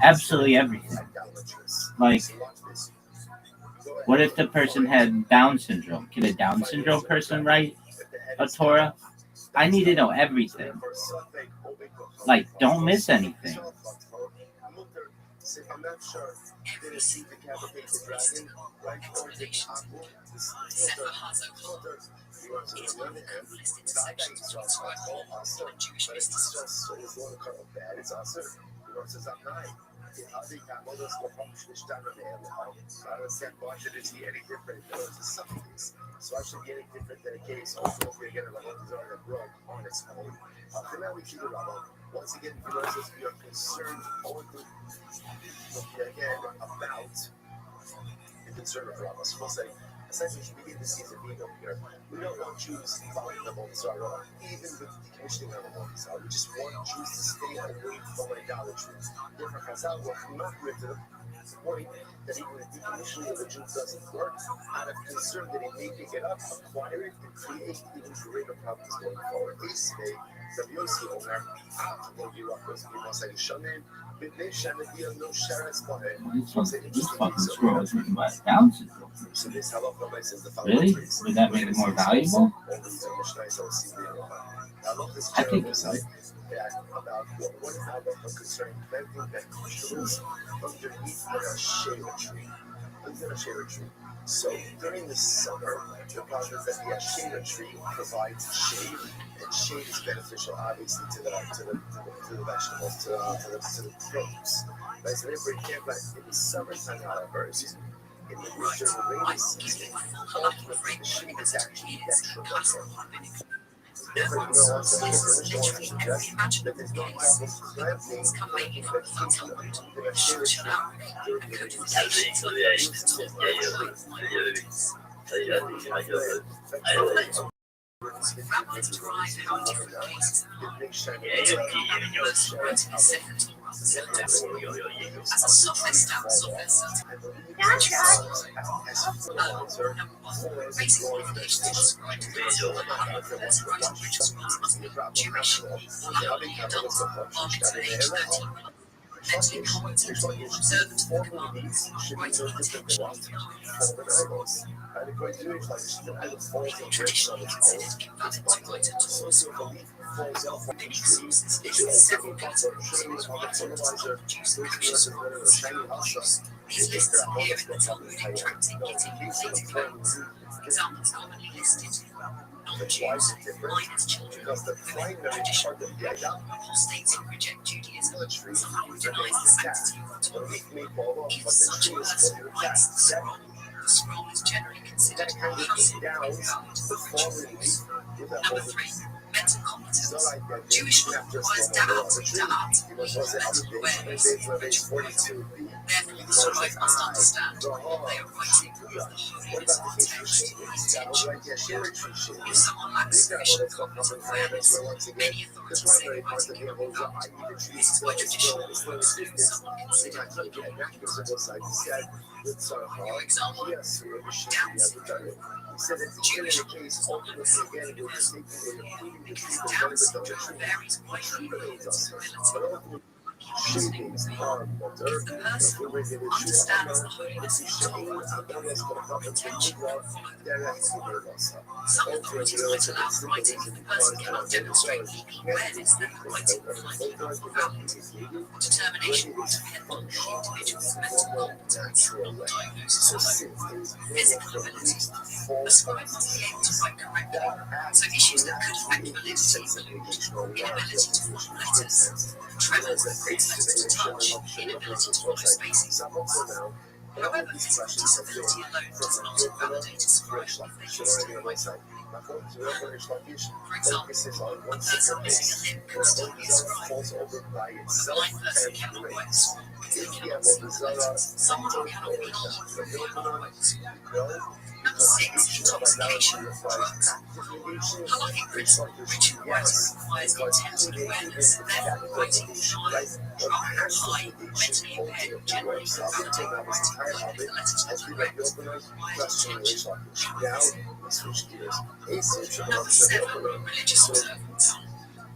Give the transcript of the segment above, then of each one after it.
Absolutely everything. Like, what if the person had Down syndrome? Can a Down syndrome person write a Torah? I need to know everything. Like, don't miss anything. This fucking scroll is written by a Down syndrome. Really? Would that make it more valuable? I think it would.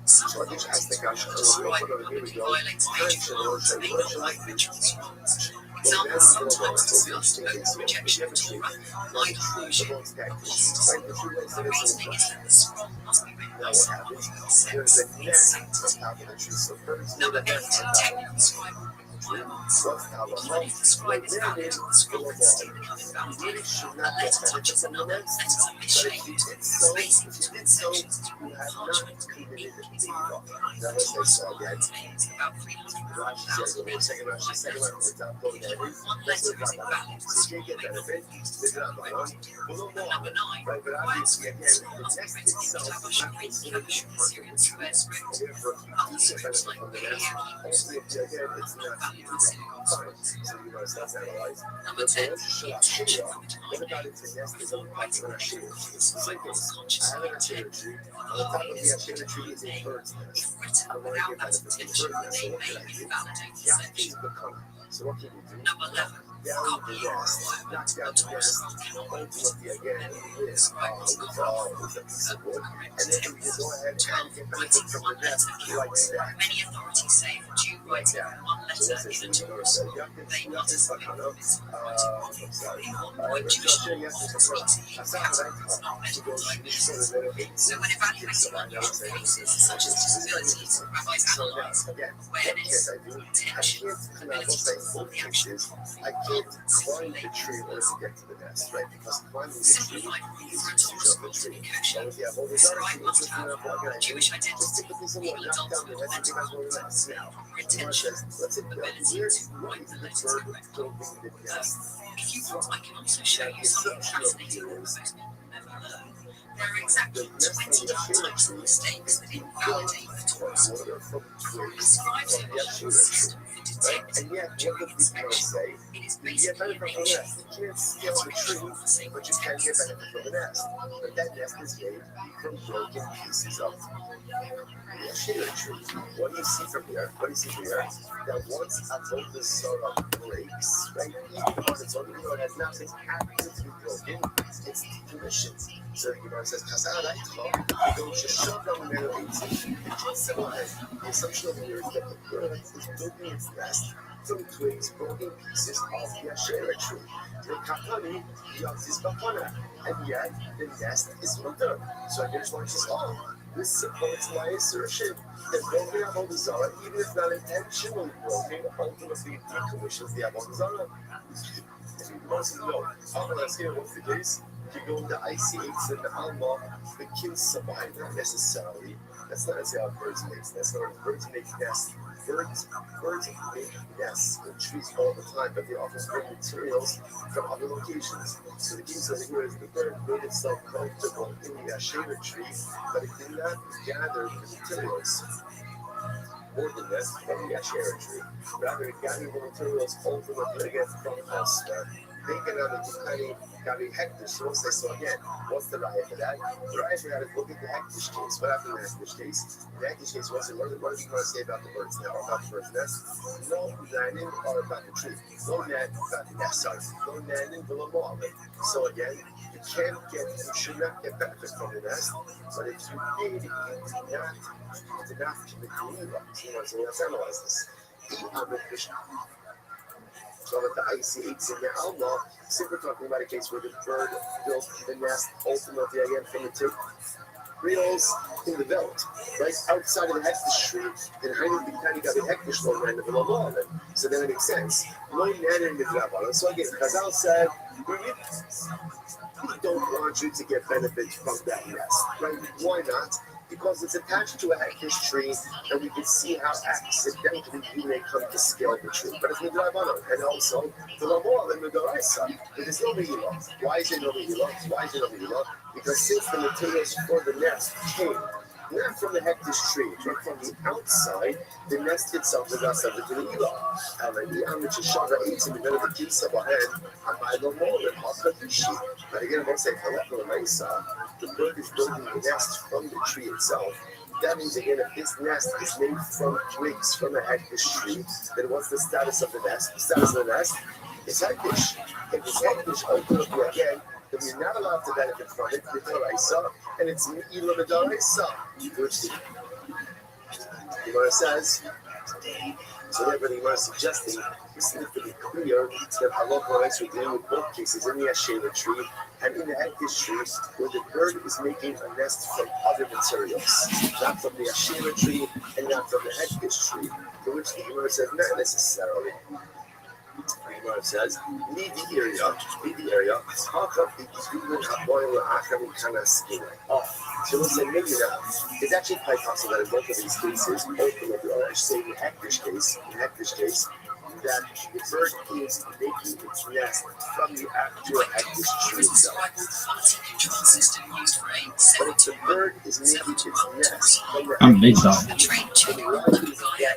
Someone tries to describe economic violates major laws to make the right rituals wrongs. Example, sometimes discussed open rejection of Torah, mind illusion, apostasy. The reasoning is that the scroll must be written by someone who accepts its sanctity. Number 8. Technical scribal requirements. Even if the scribe is valid, the scroll can still become invalidated. A letter touches another, letters are misshaped. Spacing between sections is wrong. Parchment being equally divided behind the Torah scroll contains about 301,000 letters. Even one letter is invalid, the scroll may not be used as corrected. And number 9. Requires that the scroll must be written in Tabash, Greek, Kosher, Syrian, Suez script. Other scripts like Bahia, Hebrew script are not valid in synagogue schools. Number 10. The intention of the denominator before writing the executions by unconsciously intending the highest divine name. If written without that intention, they may invalidate the section. Number 11. Copying requirement. A Torah scroll cannot be written. The scribe must not copy the correct text. 12. Writing one letter can wrong. Many authorities say that Jew writing one letter in a Torah scroll, they not as permissible writing one. In one point, Jewish law, writing in capitals is not meant by business. So when evaluating unusual cases such as disabilities, rabbis analyze awareness, intention, ability to perform the action, simplified rule for a Torah scroll to be kosher. The scribe must have Jewish identity, legal adulthood, mental competence, proper intention, ability to write the letters correctly. If you want, I can also show you something fascinating that most people will never learn. There are exactly 20 different types of mistakes that invalidate the Torah scroll. The scribes have a whole system for detecting and doing inspection. It is basically a nation. Every ritual of the sacred texts. What do you see from here? What do you see from here? That once Avodah Zarah breaks, right? Even on its own, even though it has nothing actively broken, it's decommissioned. So it says, the assumption over here is that the bird is building its nest from twigs, broken pieces of the Asherah tree. The Kapani, Yazis Bakana, and yet the nest is mutter. So I just want to say, this supports my assertion that broken Avodah Zarah, even if not intentionally broken, ultimately decommissions the Avodah Zarah. If you want to know, let's hear what's the case. If you go into IC8s and the Alma, the kills behind not necessarily. That's not how birds make nests. Birds make nests. Birds make nests in trees all the time, but they often bring materials from other locations. So the case over here is the bird made itself comfortable in the Asherah tree, but it did not gather the materials or the nest from the Asherah tree. Rather, it gathered the materials ultimately again from elsewhere. Making out of the Gabi Hektish. So again, what's the raya for that? The raya for that is look at the Hektish case. What happened in the Hektish case? The Hektish case was what are we going to say about the birds now, about the bird's nest? No nanin or about the tree. No nan about the nest, sorry. No nanin below all of it. So again, you should not get benefit from the nest, but if you did, you did not commit the evil. So let's analyze this. So that the IC8s in the Alma, simply talking about a case where the bird built the nest ultimately again from the tip reels in the belt, right outside of the Hektish tree, and hiding behind the Hektish low land of the law. So then it makes sense. No nanner in the Drabala. So again, Chazal said, we don't want you to get benefits from that nest, right? Why not? Because it's attached to a Hektish tree, and we can see how accidentally you may come to scale the tree. But it's midrabanan, and also the lamor and the doraisa. But there's no mehila. Why is there no mehila? Why is there no mehila? Because since the materials for the nest came not from the Hektish tree, but from the outside, the nest itself is not subject to the mehila. In the middle of the kisa bahen, but again, I'm going to say, the bird is building the nest from the tree itself. That means, again, if this nest is made from twigs from a Hektish tree, then what's the status of the nest? The status of the nest is Hektish. If it's Hektish, ultimately, again, then you're not allowed to benefit from it, and it's Mi'ilah B'Daraisa. The Gemara says, so therefore the Gemara is suggesting this needs to be clear that halacha rights are dealing with both cases in the Asherah tree and in the Hektish tree, where the bird is making a nest from other materials, not from the Asherah tree and not from the Hektish tree, to which the Gemara says not necessarily. The Gemara says, leave the area. Talk of the Gizulun HaBoil Acham Kanaskina. So we'll say maybe that it's actually quite possible that in both of these cases, ultimately, or I should say in the Hektish case, that the bird is making its nest from the actual Hektish tree itself. But if the bird is making its nest from the big dog. then why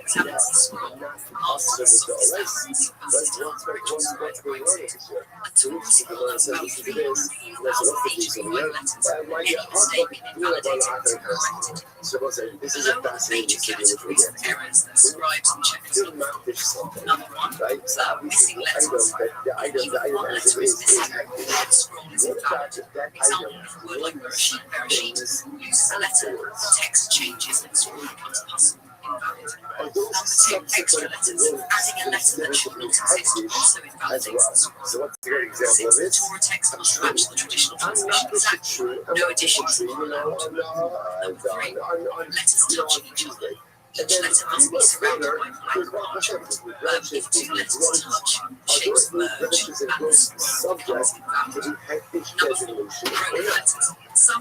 is that nest not possible to always? What's going on over here? So which is the Gemara says this is this, let's look at these over here. Why you so we'll say this is a fascinating thing which we get to map something, right? So obviously the item as it is active. What about if that item things afterwards? Text changes and story becomes possible. Are those subsequent rows considered to be hektish as well? So what's a great example of this? I'm not the tree, on Tuesday. And then 3 months later, there's one perspective with branches, are those branches and growth subject to the hektish designation or not?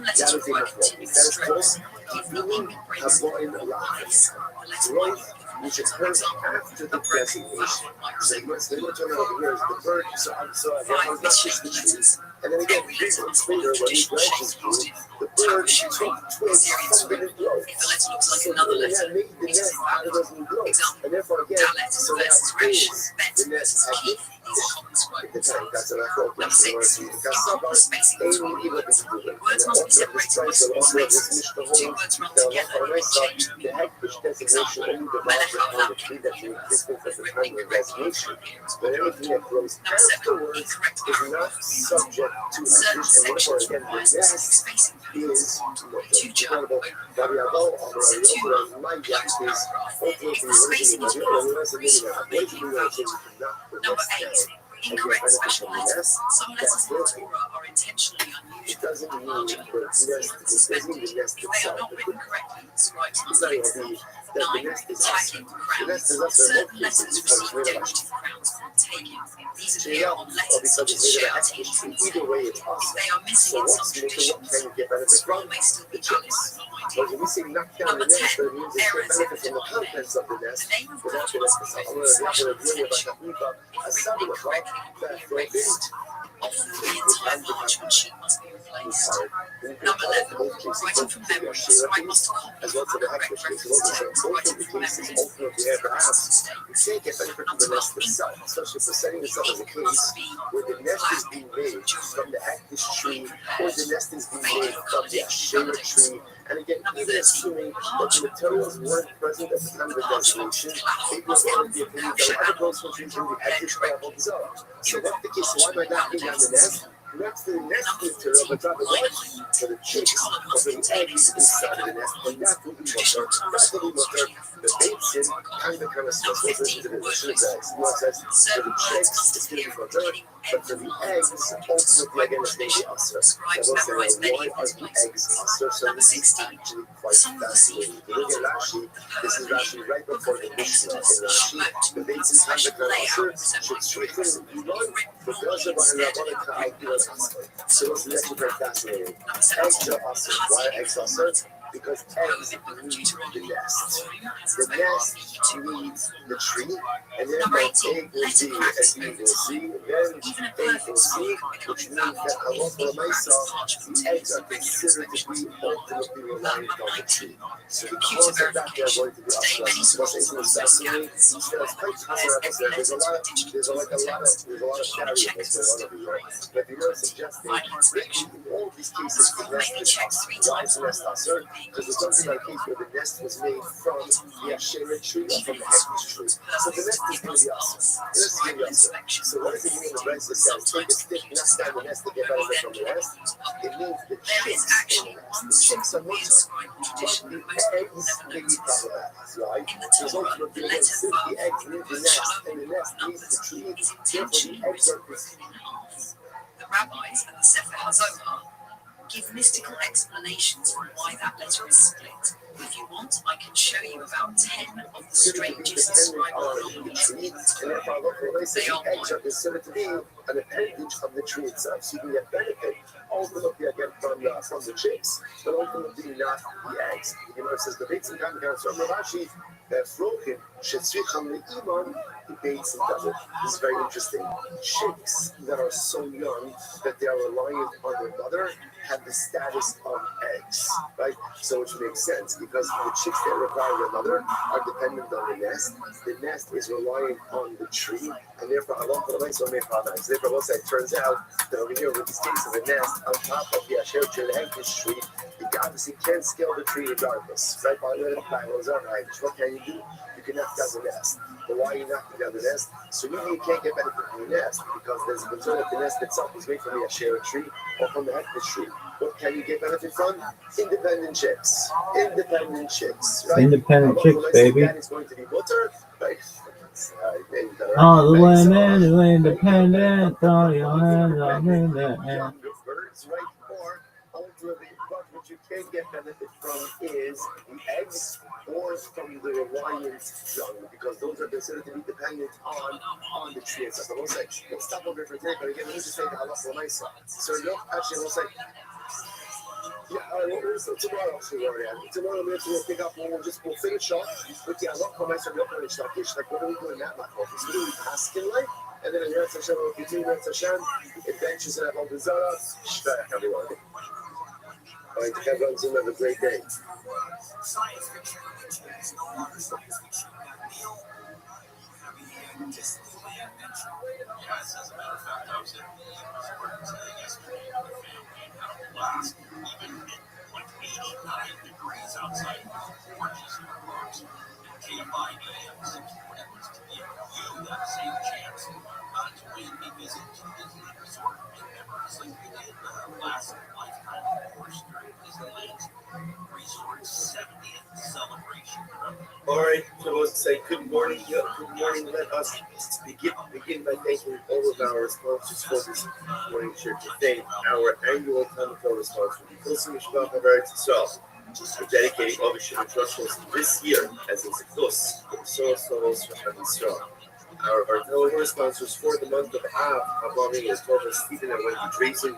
That is enough. That is close. Meaning avoid lies. Growth which occurs after the designation. So once they look over here is the bird, so I was not just the trees. And then again, 3 months later, when these branches grew, the bird took twigs from the new growth. So they made the nest out of those new growths. And therefore, again, so that is the nest active. The time that's an actual question where it's because some evil is doing. And also this price of also this Mishnah the hektish designation only develops upon the tree that you existed at the time of designation. But everything that grows afterwards is not subject to hektish, and therefore again the nest is incredible. Rabbi Rothschild, my guess is ultimately raising the Some letters in the Torah are intentionally unusual. It doesn't mean the nest itself. It's not even the nest is awesome. The nest is also in most cases because it's because it's made of hektish. Either way, it's awesome. So what's making what can you get benefit from? The chicks. But when we say knock down the nest, it means it's get benefit from the contents of the nest. Without the nest itself. I'm going to deal with a summer that for a bit. Often the entire parchment sheet must be replaced. Number 11, writing from memory, scribe must as well as the hektish case. Both of the cases ultimately perhaps we can't get benefit from the nest itself, especially for setting this up as a case where the nest is being made from the hektish tree or the nest is being made from the Asherah tree. And again, even assuming that the materials weren't present at the time of the designation, it was one of the opinions that other growth functions in the hektish parable deserve. So what's the case? So why am I knocking down the nest? Not for the nest material, but rather what? For the chicks or for the eggs inside of the nest, and that will be the baits in kind of stuff goes into the addition of eggs. What says for the chicks, it's going to be mutter, but for the eggs, ultimately again, it's going to be usher. I will say, why are the eggs usher? So this is actually quite fascinating. If you look at Rashi, this is Rashi right before the Mishnah in Rashi. The baits in kind of usher should strengthen the iman, but also by the so this is actually very fascinating. Eggs are usher. Why are eggs usher? Because eggs need the nest. The nest needs the tree, and then my egg will be, as you will see, then egg will see, which means that a lot of myself, the eggs are considered to be ultimately reliant on the tree. So because of that, they are going to be usher. What's fascinating? It's quite common. There's a lot of variables going on over here. But you know, suggesting that in all these cases, the nest is usher. Why is the nest usher? Because it's something like a case where the nest was made from the Asherah tree or from the hektish tree. So the nest is going to be awesome. The nest is going to be awesome. So what does it mean in the verse that says, take a stick, knock down the nest to get benefit from the nest? It means the chicks in the nest. The chicks are mutter. But the eggs may be problematic. Why? Torah, the letter Vav, both Shalom and numbers, is intentionally written in half. The rabbis and the Sefer HaZohar give mystical explanations for why that letter is split. If you want, I can show you about 10 of the strangest scribal anomalies in Torah. They are eggs are considered to be an appendage of the tree itself, so you can get benefit ultimately again from the chicks, but ultimately not the eggs. You know, it says the Beit Tzimkan from Rashi that Frokin Shetzricham Le'iman debates in double. This is very interesting. Chicks that are so young that they are reliant on their mother have the status of eggs, right? So which makes sense because the chicks that require their mother are dependent on the nest. The nest is reliant on the tree, and therefore Allah so therefore also it turns out that over here with this case of a nest on top of the Asher Chilhankish tree, you obviously can't scale the tree regardless, right? What can you do? You can knock down the nest. But why are you knocking down the nest? So really you can't get benefit from the nest because there's a concern that the nest itself is made from the Asher tree or from the Hektish tree. What can you get benefit from? Independent chicks. Independent chicks, right? Independent chicks, baby. That is going to be butter, right? All the women who independent, throw your hands up in the air. Birds, right? Or ultimately, what you can get benefit from is the eggs or from the reliant young, because those are considered to be dependent on the tree itself. But we'll stop over for today, but again, let me just say the halach l'maisa. So no, actually, we'll say. Yeah, so tomorrow, tomorrow we'll pick up and we'll finish off with the halach l'maisa of Yochanan Shtakish. Like, what are we doing that much? What are we asking like? And then in Eretz Hashem, we'll continue Eretz Hashem. Adventures in Avodah Zarah. Shvach, everyone. All right, everyone's gonna have a great day. Science fiction is no longer science fiction. Disneyland adventure. Yes, as a matter of fact, I was at the resort yesterday with the family and had a blast. Even like 89 degrees outside, it was gorgeous in the parks. It came by AM 640 was to give you that same chance to win a visit to Disney Resort. Remember, it's like we did last lifetime, of course, during Disneyland's Resort 70th celebration. All right, so I was to say good morning. Good morning. Let us begin by thanking all of our sponsors for this morning shirt. To thank our annual Tanakh sponsor, the Pilsen Mishpach of Eretz Yisrael. We're dedicating all the Shimon Trushels this year as a Zikdus, the Soros Soros for Yisrael. Our television sponsors for the month of Av, Havami, is Torah Stephen and Wendy Drazen,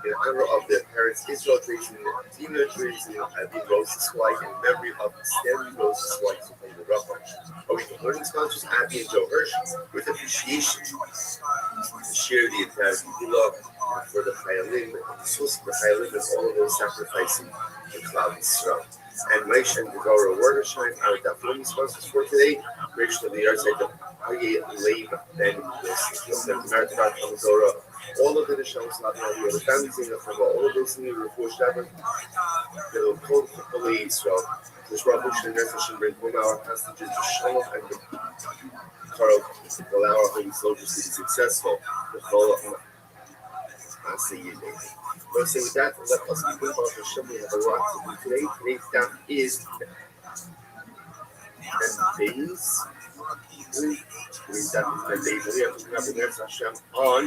in honor of their parents Israel Drazen and Tina Drazen, Abby Rose's wife, in memory of Stanley Rose's wife, from the Rabbah. Our weekly learning sponsors, Abby and Joe Hirsch, with appreciation to share the entire love for the Chayalim, the source of the Chayalim, and all of those sacrificing the Cloud Yisrael. And Maish and Devorah Watershine, our Daflomi sponsors for today, creation of the yard site of Aye Leib Ben Yosef, Marathon Torah, all of the Nishams, the families in the Chava, all of those in the Refuah Shabbat, the Code for Holy Israel, the Shra Bush and Nefesh, bring home our passages to Shalom and the Karl, allow our holy soldiers to be successful, the Chola I see you, David. So say with that, let us begin about Hashem. We have a lot to do today. Today's staff is 10 days. Today's staff is 10 days. We have to have the next Hashem on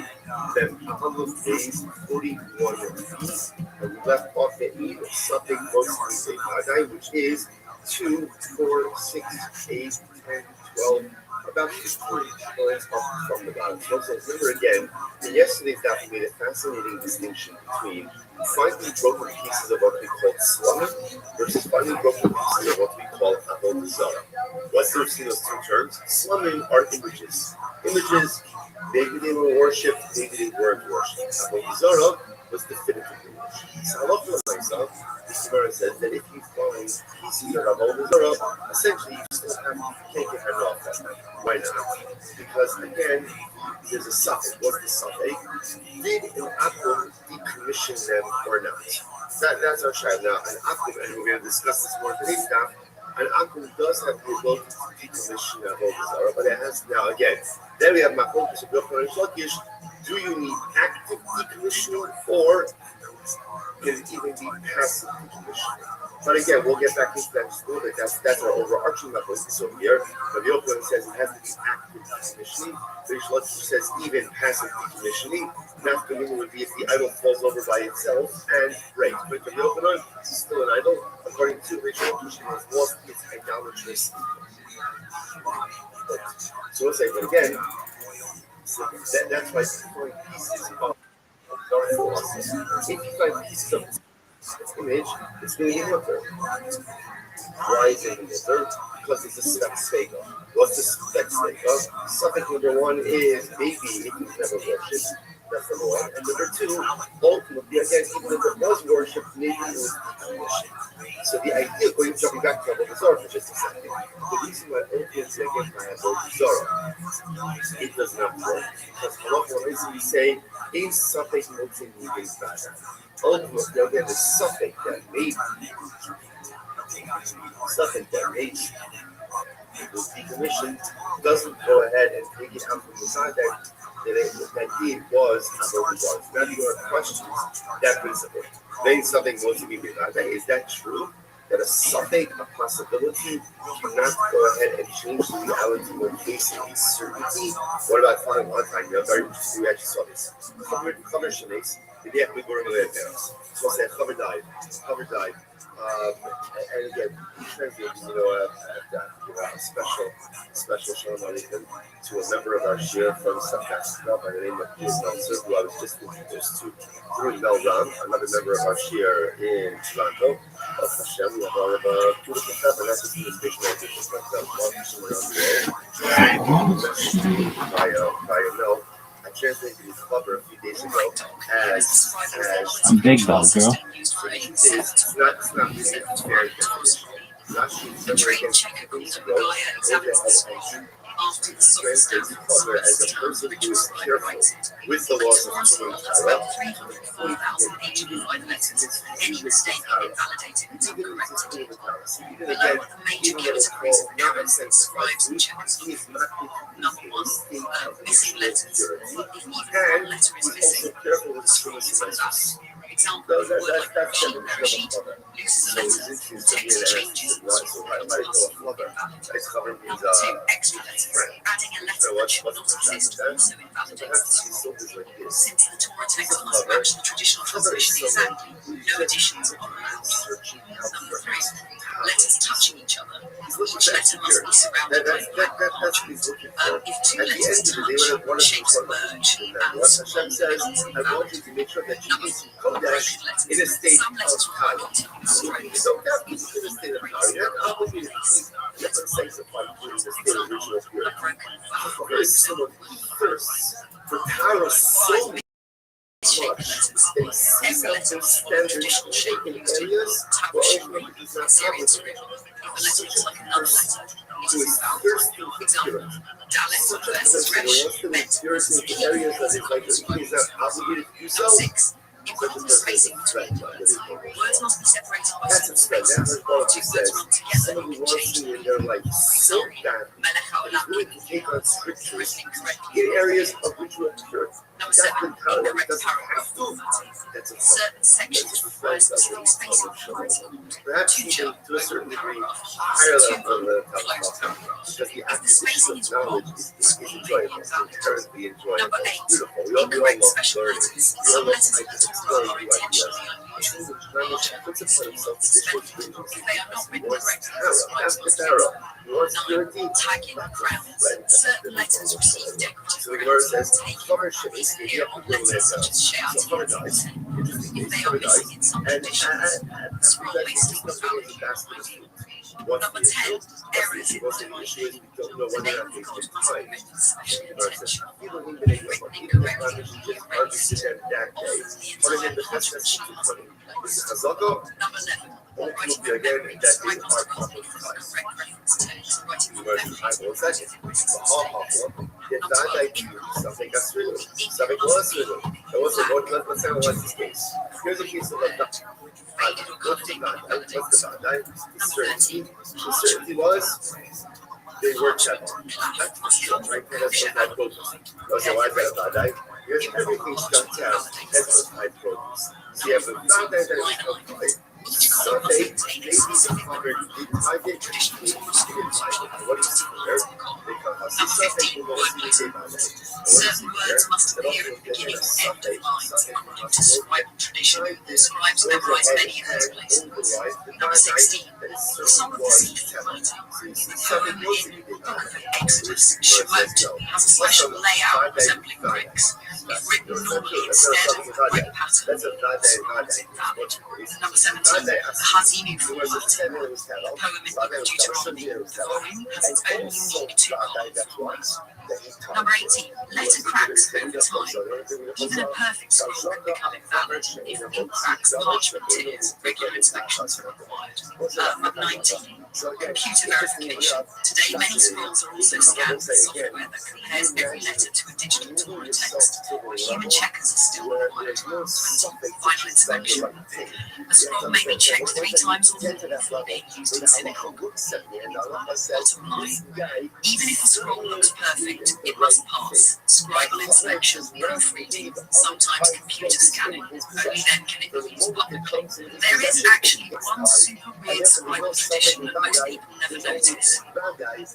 them couple of days, 41 days. And we left off the 8 of something most which is 2, 4, 6, 8, 10, 12. About 15 points up from the bottom. So remember again, in yesterday's daf we made a fascinating distinction between finding broken pieces of what we call slumming versus finding broken pieces of what we call avodah zarah. What's the difference in those two terms? Slumming are images. Images, maybe they were worshipped, maybe they weren't worshipped. Avodah zarah was definitively worshipped. So I love for myself. The Gemara says that if you find pieces of avodah zarah, essentially you still can't get her off that time. Why not? Because again, there's a suffix. What's the suffix? Did an akum decommission them or not? That's our child now. An akum, and we're going to discuss this more today's stuff. An akum does have the ability to decommission avodah zarah, but it has now again. Then we have makom to do you need active decommissioning or can it even be passive decommissioning? But again, we'll get back into that in a little bit. That's our overarching level. So here, Rabbi Yochanan says it has to be active decommissioning. Rabbi Rothschild says even passive decommissioning. Not the meaning would be if the idol falls over by itself and breaks. But Rabbi Yochanan is still an idol. According to Rabbi Rothschild, has lost its idolatrous. So we'll say, but again, that's why throwing pieces of if you find pieces of this image, it's going to be mutter. Why is it mutter? Because it's a spec stego. What's the spec stego? Subject number one is baby, it can never worship. That's number one. And number two, ultimately, again, even if it was worship, maybe it was decommissioned. So the idea, going jumping back to Avodah Zarah for just a second, the reason why ultimately again I have Avodah Zarah, it does not work. Because halacha reason we say, in something nothing moving fast. Ultimately, again, the something that maybe was decommissioned doesn't go ahead and take it out from the side that deed was Avodah Zarah. Now you are questioning that principle. Then something was to be regarded. Is that true? That a something, a possibility, cannot go ahead and change the reality when facing a certainty? What about finding one time? We actually saw this. Cover shemekes. The day we were in the parents. So I said, cover died. And again, he translated, a special shalom aleichem to a member of our shir from South Africa by the name of Piers Nelson, who I was just introduced to through Mel Ram, another member of our shir in Toronto. Hashem, we have all of a beautiful family, and that's just a big message by Mel. I translated his cover a few days ago as I'm big dog, girl. It's not really fair definition. The train checker called a guy examined after the translates cover as a person who is careful with the laws of human power. 304,085 letters. Any mistake invalidated until corrected. Below are the major categories of errors, scribes and checkers. Number one, missing letters. If even one letter is missing, the scribes will us. Example, a word like sheet, loses a letter, text changes, Number two, extra letters. Adding a letter that should not exist also invalidates. Since the Torah text must match the traditional translation exactly, no additions are allowed. Number three, letters touching each other. Each letter must be surrounded by black parchment. If two letters touch, shapes merge, and one becomes invalid. Number four, broken letters. Some letters require continuous strokes. For Tyra so much Every letter is of traditional shape used in Tower Shemri, Assyrian script. If a letter looks like another letter, it is invalid. Example, Dalet versus Resh, Bet versus P, Number six, important spacing between words. Words must be separated by certain spaces. If two words run together, you can change the meaning. For example, Melech HaOlam is written incorrectly. areas of which we observe. Number seven, incorrect paragraph formatting. Certain sections require specific spacing for words. Perhaps even to a certain degree higher level of because the acquisition of knowledge is enjoyable, inherently enjoyable. Number eight, Beautiful. We all incorrect love special learning. letters. We all Some love letters in the Torah are intentionally unusual, larger, smaller, spherical. If they are not written correctly, the scribes must fix them. 9. Tagging grounds. Certain letters receive decorative grounds taking place here on letters such as She'at and Yud. If they are missing in some conditions, the scroll may still be valid. Number 10, errors in modern The name of God must be written with special intention. Written incorrectly will be erased. Often the entire parchment sheet must be replaced. Number 11, writing correctly, the scribe must copy from the correct reference text. Writing from memory is the correct reference text. Number 12, Something got through. ink Something must was be through. There was a let's say what's this case. Here's a case of a faded or colored ink invalidates. what's the Number 13, the certainty was they were checked. cloud must come Right? from That's what I She'at. produce. Okay, why is that? Here's everything shut down. That's what I produce. So you have the found that is applied. Each Some Muslims aim at specific traditional Torah scrolls usually before 15 lines in the Quran. Number 15, word placement. Certain words must appear at the beginning or end of lines according to scribal tradition. Scribes memorize many of these placements. Number 16, the Song of the Sea for writing. The poem in the Book of Exodus, Shemot, has a special layout resembling bricks. If written normally instead of the brick pattern, valid. Number 17, the Hazimu for writing. The poem in the Book of Deuteronomy, the volume has its own unique two-column format. Number 18, letter cracks over time. Even a perfect scroll can become invalid if ink cracks, parchment tears, regular inspections are required. Number 19, computer verification. Today, many scrolls are also scanned with software that compares every letter to a digital Torah text. Human checkers are still required. 20, final inspection. A scroll may be checked 3 times or more before being used in synagogue. Bottom line, even if a scroll looks perfect, it must pass scribal inspection, proofreading, sometimes computer scanning. Only then can it be used publicly. There is actually one super weird scribal tradition that most people never notice.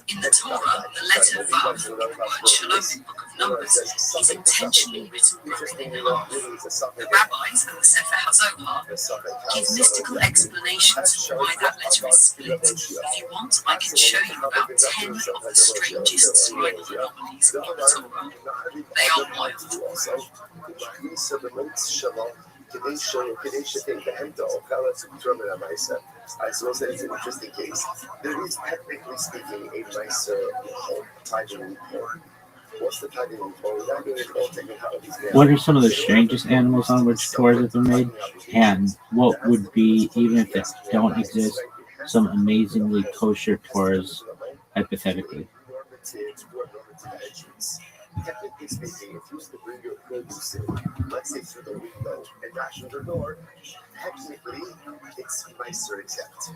In the Torah, the letter Vav, in the word Shalom in Book of Numbers, is intentionally written broken in half. The rabbis and the Sefer HaZohar give mystical explanations for why that letter is split. If you want, I can show you about 10 of the strangest scribal anomalies in the Torah. They are wild. I suppose that it's an interesting case. There is, technically speaking, a nicer title report. What's the title report? Without doing it all technicalities. What are some of the strangest animals on which Torahs have been made? And what would be, even if they don't exist, some amazingly kosher Torahs, hypothetically? Technically speaking, if you used to bring your produce in, let's say through the window and dash on the door, technically it's nicer exempt.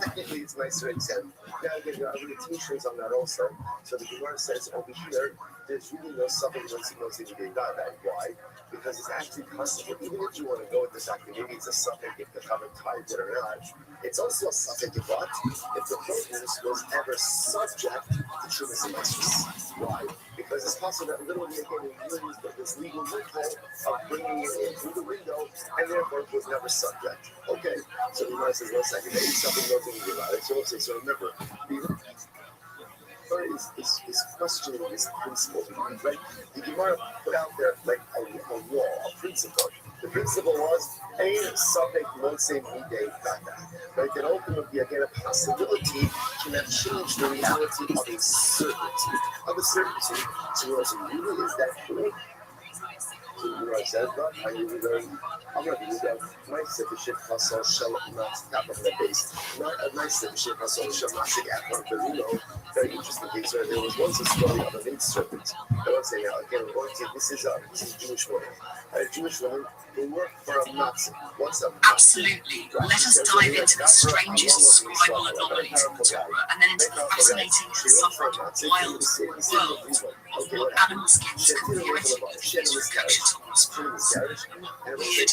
Technically it's nicer exempt. Now again, there are limitations on that also. So the Gemara says over here, there's really no something once you get that. Why? Because it's actually possible, even if you want to go with the fact that maybe it's a suffix if the common tied it or not, it's also a suffix if what? If the produce was ever subject to Trumas and Mitzvahs. Why? Because it's possible that literally again we used this legal loophole of bringing it in through the window and therefore it was never subject. Okay, so the Gemara says, 1 second, there is something nothing about it. So remember, is questioning this principle, right? The Gemara put out there like a law, a principle. The principle was a subject won't say midday bada. Right? That ultimately again a possibility can have changed the reality of a certainty. So what really is that true? So the Gemara says, I'm going to do that. My sufficient hustle shall not tap on the base. Not a nice sufficient hustle shall not take after the very interesting case where there was once a story of a maid servant. I want to say now again, this is a Jewish woman. A Jewish woman who worked for a Nazi. Absolutely. Let us dive into the strangest scribal anomalies in the Torah and then into the fascinating and somewhat wild world of what animal skins can theoretically be used for kosher Torah scrolls. Weird,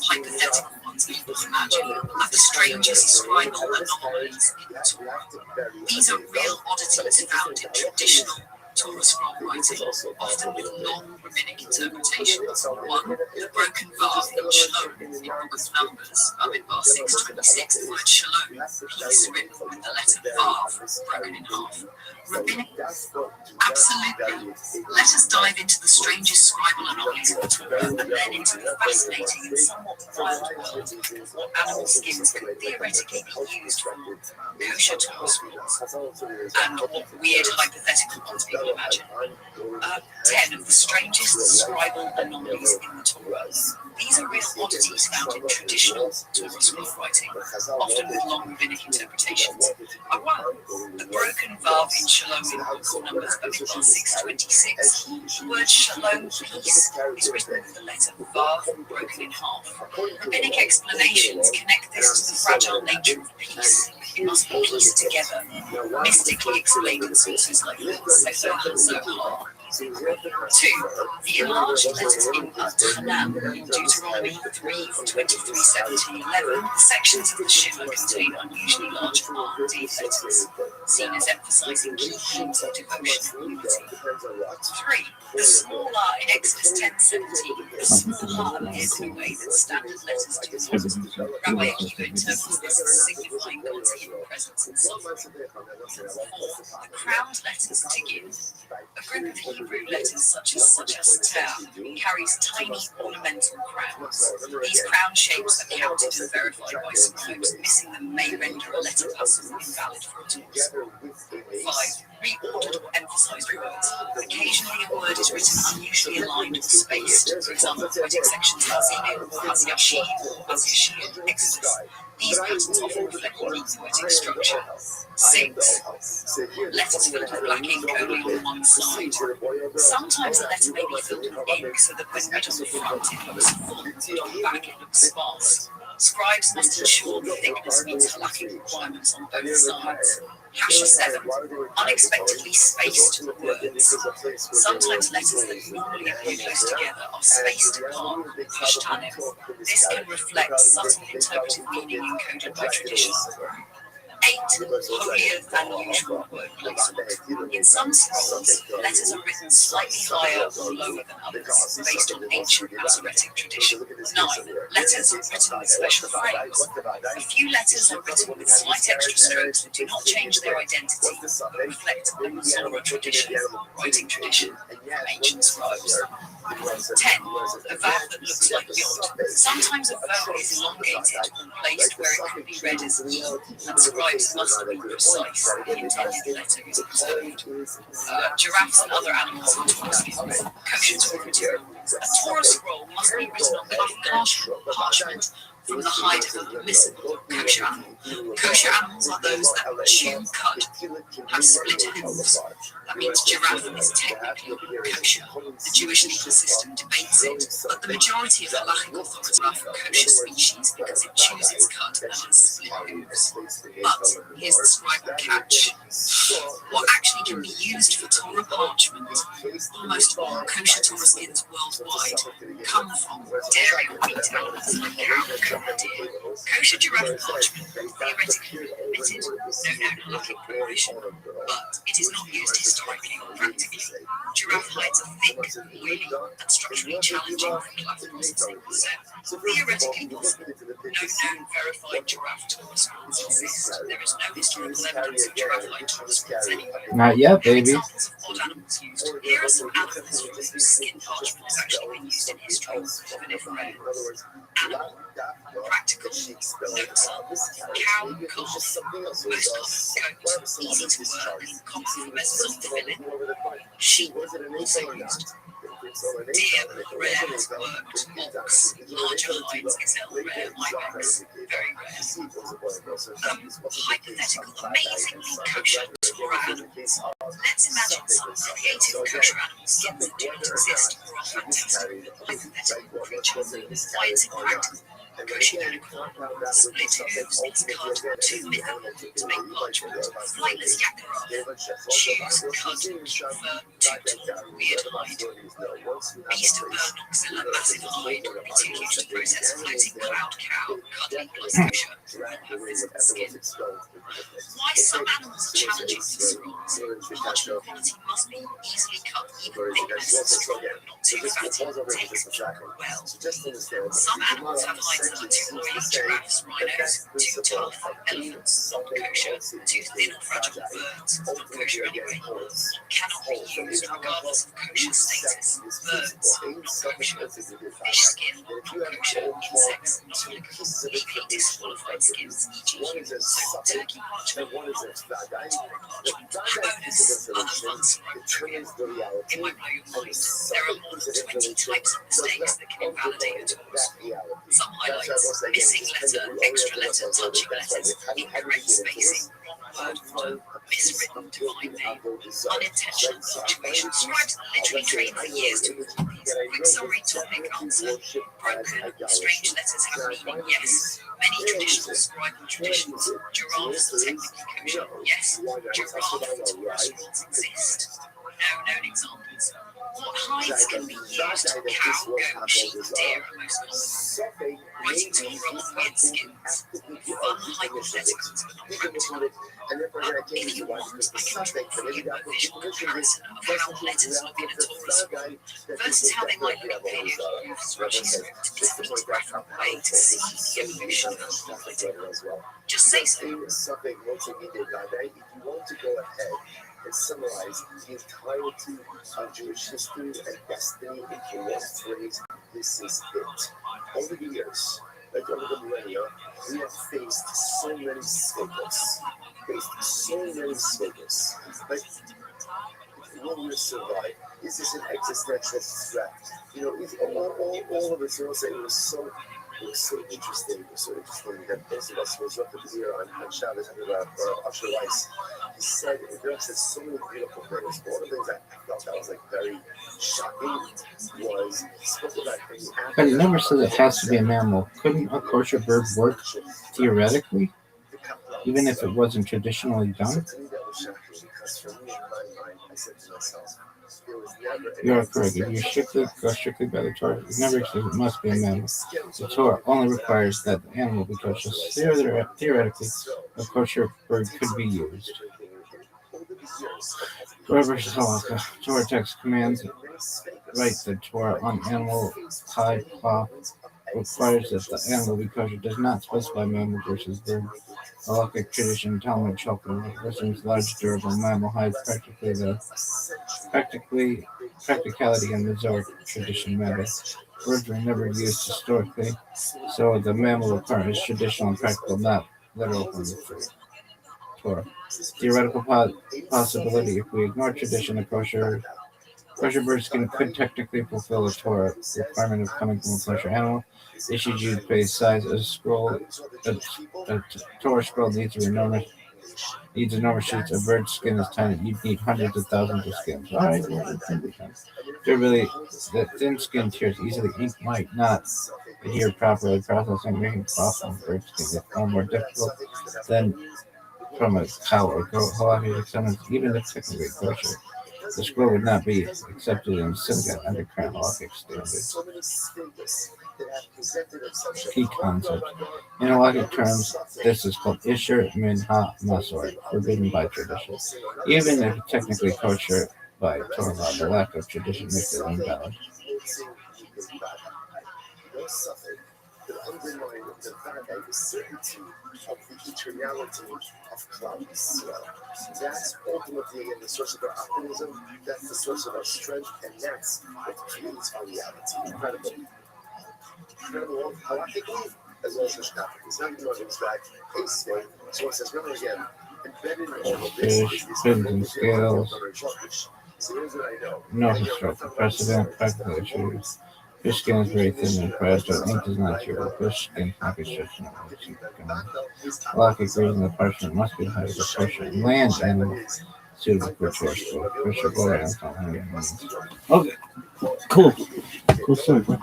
hypothetical ones people imagine are the strangest scribal anomalies in the Torah. These are real oddities found in traditional Torah scroll writing, often with long rabbinic interpretations. One, the broken vav in Shalom in Book of Numbers, in verse 626, the word Shalom, peace written with the letter vav, broken in half. Rabbinic, absolutely. Let us dive into the strangest scribal anomalies of the Torah and then into the fascinating and somewhat wild world of what animal skins can theoretically be used for kosher Torah scrolls, and what weird hypothetical ones people imagine. 10 of the strangest scribal anomalies in the Torah. These are real oddities found in traditional Torah scroll writing, often with long rabbinic interpretations. 1. The broken vav in Shalom in Book of Numbers, Bamidbar 626. The word Shalom, peace, is written with the letter vav broken in half. Rabbinic explanations connect this to the fragile nature of peace. It must be pieced together, mystically explained in sources like the Sefer HaZohar. 2. The enlarged letters in Tanan, Deuteronomy 3:23-17-11. The sections of the Shema contain unusually large R and D letters, seen as emphasizing key themes of devotion and unity. 3. The small R in Exodus 10:17. The small R appears in a way that standard letters do not. Rabbi Akiva interprets this as signifying God's hidden presence and sovereignty. 4. The crowned letters Tigin. A group of Hebrew letters such as Tau carries tiny ornamental crowns. These crown shapes are counted and verified by some folks. Missing them may render a letter passive invalid for a tools. 5. Reordered or emphasized words. Occasionally a word is written unusually aligned or spaced. For example, poetic sections Hazinu or Hazyashim or Hazyashim in Exodus. These patterns often reflect unique poetic structure. 6. Letters filled with black ink only on one side. Sometimes a letter may be filled with ink so that when read on the front it looks full, but on the back it looks sparse. Scribes must ensure the thickness meets halakhic requirements on both sides. Hash 7. Unexpectedly spaced words. Sometimes letters that normally appear close together are spaced apart, pashtanim. This can reflect subtle interpretive meaning encoded by tradition. 8. Holier than usual word placement. In some scrolls, letters are written slightly higher or lower than others, based on ancient Masoretic tradition. 9. Letters are written with special frames. A few letters are written with slight extra strokes that do not change their identity, but reflect the Masorah tradition, writing tradition from ancient scribes. 10. A vowel that looks like yod. Sometimes a vowel is elongated or placed where it could be read as E, and scribes must be precise. The intended letter is preserved. Giraffes and other animals are kosher Torah material. A Torah scroll must be written on parchment from the hide of a permissible kosher animal. Kosher animals are those that chew cud, have split hooves. That means giraffe is technically kosher. The Jewish legal system debates it, but the majority of halachic authorities are for kosher species because it chews its cud and has split hooves. But here's the scribal catch. What actually can be used for Torah parchment? Almost all kosher Torah skins worldwide come from dairy or meat animals like cow, goat, and deer. Kosher giraffe parchment theoretically permitted, no known halachic preparation, but it is not used historically or practically. Giraffe hides are thick, oily, and structurally challenging for cloth processing, so theoretically possible. No known verified giraffe Torah scrolls exist. There is no historical evidence of giraffe hide Torah scrolls anywhere. Not yet, baby. Examples of odd animals used. Here are some animals whose skin parchment has actually been used in history, even if rare. Animal, practical, notes, cow, calf, most common goat, easy to work, common for messes to fill in. Sheep, also used. Deer, rare, worked, ox, larger hides, gazelle, rare, ibex, very rare. Hypothetical, amazingly kosher Torah animals. Let's imagine some creative kosher animal skins that do not exist or are fantastic. Hypothetical creature. Why is it practical? A kosher unicorn, split hooves needs cud, 2 minnow to make parchment, flightless yakara, shoes, cud, cute fur, toot, weird hide, beast of Bernoxilla, massive hide, it's used to process floating cloud cow, cuddly plus kosher, physical skin. Why some animals are challenging for scrolls? Parchment quality must be easily cut, even thickness, strong, not too fatty, takes well. Some animals have hides that are too oily, giraffes, rhinos, too tough, elephants, not kosher, too thin or fragile birds, not kosher anyway. Cannot be used regardless of kosher status. Birds, not kosher. Fish skin, not kosher. Insects, not legal. Legally disqualified skins, e.g. humans, so turkey parchment, not Torah parchment. Bonus, other fun scribe trivia. It might blow your mind. There are more than 20 types of mistakes that can invalidate a Torah scroll. Some highlights: missing letter, extra letter, touching letters, incorrect spacing, wrong word, miswritten divine name, unintentional punctuation. Scribes literally trained for years to avoid these. Quick summary topic answer: broken, strange letters have meaning, yes. Many traditional scribal traditions. Giraffes are technically kosher, yes. Giraffe Torah scrolls exist. Known examples. What hides can be used to cow, goat, sheep, deer, and most commonly. Writing Torah on red skins. Fun hypotheticals, but not practical. If you want, I can draw for you a visual comparison of how letters look in a Torah scroll versus how they might look in page as Rashi script is the neat graphical way to see the evolution of writing. Just say so. Something multimedia if you want to go ahead and summarize the entirety of Jewish history and destiny into one phrase, this is it. Over the years, like over the millennia, we have faced so many struggles. Like, will we survive? Is this an existential threat? All of us, say it was so interesting. That those of us who was up here on Shabbos under Usher Weiss, he said so many beautiful things. One of the things I felt that was like very shocking was he spoke about But it never says it has to be a mammal. Couldn't a kosher bird work theoretically, even if it wasn't traditionally done? Because for me, in my mind, I said to myself, there was never. You are correct. If you go strictly by the Torah, it never says it must be a mammal. The Torah only requires that the animal be kosher. Theoretically, a kosher bird could be used. Torah versus halakha. Torah text commands write the Torah on animal hide claw requires that the animal be kosher. Does not specify mammal versus bird. Halakhic tradition, Talmud, Chalcom, Restream's large durable mammal hides practicality and the Zohar tradition matter. Birds were never used historically, so the mammal requirement is traditional and practical, not literal from the Torah. Theoretical possibility: if we ignore tradition, a kosher bird skin could technically fulfill the Torah requirement of coming from a kosher animal. Issued Jude based size a Torah scroll needs enormous sheets. A bird's skin is tiny. You'd need hundreds of thousands of skins. Alright, durability. The thin skin tears easily. Ink might not adhere properly. Processing making cloth from bird skin is far more difficult than from a cow or goat. Halakhic acceptance, even if technically kosher, the scroll would not be accepted in synagogue under current halakhic standards. Key concept. In halakhic terms, this is called Isher Min Ha-Masor, forbidden by tradition. Even if technically kosher by Torah law, the lack of tradition makes it invalid. That undermine the value, the certainty of the eternality of Klal Yisrael. That's ultimately, again, the source of our optimism, that's the source of our strength, and that's what creates our reality. Incredible. Halakhically, as well as Hashkaphically. It's not even what it's like. So it says, remember again, embedded in all of this is this and scales. So here's what I know. No historical precedent, practical issues. Fish skin is very thin and fragile. Ink is not durable. Fish skin cannot be stretched. Halakhic reason the parchment must be higher the kosher and land animal suitable for choice. Fish are both animals. Okay, cool. Cool story, bro.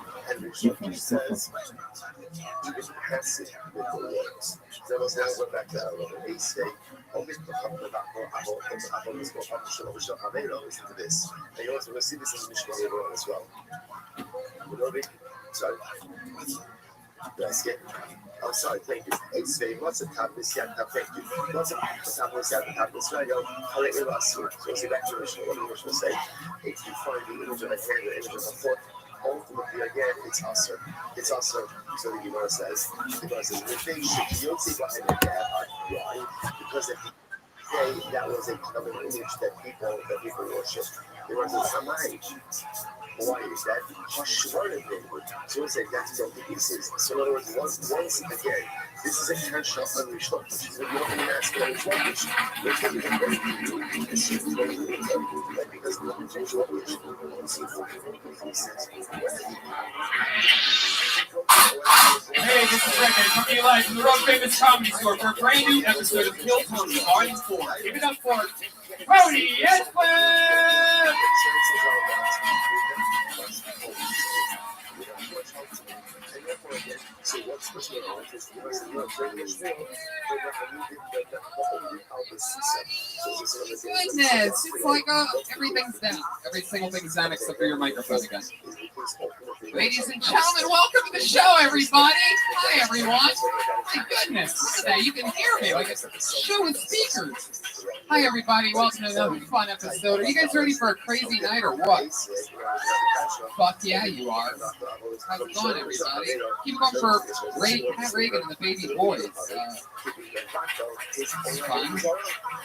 Sorry. I'm sorry, thank you. It's very much a tablet, thank you. Lots of tablets, right? I'll let you last year. So, see, back to what the original say. If you find the image of a hand, the image of a foot, ultimately, again, it's usher. It's usher. So the Gemara says, because the thing should you'll see behind the dad, why? Because at the day, that was a common image that people worship. They were the Samai. Why is that? So it's like that's what the piece is. So in other words, once again, this is a cash shop on which which is the only aspect of which because the Hey, this is Rick. I'm coming live from the Rock Famous Comedy Store for a brand new episode of Kill Tony Volume 4. Give it up for Cody Edwin! So what's the deal? Is the rest of the traditional, but I needed the whole of the system. So this is another thing goodness. It's like everything's down. Every single thing's down except for your microphone again. Ladies and gentlemen, welcome to the show, everybody. Hi, everyone. My goodness, look at that. You can hear me like it's a show with speakers. Hi, everybody. Welcome to another fun episode. Are you guys ready for a crazy night or what? Fuck yeah, you are. How's it going, everybody? Keep it going for Pat Reagan and the Baby Boys. It's fun.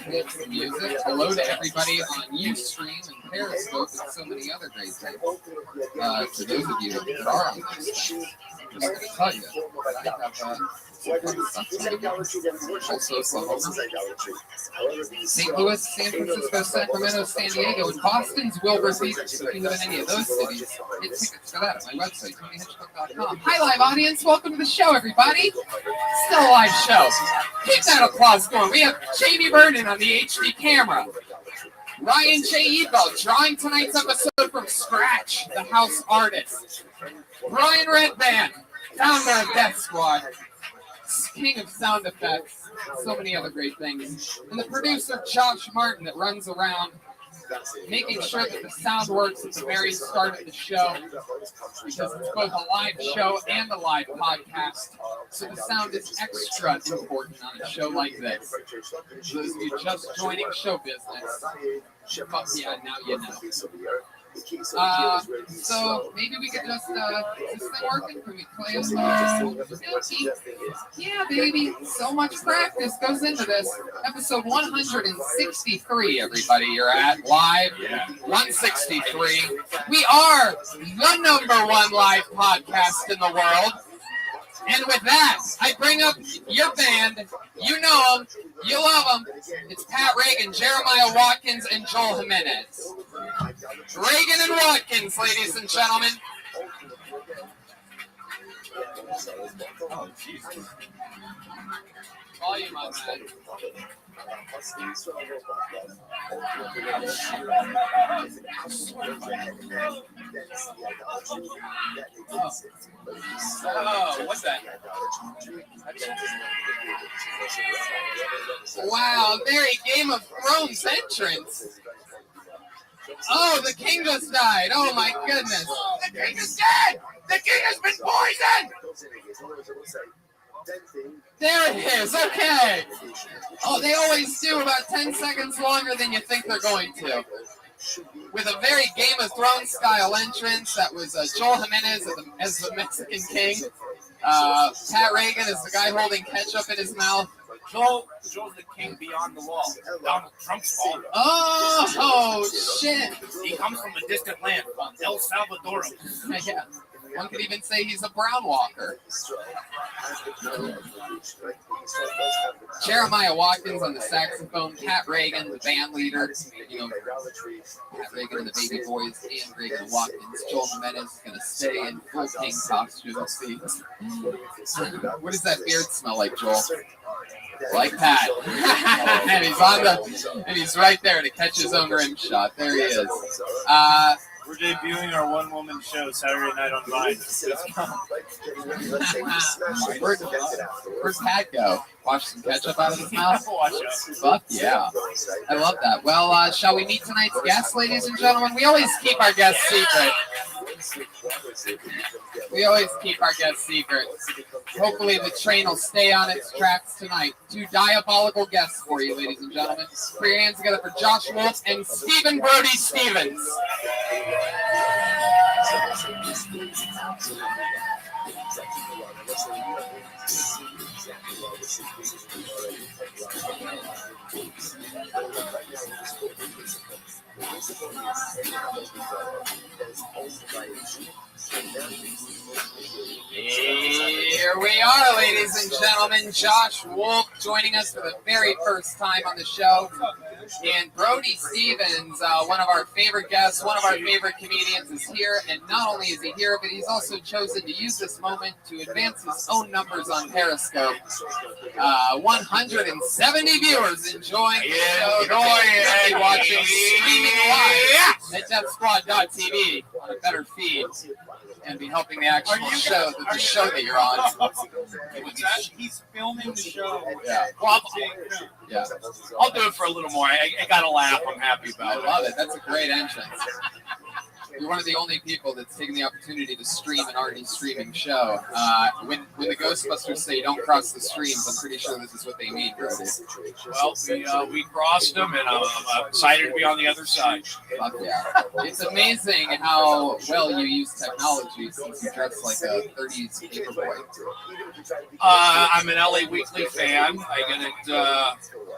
We have some music. Hello to everybody on Restream and Periscope and so many other great things. To those of you that are on those things, I'm just going to tell you that I have some fun stuff also Oklahoma, St. Louis, San Francisco, Sacramento, San Diego, and Boston's Wilbur Theater. So if you live in any of those cities, get tickets for that at my website, TonyHitchcock.com. Hi, live audience. Welcome to the show, everybody. Still a live show. Keep that applause going. We have Jamie Vernon on the HD camera. Ryan J. Ebel drawing tonight's episode from scratch, the house artist. Brian Redband, founder of Death Squad, king of sound effects, so many other great things. And the producer, Josh Martin, that runs around making sure that the sound works at the very start of the show, because it's both a live show and a live podcast, so the sound is extra important on a show like this. For those of you just joining show business, fuck yeah, now you know. So maybe we could just, is this thing working? Can we play a Yeah, baby. So much practice goes into this. Episode 163, everybody. You're at live. 163. We are the #1 live podcast in the world. And with that, I bring up your band. You know them. You love them. It's Pat Reagan, Jeremiah Watkins, and Joel Jimenez. Reagan and Watkins, ladies and gentlemen. Oh, Jesus. Volume on that. Oh, what's that? Wow, very Game of Thrones entrance. Oh, the king just died. Oh, my goodness. The king is dead. The king has been poisoned. There it is. Okay. Oh, they always do about 10 seconds longer than you think they're going to. With a very Game of Thrones style entrance, that was Joel Jimenez as the Mexican king. Pat Reagan is the guy holding ketchup in his mouth. Joel's the king beyond the wall. Donald Trump's father. Oh, shit. He comes from a distant land, El Salvador. Yeah. One could even say he's a brown walker. Jeremiah Watkins on the saxophone, Pat Reagan, the band leader. You know, Pat Reagan and the Baby Boys, and Reagan and Watkins. Joel Jimenez is going to stay in full king costume. What does that beard smell like, Joel? Like Pat. and he's right there to catch his own rim shot. There he is. We're debuting our one-woman show Saturday night on Vine. Where's Pat go? Wash some ketchup out of his mouth? Fuck yeah. I love that. Well, shall we meet tonight's guests, ladies and gentlemen? We always keep our guests secret. Hopefully the train will stay on its tracks tonight. 2 diabolical guests for you, ladies and gentlemen. Put your hands together for Josh Wolf and Stephen Brody Stevens. Here we are, ladies and gentlemen. Josh Wolf joining us for the very first time on the show. And Brody Stevens, one of our favorite guests, one of our favorite comedians, is here. And not only is he here, but he's also chosen to use this moment to advance his own numbers on Periscope. 170 viewers enjoying the show. They're watching streaming live at DeathSquad.tv on a better feed. and be helping the actual show, the show that you're on. He's filming the show. Yeah. Well, Yeah. I'll do it for a little more. I got a laugh. I'm happy I about it. love it. That's a great entrance. You're one of the only people that's taken the opportunity to stream an already streaming show. When the Ghostbusters say don't cross the streams, I'm pretty sure this is what they mean, Brody. Well, we crossed them, and I'm excited to be on the other side. Fuck yeah. It's amazing how well you use technology since you dress like a 30s paperboy. I'm an LA Weekly fan. I get it.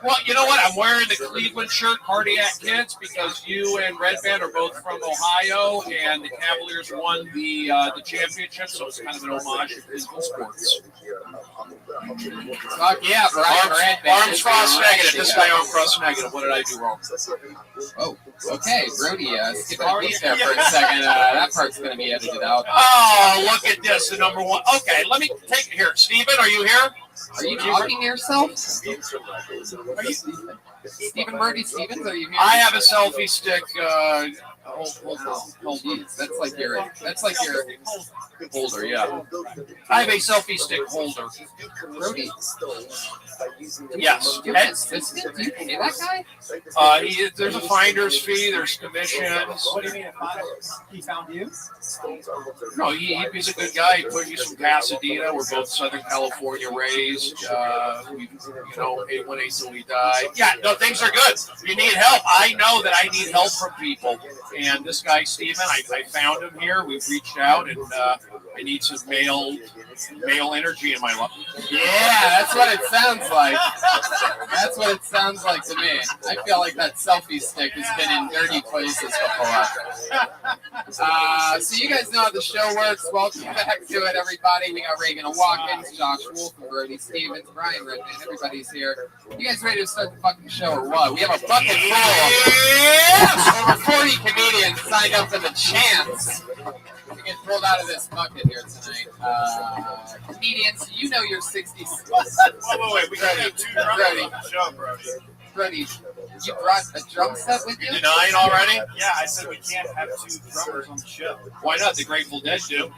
Well, you know what? I'm wearing the Cleveland shirt, Cardiac Kids, because you and Red Band are both from Ohio, and the Cavaliers won the championship, so it's kind of an homage to physical sports. Fuck yeah, Brian Red Band. Arms cross negative. This guy arm cross negative. What did I do wrong? Oh, okay, Brody, skip a beat there for a second. That part's going to be edited out. Oh, look at this, the number one. Okay, let me take it here. Steven, are you here? Are you talking to yourself? Are you Stephen Birdie Stevens? Are you here? I have a selfie stick. Hold on. Jeez, that's like your Holder, yeah. I have a selfie stick holder. Brody. Yes. Do you have an assistant? Do you pay that guy? There's a finder's fee. There's commissions. What do you mean? He found you? No, he's a good guy. He's from Pasadena. We're both Southern California raised. We, ate 1 8 till we died. Yeah, no, things are good. If you need help, I know that I need help from people. And this guy, Steven, I found him here. We've reached out, and I need some male energy in my life. Yeah, that's what it sounds like. That's what it sounds like to me. I feel like that selfie stick has been in dirty places before. So you guys know how the show works. Welcome back to it, everybody. We got Reagan Watkins, Josh Wolf, and Brody Stevens, Brian Redman. Everybody's here. You guys ready to start the fucking show or what? We have a bucket full of over 40 comedians signed up for the chance to get pulled out of this bucket here tonight. Comedians, you know your 60s. Wait. We got 2 drummers on the show, bro. Brody, you brought a drum set with you? You denying already? Yeah, I said we can't have 2 drummers on the show. Why not? The Grateful Dead do.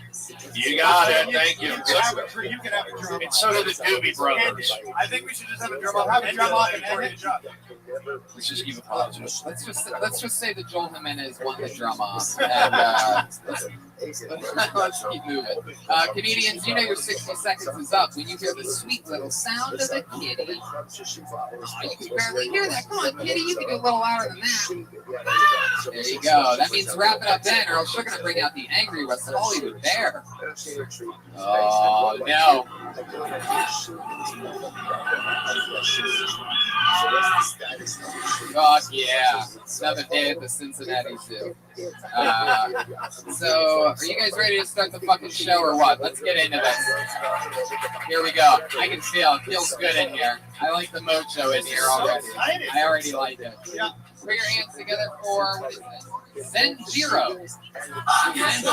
You got it. Thank you. You can have a drum. And so do the Doobie Brothers. I think we should just have a drum off. Have a drum off and end it. Let's just keep it positive. Let's just say that Joel Jimenez won the drum off, and let's keep moving. Comedians, you know your 60 seconds is up when you hear the sweet little sound of a kitty. Oh, you can barely hear that. Come on, kitty, you can do a little louder than that. There you go. That means wrap it up then, or else you're going to bring out the angry West Hollywood bear. Oh, no. God, yeah. Another day at the Cincinnati Zoo. So, are you guys ready to start the fucking show or what? Let's get into this. Here we go. I can feel it. Feels good in here. I like the mojo in here already. I already like it. Put your hands together for, what is this? Zen Zero. Zen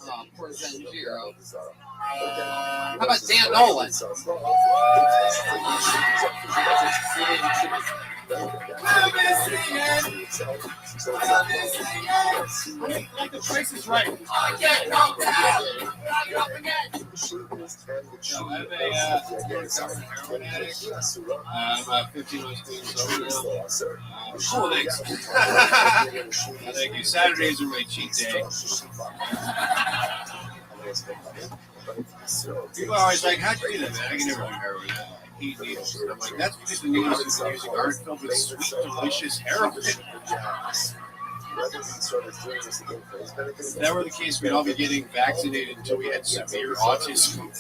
Oh, poor Zen Zero. How about Dan Nolan? Like the Price is Right. I'm 15 months sober now. Cool, thanks. Thank you. Saturdays are my cheat day. People are always like, how'd you do that, man? I can never do heroin. I hate needles. And I'm like, that's because the needles that you're using aren't filled with sweet, delicious heroin. If that were the case, we'd all be getting vaccinated until we had severe autism.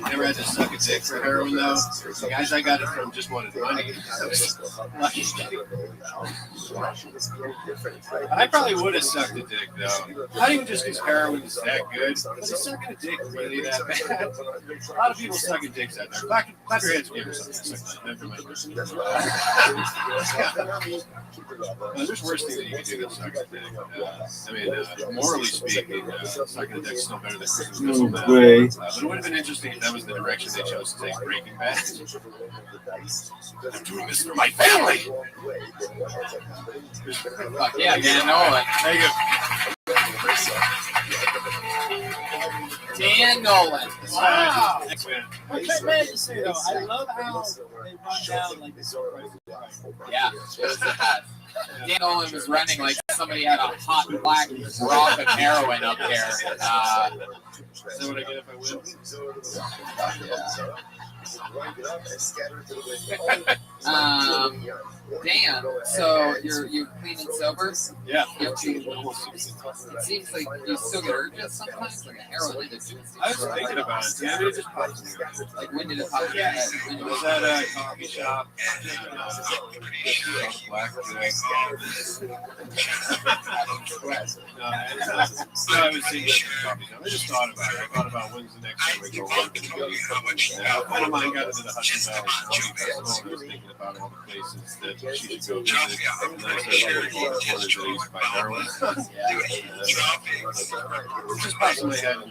Never had to suck a dick for heroin, though. The guys I got it from just wanted money. I probably would have sucked a dick, though. Not even just because heroin is that good, but sucking a dick really that bad. A lot of people sucking dicks out there. Clap your hands together. There's worse things that you can do than suck a dick. Morally speaking, sucking a dick's still better than crystal meth. But it would have been interesting think that was the direction they chose to take Breaking Bad. I'm doing this for my family. Fuck yeah, Dan Nolan. There you go. Dan Nolan. Wow. Thanks, man. What can man you say though? I love how they run down like this. Yeah, it was the best. Dan Nolan was running like somebody had a hot black rock of heroin up there. Is that what I get if I win? Dan, so you're clean and sober? Yeah. It seems like you still get urges sometimes, like a heroin addiction. I was thinking about it. Yeah, it just popped in your head. Like when did it pop in your head? I was at a coffee shop. Black No, I was thinking coffee shop. I just thought about it. I thought about when's the next time we go out to the A friend of mine got into the Hudson Valley Film Festival. I was thinking about all the places that she should go visit. And then I started thinking about corners that used to buy heroin. Just popped in my head and I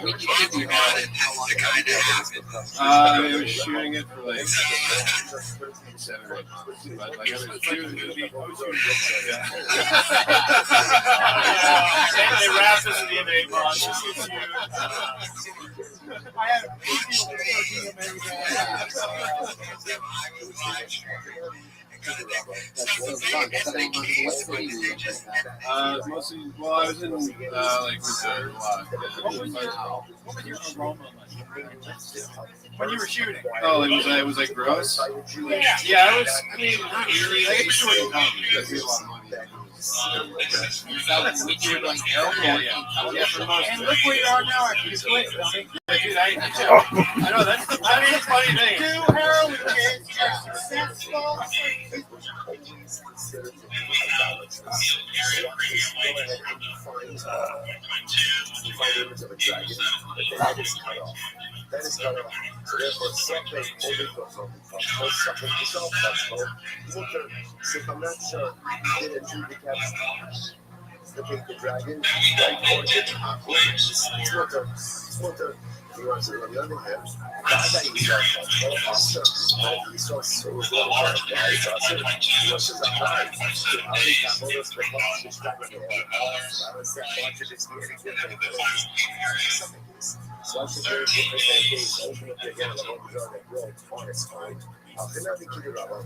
When you did do heroin, how long ago? I was shooting it for like 7 or 8 months. But like I was shooting it. They wrapped us at the end of 8 months. I have people working every day. That's so fun. 7 months. What city were you in? Mostly, well, I was in like Missouri a lot. What was your aroma like when you were shooting? Oh, it was like gross. Yeah, I was. I mean, not really. I get short company. That's a lot of money. So when you were doing heroin, Yeah, for the most And part. look where you are now after you quit. Dude, I know that's the funny thing. Two heroin kids are successful. That is cut off. So therefore, something c'est comme ça, il a tué des caps. The dragon, he wants to run the other hand.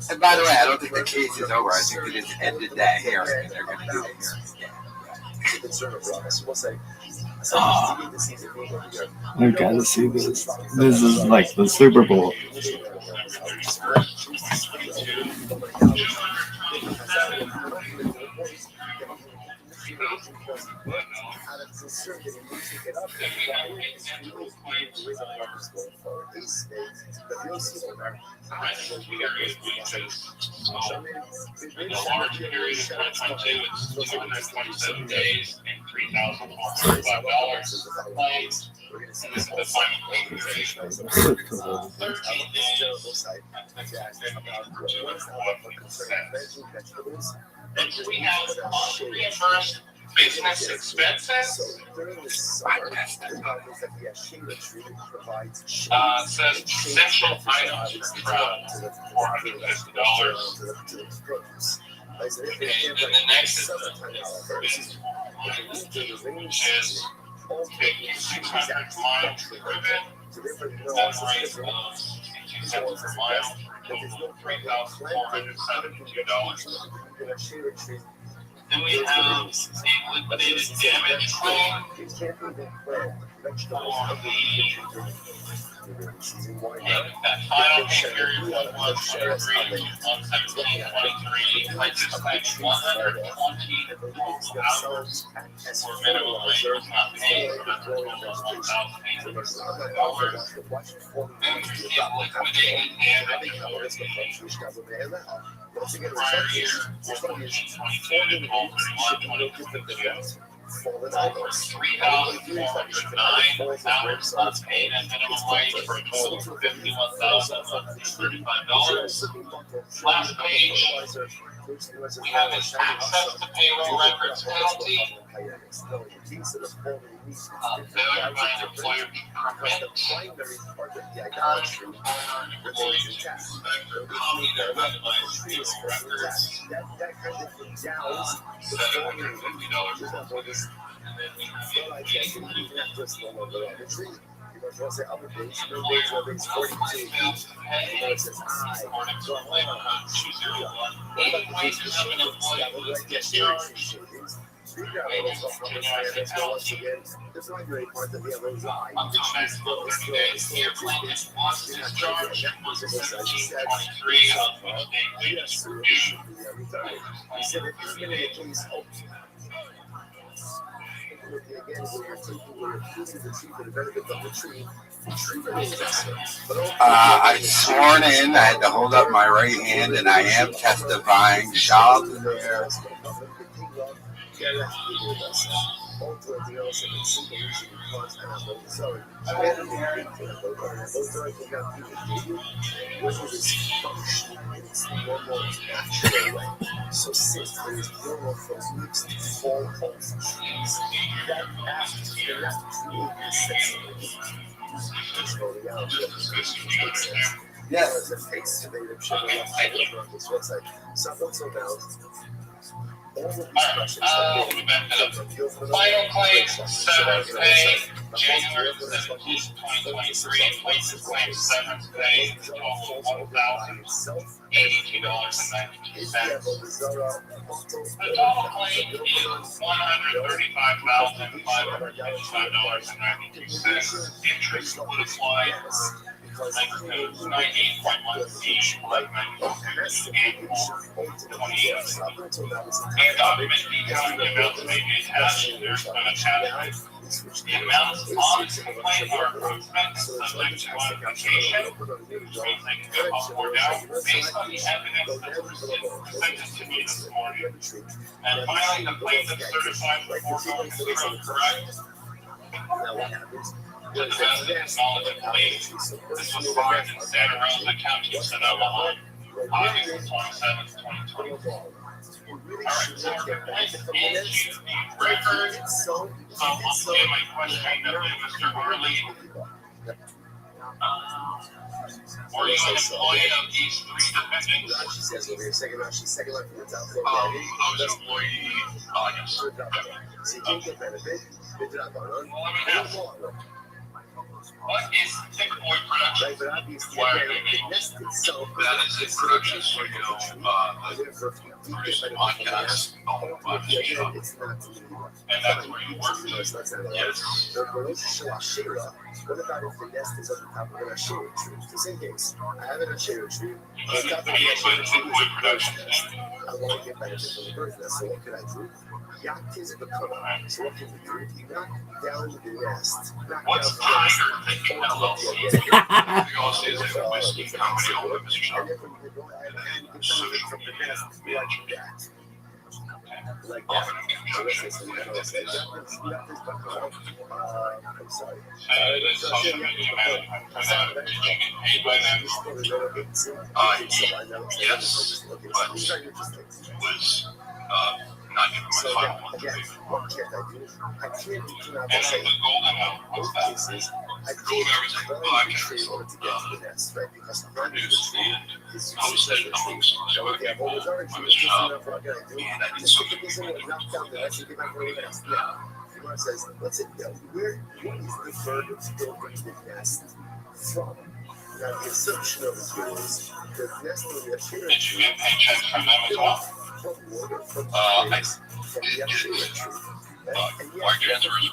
And by the way, I don't think the case is over. I think they just ended that hearing and they're going to do the hearing. I gotta see this. This is like the Super Bowl. The large period of 2022 is 227 days and $3,405 claims. This is the final compensation. 13% and we have reimbursed business expenses. Says essential items for travel, $450. And then the next is which is taking 600 miles driven at a rate of 2 cents per mile, total $3,472. Then we have the liquidated damage claim for that final pay period 1/1/23 to 1/17/23. I just claimed 120 hours for minimum wage was not paid for the total of $1,800. Then we get liquidated damage for the prior year 2022 to 1/1/22. $3,409 hours unpaid at minimum wage for a total of $51,135. Last page, We have this access to payroll records penalty. Failure by an employer to permit employees to inspect or copy their itemized payroll records. $750 per employer. And then we have employees failed to pay according to Labor Code 201. Any wages of an employee was discharged. Wages continue as a penalty. Until next 30 days, the plaintiff was discharged was 1723, on which date wages were due. I'm sworn in. I had to hold up my right hand, and I am testifying. Child in there. Yes. Final claim, severance pay, January 17, 2023. Plaintiff claims severance pay, total $1,082.92. The total claim is $135,555.92. Interest would apply. Labor Code 98.1C, 1196, and 28. A document detailing the amounts may be attached. There's an attachment. The amounts on the complaint are approximate, subject to modification, which means they can go up or down based on the evidence that's presented to me this morning. And finally, the plaintiff certified the foregoing is true, correct? To the best of his knowledge and belief, this was filed in Santa Rosa County, Sonoma, August 27, 2024. Alright, so the plaintiff issued the record. So I'll give my question to Mr. Harley. Were you an employee of these three defendants? I was an employee. What is tick boy production? Why are they making that is in production so you produce podcasts on and that's where you work. Yes. What about if the nest is on the top of a shade tree? The same case. I have it on a shade tree. On the top of the shade tree is a bird's nest. I want to get benefit from the bird's nest. So what can I do? Yacht is the color. So what can you do? You knock down the nest. What's Tiger thinking LLC? You all say it's a whiskey company owned by Mr. Sharp. And then you go ahead and get benefit from the nest like that. Like that. So let's say something else. I'm sorry. Yes, but was not given my final one. Again, what can't I do? I can't do And the golden hour, what's that? I can't trade order to get to the nest, right? Because Produced and hosted amongst my shop, and I did something. Says, what's it? Where is the furthest building the nest from? Now the assumption of it is the nest will be a share. Did you get paychecks from them as well? Wire transfers,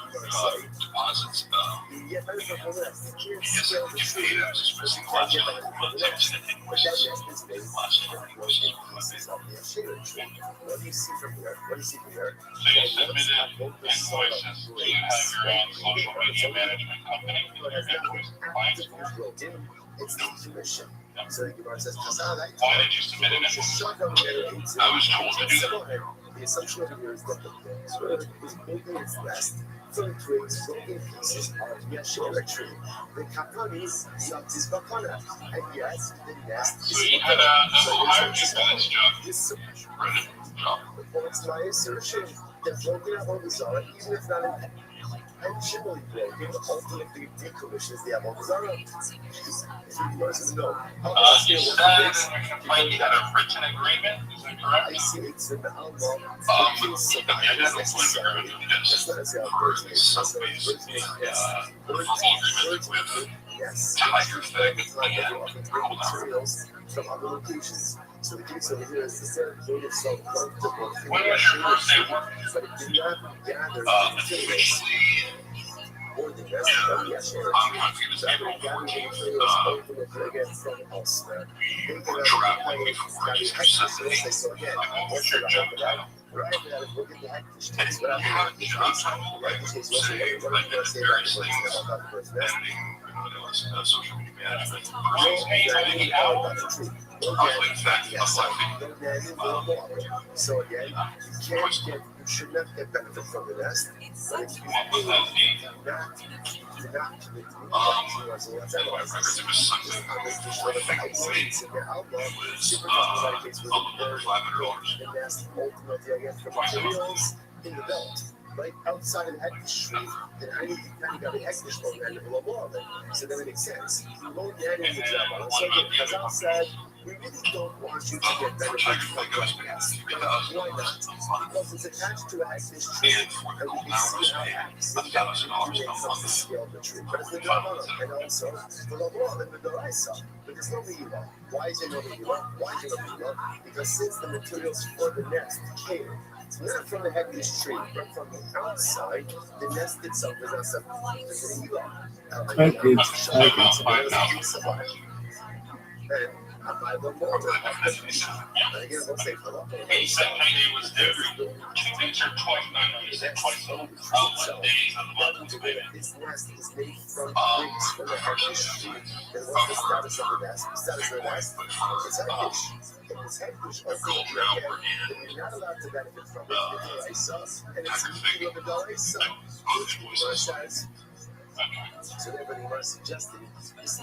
deposits. Yes, I get paid. I was just missing last year. But that's an invoices last year. What do you see from here? So you submitted invoices. Do you have your own social media management company with your invoice compliance for? It's the intuition. So the Gemara says, why did you submit an invoice? I was told to do that. The assumption over here is that the bird is building its nest So it creates broken pieces of Yashera tree. The Kapanis is Bakana, and yet the nest So is you had Bakana. a So higher it's chance, John. this Brennan. John. supports my assertion that broken Avodah, even if not intentionally broken, ultimately decommissions the Avodah. You said in the complaint you had a written agreement, is that correct? I see it's in the Alma. The identical agreement is subways, with Tiger Thing and Roll materials from other locations. So the case over here is the same made it so comfortable. When was your first day working? But it did not gather Officially, or the rest of the Asher. I'm confused. April 14th, Again from elsewhere. traveling before Easter Sunday. What's your job title? Right, look at the actors. And you have a job title, right? Say, like, various things, editing, social media management, community outreach. In fact, So again, you should not get benefit from the nest. But if you do not commit to records, it was something I think in their outlaw, super case with over $500. the nest ultimately again from materials in the belt. Right outside of the Hector Street, then I need to kind of got the Hector Street and blah blah blah. So that makes sense. You won't get any of the job. So again, as I said, we really don't want you to get benefit from the nest. Why not? Because it's attached to a Hector Street, and we can see how it acts. It comes to scale of the tree. But it's the drama, and also the law and the Doraisa. But there's no Mila. Why is there no Mila? Why is there no Mila? Because since the materials for the nest came not from the Hector Street, but from the outside, the nest itself is not something to Mila. I don't know. Again, let's say He said Monday was every 2 weeks or twice. No, he said twice a week. What days of the month was maybe? This nest is made from bricks from the Hector Street. Then what's the status of the nest? The status of the nest is Hector. And this Hector you're not allowed to benefit from it. And it's the of the Doraisa, which says. So everybody was suggesting this is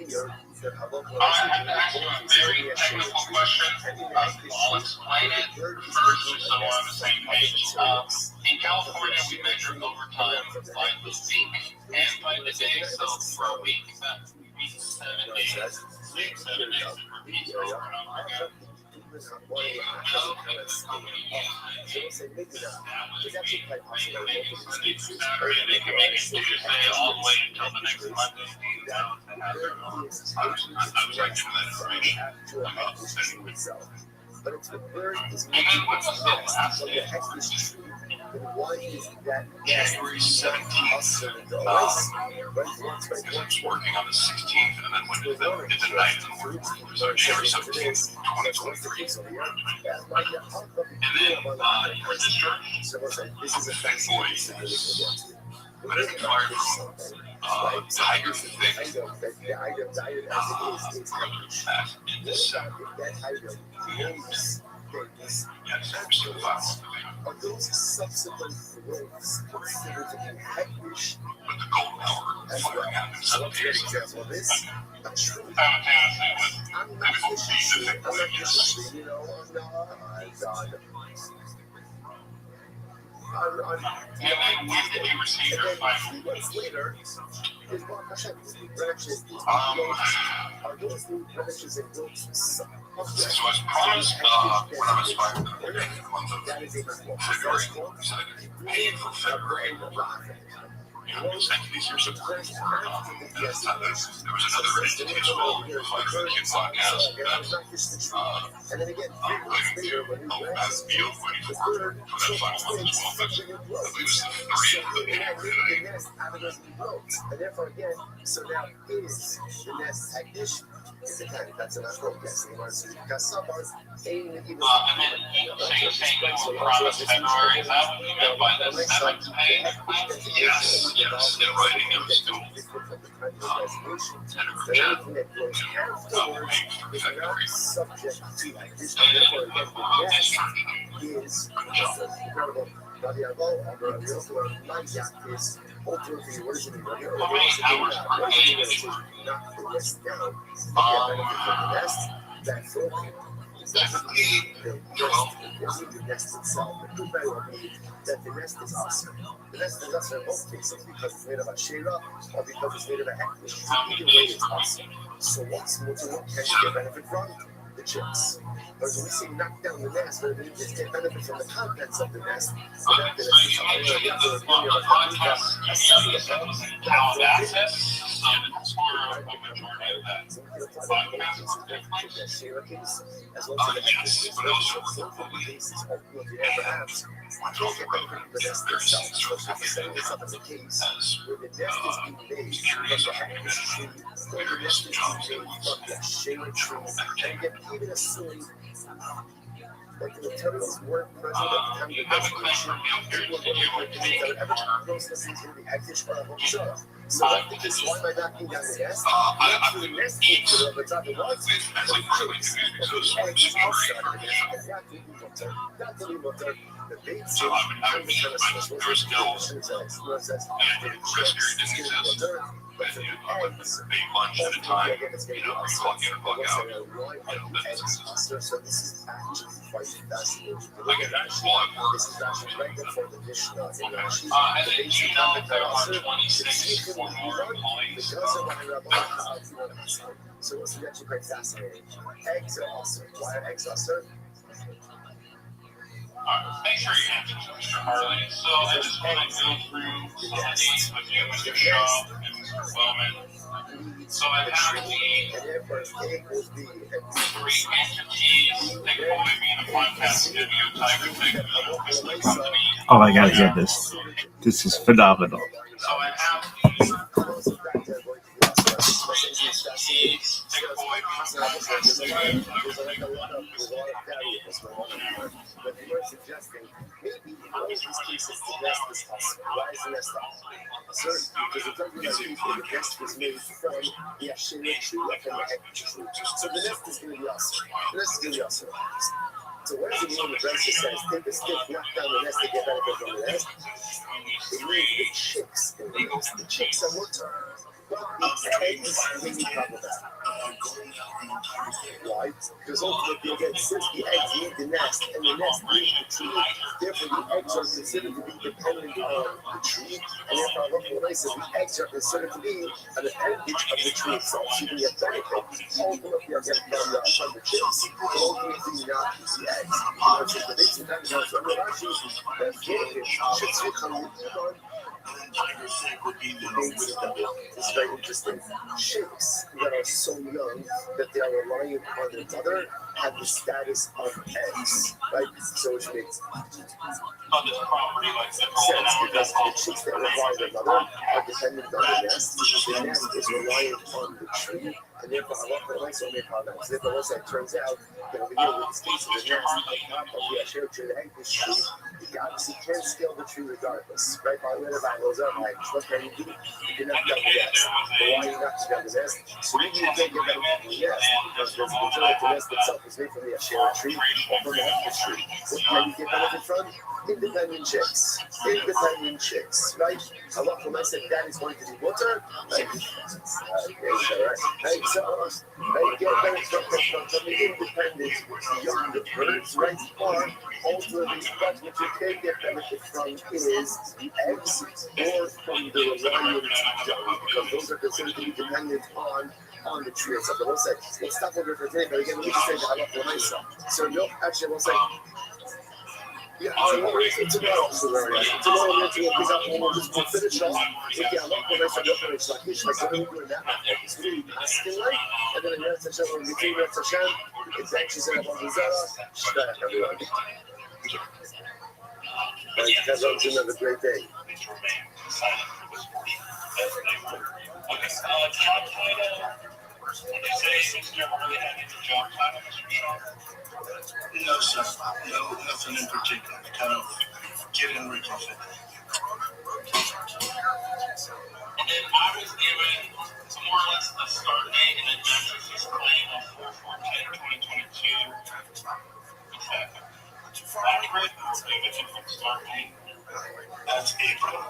here that I have to ask you a very technical question. I'll explain it first just so we're on the same page. In California, we measure overtime by the week and by the day. So for a week, that means 7 days. 7 days of repeats over and over again. So say maybe not. It's actually quite possible. They can make it Tuesday all the way until the next Monday. I was like, give that information. But if the bird is making its nest from the Hector Street, then why is that January 17th. I was working on the 16th and then went to the 9th. So January 17th, 2023. And then you were discharged. So this is a fancy. But it's required Tiger Thing. The item as it is Back in December. that item moves things. Yes, I'm still fast. Are those subsequent growths considered to be hectish With the golden hour as firing well? out in So 7 let's get an years. example of this. A tree. Simultaneously I'm not fishing tree. I'm not fishing tree. You know, I'm not. And then when did you receive your final? 3 months later, his branches, are those new branches and growths So I was promised when I was fired in the month of that is a February, so I paid for February. Thank you these years of work. There was another entity as well, like the kids on gas. and then again, 3 months later, when you As field money the for third, that final month as well. That's, I believe it's the 3 the nest out of those growths. And therefore, again, so now is the nest hectish? Is it kind of, that's enough growth, yes. Because some are aiming even. and then saying you were promised February, is that what you meant by the 7th pay? Yes, in writing it was still Anything that grows afterwards is not subject to like this. And therefore, again, the nest is incredible. Rabbi Rothschild, my is ultimately what does it mean? Rabbi How many hours per Rothschild, day? knock the nest down. You get benefit from the nest. That's okay. Definitely, The nest itself. It could very well be that the nest is awesome. The nest is awesome in both cases because it's made of a shayla or because it's made of a hektish. Either way, it's awesome. So what can you get benefit from? The chicks. But when we say knock down the nest, what it means is get benefit from the contents of the nest. So that the so nest is you all mentioned in the the cloud access, so that's where a majority of that podcast is taking place. As well as the Yes, but also ultimately basis ultimately ever apps. We can't get benefit from the nest itself. So if setting this up as a case where the nest is being made from the hektish tree, or the nest is being made from the shayla tree, and yet even assuming that the materials weren't present at the time of the destination, people were going to think that whatever process is going to be hektish or a so that's the case. Why am I knocking down the nest? Not to the nest feature of the top of what? The chicks. The eggs outside of the nest. Not the water. The baits and the premises. What was the condition says? What says? The chicks is going to water. But for the eggs, ultimately, again, it's going to be awesome. Why are the eggs awesome? So this is actually quite fascinating. Look at Rashi. This is Rashi right before the Mishnah in Rashi. The basic concept are awesome. So this is actually quite fascinating. Eggs are awesome. Why are eggs awesome? Make sure you answer Mr. Harley. So I just want to go through some of these with you, Mr. Shaw and Mr. Bowman. So I have the 3 entities, take away being a podcast studio, Tiger Tech, company. Oh, I gotta get this. This is phenomenal. So I have the 3 entities, take away being a podcast studio, But you were suggesting maybe in all these cases the nest is awesome. Why is the nest awesome? Sir, because it doesn't mean the nest was made from the Ashera tree or from the hektish tree. So the nest is going to be awesome. The nest is going to be awesome. So what does it mean when the Brisa says take a stick, knock down the nest to get benefit from the nest? It means the chicks in the nest. The chicks are what? The eggs when you talk about. Why? Because ultimately, again, since the eggs need the nest and the nest needs the tree, therefore the eggs are considered to be dependent on the tree, and therefore Allah says the eggs are considered to be an appendage of the tree itself. So you can get benefit ultimately again from the chicks, but ultimately not the eggs. You know, it's just the big sometimes also Rashi that should switch on the it's very interesting. Chicks that are so young that they are reliant on their mother have the status of eggs, right? So which makes sense because the chicks that rely on their mother are dependent on the nest. The nest is reliant on the tree, and therefore Allah likes only comments. Therefore, also it turns out that over here with this case of the nest on top of the Asher tree, the egg tree, you obviously can't scale the tree regardless, right? By the by those are like, what can you do? You can knock down the nest. But why are you knocking down the nest? So maybe you can't get that from the nest because the majority of the nest itself is made from the Asher tree or from the hektish tree. What can you get benefit from? Independent chicks. Independent chicks, right? Allah said that is going to be water. Right? Right? So, right? Get benefit from the independent young birds, right? Or ultimately, but what you can get benefit from is the eggs or from the reliant young, because those are considered to be dependent on the tree itself. But we'll say, let's stop over for today, but again, let me just say that Allah. So, no, actually, we'll say, yeah, tomorrow we're going to pick up and we'll just finish off with the Allah when I said open it's like he's like we're doing that it's really asking like and then the Hashem will be doing that Hashem it's actually said about the Zara shut everyone and everyone's gonna have a great day. No, sir. No, nothing in particular. Kind of getting rid of it. And then I was given more or less the start date and then Genesis claim of 4/4/2022. Accurate? Start date. That's April.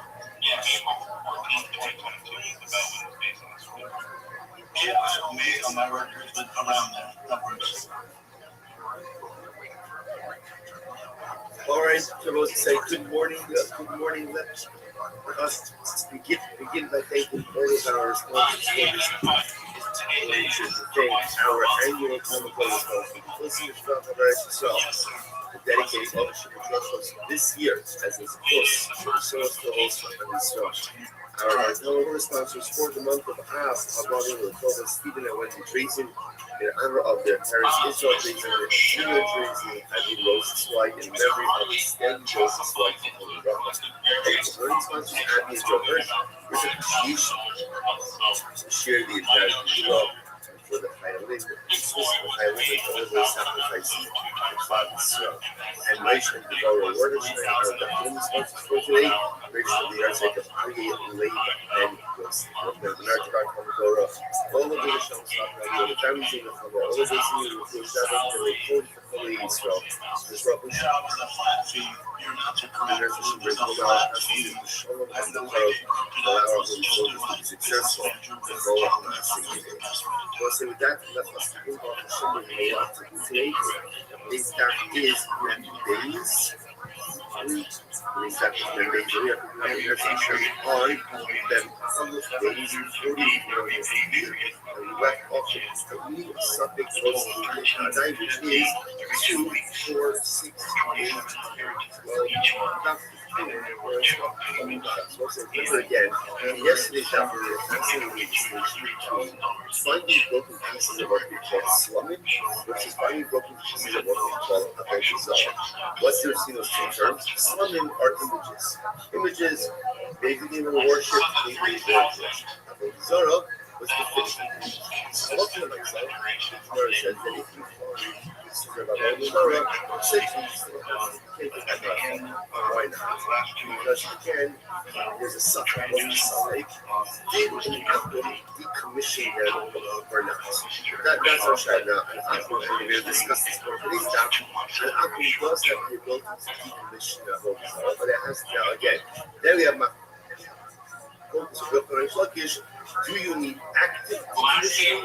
Yeah, April 14th, 2022. The bell was based on this one. Yeah, I don't make on my workers, but around that. That works. All right, so we'll say good morning. Good morning. Let us begin by thanking all of our sponsors for this. To thank our annual comic book sponsor, listeners from America South, the dedicated ownership of trust this year, as is of course the source to host and instruct. Our fellow sponsors for the month of Av, our brother will call us Stephen and Wendy Drazen in honor of their parents Israel Drazen and Julia Drazen and Moses White in memory of Stan Joseph White from Holy Rock. And learning sponsors Abby and Joe Hirsch with appreciation to share the entire love for the Chayalin, and all those sacrificing the cloud Israel. And Maish and Devorah Watershed are the home sponsors for today. Rachel the Arzik of Ari Leib and West. The American Rock Commodore, all of the National Stock Radio, the families in the Commodore, all of those in the Jewish Sabbath, and they code for Holy Israel. This Rabbi Rothschild, you're not to correct the nurses who bring home out as the Shalom and the world, allow our Holy Soldiers to be successful, and go on and sing it. So with that, let us begin our Shalom and a lot to do today. This that is 90 days. Today's that is 90 days. We have to have a message on them published days in 44 days a year. And we left off with a new suffix close to 9, which is 2, 4, 6, 8, 12, about 15. So remember again, in yesterday's chapter, we were absolutely distinction finding broken pieces of what we call slumming versus finding broken pieces of what we call apostle. What's the difference in those two terms? Slumming are images. Images, maybe they will worship, maybe they won't worship. Apostle was the finished. So what can I say? The Gemara says that if you find pieces of Apostle, essentially you can't get that. Why not? Because again, there's a suffix on the side. Did an apple decommission them or not? That's our shot now. An apple, and we'll discuss this more for this time. An apple does have the ability to decommission a whole result, but it has to, now again, then we have my focus of real sluggish. Do you need active decommissioning?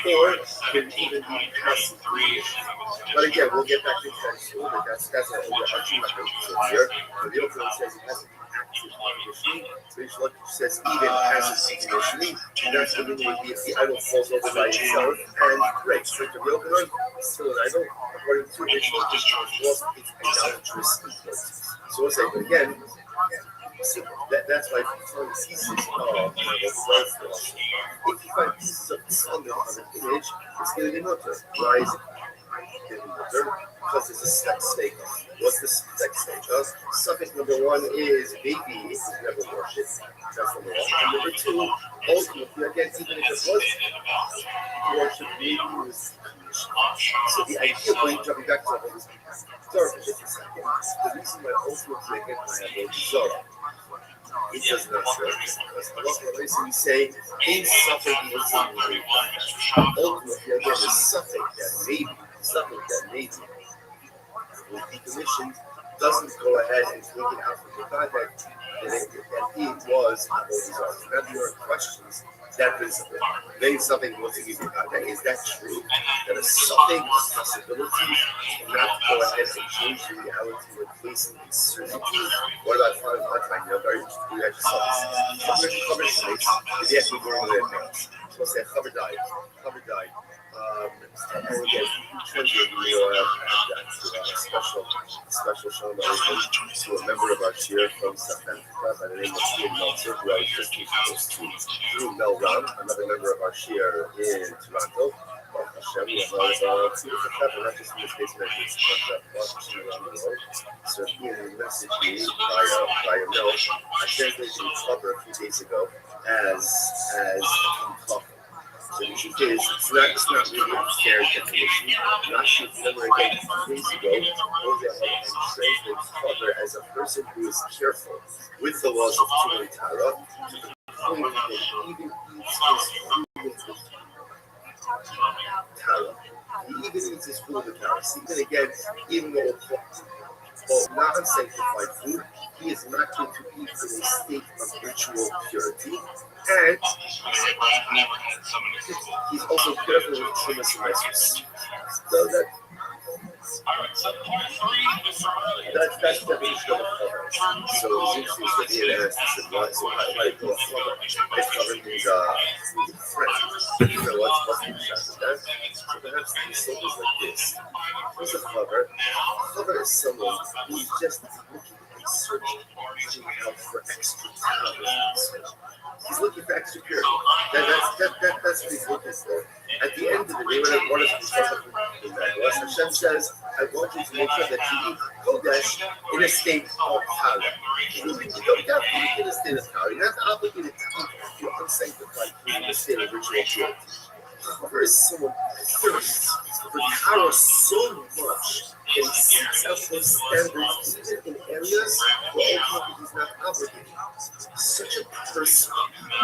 Or can even be passive decommissioning? But again, we'll get back to that soon, but that's an overarching mechanism here. The real code says it has to be active decommissioning. Which logic says even passive decommissioning. And that's the meaning would be if the idol falls over by itself and breaks. So the real code is still an idol. According to which logic, it's idolatrous influence. So we'll say, but again, so that's why if you find pieces of philosophy, if you find pieces of the sun on an image, it's going to be mutter. Why is it mutter? Because it's a sex state. What's the sex state? Suffix number one is baby is never worshipped. That's number one. And number two, ultimately, again, even if it was worshipped, baby was decommissioned. So the idea of jumping back to all this, sorry for just a second. The reason why ultimately again I have a Zorah. It does not serve because Allah we say in suffering is ultimately again the suffix that maybe will be commissioned doesn't go ahead and take it out from the context that it was Avodah. Now there are questions that principle. Then something was to give you context. Is that true? That a something, a possibility, cannot go ahead and change the reality with facing uncertainty? What about finding one time? You know, very interesting. You actually saw this. Cover slates. Did you actually go over there? So say cover died. And again, you translate that to a special show to a member of our cheer from South Africa by the name of Ian Meltzer, who I was just close to through Mel Ram, another member of our cheer in Toronto. Hashem, we have a lot of beautiful people, not just in the States, but around the world. So Ian messaged me via Mel. I translated the cover a few days ago as talking. So the truth is, it's not really a fair definition. Not to remember again 2 days ago, Jose translates cover as a person who is careful with the laws of Tumah Tara to the point that even eats his food with Tara. He even eats his food with Tara. So even again, even though or non-sanctified food, he is not going to eat in a state of ritual purity, and he's also careful with Trumas and Mesos. So that's the definition of a cover. So it seems to be an ask what so how do you do a cover? This cover means friend. You know what's the exact of that? So perhaps the same is like this. What's a cover? A cover is someone who's just looking and searching out for extra talent. He's looking for extra purity. That's what he's looking for. At the end of the day, when I want to do something, Hashem says, I want you to make sure that you eat Kodesh in a state of Tara. You don't have to eat in a state of Tara. You're not obligated to eat your unsanctified food in a state of ritual purity. However, someone thirsts for Tara so much that he seeks out those standards even in areas where ultimately he's not obligated. Such a person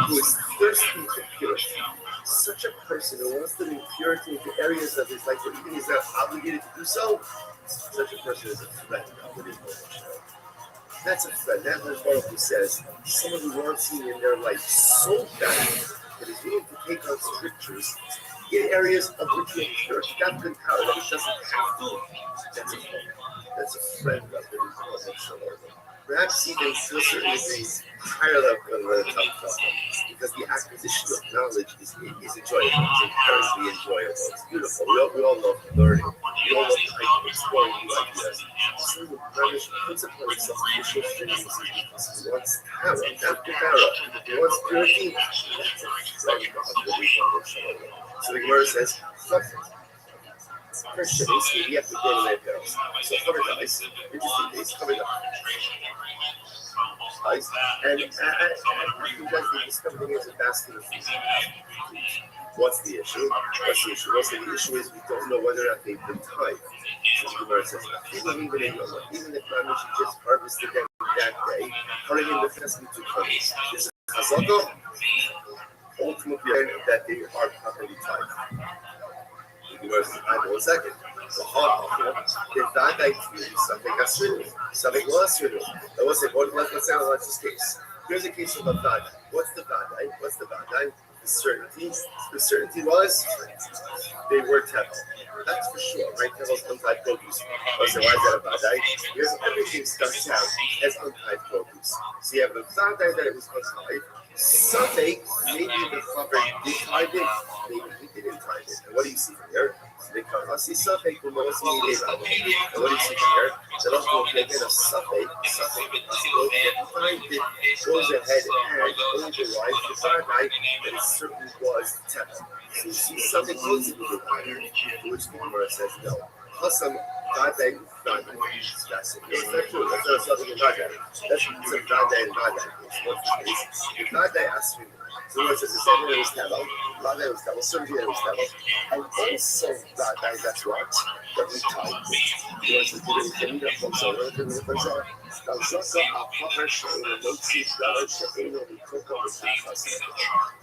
who is thirsty for purity, such a person who wants to bring purity into areas of his life where even he's not obligated to do so, such a person is a friend of the Lord. That's a friend. That is one who says someone who wants you in their life so bad that is willing to take on scriptures in areas of ritual purity. God can power that he doesn't have to. That's a friend. That's a friend of the Lord. Perhaps even to a certain degree higher level than the top level, because the acquisition of knowledge is enjoyable. It's inherently enjoyable. It's beautiful. We all love learning. We all love exploring new ideas. So the British puts upon himself initial streams because he wants power, not Gemara. He wants purity. That's a friend of the Lord. So the Gemara says, first Shabbos, we have to go to their parents. So cover the ice. Interesting case, cover the ice. And you guys can discover the basket of food. What's the issue? The issue is we don't know whether or not they've been tied. So the Gemara says, even if Mamish just harvested them that day, hurrying in the festival to harvest. This is Chazaka, ultimately that they are properly tied. I know 1 second. Let's this case. Here's a case of a Vadai. What's the Vadai? The certainty. The certainty was they were Tevel. That's for sure, right? Tevel's untied produce. Why is that a Vadai? Because everything starts out as untied produce. So you have a Vadai that it was untied. Sunday, maybe the father did tie it, maybe he didn't tie it. And what do you see from here? Because I see Sunday, and what do you see from here? That also again a Sunday, goes ahead and overrides the Sunday, and it certainly was temple. So you see something close to the fire, which the Gemara says no. Hasam Vadai. That's not true. That's not something in Vadai. That's some Vadai and Vadai. The Vadai asked me. So it says the second was Tevel, Vadai was Tevel, certainly was Tevel, and also Vadai, that's what we tied. You know, it's a different from so we're going to put that. Now, Zaka, a proper show, and don't see that, Shakino, we cook up with the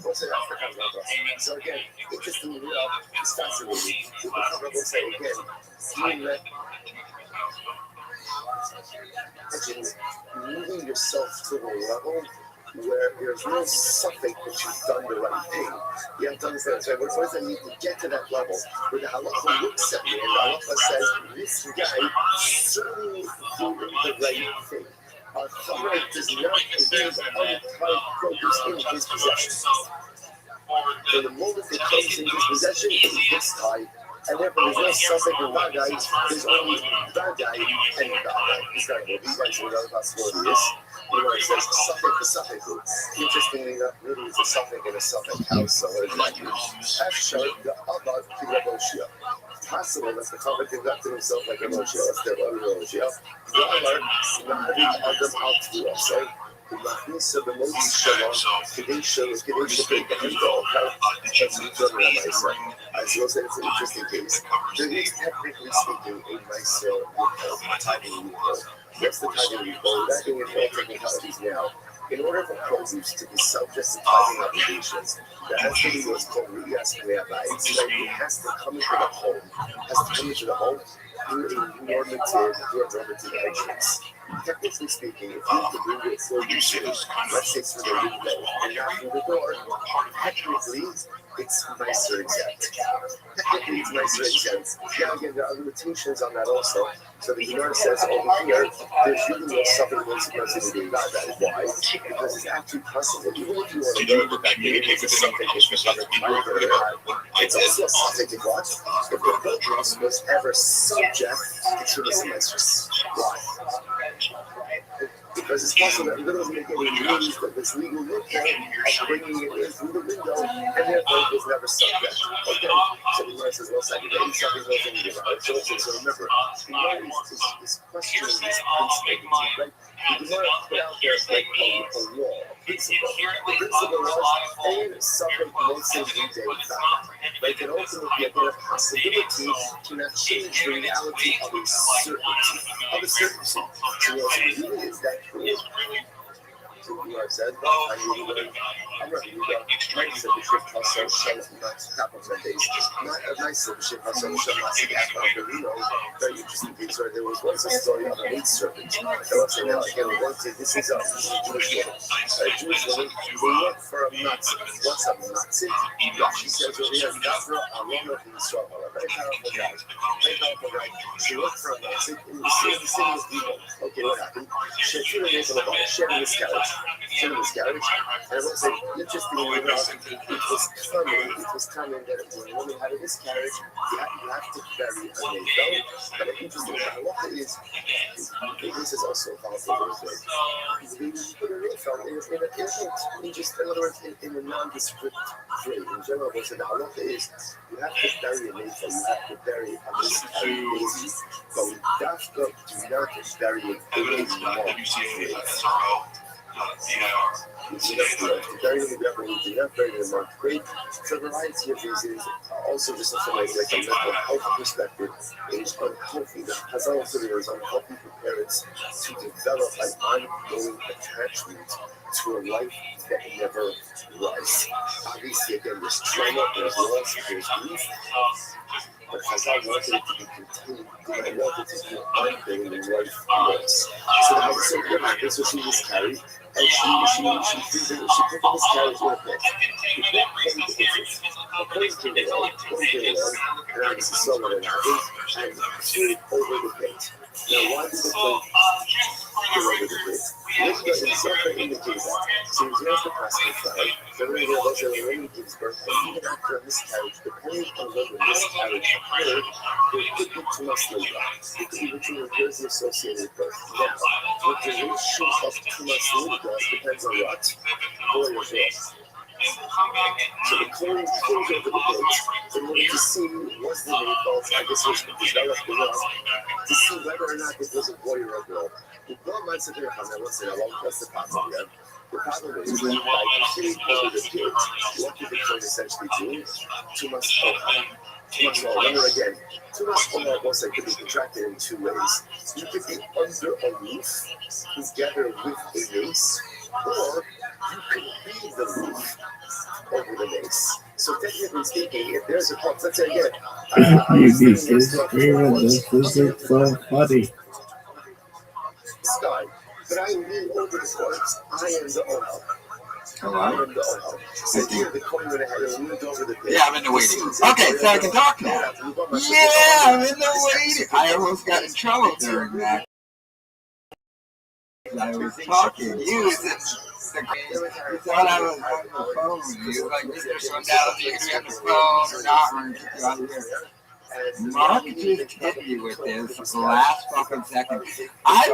what's it after Kazaka? So again, interestingly enough, it's fascinating. We can cover up and say again, seeing that. Moving yourself to a level where there's no suffix that you've done the right thing. You have to understand, so what does that mean to get to that level where the halacha looks at me and the halacha says, this guy certainly doing the right thing. Our Chumrah does not leave untied produce in his possession. So the moment it comes in his possession, it gets tied. And therefore, there's no suffix in Vadai, there's only Vadai and Vadai. It's not good. These guys are not possibility is. You know, it says suffix to suffix. Interestingly enough, really, it's a suffix in a suffix house. So what does that mean? Afshar, the Abad, to Raboshia. Possible that the Chabad conducted himself like a Moshe. That's their own Moshe. The Amar, Na'ari Adam Al-Tura. So, so the most shalom, today shows the end all. That's what Rabbi said. As you said, it's an interesting case. There is technically speaking a nicer timing. What's the timing? That thing is all technicalities now. In order for produce to be subject to tithing obligations, there has to be what's called Riyas K'Le'abayis. It has to come into the home. Through a normative entrance. Technically speaking, if you have to bring your produce in, let's say through the window and not through the door, technically it's nicer exempt. Now again, there are limitations on that also. So the Gemara says over here, there's really no suffering consequence of doing that. Why? Because it's actually possible. Even if you want to go with that game, it's something it's also a suffix of what? If the produce was ever subject to Tumas Mitzvahs. Why? Because it's possible that we don't make any news that this legal loophole of bringing it in through the window, and therefore it was never subject. Okay, so the Gemara says, well, second, any something goes in the Gemara. So remember, the Gemara is questioning this principle, right? The Gemara put out there like a law, a principle. The principle was, and something makes it weekday fact. Like it ultimately be a possibility to not change the reality of a certainty. So really is that true? So you are said, I'm ready to go. Nice said the ship also shows not complementation. Not a nice said the ship also shows not to have very interesting piece where there was once a story of a meat serpent. I want to say now again, this is a Jewish woman. A Jewish woman who worked for a Nazi. What's a Nazi? She says over here, Gavra Arona in Israel. A very powerful guy. She worked for a Nazi in the city of evil. Okay, what happened? She had a miscarriage. And I will say, interestingly enough, it was common that when a woman had a miscarriage, you have to bury a navel. But interestingly, what is, this is also powerful. You put a navel in a pit. Just in other words, in a nondescript way. In general, what the halacha is, you have to bury a navel. You have to bury a miscarriage baby. But we do not bury it in a month. Very great. So a variety of reasons. Also, just from like a mental health perspective, it is unhealthy. The Hazal also is unhealthy for parents to develop an ongoing attachment to a life that never was. Obviously, again, there's trauma, there's loss, there's grief. But Hazal wanted it to be continued. They wanted it to be ongoing life was. So the Hazal happens, so she miscarried. And she put the miscarriage in a pit. The pit came to visit. A place came along, and obviously someone and threw it over the pit. Now, why did the pit go over the pit? This doesn't something indicate that. So he was asked to classify. The woman gives birth, and even after a miscarriage, depending on whether the miscarriage occurred, there could be too much labor. It could be between repairs associated with birth. Now, with the ratio of too much labor depends on what? Boy or girl. So the coin goes over the page in order to see what's the name I guess which developed enough to see whether or not it was a boy or a girl. The girl might sit there and let's say, what's the problem here? The problem is that by sitting over the page, what did the coin essentially do? Too much remember again, too much also could be contracted in two ways. You could be under a roof together with a mace, or you could be the roof over the mace. So technically speaking, if there's a problem, let's say again, Sky, but I lean over the corpse, I am the owner. So here the coin went ahead and moved over the pit. Yeah, I'm in the waiting. Okay, so I can talk now. Yeah, I'm in the waiting. I almost got in trouble during that. I was talking. You thought I was on the phone. You was like, Mr. Swindell, you can be on the phone or not, or kick you out of here. Mark just hit me with this last fucking second. I've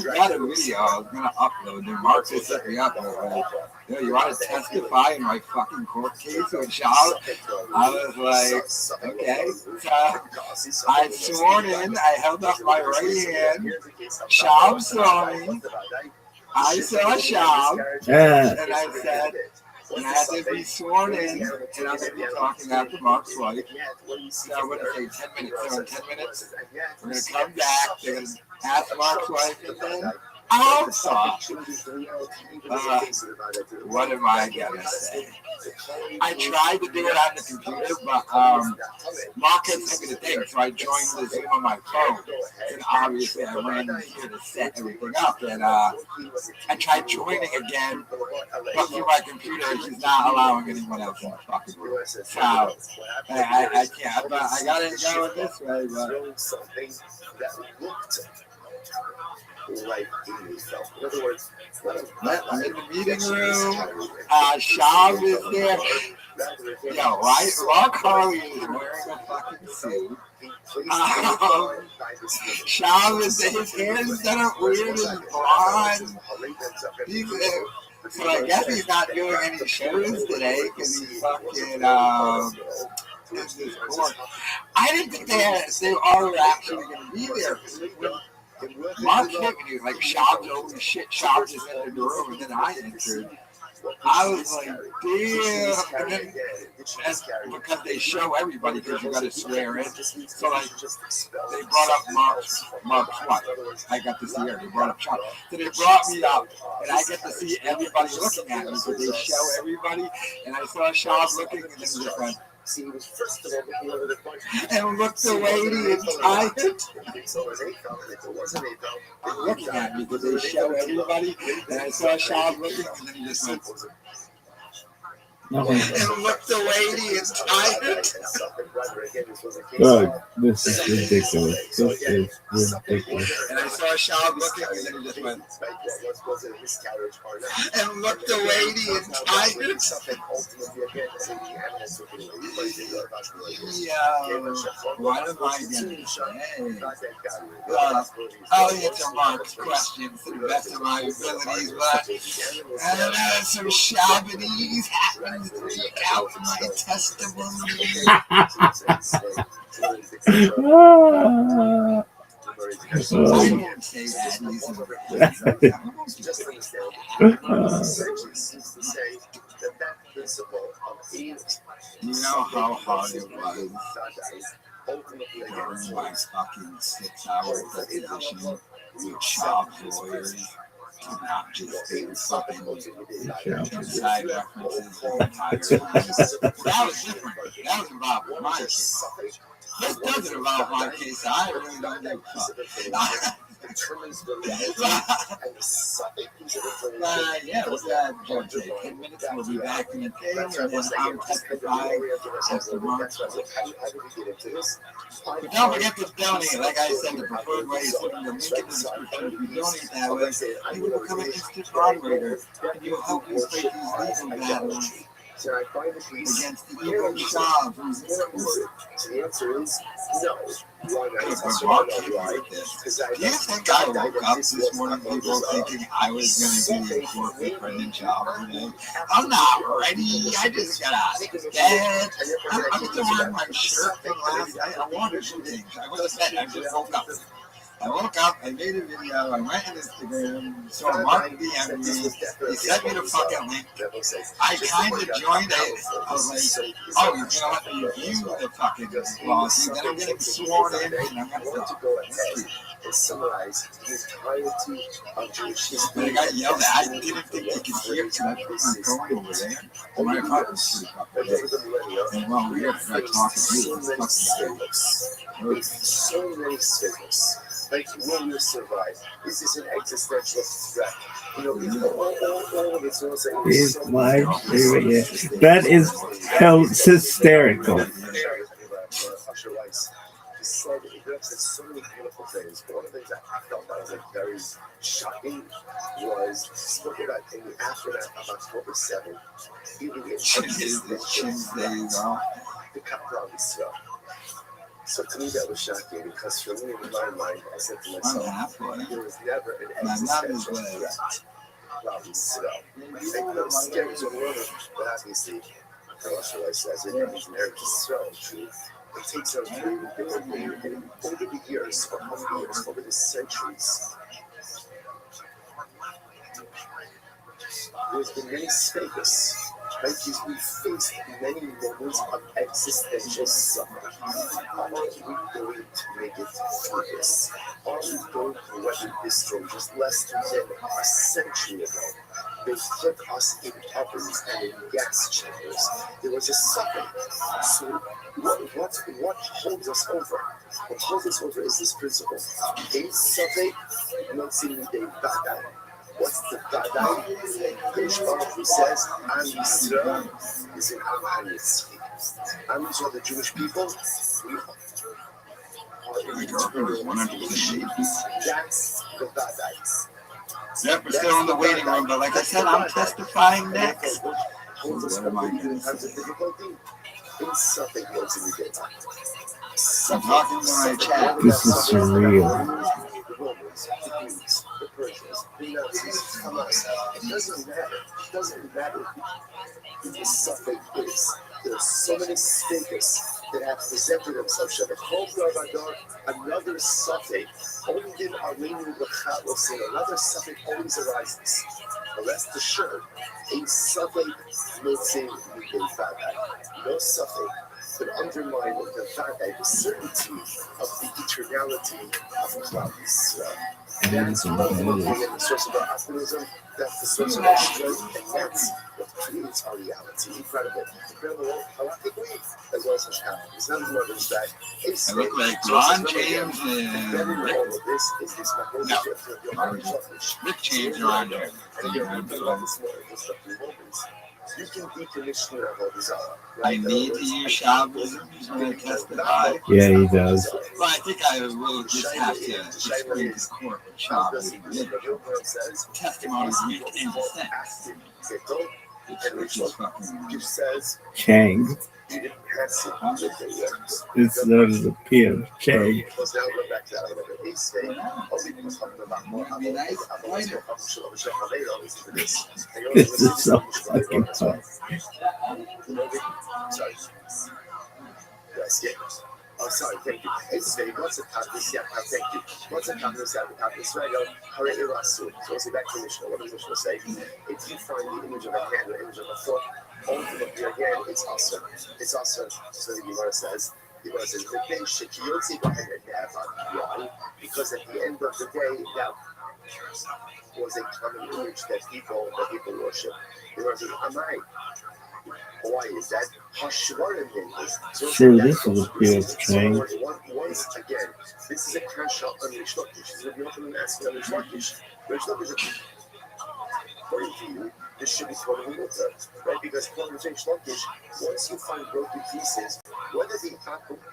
got a video I was going to upload, and Mark just hit me up and was like, yo, you want to testify in my fucking court case with Shab? I was like, okay. So I sworn in, I held up my right hand, Shab saw me, I saw Shab, and I said, and I had to be sworn in, and I'm going to be talking after Mark's wife. So I'm going to say 10 minutes. So in 10 minutes, we're going to come back. They're going to ask Mark's wife, and then Also, what am I gonna say? I tried to do it on the computer, but Mark had sent me the thing, so I joined the Zoom on my phone. And obviously, I ran here to set everything up, and I tried joining again, but through my computer, it's just not allowing anyone else in the fucking room. So I can't, but I got it going this way, but. Something that looked like himself. In other words, I'm in the meeting room. Shab is there. Yo, right? Rock Harley is wearing a fucking suit. Shab is there. His hair is done up weird and blonde. So I guess he's not doing any shows today because he's fucking in this court. I didn't think they are actually going to be there. Mark hit me like Shab's over shit. Shab just entered the room and then I entered. I was like, damn. And then, because they show everybody because you got to swear in. So like, they brought up Mark's wife. I got to see her. They brought up Shab. So they brought me up, and I get to see everybody looking at me. So they show everybody, and I saw Shab looking, and then just went. And look the lady inside looking at me because they show everybody, and I saw Shab looking, and then he just went. And look the lady inside. God, this is ridiculous. This is ridiculous. And I saw Shab looking, and then he just went. And look the lady inside. Yo, what am I gonna say? I'll answer Mark's questions to the best of my abilities, but I don't know, some Shabbanese happens to leak out my testimony. I won't say you know how hard it was during my fucking 6-hour deposition with Shab's lawyers to not just do fucking inside references the entire time. That was different. That was about my case. This doesn't involve my case. I really don't give a fuck. Yeah, we'll Judge 10 minutes. We'll be back in the thing, and then I'm testifying after Mark. But don't forget to donate. Like I said, the preferred way is putting the link in the description. If you donate that way, you will become an instant moderator, and you will help me fight these legal battles against the evil Shab who's in court. The answer is no. But Mark came like this. Do you think I woke up this morning, people, thinking I was going to be in court with Brendan Shab today? I'm not ready. I just got out of bed. I'm still wearing my shirt from last night. I wanted two things. I went to bed. I just woke up. I made a video, I went on Instagram, so Mark DM'd me, he sent me the fucking link. I kind of joined it. I was like, oh, you're going to let me view the fucking lawsuit, then I'm getting sworn in, and I'm going to go. Summarize the entirety of Jewish history. But I got yelled at. I didn't think they could hear me, so I put my phone over there. And my apartment's pretty fucking big. And while we're here, I got talking to you. So many signals. Like, will you survive? Is this an existential threat? You know, all of it's also He's live streaming it. That is hysterical. Said it said so many beautiful things, but one of the things I felt that was like very shocking was spoke about in the aftermath of October 7th. Even the cut down the snow. So to me that was shocking because for me in my mind I said to myself, there was never an existential threat about the snow. I think the scary to the but obviously Rothschild says it is an error to snow. It takes us over the years, over the centuries. There's been many speakers right? Because we face many moments of existential suffering. Are we going to make it through this? Are we going to weather this storm? Just less than a century ago, they put us in ovens and in gas chambers. There was a suffering. So what holds us over? What holds us over is this principle. A suffix, not seeing a vadai. What's the vadai? Kodesh Baruch Hu says, Am Yisrael is an Am HaNitzchi. Am Yisrael, the Jewish people, we are in eternal shape. That's the vadai. Yep, we're still in the waiting room, but like I said, I'm testifying next. What am I going to say? I'm talking to my chat. This is surreal. The Persians, the Nazis, Hamas. It doesn't matter. It doesn't matter who the suffix is. There are so many speakers that have presented themselves. Another suffix, only in Armenian B'chalos, another suffix always arises. But rest assured, a suffix notzim mikei vadai. No suffix could undermine the vadai, the certainty of the eternality of Klal Yisrael. That's what we're looking at the source of our optimism, that's the source of our strength, and that's what creates our reality. Incredible. Incredible, halachically, as well as Hashkaf. It's not more than that. I look like Ron James and Rick. All of this is this Rick James are on there. You can decommission your Avodah Zarah. I need to use Shabbos to testify. Yeah, he does. Well, I think I will just have to explain to court what Shabbos testimonies make in dissent. Which says Chang. you didn't pass it. It's known as a PM. Chang. Let's now go back to that a little bit. He's saying, This is so fucking tough. Sorry. Yes, yes. Oh, sorry, thank you. It's very what's a tablet? Yeah, thank you. What's a tablet? Israel, Hare Irasu. So let's go back to Mishnah. What does Mishnah say? If you find the image of a hand or image of a foot, ultimately again, it's awesome. It's awesome. So the Gemara says, because at the end of the day, that was a common image that people worship. The Gemara says, Amai. Why is that? Sure, this is a PS Chang. Once again, this is a kasha on Rish Lakish. This is a Yochanan asking on Rish Lakish. Rish Lakish, according to you, this should be totally mutter, right? Because according to Rish Lakish, once you find broken pieces, whether the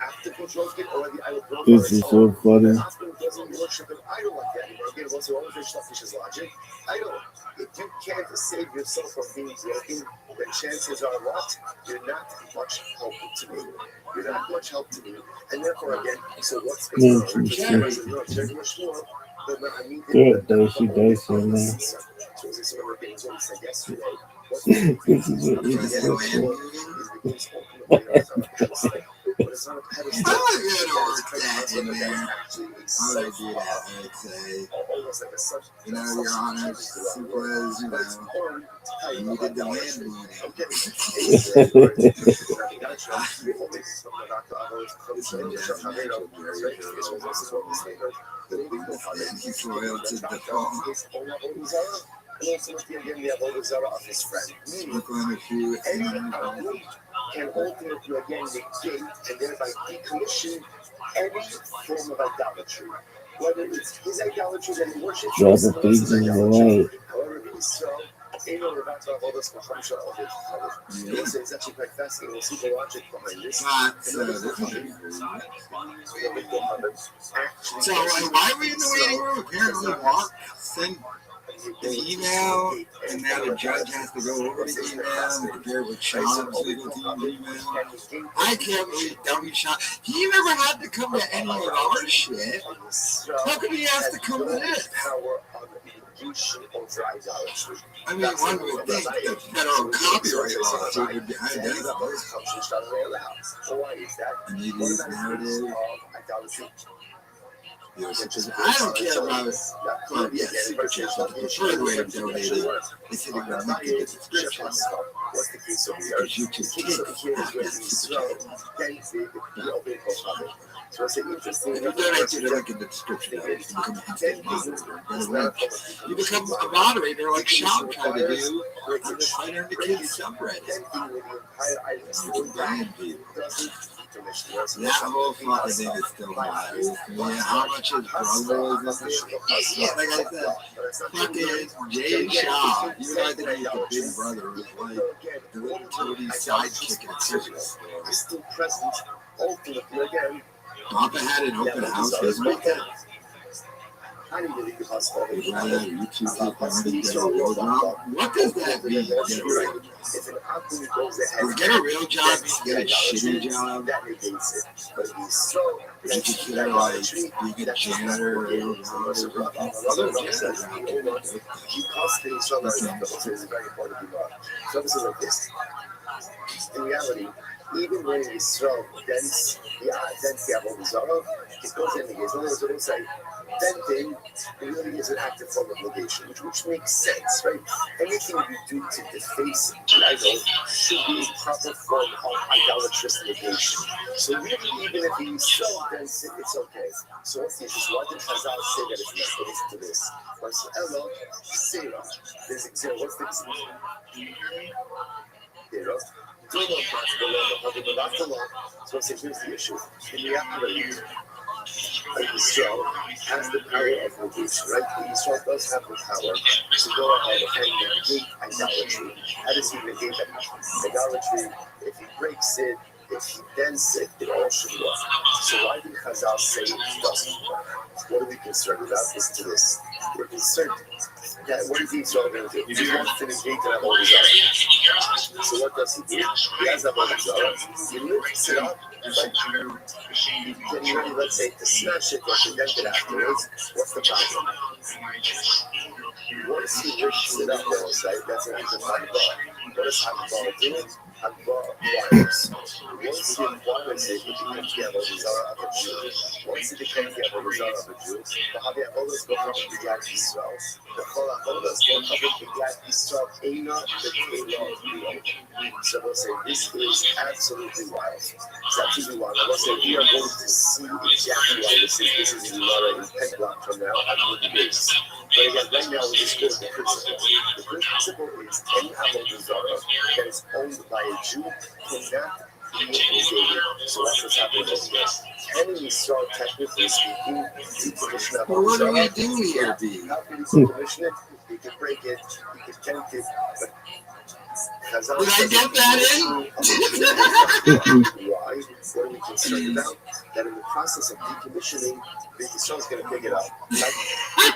after broken or whether the idol broke This is so funny. the after doesn't worship an idol like that anymore. Again, what's wrong with Rish Lakish's logic? Idol. If you can't save yourself from being broken, the chances are what? You're not much help to me. You're not much help to me. And therefore, again, so what's going on? Good, dicey, man. So this is what we're getting to say yesterday. This is what we just But it's not a pedestal. I'm not going to work that in there. I'm going to do that. I'd say, you know, Your Honor, simple as, you know, you did the land He's loyal to the phone. And ultimately, again, the Avodah Zarah of his friend. Any can ultimately, again, negate and thereby decommission any form of idolatry. Whether it's his idolatry that he worships, draw the things in the way. however, Israel, it's actually quite fascinating. We'll see the logic behind this. So, why were you in the waiting room? Apparently, Walk sent the email, and now the judge has to go over the email and compare with Sean's legal team's email. I can't believe W. Sean. He never had to come to any of our shit. How could he have to come to this? I mean, one would think the federal copyright laws would be behind that. And you lose narrative. You know, because I don't care about, well, yeah, super chats, but the preferred way of donating is hitting the link in the description. Because you can take half that super chat. If you donate to the link in the description, you become an instant moderator. You become a moderator like Sean tried to do on the Fighter and the Kids subreddit. You can ban people. That whole fucking thing is still wild. Yeah, how much his brother was up there? Yeah, like I said, fucking Jay Shaw. You know, I think he's the big brother was like the little Tony sidekick in a Christmas story. Papa had an open house this weekend. What does that mean? Get a real job? Get a real job means get a shitty job. You consider like being a janitor or other janitors out in reality, even when we throw dense, the density of Obizara, it goes in the case. In other words, I don't say denting really is an active form of negation, which makes sense, right? Anything you do to deface the idol should be a proper form of idolatrous negation. So really, even if you throw dense, it's okay. So what's the issue? Why did Chazal say that it's not? But listen to this. What's Ella, Sarah? There's zero. What's the zero? So here's the issue. In reality, Israel has the power of negation, right? Israel does have the power to go ahead and negate idolatry. How does he negate that idolatry? If he breaks it, if he dents it, it all should work. So why did Chazal say it doesn't work? What are we concerned about? Listen to this. We're concerned that what is Israel going to do? He wants to negate that whole desire. So what does he do? He has that whole desire. He lifts it up. Getting ready, let's say, to smash it or to dent it afterwards. What's the problem? Once he lifts it up, right, that's an act of Hagbar. What does Hagbar do? Hagbar acquires. Once he acquires it, it becomes the Avodah of a Jew. Once it becomes the Avodah of a Jew, the Avodah go up to Gad Yisrael. The whole Avodah go up to Gad Yisrael. Eina the Keilah. So we'll say this is absolutely wild. It's absolutely wild. I will say we are going to see exactly why this is. This is in Lara in 10 block from now. I'm going to base. But again, right now we just go to the principle. The principle is any Avodah that is owned by a Jew cannot be negated. So that's what's happening here. Can we start technically speaking decommission of what do we do here, B? How can we decommission it? You can break it, you can tempt it, but did I get that in? Why? What are we concerned about? That in the process of decommissioning, the Yisrael is going to pick it up. Like,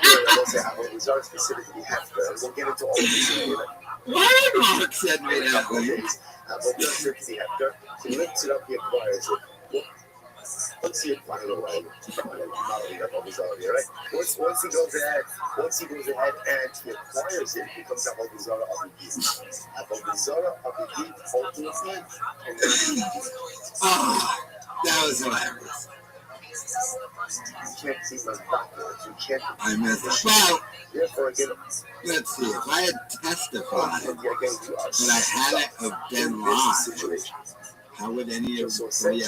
we'll say, Avodah specifically Hefker, and we'll get into all of this in a minute. Why did Mark send me that way? Avodah specifically Hefker, he lifts it up, he acquires it. Once he acquires it, right? Once he goes ahead and he acquires it, it becomes Avodah of the Yid. Avodah of the Yid ultimately, and then oh, that was hilarious. You can't see my backwards. You can't. I missed it. Well, therefore, again, let's see. If I had testified that I hadn't have been live, how would any of us have seen it?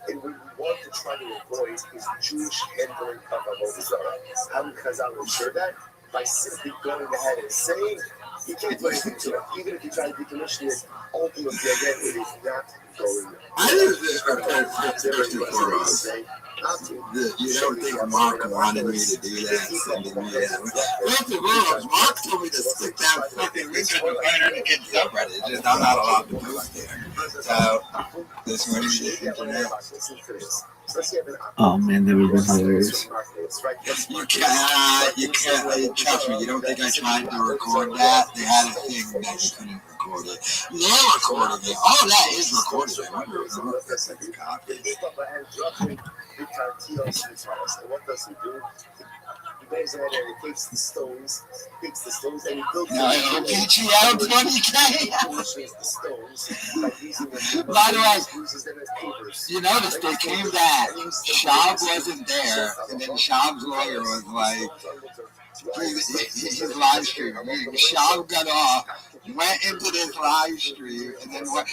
And we want to try to avoid is Jewish handling of Avodah Zarah. How would Chazal ensure that? By simply going ahead and saying, you can't do anything to it. Even if you try to decommission it, ultimately, again, it is not going. I you don't think Mark wanted me to do that, sending me that. First of all, Mark told me to stick that fucking link on the Fighter and the Kids subreddit. It's just I'm not allowed to do it there. So, this one is the internet. Oh man, that would have been hilarious. You can't, trust me, you don't think I tried to record that? They had a thing that you couldn't record it. They're recording it. Oh, that is recorded. I wonder if that's like a copy. What does he do? He goes ahead and he takes the stones, and he builds I'll get you out 20K. the stones by using them. By the way, uses them as pavers. You notice they came back. Schaub wasn't there, and then Schaub's lawyer was like, his live stream. Schaub got off, went into this live stream, and then went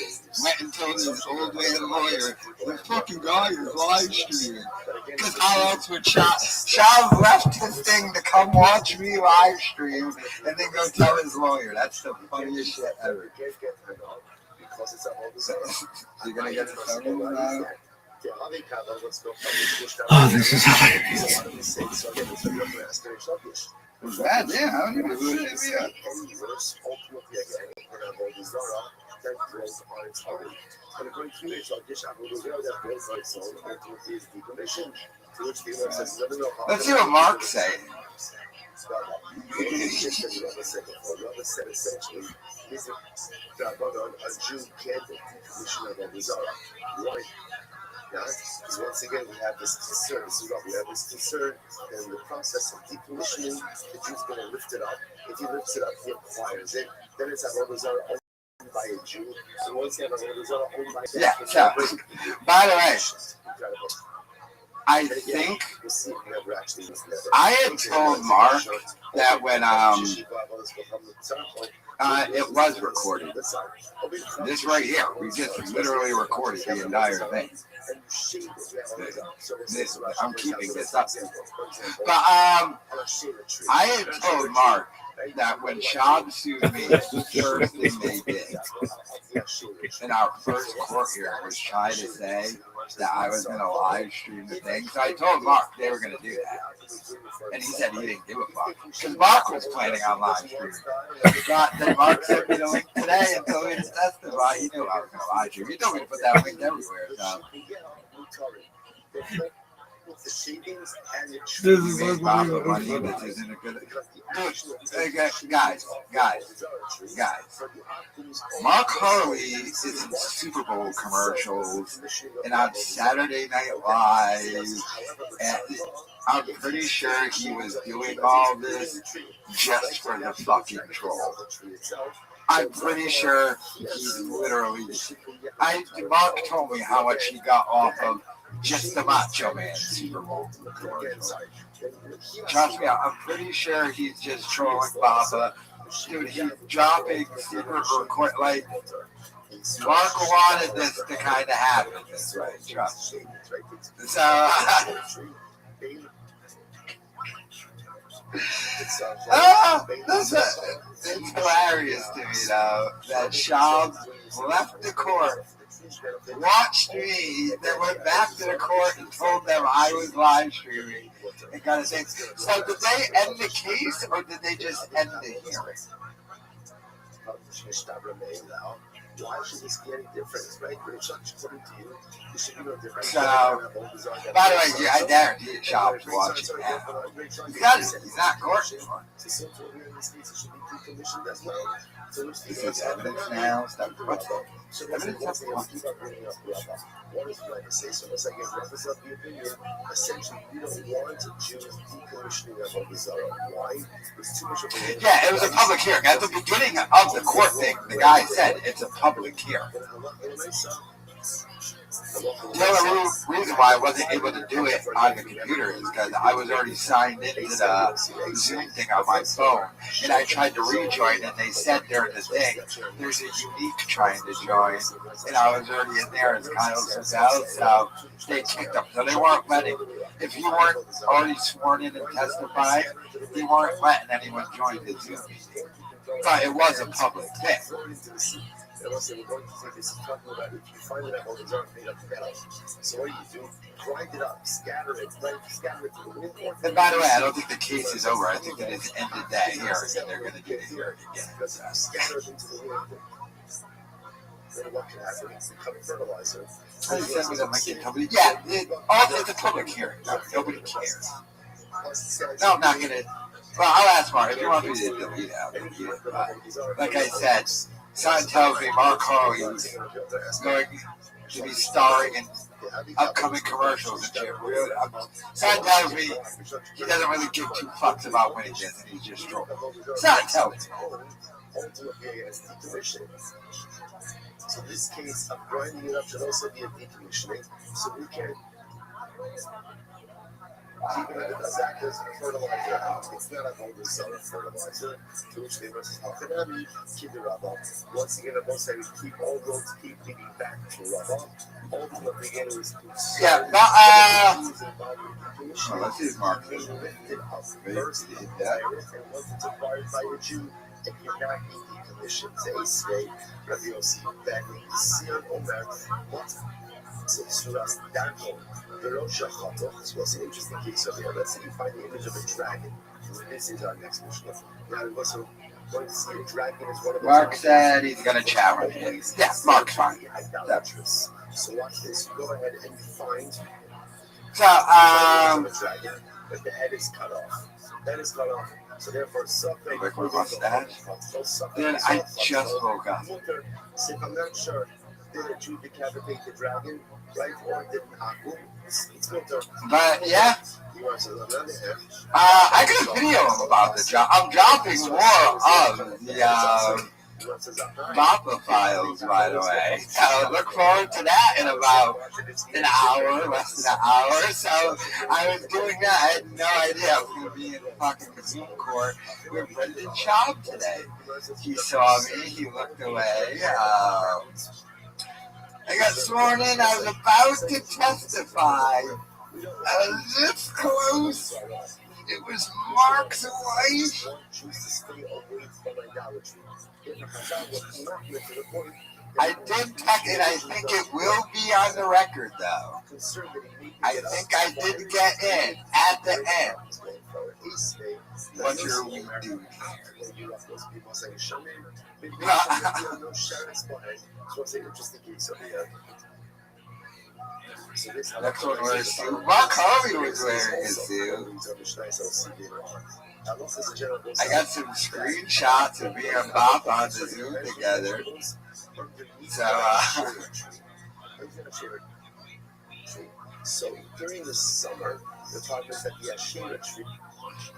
and told his old man lawyer, the fucking guy is live streaming. Because how else would Schaub left his thing to come watch me live stream and then go tell his lawyer. That's the funniest shit ever. You're gonna get the phone now? Oh, this is hilarious. Was that? Yeah, how did it Let's see what Mark's saying. Because once again, we have this concern. This is what we have this concern, and the process of decommissioning, the Jew's going to lift it up. If he lifts it up, he acquires it. Then it's Avodah Zarah owned by a Jew. So once you have Avodah Zarah owned by a Jew, so, by the way, I think I had told Mark that when it was recorded. This right here, we just literally recorded the entire thing. I'm keeping this up. But I had told Mark that when Schaub sued me, the first thing they did in our first court hearing was try to say that I was going to live stream the thing. So I told Mark they were going to do that. And he said he didn't give a fuck. Because Mark was planning on live streaming. But then Mark sent me the link today and told me to testify. He knew I was going to live stream. He told me to put that link everywhere. So. This is unbelievable. This isn't a good. Guys. Mark Harley is in Super Bowl commercials and on Saturday Night Live. And I'm pretty sure he was doing all this just for the fucking troll. I'm pretty sure he's literally. Mark told me how much he got off of just the Macho Man Super Bowl commercial. Trust me, I'm pretty sure he's just trolling Baba. Dude, he's dropping secret record. Like, Mark wanted this to kind of happen this way, trust me. So, it's hilarious to me, though, that Schaub left the court, watched me, then went back to the court and told them I was live streaming and kind of thing. So did they end the case or did they just end the hearing? Why should this be any different? Right? So, by the way, I guarantee you Schaub's watching now. He's not court anymore. This is evidence now. What's that? Evidence what is right to say? So once I get represent the opinion, essentially we don't want Jews decommissioning of Avodah Zarah. Why? It's too much of a it was a public hearing. At the beginning of the court thing, the guy said it's a public hearing. The only reason why I wasn't able to do it on the computer is because I was already signed into the Zoom thing on my phone, and I tried to rejoin, and they said during the thing, there's a unique trying to join, and I was already in there as Kyle says out, so they kicked up. So they weren't letting, if you weren't already sworn in and testified, they weren't letting anyone join the Zoom meeting. But it was a public thing. And also, we're going to take this and talk about if you find it out Avodah Zarah made up metal. So what do? Grind it up, scatter it to the wind. And by the way, I don't think the case is over. I think that it's ended that hearing, and they're going to do the hearing again. Scatter it into the wind. Then what can happen? It's become fertilizer. Yeah, it's a public hearing. Nobody cares. No, I'm not going to. Well, I'll ask Mark. If you want me to delete it, like I said, someone tells me Mark Harley is going to be starring in upcoming commercials and shit. Someone tells me he doesn't really give two fucks about winning this, and he's just trolling. Someone tells me. So this case of grinding it up should also be a decommissioning. So we can keep it under the act as fertilizer out. It's not a whole solar fertilizer, to which they must Hakanami, keep the rubber. Once again, the most I would keep all roads keep leading back to rubber. Ultimately, again, it was Yeah, but, well, let's see, Mark. lifted up first in virus, and once it's acquired by a Jew, it cannot be decommissioned. Say, Rabbi Rothschild, Ben, Sion, Omer, what? So, Suras, Danko, ViralRabbi. This was an interesting case over here. Let's say you find the image of a dragon. This is our next mission. Now, we're also going to see a dragon as one of the. Mark said he's going to challenge me. Yeah, Mark's fine. Idolatrous. So, watch this. You go ahead and you find. So, a dragon, but the head is cut off. Head is cut off. So therefore, something. Then I just woke up. So if I'm not sure, did a Jew decapitate the dragon, right? Or did Akum? It's winter. But yeah. I got a video about the job. I'm dropping more of the Papa files, by the way. So look forward to that in about an hour, less than an hour. So I was doing that. I had no idea I was going to be in the fucking Zoom court with Brendan Schaub today. He saw me. He looked away. I got sworn in. I was about to testify. I was this close. It was Mark's wife. I did text it. I think it will be on the record, though. I think I did get in at the end. What's your weed dude? Next one wears a suit. Mark Harvey was wearing a suit. I got some screenshots of me and Bob on the Zoom together. So during the summer, the partners at the Ashera tree.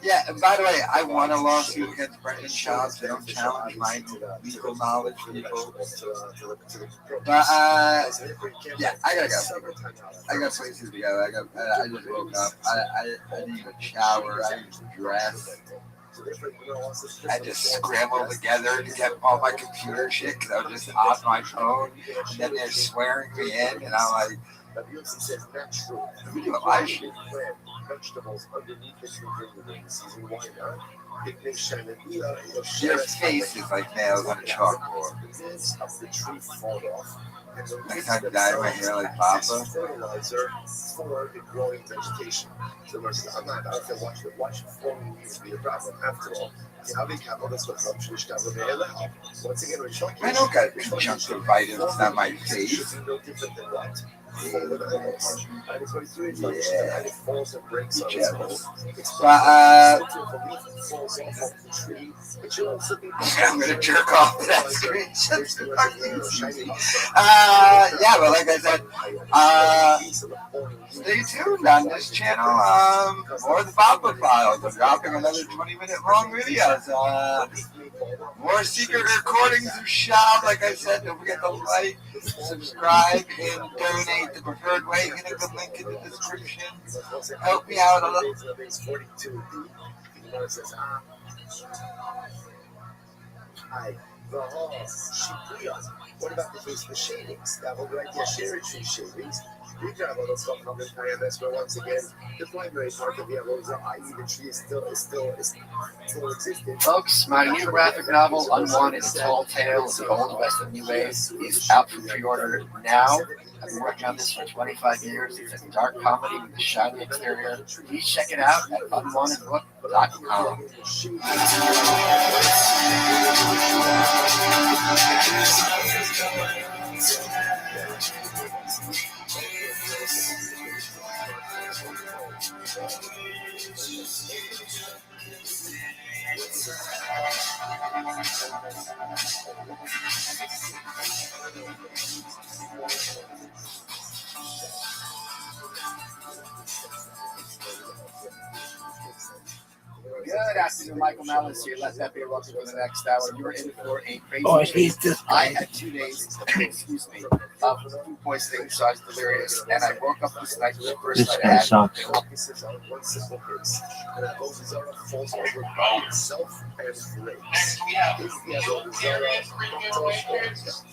Yeah, and by the way, I won a lawsuit against Brendan Schaub. They don't challenge my legal knowledge, people. But, yeah, I gotta go. I got places to go. I just woke up. I didn't even shower. I didn't dress. I just scrambled together to get all my computer shit because I was just on my phone. And then they're swearing me in, and I'm like, let me do a live shit. Vegetables underneath the tree during the rainy season. Why not? Your face is like nails on a chalkboard. The tree fall off. Next time I dye my hair like Papa. Fertilizer for the growing vegetation. So I'm not out there watching forming needs to be a problem. After all, once again, I don't got conjunctivitis on my face. I'm gonna jerk off to that screen. Yeah, but like I said, stay tuned on this channel. More the Papa Files. I'm dropping another 20-minute long videos. More secret recordings of Schaub. Like I said, don't forget to like, subscribe, and donate the preferred way. Hit the link in the description. Help me out a little. What about the case of the shavings? That will write the cherry tree shavings. We grab all those stuff from the IMS, but once again, the primary part of the Avoza, i.e., the tree is still existing. Folks, my new graphic novel, Unwanted Tall Tale of the Old West of New Ways, is out for pre-order now. I've been working on this for 25 years. It's a dark comedy with a shiny exterior. Please check it out at unwantedbook.com. Good. afternoon, Michael Malice here. Let that be a welcome for the next hour. You're in for a crazy Oh, day. he's just. I had 2 days, excuse me, of food poisoning, so I was delirious. And I woke up this night, the first This night I guy had. sucks. Focuses on one simple case, and it focuses on falls over by itself and breaks. Next we have Gutierrez Premium Makers.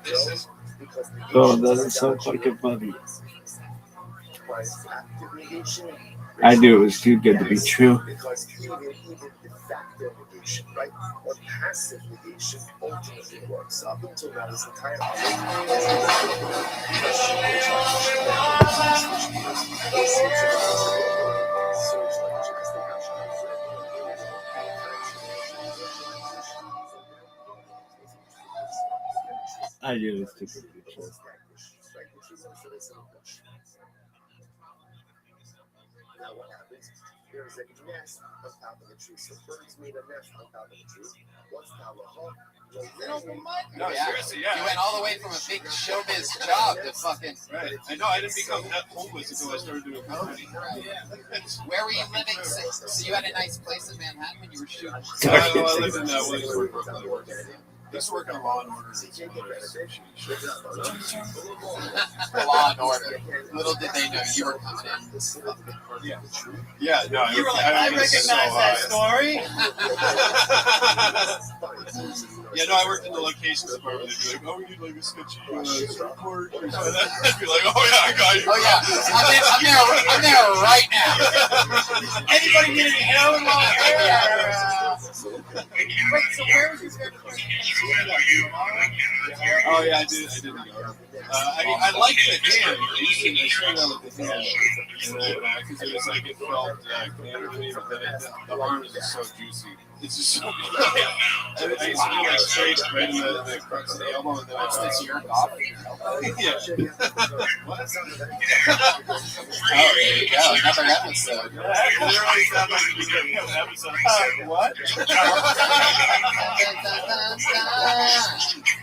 This is Oh, doesn't sound like a buddy. Twice active negation. I knew it was too good to be true. Because even de facto negation, right, or passive negation ultimately works. Up until now, this entire I knew it was too good to be true. Now what happens? There is a nest on top of the tree. So birds made a nest on top of the tree. What's now a hawk? No, seriously, yeah. You went all the way from a big showbiz job to fucking. Right. I know. I didn't become that homeless until I started doing comedy. Where were you living? So you had a nice place in Manhattan when you were shooting? I lived in Williamsburg, Brooklyn. I used to work on Law and Order. Law and Order. Little did they know you were coming in. Yeah, no, I recognize that story. Yeah, no, I worked in the locations department. They'd be like, oh, we need like a sketchy report or something. I'd be like, oh yeah, I got you. Oh yeah, I'm there right now. Anybody need any heroin while here? Wait, so where was this? Oh yeah, I did the yard. I liked the hand. I started out with the hand, because it was like it felt cleaner to me, but then the arm is just so juicy. It's just so good. I used to do like straight right in the crux of the elbow, and then I This year, off. yeah. What? Oh, there you go, another episode. Literally sound like you could be an episode. What?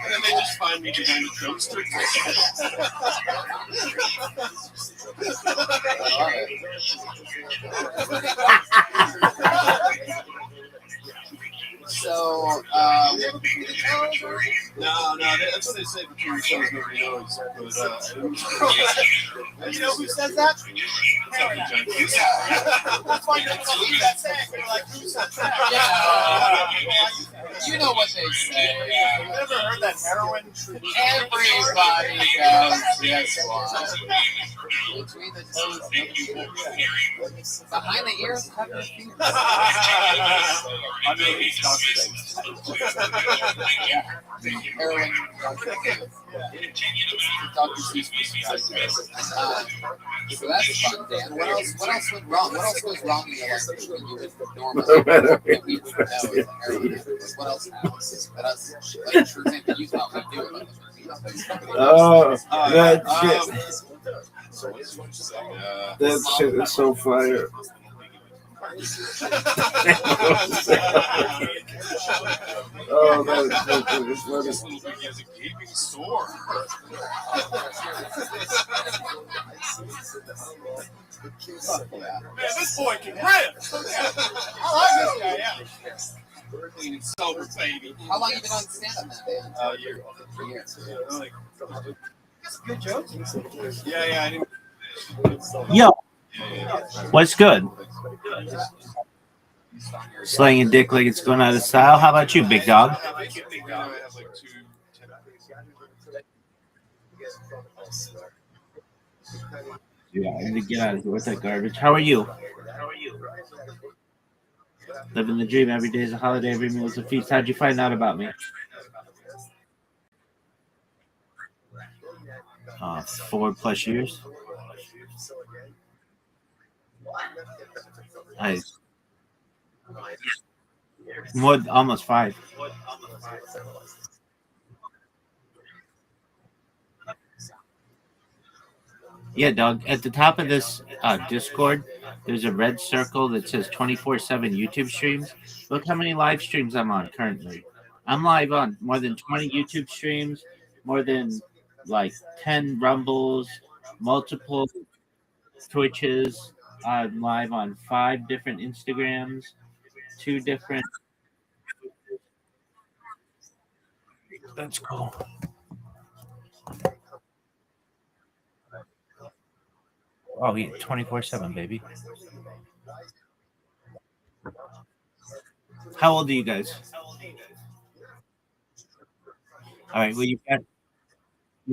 And then they just find me behind the dumpster. So, No, that's what they say between shows nobody knows. But I didn't. You know who says that? That's why you don't believe that saying. You're like, who says that? you know what they say. You ever heard that heroin? Everybody knows this one. Between the toes, nobody knows. Behind the ears, cut your feet. Under these doctors. Yeah. Heroin, Dr. So that's fun, Dan. What else went wrong? What else goes wrong in your life that you would normally that we would know as a heroin? What else happens? Like, for example, you thought we'd do it. Oh, that shit. That shit is so fire. Oh, that is so good. It's funny. This little baby has a gaping sore. Man, this boy can rip. I like this guy, yeah. Clean and sober, baby. How long you been on stand-up now, Dan? Year. 3 years. Good joke. Yeah, I didn't. Yo, Yeah. what's good? Slanging dick like it's going out of style. How about you, big dog? I have like 2 Yeah, I need to get out of here with that garbage. How are you? Living the dream. Every day is a holiday. Every meal is a feast. How'd you find out about me? 4+ years. Almost 5. Yeah, dog. At the top of this Discord, there's a red circle that says 24/7 YouTube streams. Look how many live streams I'm on currently. I'm live on more than 20 YouTube streams, more than like 10 Rumbles, multiple Twitches, I'm live on 5 different Instagrams, 2 different. That's cool. Oh, yeah, 24/7, baby. How old are you guys? All right. Well, you've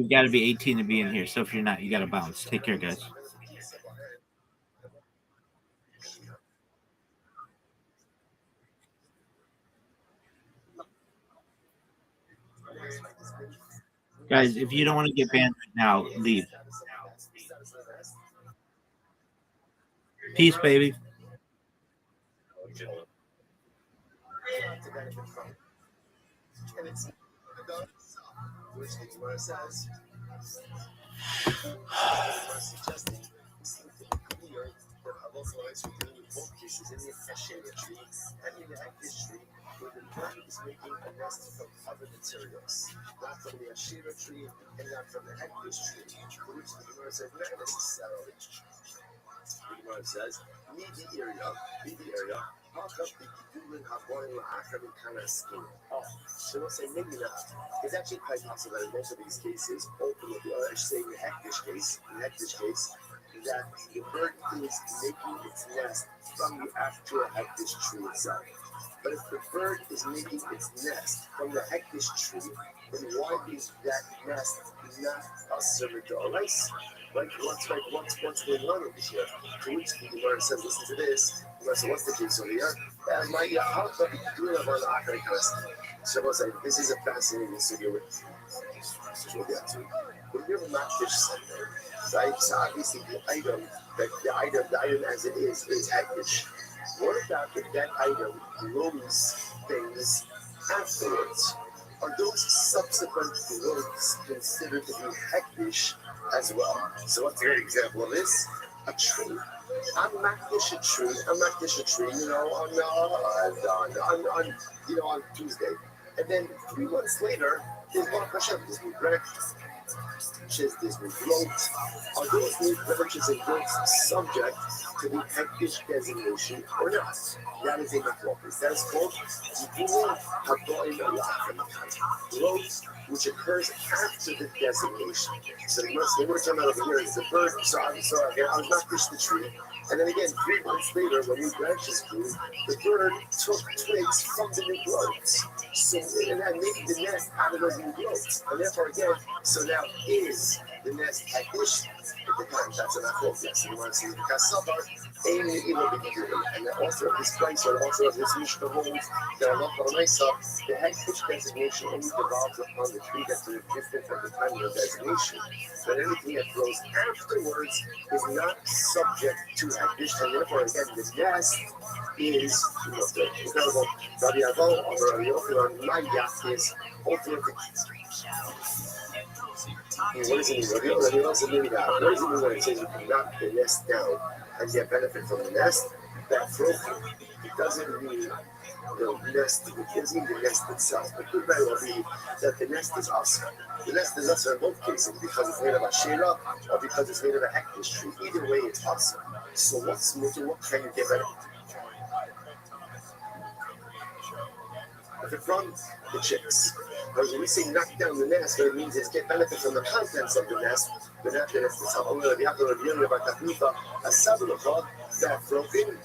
got to be 18 to be in here. So if you're not, you got to bounce. Take care, guys. Guys, if you don't want to get banned right now, leave. Peace, baby. Both cases in the Ashera tree and in the Hektish tree, where the bird is making a nest from other materials, not from the Ashera tree and not from the Hektish tree, for which the Gemara says not necessarily. The Gemara says, need the area, part of the Gidulin Haborim La'achar Kana scheme. So we'll say maybe not. It's actually quite possible that in most of these cases, ultimately, or I should say in the Hektish case, that the bird is making its nest from the actual hektish tree itself. But if the bird is making its nest from the hektish tree, then why is that nest not asur d'oraisa? Like what's going on over here? To which the Gemara says, listen to this. So what's the case over here? This is a fascinating sugya with we'll get to. When you're not fish something, right? So obviously the item as it is hektish. What about if that item grows things afterwards? Are those subsequent growths considered to be hektish as well? So what's a great example of this? A tree. I'm makdish a tree, on Tuesday. And then 3 months later, there's Baruch Hashem, there's new branches, there's new growth. Are those new branches and growths subject to the hektish designation or not? That is a machlokas. That is called growth, which occurs after the designation. So the word talking about over here is the bird. So I was makdish the tree. And then again, 3 months later, when new branches grew, the bird took twigs from the new growths. So, and that made the nest out of those new growths. And therefore, again, so now is the nest hektish? It depends. That's an machlokas. You want to see the kasabar, and the author of this place, or the author of this Mishnah holds that Allah the hektish designation only devolves upon the tree that's in existence at the time of the designation. But anything that grows afterwards is not subject to hektish, and therefore, again, the nest is incredible. Rabbi Avo, or Rabbi Yochanan, my yacht is ultimately. What does it mean? What does it mean when it says you can knock the nest down and get benefit from the nest? That broken. It doesn't mean the nest. It doesn't mean the nest itself. It could very well be that the nest is asur. The nest is asur in both cases because it's made of a shera or because it's made of a hektish tree. Either way, it's asur. So what can you get benefit? From the chicks. Because when we say knock down the nest, what it means is get benefit from the contents of the nest, but not the nest itself. We have to review about that. A sabbath that broken,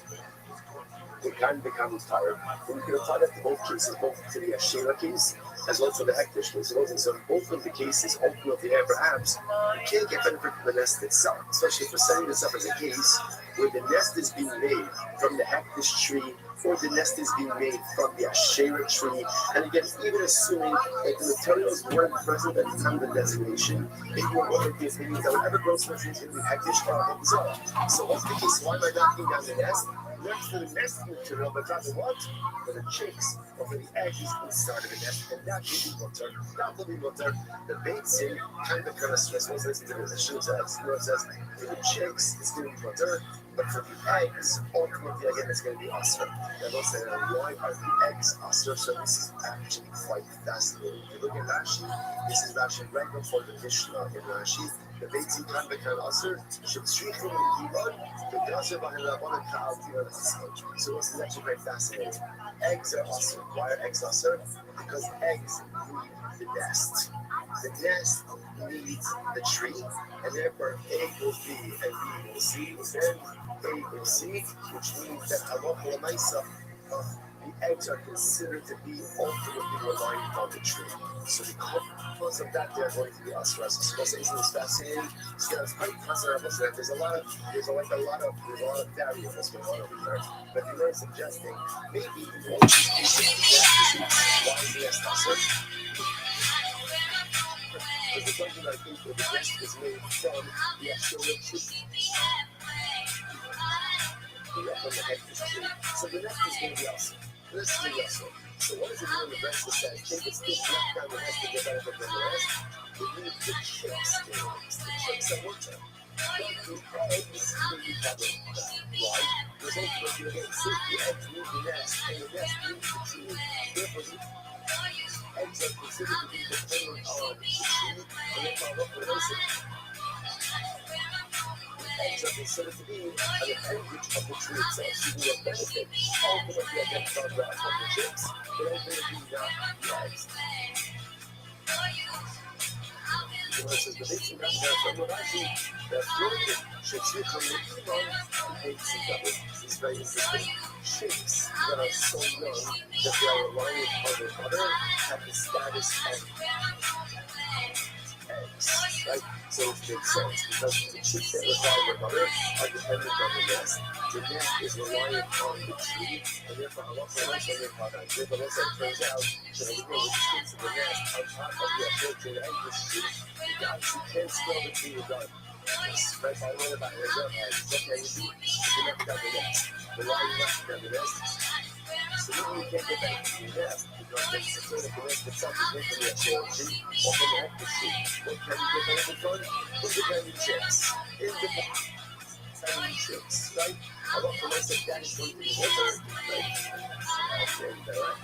it can become tired. We can apply that to both cases, both to the Ashera case as well as to the hektish case. So in both of the cases, ultimately, perhaps you can't get benefit from the nest itself, especially for setting this up as a case where the nest is being made from the hektish tree or the nest is being made from the Ashera tree. And again, even assuming that the materials weren't present at the time of the designation, maybe one of the case, maybe that whatever grows from the tree is going to be hektish or absorbed. So what's the case? Why am I knocking down the nest? Next to the nest material, but rather what? For the chicks or for the eggs inside of the nest, and that will be butter. The baits in kind of stressful. Listen to the Mishnah says, for the chicks, it's going to be butter, but for the eggs, ultimately, again, it's going to be asur. And we'll say, why are the eggs asur? So this is actually quite fascinating. If you look at Rashi, this is Rashi right before the Mishnah in Rashi. בביצים כאן וכאן אסר, שצריכים ללמוד, וגזר בהן לעבוד קהל תיאור אסר. So it's actually very fascinating. Eggs are aser. Why are eggs aser? Because eggs need the nest. The nest needs the tree, and therefore A will B and B will C, then A will C, which means that halacha l'maisa, the eggs are considered to be ultimately reliant on the tree. So because of that, they're going to be asra. So isn't this fascinating? So it's quite fascinating. There's a lot of variables going on over there. But you were suggesting maybe one of these cases why is the asra? Because the question I think that the rest is made from the actual tree. From the head of the tree. So the next is going to be asra. This is the asra. So what does it mean when the rest is said? Take its things left down the rest to get better than the rest. It means the chicks in the rest. The chicks are working. The eggs will be covered. Why? Because ultimately, again, since the eggs need the nest, and the nest needs the tree, therefore the eggs are considered to be dependent on the tree, and therefore what we're missing. Eggs are considered to be an appendage of the tree itself, so we have benefit ultimately again from the chicks, but ultimately not the eggs. So it says the basin down there from the Rashi, that's really shechikha l'imon basin double. This is very interesting. Chicks that are so young that they are reliant on their mother have the status of eggs, right? So it makes sense because the chicks that rely on their mother are dependent on the nest. The nest is reliant on the tree, and therefore halacha l'maisa nefada. Therefore, it turns out that the chicks in the nest on top of the approaching eggless tree, you can't smell the tree you're done. Right? I learned about it. What can you do? You never got the nest. But why you not got the nest? So then you can't get back to the nest because they support the nest itself is making the actual tree or from the eggless tree. What can you get benefit from? Independent chicks. Independent chicks, right? I want to say that is going to be over, right? Okay, right?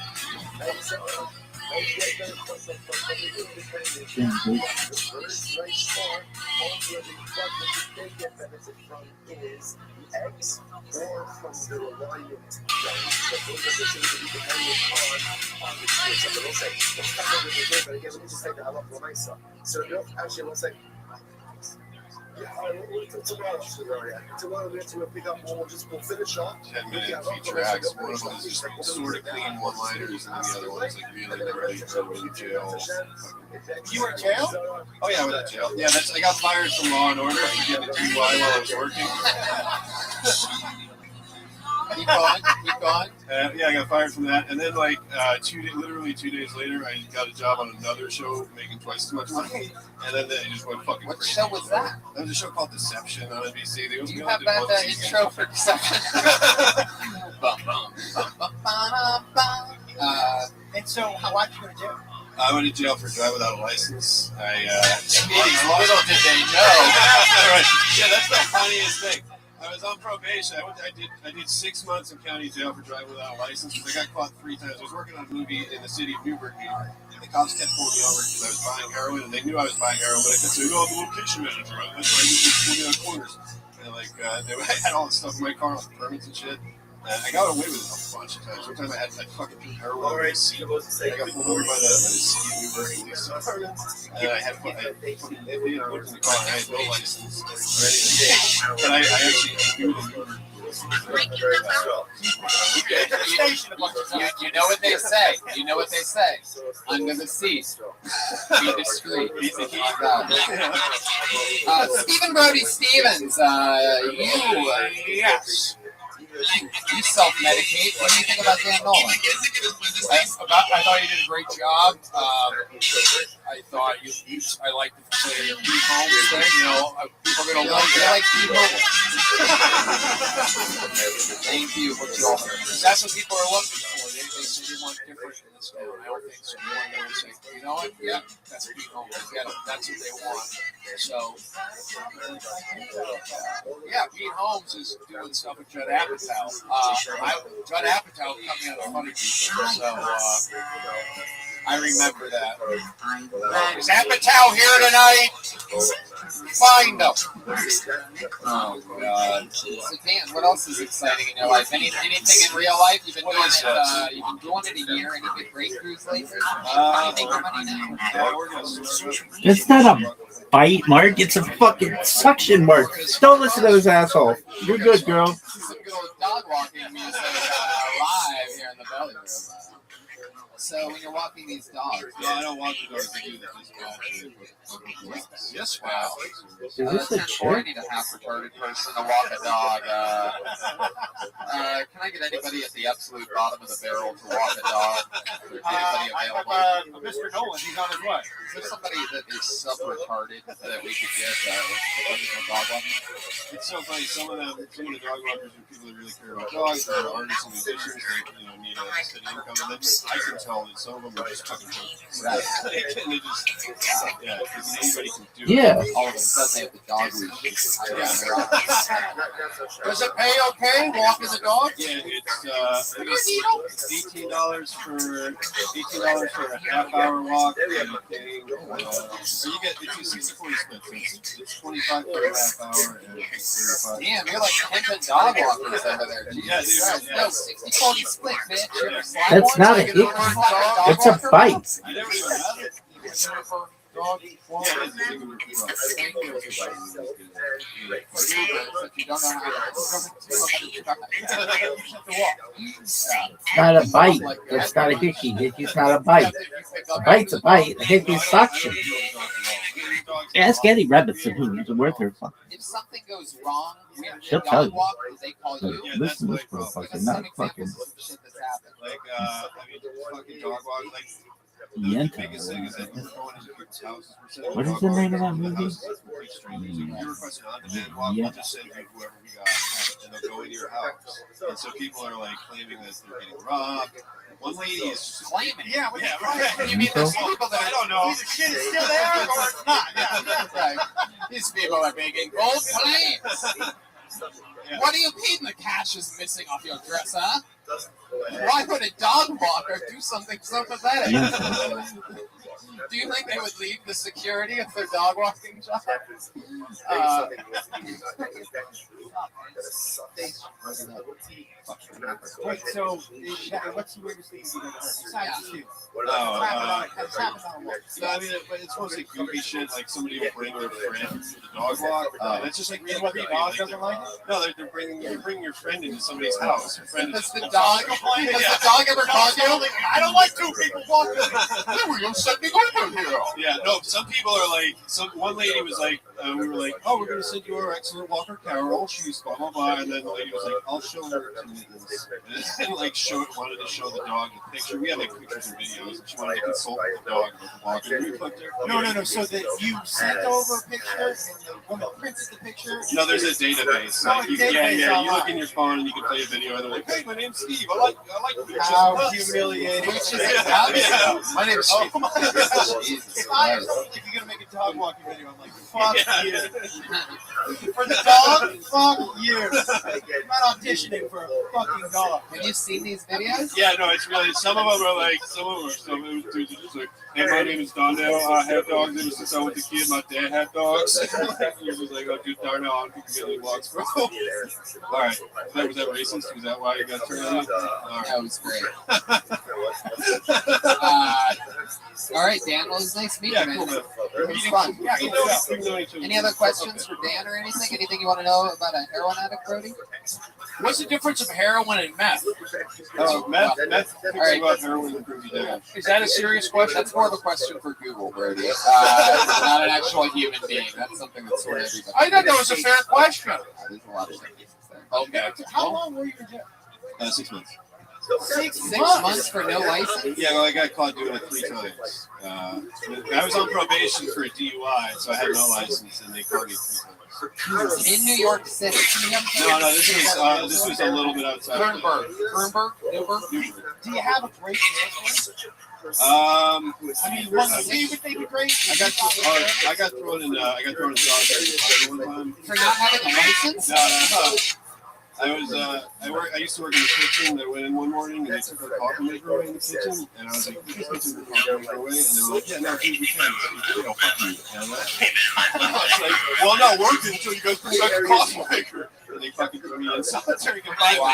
And so, the first right far, ultimately, what they get benefit from is the eggs or from the reliant young. So those are the things that you dependent on the tree. So they'll say, let's come over the day, but again, let me just take the halacha l'maisa. So actually, let's say, tomorrow we have to pick up one. We'll finish off. 10-minute tracks. One of them is just sort of clean one-liners, and the other one's like really jail. You were in jail? Oh yeah, I was in jail. Yeah, I got fired from Law and Order for getting a DUI while I was working. Keep going. Yeah, I got fired from that, and then like literally 2 days later, I got a job on another show making twice as much money, and then they just went fucking What crazy. show was that? That was a show called Deception on NBC. Do you have that intro for Deception? And so, what did you go to jail? I went to jail for driving without a license. Little did they know. Right. Yeah, that's the funniest thing. I was on probation. I did 6 months in county jail for driving without a license because I got caught 3 times. I was working on a movie in the city of Newburgh, New York, and the cops kept pulling me over because I was buying heroin, and they knew I was buying heroin, but I kept saying, "Oh, I'm the location manager." That's why I just pulling me on corners. And I had all this stuff in my car, like permits and shit. I got away with it a bunch of times. One time I fucking threw heroin on my seat. I got pulled over by the city of Newburgh police department, and I had fucking worked in the car, and I had no license or anything. But I actually knew the Newburgh police. You know what they say. You know what they say. Under the seat. Be discreet. Stephen Brody Stevens, Yes. you self-medicate. What do you think about Dan Nolan? I thought you did a great job. I thought I liked the Pete Holmes thing. You know, people are going to like You that. like Pete Holmes? Thank you. That's what people are looking for. They say they want different in this town. I don't think so. They want to say, you know what? Yeah, that's Pete Holmes. Yeah, that's what they want. So, yeah, Pete Holmes is doing stuff with Judd Apatow. Judd Apatow cut me out of funny people. So, I remember that. Is Apatow here tonight? Find them. Oh God. So Dan, what else is exciting in your life? Anything in real life? You've been doing it. You've been doing it a year. Any good breakthroughs lately? How do you make your money now? It's not a bite mark. It's a fucking suction mark. Don't listen to this asshole. You're good, girl. Some good old dog walking music live here in the belly room. So when you're walking these dogs, No, I don't want the dogs to do that. Yes, wow. Is this a I chick? need a half retarded person to walk a dog. Can I get anybody at the absolute bottom of the barrel to walk a dog? Anybody available? Mr. Nolan, he's on his way. Is there somebody that is sub-retarded that we could get a dog walking? It's so funny. Some of the dog walkers are people that really care about dogs. They're artists and musicians. They need a steady income. And then I can tell that some of them are just fucking jokers. Right. They just, because anybody can do it. Yeah. All of a sudden they have the dog leash. Does it pay okay walking the dog? Yeah, it's $18 for a half hour walk. So you get it's 60-40 split. It's 25 for a half hour and 35. Damn, you're like pimping dog walkers over there. Jesus Yeah, dude, Christ. yeah. No, 60-40 split, bitch. You're a That's not a hickey. hickey. It's a bite. I never even had it. Dog walk. Not a bite. It's not a hickey. Hickey's not a bite. A bite's a bite. A hickey's suction. Ask any Rebbitzin who's worth her fucking. If something goes wrong, we have She'll to tell dog you. walk, do they call you? Yeah, Listen to this Give motherfucker. us Not some fucking examples of shit that's happened. Fucking dog walk. The Yenta. biggest thing is that you're going into people's houses. What is the name of that movie? You request an on-demand walk, we'll just send you whoever we got, and they'll go into your house. And so people are like claiming that they're getting robbed. One lady is just Claiming. yeah, right. You mean those people that I don't know. Either shit is still there or it's not. Yeah. Right. These people are making bold claims. What do you mean the cash is missing off your dress, huh? Why would a dog walker do something so pathetic? Do you think they would leave the security of their dog walking job? Wait, so what's the weirdest thing you did besides you? No, It's happened on a walk. no, I mean, but it's mostly goofy shit. Like somebody will bring their friend to the dog walk. And it's just like really What, the creepy. dog doesn't like it? No, you're bringing your friend into somebody's house. Your friend Does is the dog ever call you? I don't like two people walking. Why were you sending over here? Yeah, no. Some people are like. One lady was like, we were like, oh, we're gonna send you our excellent walker Carol. She's blah blah blah, and then the lady was like, I'll show her to mittens, and like wanted to show the dog the picture. We had like pictures and videos, and she wanted to consult with the dog with the walker. We clicked her. No. So that you sent over a picture and the woman printed the picture. No, there's a database. Like, you look in your phone and you can play a video, and they're like, hey, my name's Steve. I like pictures. How humiliating. My name is Steve. Come on. If I was like, you're gonna make a dog walking video, I'm like, fuck you. For the dog, fuck you. I'm not auditioning for a fucking dog. Have you seen these videos? Yeah, no, it's really, some of them are like, dudes are just like, hey, my name is Darnell, I have dogs ever since I was a kid, my dad had dogs. You're just like, oh, dude, Darnell, I don't think you get any walks, bro. Alright, was that racist? Was that why you got turned on me? That was great. All right, Dan, well, it was nice meeting you, Yeah, cool, man. man. It was fun. We know each other. Any other questions for Dan or anything? Anything you want to know about a heroin addict, Brody? What's the difference of heroin and meth? Oh, meth All right. about heroin and groovy down. Is that a serious question? That's more of a question for Google, Brody. Not an actual human being. That's something that's sort of everybody. I thought that was a fair question. There's a lot of things there. Okay. How long were you in jail? 6 months. 6 months for no license? Yeah, well, I got caught doing it 3 times. I was on probation for a DUI, so I had no license, and they caught me 3 times. In New York City. No, this was a little bit outside. Newburgh? Do you have a great license? I mean, one of you would make a great. I got thrown in solitary one time. For not having a license? No. I used to work in the kitchen. I went in one morning and they took our coffee maker away in the kitchen, and I was like, "You guys can take your coffee maker away," and they were like, "Yeah, no, dude, we can." You know, fuck you. And I was like, "Well, I'm not working until you guys bring back the coffee maker." And they fucking put me in solitary confinement. Wow.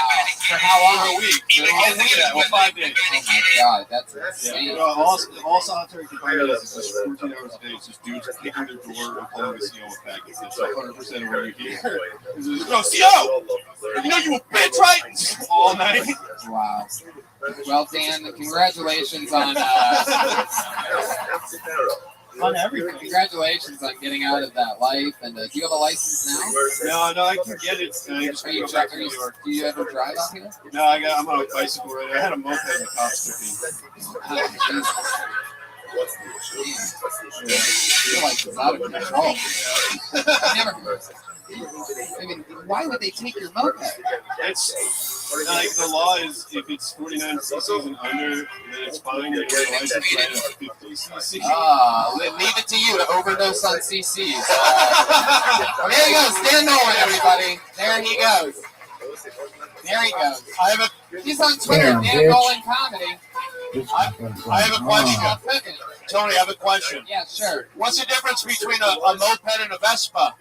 For how long? For a week. For a whole week. Yeah, well, 5 days. Oh my god, that's insane. Yeah. All solitary confinement is just 14 hours a day. It's just dudes kicking their door and pulling the CO with packets. That's 100% of what you hear. No, CO! You know you a bitch, right? All night. Wow. Well, Dan, congratulations on everything. Congratulations on getting out of that life. And do you have a license now? No, I can get it. I just Do you ever drive out here? No, I'm on a bicycle right now. I had a moped and the cops took me. Oh, Jesus. I feel like it's out of control. I've never heard. I mean, why would they take your moped? It's like the law is if it's 49 cc's and under, then it's fine. You get a license plate at 50 cc. Leave it to you to overdose on cc's. There he goes, Dan Nolan, everybody. There he goes. There he goes. He's on Twitter, Dan Nolan Comedy. I have a question. Tony, I have a question. Yeah, sure. What's the difference between a moped and a Vespa?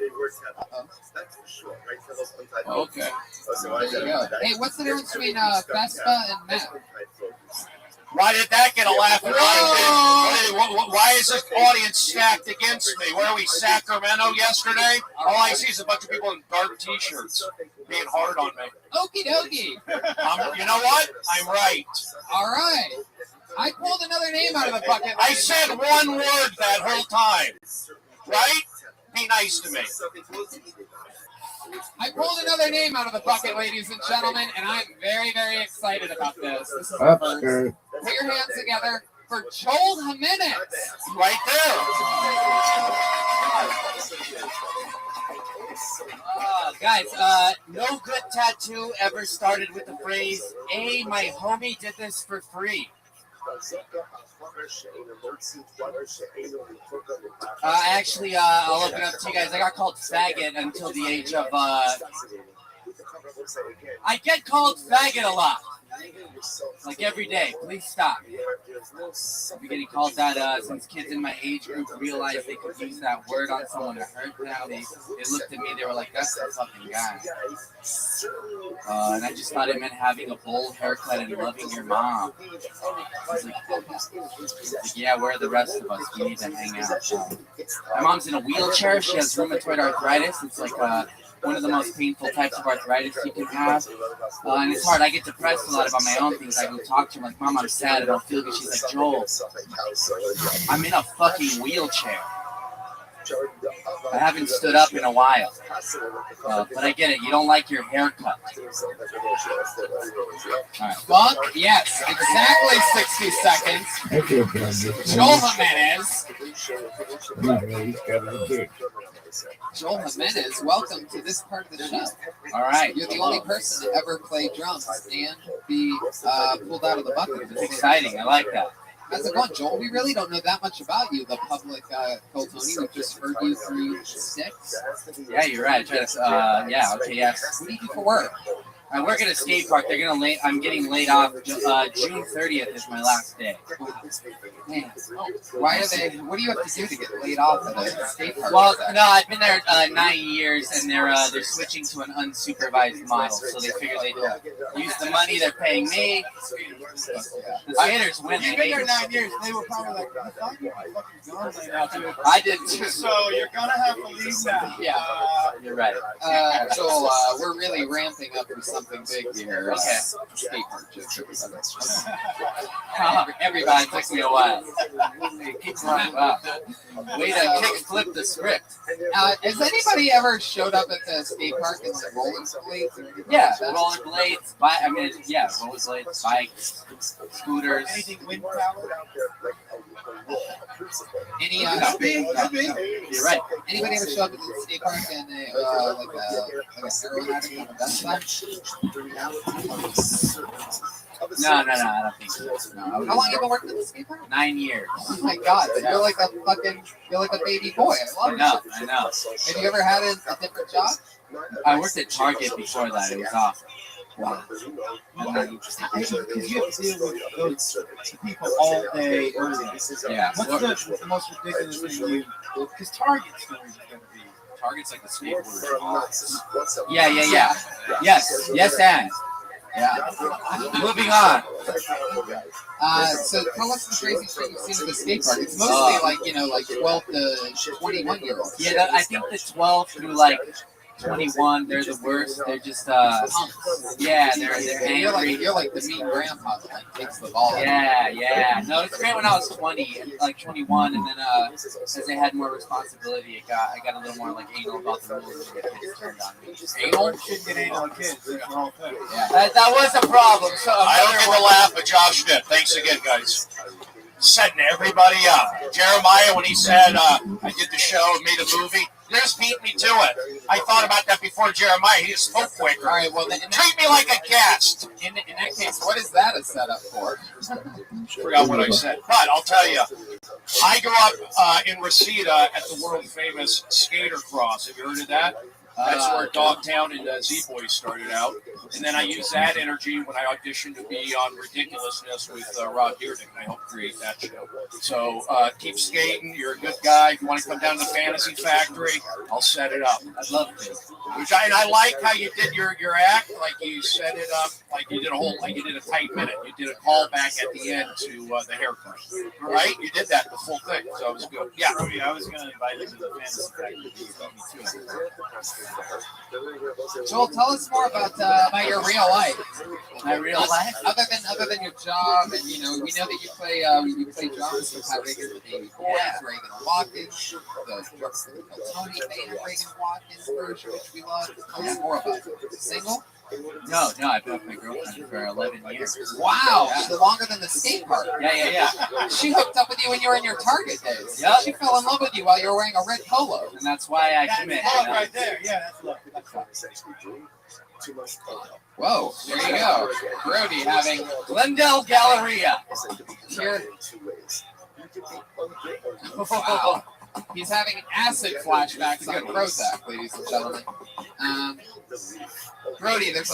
Okay. There you go. Hey, what's the difference between Vespa and Meth? Why did that get a laugh? Why is this audience stacked against me? Where are we, Sacramento yesterday? All I see is a bunch of people in dark T-shirts being hard on me. Okie dokie. You know what? I'm right. All right. I pulled another name out of the bucket. I said one word that whole time. Right? Be nice to me. I pulled another name out of the bucket, ladies and gentlemen, and I'm very, very excited about this. This is the first. Put your hands together for Joel Jimenez. Right there. Guys, no good tattoo ever started with the phrase, "Hey, my homie did this for free." Actually, I'll open up to you guys. I got called faggot until the age of, I get called faggot a lot. Like every day. Please stop. I've been getting called that since kids in my age group realized they could use that word on someone to hurt them. They looked at me, they were like, "That's the fucking guy." And I just thought it meant having a bold haircut and loving your mom. He's like, "Yeah, where are the rest of us? We need to hang out." My mom's in a wheelchair. She has rheumatoid arthritis. It's like one of the most painful types of arthritis you can have. And it's hard. I get depressed a lot about my own things. I go talk to her like, "Mom, I'm sad. I don't feel good." She's like, "Joel, I'm in a fucking wheelchair. I haven't stood up in a while." But I get it. You don't like your haircut. All right. Fuck yes. Exactly 60 seconds. Joel Jimenez. Joel Jimenez, welcome to this part of the show. All right. You're the only person to ever play drums and be pulled out of the bucket. It's exciting. I like that. How's it going, Joel? We really don't know that much about you, the public, Tony. We've just heard you through Sticks. Yeah, you're right. I try to, yeah, okay, yes. What do you do for work? I work at a skate park. I'm getting laid off. June 30th is my last day. Man, why are they? What do you have to do to get laid off at a skate park? Well, no, I've been there 9 years, and they're switching to an unsupervised model. So they figure they use the money they're paying me. The skaters win. You've been there 9 years. They were probably like, I did too. So you're gonna have to leave now. Yeah, you're right. Joel, we're really ramping up for something big here. Okay. Skate park jokes. Everybody took me a while. Wow. Way to kick flip the script. Has anybody ever showed up at the skate park in like rollerblades? Yeah, rollerblades. Rollerblades, bikes, scooters. Anything wind power? Any Could be. You're right. Anybody ever show up at the skate park and like a heroin addict on the best side? No, I don't think so. No, How long have you been working at the skate park? 9 years. Oh my god, but you're like a baby boy. I love it. I know. Have you ever had a different job? I worked at Target before that. It was awesome. Wow. Because you have to deal with those people all day, every day. Yeah. What's the most ridiculous thing you? Because Target stories are going to be. Target's like the skateboarders. Yeah. Yes, and. Yeah. Moving on. So tell us the crazy shit you've seen at the skate park. It's mostly like 12 to 21 year olds. Yeah, I think the 12 through like 21, they're the worst. They're just yeah, they're angry. You're like the mean grandpa that like takes the ball. Yeah. No, it's great when I was 20, like 21, and then as I had more responsibility, I got a little more like anal about the rules and the kids turned on me. Anal? Shouldn't get anal on kids. That's the whole thing. Yeah, that was a problem. So I don't get the laugh, but Josh did. Thanks again, guys. Setting everybody up. Jeremiah, when he said I did the show and made a movie, you just beat me to it. I thought about that before Jeremiah. He just spoke quicker. All right, well, then, Treat me like a guest. in that case, what is that a setup for? Forgot what I said. But I'll tell you, I grew up in Reseda at the world famous Skater Cross. Have you heard of that? That's where Dogtown and Z-Boys started out. And then I used that energy when I auditioned to be on Ridiculousness with Rod Dearden. I helped create that show. So keep skating. You're a good guy. If you want to come down to the Fantasy Factory, I'll set it up. I'd love to. And I like how you did your act. Like you set it up. Like you did a tight minute. You did a callback at the end to the haircut. Right? You did that the full thing. So it was good. Yeah. I was going to invite you to the Fantasy Factory. Joel, tell us more about your real life. My real life? Other than your job, and we know that you play drums with Pat Reagan, the Baby Boys, Reagan Watkins, the Tony Maynard Reagan Watkins version, which we love. Tell us more about it. Single? No, I've been with my girlfriend for 11 years. Wow, so longer than the skate park. Yeah. She hooked up with you when you were in your Target days. Yep. She fell in love with you while you were wearing a red polo. And that's why I commit. Love right there. Yeah, that's love. Whoa, there you go. Brody having Glendale Galleria. here. Wow. He's having acid flashbacks on Prozac, ladies and gentlemen. Brody, this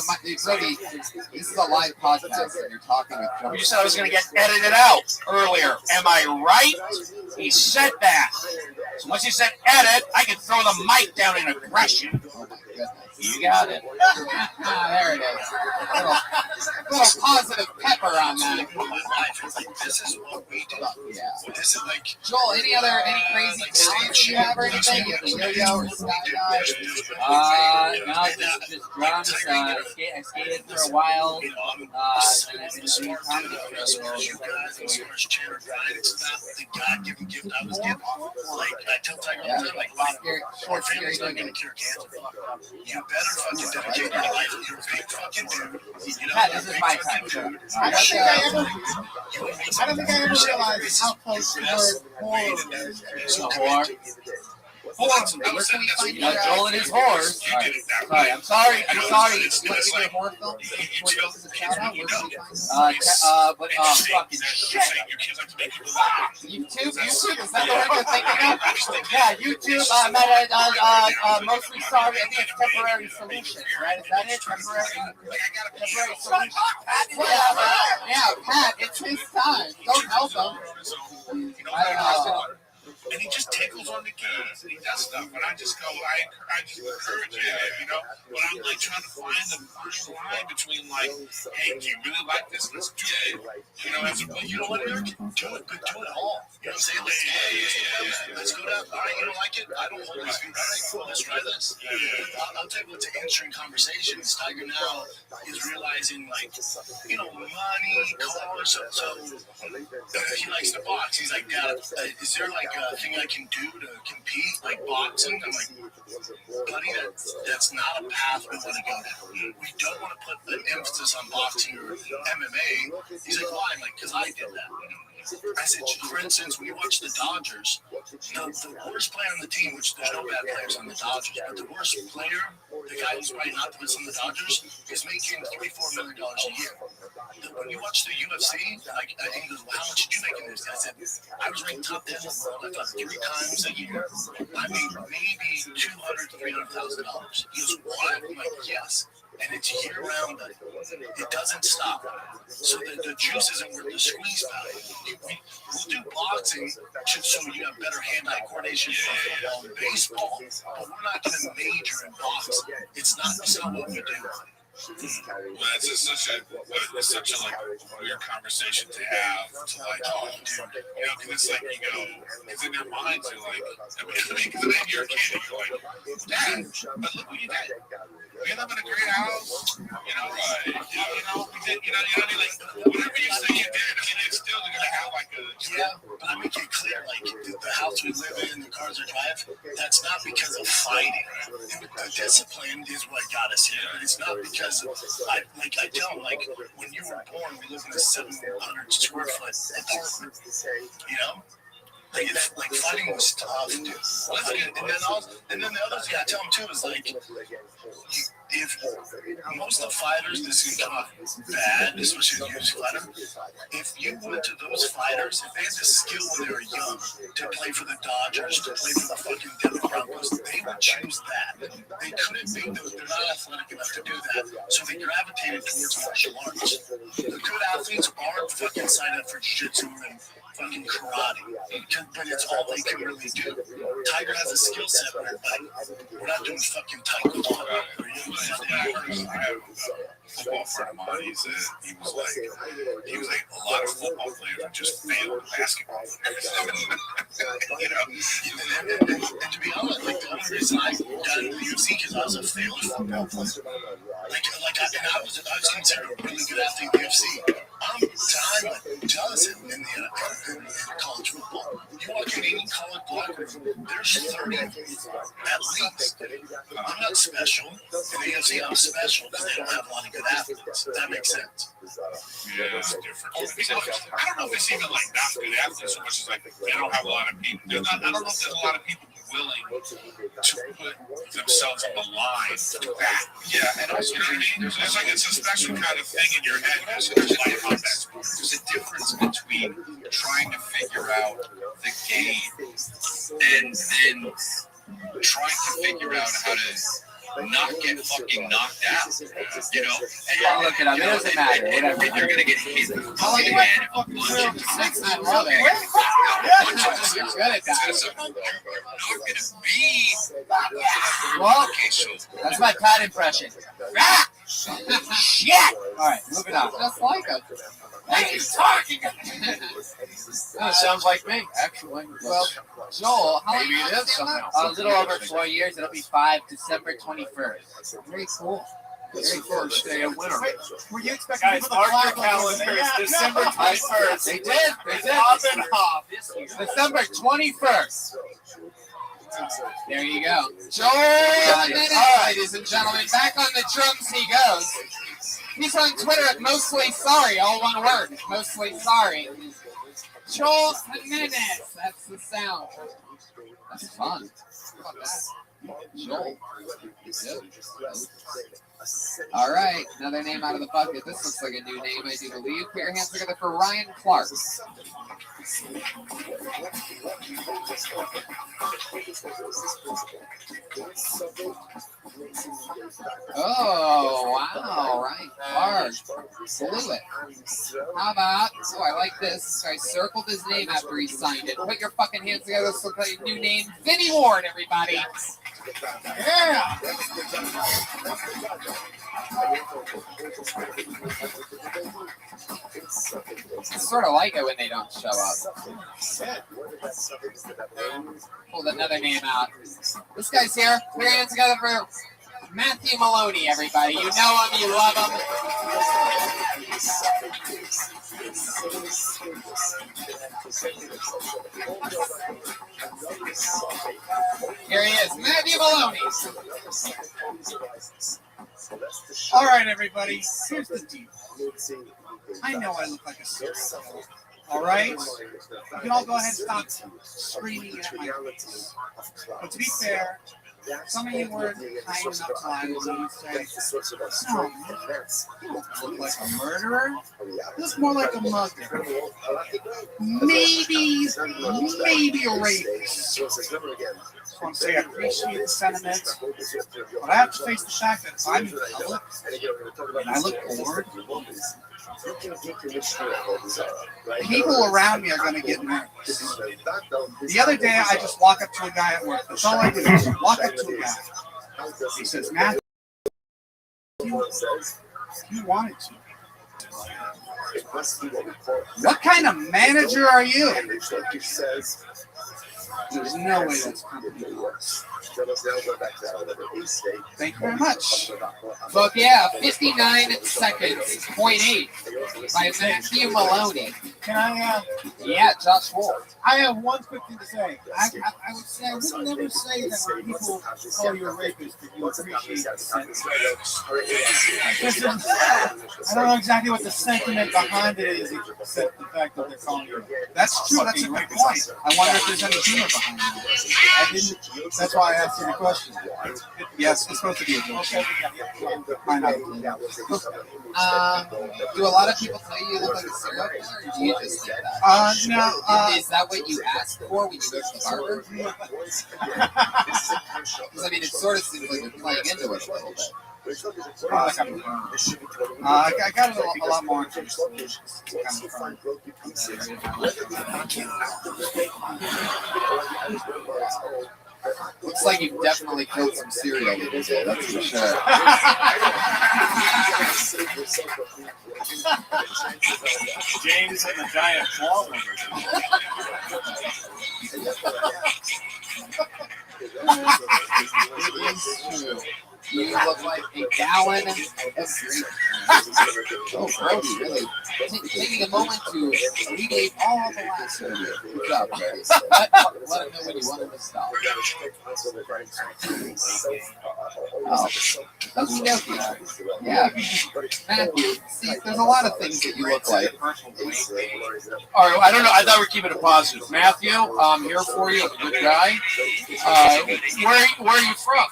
is a live podcast, and you're talking with Joe. You said I was going to get edited out earlier. Am I right? He said that. So once he said edit, I can throw the mic down in aggression. Oh my goodness. You got it. There it is. Little positive pepper on that. This is what we do. Yeah. This is like Joel, any crazy talents you have or anything? You have yo-yo or skydive? No, just drums. I skated for a while. And I've been doing comedy for a little. It's not the God-given gift I was given. Like I tell Tiger all the time, like a lot of our family's not going to cure cancer. You better fucking dedicate your life. You're a big fucking dude. You know, Pat, this is my time. I don't think I ever realized how close the word horror is. Whore. Where can we find you? Joel and his whores. I'm sorry. What's your horror film? What is a shout out? Where can we find Fucking shit. YouTube? Is that the word you're thinking of? Yeah, YouTube. I'm at mostly sorry. I think it's Temporary Solutions, right? Is that it? Temporary Solutions. Yeah, Pat, it's his time. Don't help him. I don't know. And he just tickles on the keys and he does stuff. And I just go, I just encourage it, you know. But I'm like trying to find the fine line between like, hey, do you really like this? Let's do it. You know, you know what, Eric? Do it, but do it all. You know what I'm saying? Let's go down. All right, you don't like it? I don't always think, all right, cool, let's try this. I'll take it to answering conversations. Tiger now is realizing, like, you know, money, cars. So he likes to box. He's like, Dad, is there like a thing I can do to compete, like boxing? I'm like, buddy, that's not a path to going to go down. We don't want to put an emphasis on boxing or MMA. He's like, why? I'm like, because I did that. I said, for instance, when you watch the Dodgers, the worst player on the team, which there's no bad players on the Dodgers, but the worst player, the guy who's probably not the best on the Dodgers, is making $3-4 million a year. When you watch the UFC, like, he goes, well, how much did you make in this? I said, I was ranked top 10 in the world, I thought 3 times a year. I made maybe $200,000 to $300,000. He goes, what? I'm like, yes. And it's year-round. It doesn't stop. So the juice isn't worth the squeeze value. We'll do boxing so you have better hand-eye coordination from baseball, but we're not going to major in boxing. It's not what we do. Well, it's just such a like weird conversation to have. To like, oh, dude, you know, because it's like you go, because in your minds you're like, because then you're a kid, and you're like, Dad, but look what you did. We live in a great house, you know. We did, you know what I mean? Like, whatever you say you did, I mean, it's still gonna have like a. Yeah, but I make it clear, like the house we live in, the cars we drive, that's not because of fighting. The discipline is what got us here, but it's not because I tell them, like, when you were born, we lived in a 700 square foot apartment, you know. Like, fighting was tough, dude. And then the other thing I tell them too is like, if most of the fighters, this is kind of bad, especially if you're a fighter. If you went to those fighters, if they had the skill when they were young to play for the Dodgers, to play for the fucking Denver Broncos, they would choose that. They couldn't be those. They're not athletic enough to do that, so they gravitated towards martial arts. The good athletes aren't fucking signed up for jiu-jitsu and fucking karate, but it's all they can really do. Tiger has a skill set, but we're not doing fucking taekwondo. I have a football friend of mine. He was like a lot of football players are just failed basketball players. You know, and to be honest, like the only reason I got into the UFC because I was a failed football player. I was considered a really good athlete in the UFC. I'm Johnson in college football. You walk in any college locker room, there's 30 at least. I'm not special. In the UFC, I'm special because they don't have a lot of good athletes. That makes sense. Yeah, it's different. I don't know if it's even like not good athletes so much as like they don't have a lot of people. I don't know if there's a lot of people willing to put themselves on the line for that. Yeah, and also, you know what I mean? It's like it's a special kind of thing in your head. There's a difference between trying to figure out the game and then trying to figure out how to not get fucking knocked out, you know? I'll look it up. It doesn't matter. Whatever. You're gonna get hit with a bunch of times. Well, that's my Pat impression. Shit! Alright, moving on. Just like us. Thank you. Talking. That sounds like me, actually. Well, Joel, how long Maybe have it you is been something out? else. A little over 4 years. It'll be 5 December 21st. Very cool. It's the first day of winter. Were you expecting Guys, people to mark clap your like calendars. this? December 21st. They did. Hop and hop. December 21st. There you go. Joel Jimenez, ladies and gentlemen, back on the drums he goes. He's on Twitter at Mostly Sorry, all one word. Mostly Sorry. Joel Jimenez, that's the sound. That's fun. How about that? Joel. Yep. All right, another name out of the bucket. This looks like a new name, I do believe. Put your hands together for Ryan Clark. Oh, wow, Ryan Clark. Blew it. How about, oh, I like this. So I circled his name after he signed it. Put your fucking hands together. This looks like a new name. Vinny Ward, everybody. Yeah. I sort of like it when they don't show up. Pulled another name out. This guy's here. Put your hands together for Matthew Maloney, everybody. You know him, you love him. Here he is, Matthew Maloney. All right, everybody. Here's the deal. I know I look like a serial killer. All right? You can all go ahead and stop screaming at my face. But to be fair, some of you were kind enough to lie to me and say, no, you don't look like a murderer. You look more like a mugger. Maybe a rapist. So I want to say I appreciate the sentiment, but I have to face the fact that if I'm in public and I look bored, people around me are going to get nervous. The other day, I just walk up to a guy at work. That's all I do is walk up to a guy. He says, Matthew, you wanted to. What kind of manager are you? There's no way that's company works. Thank you very much. Fuck yeah, 59 seconds, 0.8 by Matthew Maloney. Can I, Yeah, Josh Wolf. I have one quick thing to say. I would say, I would never say that when people call you a rapist, that you appreciate the sentiment. I don't know exactly what the sentiment behind it is, except the fact that they're calling you. That's true, that's a good point. I wonder if there's any humor behind it. I didn't, that's why I asked you the question. Yes, it's supposed to be a joke. Do a lot of people tell you you look like a serial killer, or do you just think that? No. Is that what you ask for when you go to the barber? Because I mean, it sort of seems like you're playing into it a little bit. I got it a lot more interesting. Looks like you've definitely killed some serial killers there, that's for sure. James and the giant claw. You look like a gallon of drink. Oh, Brody, really taking a moment to alleviate all the last of it. Good job, Brody. Let him know when you want him to stop. Oh, okie dokie. Yeah. Matthew, see, there's a lot of things that you look like. All right, I don't know. I thought we were keeping it positive. Matthew, I'm here for you. I'm a good guy. Where are you from?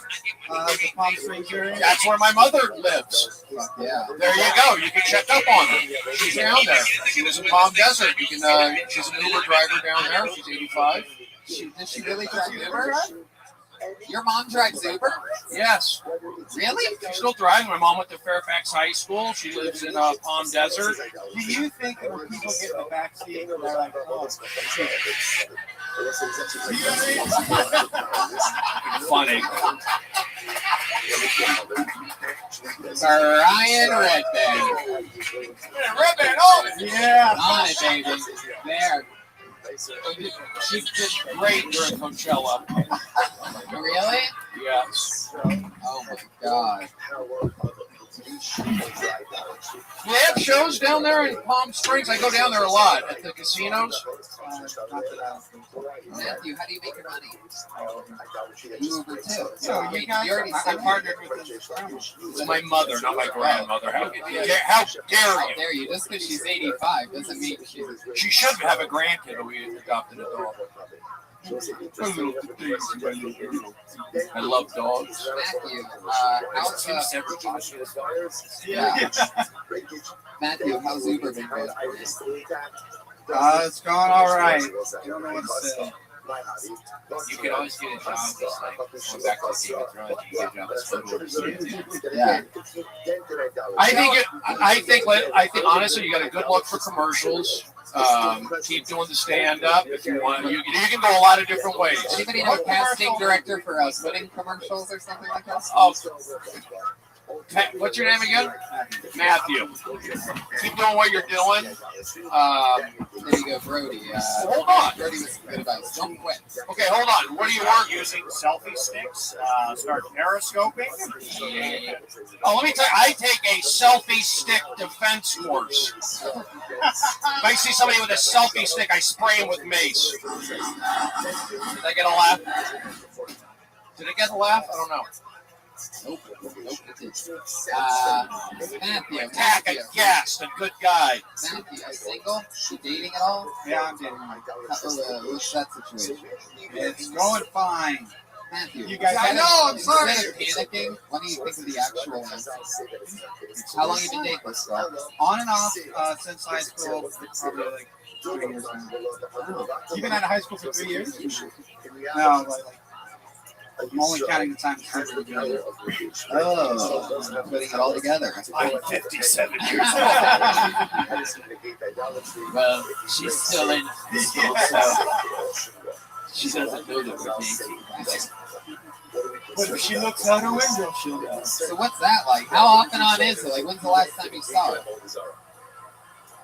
The Palm Springs area. That's where my mother lives. Yeah. There you go. You can check up on her. She's down there. She lives in Palm Desert. You can. She's an Uber driver down there. She's 85. Does she really drive Uber? Your mom drives Uber? Yes. Really? She's still driving. My mom went to Fairfax High School. She lives in Palm Desert. Do you think that when people get in the backseat, they're like, oh, Funny. Brian Redband. Redband, oh! Yeah. On it, baby. There. She did great during Coachella. Really? Yes. Oh my God. Do they have shows down there in Palm Springs? I go down there a lot at the casinos. Matthew, how do you make your money? Uber too. So you guys, I partnered with this. It's my mother, not my grandmother. How dare How you? dare you? Just because she's 85 doesn't mean she's... She should have a grandkid, but we adopted a dog. I love dogs. Matthew, Matthew, how's Uber been going for you? It's going all right. I don't know what to say. You could always get a job just like going back to Game of Thrones. You get a job as photo. Yeah. I think honestly, you got a good look for commercials. Keep doing the stand-up if you want. You can go a lot of different ways. Anybody know a casting director for wedding commercials or something like that? Oh, what's your name again? Matthew. Keep doing what you're doing. There you go, Brody. Hold on. Brody was some good advice. Don't quit. Okay, hold on. What do you want? Using selfie sticks, start periscoping. Oh, let me tell you, I take a selfie stick defense course. If I see somebody with a selfie stick, I spray him with mace. Did I get a laugh? Did I get a laugh? I don't know. Nope, it did. Matthew. Attack and guest, a good guy. Matthew, single? You dating at all? Yeah, I'm dating. What's that situation? It's going fine. Matthew, You guys, instead I know, of- I'm sorry. Instead of panicking, why don't you think of the actual answer? How long have you been dating this girl? On and off since high school, probably like 3 years now. You've been out of high school for 3 years? No, but like, I'm only counting the time it's been together. Oh, I'm putting it all together. I'm 57 years old. Well, she's still in school, so she doesn't know that we're dating. But if she looks out her window, she'll know. So what's that like? How often on is it? Like, when's the last time you saw her?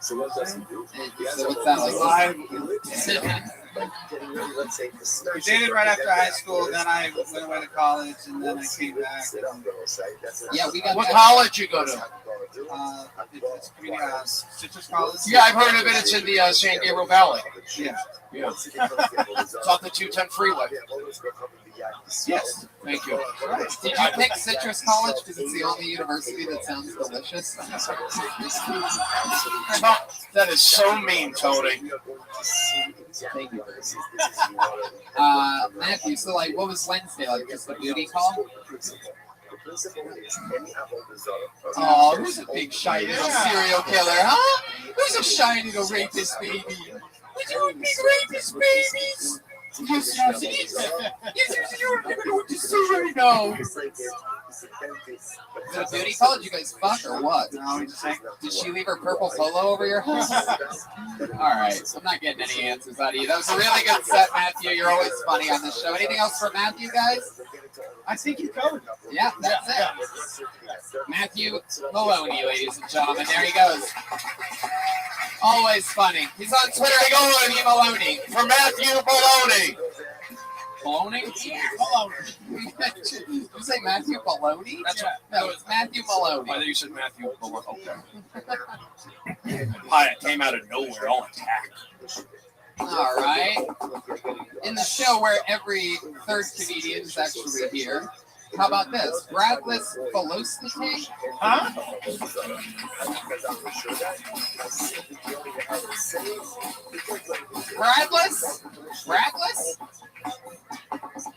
So what does he do? So what's that like? We dated right after high school, then I went away to college, and then I came back. Yeah, we got What that. college you go to? It's community Citrus College. Yeah, I've heard of it. It's in the San Gabriel Valley. Yeah. Yeah. It's off the 210 freeway. Yes. Thank you. Did you pick Citrus College because it's the only university that sounds delicious? That is so mean, Tony. Thank you. Matthew, so like, what was Wednesday like? Just a booty call? Oh, who's a big shy little serial killer, huh? Who's a shy little rapist baby? Would you big rapist babies? Yes, you don't even know what to say right now. Is it a booty call? Did you guys fuck or what? No, we just sang. Did she leave her purple polo over your house? Alright, I'm not getting any answers out of you. That was a really good set, Matthew. You're always funny on this show. Anything else for Matthew, guys? I think you covered. Yeah, that's it. Matthew Maloney, ladies and gentlemen. There he goes. Always funny. He's on Twitter. Go on, Maloney. For Matthew Maloney. Baloney? Did you say Matthew Baloney? That's right. No, it's Matthew Maloney. I think you said Matthew Maloney. Okay. Hi, it came out of nowhere. All attack. All right. In the show where every third comedian is actually here, how about this? Bradless velocity? Huh? Bradless? Bradless?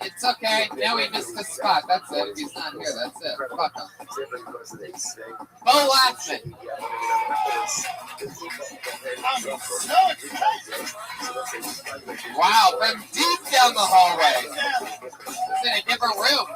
It's okay. Now we missed the spot. That's it. If he's not here, that's it. Fuck him. Bo Laughlin. Wow, from deep down the hallway. It's in a different room.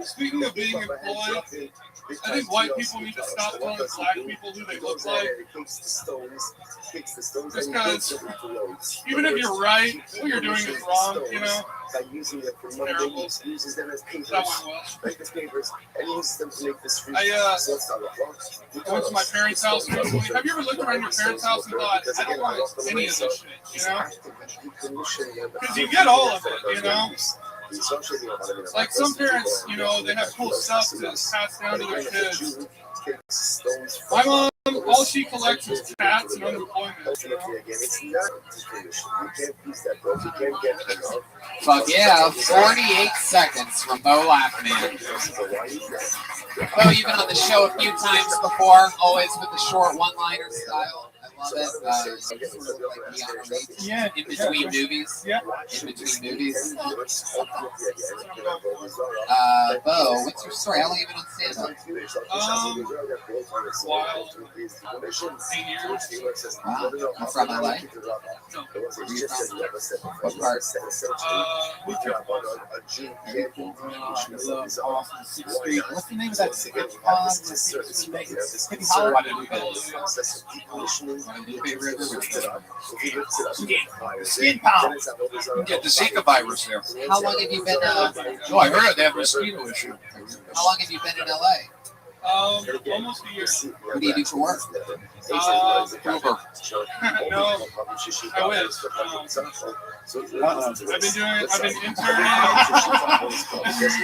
Speaking of being employed, I think white people need to stop telling black people who they look like. Just because, even if you're right, what you're doing is wrong, you know? Terrible. That one was. I went to my parents' house recently. Have you ever looked around your parents' house and thought, I don't want any of this shit, you know? Because you get all of it, you know? Like some parents, you know, they have cool stuff to pass down to their kids. My mom, all she collects is cats and unemployment. You know? Fuck yeah, 48 seconds from Bo Laughlin. Bo, you've been on the show a few times before, always with the short one-liner style. I love it. Sort of like Keanu Reeves. Yeah. In between movies. Yeah. In between movies. Bo, what's your story? How long have you been on stand-up? Wild. 8 years. Wow. I'm from LA? No. Where you from? What part? Moved here Awesome. 6th Street. What's the name of that sketch pond? Hippie Hollow? Skin Pound. You get the Zika virus there. How long have you been? Oh, I heard they have a mosquito issue. How long have you been in LA? Almost a year. What do you do for work? Uber. No, I wish. I've been interning.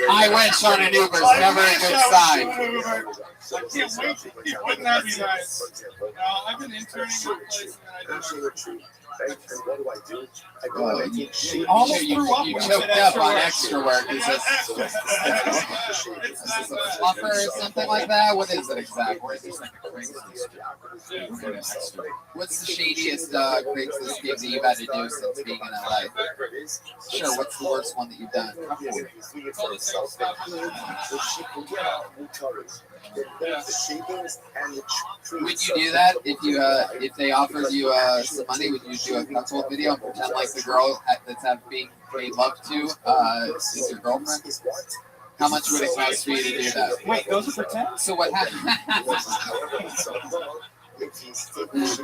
I wish on an Uber is never a good sign. I can't wait. Wouldn't that be nice? I've been interning in a place and I do. Almost you choked up on extra work. Is this a fluffer or something like that? What is it exactly? Is this like a Craigslist? What's the shadiest Craigslist gig that you've had to do since being in LA? Sure, what's the worst one that you've done? Would you do that if they offered you some money? Would you do a cuckold video and pretend like the girl that's being paid love to is your girlfriend? How much would it cost for you to do that? Wait, those are pretend? So what happened?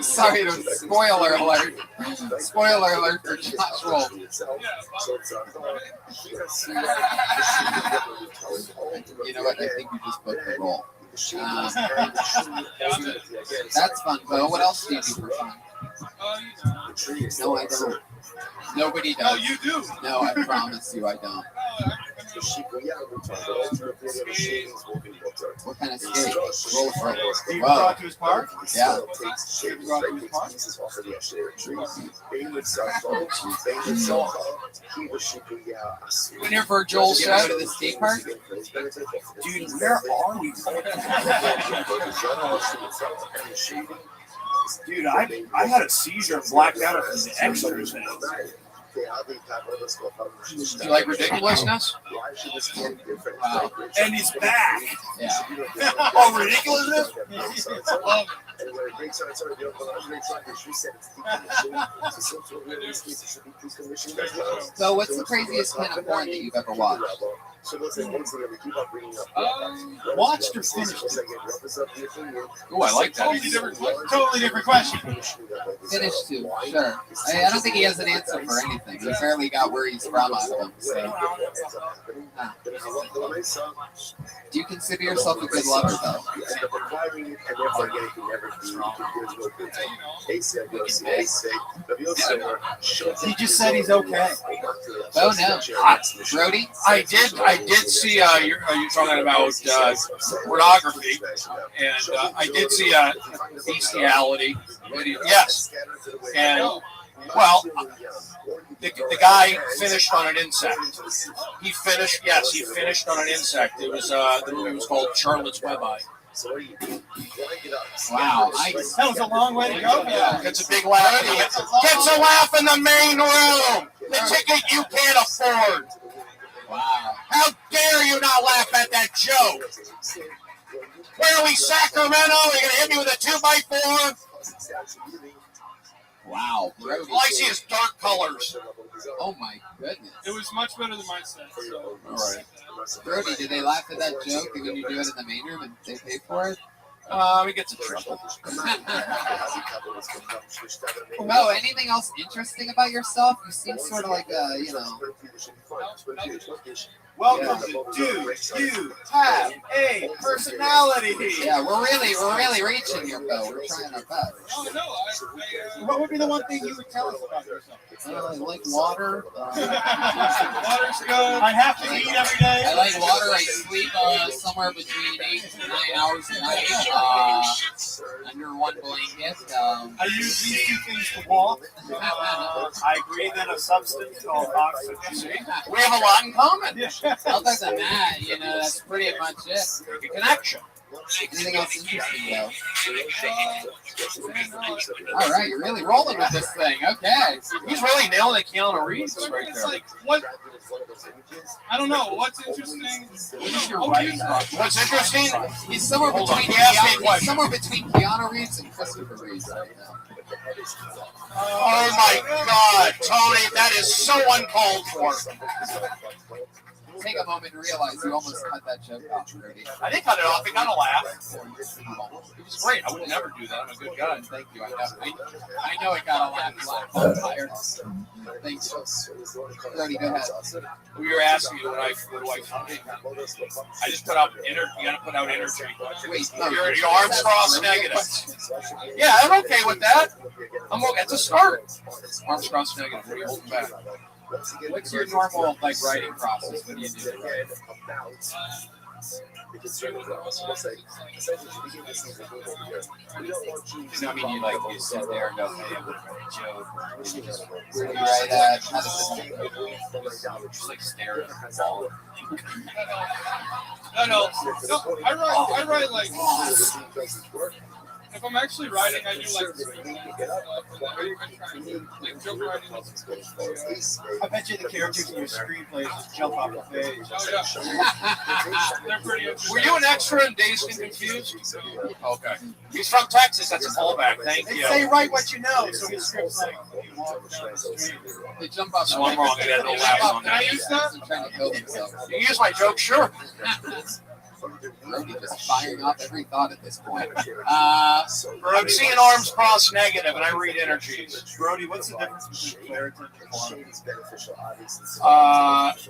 Sorry, spoiler alert. Spoiler alert for Josh Wolf. You know what? I think you just booked the role. That's fun, Bo. What else do you do for fun? No, I don't. Nobody does. No, you do. No, I promise you I don't. What kind of skate? Roll for it. Do you go out to his park? Yeah. Do you go out to his park? We're here for Joel's show to the skate park. Dude, where are we? Dude, I had a seizure and blacked out of the extras. Do you like ridiculousness? Wow. And he's back. Yeah. Oh, ridiculousness? So, what's the craziest kind of porn that you've ever watched? Watched or finished? Oh, I like that. Totally different question. Finished too, sure. I don't think he has an answer for anything. He barely got where he's from out of him. So. Do you consider yourself a good lover, though? He just said he's okay. Oh no, Brody. I did see. You're talking about pornography, and I did see bestiality video. Yes, and well, the guy finished on an insect. He finished on an insect. It was the movie was called Charlotte's Web Eye. Wow, that was a long way to go. Yeah, it's a big laugh. Gets a laugh in the main room. The ticket you can't afford. Wow. How dare you not laugh at that joke? Where are we, Sacramento? Are you going to hit me with a 2x4? Wow. Brody. All I see is dark colors. Oh my goodness. It was much better than my set. So. All right. Brody, did they laugh at that joke when you do it in the main room and they pay for it? We get to trouble. Mo, anything else interesting about yourself? You seem sort of like a, Welcome to Do You Have a Personality? Yeah, we're really reaching here, Bo. We're trying our best. Oh, no, What would be the one thing you would tell us about yourself? I like water. Water's good. I have to eat every day. I like water. I sleep somewhere between 8 to 9 hours a night under one blanket. I use these two things to walk. I breathe in a substance called oxygen. We have a lot in common. Other than that, that's pretty much it. A connection. Anything else interesting, though? All right, you're really rolling with this thing. Okay. He's really nailing the Keanu Reeves right It's there. like, what? I don't know. What's interesting? What's interesting? He's somewhere Hold on, between he asked me a question. Keanu Reeves and Christopher Reeves right now. Oh my God, Tony, that is so uncalled for. take a moment and realize you almost cut that joke off, Rudy. I didn't cut it off. It got a laugh. It was great. I would never do that. I'm a good guy. Thank you. I know it got a laugh on fire. Thank you. Rudy, go ahead. We were asking you what do I I just put out you gotta put out energy. Wait, Your arms crossed negative. Yeah, I'm okay with that. I'm okay. It's a start. Arms crossed negative. What are you holding back? What's your normal writing process? What do you do? I mean, you sit there and go, hey, I'm gonna write a joke. Or you just really write that. How does it just stare at the wall? No. I write like. If I'm actually writing, I do like joke writing. I bet you the characters in your screenplays just jump off the page. They're pretty interesting. Were you an extra in Dazed and Confused? Okay. He's from Texas. That's a callback. Thank They you. say write what you know, so his script's like you walk down the street. They jump off. So I'm wrong. I got no laughs on Can I that. use that? They're trying to kill themselves. You use my joke, sure. Rudy just firing off every thought at this point. I'm seeing arms crossed negative, and I read energies. Brody, what's the difference between Claritin and Quantum?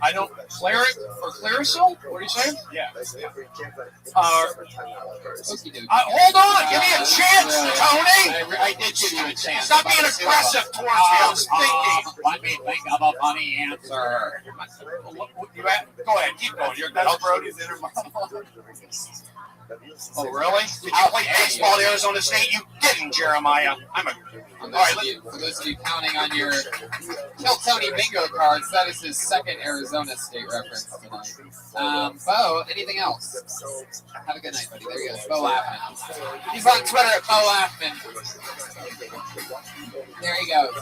I don't Clarisil? What are you saying? Yeah. Hold on, give me a chance, Tony. I did give you a chance. Stop being aggressive towards me. I was thinking. Let me think of a funny answer. Go ahead, keep going. You're good. Brody's inner monologue. Oh, really? Did you play baseball at Arizona State? You didn't, Jeremiah. For those of you counting on your Kill Tony bingo cards, that is his second Arizona State reference tonight. Bo, anything else? Have a good night, buddy. There he goes, Bo Laffman. He's on Twitter at Bo Laffman. There he goes.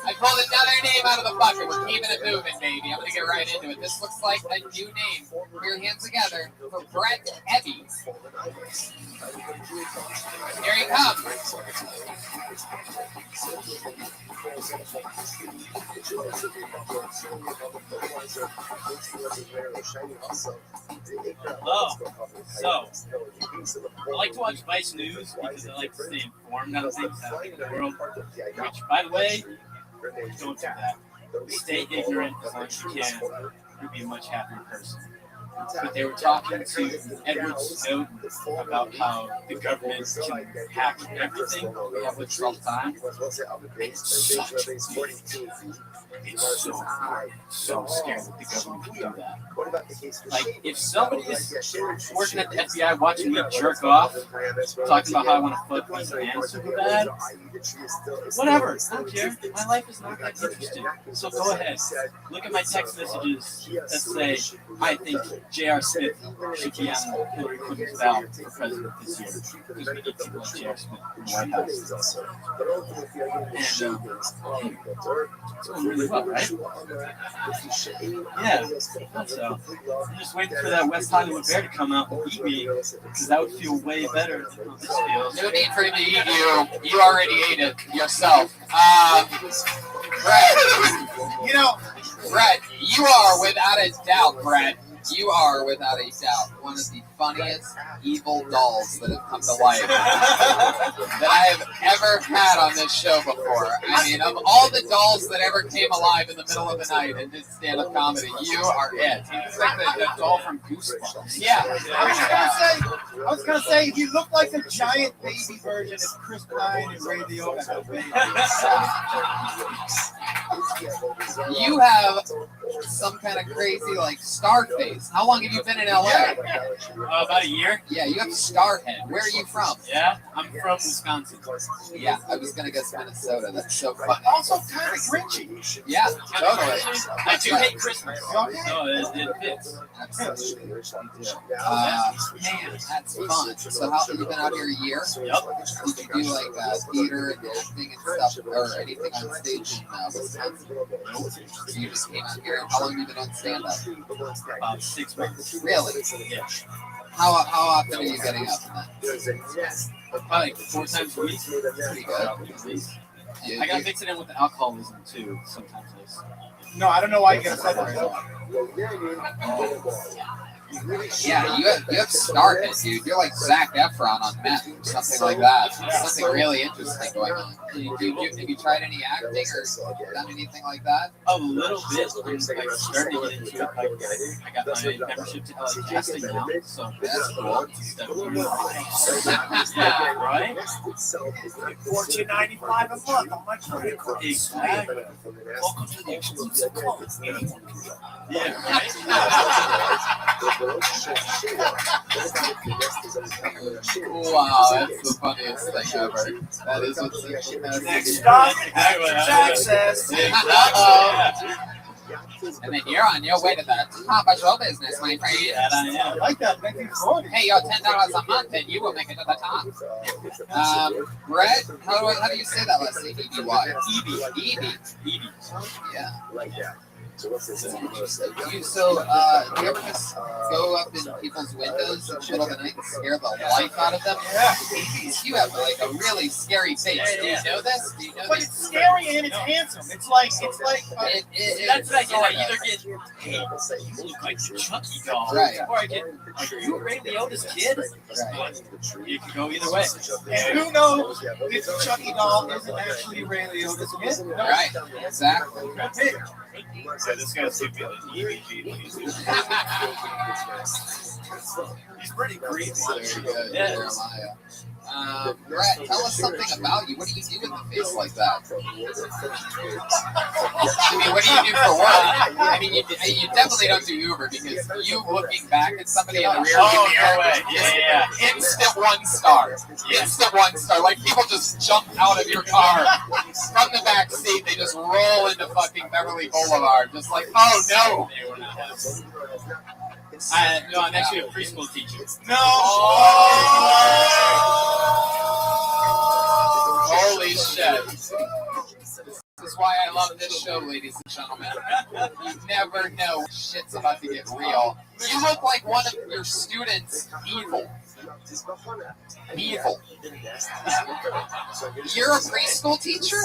I pulled another name out of the bucket. We're keeping it moving, baby. I'm going to get right into it. This looks like a new name. Put your hands together for Brett Ebby. Here he comes. Hello. So, I like to watch Vice News because I like to stay informed on things happening in the world. Which, by the way, don't do that. Stay ignorant as long as you can. You'll be a much happier person. But they were talking to Edward Snowden about how the government can hack everything we have with all the time. It's so scary that the government can do that. Like, if somebody is working at the FBI watching me jerk off, talking about how I want to fuck my man super bad, whatever, I don't care. My life is not that interesting. So go ahead. Look at my text messages that say, I think J.R. Smith should be on Hillary Clinton's ballot for president this year. Because we need people like J.R. Smith in the White House. And it's going really well, right? Yeah. So I'm just waiting for that West Hollywood Bear to come out and eat me, because that would feel way better than how this feels. No need for him to eat you. You already ate it yourself. Brett, Brett, you are without a doubt, Brett. You are, without a doubt, one of the funniest evil dolls that have come to life that I have ever had on this show before. I mean, of all the dolls that ever came alive in the middle of the night and did stand-up comedy, you are it. It's like the doll from Goosebumps. Yeah. I was gonna say he looked like the giant baby version of Chris Pine and Ray Liotta had a baby. You have some kind of crazy, like, star face. How long have you been in LA? About a year. Yeah, you have star head. Where are you from? Yeah, I'm from Wisconsin. Yeah, I was gonna guess Minnesota. That's so funny. Also kind of grinchy. Yeah, totally. I do hate Christmas, so it fits. Absolutely. Man, that's fun. So how have you been out here a year? Yep. Did you do like theater and acting and stuff, or anything on stage in Wisconsin? So you just came out here. How long have you been on stand-up? About 6 months. Really? Yeah. How often are you getting up in that? Probably like 4 times a week. Pretty good. I gotta mix it in with the alcoholism too. Sometimes No, I don't know why you get separated. Yeah, you have started, dude. You're like Zac Efron on meth or something like that. Something really interesting going on. Have you tried any acting or done anything like that? a little bit. I'm like starting to get into it. Like, I got my membership to casting now, so that's cool. Yeah, right. $14.95 a month. How much for it? Exactly. Welcome to the exclusive club. Yeah, right. Wow, that's the funniest thing ever. That is what's Next stop, Texas. And then you're on your way to the top of show business, my friend. I like that. 1940. Hey, yo, $10 a month, and you will make it to the top. Brett, how do you say that last name? E-B-Y. Evie. Yeah. Do you ever just go up in people's windows in the middle of the night and scare the life out of them? Yeah. You have like a really scary face. Do you know this? But it's scary and it's handsome. It's like. That's what I get. I either get, hey, you look like the Chucky doll, Right. or I get, are you Ray Liotta's kid? Right. You can go either way. And who knows if the Chucky doll isn't actually Ray Liotta's kid? Right. Exactly. So this guy's giving me the EVG. He's pretty creepy. Very good, Jeremiah. Brett, tell us something about you. What do you do with a face like that? I mean, what do you do for work? I mean, you definitely don't do Uber because you looking back at somebody in the rear view mirror. Yeah. Instant 1 star. Instant 1 star. Like people just jump out of your car from the back seat. They just roll into fucking Beverly Boulevard. Just like, oh no. No, I'm actually a preschool teacher. No. Holy shit. This is why I love this show, ladies and gentlemen. You never know when shit's about to get real. You look like one of your students evil. Evil. You're a preschool teacher?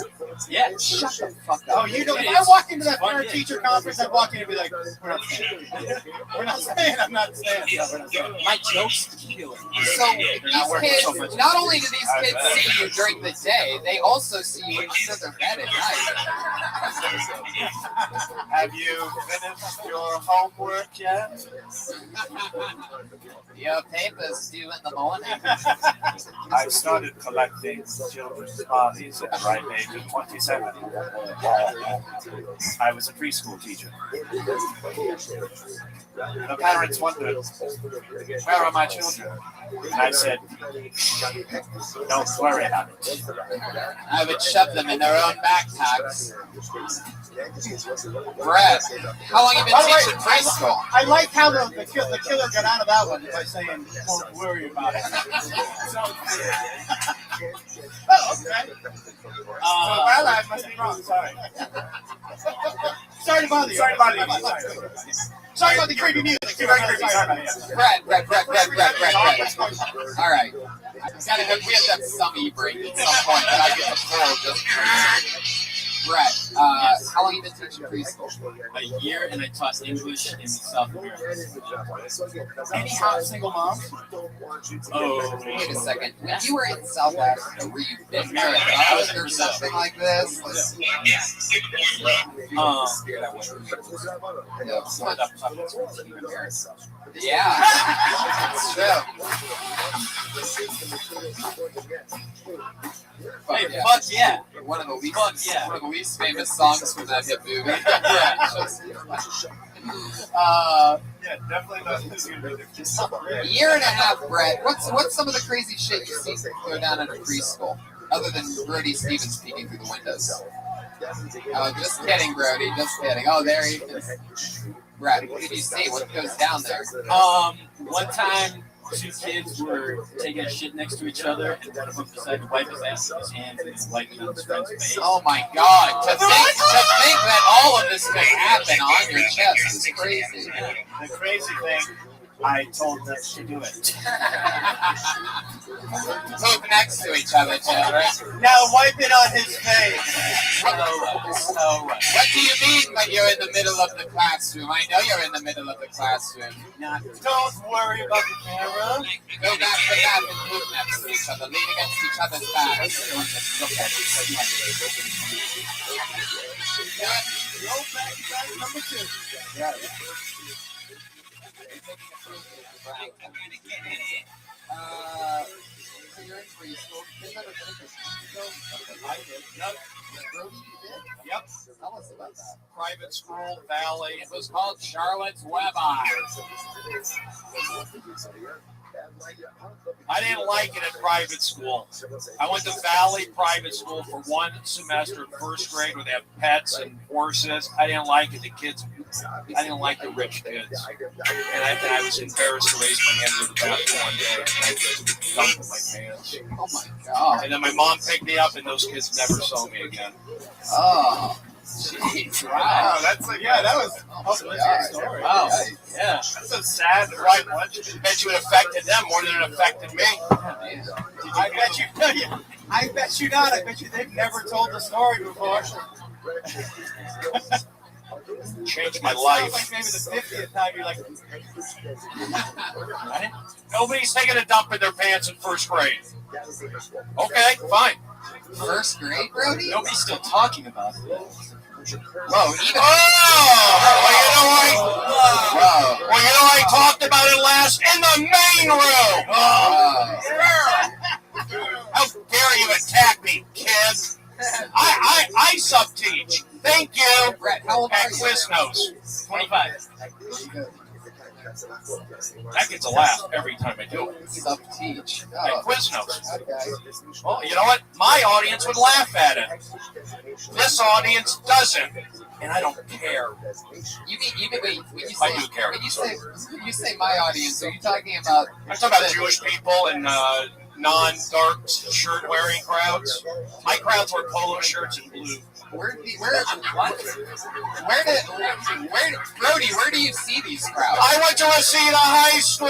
Yeah. Shut the fuck up. Oh, you know, if I walk into that parent teacher conference, I'd walk in and be like, we're not staying. We're not staying. I'm not staying. Yeah, we're not staying. My jokes kill it. So these kids, not only do these kids see you during the day, they also see you under their bed at night. Have you finished your homework yet? Your paper's due in the morning. I started collecting children's bodies at the ripe age of 27. I was a preschool teacher. The parents wondered, where are my children? And I said, don't worry about it. I would shove them in their own backpacks. Brett, how long have you been teaching preschool? I like how the killer got out of that one by saying, don't worry about it. Oh, okay. Well, I must be wrong. Sorry. Sorry to bother you. Sorry Sorry about the creepy music. Brett. All right. We have to have some e-break at some point, but I get the full just. Brett, how long have you been teaching preschool? A year, and I taught English in South America. Any hot single moms? Oh, Wait a second. When you were in South Africa, were you in America or something like this? Yeah, that's true. hey, fuck yeah. One of the least, yeah. one of the least famous songs from that hit movie. Yeah, definitely not. A year and a half, Brett. What's some of the crazy shit you see go down at a preschool, other than Brody Stevens peeking through the windows? Oh, just kidding, Brody. Just kidding. Oh, there he is. Brett, what did you see? What goes down there? One time, 2 kids were taking a shit next to each other, and one of them decided to wipe his ass with his hands and then wipe it on his friend's face. Oh my God! To think that all of this could happen on your chest is crazy. The crazy thing I told them to do it. Poop next to each other, Chad, right? Now wipe it on his face. What do you mean when you're in the middle of the classroom? I know you're in the middle of the classroom. Don't worry about the camera. Go back to back and poop next to each other, lean against each other's backs. Go back to back number 2. Yeah. So you're in preschool. Did you ever finish your preschool? I did. Yep. Brody, you did? Yep. Tell us about that. Private school, Valley. It was called Charlotte's Web Eye. I didn't like it at private school. I went to Valley Private School for one semester in first grade where they have pets and horses. I didn't like it. The kids, I didn't like the rich kids. And I was embarrassed to raise my hand to the bathroom one day. And I just dumped in my pants. Oh my God. And then my mom picked me up and those kids never saw me again. Oh. Jeez, Wow, that's like, yeah, that was a good story. Wow. Yeah. That's a sad right one. Bet you it affected them more than it affected me. I bet you not. I bet you they've never told the story before. Changed my life. Like maybe the 50th time you're like, nobody's taking a dump in their pants in first grade. Okay, fine. First grade, Brody? Nobody's still talking about it. Well, you know I talked about it last in the main room. How dare you attack me, kid? I sub-teach. Thank you. Brett, how old are you? Quiznos. 25. That gets a laugh every time I do it. Sub-teach. At Quiznos. Okay. Well, you know what? My audience would laugh at it. This audience doesn't. And I don't care. You mean wait, when you say, I do care. When you say my audience, are you talking about... I'm talking about Jewish people and non-dark shirt-wearing crowds. My crowds wear polo shirts and blue. Brody, where do you see these crowds? I went to Reseda High School.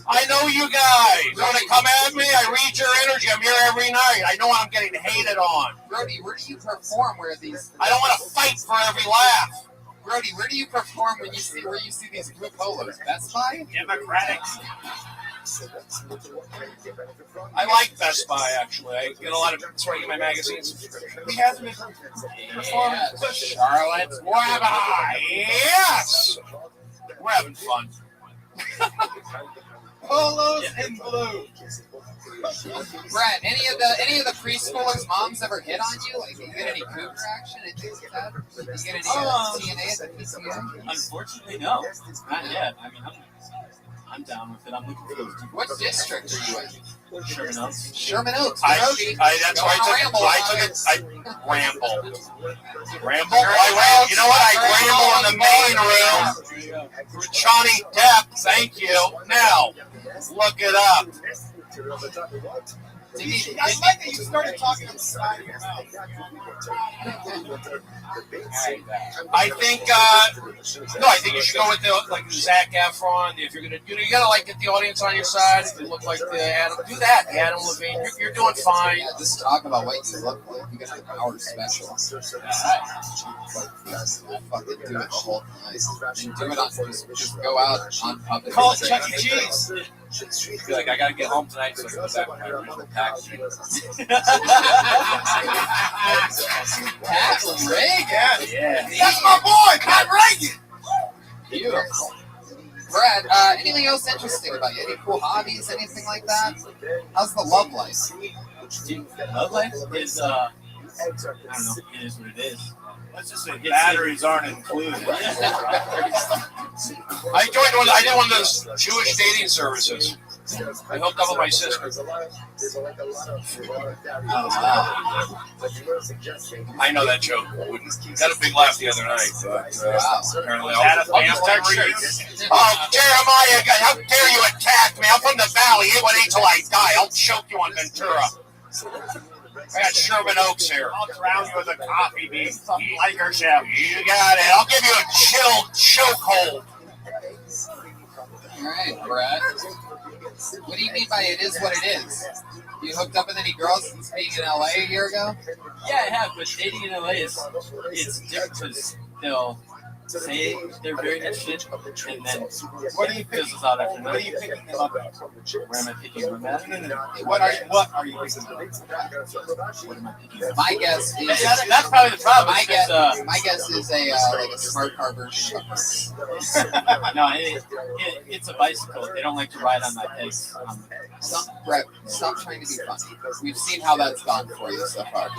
I know you guys. You want to come at me? I read your energy. I'm here every night. I know I'm getting hated on. Brody, where do you perform where these... I don't want to fight for every laugh. Brody, where do you perform when you see these blue polos? Best Buy? Democratic. I like Best Buy, actually. I get a lot of... That's where I get my magazine subscription. He has been performing. Charlotte's Web Eye. Yes! We're having fun. Polos in blue. Brett, any of the preschoolers' moms ever hit on you? Like, did you get any cougar action and things like that? Did you get any TNA at the PCA? Unfortunately, no. Not yet. I mean, I'm down with it. I'm looking for those people. What district are you in? Sherman Oaks. Sherman Oaks. That's why I took it. I ramble. Ramble? You know what? I ramble in the main room. Johnny Depp, thank you. Now, look it up. I like that you started talking on the side of your mouth. I think you should go with the Zac Efron. If you're gonna, you gotta get the audience on your side. If you look like the Adam, do that. The Adam Levine, you're doing fine. Yeah, just talk about what you look like. You got an hour special. I fucking do it the whole night. And do it on just go out on public. Call it Chuck E. Cheese. Feel like I gotta get home tonight so I can go back to my original packaging. Pat Reagan. Yeah. That's my boy, Pat Reagan. Beautiful. Brad, anything else interesting about you? Any cool hobbies, anything like that? How's the love life? Love life is, I don't know, it is what it is. Let's just say batteries aren't included. I did one of those Jewish dating services. I hooked up with my sister. Oh, wow. I know that joke. Got a big laugh the other night. But, apparently, Jeremiah, how dare you attack me? I'm from the Valley. 818 till I die. I'll choke you on Ventura. I got Sherman Oaks here. I'll drown you with a coffee bean. Like her chef. You got it. I'll give you a chilled chokehold. All right, Brett. What do you mean by it is what it is? You hooked up with any girls since being in LA a year ago? Yeah, I have, but dating in LA it's different because they'll say they're very interested, and then What are you picking? fizzles out after What are you picking them up at? Where am I picking them at? No. What are you picking them up at? What am I picking up? My guess is That's probably the problem. my because, guess. My guess is a like a smart car version of a horse. no, it's a bicycle. They don't like to ride on my pegs. Brett, stop trying to be funny. We've seen how that's gone for you so far.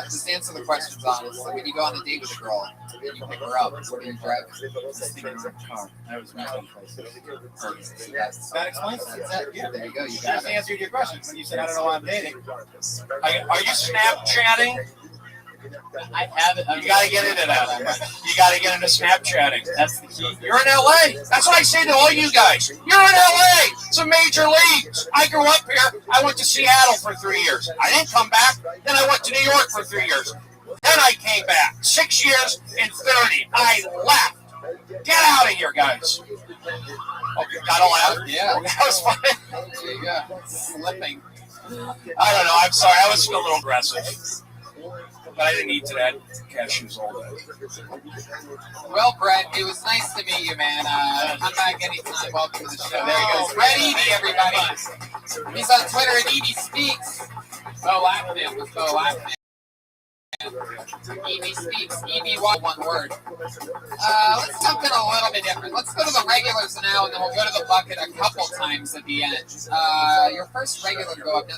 Just answer the questions honestly. When you go on a date with a girl, you pick her up. What are you driving? Just thinking of a car. I was moving places. That explains it. That's it. Yeah, there you go. You Just got it. answered your question when you said I don't know why I'm dating. Are you Snapchatting? I have it. You gotta get into that. You gotta get into Snapchatting. That's the key. You're in LA. That's what I say to all you guys. You're in LA. It's a major leagues. I grew up here. I went to Seattle for 3 years. I didn't come back. Then I went to New York for 3 years. Then I came back. 6 years and 30. I left. Get out of here, guys. Oh, you got all out? Yeah. That was fun. There you go. Slipping. I don't know. I'm sorry. I was a little aggressive. But I didn't eat to that cashews all day. Well, Brett, it was nice to meet you, man. Come back anytime. Welcome to the show. There he goes. Brett Edie, everybody. He's on Twitter at Edie Speaks. Bo laughing at him. Bo laughing at him. Edie Speaks. Edie, one word. Let's jump in a little bit different. Let's go to the regulars now, and then we'll go to the bucket a couple times at the end. Your first regular go up. Now,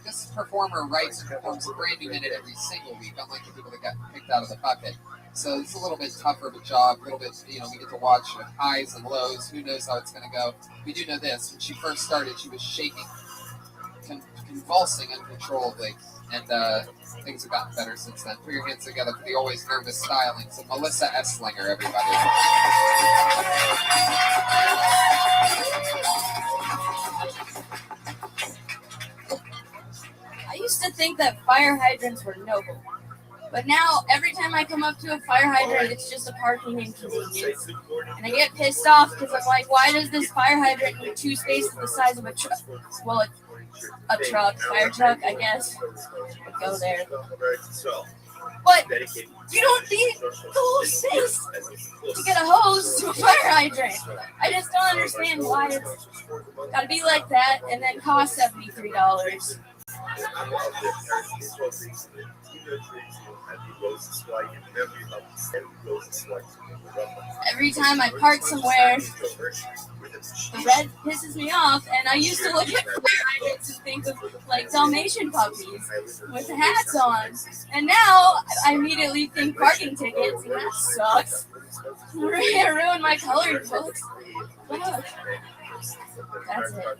this performer writes and performs a brand new minute every single week, unlike the people that got picked out of the bucket. So it's a little bit tougher of a job, a little bit, we get to watch highs and lows. Who knows how it's going to go? We do know this. When she first started, she was shaking, convulsing uncontrollably, and things have gotten better since then. Put your hands together for the always nervous stylings of Melissa Esslinger, everybody. I used to think that fire hydrants were noble. But now, every time I come up to a fire hydrant, it's just a parking inconvenience. And I get pissed off because I'm like, why does this fire hydrant need 2 spaces the size of a truck? Well, a truck, fire truck, I guess. Go there. But you don't need the whole space to get a hose to a fire hydrant. I just don't understand why it's got to be like that and then cost $73. Every time I park somewhere, the red pisses me off, and I used to look at fire hydrants and think of like Dalmatian puppies with hats on, and now I immediately think parking tickets, and that sucks. It ruined my coloring books. That's it.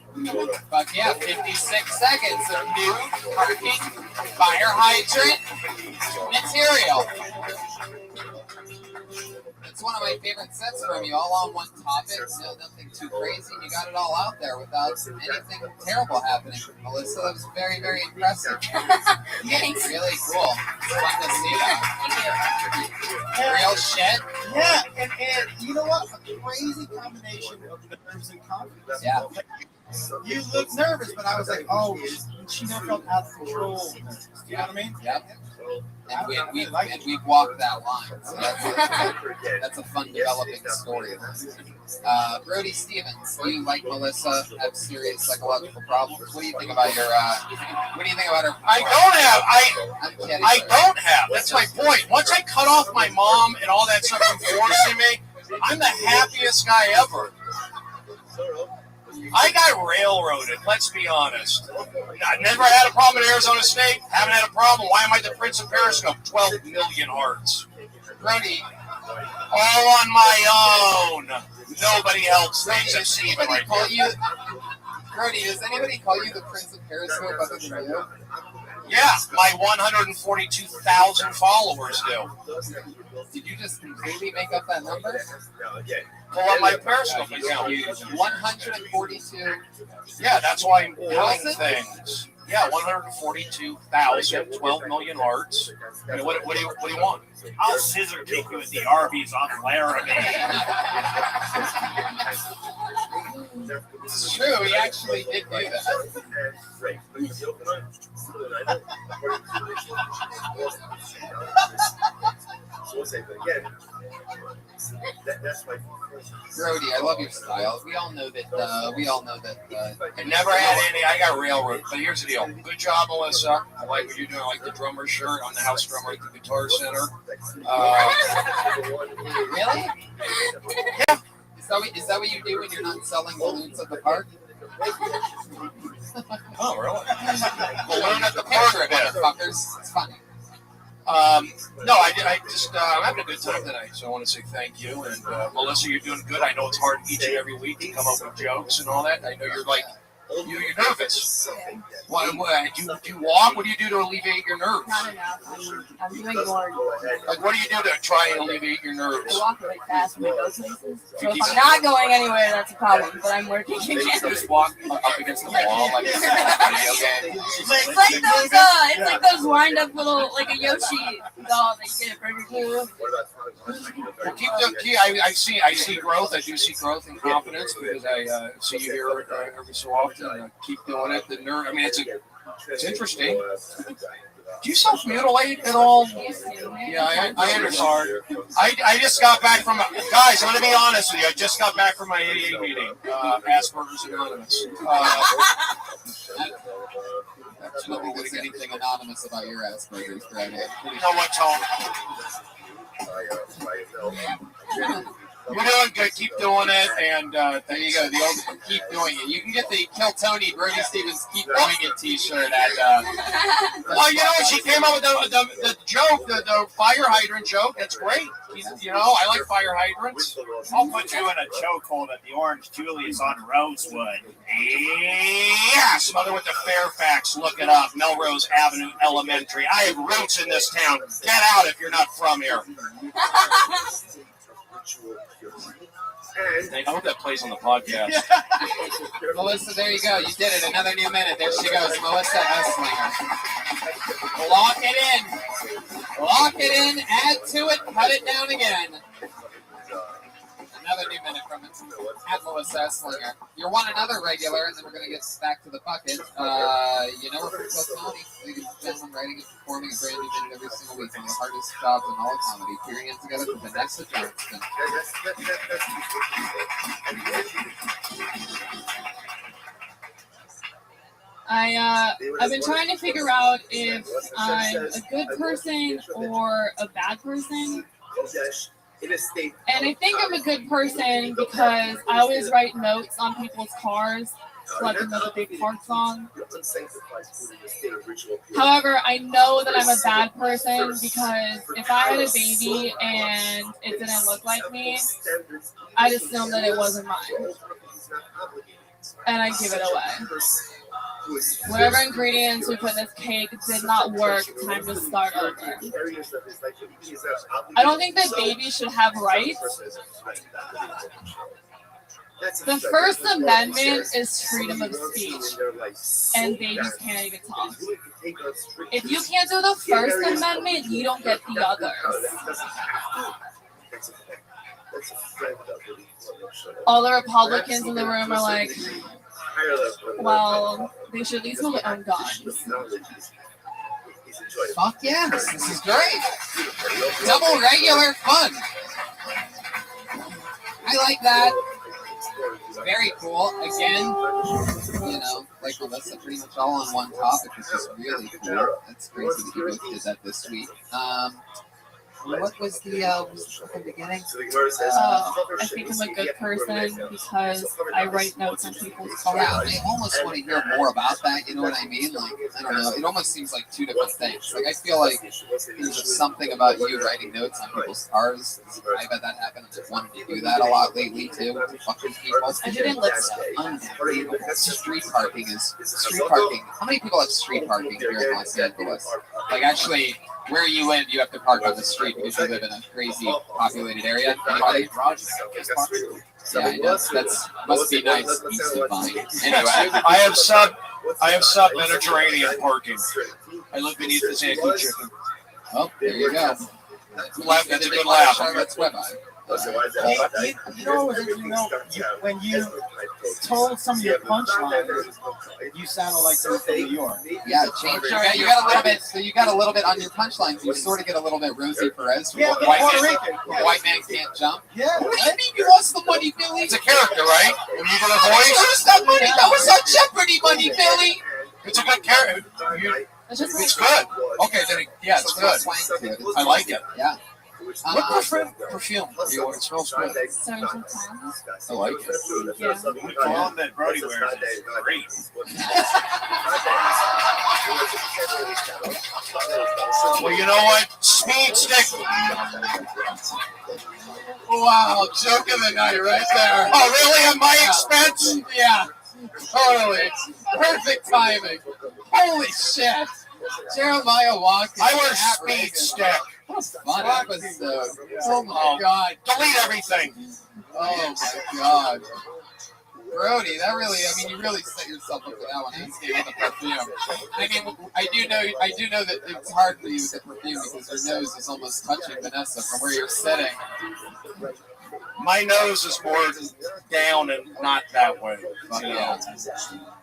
But yeah, 56 seconds of new parking fire hydrant material. It's one of my favorite sets from you, all on one topic, nothing too crazy. You got it all out there without anything terrible happening. Melissa, that was very, very impressive. Thanks. Really cool. It's fun to see that. Real shit. Yeah, and you know what? A crazy combination of nerves and confidence. Yeah. You look nervous, but I was like, oh, she never felt out of control. You know what I mean? Yep. And we've walked that line. So that's a fun developing story. Brody Stevens, you like Melissa have serious psychological problems. What do you think about her? I don't have. That's my point. Once I cut off my mom and all that stuff from forcing me, I'm the happiest guy ever. I got railroaded, let's be honest. I never had a problem at Arizona State. Haven't had a problem. Why am I the Prince of Periscope? 12 million hearts. Brody, all on my own. Nobody helps me. Does anybody call you the Prince of Periscope other than you? Yeah, my 142,000 followers do. Did you just completely make up that number? Pull up my Periscope account. 142. Yeah, that's why I'm doing things. Yeah, 142,000, 12 million hearts. I mean, what do you want? I'll scissor kick you at the Arby's on Laramie. It's true. He actually did do that. Brody, I love your style. We all know that. I never had any. I got railroad. But here's the deal. Good job, Melissa. I like what you're doing. I like the drummer shirt on the house drummer at the Guitar Center. Really? Yeah. Is that what you do when you're not selling balloons at the park? Oh, really? Balloon at the park, motherfuckers. It's funny. No, I just I'm having a good time tonight, so I want to say thank you. And Melissa, you're doing good. I know it's hard each and every week to come up with jokes and all that. I know you're like you're nervous. What, do you walk? What do you do to alleviate your nerves? Not enough. I'm doing more. Like, what do you do to try and alleviate your nerves? I walk really fast when I go places. So if I'm not going anywhere, that's a problem. But I'm working again. Just walk up against the wall like it's a video game. It's like those wind up little like a Yoshi doll that you get at Burger King. Well, I see growth. I do see growth and confidence because I see you here every so often. Keep doing it. The nerve. I mean, it's interesting. Do you self-mutilate at all? Yeah, I understand. I just got back from guys. I'm gonna be honest with you. I just got back from my AA meeting. Asperger's Anonymous. Absolutely, there's anything anonymous about your Asperger's, Brad. You know what, Tom? You're doing good. Keep doing it, and there you go. The old "keep doing it." You can get the "Kill Tony" Brody Stevens "Keep Doing It" T-shirt at. Well, you know, she came up with the joke, the fire hydrant joke. That's great. You know, I like fire hydrants. I'll put you in a chokehold at the Orange Julius on Rosewood. Yeah, smother with the Fairfax. Look it up. Melrose Avenue Elementary. I have roots in this town. Get out if you're not from here. I hope that plays on the podcast. Melissa, there you go. You did it. Another new minute. There she goes. Melissa Esslinger. Lock it in. Lock it in. Add to it. Cut it down again. Another new minute from it. At Melissa Esslinger. You're one another regular, and then we're going to get back to the bucket. You know, we're from Cook County. Ladies and gentlemen, writing and performing a brand new minute every single week. One of the hardest jobs in all of comedy. Peering it together for Vanessa Johnston. I've been trying to figure out if I'm a good person or a bad person. And I think I'm a good person because I always write notes on people's cars to let them know that they parked wrong. However, I know that I'm a bad person because if I had a baby and it didn't look like me, I'd assume that it wasn't mine. And I give it away. Whatever ingredients we put in this cake did not work. Time to start over. I don't think that babies should have rights. The First Amendment is freedom of speech, and babies can't even talk. If you can't do the First Amendment, you don't get the others. All the Republicans in the room are like, well, they should at least hold their own guns. Fuck yes, this is great. Double regular fun. I like that. Very cool. Again, you know, like Melissa, pretty much all on one topic, which is really cool. That's crazy that you both did that this week. What was the beginning? I think I'm a good person because I write notes on people's cars. Yeah, I almost want to hear more about that. You know what I mean? Like, I don't know. It almost seems like two different things. Like, I feel like there's just something about you writing notes on people's cars. I bet that happened. I've wanted to do that a lot lately too. Fucking people. I didn't list Unbelievable. Street parking. How many people have street parking here in Los Angeles? Like, actually, where you live, you have to park on the street because you live in a crazy populated area. Anybody? Yeah, I know. That's must be nice. Anyway, I have sub Mediterranean parking. I live beneath this Yankee chicken. Oh, there you go. That's a good laugh. That's Web-Eye. You know what was interesting though? When you told some of your punchlines, you sounded like you were from New York. Yeah, change. You got a little bit. So you got a little bit on your punchlines. You sort of get a little bit Rosie Perez. Yeah, Puerto Rican. White man can't jump. Yeah. What do you mean you lost the money, Billy? It's a character, right? When you get a voice. Where's that money? That was on Jeopardy money, Billy. It's a good character. It's good. Okay, then yeah, it's good. I like it. Yeah. What perfume? It smells good. I like it. The cologne that Brody wears is great. Well, you know what? Speed stick. Wow, joke of the night right there. Oh, really? At my expense? Yeah, totally. Perfect timing. Holy shit. Jeremiah Walker. I wear speed stick. What a fun episode. Oh my god. Delete everything. Oh my god. Brody, that really, I mean, you really set yourself up for that one. This game with the perfume. I mean, I do know that it's hard for you with the perfume because your nose is almost touching Vanessa from where you're sitting. My nose is more down and not that way. Yeah.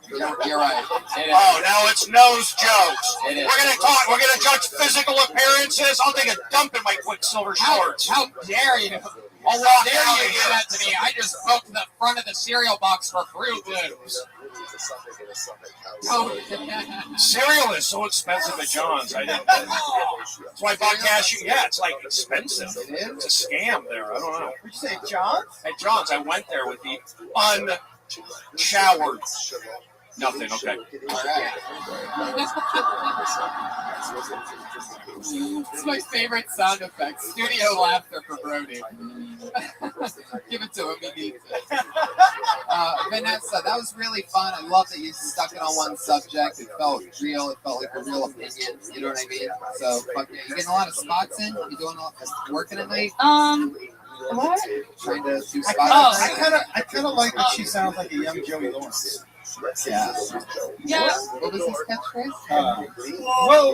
You're right. Oh, now it's nose jokes. It is. We're gonna talk. We're gonna judge physical appearances. I'll take a dump in my Quicksilver shorts. How dare you? I'll walk Dare out you of do here. that to me? I just spoke to the front of the cereal box for Fruit Loops. Oh, Cereal is so expensive at John's. I didn't. That's why I bought cashew. Yeah, it's like expensive. It's a scam there. I don't know. Would you say John's? At John's, I went there with the unshowered. Nothing. Okay. all right. It's my favorite sound effect. Studio laughter for Brody. Give it to him. He needs it. Vanessa, that was really fun. I love that you stuck it on one subject. It felt real. It felt like a real opinion. You know what I mean? So, fuck yeah. You getting a lot of spots in? You doing working at night? What? Trying to do spots? I kind of like that she sounds like a young Joey Lawrence. Yeah. Yeah. What was his catchphrase? Whoa,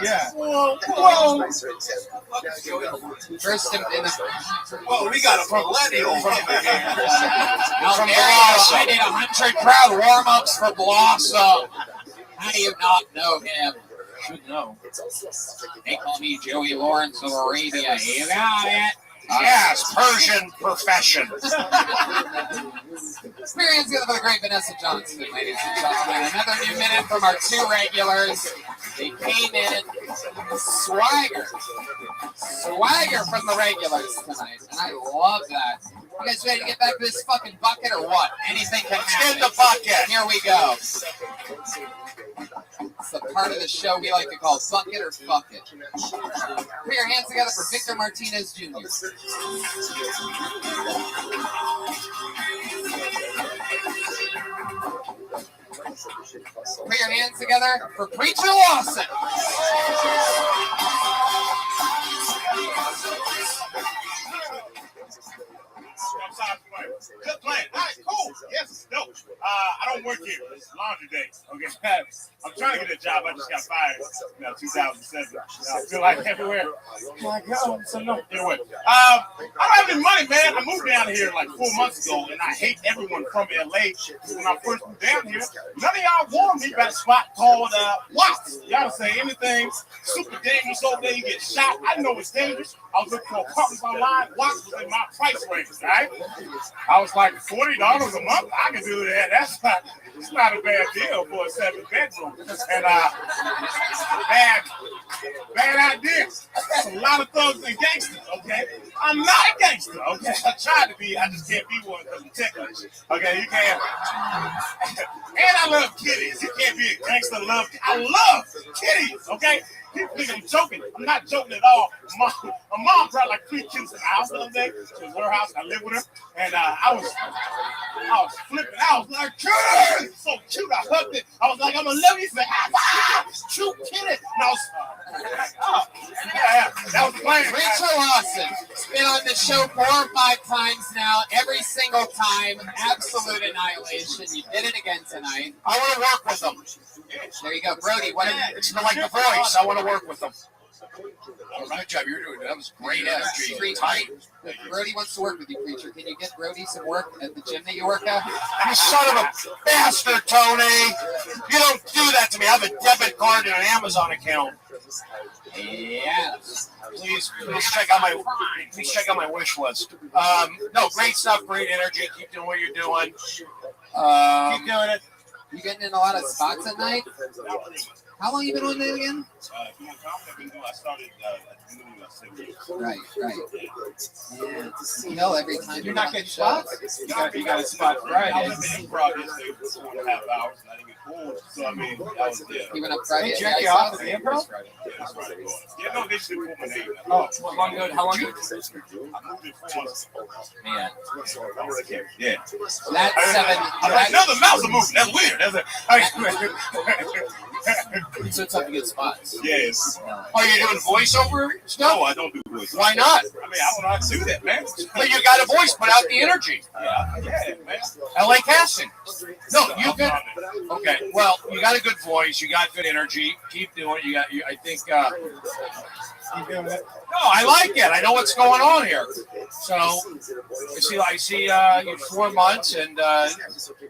yeah. Whoa. First in the. Well, we got a millennial from From Blossom. I did 100 crowd warm-ups for Blossom. How do you not know him? Should know. They call me Joey Lawrence of Arabia. You got it. Yes, Persian profession. Experience together for the great Vanessa Johnson, ladies and gentlemen. Another new minute from our two regulars. They came in swagger from the regulars tonight, and I love that. You guys ready to get back to this fucking bucket or what? Anything can happen. Get in the bucket. Here we go. It's the part of the show we like to call bucket or fuck it. Put your hands together for Victor Martinez Jr. Put your hands together for Preacher Lawson. Good plan. All right, cool. Yes, no. I don't work here. It's laundry day. Okay. I'm trying to get a job. I just got fired. 2007. I feel like everywhere. My God. So no. Anyway, I don't have any money, man. I moved down here like 4 months ago, and I hate everyone from LA. When I first moved down here, none of y'all warned me about a spot called Watts. Y'all say anything super dangerous over there, you get shot. I know it's dangerous. I was looking for apartments online. Watts was in my price range, right? I was like $40 a month. I can do that. It's not a bad deal for a 7-bedroom. And bad idea. There's a lot of thugs and gangsters, okay? I'm not a gangster, okay? I tried to be. I just can't be one because I'm technical. Okay, you can't. And I love kitties. You can't be a gangster. I love kitties, okay? People think I'm joking. I'm not joking at all. My mom brought like 3 kids in the house the other day. It was her house. I lived with her. And I was flipping. I was like, kitty! So cute. I hugged it. I was like, I'm going to love you forever. Cute kitty. And I was like, oh, yeah. That was the plan. Rachel Lawson. Been on the show 4 or 5 times now. Every single time. Absolute annihilation. You did it again tonight. I want to work with them. There you go. Brody, what? It's like The Voice. I want to work with them. Good job you're doing. That was great energy. Pretty tight. Brody wants to work with you, Preacher. Can you get Brody some work at the gym that you work at? You son of a bastard, Tony! You don't do that to me. I have a debit card and an Amazon account. Yes. Please check out my wish list. No, great stuff, great energy. Keep doing what you're doing. Keep doing it. You getting in a lot of spots at night? How long you been doing it again? I started Right. Yeah. You know, every time You're not getting spots? You got a spot Friday. I was in improv yesterday for 2.5 hours, and I didn't get pulled. So, I mean, I was there. You went up Friday. They check you off at the improv? Yeah, no, they should pull my name. Oh, How long ago? I moved it 4 months ago. Man. Yeah. That's 7. I'm like, no, the mouse are moving. That's weird. So it's tough to get spots. Yes. Are you doing voiceover stuff? No, I don't do voice. Why not? I mean, I don't know how to do that, man. But you got a voice, put out the energy. Yeah, man. LA casting. No, you good. Okay, well, you got a good voice. You got good energy. Keep doing it. I think. keep doing it. No, I like it. I know what's going on here. So, I see you 4 months, and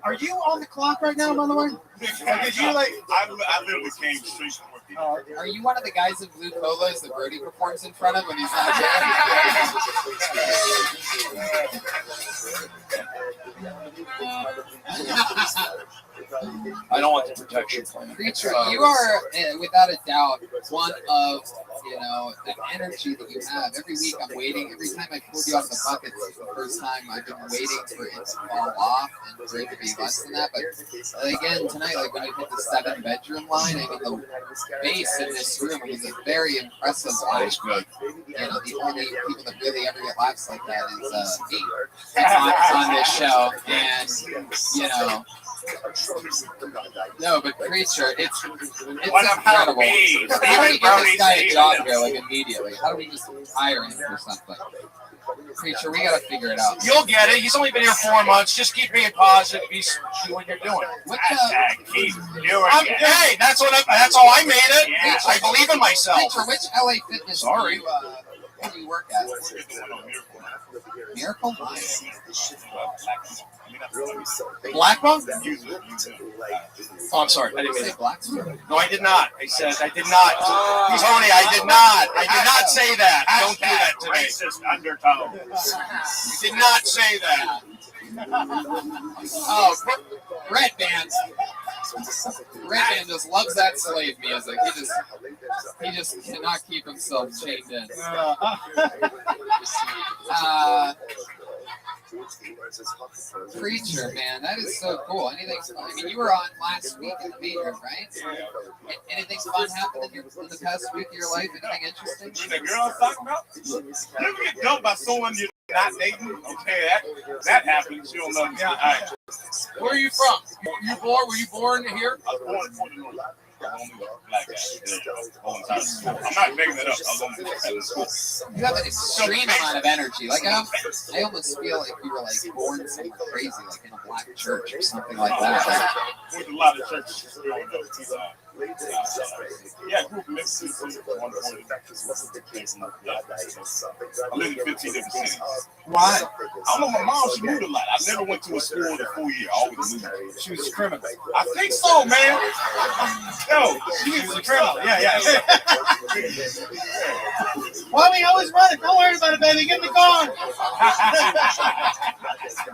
Are you on the clock right now, by the way? Or did you like? I literally came straight from work. Are you one of the guys in blue polos that Brody performs in front of when he's not there? I don't want the protection plan. Preacher, you are without a doubt one of the energy that you have. Every week I'm waiting. Every time I pulled you out of the bucket for the first time, I've been waiting for it to fall off and for it to be less than that. But again, tonight, like when I hit the 7-bedroom line, I mean the bass in this room is a very impressive line. That's good. The only people that really ever get laughs like that is me on this show, and no, but Preacher, it's incredible. How do we get this guy a job here, like immediately? How do we just hire him or something? Preacher, we gotta figure it out. You'll get it. He's only been here 4 months. Just keep being positive. Do what you're doing. Keep doing Hey, that's all I made it. I believe in myself. Preacher, which LA Fitness do you work at? Miracle? Blackbone? Oh, I'm sorry. I didn't mean it. No, I did not. I said I did not. Tony, I did not. I did not say that. Don't do that to me. Racist undertone. You did not say that. Oh, Red Band. Red Band just loves that slave music. He just cannot keep himself chained in. Preacher, man, that is so cool. Anything? I mean, you were on last week in the main room, right? Anything fun happened in the past week of your life? Anything interesting? The girl I was talking about? You ever get dumped by someone you're not dating? Okay, that happens. You don't know. Yeah. All right. Where are you from? Were you born here? I was born in Fort North. Black guy. I'm not making that up. I was only in school. You have an extreme amount of energy. Like I almost feel like you were like born somewhere crazy, like in a black church or something like that. Went to a lot of churches growing up. Yeah, I grew up in Mississippi. I lived in 15 different cities. Why? I don't know, my mom, she moved a lot. I never went to a school in a full year. I always moved. She was a criminal. I think so, man. Yo, she was a criminal. Yeah. Well, I mean, always running. Don't worry about it, baby. Get in the car.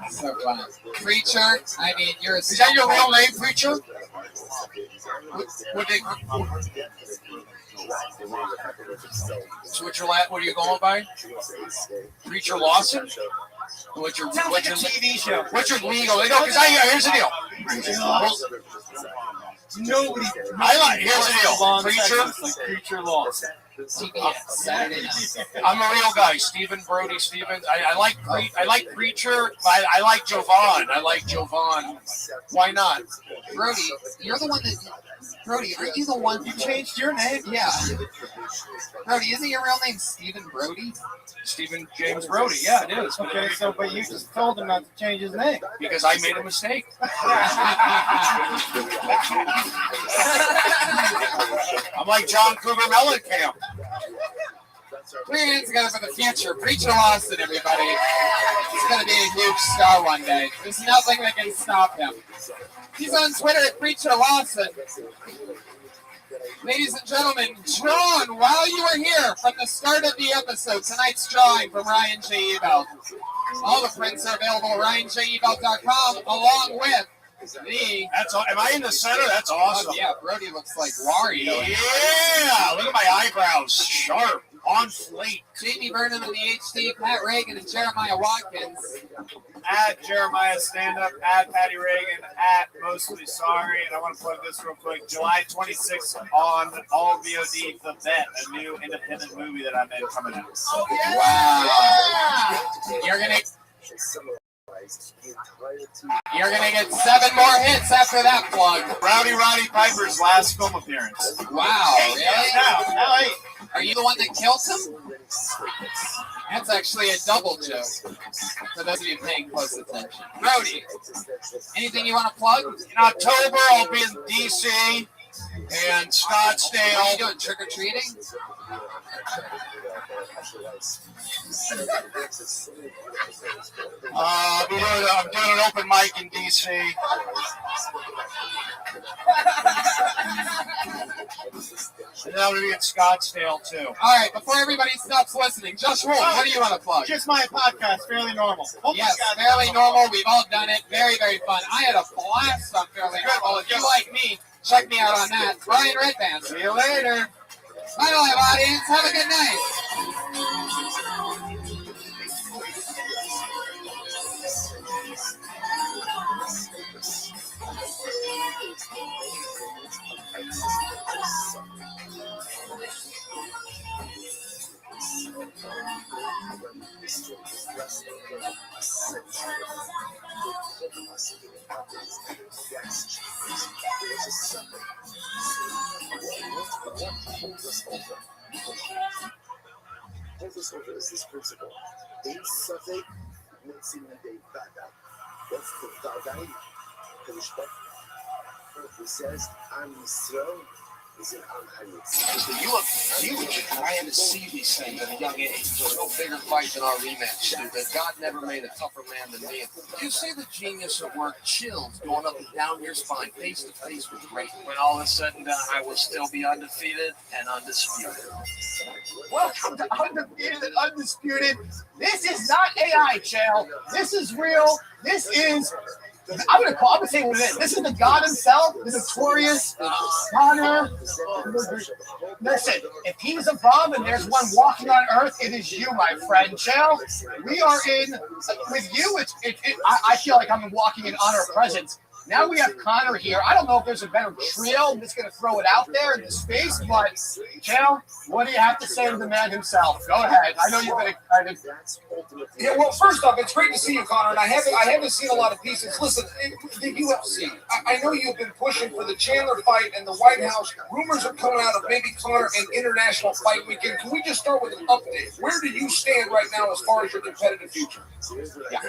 So fun. Preacher, I mean, Is that your real name, Preacher? What are you going by? Preacher Lawson? What's your TV show? What's your legal? Here's the deal. Nobody. Here's the deal. Preacher Lawson. I'm a real guy, Stephen Brody Stevens. I like Preacher. I like Jovan. Why not? Brody, you're the one that. Brody, aren't you the one you changed your name? Yeah. Brody, isn't your real name Stephen Brody? Stephen James Brody. Yeah, it is. Okay, but you just told him not to change his name because I made a mistake. I'm like John Cougar Mellencamp. Put your hands together for the future. Preacher Lawson, everybody. He's going to be a huge star one day. There's nothing that can stop him. He's on Twitter at Preacher Lawson. Ladies and gentlemen, John, while you were here from the start of the episode, tonight's drawing from Ryan J. Ebelt. All the prints are available at RyanJEbelt.com, along with me. That's all. Am I in the center? That's awesome. Yeah, Brody looks like Wario. Yeah, look at my eyebrows. Sharp. On fleek. Jamie Vernon in the HD, Pat Reagan, and Jeremiah Watkins. At Jeremiah Stand Up, at Patty Reagan, at Mostly Sorry. And I want to plug this real quick. July 26th on All VOD, The Bet, a new independent movie that I'm in coming out. Oh, yeah. Wow. You're going to get 7 more hits after that plug. Roddy Piper's last film appearance. Wow. Really? Now 8. Are you the one that killed him? That's actually a double joke. For those of you paying close attention. Brody, anything you want to plug? In October, I'll be in D.C. and Scottsdale. Are you doing trick-or-treating? I'm doing an open mic in D.C. And then I'm going to be in Scottsdale, too. All right, before everybody stops listening, Josh Wolf, what do you want to plug? Just my podcast, Fairly Normal. Yes, Fairly Normal. We've all done it. Very, very fun. I had a blast on Fairly Normal. If you like me, check me out on that. Brian Redband. See you later. Bye, live audience. Have a good night. Hold us over is this principle. Ein Safek Metzim Midei Vada. What's the Vadai? Who says, Am Yisrael is an Am Hayitz. You look huge. I had to see these things at a young age. There's no bigger fight than our rematch, stupid. God never made a tougher man than me. You say the genius of work chills going up and down your spine, face to face with great. When all is said and done, I will still be undefeated and undisputed. Welcome to Undefeated and Undisputed. This is not AI, Chael. This is real. This is... I'm gonna say what it is. This is the God himself, the notorious Connor. Listen, if he's above and there's one walking on earth, it is you, my friend. Chael, we are in with you. I feel like I'm walking in honor of presence. Now we have Connor here. I don't know if there's a better trio. I'm just going to throw it out there in the space. But, Chael, what do you have to say to the man himself? Go ahead. I know you've been excited. Yeah, well, first off, it's great to see you, Connor. And I haven't seen a lot of pieces. Listen, the UFC. I know you've been pushing for the Chandler fight and the White House. Rumors are coming out of maybe Connor and International Fight Weekend. Can we just start with an update? Where do you stand right now as far as your competitive future? Yeah.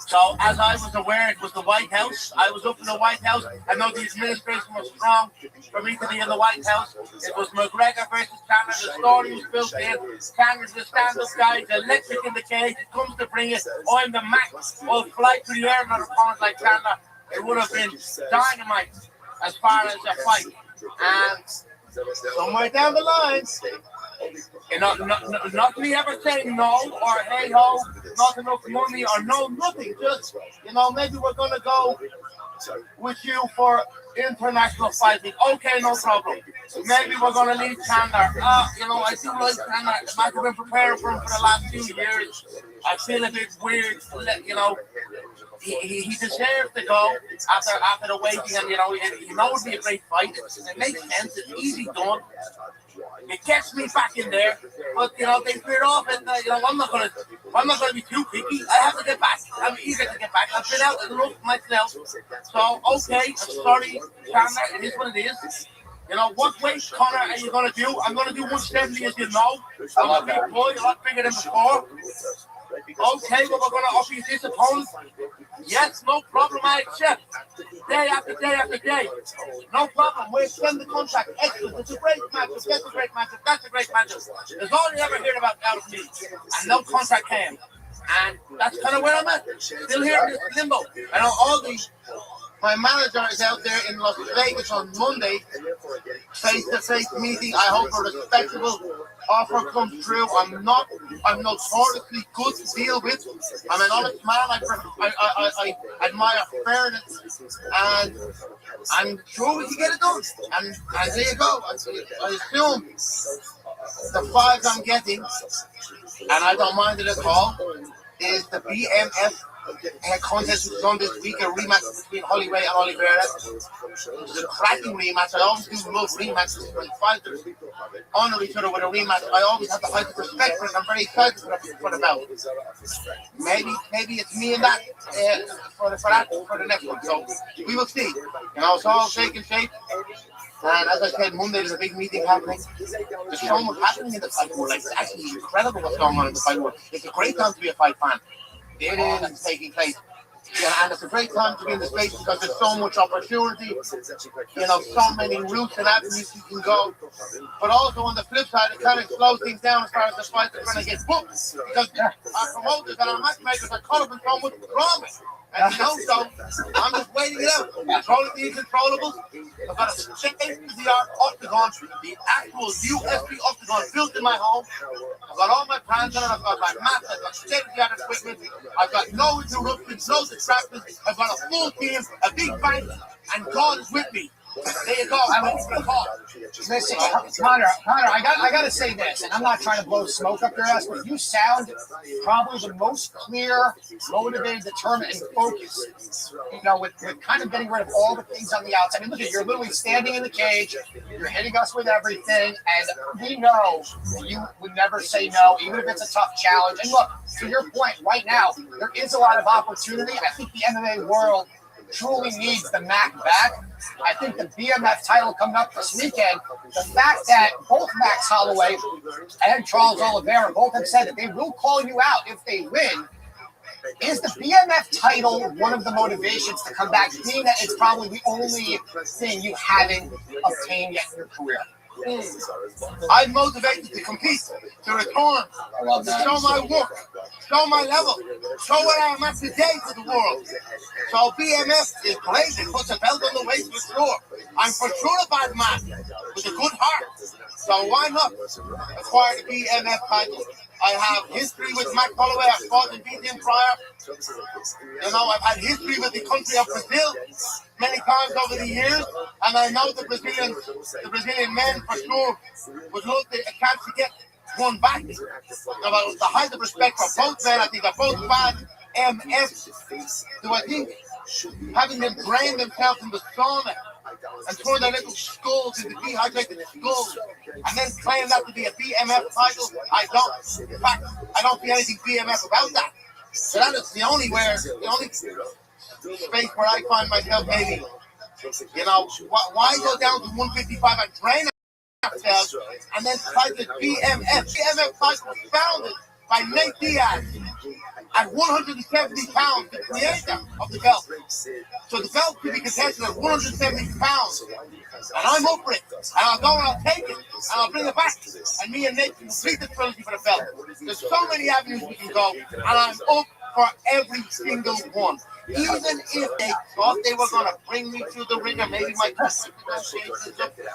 So, as I was aware, it was the White House. I was up in the White House. I know the administration was strong for me to be in the White House. It was McGregor versus Chandler. The story was built in. Chandler's the stand-up guy, the electric in the cage. It comes to bring it. I'm the max of flight through the air on an opponent like Chandler. It would have been dynamite as far as a fight. And somewhere down the line, and not me ever saying no or hey ho, not enough money or no nothing. Just maybe we're gonna go with you for international fighting. Okay, no problem. Maybe we're gonna leave Chandler. I do like Chandler. I've been preparing for him for the last 2 years. I feel a bit weird. He deserves to go after the waiting, and it would be a great fight. It makes sense. It's easy done. It gets me back in there, but they cleared off, and I'm not gonna be too picky. I have to get back. I'm eager to get back. I've been out and looked myself. So okay, I'm sorry, Chandler. It is what it is. What weight, Connor, are you gonna do? I'm gonna do 170, as you know. I'm a big boy, a lot bigger than before. Okay, well, we're going to offer you this opponent. Yes, no problem, I accept. Day after day after day. No problem, we'll extend the contract. Excellent, it's a great matchup, that's a great matchup, that's a great matchup. That's all you ever hear about out of me. And no contract came. And that's kind of where I'm at. Still here in this limbo. I know all these. My manager is out there in Las Vegas on Monday, face-to-face meeting. I hope a respectable offer comes through. I'm notoriously good to deal with. I'm an honest man. I admire fairness, and I'm sure we can get it done. And there you go. I assume the five I'm getting, and I don't mind it at all, is the BMF contest which is on this week, a rematch between Holloway and Oliveira. It's a cracking rematch. I always do love rematches when fighters honor each other with a rematch. I always have the highest respect for it. I'm very excited for the bout. Maybe it's me and that for the next one. So we will see. You know, it's all taking shape. And as I said, Monday there's a big meeting happening. There's so much happening in the fight world. Like, it's actually incredible what's going on in the fight world. It's a great time to be a fight fan. It is taking place. Yeah, and it's a great time to be in the space because there's so much opportunity, you know, so many routes and avenues you can go. But also on the flip side, it kind of slows things down as far as the fights are going to get booked because our promoters and our matchmakers are caught up in so much drama. And you know, so I'm just waiting it out. Controlling the incontrollables. I've got a state-of-the-art octagon, the actual USB octagon built in my home. I've got all my plans on it. I've got my maps. I've got state-of-the-art equipment. I've got no interruptions, no distractions. I've got a full team, a big fight, and God is with me. There you go. I'm waiting for the call. Listen, Connor, I gotta say this, and I'm not trying to blow smoke up your ass, but you sound probably the most clear, motivated, determined, and focused. You know, with kind of getting rid of all the things on the outside. I mean, look at you, you're literally standing in the cage, you're hitting us with everything, and we know you would never say no, even if it's a tough challenge. And look, to your point, right now, there is a lot of opportunity. I think the MMA world truly needs the MAC back. I think the BMF title coming up this weekend, the fact that both Max Holloway and Charles Oliveira both have said that they will call you out if they win, is the BMF title one of the motivations to come back, being that it's probably the only thing you haven't obtained yet in your career? I'm motivated to compete, to return, to show my work, show my level, show what I am at today to the world. So BMF is great. It puts a belt on the waist for sure. I'm for sure a bad man with a good heart. So why not acquire the BMF title? I have history with Max Holloway. I've fought and beat him prior. You know, I've had history with the country of Brazil many times over the years, and I know the Brazilian men for sure would love a chance to get one back. Now, the height of respect for both men, I think they're both bad MF. So I think having them drain themselves in the sauna and turn their little skulls into dehydrated skulls, and then claim that to be a BMF title, I don't see anything BMF about that. So that is the only space where I find myself maybe, you know, why go down to 155 and drain ourselves and then fight the BMF? BMF title was founded by Nate Diaz at 170 pounds, the creator of the belt. So the belt could be contested at 170 pounds. And I'm up for it. And I'll go and I'll take it. And I'll bring it back. And me and Nate can complete the trilogy for the belt. There's so many avenues we can go. And I'm up for every single one. Even if they thought they were going to bring me to the ring, or maybe my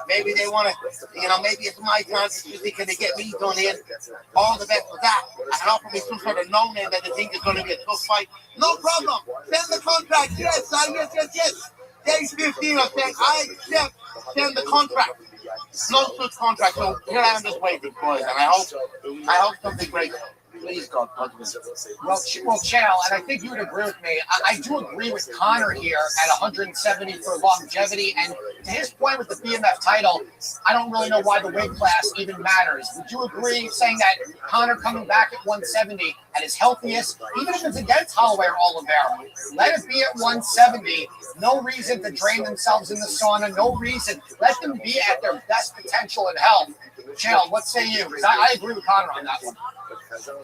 maybe they want to, you know, maybe it's my chance to see can they get me done in. All the best for that. And offer me some sort of no-name that they think is going to be a tough fight. No problem. Send the contract. Yes. Day 15, I'm saying I accept. Send the contract. No such contract. So here I am just waiting, boys. And I hope something great. Please, God. Well, Channel, and I think you would agree with me. I do agree with Connor here at 170 for longevity. And to his point with the BMF title, I don't really know why the weight class even matters. Would you agree saying that Connor coming back at 170 at his healthiest, even if it's against Holloway or Oliveira, let it be at 170. No reason to drain themselves in the sauna. No reason. Let them be at their best potential in health. Channel, what say you? Because I agree with Connor on that one.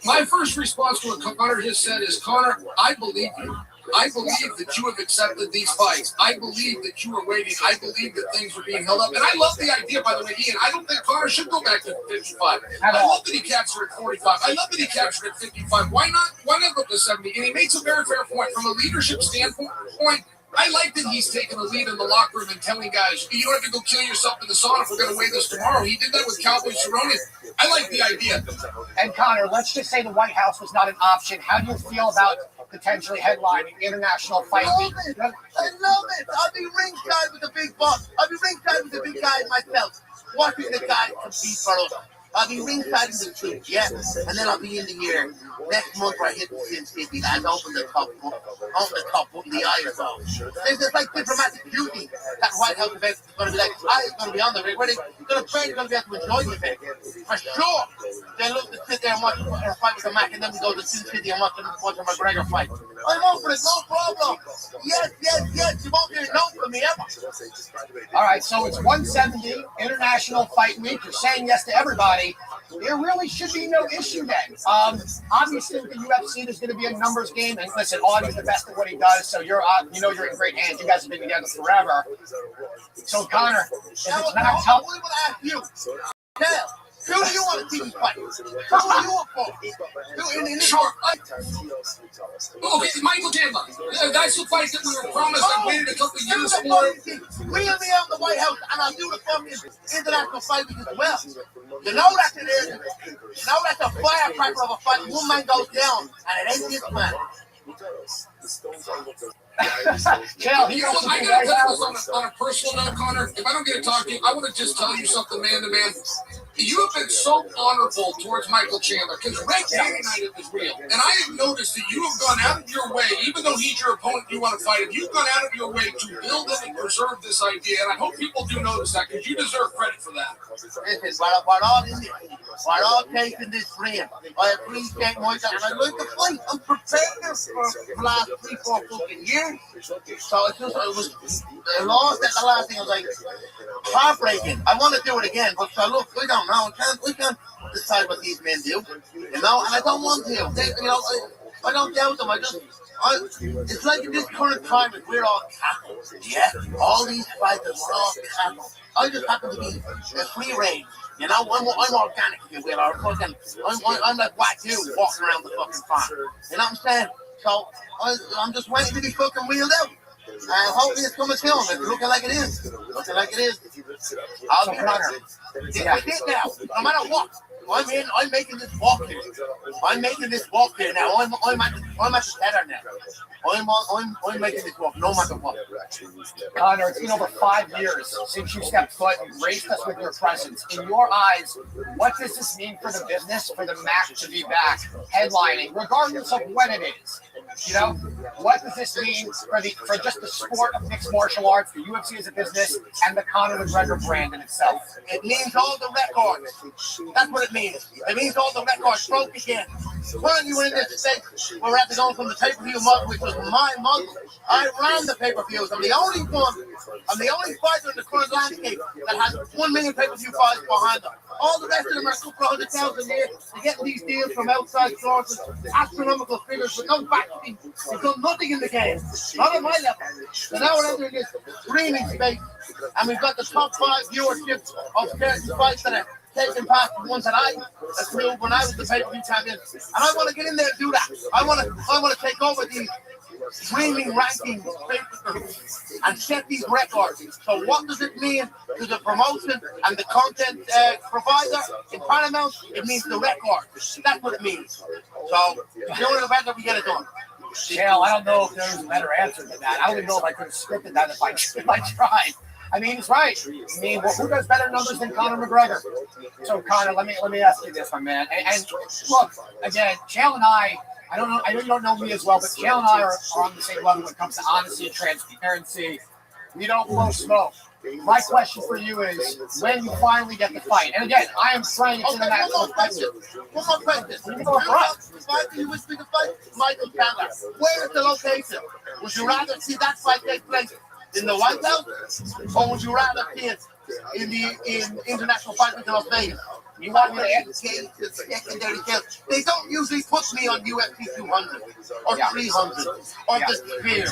My first response to what Connor just said is, Connor, I believe you. I believe that you have accepted these fights. I believe that you were waiting. I believe that things were being held up. And I love the idea, by the way, Ian. I don't think Connor should go back to 55. I love that he captured at 45. I love that he captured at 55. Why not go to 70? And he makes a very fair point. From a leadership standpoint, I like that he's taking the lead in the locker room and telling guys, you don't have to go kill yourself in the sauna if we're going to weigh this tomorrow. He did that with Cowboy Cerrone. I like the idea. And Connor, let's just say the White House was not an option. How do you feel about potentially headlining International Fight Week? I love it. I'll be ringside with the big boss. I'll be ringside with the big guy myself, watching the guy compete for us. I'll be ringside in the truth, yeah. And then I'll be in the year. Next month, where I hit the Sin City, I'll open the top book, the eyes off. It's just like diplomatic duty. That White House event is going to be like, eyes going to be on the ring. Where they're going to be able to enjoy the event. For sure. They love to sit there and watch a fight with the Mac, and then we go to Sin City and watch a McGregor fight. I'm up for it, no problem. Yes. You won't hear no from me ever. All right, so it's 170 International Fight Week. You're saying yes to everybody. There really should be no issue then. Obviously, with the UFC, there's going to be a numbers game. And listen, Audie's the best at what he does, so you're in great hands. You guys have been together forever. So, Connor, if it's not tough... I want to ask you. Tell. Who do you want to see me fight? Who do you want for? Sure. Okay, Michael Chandler. That's the fight that we were promised. I waited a couple of years for it. Wheel me out in the White House, and I'll do the fucking International Fight Week as well. You know that's it is. You know that's a firecracker of a fight. One man goes down, and it ain't this man. Cal, you know, I gotta tell you this on a personal note, Connor. If I don't get to talk to you, I want to just tell you something, man to man. You have been so honorable towards Michael Chandler because Red United is real, and I have noticed that you have gone out of your way, even though he's your opponent, you want to fight him. You've gone out of your way to build and preserve this idea, and I hope people do notice that because you deserve credit for that. Listen, what all taking this ring, I appreciate my time, and I like to fight. I'm prepared for the last 3-4 fucking years. So it was the loss at the last thing was like heartbreaking. I want to do it again, but so look, we don't know. We can't decide what these men do, you know. And I don't want to. I don't doubt them. It's like in this current climate, we're all cattle. Yeah, all these fighters, we're all cattle. I just happen to be free range. You know, I'm organic, if you will. I'm like white dude walking around the fucking farm. You know what I'm saying? So I'm just waiting to be fucking wheeled out. And hopefully it's coming soon. It's looking like it is. I'll be Connor. Yeah, now. No matter what, I'm making this walk here. I'm making this walk here now. I'm at the tether now. I'm making this walk no matter what. Connor, it's been over 5 years since you stepped foot and graced us with your presence. In your eyes, what does this mean for the business, for the Mac to be back headlining, regardless of when it is? You know, what does this mean for just the sport of mixed martial arts, the UFC as a business, and the Conor McGregor brand in itself? It means all the records. That's what it means. It means all the records broke again. When you were in this state, we're at the going from the pay-per-view model, which was my model. I ran the pay-per-views. I'm the only fighter in the current landscape that has 1 million pay-per-view fights behind them. All the rest of them are a couple of 100,000 a year. They get these deals from outside sources, astronomical figures with no backing. They've done nothing in the game. Not at my level. So now we're entering this streaming space, and we've got the top 5 viewership of certain fights that are taking past the ones that I accrued when I was the pay-per-view champion. And I want to get in there and do that. I want to take over these streaming rankings and set these records. So what does it mean to the promotion and the content provider in Paramount? It means the record. That's what it means. So the sooner the better we get it done. Hell, I don't know if there's a better answer than that. I don't even know if I could have scripted that if I tried. I mean, it's right. I mean, well, who does better numbers than Conor McGregor? So, Conor, let me ask you this, my man. And look, again, Chael and I know you don't know me as well, but Chael and I are on the same level when it comes to honesty and transparency. We don't blow smoke. My question for you is, when you finally get the fight, and again, I am trying to international fight. One more question. You wish we could fight Michael Chandler. Where is the location? Would you rather see that fight take place in the White House, or would you rather see it in International Fight Week in Las Vegas? You want me to cage, the secondary cage. They don't usually put me on UFC 200 or 300 or the spear.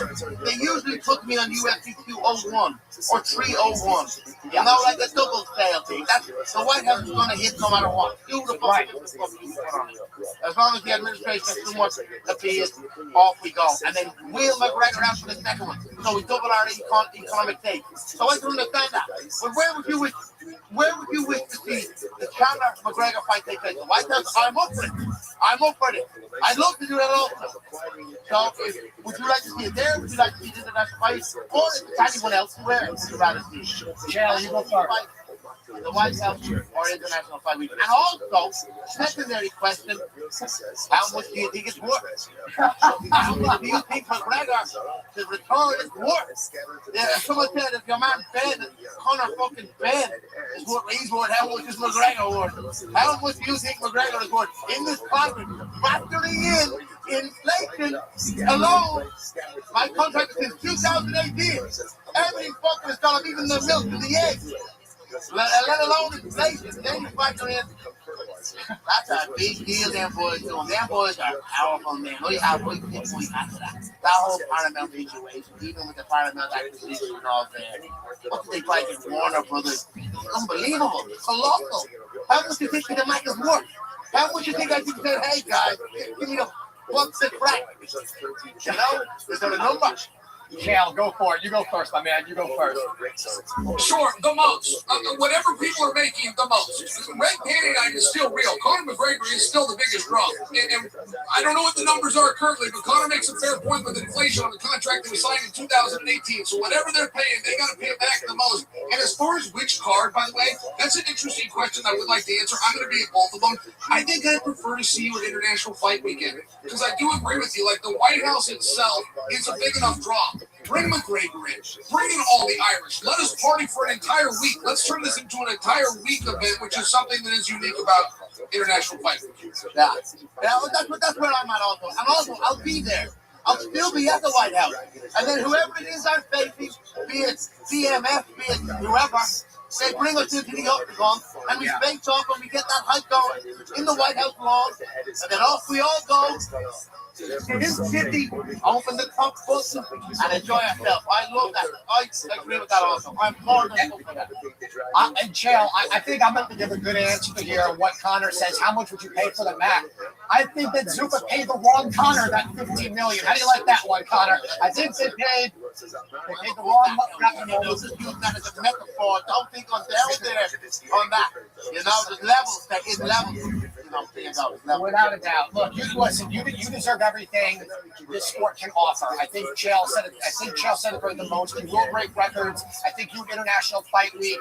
They usually put me on UFC 201 or 301. You know, like a double sale thing. That's, the White House is going to hit no matter what. Right. As long as the administration has too much appeal, off we go. And then Will McGregor out for the second one. So we double our economic take. So I can understand that. But where would you wish to see the Chandler McGregor fight take place? The White House, I'm up for it. I'd love to do that also. So would you like to see it there? Would you like to see the international fight? Or anyone else? Where would you rather see it? Shell, you go first. The White House or international fight week. And also, secondary question, how much do you think it's worth? How much do you think McGregor to return is worth? Someone said if your man Ben, Conor fucking Ben, is what he's worth, how much is McGregor worth? How much do you think McGregor is worth in this contract? Factoring in inflation alone, my contract is since 2018. Everything fucking is gone, even the milk and the eggs. Let alone inflation. Then you factor in. That's a big deal, them boys doing. Them boys are powerful, man. Look how we get point after that. That whole Paramount situation, even with the Paramount acquisition and all that. What did they fight in Warner Brothers? Unbelievable. Colossal. How much do you think the mic is worth? How much do you think I should say, hey, guys, give me what's the crack? You know? Is there a number? Cal, go for it. You go first, my man. You go first. Sure, the most. Whatever people are making, the most. Red Panty Night is still real. Conor McGregor is still the biggest draw. And I don't know what the numbers are currently, but Conor makes a fair point with inflation on the contract that was signed in 2018. So whatever they're paying, they got to pay it back the most. And as far as which card, by the way, that's an interesting question I would like to answer. I'm going to be at both of them. I think I'd prefer to see you at International Fight Weekend because I do agree with you. Like the White House itself is a big enough draw. Bring McGregor in. Bring in all the Irish. Let us party for an entire week. Let's turn this into an entire week event, which is something that is unique about International Fight Week. Yeah, that's where I'm at also. And also, I'll be there. I'll still be at the White House. And then whoever it is I'm facing, be it CMF, be it whoever, they bring us into the octagon, and we face off and we get that hype going in the White House lawn, and then off we all go. In this city, open the top button and enjoy yourself. I love that. I agree with that also. I'm more than for that. And Chael, I think I'm going to give a good answer here on what Conor says. How much would you pay for the match? I think that Zupa paid the wrong Conor that $15 million. How do you like that one, Conor? I think they paid the wrong. Use that as a metaphor. Don't think on down there on that. You know, there's levels. There is levels. Without a doubt. Look, you deserve everything this sport can offer. I think Chael said it for the most. You will break records. I think you International Fight Week.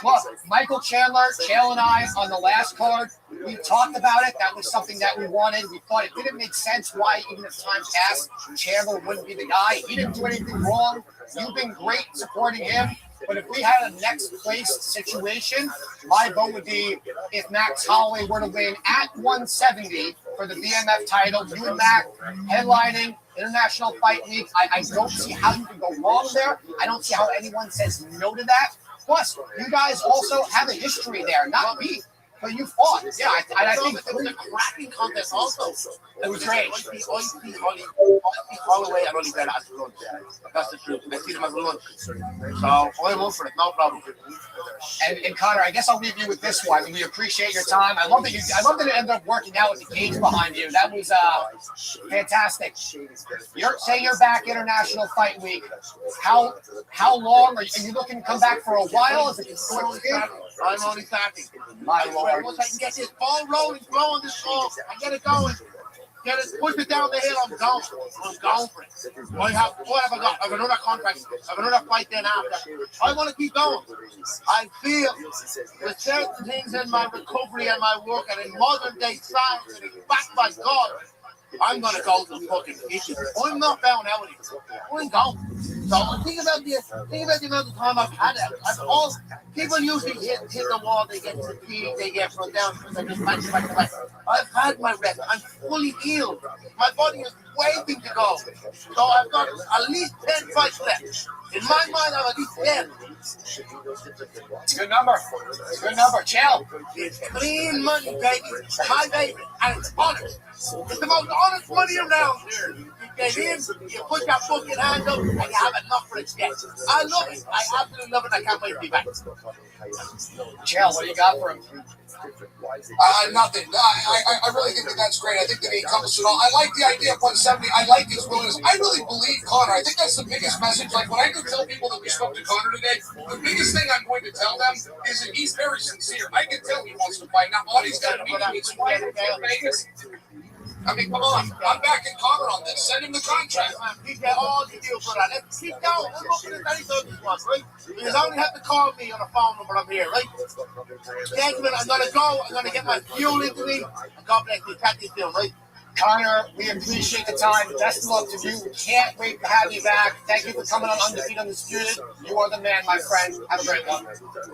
Look, Michael Chandler, Chael and I on the last card, we talked about it. That was something that we wanted. We thought it didn't make sense why, even if time passed, Chandler wouldn't be the guy. He didn't do anything wrong. You've been great supporting him. But if we had a next place situation, my vote would be if Max Holloway were to win at 170 for the BMF title, you and Mac headlining International Fight Week. I don't see how you can go wrong there. I don't see how anyone says no to that. Plus, you guys also have a history there, not me. But you fought. Yeah, I think it was a cracking contest also. It was great. Holloway and Oliveira as lunch. That's the truth. I see them as lunch. So I'm up for it. No problem. And Conor, I guess I'll leave you with this one. We appreciate your time. I love that it ended up working out with the cage behind you. That was fantastic. Say you're back International Fight Week. How long are you looking to come back for a while? Is it I'm only starting. My Lord. Once I can get this ball rolling, throwing this ball, I get it going. Get it, push it down the hill, I'm going for it. What have I got? I have another contract. I have another fight then after. I want to keep going. I feel with certain things in my recovery and my work and in modern day science and it's backed by God, I'm going to go to the fucking kitchen. I'm not bound out with it. I'm going. So think about the amount of time I've had it. People usually hit the wall, they get fatigued, they get run down, they just back. I've had my rest. I'm fully healed. My body is waiting to go. So I've got at least 10 fights left. In my mind, I have at least 10. It's a good number. It's a good number. Chill. It's clean money, baby. My baby. And it's honest. It's the most honest money around here. You get in, you put your fucking hand up, and you have enough for a check. I love it. I absolutely love it. I can't wait to be back. Chill. What do you got for him? Nothing. I really think that's great. I think that he encompasses it all. I like the idea of 170. I like his willingness. I really believe Connor. I think that's the biggest message. Like when I do tell people that we spoke to Connor today, the biggest thing I'm going to tell them is that he's very sincere. I can tell he wants to fight. Now, Audie's got a meeting. He's flying to Vegas. I mean, come on. I'm backing Connor on this. Send him the contract. Keep that all the deal for that. Let's keep going. Let's look at this anything one, right? You only have to call me on the phone number up here, right? Thank you. I'm gonna go. I'm gonna get my fuel into me. And God bless you. Cut this deal, right? Connor, we appreciate the time. Best of luck to you. We can't wait to have you back. Thank you for coming on Undefeated Undisputed. You are the man, my friend. Have a great one. All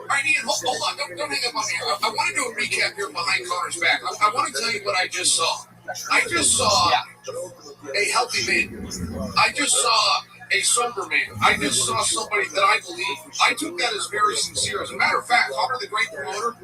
right, Ian, hold on. Don't hang up on me. I want to do a recap here behind Connor's back. I want to tell you what I just saw. I just saw a healthy man. I just saw a sober man. I just saw somebody that I believe. I took that as very sincere. As a matter of fact, Connor, the great promoter,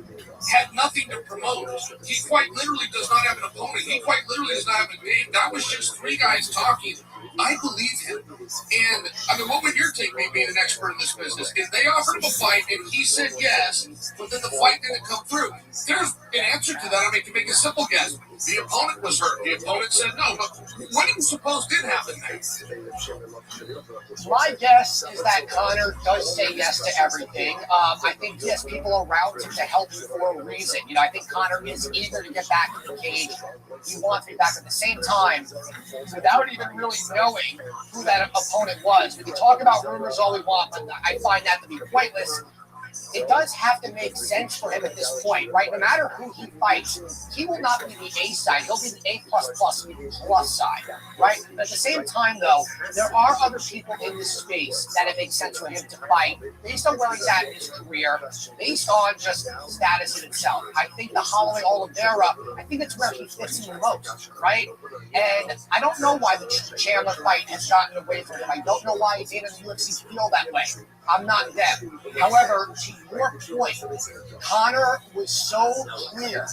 had nothing to promote. He quite literally does not have an opponent. He quite literally does not have a name. That was just three guys talking. I believe him. And, I mean, what would your take be being an expert in this business? If they offered him a fight and he said yes, but then the fight didn't come through, there's an answer to that. I mean, to make a simple guess. The opponent was hurt. The opponent said no. But what do you suppose did happen next? My guess is that Connor does say yes to everything. I think he has people around him to help him for a reason. You know, I think Connor is eager to get back in the cage. He wants to be back at the same time, without even really knowing who that opponent was. We can talk about rumors all we want, but I find that to be pointless. It does have to make sense for him at this point, right? No matter who he fights, he will not be the A side. He'll be the A++ plus side, right? But at the same time, though, there are other people in this space that it makes sense for him to fight based on where he's at in his career, based on just status in itself. I think the Holloway Oliveira, I think it's where he fits in the most, right? And I don't know why the Chandler fight has gotten away from him. I don't know why he didn't in the UFC feel that way. I'm not them. However, to your point, Connor was so clear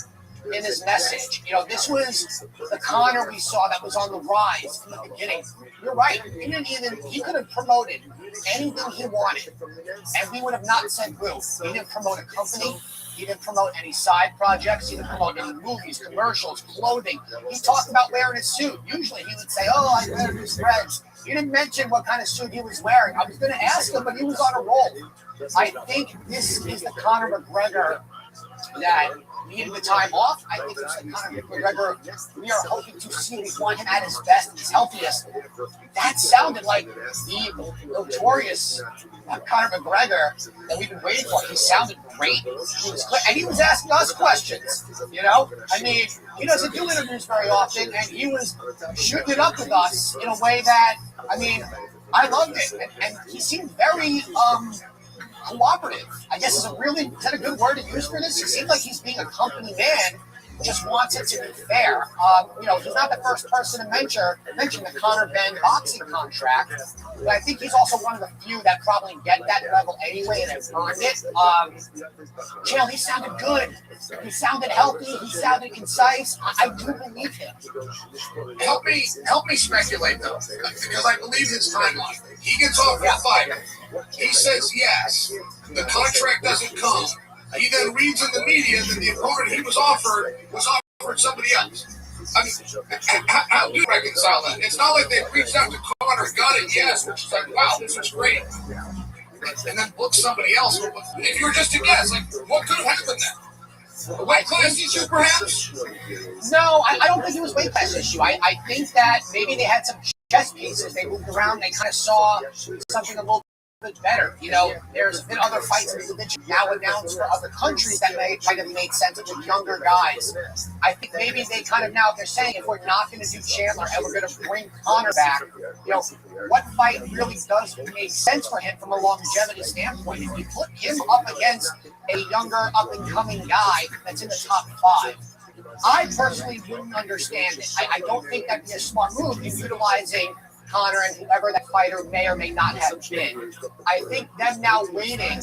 in his message. You know, this was the Connor we saw that was on the rise in the beginning. You're right. He could have promoted anything he wanted, and we would have not said boo. He didn't promote a company. He didn't promote any side projects. He didn't promote any movies, commercials, clothing. He talked about wearing a suit. Usually he would say, oh, I wear these threads. He didn't mention what kind of suit he was wearing. I was going to ask him, but he was on a roll. I think this is the Conor McGregor that needed the time off. I think it's the Conor McGregor we are hoping to see. We want him at his best and his healthiest. That sounded like the notorious Conor McGregor that we've been waiting for. He sounded great. He was clear, and he was asking us questions. You know, I mean, he doesn't do interviews very often, and he was shooting it up with us in a way that, I mean, I loved it, and he seemed very cooperative. I guess is a good word to use for this. He seemed like he's being a company man, just wants it to be fair. You know, he's not the first person to mention the Conor Ben boxing contract, but I think he's also one of the few that probably get that level anyway and have earned it. Jill, he sounded good. He sounded healthy. He sounded concise. I do believe him. Help me speculate though, because I believe his timeline. He gets offered a fight. He says yes. The contract doesn't come. He then reads in the media that the opponent he was offered somebody else. I mean, how do you reconcile that? It's not like they reached out to Conor, got it, yes, which is like, wow, this is great. And then book somebody else. If you were just to guess, like, what could have happened then? Weight class issue, perhaps? No, I don't think it was weight class issue. I think that maybe they had some chess pieces. They moved around. They kind of saw something a little bit better. You know, there's been other fights in the division now announced for other countries that might have made sense with younger guys. I think maybe they kind of now, they're saying if we're not going to do Chandler and we're going to bring Conor back, you know, what fight really does make sense for him from a longevity standpoint? If you put him up against a younger up-and-coming guy that's in the top 5, I personally wouldn't understand it. I don't think that'd be a smart move in utilizing Conor and whoever that fighter may or may not have been. I think them now waiting,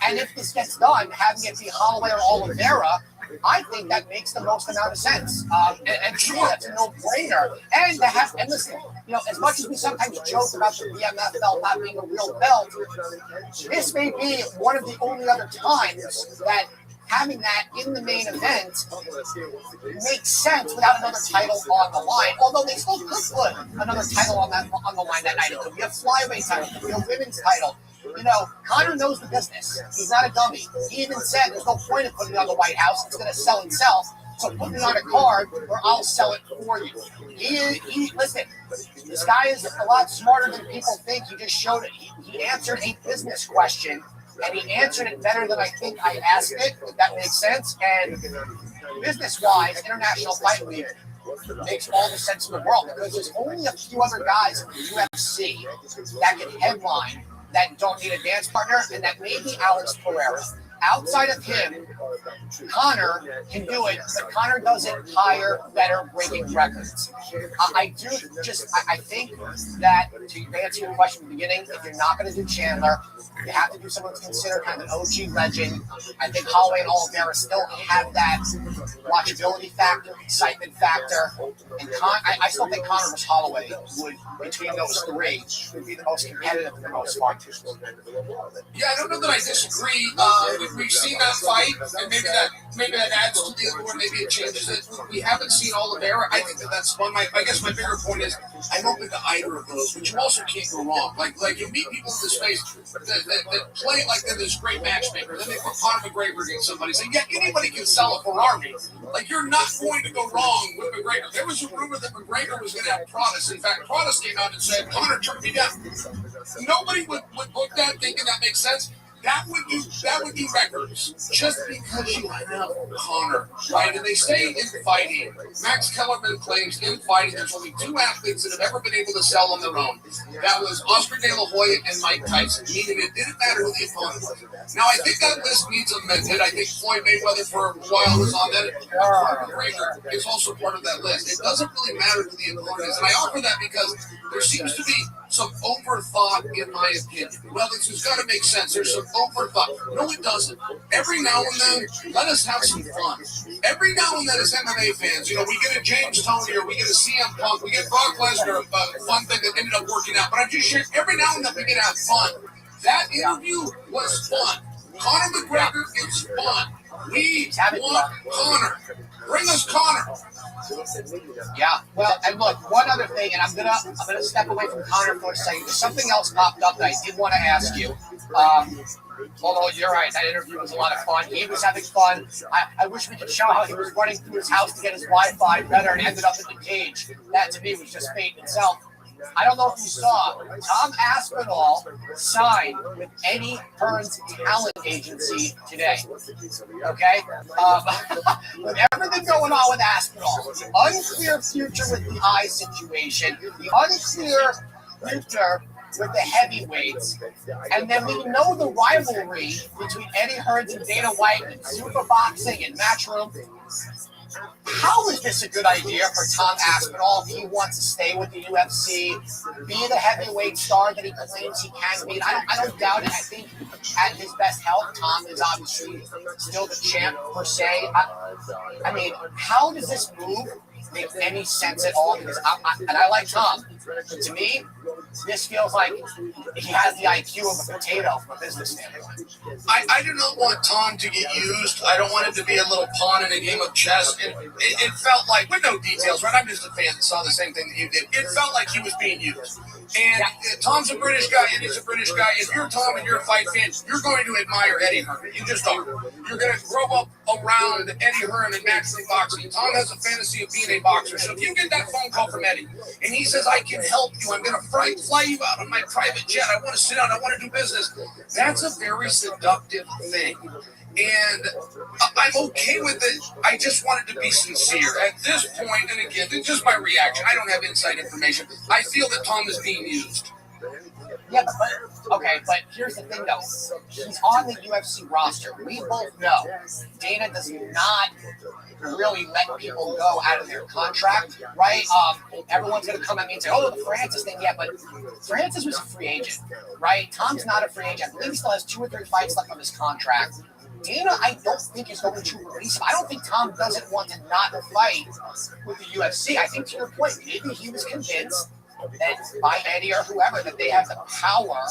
and if this gets done, having it be Holloway or Oliveira, I think that makes the most amount of sense. And to me, that's a no-brainer. And to have, and listen, as much as we sometimes joke about the BMF belt not being a real belt, this may be one of the only other times that having that in the main event makes sense without another title on the line. Although they still could put another title on the line that night. It could be a flyweight title, it could be a women's title. Conor knows the business. He's not a dummy. He even said there's no point in putting it on the White House. It's going to sell itself. So put me on a card or I'll sell it for you. Listen, this guy is a lot smarter than people think. He just showed it. He answered a business question, and he answered it better than I think I asked it, if that makes sense. And business-wise, International Fight Week makes all the sense in the world because there's only a few other guys in the UFC that can headline that don't need a dance partner, and that may be Alex Pereira. Outside of him, Conor can do it, but Conor doesn't hire better breaking records. I think that, to answer your question in the beginning, if you're not going to do Chandler, you have to do someone who's considered kind of an OG legend. I think Holloway and Oliveira still have that watchability factor, excitement factor. And I still think Conor versus Holloway would, between those three, would be the most competitive and the most fun. Yeah, I don't know that I disagree. We've seen that fight, and maybe that adds to the other one. Maybe it changes it. We haven't seen Oliveira. I think that's fun. I guess my bigger point is I'm open to either of those, but you also can't go wrong. Like you meet people in the space that play like they're this great matchmaker. Then they put Conor McGregor against somebody. Say, yeah, anybody can sell a Ferrari. Like, you're not going to go wrong with McGregor. There was a rumor that McGregor was going to have Protas. In fact, Protas came out and said, Conor turned me down. Nobody would book that thinking that makes sense. That would do records just because you have Conor, right? And they say in fighting, Max Kellerman claims in fighting there's only two athletes that have ever been able to sell on their own. That was Oscar De La Hoya and Mike Tyson, meaning it didn't matter who the opponent was. Now, I think that list needs amended. I think Floyd Mayweather for a while was on that. McGregor is also part of that list. It doesn't really matter who the opponent is. And I offer that because there seems to be some overthought, in my opinion. Well, this has got to make sense. There's some overthought. No, it doesn't. Every now and then, let us have some fun. Every now and then, as MMA fans, we get a James Toney or we get a CM Punk, we get Brock Lesnar, a fun thing that ended up working out. But I'm just sharing, every now and then we get to have fun. That interview was fun. Conor McGregor is fun. We want Conor. Bring us Conor. Yeah, well, and look, one other thing, and I'm gonna step away from Conor for a second. There's something else popped up that I did want to ask you. Although you're right, that interview was a lot of fun. He was having fun. I wish we could show how he was running through his house to get his Wi-Fi better and ended up in the cage. That to me was just fate itself. I don't know if you saw, Tom Aspinall signed with Eddie Hearn's talent agency today. Okay? With everything going on with Aspinall, the unclear future with the eye situation, the unclear future with the heavyweights, and then we know the rivalry between Eddie Hearns and Dana White and Super Boxing and Matchroom. How is this a good idea for Tom Aspinall if he wants to stay with the UFC, be the heavyweight star that he claims he can be? I don't doubt it. I think at his best health, Tom is obviously still the champ per se. I mean, how does this move make any sense at all? Because I like Tom, but to me, this feels like he has the IQ of a potato from a business standpoint. I do not want Tom to get used. I don't want him to be a little pawn in a game of chess. It felt like, with no details, right? I'm just a fan that saw the same thing that you did. It felt like he was being used. And Tom's a British guy, Eddie's a British guy. If you're Tom and you're a fight fan, you're going to admire Eddie Hearn. You just are. You're going to grow up around Eddie Hearn and Matchroom Boxing. Tom has a fantasy of being a boxer. So if you get that phone call from Eddie, and he says, I can help you, I'm going to fly you out on my private jet, I want to sit down, I want to do business, that's a very seductive thing. And I'm okay with it. I just want it to be sincere. At this point, and again, it's just my reaction. I don't have inside information. I feel that Tom is being used. Yeah, but here's the thing though. He's on the UFC roster. We both know Dana does not really let people go out of their contract, right? Everyone's gonna come at me and say, "Oh, the Francis thing." Yeah, but Francis was a free agent, right? Tom's not a free agent. I believe he still has 2 or 3 fights left on his contract. Dana, I don't think is going to release him. I don't think Tom doesn't want to not fight with the UFC. I think to your point, maybe he was convinced that by Eddie or whoever that they have the power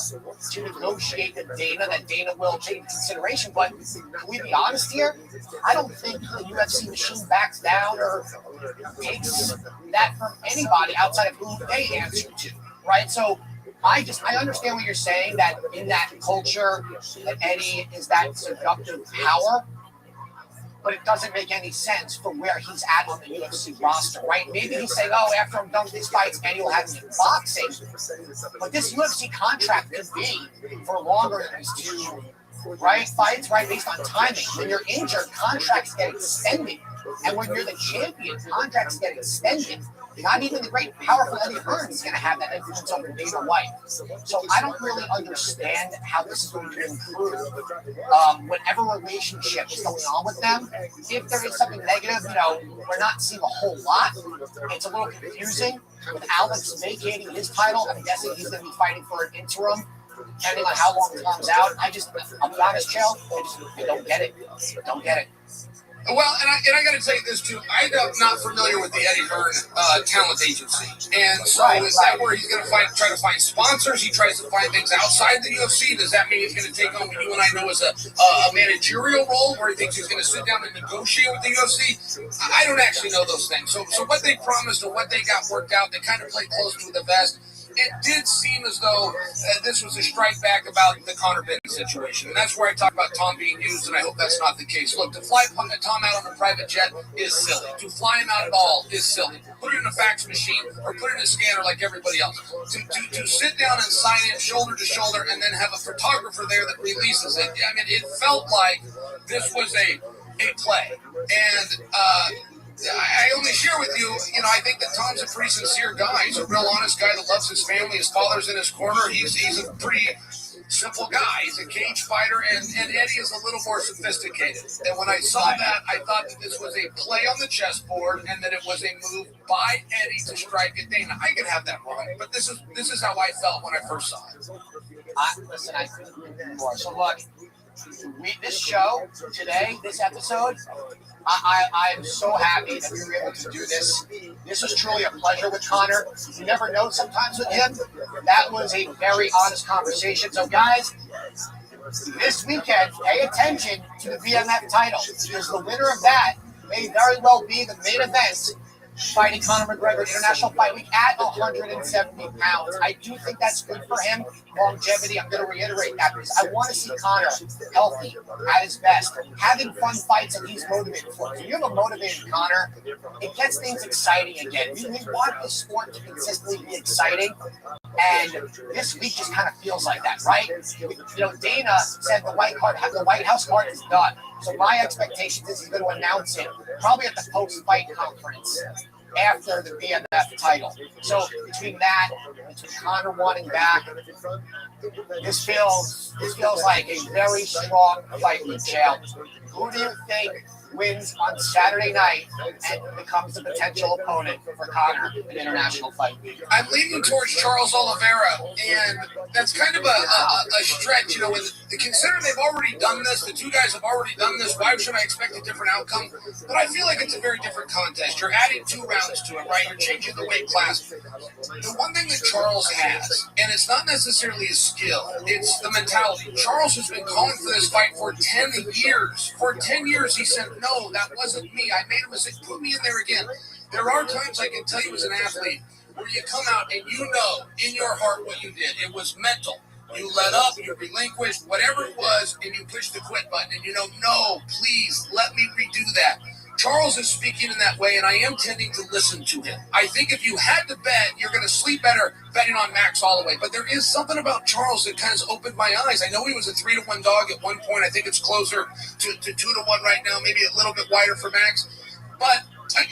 to negotiate with Dana, that Dana will take into consideration. But can we be honest here? I don't think the UFC machine backs down or takes that from anybody outside of who they answer to, right? So I understand what you're saying, that in that culture that Eddie is that seductive power, but it doesn't make any sense for where he's at on the UFC roster, right? Maybe he's saying, "Oh, after I'm done with these fights, Eddie will have me in boxing." But this UFC contract could be for longer than these 2, right? Fights, right, based on timing. When you're injured, contracts get extended. And when you're the champion, contracts get extended. Not even the great, powerful Eddie Hearn is going to have that influence over Dana White. So I don't really understand how this is going to improve whatever relationship is going on with them. If there is something negative, we're not seeing a whole lot. It's a little confusing. With Alex vacating his title, I'm guessing he's going to be fighting for an interim, depending on how long Tom's out. I'll be honest, Chael, I don't get it. Don't get it. Well, and I got to tell you this too. I'm not familiar with the Eddie Hearn talent agency, and so is that where he's going to try to find sponsors? He tries to find things outside the UFC. Does that mean he's going to take on what you and I know as a managerial role, where he thinks he's going to sit down and negotiate with the UFC? I don't actually know those things. So what they promised and what they got worked out, they kind of played close to the vest. It did seem as though this was a strike back about the Conor Benn situation. And that's where I talk about Tom being used, and I hope that's not the case. Look, to fly Tom out on a private jet is silly. To fly him out at all is silly. Put it in a fax machine or put it in a scanner like everybody else. To sit down and sign it shoulder to shoulder and then have a photographer there that releases it. I mean, it felt like this was a play. And I only share with you, I think that Tom's a pretty sincere guy. He's a real honest guy that loves his family. His father's in his corner. He's a pretty simple guy. He's a cage fighter, and Eddie is a little more sophisticated. And when I saw that, I thought that this was a play on the chessboard and that it was a move by Eddie to strike at Dana. I could have that wrong, but this is how I felt when I first saw it. Listen, I couldn't agree more. So look, this show today, this episode, I'm so happy that we were able to do this. This was truly a pleasure with Conor. You never know sometimes with him. That was a very honest conversation. So guys, this weekend, pay attention to the BMF title, because the winner of that may very well be the main event, fighting Conor McGregor International Fight Week at 170 pounds. I do think that's good for him. Longevity, I'm going to reiterate that, because I want to see Conor healthy, at his best, having fun fights that he's motivated for. If you have a motivated Conor, it gets things exciting again. We want the sport to consistently be exciting, and this week just kind of feels like that, right? Dana said the White House card is done. So my expectation is he's going to announce it probably at the post-fight conference after the BMF title. So between Conor wanting back, this feels like a very strong fight with Chael. Who do you think wins on Saturday night and becomes the potential opponent for Conor in International Fight Week? I'm leaning towards Charles Oliveira, and that's kind of a stretch, considering they've already done this, the two guys have already done this, why should I expect a different outcome? But I feel like it's a very different contest. You're adding 2 rounds to it, right? You're changing the weight class. The one thing that Charles has, and it's not necessarily his skill, it's the mentality. Charles has been calling for this fight for 10 years. For 10 years, he said, no, that wasn't me. I made a mistake. Put me in there again. There are times I can tell you as an athlete where you come out and you know in your heart what you did. It was mental. You let up, you relinquished, whatever it was, and you pushed the quit button. And no, please, let me redo that. Charles is speaking in that way, and I am tending to listen to him. I think if you had to bet, you're going to sleep better betting on Max Holloway. But there is something about Charles that kind of opened my eyes. I know he was a 3-1 dog at one point. I think it's closer to 2-1 right now, maybe a little bit wider for Max. But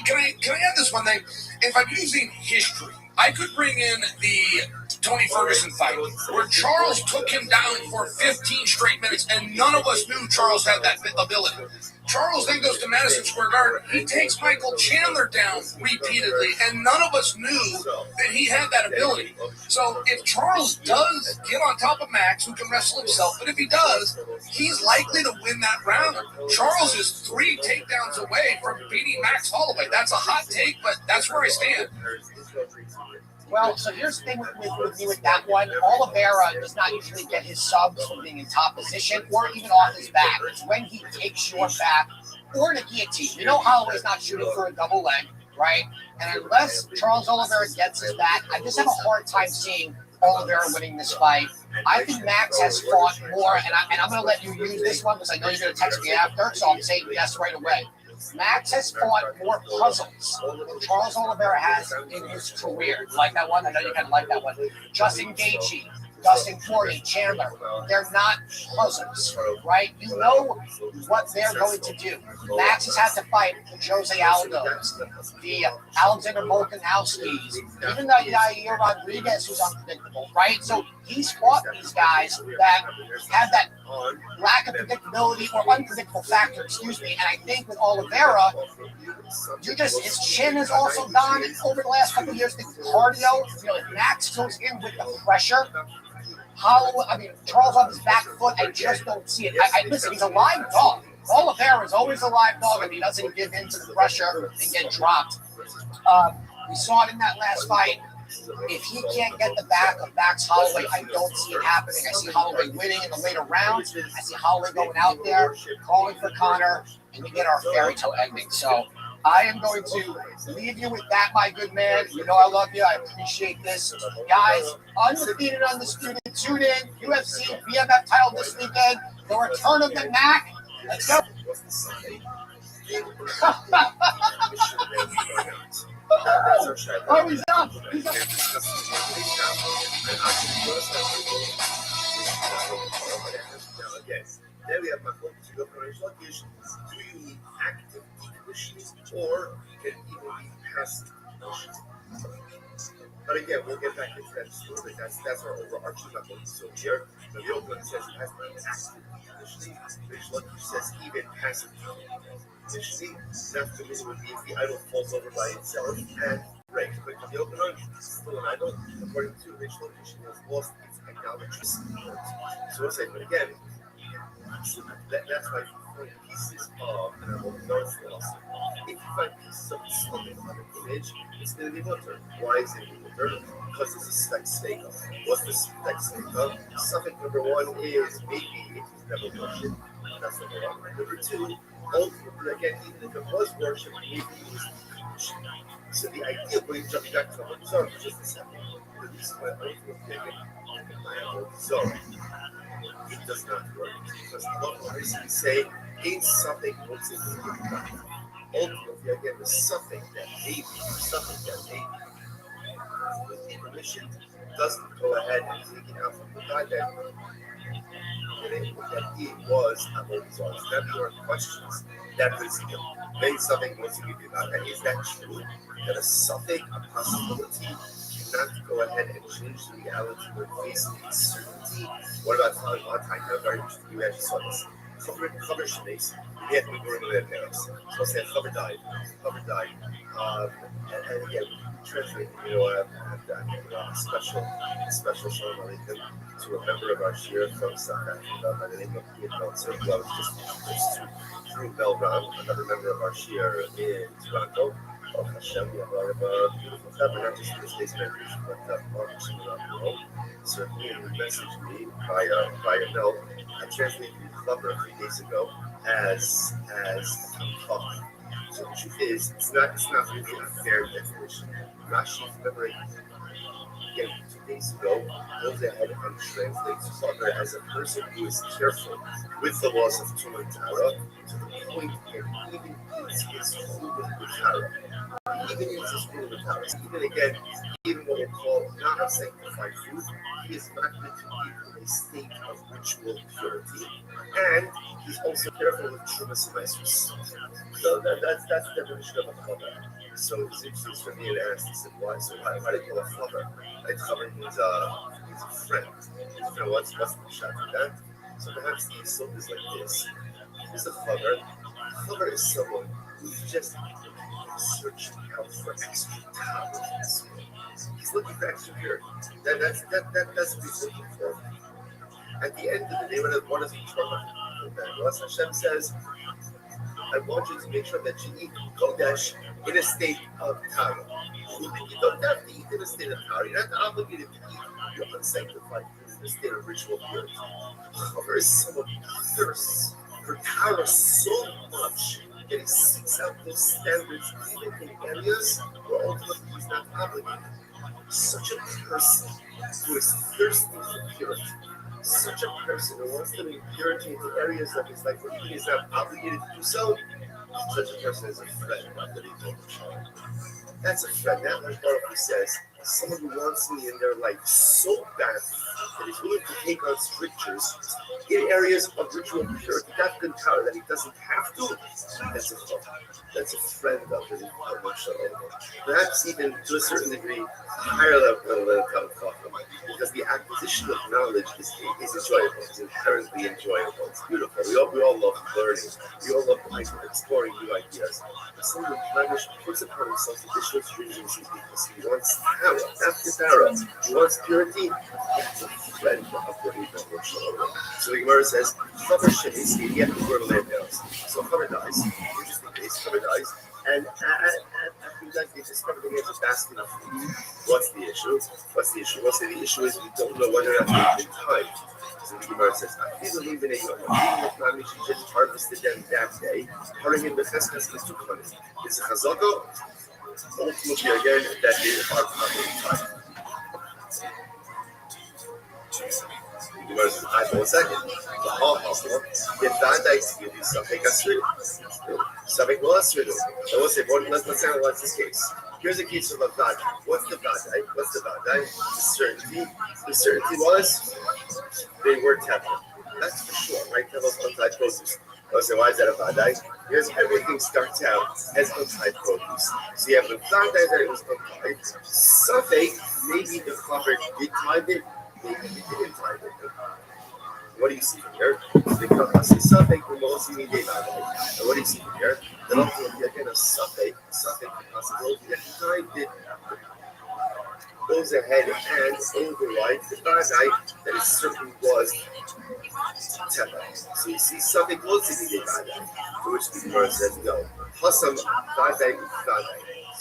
can I add this one thing? If I'm using history, I could bring in the Tony Ferguson fight, where Charles took him down for 15 straight minutes, and none of us knew Charles had that ability. Charles then goes to Madison Square Garden. He takes Michael Chandler down repeatedly, and none of us knew that he had that ability. So if Charles does get on top of Max, who can wrestle himself, but if he does, he's likely to win that round. Charles is 3 takedowns away from beating Max Holloway. That's a hot take, but that's where I stand. Well, so here's the thing with me with that one. Oliveira does not usually get his subs from being in top position or even off his back. It's when he takes your back or in a guillotine. You know Holloway's not shooting for a double leg, right? And unless Charles Oliveira gets his back, I just have a hard time seeing Oliveira winning this fight. I think Max has fought more, and I'm going to let you use this one because I know you're going to text me after, so I'm saying yes right away. Max has fought more puzzles than Charles Oliveira has in his career. Like that one? I know you kind of like that one. Justin Gaethje, Dustin Poirier, Chandler. They're not puzzles, right? You know what they're going to do. Max has had to fight the Jose Aldos, the Alexander Volkanovskis, even the Yair Rodriguez, who's unpredictable, right? So he's fought these guys that have that lack of predictability or unpredictable factor, and I think with Oliveira, his chin has also gone over the last couple of years. The cardio, if Max goes in with the pressure, Charles on his back foot, I just don't see it. Listen, he's a live dog. Oliveira is always a live dog, and he doesn't give in to the pressure and get dropped. We saw it in that last fight. If he can't get the back of Max Holloway, I don't see it happening. I see Holloway winning in the later rounds. I see Holloway going out there, calling for Conor, and we get our fairy tale ending. So I am going to leave you with that, my good man. You know I love you. I appreciate this. Guys, undefeated, undisputed. Tune in. UFC, BMF title this weekend. The return of the Mac. Let's go. Oh, he's up. He's up. Then we have my focus to go for location. Do you need active decommissioning or can it even be passive decommissioning? But again, we'll get back into that story. That's our overarching level. So here, the Oakland says it has to be active decommissioning, which Lucky says even passive decommissioning. That to me would be if the idol falls over by itself and breaks. But the Oakland is still an idol, according to Rich Location, has lost its idolatry. So it's like, but again, that's why pieces of an North philosophy. If you find pieces of something on an image, it's going to be water. Why is it water? Because it's a spec snake. What's the spec snake of? Suffix number 1 is maybe it is never worship. That's number 1. Number 2, ultimately, again, even if it was worship, maybe it was decommission. So the idea of going jumping back to the Zone is just a second. The reason why ultimately Zone. It does not work because the reason we say ain't something what's in the ultimately again the something that maybe with permission doesn't go ahead and take it out from the guy that it was a result. That there are questions that raise maybe something wants to give you about that. Is that true? That a something, a possibility cannot go ahead and change the reality we're facing uncertainty. What about telling our time? Very interesting. You actually saw this. Cover Shanice. We have to be working with their parents. So say Cover died. And again, translate, I've done a special show to a member of our share from South Africa by the name of Ian Meltzer, who I was just through Belron, another member of our share in Toronto. Oh, Hashem, we have a lot of beautiful family, not just in the States, but Hashem around the world. Certainly, he messaged me via mail. I translated the Clubber a few days ago as fuck. So the truth is, it's not really a fair definition. Rashi, remember, again, 2 days ago, goes ahead and translates Clubber as a person who is careful with the laws of Tum and Tara to the point where even eats his food with Tara. Even what we call non-sanctified food, he is not meant to be in a state of ritual purity, and He's also careful with Trumas Maestros. So that's the definition of a chaver. So it's interesting for me to ask, he said, why do you call a chaver? Like chaver means a friend. What's the shot of that? So perhaps the yisod is like this. Who's a chaver? Chaver is someone who's just searching out for extra talent in this world. He's looking for extra purity. That's what he's looking for. At the end of the day, what does he try? Hashem says, I want you to make sure that you eat kodesh in a state of tara. You don't have to eat in a state of tara. You're not obligated to eat your unsanctified food in a state of ritual purity. However, someone thirsts for tara so much that he seeks out those standards even in areas where ultimately he's not obligated. Such a person who is thirsty for purity, such a person who wants to make purity into areas that his life where he is not obligated to do so, such a person is a friend of the Lord. That's a friend. That Baruch Hu says, someone who wants me in their life so bad that he's willing to take on strictures in areas of ritual purity, that can tell that he doesn't have to. That's a friend. That's a friend of the Lord. Perhaps even to a certain degree, higher level than because the acquisition of knowledge is enjoyable. It's inherently enjoyable. It's beautiful. We all love learning. We all love exploring new ideas. But someone puts upon himself additional stringency because he wants Tara, not the Tara. He wants purity. That's a friend of the Lord. So the Gemara says, Chaver she'esi, yet the word landhouse. So Chaver dies. Interesting case. Chaver dies. And after that, they discover that he has a basket of food. What's the issue? We'll say the issue is we don't know whether or not they've been timed. So the Gemara says, even if she just harvested them that day, hurrying the cheskas is too funny. It's a chazaka, ultimately again, that they are properly timed. The Gemara says, I know a second. If that dice give you something, let's analyze this case. Here's a case of a vadai. What's the vadai? The certainty was they were tevel. That's for sure, right? Tevel's untied produce. So why is that a vadai? Here's everything starts out as untied produce. So you have the vadai that it was untied. Safek, maybe the chaver did time it, maybe he didn't time it. What do you see from here? And what do you see from here? Then ultimately, again, a suffix possibility that he did goes ahead and overrides the vadai that it certainly was tevel. So you see something close to the vadai, to which the Gemara says no. Hasam vadai.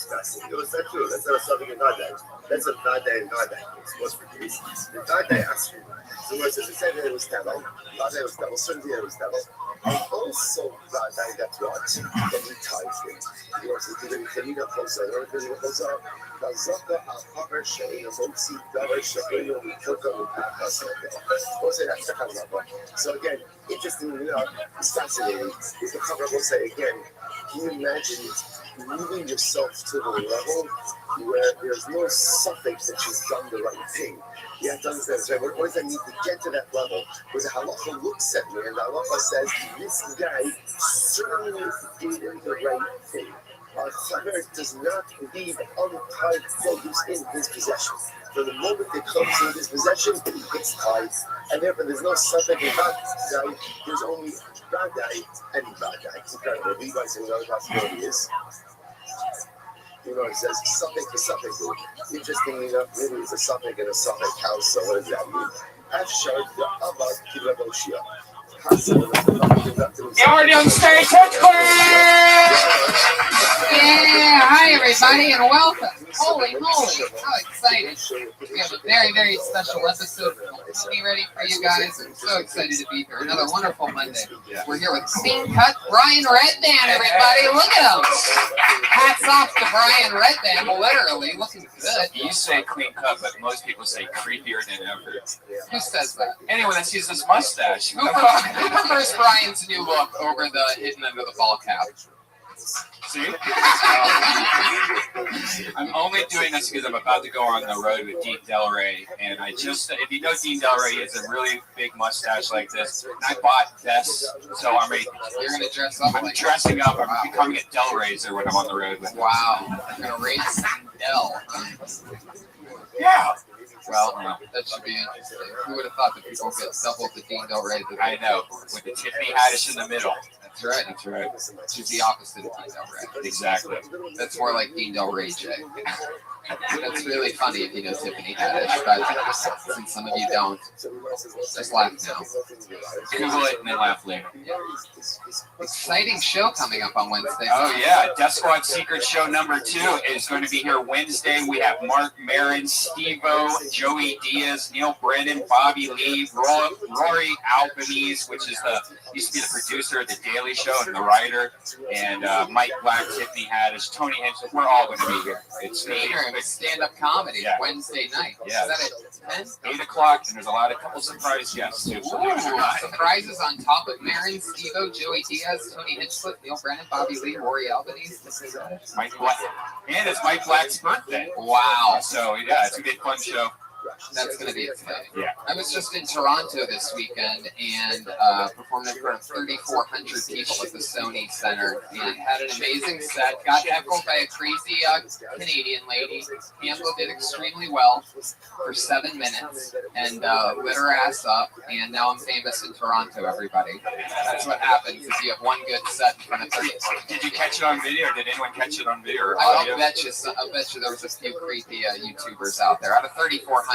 That's not true. That's not a suffix in vadai. That's a vadai in vadai. What's the case? The vadai asks you. So it says it said that it was tevel. Vadai was tevel. Certainly it was tevel. And also vadai that what? That he ties it. He wants to do the Kenina Kosa. You know what Kenina Kosa? Kazaka Ahaver Shein Motsi Davar Shein Mitoka Mukakasa. So again, interestingly enough, it's fascinating. If the cover will say again, can you imagine moving yourself to the level where there's no suffix that you've done the right thing? You have to understand, right? What does that mean to get to that level where the halacha looks at me and the halacha says, this guy certainly did the right thing. Our chaver does not leave untied produce in his possession. From the moment it comes in his possession, it's tied. And therefore, there's no suffix in vadai, there's only vadai and vadai. Incredible. Levi says another possibility is. You know, it says suffix to suffix. Interestingly enough, maybe it's a suffix and a suffix house. So what does that mean? Afshar the abad kilaboshia. Already on stage, yeah, hi everybody and welcome. Holy moly, how excited. We have a very, very special episode me ready for you guys. I'm so excited to be here. Another wonderful Monday. We're here with Clean Cut Brian Redband, everybody. Look at him. Hats off to Brian Redband, literally looking good. You say clean cut, but most people say creepier than ever. Who says that? Anyone that sees this mustache. Who prefers Brian's new look over the hidden under the ball cap? See? I'm only doing this because I'm about to go on the road with Dean Del Rey, and I just, if you know Dean Del Rey, he has a really big mustache like this, and I bought this, so I'm ready. You're going to dress up? I'm dressing up. I'm becoming a Del Raiser when I'm on the road with him. Wow. You're going to raise Del. Yeah. Well, that should be interesting. Who would have thought that people get double the Dean Del Rey? I know. With the Tiffany Haddish in the middle. That's right. That's right. She's the opposite of Dean Del Rey. Exactly. That's more like Dean Del Rey J. That's really funny if you know Tiffany Haddish, but since some of you don't, just laugh now. Google it and then laugh later. Yeah. Exciting show coming up on Wednesday. Oh yeah, Death Squad Secret Show number 2 is going to be here Wednesday. We have Mark Maron, Steve-O, Joey Diaz, Neil Brennan, Bobby Lee, Rory Albanese, which is used to be the producer of The Daily Show and the writer, and Mike Black, Tiffany Haddish, Tony Henson. We're all going to be here. It's stand-up comedy Wednesday night. Yeah. Is that at 10? 8 o'clock, and there's a couple surprise guests too. Surprises on top of Marin, Steve-O, Joey Diaz, Tony Hinchcliffe, Neil Brennan, Bobby Lee, Rory Albanese. Mike Black. And it's Mike Black's birthday. Wow. So yeah, it's a good fun show. That's going to be exciting. Yeah. I was just in Toronto this weekend and performed in front of 3,400 people at the Sony Center and had an amazing set. Got heckled by a crazy Canadian lady. Handled it extremely well for 7 minutes and lit her ass up. And now I'm famous in Toronto, everybody. That's what happens if you have one good set in front of 30. Did you catch it on video? Did anyone catch it on video? Or I'll bet you there was a few creepy YouTubers out there. Out of 3,400,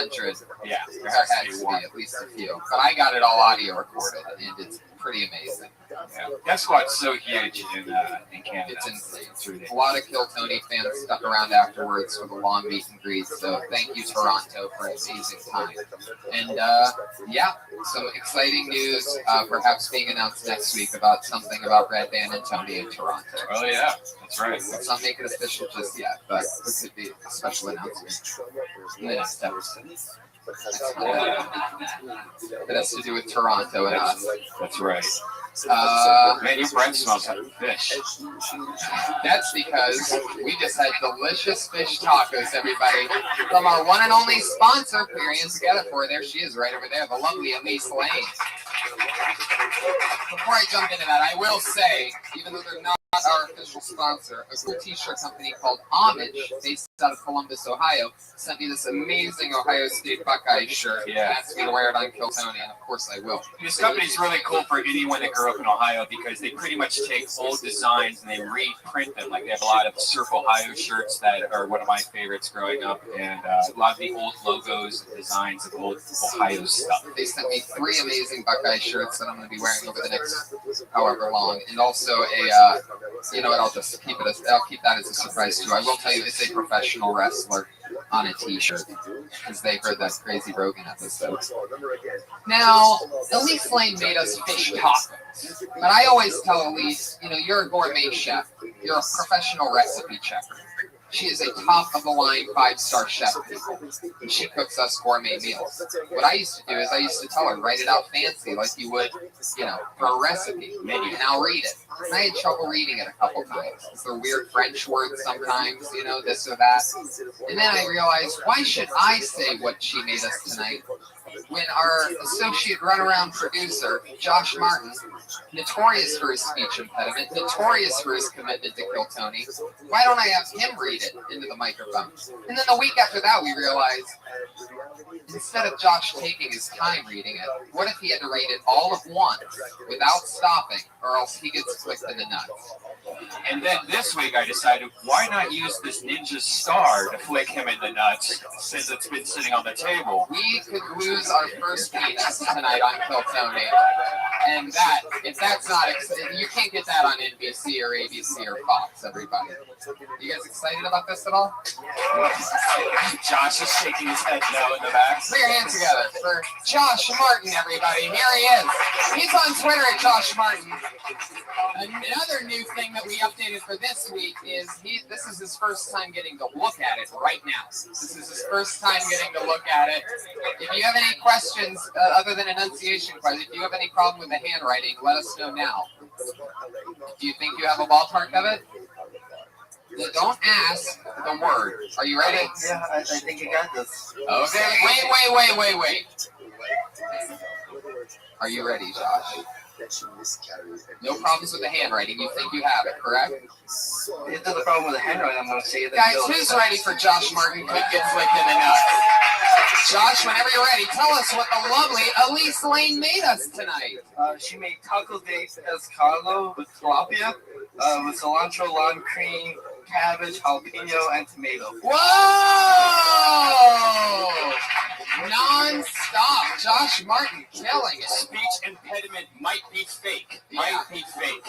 yeah, there has to be at least a few. But I got it all audio recorded, and it's pretty amazing. Yeah. That's why it's so huge in Canada. It's insane. A lot of Kill Tony fans stuck around afterwards for the long meet and greet. So thank you, Toronto, for an amazing time. And yeah, some exciting news perhaps being announced next week about something about Red Band and Tony in Toronto. Oh yeah, that's right. Let's not make it official just yet, but it could be a special announcement in the next episode. That has to do with Toronto and us. That's right. Man, your breath smells like fish. That's because we just had delicious fish tacos, everybody, from our one and only sponsor, put your hands together for her. There she is, right over there, the lovely Elise Lane. Before I jump into that, I will say, even though they're not our official sponsor, a cool t-shirt company called Homage, based out of Columbus, Ohio, sent me this amazing Ohio State Buckeye shirt. Yeah. Asked me to wear it on Kill Tony, and of course I will. This company's really cool for anyone that grew up in Ohio because they pretty much take old designs and they reprint them. Like they have a lot of Surf Ohio shirts that are one of my favorites growing up, and a lot of the old logos and designs of old Ohio stuff. They sent me 3 amazing Buckeye shirts that I'm going to be wearing over the next however long, and also a you know what? I'll just keep it. I'll keep that as a surprise too. I will tell you, it's a professional wrestler on a T-shirt because they heard that crazy Rogan episode. Now, Elise Lane made us fish tacos, but I always tell Elise, you know, you're a gourmet chef. You're a professional recipe checker. She is a top-of-the-line 5-star chef, people, and she cooks us gourmet meals. What I used to do is I used to tell her, write it out fancy like you would, you know, for a recipe. Maybe now read it. And I had trouble reading it a couple times because they're weird French words sometimes, you know, this or that. And then I realized, why should I say what she made us tonight when our associate runaround producer, Josh Martin, notorious for his speech impediment, notorious for his commitment to Kill Tony, why don't I have him read it into the microphone? And then the week after that, we realized, instead of Josh taking his time reading it, what if he had to read it all at once without stopping, or else he gets clipped in the nuts? And then this week I decided, why not use this ninja star to flick him in the nuts since it's been sitting on the table? We could lose our first penis tonight on Kill Tony. And that, if that's not, you can't get that on NBC or ABC or Fox, everybody. You guys excited about this at all? Josh is shaking his head no in the back. Put your hands together for Josh Martin, everybody. Here he is. He's on Twitter at Josh Martin. Another new thing that we updated for this week is this is his first time getting to look at it right now. This is his first time getting to look at it. If you have any questions other than enunciation questions, if you have any problem with the handwriting, let us know now. Do you think you have a ballpark of it? Don't ask the word. Are you ready? Yeah, I think you got this. Okay. Wait. Are you ready, Josh? No problems with the handwriting. You think you have it, correct? If there's a problem with the handwriting, I'm going to say that. Guys, who's ready for Josh Martin could get flicked in the nuts? Josh, whenever you're ready, tell us what the lovely Elise Lane made us tonight. She made taco de escargot with tilapia, with cilantro, lime cream, cabbage, jalapeno, and tomato. Whoa! Non-stop. Josh Martin killing it. Speech impediment might be fake. Might be fake.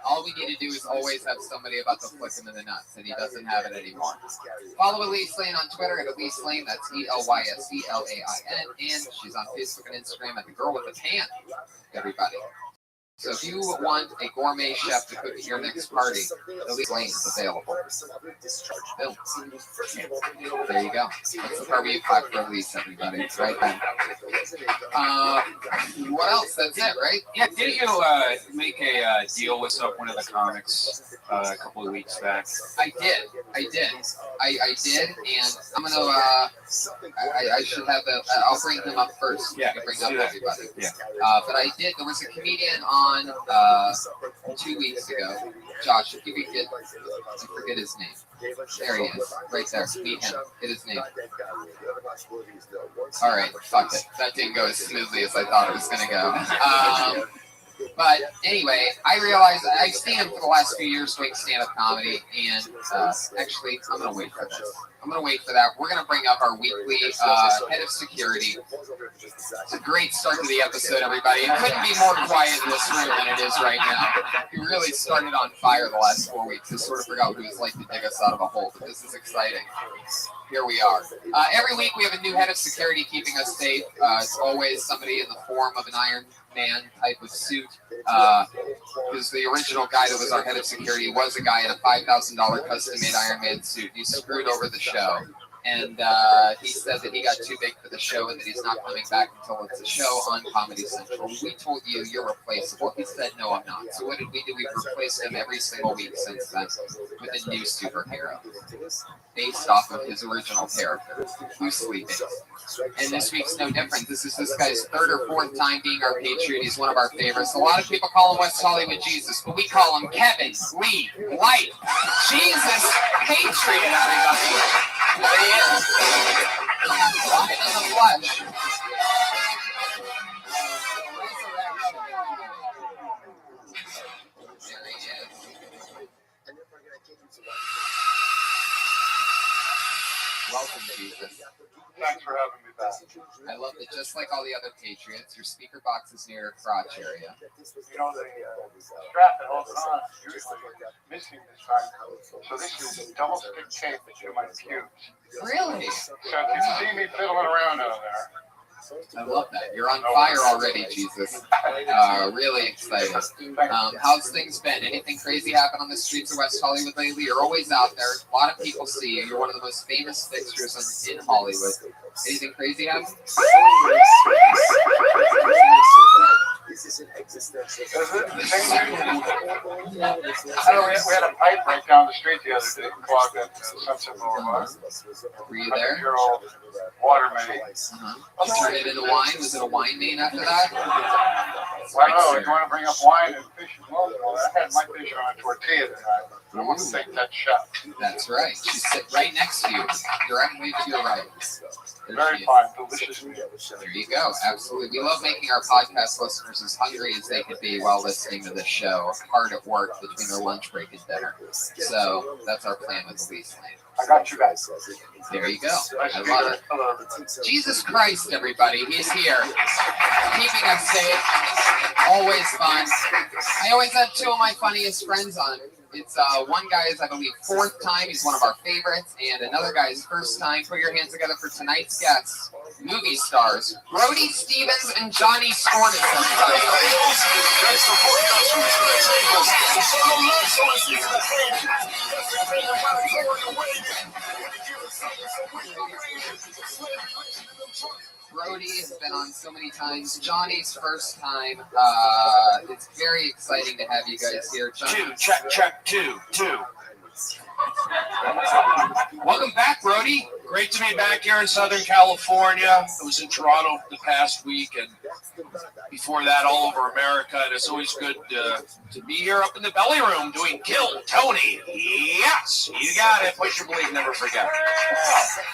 All we need to do is always have somebody about to flick him in the nuts, and he doesn't have it anymore. Follow Elise Lane on Twitter at Elise Lane. That's ELYSELAIN. And she's on Facebook and Instagram at The Girl with the Pan. Everybody. So if you want a gourmet chef to cook at your next party, Elise Lane is available. Boom. There you go. That's the part where you clap for Elise, everybody. It's right then. What else? That's it, right? Yeah, didn't you make a deal with one of the comics a couple of weeks back? I did, and I'm gonna. I should have the. I'll bring him up first. Yeah, bring up everybody. Yeah. But I did. There was a comedian on 2 weeks ago. Josh, if you could get, I forget his name. There he is, right there. Meet him. Get his name. All right, fuck it. That didn't go as smoothly as I thought it was gonna go. But anyway, I realized I've seen him for the last few years doing stand-up comedy, and actually, I'm going to wait for this. I'm going to wait for that. We're going to bring up our weekly head of security. It's a great start to the episode, everybody. It couldn't be more quiet in this room than it is right now. We really started on fire the last 4 weeks. I sort of forgot what it was like to dig us out of a hole, but this is exciting. Here we are. Every week we have a new head of security keeping us safe. It's always somebody in the form of an Iron Man type of suit. Because the original guy that was our head of security was a guy in a $5,000 custom-made Iron Man suit. He screwed over the show. And he said that he got too big for the show and that he's not coming back until it's a show on Comedy Central. We told you you're replaceable. He said, no, I'm not. So what did we do? We've replaced him every single week since then with a new superhero based off of his original character, loosely based. And this week's no different. This is this guy's third or fourth time being our Patriot. He's one of our favorites. A lot of people call him West Hollywood Jesus, but we call him Kevin Lee Light Jesus Patriot, everybody. There he is. Live in the flesh. There he is. Welcome, Jesus. Thanks for having me back. I love that just like all the other Patriots, your speaker box is near your crotch area. You know, the strap that holds on is usually missing this time. So this is double stick tape to my pubes. Really? So if you see me fiddling around out there, I love that. You're on fire already, Jesus. Really excited. How's things been? Anything crazy happen on the streets of West Hollywood lately? You're always out there. A lot of people see you. You're one of the most famous fixtures in Hollywood. Anything crazy happen? we had a pipe right down the street the other day, clogged at Sunset Boulevard. Were you there? 100-year-old water main. You turned it into wine? Was it a wine main after that? Well, I don't know. You want to bring up wine and fish as well? Well, I had my fish on a tortilla tonight. I want to take that shot. That's right. She's sitting right next to you, directly to your right. Very fine, delicious meal. There you go. Absolutely. We love making our podcast listeners as hungry as they could be while listening to the show, hard at work between their lunch break and dinner. So that's our plan with Elise Lane. I got you guys. There you go. I love it. Jesus Christ, everybody. He's here. Keeping us safe. Always fun. I always have two of my funniest friends on. It's one guy is, I believe, fourth time. He's one of our favorites. And another guy is first time. Put your hands together for tonight's guests. Movie stars. Brody Stevens and Johnny Stornis. Brody has been on so many times. Johnny's first time. It's very exciting to have you guys here. Johnny. Check, two. Welcome back, Brody. Great to be back here in Southern California. I was in Toronto the past week, and before that, all over America. And it's always good to be here up in the belly room doing Kill Tony. Yes, you got it. Push your believe, never forget.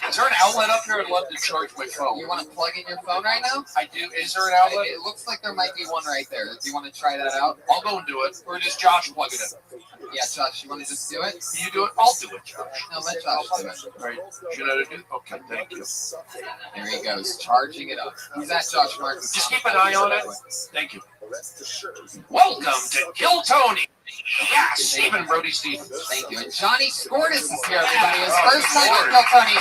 Is there an outlet up here? I'd love to charge my phone. You want to plug in your phone right now? I do. Is there an outlet? It looks like there might be one right there. Do you want to try that out? I'll go and do it. Or does Josh plug it in? Yeah, Josh, you want to just do it? You do it? I'll do it, Josh. No, let Josh do it. All right. Should I do it? Okay, thank you. There he goes, charging it up. Who's that, Josh Marcus? Just keep an eye on it. Thank you. Welcome to Kill Tony. Yeah, Stephen Brody Stevens. Thank you. And Johnny Scortis is here, everybody. His first time on Kill Tony.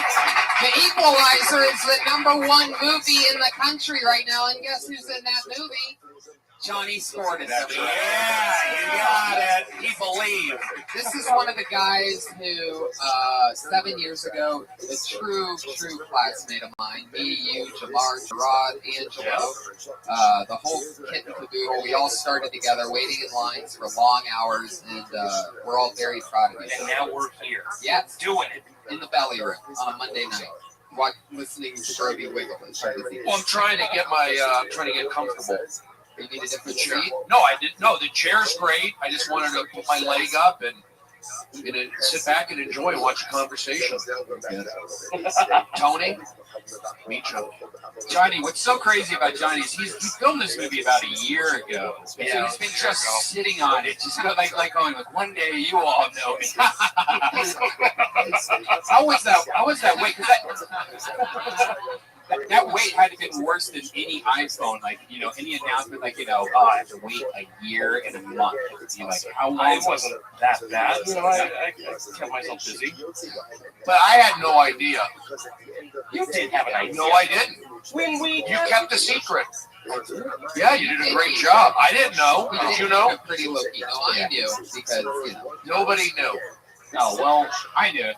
The Equalizer is the #1 movie in the country right now, and guess who's in that movie? Johnny Scortis. Yeah, you got it. He believed. This is one of the guys who, 7 years ago, a true classmate of mine, me, you, Jamar, Gerard, Angelo, the whole kit and caboodle, we all started together waiting in lines for long hours, and we're all very proud of each And other. now we're here. Yes. Doing it. In the belly room on a Monday night. Listening to Brody wiggle. Well, I'm trying to get comfortable. You need a different seat? No, I didn't. No, the chair's great. I just wanted to put my leg up and sit back and enjoy and watch a conversation. Tony? Meet you. Johnny, what's so crazy about Johnny is he filmed this movie about a year ago. Yeah, So he's been just sitting on it, just like going, one day you all know me. How was that wait? 'Cause that wait had to be worse than any iPhone, any announcement, I have to wait a year and a month. How long? I wasn't that bad. I kept myself busy. But I had no idea. You did have an idea. No, I didn't. You kept the secret. Yeah, you did a great job. I didn't know. Did you know? Pretty low key. No, I knew because nobody knew. Oh well, I knew it.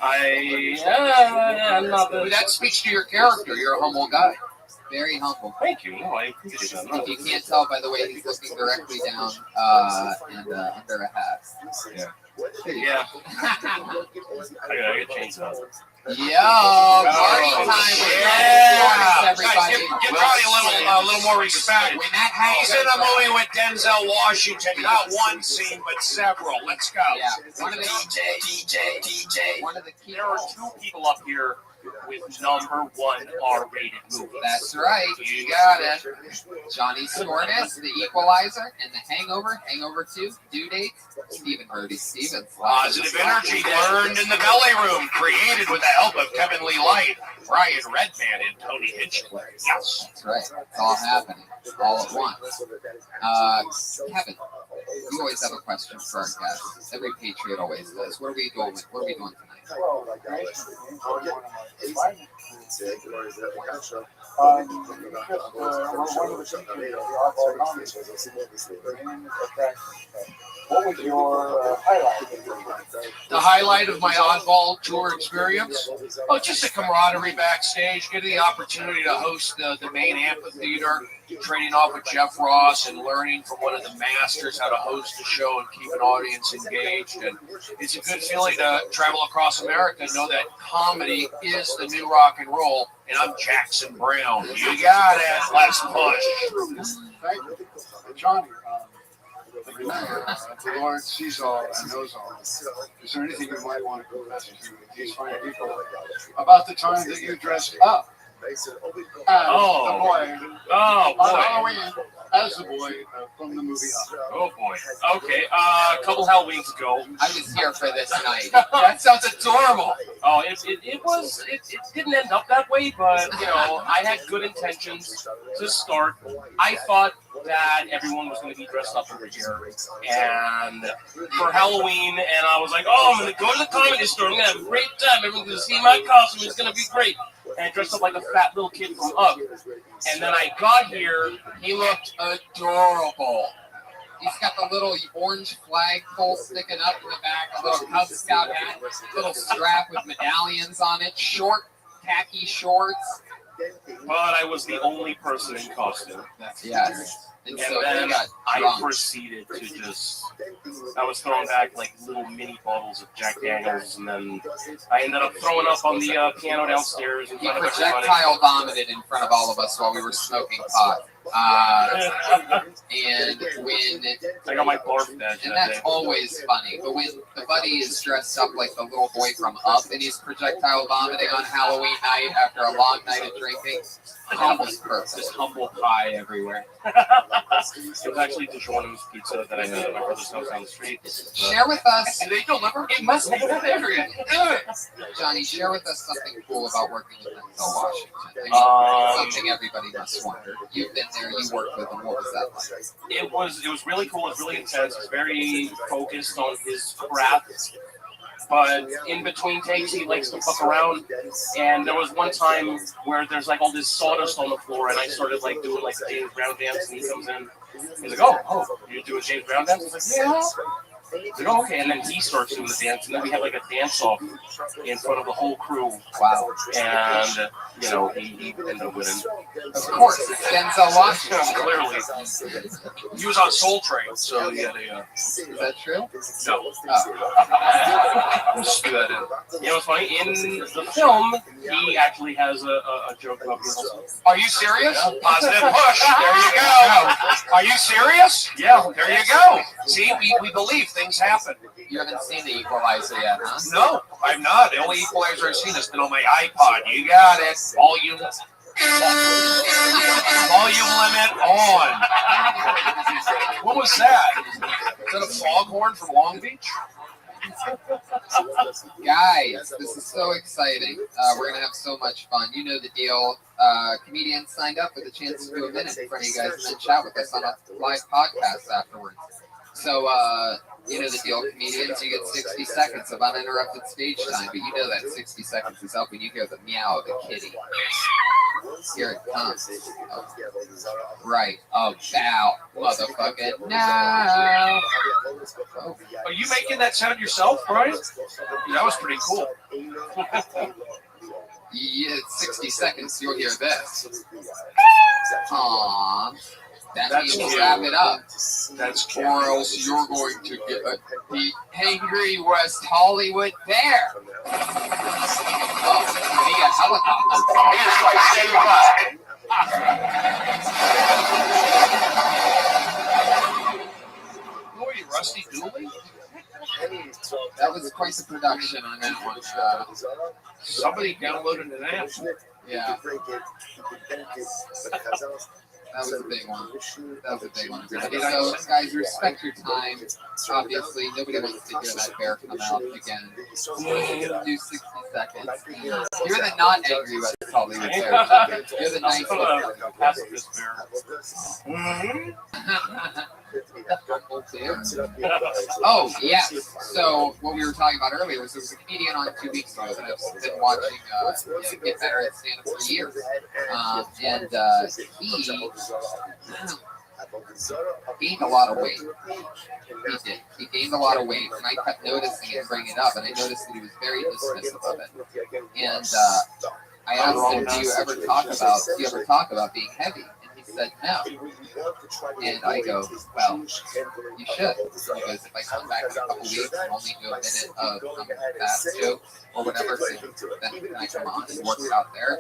I'm not. That speaks to your character. You're a humble guy. Very humble. Thank you. No, I appreciate that. If you can't tell by the way he's looking directly down and under a hat. Yeah. I gotta change that. Yo, party time with everybody. Give Ronnie a little more respect. He's in a movie with Denzel Washington. Not one scene, but several. Let's go. Yeah. One of the DJ. One of the key. There are 2 people up here with #1 R-rated movie. That's right. You got it. Johnny Scortis, The Equalizer, and The Hangover 2, Due Date, Stephen Brody Stevens. Positive energy learned in the belly room, created with the help of Kevin Lee Light, Brian Redman, and Tony Hitchcock. Yes. That's right. It's all happening. All at once. Kevin, you always have a question for our guests. Every Patriot always does. What are we doing tonight? What was your highlight? The highlight of my oddball tour experience? Oh, just the camaraderie backstage, getting the opportunity to host the main amphitheater, training off with Jeff Ross and learning from one of the masters how to host a show and keep an audience engaged. And it's a good feeling to travel across America and know that comedy is the new rock and roll. And I'm Jackson Brown. You got it. Let's push. Thank you. Johnny, the Lord sees all and knows all. Is there anything you might want to message these fine people about the time that you dressed up as the boy on Halloween as the boy from the movie Up? Oh boy. Okay. A couple Halloweens ago. I was here for this night. That sounds adorable. Oh, it didn't end up that way, but I had good intentions to start. I thought that everyone was going to be dressed up over here, and for Halloween, and I was like, I'm going to go to the comedy store. I'm going to have a great time. Everyone's going to see my costume. It's going to be great. And I dressed up like a fat little kid from Up. And then I got here. He looked adorable. He's got the little orange flagpole sticking up in the back, a little Cub Scout hat, little strap with medallions on it, short khaki shorts. But I was the only person in costume. Yes. And And so then he got I drunk. proceeded to I was throwing back like little mini bottles of Jack Daniels, and then I ended up throwing up on the piano downstairs in He front of everybody. projectile vomited in front of all of us while we were smoking pot. And when I got my barf badge and that that's day. always funny, but when the buddy is dressed up like the little boy from Up and he's projectile vomiting on Halloween night after a long night of drinking, that was perfect. Just humble pie everywhere. It was actually DiGiorno's pizza that I had at my brother's house down the street. Share with us. Do they deliver? It must be that area. Johnny, share with us something cool about working with Denzel Washington. I mean, something everybody must wonder. You've been there, you worked with him. What was that like? It was really cool. It was really intense. He's very focused on his craft. But in between takes, he likes to fuck around. And there was one time where there's like all this sawdust on the floor, and I started like doing like the James Brown dance, and he comes in. He's like, "Oh, you do a James Brown dance?" I was like, "Yeah." He's like, "Oh, okay." And then he starts doing the dance, and then we have like a dance off in front of the whole crew. Wow. And you know, he ended up winning. Of course, it's Denzel Washington. Clearly, he was on Soul Train, so he had a. Is that true? No. Oh. Just do that in. You know what's funny? In the film, he actually has a joke about being. Are you serious? Positive push. There you go. Are you serious? Yeah. There you go. See, we believe things happen. You haven't seen The Equalizer yet, huh? No, I've not. The only equalizer I've seen has been on my iPod. You got it. Volume limit on. What was that? Is that a foghorn from Long Beach? Guys, this is so exciting. We're going to have so much fun. You know the deal. Comedians signed up with a chance to do a minute in front of you guys and then chat with us on a live podcast afterwards. So, you know the deal, comedians, you get 60 seconds of uninterrupted stage time, but you know that 60 seconds is up when you hear the meow of a kitty. Here it comes. Oh. Right about motherfucking now. Oh. Are you making that sound yourself, Brian? That was pretty cool. Yeah, 60 seconds, you'll hear this. Aww. That means we'll wrap it up. That's or else you're going to get the angry West Hollywood bear. Oh, we got helicopters. It's like stand by. Who are you, Rusty Dooley? That was quite the production on that one. Somebody downloaded an app. Yeah. That was a big one. That was a big one. So, guys, respect your time. Obviously, nobody wants to hear that bear come out again. Do 60 seconds. You're the not angry West Hollywood bear. You're the nice one. Pacifist bear. Oh, yes. So, what we were talking about earlier was there was a comedian on 2 weeks ago that I've been watching get better at stand-up for years. And he gained a lot of weight. He did. He gained a lot of weight, and I kept noticing it, bringing it up, and I noticed that he was very dismissive of it. And I asked him, do you ever talk about being heavy? And he said, no. And I go, well, you should. He goes, if I come back in a couple weeks and only do a minute of that joke or whatever, then can I come on and work it out there?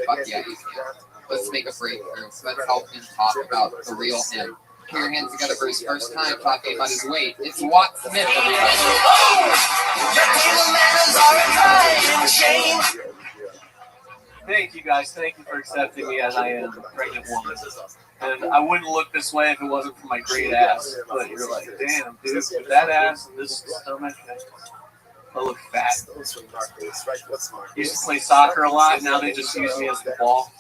Fuck yeah, you can. Let's make a breakthrough. So let's help him talk about the real him. Put your hands together for his first time talking about his weight. It's Watt Smith. Thank you guys. Thank you for accepting me as I am a pregnant woman. And I wouldn't look this way if it wasn't for my great ass. But you're like, damn, dude, with that ass and this stomach, I look fat. Used to play soccer a lot. Now they just use me as the ball.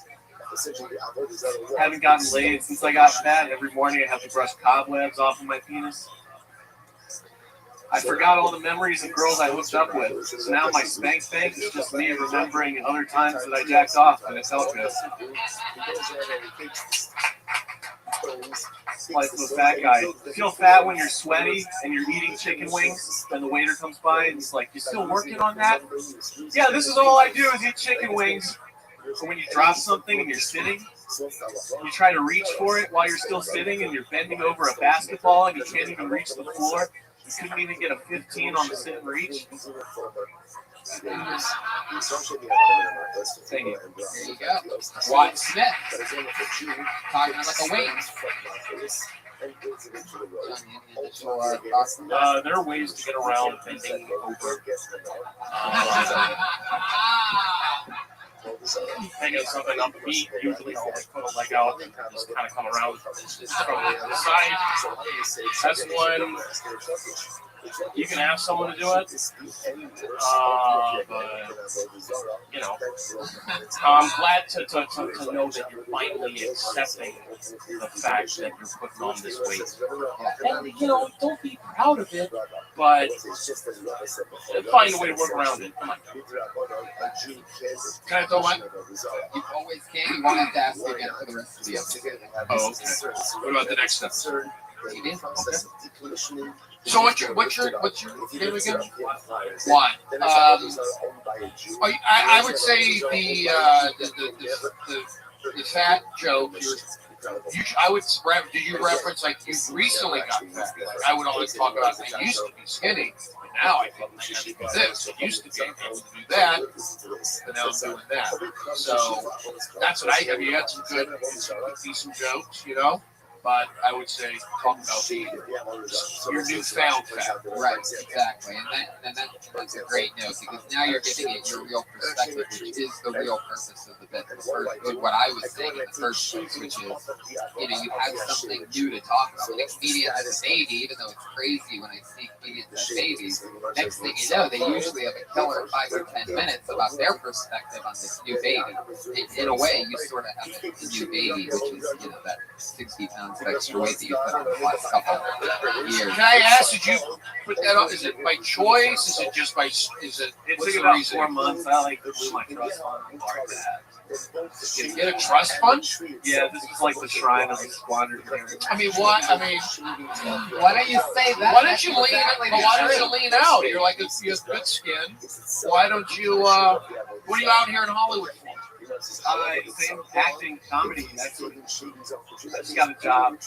Haven't gotten laid since I got fat. Every morning I have to brush cobwebs off of my penis. I forgot all the memories of girls I hooked up with. So now my spank bank is just me remembering other times that I jacked off and it felt good. Life of a fat guy. You feel fat when you're sweaty and you're eating chicken wings and the waiter comes by and he's like, you still working on that? Yeah, this is all I do is eat chicken wings. Or when you drop something and you're sitting you try to reach for it while you're still sitting and you're bending over a basketball and you can't even reach the floor. You couldn't even get a 15 on the sit and reach. There you go. Watt Smith. Talking like a weight. There are ways to get around bending over. Taking something up the meat, usually I'll like put a leg out and just kind of come around from the side. That's one. You can ask someone to do it, but you know, I'm glad to know that you're finally accepting the fact that you're putting on this weight. And you know, don't be proud of it, but find a way to work around it. Come on. Can I throw one? You always can. You won't have to ask again for the rest of the episode. Oh, okay. What about the next step? Okay. So what's your name again? One. I would say the fat joke. I would do you reference like you recently got fat? I would always talk about I used to be skinny, but now I think I have to do this. I used to be able to do that, but now I'm doing that. So that's what I have. You got some good, decent jokes, you know. But I would say talk about your newfound fat. Right, exactly. And that's a great note because now you're giving it your real perspective, which is the real purpose of the bit. What I was saying in the first place, which is, you know, you have something new to talk about. When a comedian has a baby, even though it's crazy when I see comedians have babies, next thing you know, they usually have a killer 5 or 10 minutes about their perspective on this new baby. In a way, you sort of have a new baby, which is, you know, that 60 pounds extra weight that you put on the last couple of years. Can I ask, did you put that on? Is it by choice? Is it just by? Is it? It took about 4 months. I like blew my trust fund and bought that. Did you get a trust fund? Yeah, this is like the shrine of the squandered parents. I mean, what? I mean, why don't you say that? Why don't you lean? Why don't you lean out? You're like you have good skin. Why don't you? What are you out here in Hollywood for? Same acting, comedy. I just got a job.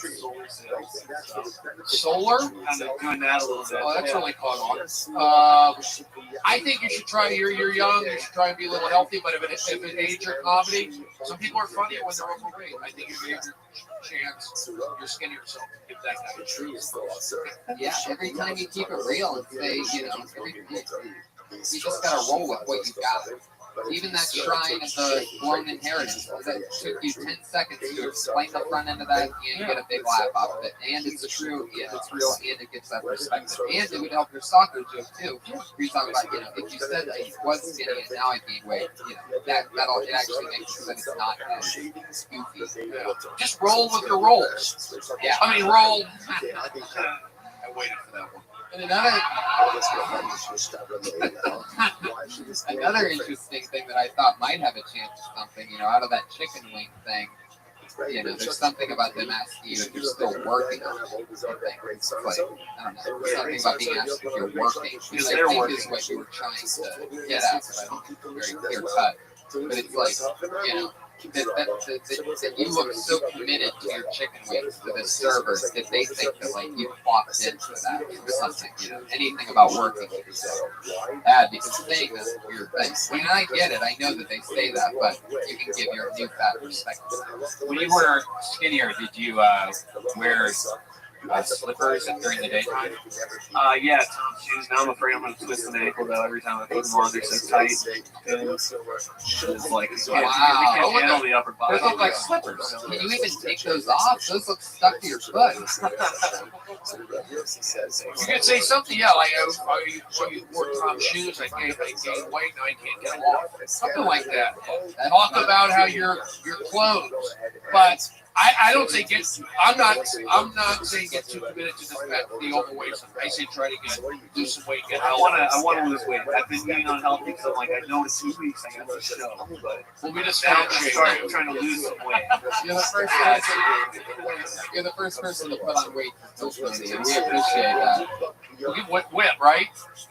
Solar? Kind of doing that a little bit. Oh, that's really caught on. I think you should try. You're young. You should try and be a little healthy. But if it aids your comedy, some people are funny when they're overweight. I think you give your chance. You're skinny yourself. Give that guy a truth. Yeah, every time you keep it real and say, you know, you just gotta roll with what you got. Even that shrine of the blown inheritance, that took you 10 seconds to explain the front end of that, and you get a big laugh off of it. And it's true, and it's real, and it gets that perspective. And it would help your soccer joke too. You're talking about, you know, if you said that I was skinny and now I gained weight, you know, that'll it actually makes it so that it's not as goofy. Just roll with your rolls. Yeah. I mean, roll. I waited for that one. And another interesting thing that I thought might have a chance of something, you know, out of that chicken wing thing, you know, there's something about them asking you if you're still working on it. It's like, I don't know, there's something about being asked if you're working, which I think is what you were trying to get at, but I don't think it's very clear cut. But it's like, you know, that you look so committed to your chicken wings to the server that they think that like you clocked into that or something, you know, anything about working is bad because saying that's a weird thing. When I get it, I know that they say that, but you can give your new fat perspective. When you were skinnier, did you wear slippers during the daytime? Yeah, Tom's shoes. Now I'm afraid I'm going to twist an ankle though every time I put them on. They're so tight. It's like you can't handle the upper body. Those look like slippers. Can you even take those off? Those look stuck to your foot. You could say something, yeah, like you wore Tom's shoes. I gained weight, now I can't get them off. Something like that. Talk about how you're clothes, but. I don't say get. I'm not saying get too committed to the overweight stuff. I say try to lose some weight. Get healthy. I want to lose weight. I've been eating unhealthy because I'm like I know in 2 weeks I got the show, but we just I'm trying to lose some weight. You're the first person to put on weight socially, and we appreciate that. Whip, right?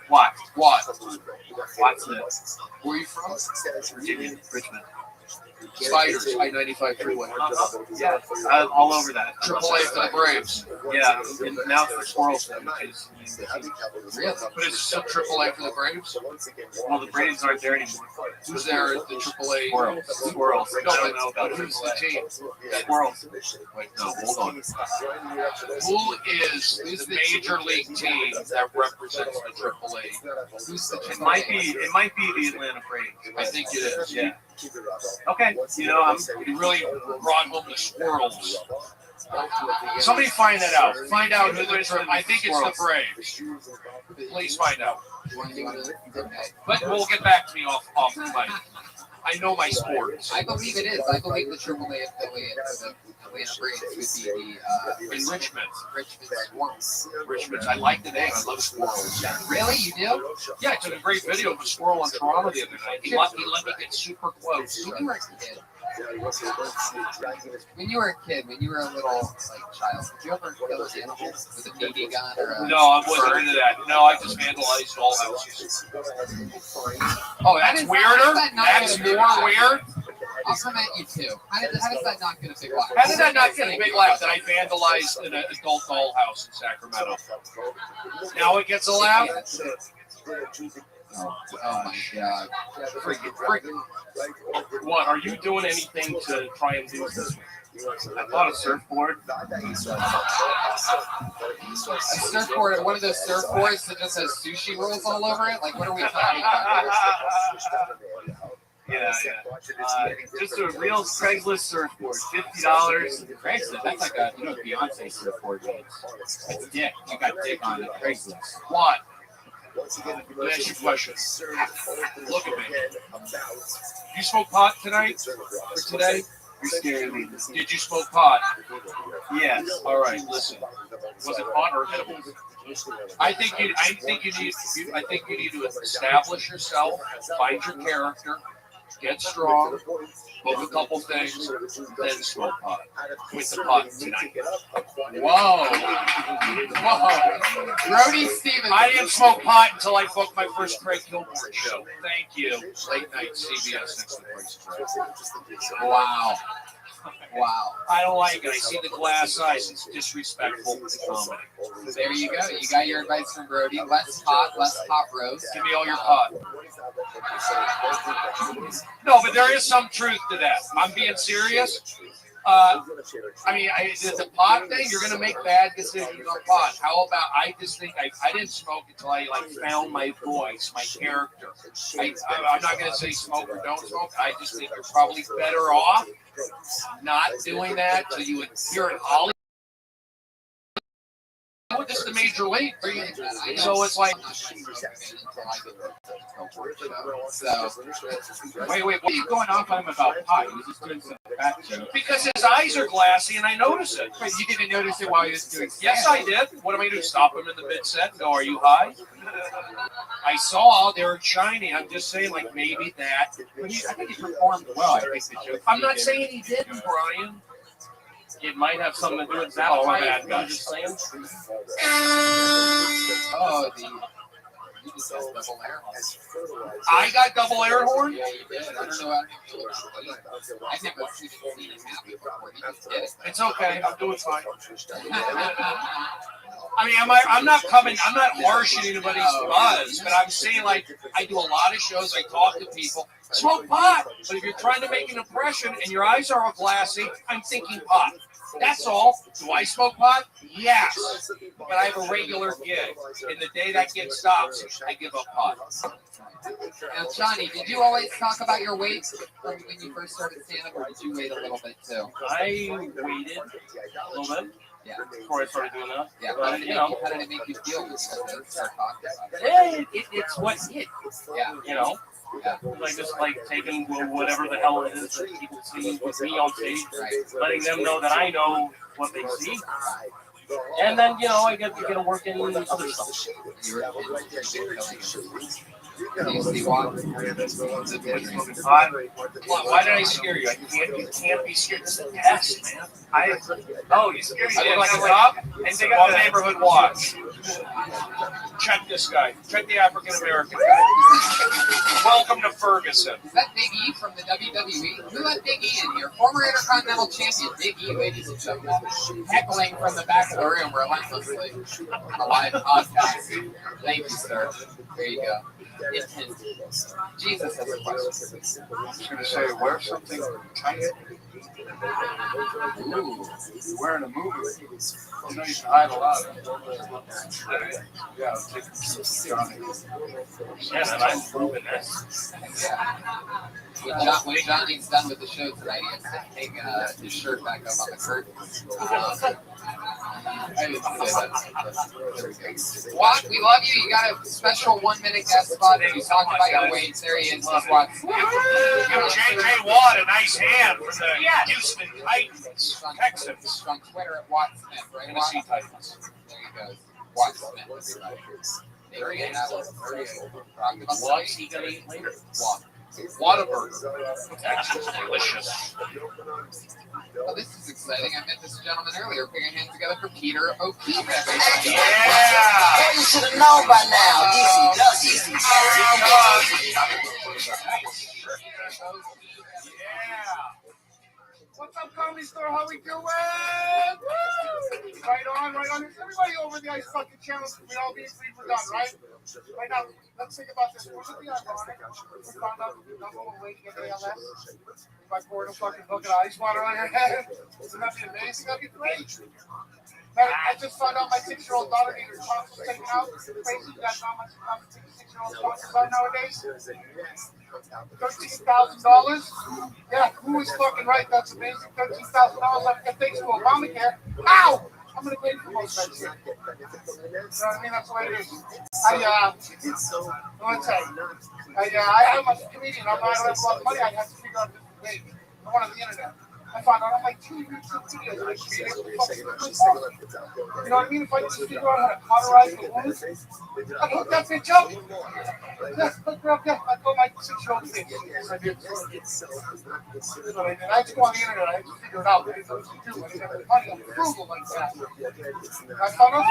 What? What's it? Where are you from? Virginia, Richmond. Spiders, I-95 freeway. Yeah, I'm all over that. AAA for the Braves. Yeah, and now for squirrels. Really? But it's still AAA for the Braves? Well, the Braves aren't there anymore. Who's there at the AAA? Squirrels. No, I don't know about who's the AAA. team? Squirrels. Wait, no, hold on. Who is the major league team that represents the AAA? Who's the It might be the Atlanta Braves. I think it is. Yeah. Okay. You know, You really brought home the Squirrels. Somebody find that out. Find out who the AAA. I think it's the Braves. Please find out. But we'll get back to me off the mic. I know my sports. I believe it is. I believe the AAA affiliate for the Atlanta Braves would be the in Richmond. Richmond Squirrels. Richmond. I like the name. I love squirrels. Really? You do? Yeah, I took a great video of a squirrel in Toronto the other night. He let me get super close. When you were a kid, when you were a little child, did you ever kill an animal with a BB gun or a? No, I wasn't into that. No, I just vandalized dollhouses. Oh, that's weirder? That's more weird? I'll come at you too. How does that not get a big laugh? How did that not get a big laugh that I vandalized an adult dollhouse in Sacramento? Now it gets a laugh? Oh my God. What, are you doing anything to try and do this? I bought a surfboard. A surfboard, one of those surfboards that just has sushi rolls all over it? Like, what are we talking about? Yeah. Just a real Craigslist surfboard, $50. Craigslist, that's like a Beyonce surfboard. It's dick. You got dick on the Craigslist. What? Let me ask you a question. Look at me. You smoke pot tonight? Or today? You're scaring me. Did you smoke pot? Yes. All right, listen. Was it pot or edibles? I think you need to establish yourself, find your character, get strong, book a couple things, then smoke pot. With the pot tonight. Whoa. Brody Stevens. I didn't smoke pot until I booked my first Craig Gilmore show. Thank you. Late night CBS next to the Wow. Wow. I don't like it. I see the glass eyes. It's disrespectful to comedy. So there you go. You got your advice from Brody. Less pot roast. Give me all your pot. No, but there is some truth to that. I'm being serious. The pot thing, you're going to make bad decisions on pot. How about, I just think I didn't smoke until I found my voice, my character. I'm not going to say smoke or don't smoke. I just think you're probably better off not doing that till you appear in Hollywood. This is the major league. So it's like, wait, what are you going off on him about pot? He was just doing some fat joke. Because his eyes are glassy and I notice it. But you didn't notice it while he was doing stand. Yes, I did. What am I going to do? Stop him in the mid-set and go, are you high? I saw they were shiny. I'm just saying, maybe that. I think he performed well. I think the joke. I'm not saying he didn't, Brian. It might have something to do with that. Oh, my bad, guys. Just saying. Oh, you just got double air horn. I got double air horn? Yeah, you did. I don't know how to do it. I've never seen it happen before. You just did it. It's okay. I'm doing fine. I'm not harshing anybody's buzz, but I'm saying, I do a lot of shows, I talk to people. Smoke pot, but if you're trying to make an impression and your eyes are all glassy, I'm thinking pot. That's all. Do I smoke pot? Yes. But I have a regular gig. And the day that gig stops, I give up pot. Now, Johnny, did you always talk about your weight from when you first started stand-up, or did you wait a little bit too? I waited a little bit. Yeah. Before I started doing that. Yeah. But, How did it make you feel when you started talking about it? It's what hit. Yeah. Yeah. Just taking whatever the hell it is that people see with me on stage, letting them know that I know what they see. And then, you know, I get to work in other stuff. Do you see why? Why did I scare you? You can't be scared. It's the test, man. You scared me. Like a cop? And they got the neighborhood watch. Check this guy. Check the African American guy. Welcome to Ferguson. Is that Big E from the WWE? Who let Big E in here? Former Intercontinental Champion Big E, ladies and gentlemen. Heckling from the back of the room relentlessly. A live podcast. Thank you, sir. There you go. Jesus has a question. I was going to say, wear something tight. Ooh, you're wearing a movie. You know you can hide a lot. Yeah, take Johnny. Yes, and I'm proving this. When Johnny's done with the show tonight, he has to take his shirt back up on the curtain. I didn't say that. Watt, we love you. You got a special 1 minute guest spot. You talked about your weights. There he is. Watt. Give J.J. Watt a nice hand for the Houston Titans. Texans. On Twitter at Watt Smith, right? Tennessee Titans. There you go. Watt Smith, everybody. What's he going to eat later? Watt. Whataburger. That's delicious. Oh, this is exciting. I met this gentleman earlier. Put your hands together for Peter O'Keefe. Yeah! You should have known by now. Easy does easy. What's up, Comedy Store? How we doing? Woo! Right on. Everybody over the Ice Bucket channel, we all being free for done, right? Right now, let's think about this. What's the ironic? We found out the number one way to get ALS. By pouring a fucking bucket of ice water on your head. Wouldn't that be amazing? That'd be great. Man, I just found out my 6-year-old daughter needed her tonsils taken out. Crazy, you guys know how much 6-year-old tonsils are nowadays? $13,000. Yeah, who is fucking right? That's amazing. $13,000. I can thanks to Obamacare. Ow! I'm gonna pay for most of that shit. You know what I mean? That's the way it is. I'm a comedian. I don't have a lot of money. I have to figure out different ways. I went on the internet. I found out I'm like 2 YouTube videos. You know what I mean? If I just figure out how to cauterize the wounds, I hook that bitch up. Just hook her up. Yeah, I told my 6-year-old kid. Yes, I did. I had to go on the internet. I had to figure it out. I didn't know what to do. I didn't have the money. I'm frugal like that. I found out for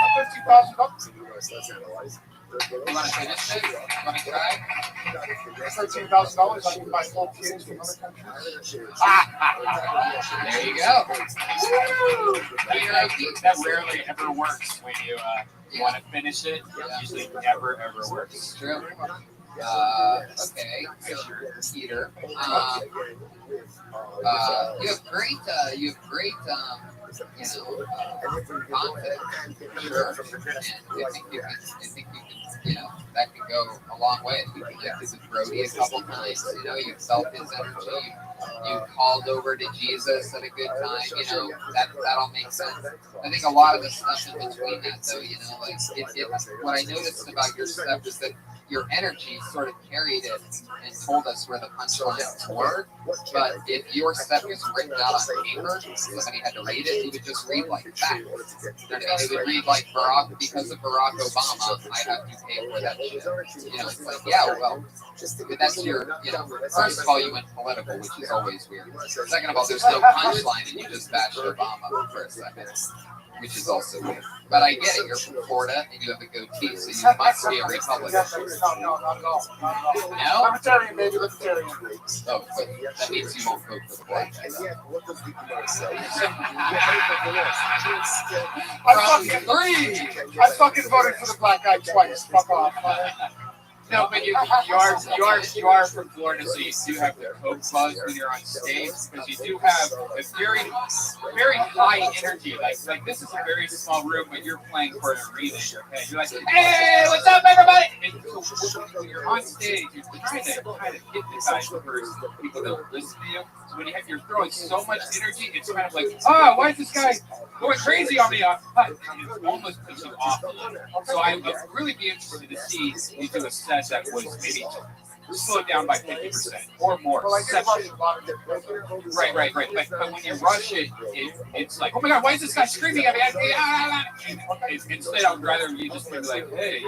$13,000. You want to finish it? You want to try? $13,000. I can buy 12 kids from other countries. There you go. That rarely ever works when you want to finish it. Usually never ever works. True. Okay, so Peter, you have great, confidence. Sure. And I think you can, that could go a long way. You connected with Brody a couple times. You felt his energy. You called over to Jesus at a good time. That all makes sense. I think a lot of the stuff in between that, though, what I noticed about your stuff is that your energy sort of carried it and told us where the punchlines were. But if your stuff was written out on paper, somebody had to read it, it would just read like facts. It would read like because of Barack Obama, I have to pay for that shit. It's like, but that's your, first of all, you went political, which is always weird. Second of all, there's no punchline and you just bashed Obama for a second, which is also weird. But I get it. You're from Florida and you have a goatee, so you must be a Republican. No, not at all. No? Libertarian, baby, libertarian. Oh, but that means you won't vote for the black guy. I fucking voted for the black guy twice. Fuck off. No, but you are from Florida, so you do have the coke buzz when you're on stage, because you do have a very high energy. Like this is a very small room, but you're playing for an arena in your head. You're like, hey, what's up, everybody? And so when you're on stage, you're trying to hypnotize the person, people that listen to you. So when you're throwing so much energy, it's kind of like, why is this guy going crazy on me? It almost puts you off a little. So I would really be interested to see you do a set that was maybe slow it down by 50% or more. Right. But when you rush it, it's like, oh my God, why is this guy screaming at me? Instead, I would rather you just be like, hey,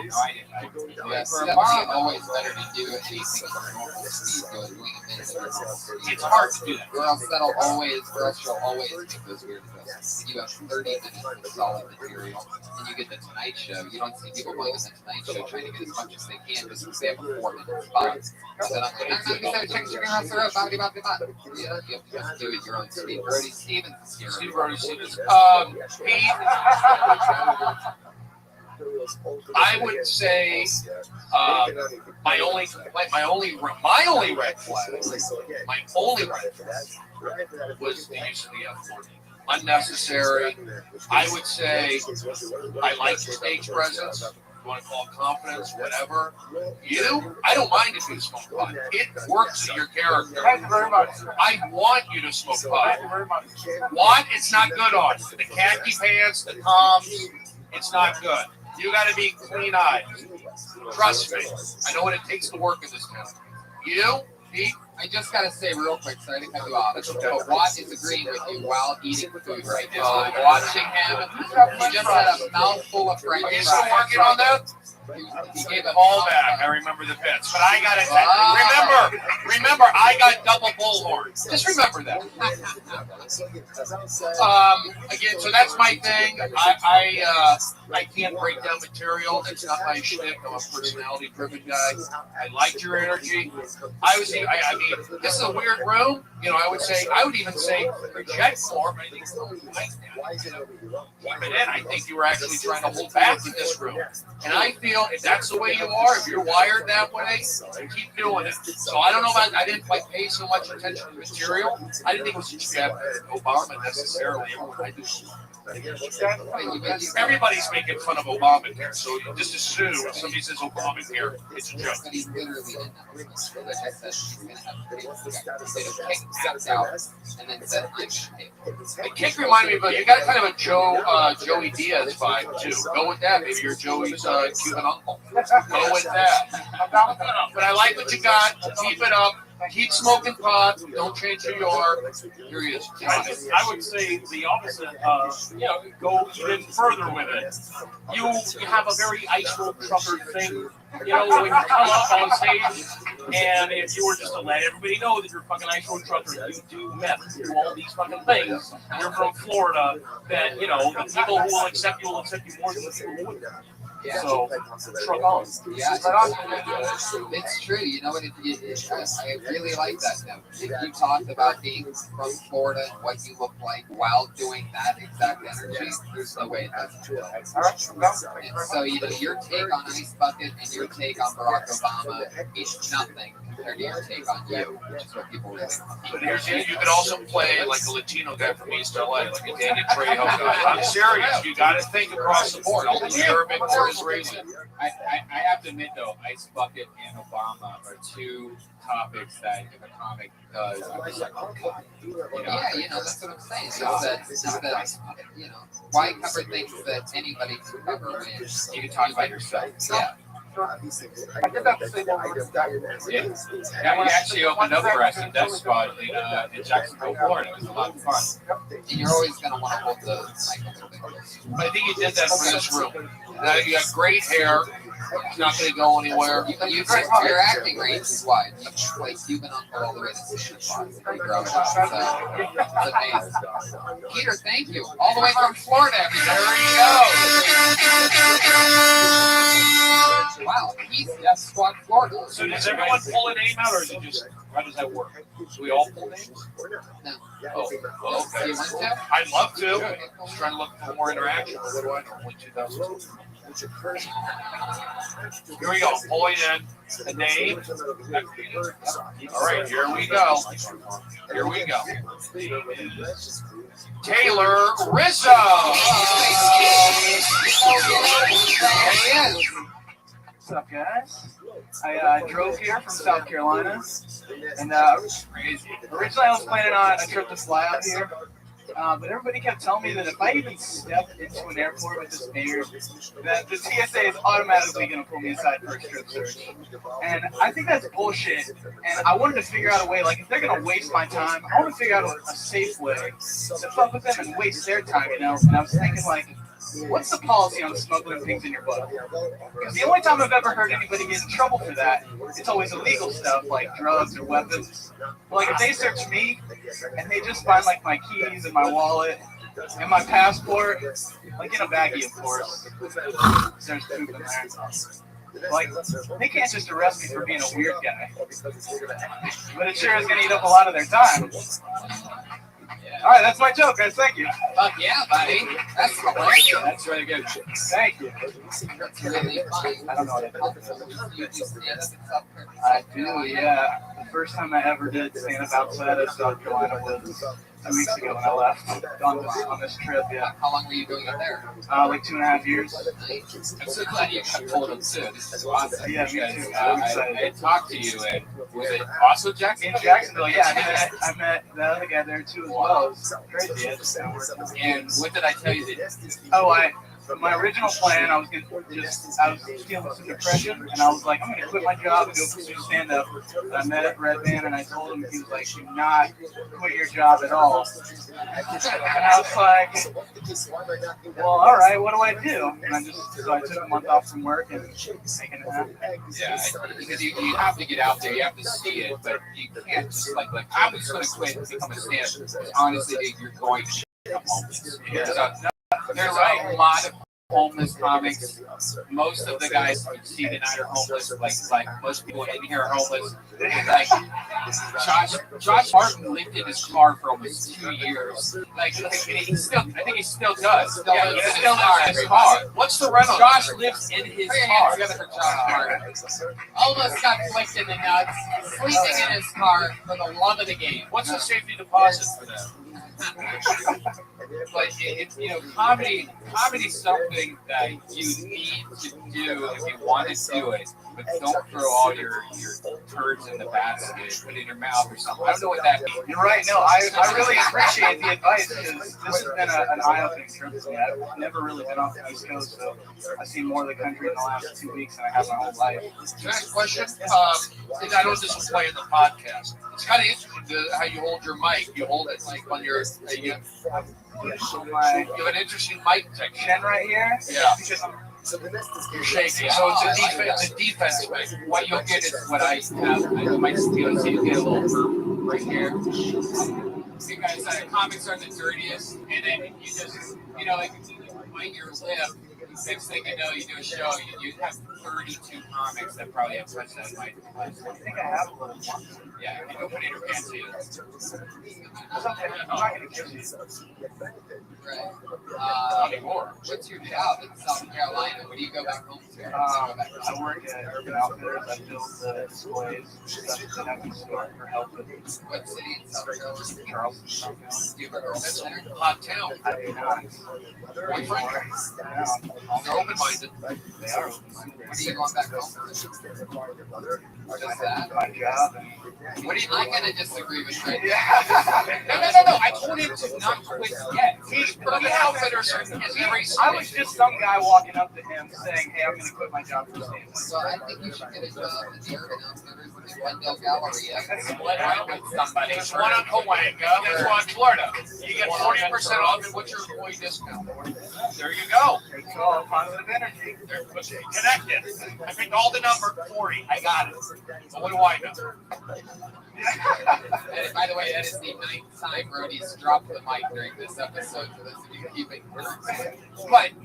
For a bar, always better to do anything at normal speed. Go doing a minute at normal speed. It's hard to do that. Girls she'll always make those weird adjustments. You have 30 minutes of solid material, and you get the Tonight Show. You don't see people going to the Tonight Show trying to get as much as they can just because they have a 4-minute spot. So then I'm like, you have to just do it your own speed. Brody Stevens is here. Steve Brody Stevens. I would say my only red flag was the use of the F-40. Unnecessary. I would say I like stage presence. You want to call it confidence, whatever. I don't mind if you smoke pot. It works to your character. Thank you very much. I want you to smoke pot. Thank you very much. What? It's not good on the khaki pants, the toms. It's not good. You got to be clean-eyed. Trust me. I know what it takes to work in this town. You, Pete? I just gotta say real quick, sorry to cut you off, but Watt is agreeing with you while eating food right now. I'm watching him. He just had a mouthful of French fries. Are you still working on that? He gave a ball back. I remember the bits, but I got it. Remember, I got double bullhorn. Just remember that. Again, so that's my thing. I can't break down material. It's not my shtick. I'm a personality-driven guy. I liked your energy. I mean, this is a weird room. I would even say reject more. But I think keep it in. I think you were actually trying to hold back in this room, and I feel if that's the way you are, if you're wired that way, keep doing it. So I don't know about. I didn't pay so much attention to material. I didn't think it was a jab at Obama necessarily. Everybody's making fun of Obamacare, so you just assume when somebody says Obamacare, it's a joke. But he's literally in that. Like I said, he's going to have kicked out and then said, The kick reminded me of, you got kind of a Joey Diaz vibe, too. Go with that. Maybe you're Joey's Cuban uncle. Go with that. But I like what you got. Keep it up. Keep smoking pot. Don't change who you are. Here he is. I would say the opposite. Go even further with it. You have a very ice road trucker thing. When you come up on stage, and if you were just to let everybody know that you're a fucking ice road trucker, you do meth, you do all these fucking things. You're from Florida. That the people who will accept you more than the people who wouldn't. Yeah. So, truck on. Yeah, it's true. You know what? I really like that note. You talked about being from Florida and what you look like while doing that exact energy. There's no way it doesn't feel. And so, your take on Ice Bucket and your take on Barack Obama is nothing compared to your take on you, which is what people really want. But you could also play like a Latino guy from East LA, like a Danny Trejo guy. I'm serious. You got to think across the board. Only Arabic or Israeli. I have to admit, though, Ice Bucket and Obama are two topics that if a comic does, I'm just like, oh, God. Yeah, that's what I'm saying. Is that why cover things that anybody can cover when you can talk about yourself? Yeah. Yeah, we actually opened up for us in Death Squad in Jacksonville, Florida. It was a lot of fun. And you're always going to want to hold the mic a little bit closer. But I think you did that for this room. You got great hair. It's not going to go anywhere. Your acting range is wide. You've been uncle all the way to Santa Claus. It's amazing. Peter, thank you. All the way from Florida. There you go. Wow, he's Death Squad, Florida. So does everyone pull a name out, or is it just, how does that work? Do we all pull names? No. Oh, okay. I'd love to. Just trying to look for more interaction. What do I know? Only 2002. Here we go. Pulling in the name. All right, here we go. Here we go. Taylor Rizzo. What's up, guys? I drove here from South Carolina, and originally I was planning on a trip to fly out here, But everybody kept telling me that if I even step into an airport with this beard, that the TSA is automatically going to pull me aside for a strip search. And I think that's bullshit. And I wanted to figure out a way, like, if they're going to waste my time, I want to figure out a safe way to fuck with them and waste their time, you know? And I was thinking, like, what's the policy on smuggling things in your butt? Because the only time I've ever heard anybody get in trouble for that, it's always illegal stuff like drugs or weapons. But like if they search me and they just find like my keys and my wallet and my passport, like in a baggie, of course, there's poop in there. Like, they can't just arrest me for being a weird guy. But it sure is going to eat up a lot of their time. All right, that's my joke, guys. Thank you. Fuck yeah, buddy. That's hilarious. That's really good. Thank you. That's really funny. I don't know what it is. I do, yeah. The first time I ever did stand up outside of South Carolina was 2 weeks ago when I left on this trip, yeah. How long were you doing it there? Like 2.5 years. I'm so glad you got told them too. This is awesome. Yeah, me too. I talked to you, and was it also Jacksonville? In Jacksonville, yeah. I met the other guy there too as well. It was crazy. And what did I tell you that? Oh, my original plan, I was dealing with some depression, and I was like, I'm going to quit my job and go pursue stand-up. I met at Red Band, and I told him, he was like, do not quit your job at all. And I was like, well, all right, what do I do? And so I took a month off from work and taking it out. Yeah, because you have to get out there, you have to see it, but you can't just like I'm just going to quit and become a stand-up. Honestly, you're going to become homeless. There's a lot of homeless comics. Most of the guys you see tonight are homeless. Like most people in here are homeless. Like Josh Martin lived in his car for almost 2 years. Like he still, I think he still does. Yeah, he still lives in his car. What's the rental? Josh lives in his car. Almost got flicked in the nuts, sleeping in his car for the love of the game. What's the safety deposit for that? But it's comedy's something that you need to do if you want to do it. But don't throw all your turds in the basket, put it in your mouth or something. I don't know what that means. You're right. No, I really appreciate the advice because this has been an eye-opening trip for me. I've never really been off the East Coast, so I've seen more of the country in the last 2 weeks than I have my whole life. Can I ask a question? And I know this will play in the podcast. It's kind of interesting how you hold your mic. You hold it like on your. You have an interesting mic section right here. Yeah. You're shaking. So it's a defense thing. What you'll get is what I have. You might see a little burp right here. See, guys, comics are the dirtiest, and then you just, like you bite your lip. Next thing you know, you do a show, you have 32 comics that probably have touched that mic. I think I have a little more. Yeah, you go put it in your pants either. I'm not going to kiss you. Right. Not anymore. What's your job in South Carolina? Where do you go back home to? I work at Urban Outfitters. I build the displays that I can store for help with. What city in South Carolina? Charleston, South Carolina. Do you have a girlfriend there? Hot town. I do not. Boyfriend? They're open-minded. They are open-minded. What are you going back home for? Just that? My job. What are you? I'm going to disagree with you. No. I told him to not quit yet. Urban Outfitters is racist. I was just some guy walking up to him saying, hey, I'm going to quit my job for stand-up. So I think you should get a job in the Urban Outfitters with the Wendell Gallery. Split up with somebody. There's one on Cahuenga, there's one in Florida. You get 40% off and what's your employee discount? There you go. It's all positive energy. Connected. I picked all the number 40. I got it. So what do I know? And by the way, that is the 9th time Brody's dropped the mic during this episode for those of you keeping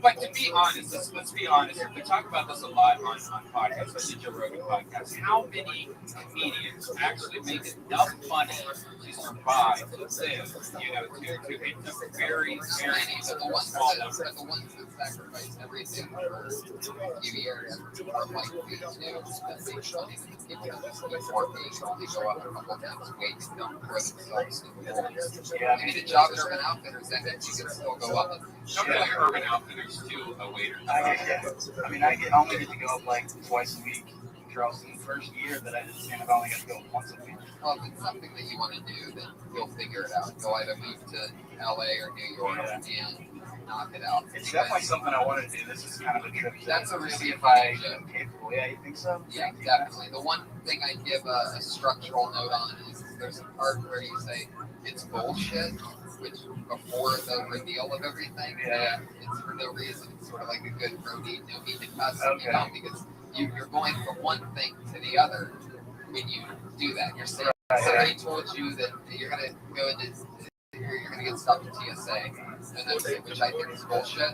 But to be honest, let's be honest. We talk about this a lot on podcasts, especially Joe Rogan podcasts. How many comedians actually make enough money to survive, to live, to hit a very, very small number? The ones that sacrifice everything for a few years are like me too. That make money. People that just keep working, they go up a couple times a week and don't throw themselves in the holes. You need a job at Urban Outfitters, and then you can still go up. Some of the Urban Outfitters do a waiter. I only get to go up like twice a week Charleston the first year that I did stand up. I only got to go once a week. Well, if it's something that you want to do, then you'll figure it out. You'll either move to LA or New York and knock it out. It's definitely something I want to do. This is kind of a trip. That's a see really if I joke. am capable. Yeah, you think so? Yeah, definitely. The one thing I give a structural note on is there's a part where you say it's bullshit, which before the reveal of everything, it's for no reason. It's sort of like a good protein, no meat and cuss, you know, because you're going from one thing to the other when you do that. You're saying somebody told you that you're going to go into you're going to get stopped at TSA, and then, which I think is bullshit.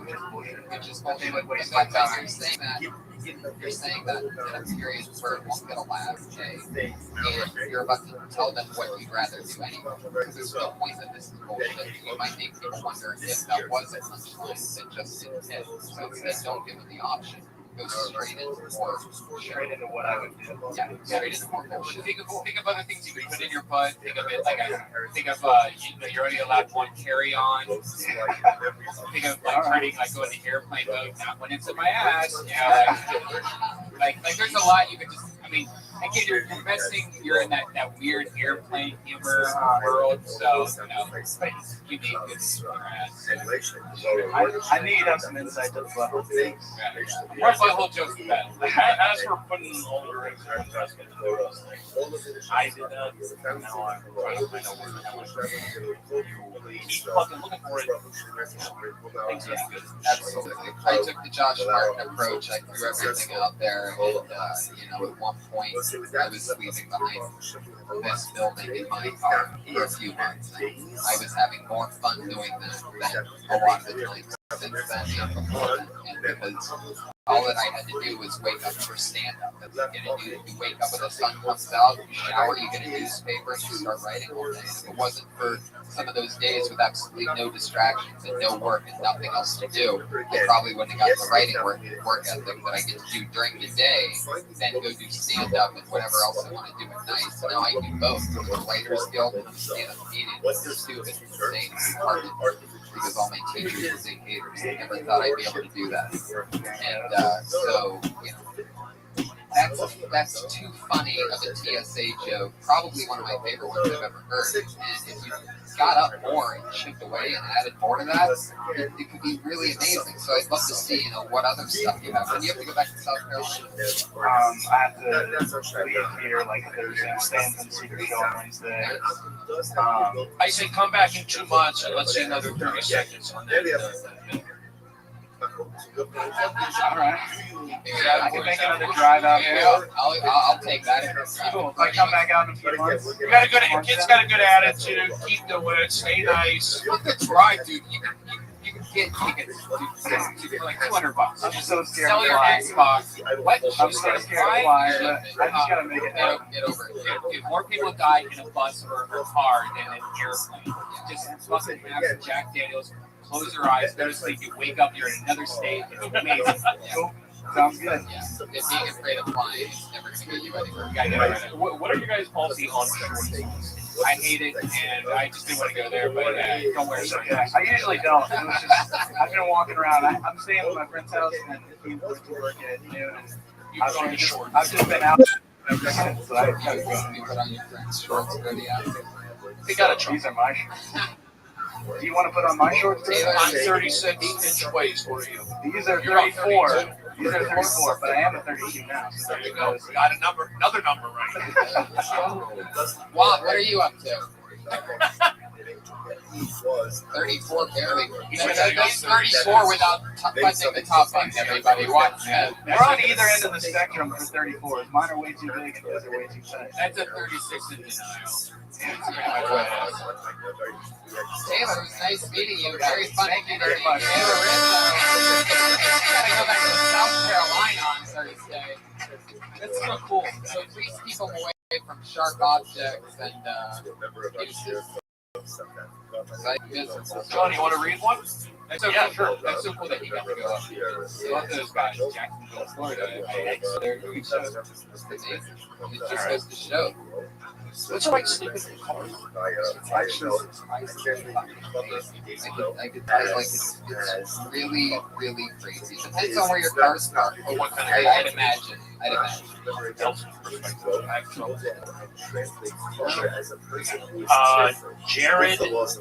Which is bullshit. But by the time you're saying that in a period where it won't get a lab day, and you're about to tell them what you'd rather do anyway. Because there's no point that this is bullshit. You might make people wonder if that was a punchline that just didn't hit. So instead, don't give them the option. Go straight into more. Straight into what I would do. Yeah, straight into more bullshit. Think of other things you could put in your butt. Think of it like you're only allowed one carry-on. Think of like turning like going to airplane mode, not when it's in my ass. You know, like there's a lot you could just. I mean, again, you're investing. You're in that weird airplane humor world, so you know, you need good in your ass. I need some insight to the butthole things. Where's my whole joke with that? As for putting all the rings in investment photos, I did that. Now I'm trying to find out where the hell you keep fucking looking for it. Things are good. Absolutely. I took the Josh Martin approach. I threw everything out there, and you know, at one point, I was sleeping behind this building in my car for a few months. And I was having more fun doing that than a lot of the times since then and before then. And because all that I had to do was wake up for stand-up. That's what you're going to do. You wake up when the sun comes out, you shower, you get a newspaper, and you start writing all day. If it wasn't for some of those days with absolutely no distractions and no work and nothing else to do, I probably wouldn't have gotten the writing work ethic that I get to do during the day, then go do stand-up and whatever else I want to do at night. So now I do both. Go to the Writers Guild and stand-up meetings. It's stupid, insane, retarded. Because all my teachers were big haters. I never thought I'd be able to do that. And so, you know, that's too funny of a TSA joke. Probably one of my favorite ones I've ever heard. And if you got up more and chipped away and added more to that, it could be really amazing. So I'd love to see, you know, what other stuff you have. When you have to go back to South Carolina? I have to leave here like Thursday. Stand for the secret show on Wednesday. I say come back in 2 months and let's say another 30 seconds on that. All right. I can make another drive out here. I'll take that. Cool. If I come back out in a few months. You got a good kid's got a good attitude. Keep doing it. Stay nice. Look at drive, dude. You can get tickets for like $200. I'm just so scared Sell to your fly. Xbox. What? I'm so scared to fly, but I just gotta make it happen. Get over it. If more people die in a bus or a car than an airplane, just fucking have some Jack Daniels. Close your eyes, go to sleep. You wake up, you're in another state. It's amazing. Cool. Sounds good. Yeah. If being afraid of flying is never going to get you anywhere. You gotta get over it. What are your guys' policy on short songs? I hate it, and I just didn't want to go there, but don't wear it. Yeah, I usually don't. It was just, I've been walking around. I'm staying at my friend's house, and he went to work at noon, and I've just been out. So I gotta go. You put on your friend's shorts and go to the outfit. They got a These are my shorts. Do you want to put on my shorts? I'm 36-inch waist. What are you? These are 34. These are 34, but I am a 32 now. So There you go. Got another number right. Juan, what are you up to? 34 barely. He's 34 without buttoning the top button. Everybody watch that. We're on either end of the spectrum for 34s. Mine are way too big and those are way too tight. That's a 36 in denial. Taylor, it was nice meeting you. Very funny. Thank you very much. Taylor Rizzo. Gotta go back to South Carolina on Thursday. That's so cool. So please keep them away from sharp objects and uses. John, you want to read one? That's so cool. Sure. That's so cool that he got to go up here. Love those guys, Jacksonville, Florida. They're doing shows. It just goes to show. What's it like sleeping in the car? It's really, really crazy. It depends on where your car's parked. I'd imagine. I didn't know. Jared Elvis.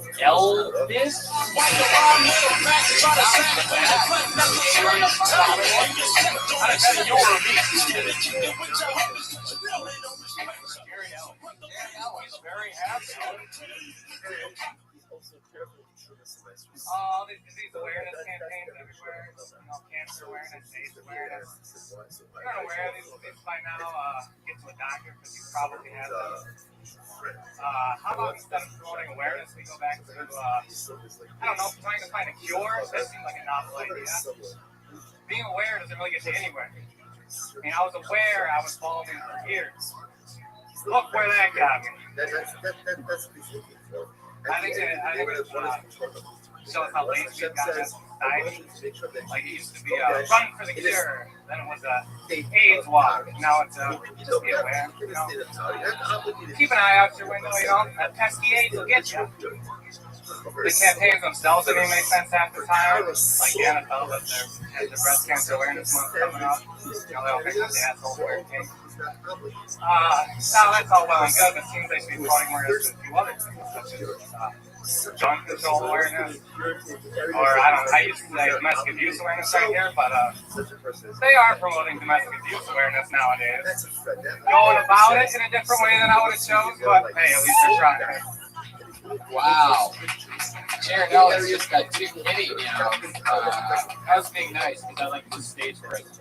He's very handsome. All these disease awareness campaigns everywhere. Cancer awareness, AIDS awareness. You're not aware of these by now. Get to a doctor because you probably have them. How about instead of promoting awareness, we go back to, I don't know, trying to find a cure? That seems like a novel idea. Being aware doesn't really get you anywhere. I mean, I was aware I was balding for years. Look where that got me. I think it shows how lazy we got in society. Like it used to be a run for the cure, then it was a AIDS walk. Now it's just be aware. You know? Keep an eye out your window. You know, that pesky AIDS will get you. The campaigns themselves don't even make sense half the time. Like the NFL with their breast cancer awareness month coming up. You know, they'll pick up the asshole wearing cake. Now that's all well and good, but it seems they should be promoting awareness to a few other things, such as gun control awareness, or I don't know, I used to say domestic abuse awareness right here, but they are promoting domestic abuse awareness nowadays. Going about it in a different way than I would have chose, but hey, at least they're trying. Wow. Jared Ellis just got too kitty now. I was being nice because I like the stage presence.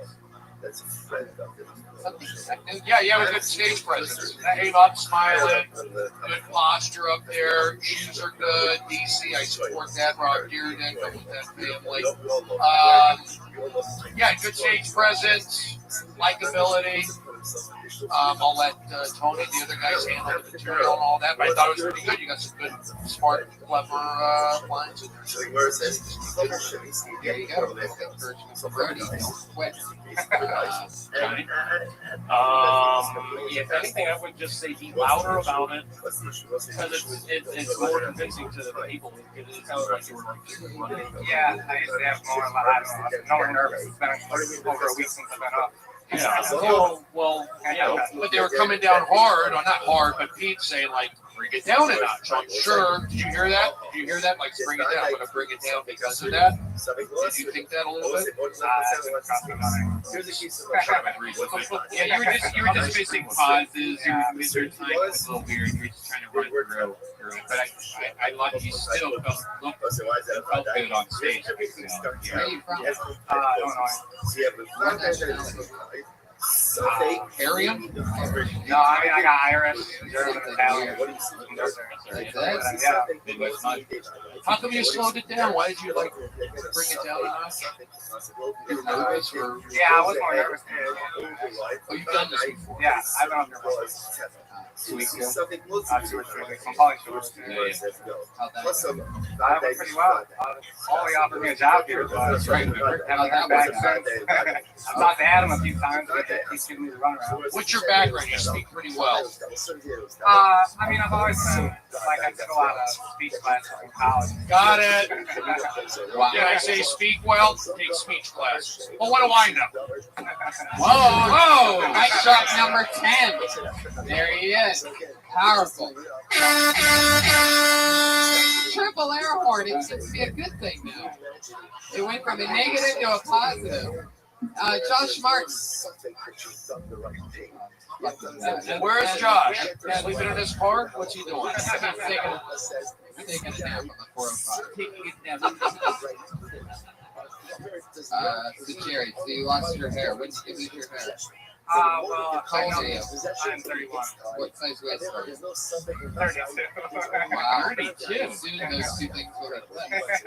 Yeah, you have a good stage presence. Came up smiling, good posture up there. Shoes are good. DC, I support that. Rob Dearden, with that family. Yeah, good stage presence, likability. I'll let Tony, the other guys, handle the material and all that. But I thought it was pretty good. You got some good, smart, clever lines in there. There you go. Brody, quit. If anything, I would just say be louder about it because it's more convincing to the people. It sounds like you were running. Yeah, I used to have more. I don't know. I'm nervous. It's been over a week since I've been up. Yeah. Well, yeah. But they were coming down hard, or not hard, but Pete saying like, bring it down a notch. I'm sure. Did you hear that? Did you hear that? Like, bring it down. I'm going to bring it down because of that. Did you think that a little bit? Yeah, you were just missing pauses. You were missing time. It was a little weird. You were just trying to run through it. But I like you still felt good on stage. Where are you from? Area? No, I mean, I got Irish, German, Italian. How come you slowed it down? Why did you like bring it down a notch? You were nervous, or? Yeah, I was more nervous. Oh, you've done this before? Yeah, I've been up here before. 2 weeks ago. 2 or 3 weeks. I'm probably sure. I went pretty well. Only offered me a job here, but haven't heard back since. I've talked to Adam a few times, but he's giving me the runaround. What's your background? You speak pretty well. I mean, I've always been, like, I took a lot of speech classes in college. Got it. Did I say speak well? Take speech classes. Well, what do I know? Whoa! Mic drop number 10. There he is. Powerful. Triple air horn. It seems to be a good thing now. It went from a negative to a positive. Josh Martin. Where's Josh? Sleeping in his car? What's he doing? He's taking a nap on the 405. So Jerry, so you lost your hair. When did you lose your hair? Well, How old are you? I'm 31. What size waist are you? 32. Wow, 32. Soon those two things will replace.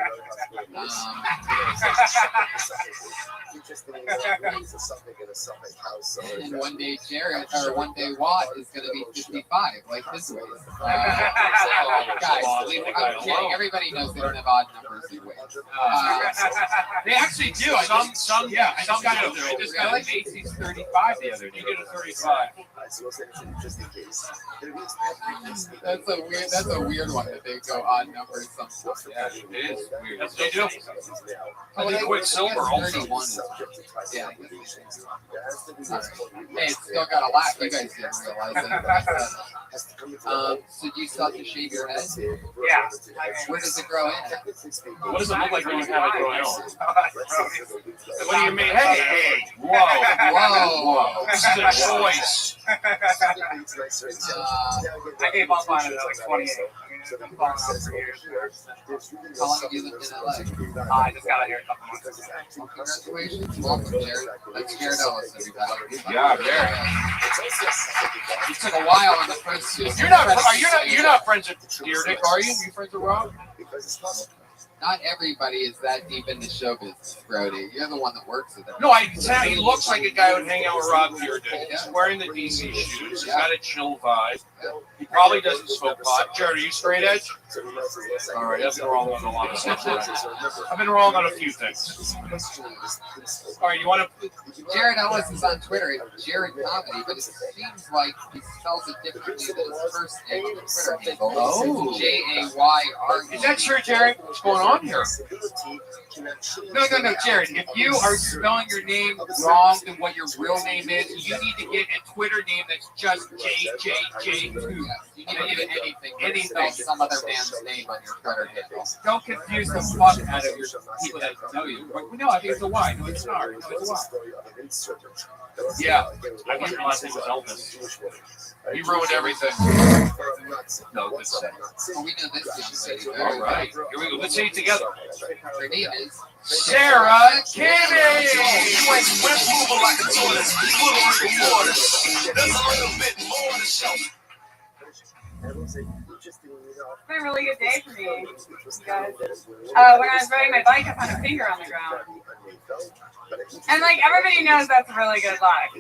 And one day Jared, or one day Watt is going to be 55, like this way. Guys, I'm kidding. Everybody knows they don't have odd numbers in weight. They actually do. Some guys. I just got a Macy's 35 the the other day. You get a 35. That's a weird one that they go odd numbers sometimes. Yeah, it is weird. That's what they do. I think Quicksilver also. 31 is, yeah. Hey, it's still got a laugh. You guys didn't realize it. So do you still have to shave your head? Yeah. Where does it grow in? What does it look like when you have it growing on? What do you mean? Hey! Whoa! This is a choice. I gave up on it at like 28. I've been following up for years. How long have you lived in LA? I just got out here a couple months ago. Well, congratulations. Welcome, Jared. That's Jared Ellis, everybody. Yeah, Jared. It took a while on the first two. You're not friends with Deerdick, are you? You friends with Rob? Not everybody is that deep into show business, Brody. You're the one that works with it. No, he looks like a guy who would hang out with Rob Deerdick. He's wearing the DC shoes. He's got a chill vibe. He probably doesn't smoke pot. Jared, are you straight edge? All right, I've been wrong on a lot of stuff. I've been wrong on a few things. All right, you want to? Jared Ellis is on Twitter. It's Jared Comedy, but it seems like he spells it differently than his first name on the Twitter handle. Oh. Jayr. Is that true, Jared? What's going on here? No, Jared. If you are spelling your name wrong than what your real name is, you need to get a Twitter name that's just JJJ2. You need to get anything spell some other man's name on your Twitter handle. Don't confuse the fuck out of your people that know you. No, I think it's a Y. No, it's not. No, it's a Y. Yeah, I think the last name was Elvis. He ruined everything. No, good stuff. Well, we know this young lady. All right, here we go. Let's say it together. Her name is Sarah Kimmy. Let's move like a tortoise, full of rigor mortis. There's a little bit more to show. It's been a really good day for me, you guys. When I was riding my bike, I found a finger on the ground. And like everybody knows that's really good luck,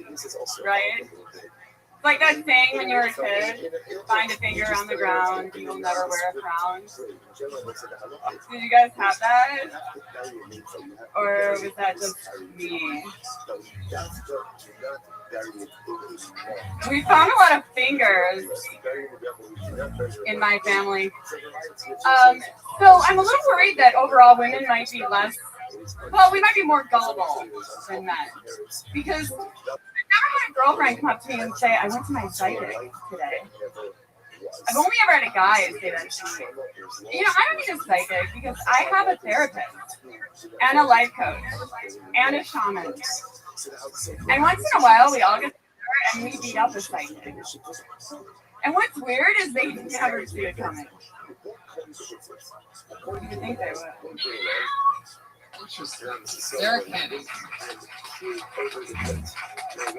right? It's like that saying when you were a kid, find a finger on the ground, you'll never wear a crown. Did you guys have that? Or was that just me? We found a lot of fingers in my family. So I'm a little worried that overall women might be less, well, we might be more gullible than men. Because I've never had a girlfriend come up to me and say, I went to my psychic today. I've only ever had a guy say that to me. You know, I don't need a psychic because I have a therapist and a life coach and a shaman. And once in a while, we all get together and we beat up a psychic. And what's weird is they never see it coming. You think they would? Interesting. Sarah Kenny.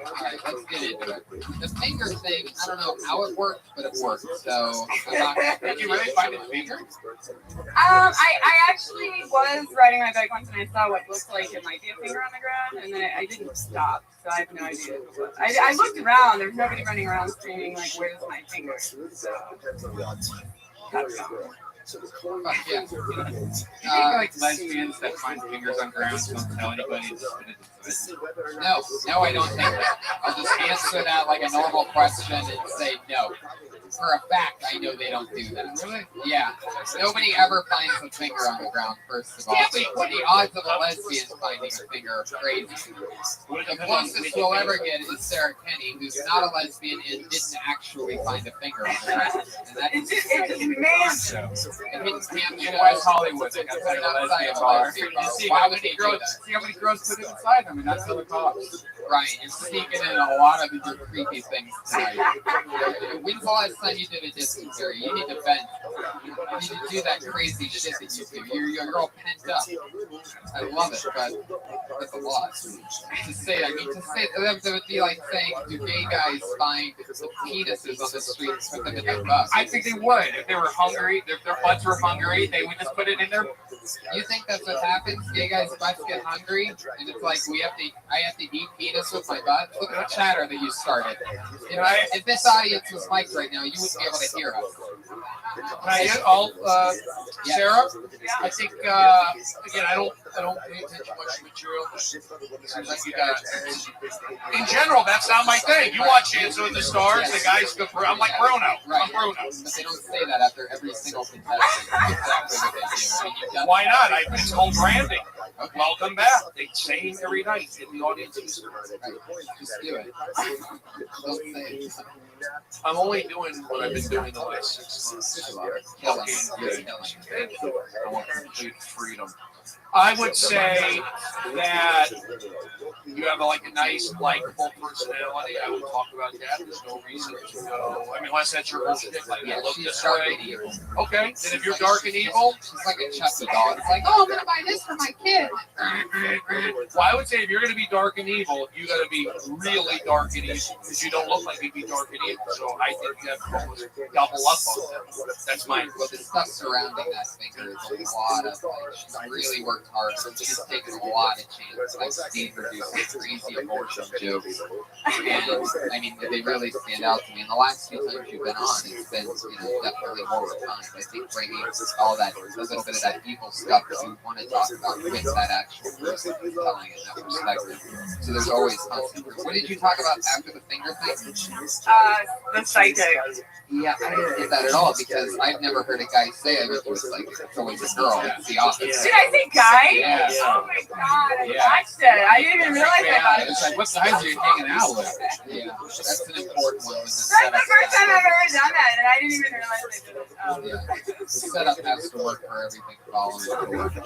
Alright, let's get into it. The finger thing, I don't know how it worked, but it worked. So, did you really find a finger? I actually was riding my bike once and I saw what looked like it might be a finger on the ground, and then I didn't stop, so I have no idea. I looked around, there's nobody running around screaming like, where's my finger? So, yeah. Like lesbians that find fingers on ground don't tell anybody. No, I don't think that. I'll just answer that like a normal question and say no. For a fact, I know they don't do that. Really? Yeah. Nobody ever finds a finger on the ground, first of all. The odds of a lesbian finding a finger are crazy. The closest you'll ever get is Sarah Kenny, who's not a lesbian and didn't actually find a finger on the ground. And that is in West Hollywood, they got a lesbian bar. See how many girls put it inside them and not tell the cops. Right, you're sneaking in a lot of your creepy things tonight. When's the last time you did a dysentery? You need to vent. You need to do that crazy shit that you do. You're all pent up. I love it, but that's a lot. To say that would be like saying, do gay guys find the penises on the street and put them in their butts? I think they would. If they were hungry, if their butts were hungry, they would just put it in their... You think that's what happens? Gay guys' butts get hungry, and it's like I have to eat penis with my butt. Look at the chatter that you started. You know, if this audience was mic'd right now, you wouldn't be able to hear us. Sarah, I think again, I don't I don't pay attention much to material. Seems like you In general, that's not my thing. You watch Dancing with the Stars, the guys go through. I'm like Bruno. Right. I'm Bruno. But they don't say that after every single contestant. Exactly what they do. I mean, you've got Why not? It's called branding. Okay. Welcome back. They sing every night in the audience. Right. Just do it. Don't say it. I'm only doing what I've been doing the last 6 months. Killing. You're killing. I want complete freedom. I would say that you have a nice, likable personality. I would talk about that. There's no reason to go. I mean, unless that's your whole shit. Like, you look this way. Okay. Then if you're dark and evil, she's like a Chucky doll. It's like, oh, I'm gonna buy this for my kid. Well, I would say if you're gonna be dark and evil, you gotta be really dark and evil because you don't look like you'd be dark and evil. So I think you have to almost double up on that. That's my. Well, the stuff surrounding that finger is a lot of. She's really worked hard. She's taken a lot of chances. I've seen her do some crazy abortion jokes, and I mean, they really stand out to me. And the last few times you've been on, it's been definitely more refined. I think bringing all that, a little bit of that evil stuff that you want to talk about with that actual person who's telling it, that perspective. So there's always constant. What did you talk about after the finger thing? The psychic. Yeah, I didn't get that at all because I've never heard a guy say I went to a psychic. It's always a girl. It's the opposite. Did I say guy? Yeah. Oh my god, I watched it. I didn't even realize I thought it was. It's like, what guys are you hanging out with? Yeah, that's an important one. That's the first time I've ever done that, and I didn't even realize I did it. The setup has to work for everything following the work.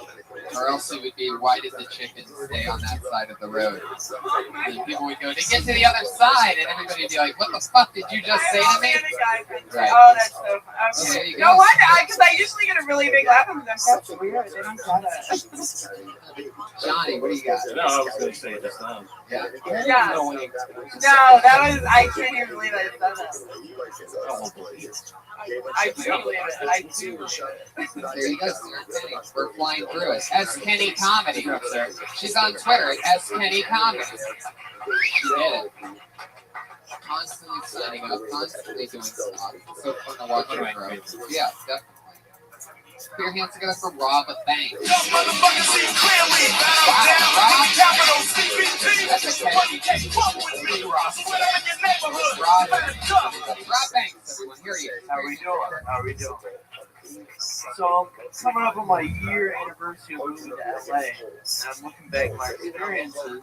Or else it would be, why did the chicken stay on that side of the road? And then people would go, to get to the other side, and everybody would be like, what the fuck did you just say to me? Right. Oh, that's so funny. Yeah, there you No go. wonder, because I usually get a really big laugh from them. That's weird. They don't do that. Johnny, what do you got? No, I was going to say just now. Yeah. Yeah. No, that was, I can't even believe I said that. I do believe it. I do believe it. There you go, Sarah Kenny. We're flying through it. S. Kenny Comedy. She's on Twitter at S. Kenny Comedy. She did it. Constantly signing up, constantly doing stuff. It's so fun to watch her grow. Yeah, definitely. Put your hands together for Rob Banks. Wow, Rob Banks, everyone. Here he is. How we doing? So I'm coming up on my year anniversary of moving to LA, and I'm looking back at my experiences.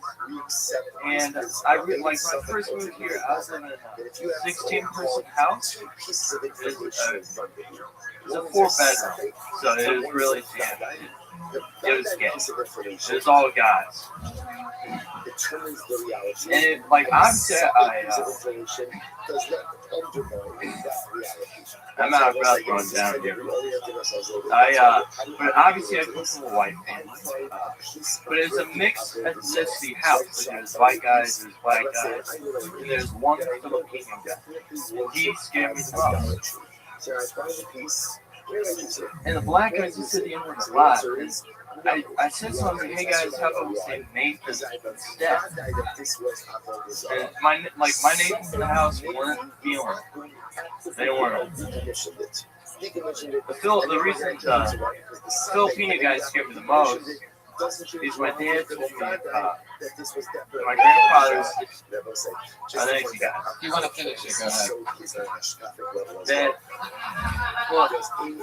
And I really, like, when I first moved here, I was in a 16-person house. It's a 4-bedroom, so it was really standard. It was gay. It was all guys. And it, like, obviously, I'm not about going down here. But obviously I come from a white family. But it's a mixed ethnicity house. There's white guys, there's black guys, and there's one Filipino guy. He scared me the most. And the black guys just said the N-word a lot. I said something, hey guys, how about we say Nathan instead? And my Nathans in the house weren't feeling it. They weren't. The reason the Filipino guys scared me the most is my dad told me my grandfather's. Thank you guys. If you want to finish it, go ahead. Well,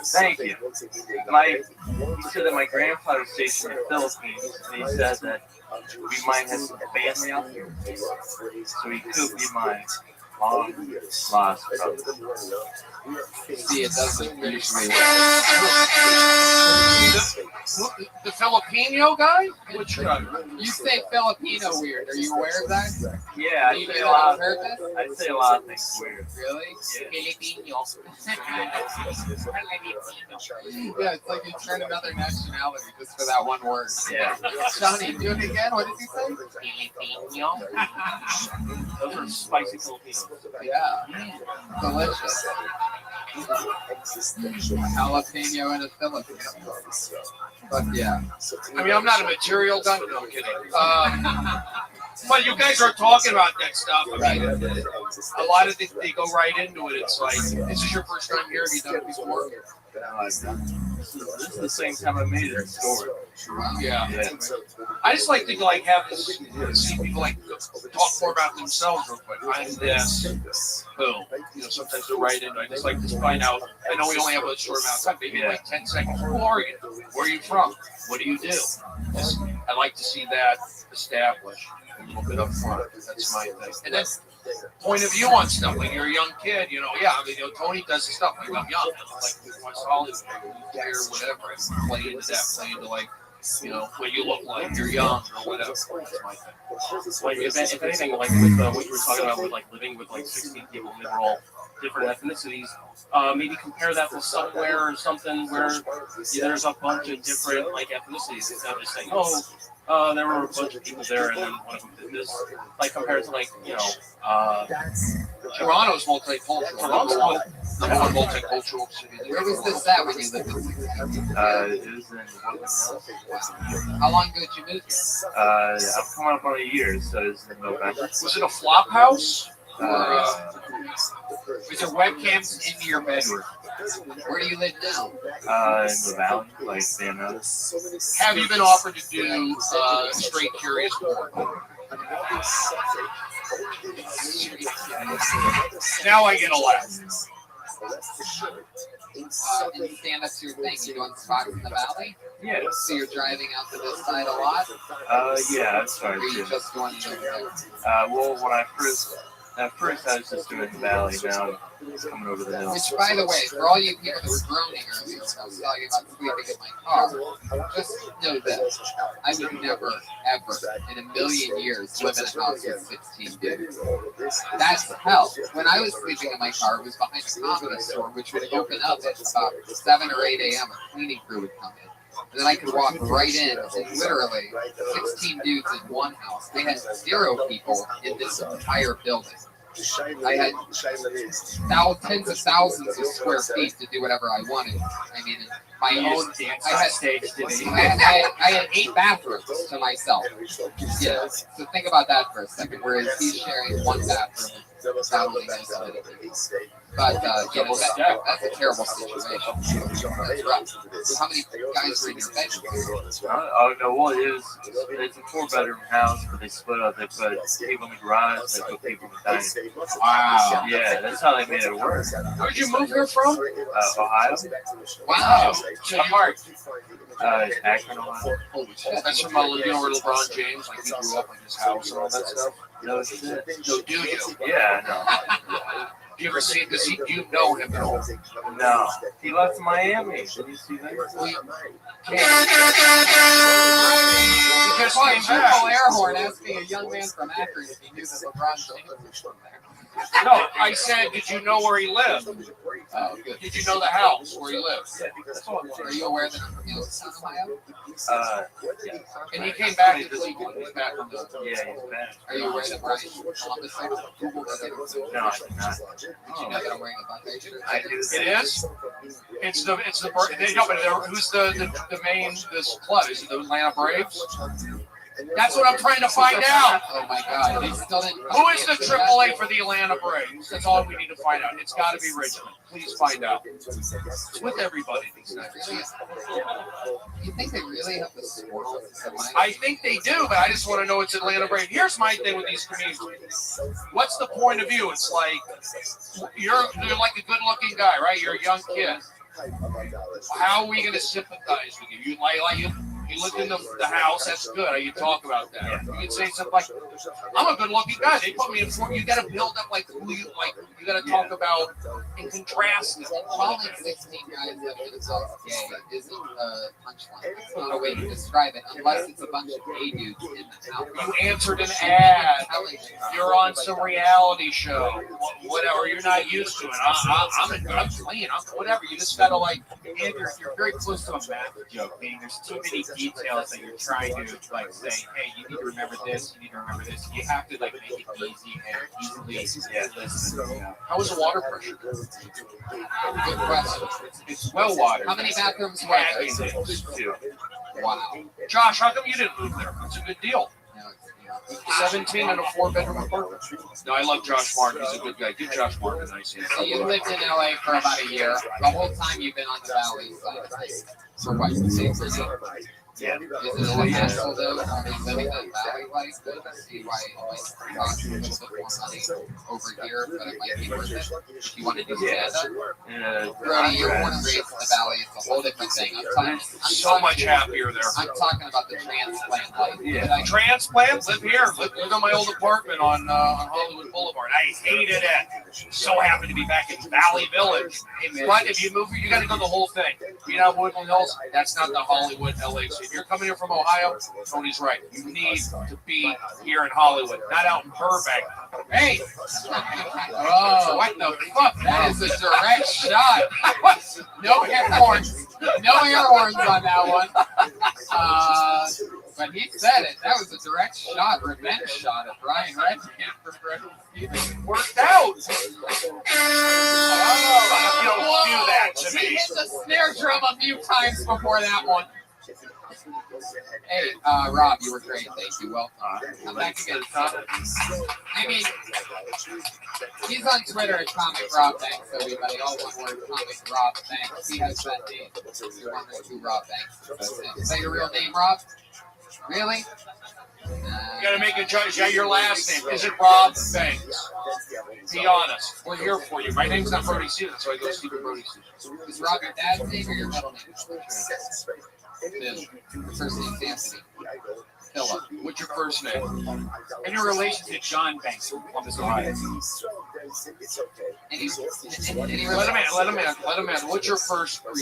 thank you. He said that my grandfather's stationed in the Philippines, and he said that we might have some family out here. So he could be my long lost brother. See, it doesn't usually work. The Filipino guy? Which guy? You say Filipino weird. Are you aware of that? Yeah, I say a lot. I say a lot of things weird. Really? Yeah. Yeah, it's like you turn another nationality just for that one word. Yeah. Johnny, do it again. What did you say? Filipino. Those are spicy Filipinos. Yeah. Delicious. Jalapeno and a Filipino. But yeah. I mean, I'm not a material guy. No, I'm kidding. But you guys are talking about that stuff. I mean, a lot of they go right into it. It's like, this is your first time here. Have you done it before? this is the same time I made it in store. Yeah. Yeah. I just like to like have this, see people like talk more about themselves real quick. I'm this, boom. You know, sometimes they write in. I just like to find out. I know we only have a short amount of time, maybe like 10 seconds. Who are you? Where are you from? What do you do? Just, I like to see that established a little bit up front. That's my thing. And then point of view on stuff. Like you're a young kid, you know. Yeah, I mean, you know, Tony does the stuff like I'm young. Like West Hollywood, or whatever. Play into that. Play into like. You know, what you look like, you're young or whatever. That's my thing. Like, if anything, like with what you were talking about with like living with like 16 people and they're all different ethnicities, maybe compare that to somewhere or something where there's a bunch of different like ethnicities. It's not just saying, there were a bunch of people there and then one of them did this. Like compared to like, you know, Toronto's multicultural. Toronto's number one multicultural city. Where was this at when you lived in 16? It was in How long ago did you move here? I'm coming up on a year, so it's in November. Was it a flop house? Was there webcams into your bedroom? Where do you live now? In the valley, like San Jose. Have you been offered to do straight curious porn? Now I get a laugh. And stand-up's your thing. You doing spots in the valley? Yeah. So you're driving out to this side a lot? Yeah, that's Or right. are you just going over there? Well, when I first I was just doing the valley. Now I'm coming over the hill. Which, by the way, for all you people that were groaning earlier, when I was talking about sleeping in my car, just know this. I would never, ever, in a million years, live in a house with 16 dudes. That's hell. When I was sleeping in my car, it was behind a comedy store, which would open up at about 7 or 8 a.m. A cleaning crew would come in. And then I could walk right in, and literally 16 dudes in one house. They had 0 people in this entire building. I had tens of thousands of square feet to do whatever I wanted. I mean, my own dance on stage. I had 8 bathrooms to myself. Yeah. So think about that for a second. Whereas he's sharing one bathroom. But you know, that's a terrible situation. That's rough. So how many guys are in your bedroom? Oh no, well it's a 4-bedroom house, but they split up. They put people in the garage, they put people in the dining. Wow. Yeah, that's how they made it work. Where'd you move here from? Ohio. Wow. So you are. Akron, Ohio. Holy shit. That's from you know where LeBron James, like he grew up in his house and all that stuff. No shit. So do you? Yeah, no. Do you ever see? Do you know him at all? No. He left Miami. Did you see that? Because my triple air horn asking a young man from Akron if he knew that LeBron James was from there. No, I said, did you know where he lived? Oh, good. Did you know the house where he lived? Are you aware that I'm from Youngstown, Ohio? Yeah. And he came back to Cleveland. He's back from the. Yeah, he's back. Are you aware that Brian Columbus lives in Google? No, I did not. Did you know that I'm wearing a bucket shirt? I do. It is. It's the they no, but who's the main this club? Is it the Atlanta Braves? That's what I'm trying to find out. Oh my God! They still didn't. Who is the AAA for the Atlanta Braves? That's all we need to find out. It's got to be Richmond. Please find out. It's with everybody these days. You think they really have the score? I think they do, but I just want to know it's Atlanta Braves. Here's my thing with these communities. What's the point of view? It's like you're like a good-looking guy, right? You're a young kid. How are we going to sympathize with you? You look in the house, that's good. You talk about that. You can say something like, I'm a good-looking guy. They put me in front. You got to build up like who you like. You got to talk about and contrast it. Calling 16 guys that are themselves gay isn't a punchline. It's not a way to describe it, unless it's a bunch of gay dudes in the house. You answered an ad. You're on some reality show. Whatever. You're not used to it. I'm clean. Whatever. You just got to like. You're very close to a math joke. Meaning there's too many details that you're trying to like say, hey, you need to remember this, you need to remember this. You have to like make it easy and easily listen. Yeah. How was the water pressure? Good question. It's well watered. How many bathrooms were there? 2. Wow. Josh, how come you didn't move there? It's a good deal. No, it's, 17 in a 4-bedroom apartment. No, I love Josh Martin. He's a good guy. Give Josh Martin a nice hand. So you lived in LA for about a year. The whole time you've been on the Valley side. For what you say for you? Yeah. Is it a hassle though? Living that Valley life? See why it might cost you a little bit more money over here, but it might be worth it. If you want to do stand-up. Brody, you're born and raised in the Valley. It's a whole different thing. I'm so much happier there. I'm talking about the transplant life. Yeah. Transplant? Live here. Live in my old apartment on Hollywood Boulevard. I hated it. So happy to be back in Valley Village. But if you move here, you got to go the whole thing. You know, Woodland Hills, that's not the Hollywood, LA. So if you're coming here from Ohio, Tony's right. You need to be here in Hollywood, not out in Burbank. Hey! Oh, what the fuck? That is a direct shot. No air horns. No air horns on that one. But he said it. That was a direct shot, revenge shot at Brian Redman. Worked out. Oh, don't do that to me. He hit the snare drum a few times before that one. Hey, Rob, you were great. Thank you. Well, I'm back again. I mean, he's on Twitter at Comic Rob Banks, everybody. All one word, Comic Rob Banks. He has that name. You're wondering who Rob Banks is. Is that your real name, Rob? Really? You gotta make a judge. Yeah, your last name. Is it Rob Banks? Be honest. We're here for you. My name's not Brody Stevens, so I go Stephen Brody Stevens. Is Rob your dad's name or your middle name? Your first name's Anthony. Philip. What's your first name? And your relation to John Banks on this Ohio. Let him in. What's your first name?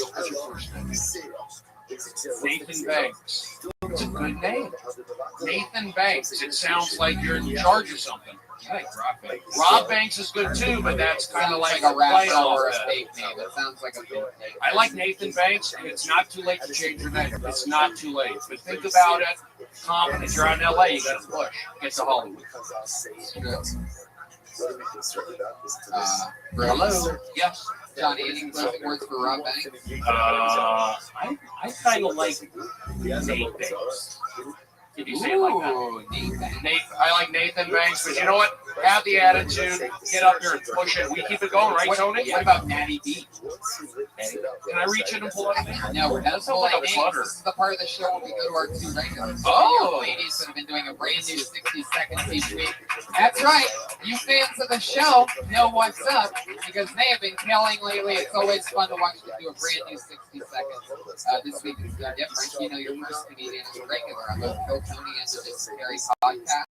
Nathan Banks. It's a good name. Nathan Banks. It sounds like you're in charge of something. I like Rob Banks. Rob Banks is good too, but that's kind of like a rapper or a fake name. It sounds like a fake name. I like Nathan Banks, and it's not too late to change your name. It's not too late. But think about it. Confident you're out in LA, you got to push. Get to Hollywood. Hello. Yes. Johnny, any closing words for Rob Banks? I kind of like Nate Banks. Did you say it like that? I like Nathan Banks, but you know what? Have the attitude. Get up here and push it. We keep it going, right, Tony? What about Natty B? Can I reach in and pull out a name? No, we're not pulling names. This is the part of the show where we go to our two regulars. Oh! Ladies that have been doing a brand new 60 seconds each week. That's right. You fans of the show know what's up because they have been killing lately. It's always fun to watch them do a brand new 60 seconds. This week is no different. You know, your first comedian is a regular on both Phil, Tony, and the Dictionary podcast.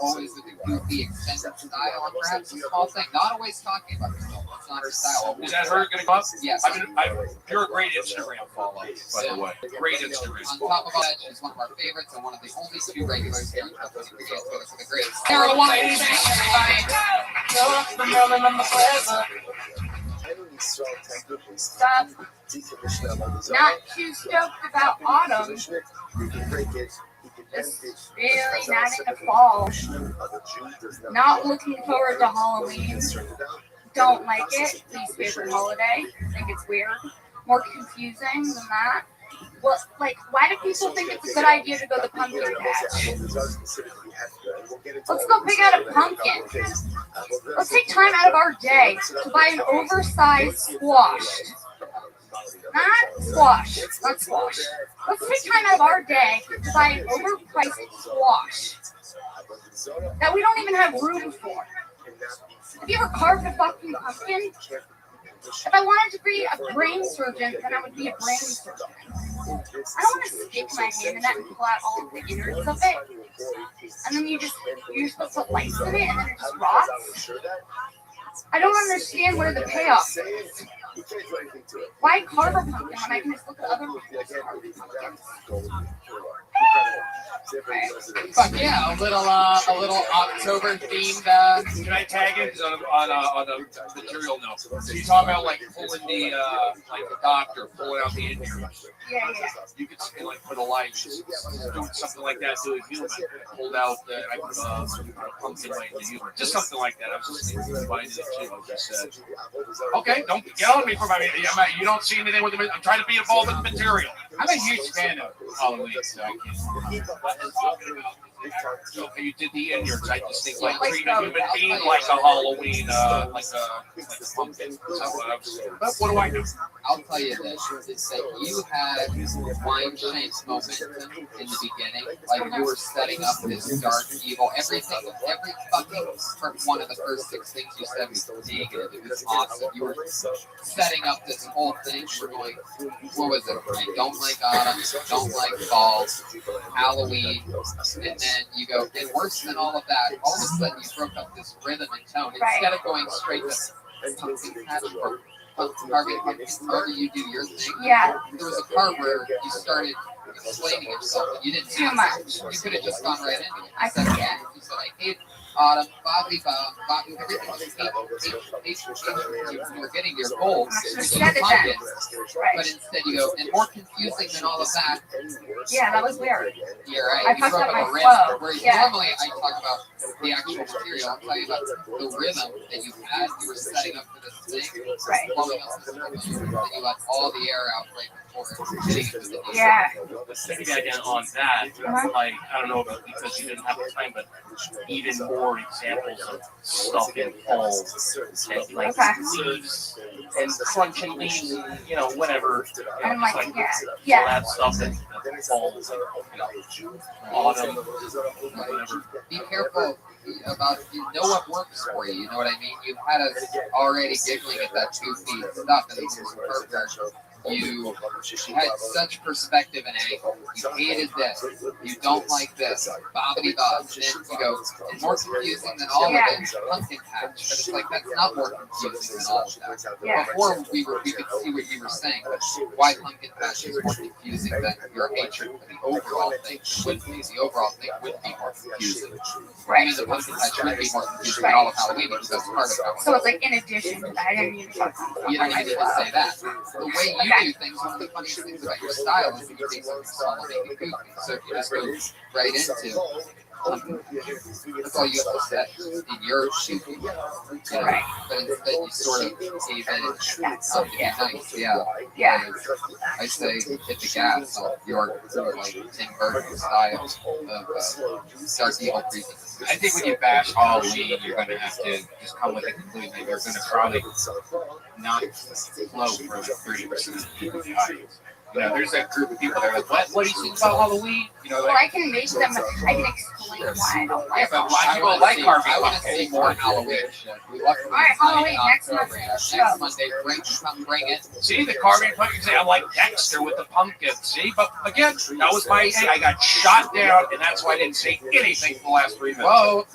Always with a goofy, extended style, and perhaps a small thing. Not always talking about herself. It's not her style. Is that her going to come up? Yes. You're a great Instagram follow, by the way. Great Instagram. On top of all that, she's one of our favorites and one of the only two regulars here in Club Music Videos with us for the great Sarah White. Stop. Not too stoked about autumn. Just really not into fall. Not looking forward to Halloween. Don't like it. Least favorite holiday. Think it's weird. More confusing than that. Well, like, why do people think it's a good idea to go to the pumpkin patch? Let's go pick out a pumpkin. Let's take time out of our day to buy an oversized squash. Not squash. Let's take time out of our day to buy an overpriced squash that we don't even have room for. Have you ever carved a fucking pumpkin? If I wanted to be a brain surgeon, then I would be a brain surgeon. I don't want to stick my hand in that and pull out all of the innards of it. And then you're supposed to put lice in it and then it just rots. I don't understand where the payoff is. Why carve a pumpkin when I can just look at other pumpkins? Fuck yeah, a little October themed. Can I tag it on a material note? So you talk about like pulling the like the doctor pulling out the injuries. Yeah. You could say like put a light, doing something like that to a human. Pulled out the pumpkin light in the human. Just something like that. I was just combining the two. I just said. Okay, don't get on me for my. You don't see anything with the. I'm trying to be involved with the material. I'm a huge fan of Halloween, so I can't. Okay, you did the innards. I just think like treating a human being like a Halloween, like a pumpkin. But what do I do? I'll tell you this, is that you had wine shaped momentum in the beginning. Like you were setting up this dark evil. Every fucking one of the first 6 things you said was negative. It was awesome. You were setting up this whole thing. We're going, what was it? I don't like autumn, don't like fall, Halloween, and then you go, and worse than all of that, all of a sudden you broke up this rhythm and tone. Instead of going straight to pumpkin patch or target pumpkins, however you do your thing. Yeah. There was a part where you started explaining yourself, and you didn't Too have much. to. You could have just gone right into it. You said, yeah, you said, I hate autumn, everything was you were getting your goal, which was pumpkin. But instead you go, and more confusing than all of that. Yeah, that was weird. You're right. I You fucked broke up up my a rhythm. flow. Whereas Yeah. normally I talk about the actual material. I'm talking about the rhythm that you had. You were setting up for this thing, Right. blowing up this rhythm, then you let all the air out right before hitting it with the Yeah. Piggybacking on that, like, I don't know if it's because you didn't have the time, but even more examples of stuff in fall, and like leaves and crunching leaves, and, you know, whatever. And like, all yeah. that stuff that fall, you know, autumn, whatever. Be careful about, you know what works for you. You know what I mean? You had us already giggling at that 2 feet stuff, and it was perfect. You had such perspective and angle. You hated this. You don't like this. Bobbity bob. And then you go, it's more confusing than all of it. Pumpkin patch. But it's like, that's not more confusing than all of that. Yeah. Before we could see what you were saying, but why pumpkin patch is more confusing than your hatred for the overall thing would be. The overall thing would be more confusing. Right. Even the pumpkin patch would be more confusing than all of Halloween because that's part of Halloween. So it's like in addition to that. I didn't even talk about You don't need to say that. The way you do things, one of the funniest things about your style is that you take something small and make it goofy. So if you just go right into that's all you have to say in your shoot. You know? Right. But instead you sort of cave in and something nice. Yeah. Yeah. I say hit the gas on your like Tim Burton style of dark evil creatures. I think when you bash Halloween, you're going to have to just come with a conclusion. They're going to probably not flow for 30% of the people in the audience. You know, there's that group of people that are like, what do you think about Halloween? You know, Well, like, I can make them, I can explain why I don't like but a lot of I people want like to Harvey. see more Halloween shit. We love All right, Halloween next October. Monday. Next Monday, bring it. See, the carving pumpkin, say, I'm like Dexter with the pumpkin. See, but again, that was my, I got shot down, and that's why I didn't say anything for the last 3 minutes. Whoa.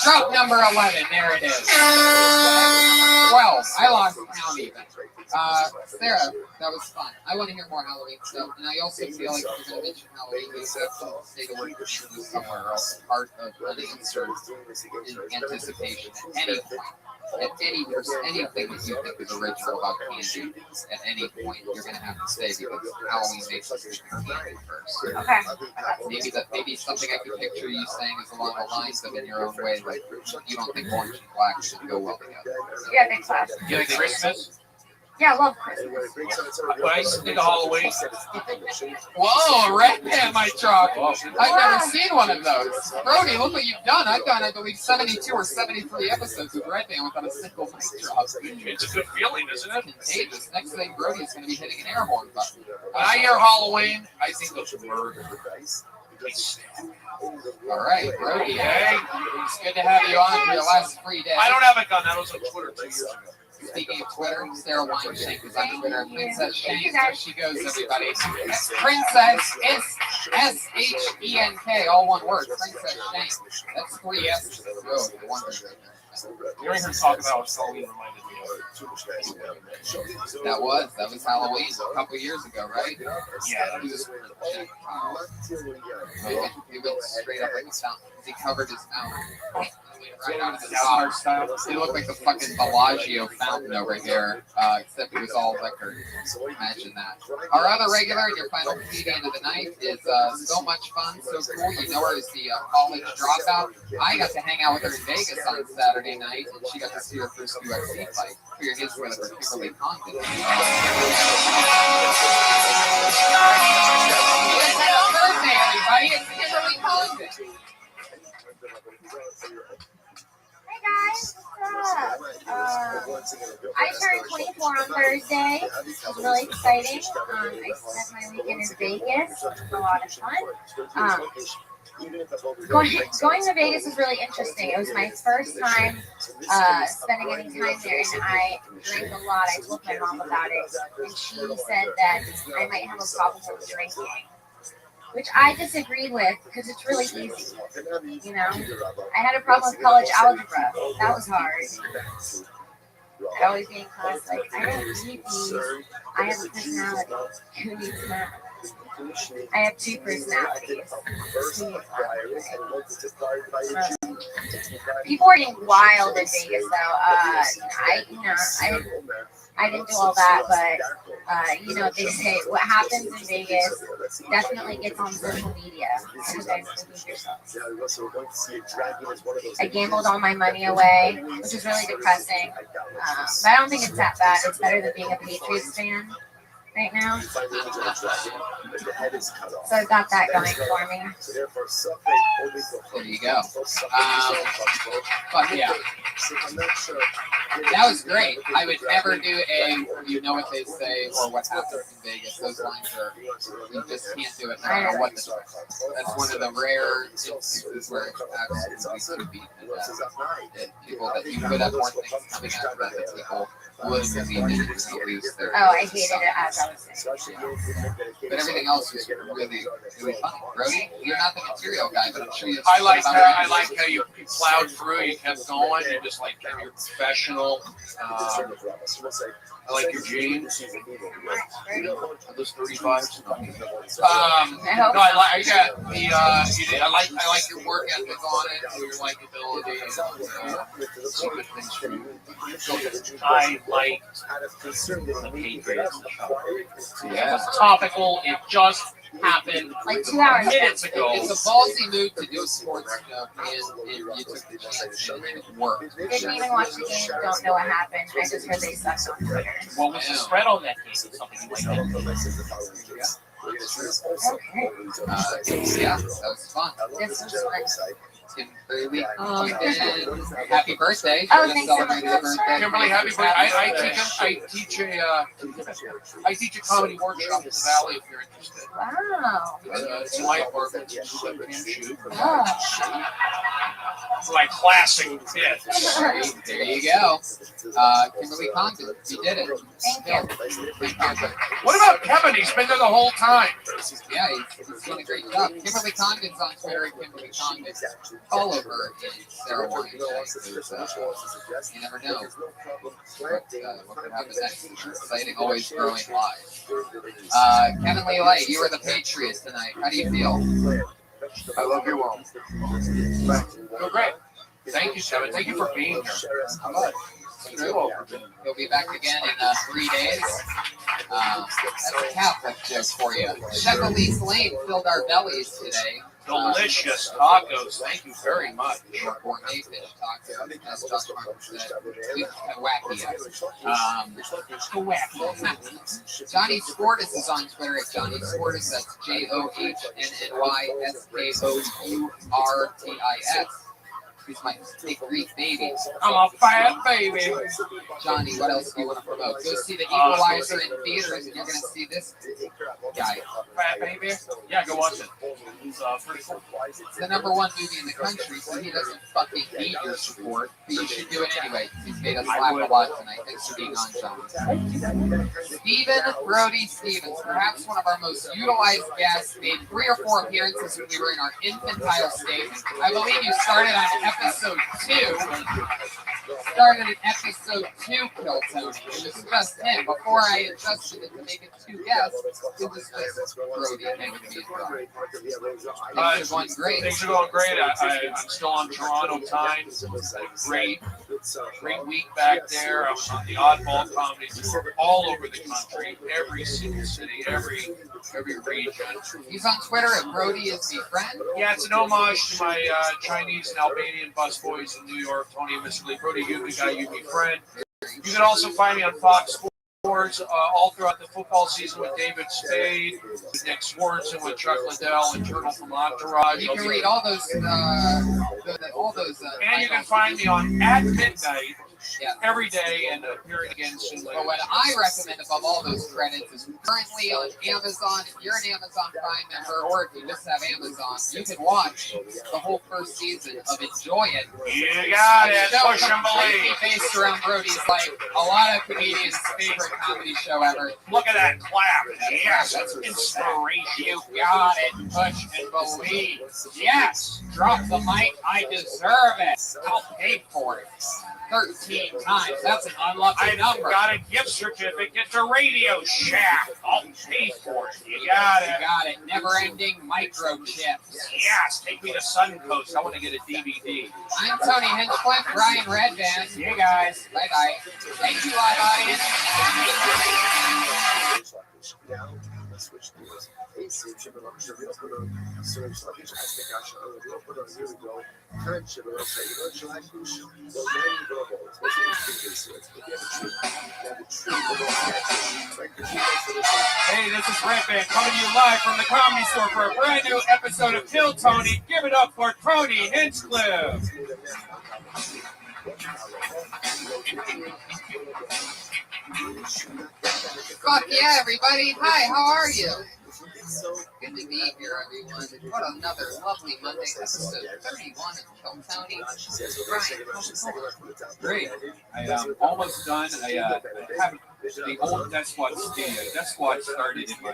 Drop number 11. There it is. 12. I lost count even. Sarah, that was fun. I want to hear more Halloween stuff, and I also feel like if you're going to mention Halloween, you have to say the word candy somewhere else, part of an insert in anticipation at any point. At anything that you think is original about candy, at any point you're going to have to say because Halloween makes us think of candy first. Okay. Maybe something I could picture you saying is along the lines of in your own way, like you don't think orange and black should go well together. Yeah, big class. You like Christmas? Yeah, I love Christmas. When I used to think of Halloween, Whoa, red pan my truck. I've never seen one of those. Brody, look what you've done. I've done, I believe, 72 or 73 episodes of Red Band without a single mic drop. it's a good feeling, isn't it? Contagious. Next thing, Brody is going to be hitting an air horn button. When I hear Halloween, I think of murder. All right, Brody. Hey, it's good to have you on for your last free day. I don't have a gun. That was on Twitter 2 years ago. Speaking of Twitter, Sarah Weinstein is on Twitter. Princess Shank, there she goes, everybody. Princess SHENK, all one word. Princess Shank. That's 3 S's in a row. No wonder right there. Hearing her talk about Halloween reminded me of That was Halloween a couple years ago, right? Yeah. He was straight up like a fountain. He covered his mouth. Right out of the top. It looked like the fucking Bellagio fountain over here, except it was all liquor. Imagine that. Our other regular, your final comedian of the night, is so much fun, so cool. You know her as the college dropout. I got to hang out with her in Vegas on Saturday night, and she got to see her first UFC fight. Clear his with her, Kimberly Condon. Happy birthday, everybody! It's Kimberly Condon. I turned 24 on Thursday. It was really exciting. I spent my weekend in Vegas. It was a lot of fun. Going to Vegas was really interesting. It was my first time spending any time there, and I drank a lot. I told my mom about it, and she said that I might have a problem with drinking, which I disagreed with because it's really easy. You know, I had a problem with college algebra. That was hard. I'd always be in class like, I don't need these. I have a personality. Who needs math? I have two personalities. People are getting wild in Vegas, though. I didn't do all that, but they say what happens in Vegas definitely gets on social media. I gambled all my money away, which is really depressing. But I don't think it's that bad. It's better than being a Patriots fan right now. So I've got that going for me. There you go. But yeah, that was great. I would never do you know what they say or what happens in Vegas. Those lines you just can't do it no matter what. That's one of the rare instances where it absolutely could be. People that you could have more things coming after that people would lose their. Oh, I hated it as I was saying. But everything else was really, really fun. Brody, you're not the material guy, but I'm sure you. I like how you plowed through. You kept going. You just like you're professional. I like your jeans. Are those 35s? I like your work ethic on it. Your likability. Good things for you. I like the Patriots. Yeah, it's topical. It just happened like 2 hours minutes ago. It's a ballsy move to do sports stuff, and you took the chance and it worked. Didn't even watch the game. Don't know what happened. I just heard they sucked on Twitter. What was the spread on that game? Something you might know. Yeah, that was fun. This was fun. Happy birthday! Oh, thanks so much. Kimberly, happy birthday! I teach a comedy workshop in the Valley. If you're interested. Wow. It's my apartment. Shoot. Oh. It's like classic fit. There you go. Kimberly Condon, you did it. Thank you. What about Kevin? He's been there the whole time. Yeah, he's doing a great job. Kimberly Condon's on Twitter at Kimberly Condon. Follow her in Sarah Wine. You never know what could happen next. Exciting, always growing live. Kevin Lee Light, you were the Patriots tonight. How do you feel? I love you all. Oh, great. Thank you, Kevin. Thank you for being here. How much? He'll be back again in 3 days. That's a Catholic joke for you. Chef Elise Lane filled our bellies today. Delicious tacos. Thank you very much. Gourmet fish tacos. As Josh Martin said, with Johnny Squirtus is on Twitter at Johnny Squirtus. That's JohnnySquirtus. He's my big Greek baby. I'm a fat baby. Johnny, what else do you want to promote? Go see The Equalizer in theaters, and you're going to see this guy. Fat baby? Yeah, go watch it. It's pretty cool. It's the #1 movie in the country, so he doesn't fucking need your support. But you should do it anyway. He's made us laugh a lot tonight. Thanks for being on, John. Stephen Brody Stevens, perhaps one of our most utilized guests, made 3 or 4 appearances when we were in our infantile stage. I believe you started on episode 2. Started in episode 2, Kill Tony. It was just him. Before I adjusted it to make it 2 guests, it was just Brody and me and Brian. Things are going great. Things are going great. I'm still on Toronto time. Great week back there. I was on the Oddball Comedy Tour all over the country, every single city, every region. He's on Twitter at Brody is me friend. Yeah, it's an homage to my Chinese and Albanian busboys in New York, Tony and Mr. Lee. Brody, you the guy, you be friend. You can also find me on Fox Sports sports all throughout the football season with David Spade, Nick Swartzen with Chuck Liddell, and Journal from Entourage. You can read all those. And you can find me on At Midnight every day and appearing again soon. But what I recommend above all those credits is currently on Amazon. If you're an Amazon Prime member, or if you just have Amazon, you can watch the whole first season of Enjoy It. You got it. Push and believe. Based around Brody's like a lot of comedians' favorite comedy show ever. Look at that clap. Yes, that's inspiration. You got it. Push and believe. Yes. Drop the mic. I deserve it. I'll pay for it. 13 times. That's an unlucky number. I've got a gift certificate to Radio Shack. I'll pay for it. You got it. You got it. Never-ending microchips. Yes, take me to Suncoast. I want to get a DVD. I'm Tony Hinchcliffe, Brian Redband. See you guys. Bye-bye. Thank you, live audience. Now, let's switch gears. Here we go. Hey, this is Redband coming to you live from the Comedy Store for a brand new episode of Kill Tony. Give it up for Tony Hinchcliffe. Fuck yeah, everybody. Hi, how are you? Good to be here, everyone. What another lovely Monday episode 31 of Kill Tony. Brian, how's it going? Great. I'm almost done. I have the old Death Squad studio. Death Squad started in my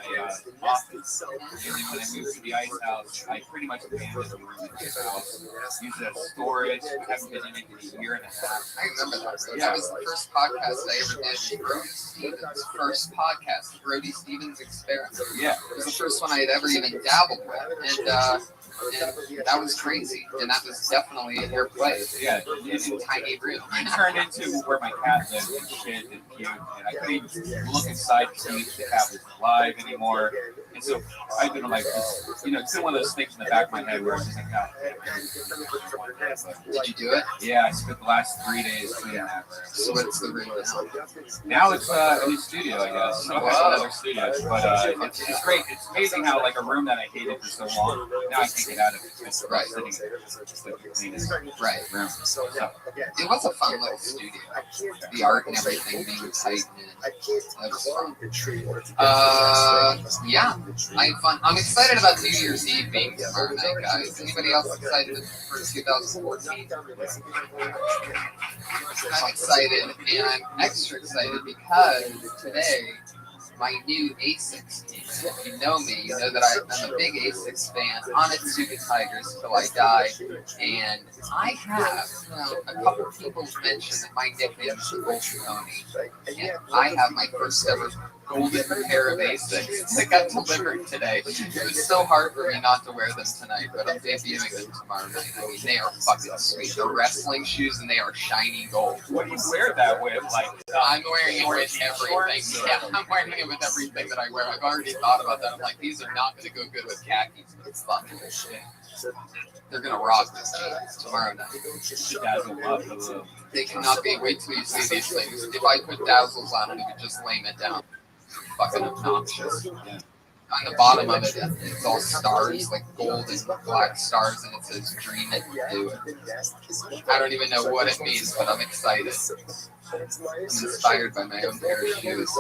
office. And then when I moved to the Ice House, I pretty much abandoned the room in the Ice House. Used it as storage. I haven't been in it in a year and a half. I remember that. That was the first podcast I ever did. Brody Stevens' first podcast, the Brody Stevens Experiment. Yeah. It was the first one I had ever even dabbled with. And that was crazy. And that was definitely in your place. Yeah. It's a tiny room. It turned into where my cat lived and shit and cute. And I couldn't even look inside to see if the cat was alive anymore. And so I've been like, just, it's been one of those things in the back of my head where it's just like, God damn. Did you do it? Yeah, I spent the last 3 days cleaning that room. So what's the room now? Now it's a new studio, I guess. So another studio. But it's great. It's amazing how like a room that I hated for so long, now I can't get out of it. It's right. Sitting there. It's like the cleanest room. So, it was a fun little studio. The art and everything being tight. That was fun. Yeah, I had fun. I'm excited about New Year's Eve being tomorrow night, guys. Anybody else excited for 2014? I'm excited, and I'm extra excited because today my new ASICs came in. If you know me, you know that I'm a big ASICs fan. Onitsuka Tigers till I die. And I have, a couple people mentioned that my nickname is the Golden Tony. And I have my first ever golden pair of ASICs that got delivered today. It was so hard for me not to wear them tonight, but I'm debuting them tomorrow night. I mean, they are fucking sweet. They're wrestling shoes and they are shiny gold. What do you wear that with? Like, I'm wearing it with everything. Yeah, I'm wearing it with everything that I wear. I've already thought about that. I'm like, these are not going to go good with khakis, but it's fucking shit. They're going to rock this tomorrow night. They cannot be. Wait till you see these things. If I put dazzles on it, it would just lame it down. Fucking obnoxious. Yeah. On the bottom of it, it's all stars, like gold and black stars, and it says "Dream It, Do It." I don't even know what it means, but I'm excited. I'm inspired by my own pair of shoes.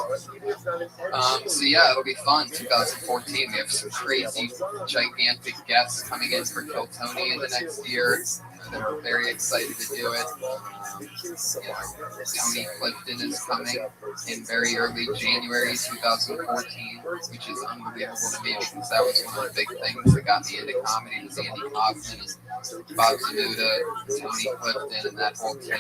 So yeah, it'll be fun. 2014, we have some crazy, gigantic guests coming in for Kill Tony in the next year. They're very excited to do it. Tony Clifton is coming in very early January 2014, which is unbelievable to me because that was one of the big things that got me into comedy was Andy Kaufman and Bob Zanuda, Tony Clifton, and that whole team of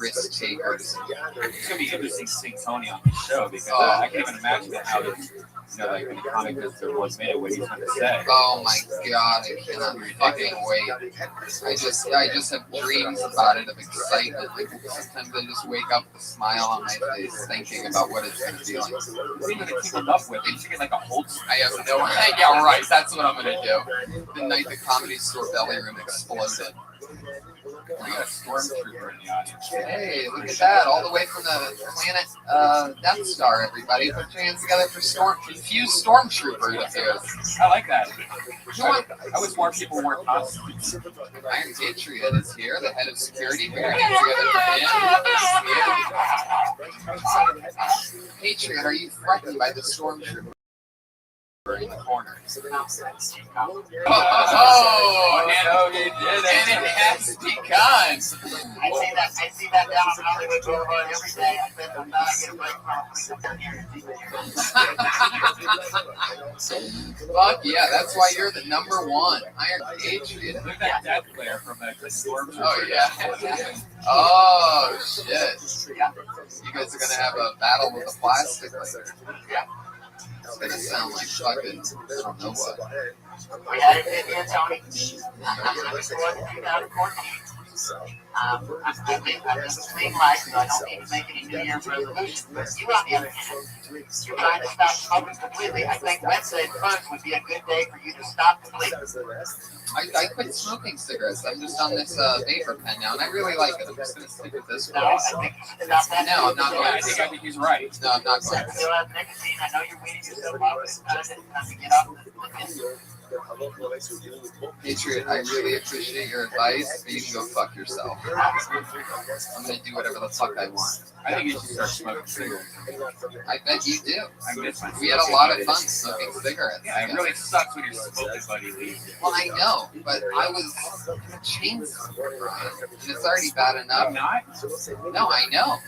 risk takers. It's going to be interesting to see Tony on the show because I can't even imagine how this, like in the comic goes through 1 minute what he's going to say. Oh my god, I cannot fucking wait. I just have dreams about it of excitement. Like sometimes I just wake up with a smile on my face thinking about what it's going to be like. What are you going to keep him up with? Are you get like a Hulk? I have no idea. Yeah, right. That's what I'm going to do. The night the Comedy Store belly room exploded. We got a stormtrooper in the audience. Hey, look at that! All the way from the planet Death Star, everybody. Put your hands together for confused stormtrooper, it appears. I like that. I wish more people wore costumes. Iron Patriot is here, the head of security. Put your hands together for him. Patriot, are you threatened by the stormtrooper in the corner? Oh, no, you did it. And it has begun. I see that down on Hollywood Boulevard every day. I bet I'm not getting a break from it. Fuck yeah, that's why you're the number one. Iron Patriot. Look at that death glare from the stormtrooper. Oh, yeah. Oh, shit. You guys are going to have a battle with the plastic later. It's going to sound like fucking, I don't know what. We had it in here, Tony. I'm clean life, so I don't need to make any New Year's resolutions. But you, on the other hand, you're trying to stop smoking completely. I think Wednesday first would be a good day for you to stop completely. I quit smoking cigarettes. I'm just on this vapor pen now, and I really like it. I'm just going to stick with this one. No, I think you should stop that. No, I'm not going to. I think he's right. No, I'm not going to. Still have nicotine. I know you're weaning yourself off. It's time to get off the Patriot, I really appreciate your advice, but you can go fuck yourself. I'm going to do whatever the fuck I want. I think you should start smoking cigarettes. I bet you do. I miss my We had a lot of fun smoking cigarettes. Yeah, it really sucks when your smoking buddy leaves. Well, I know, but I was a chain smoker, and it's already bad enough. I'm not? No, I know.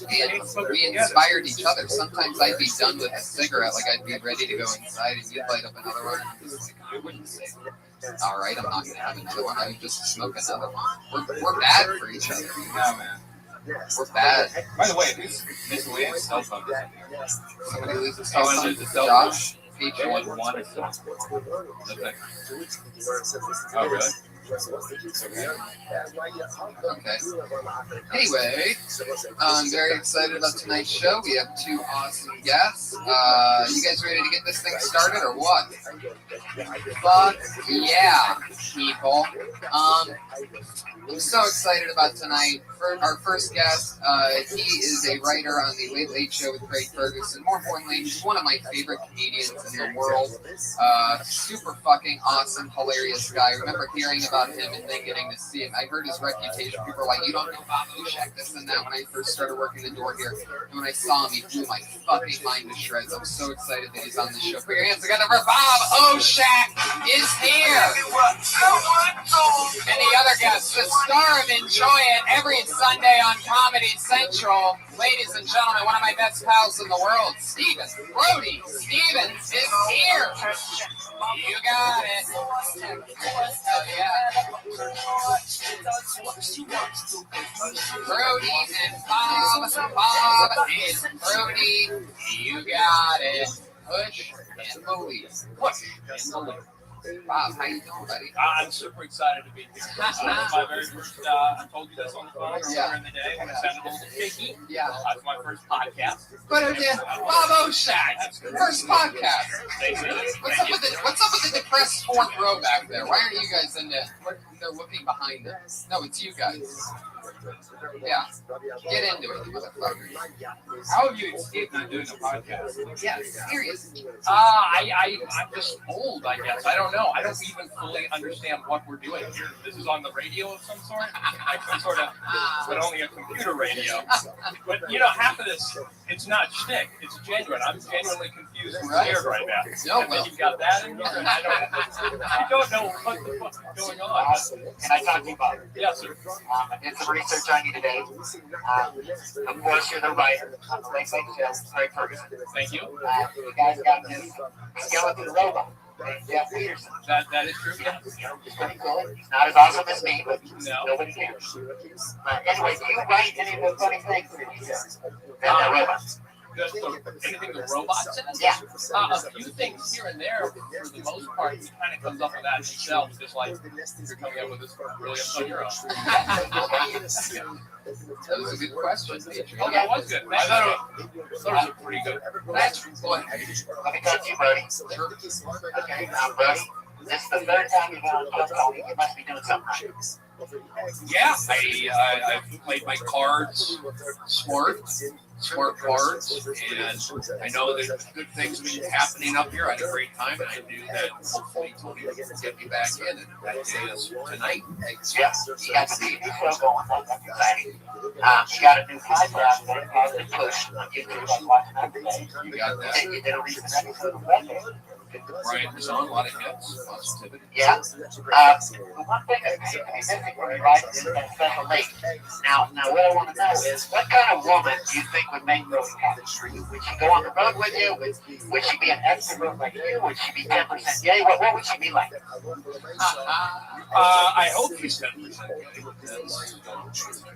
And we inspired each other. Sometimes I'd be done with a cigarette, like I'd be ready to go inside, and you'd light up another one, and I'm just like, I wouldn't say, all right, I'm not going to have another one. I would just smoke another one. We're bad for each other. No, man. We're bad. By the way, this Williams cell phone is in here. Somebody lose his cell Someone phone. lose his cell Josh, phone. Patriot. One is cell phone. Oh, really? Okay. Anyway, I'm very excited about tonight's show. We have two awesome guests. You guys ready to get this thing started or what? Fuck yeah, people. I'm so excited about tonight. For our first guest, he is a writer on the Late Late Show with Craig Ferguson. More importantly, he's one of my favorite comedians in the world. Super fucking awesome, hilarious guy. I remember hearing about him and then getting to see him. I heard his reputation. People were like, you don't know Bob Oshak, this and that, when I first started working the door here. And when I saw him, he blew my fucking mind to shreds. I'm so excited that he's on the show. Put your hands together for Bob Oshak is here. And the other guest, the star of Enjoy It, every Sunday on Comedy Central. Ladies and gentlemen, one of my best pals in the world, Steven Brody Stevens is here. You got it. Oh, yeah. Brody and Bob and Brody. You got it. Push and believe. Push and believe. Bob, how you doing, buddy? I'm super excited to be here. My very first, I told you this on the phone earlier in the day when I sounded a little shaky. Yeah. That's my first podcast. But Bob Oshak, first podcast. What's up with the depressed fourth row back there? Why aren't you guys in there? They're looking behind us. No, it's you guys. Yeah. Get into it, motherfucker. How have you escaped not doing a podcast? Yeah, seriously. I'm just old, I guess. I don't know. I don't even fully understand what we're doing here. This is on the radio of some sort? Like some sort of, but only a computer radio. But, half of this, it's not shtick. It's genuine. I'm genuinely confused and scared right now. No, and then you've got that in here, and I don't know what the fuck is going on. Can I talk to you about it? Yes, sir. I did some research on you today. Of course, you're the writer. Craig Ferguson. Thank you. You guys got this skeleton robot. Jeff Peterson. That is true, yeah. He's pretty cool. He's not as awesome as me, but nobody cares. But anyway, do you write any of the funny things that he says? That robots. Anything the robot says? Yeah. A few things here and there. For the most part, he kind of comes up with that himself, just like you're coming up with this really on your own. That was a good question, Adrian. Oh, that was good. I thought it was pretty good. That's good. Let me talk to you, Brody. Okay, now, Brody, this is the third time you've been on Tony. You must be doing something right. Yeah, I've played my cards smart cards, and I know that good things have been happening up here. I had a great time, and I knew that hopefully Tony would get me back in, and that day is tonight. Yeah, you got the show going. That's exciting. You got a new podcast that has been pushed on YouTube. I'm watching that today. You got that? You did a recent episode of Wednesday. Brian was on, a lot of hits, positivity. Yeah. The one thing that seems to be missing when you ride is that special lake. Now, what I want to know is, what kind of woman do you think would make Brody happy? Would she go on the road with you? Would she be an extrovert like you? Would she be 10% gay? What would she be like? I hope she's 10% gay.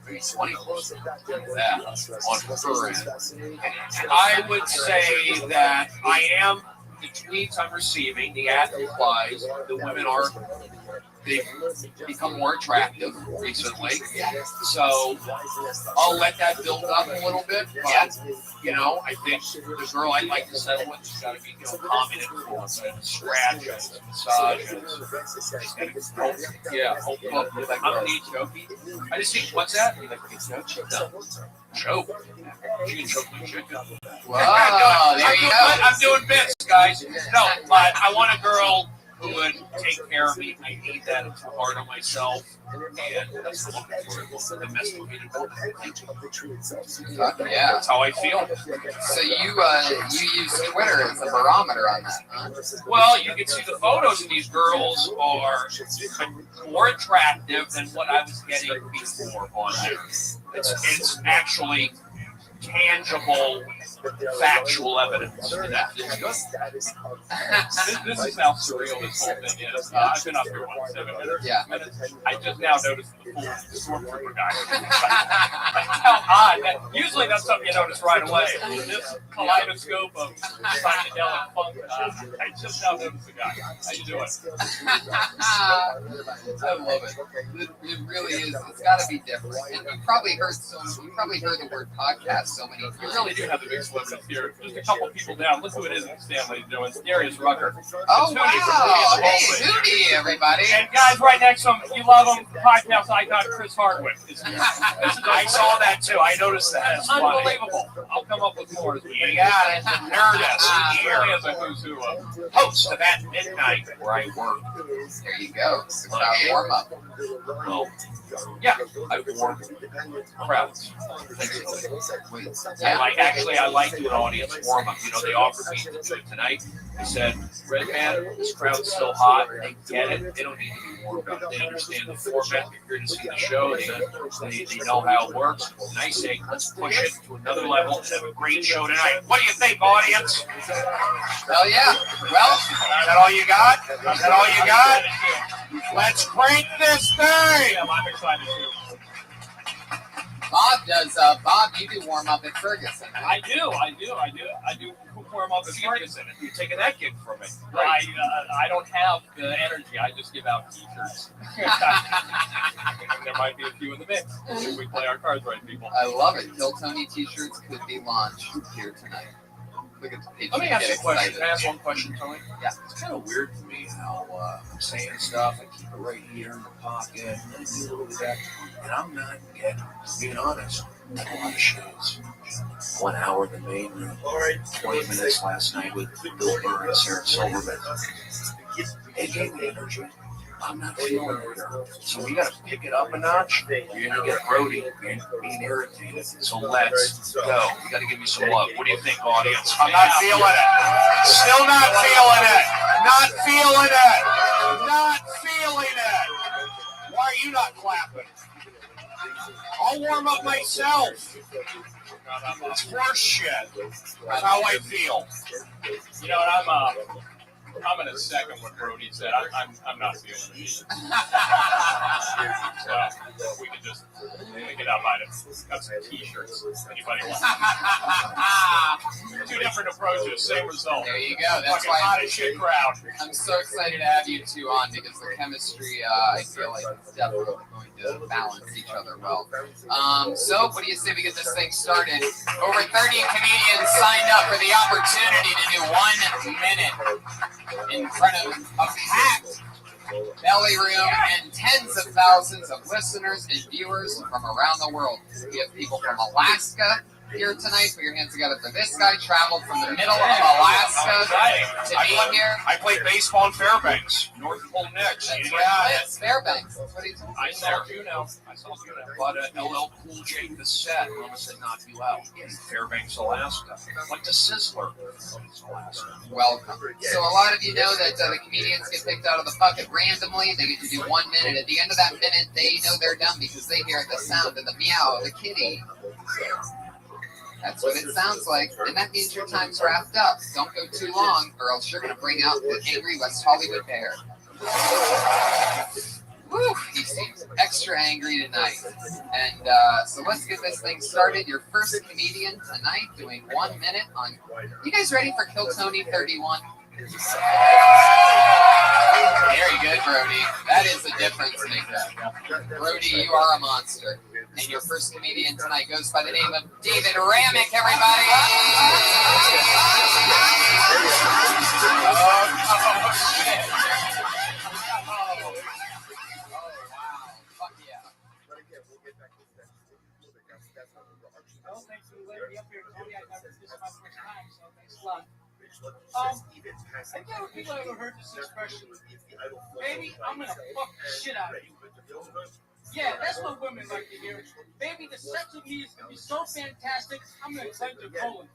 20% that on her end. I would say that I am. The tweets I'm receiving, the ad replies, the women they've become more attractive recently. So I'll let that build up a little bit. But, I think the girl I'd like to settle with has got to be, calm and influence and scratches, massages. Hold up. I'm an choky. I just think, what's that? You like choke? She can choke my chicken. Wow, there you go. I'm doing bits, guys. No, but I want a girl who would take care of me. I need that. It's hard on myself. And that's the woman for it. Domesticated woman. Yeah. That's how I feel. So you use Twitter as a barometer on that, huh? Well, you can see the photos of these girls are more attractive than what I was getting before on there. It's actually tangible, factual evidence of that. This is how surreal this whole thing is. I've been up here 7 minutes. I just now noticed the full stormtrooper guy. How odd. Usually that's something you notice right away. This kaleidoscope of psychedelic funk. I just now noticed the guy. How you doing? I love it. It really is. It's got to be different. And you probably heard the word podcast so many times. We really do have the big celebrities here. Just a couple people down. Look who it is in Stanley doing. Darius Rucker. Oh, wow. Hey, Hootie, everybody. And guys right next to him, you love him, podcast icon Chris Hardwick. I saw that too. I noticed that. It's unbelievable. I'll come up with more. You got it. Nerdist. He really is a who's who host of At Midnight where I work. There you go. It's about warm up. Well, yeah, I warm crowds. I like doing audience warm up. They offered me to do it tonight. They said, Red Man, this crowd's so hot. They get it. They don't need to be warmed up. They understand the format. They're here to see the show. They know how it works. And I say, let's push it to another level and have a great show tonight. What do you think, audience? Hell yeah. Well, is that all you got? Is that all you got? Let's crank this thing. I'm excited too. Bob does. Bob, you do warm up at Ferguson. Right? I do warm up at Ferguson. If you're taking that gig from me, I don't have the energy. I just give out T-shirts. There might be a few in the mix if we play our cards right, people. I love it. Kill Tony T-shirts could be launched here tonight. Look at the page. Let me ask you a question. Can I ask one question, Tony? Yeah. It's kind of weird to me how I'm saying stuff. I keep it right here in the pocket, and I do a little bit of that. And I'm not getting, being honest, a lot of shows. 1 hour in the main room. 20 minutes last night with Bill Burr and Sarah Silverman. It gave me energy. I'm not feeling it here. So we got to pick it up a notch. You're going to get Brody being irritated. So let's go. You got to give me some love. What do you think, audience? I'm not feeling it. Still not feeling it. Not feeling it. Not feeling it. Why are you not clapping? I'll warm up myself. It's horse shit. That's how I feel. You know what? I'm in a second what Brody said. I'm not feeling it. So we can just pick it up. I've got some T-shirts. Anybody want? Two different approaches, same result. There you go. That's why hot as shit crowd. I'm so excited to have you two on because the chemistry, I feel like it's definitely going to balance each other well. So what do you say we get this thing started? Over 30 comedians signed up for the opportunity to do 1 minute in front of a packed belly room, and tens of thousands of listeners and viewers from around the world. We have people from Alaska here tonight. Put your hands together for this guy. Traveled from the middle of Alaska to be here. I played baseball in Fairbanks, North Pole Knicks. That's Fairbanks. That's what he told me. I saw Juno. Bought a LL Cool J cassette. Mama said knock you out in Fairbanks, Alaska. Like the Sizzler, Alaska. Welcome. So a lot of you know that the comedians get picked out of the bucket randomly. They get to do 1 minute. At the end of that minute, they know they're done because they hear the sound of the meow of the kitty. That's what it sounds like, and that means your time's wrapped up. Don't go too long, or else you're going to bring out the angry West Hollywood bear. Woo, he seems extra angry tonight. And so let's get this thing started. Your first comedian tonight doing 1 minute on... You guys ready for Kill Tony 31? Very good, Brody. That is a difference maker. Brody, you are a monster. And your first comedian tonight goes by the name of David Ramick, everybody! I never people ever heard this expression. Baby, I'm gonna fuck the shit out of you. Yeah, that's what women like to hear. Baby, the sex with me is gonna be so fantastic, I'm gonna cleanse your colon.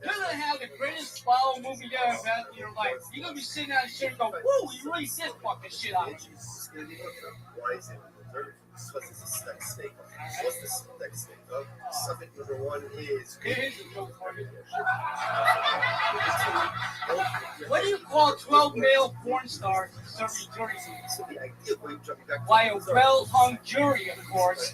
You're gonna have the greatest bowel movie you ever had in your life. You're gonna be sitting out and shit and go, woo, you really did fuck the shit out of me. What's the sex snake? What's the sex snake? Subject number one is. What do you call 12 male porn stars serving jury? Why, a well-hung jury, of course.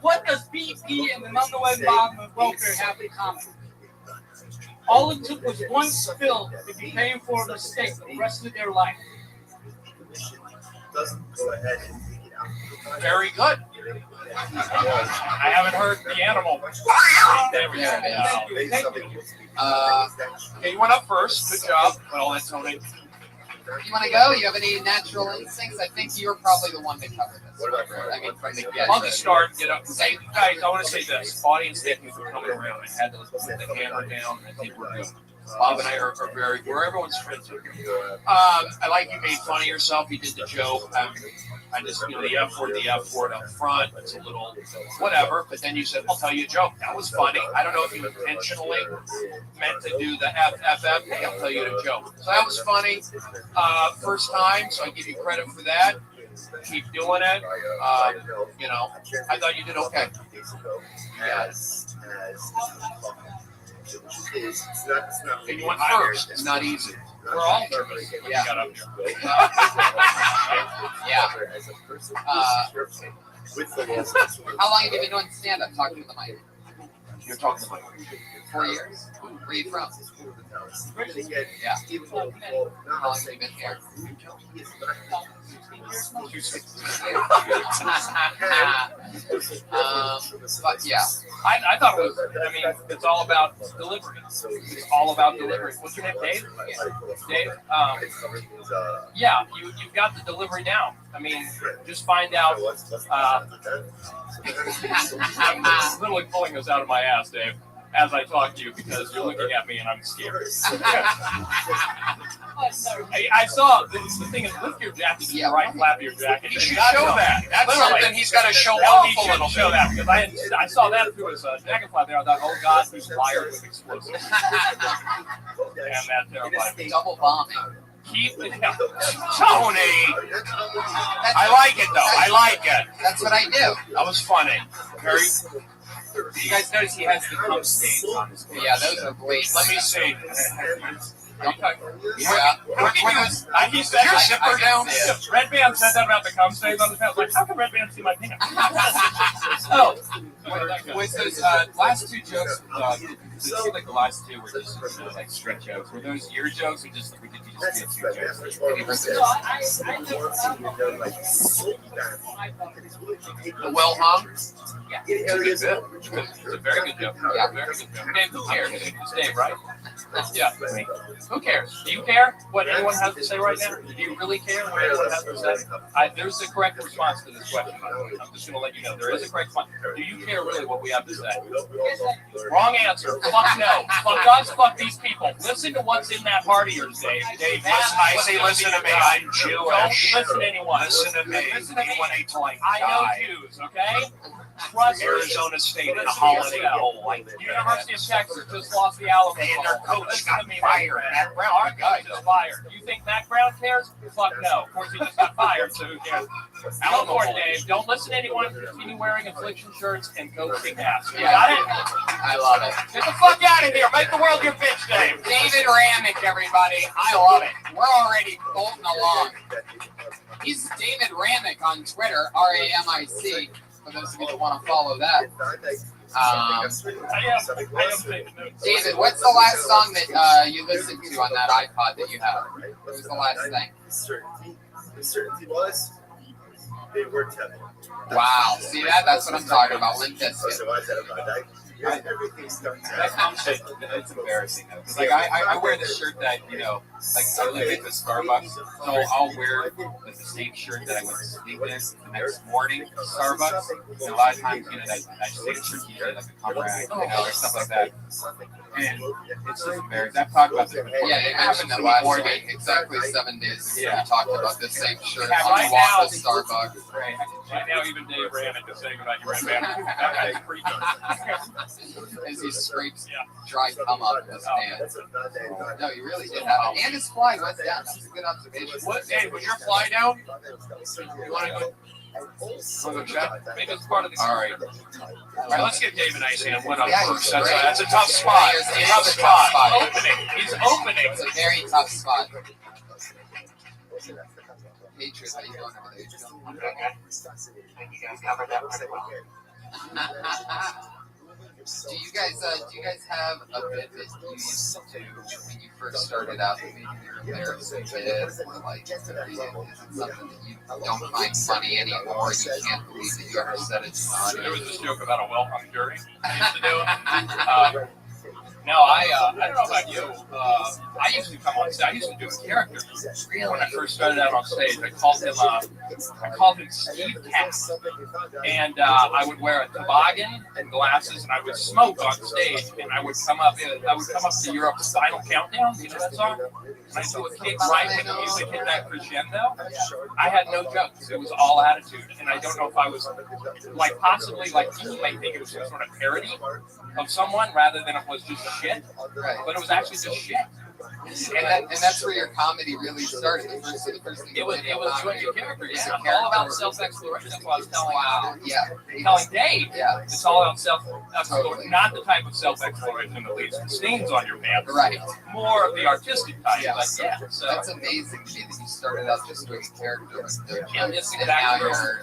What does BP and the nonetheless bottom of welfare have in common? All it took was one spill to be paying for a mistake the rest of their life. Doesn't go ahead and take it out. Very good. I haven't heard the animal. There we go. Okay, you went up first. Good job. Well, that's Tony. You want to go? You have any natural instincts? I think you're probably the one to cover this. I mean, from the get. I'll just start. Get up. Hey, guys, I want to say this. Audience, thank you for coming around. I had to put the hammer down. I think we're good. Bob and I are very, we're everyone's friends. I like you made fun of yourself. You did the joke. I just, the F word up front. It's a little whatever. But then you said, I'll tell you a joke. That was funny. I don't know if you intentionally meant to do the FFF. Hey, I'll tell you a joke. So that was funny. First time, so I give you credit for that. Keep doing it. I thought you did okay. Yes. And you went first. It's not easy. We're all nervous. Yeah. Got up here. Yeah. How long have you been doing stand-up? Talking to the mic. You're talking to the mic. 4 years. Where are you from? Yeah. How long have you been here? But yeah. I thought it was, it's all about delivery. It's all about delivery. What's your name, Dave? Dave? Yeah, you've got the delivery down. Just find out. I'm literally pulling this out of my ass, Dave, as I talk to you because you're looking at me and I'm scared. I saw the thing is lift your jacket, the right flap of your jacket. He should show that. That's something he's got to show off a little bit. Show that because I saw that through his jacket flap there. I thought, oh God, he's wired with explosives. And that terrified. Double bombing. Keep it down. Tony! I like it though. I like it. That's what I do. That was funny. Very. You guys notice he has the cum stains on his face. Yeah, those are great. Let me see. Yeah. He said your zipper down. Red Band said that about the cum stains on his pants. Like, how can Red Band see my pants? Oh, was those last two jokes? It seemed like the last two were just like stretch jokes. Were those your jokes or just did you The well hung? Yeah. It's a good bit. It's a very good joke. Yeah, very good joke. Dave, who cares? It's Dave, right? Yeah. Who cares? Do you care what anyone has to say right now? Do you really care what anyone has to say? There's the correct response to this question. I'm just going to let you know. There is a correct response. Do you care really what we have to say? Wrong answer. Fuck no. Fuck us. Fuck these people. Listen to what's in that heart of yours, Dave. Dave, I say listen to me. I'm Jewish. Don't listen to anyone. Listen to me. Listen to me. You want to till I I know die. Jews, okay? Trust me. Arizona State in a holiday bowl like University of Texas just lost the Alamo Bowl. And their coach Listen got to me, fired. Matt Brown, our coach is fired. You think Matt Brown cares? Fuck no. Of course, he just got fired, so who cares? Alamo Bowl, Dave. Don't listen to anyone. Continue wearing affliction shirts and go kick ass. You got it? I love it. Get the fuck out of here. Make the world your bitch, Dave. David Ramick, everybody. I love it. We're already bolting along. He's David Ramick on Twitter, R-A-M-I-C, for those of you that want to follow that. David, what's the last song that you listened to on that iPod that you have? What was the last thing? The certainty was they worked heavy. Wow. See that? That's what I'm talking about. Limp Bizkit. That conversation, it's embarrassing though. Because like I wear this shirt that, you know, like I live at the Starbucks, so I'll wear like the same shirt that I went to sleep in the next morning to Starbucks. And a lot of times, you know, I just take a shirt usually like a cover rag, you know, or stuff like that. And it's just embarrassing. I've talked about this before. Yeah, you mentioned that last week, exactly 7 days ago. Yeah. You talked about this same shirt Yeah, on right the walk now- to Starbucks. Right now, even Dave Ramick is saying about you right now. That guy's pretty good. As he scrapes dry cum off his hands. No, he really did have it. And his fly went down. That's a good observation. What, Dave, was your fly down? You want to go check? Maybe it's part of the. All right. All right, let's get David Icehan one up Yeah, first. he's That's great. a tough spot. It is It's a tough a tough spot. spot. Opening. He's opening. It's a very tough spot. Patriots, how you doing over there? You guys covered that pretty well. Do you guys have a bit that you used to when you first started out that maybe you're embarrassed with, or like is it something that you don't find funny anymore? You can't believe that you ever said it to somebody. There was this joke about a welcome jury I used to do. No, I don't know about you. I used to come on stage. I used to do a character. When I first started out on stage, I called him Steve Cat, and I would wear a toboggan and glasses, and I would smoke on stage, and I would come up to Europe's Final Countdown. You know that song? And I do a kick right when the music hit that crescendo. I had no jokes. It was all attitude, and I don't know if I was like possibly like you might think it was some sort of parody of someone rather than it was just shit, but it was actually just shit. And that's where your comedy really started. The first thing It was doing a character. It's Yeah, a character. all about self-exploration. That's what I was telling. Yeah. Telling Dave. Yeah. It's all about self-exploration, not the type of self-exploration that leaves the stains on your pants. Right. More of the artistic type. Yeah. Like, yeah. So That's amazing to me that you started out just doing a character with the Yeah, it's and now exactly you're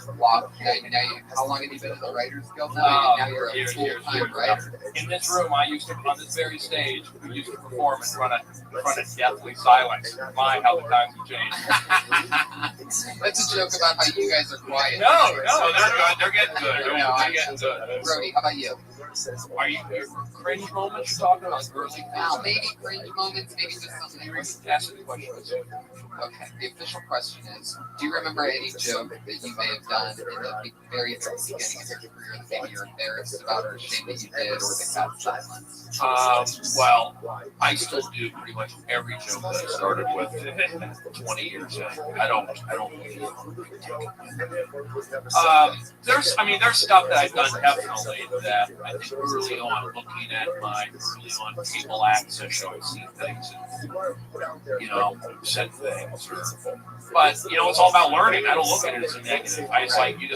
how long have you been in the Writers Guild now? Now you're a years. full-time writer. In this room, I used to, on this very stage, we used to perform in front of deathly silence. My, how the times have changed. That's a joke about how you guys are quiet. No, They're good. They're getting good. They're getting good. Brody, how about you? Are you cringe moments you're talking about? Early Now, maybe cringe moments, maybe just something. Ask the question. Okay, the official question is, do you remember any joke that you may have done in the very beginning of your career that maybe you're embarrassed about or ashamed that you did or that got silenced? Well, I still do pretty much every joke that I started with 20 years ago. I don't. There's stuff that I've done definitely that I think early on, looking at my early on cable access show, I've seen things and, said things. But it's all about learning. I don't look at it as a negative. I just like you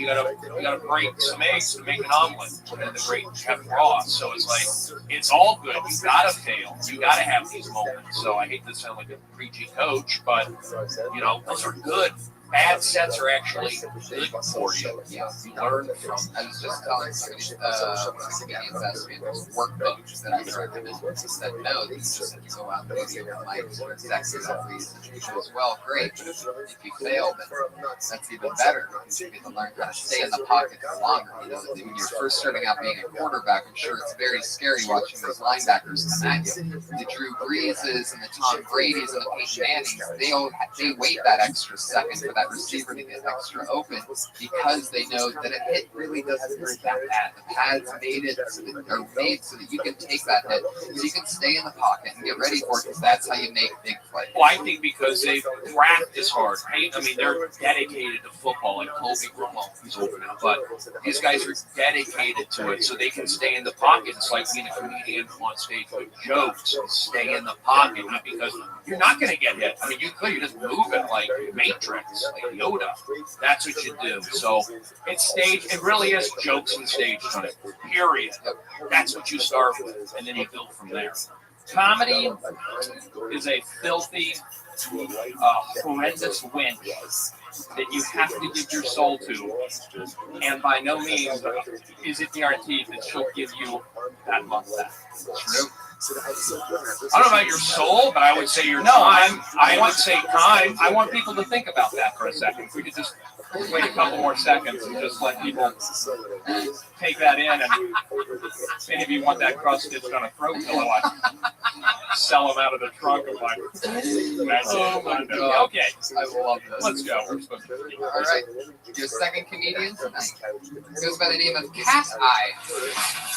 gotta break some eggs to make an omelet, and the great Chef Ross. So it's like it's all good. You gotta fail. You gotta have these moments. So I hate to sound like a preachy coach, but those are good. bad sets are actually good for you. Yeah, you learn from. I was just telling somebody, comedians asked me this workbook that I would recommend. He said, no, you just have to go out and do the open mics or exactly that reason. He goes, well, great. If you fail, then that's even better because you get to learn how to stay in the pocket for longer. You know, when you're first starting out being a quarterback, I'm sure it's very scary watching those linebackers come at you. The Drew Breeses and the Tom Brady's and the Peyton Mannings, they wait that extra second for that receiver to get extra open because they know that a hit really doesn't hurt that bad. The pads are made so that you can take that hit, so you can stay in the pocket and get ready for it because that's how you make big plays. Well, I think because they practice hard. I mean, they're dedicated to football, like Colby Romo, who's over now. But these guys are dedicated to it, so they can stay in the pocket. It's like being a comedian on stage with jokes and stay in the pocket, not because you're not going to get hit. I mean, you just move it like Matrix, like Yoda. That's what you do. So it's stage. It really is jokes and stage time. Period. That's what you start with, and then you build from there. Comedy is a filthy, horrendous winch that you have to give your soul to, and by no means is it guaranteed that she'll give you that much back. True. I don't know about your soul, but I would say your time. I would say time. I want people to think about that for a second. If we could just wait a couple more seconds and just let people take that in, and if any of you want that crust stitched on a throat pillow, I sell them out of the trunk of my Okay, I love this. Let's go. All right, your second comedian tonight goes by the name of Cat Eye.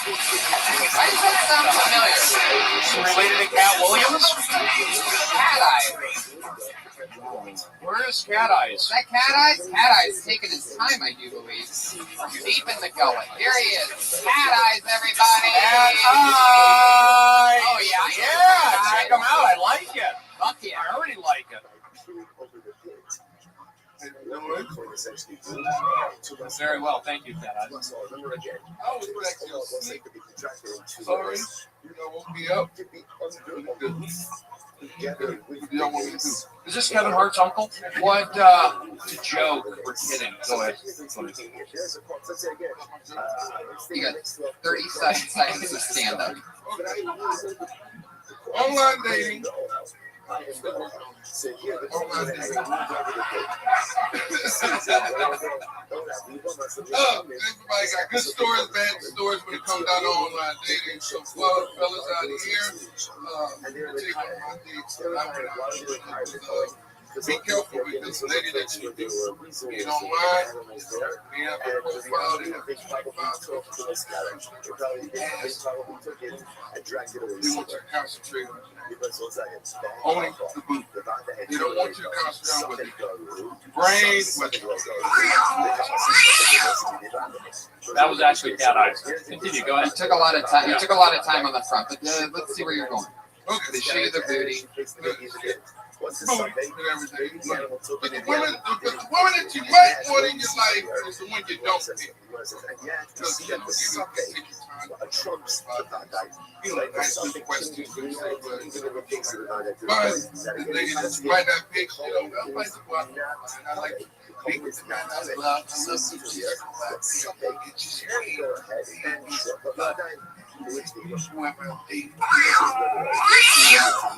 Why does that sound familiar? Related to Cat Williams? Cat Eye. Where is Cat Eyes? That Cat Eyes? Cat Eyes taking his time, I do believe. Deep in the gullet. Here he is. Cat Eyes, everybody. Cat Eyes. Oh, yeah. Yeah, check him out. I like it. Fuck yeah. I already like it. Very well, thank you, Cat Eyes. I was actually sorry, woke me up. Is this Kevin Hart's uncle? What? It's a joke. We're kidding. Go ahead. You got 37 seconds to stand up. Online dating. Everybody got good stories, bad stories when it comes down to online dating. So, fellas out here, take my dates. Be careful with this lady that you do. Get online. We have a profile. They have a profile. They want you to concentrate on only the boot. They don't want you to concentrate on with your brain. That was actually Cat Eyes. Continue. Go ahead. You took a lot of time. You took a lot of time on the front, but let's see where you're going. Okay. They show you the booty. Food and everything. But the woman that you might want in your life is the one you don't pick. Because you know, you take your time. You know, nice little questions. But the lady that you might not pick, you know, I like to go out there. I like to pick the man I love. I love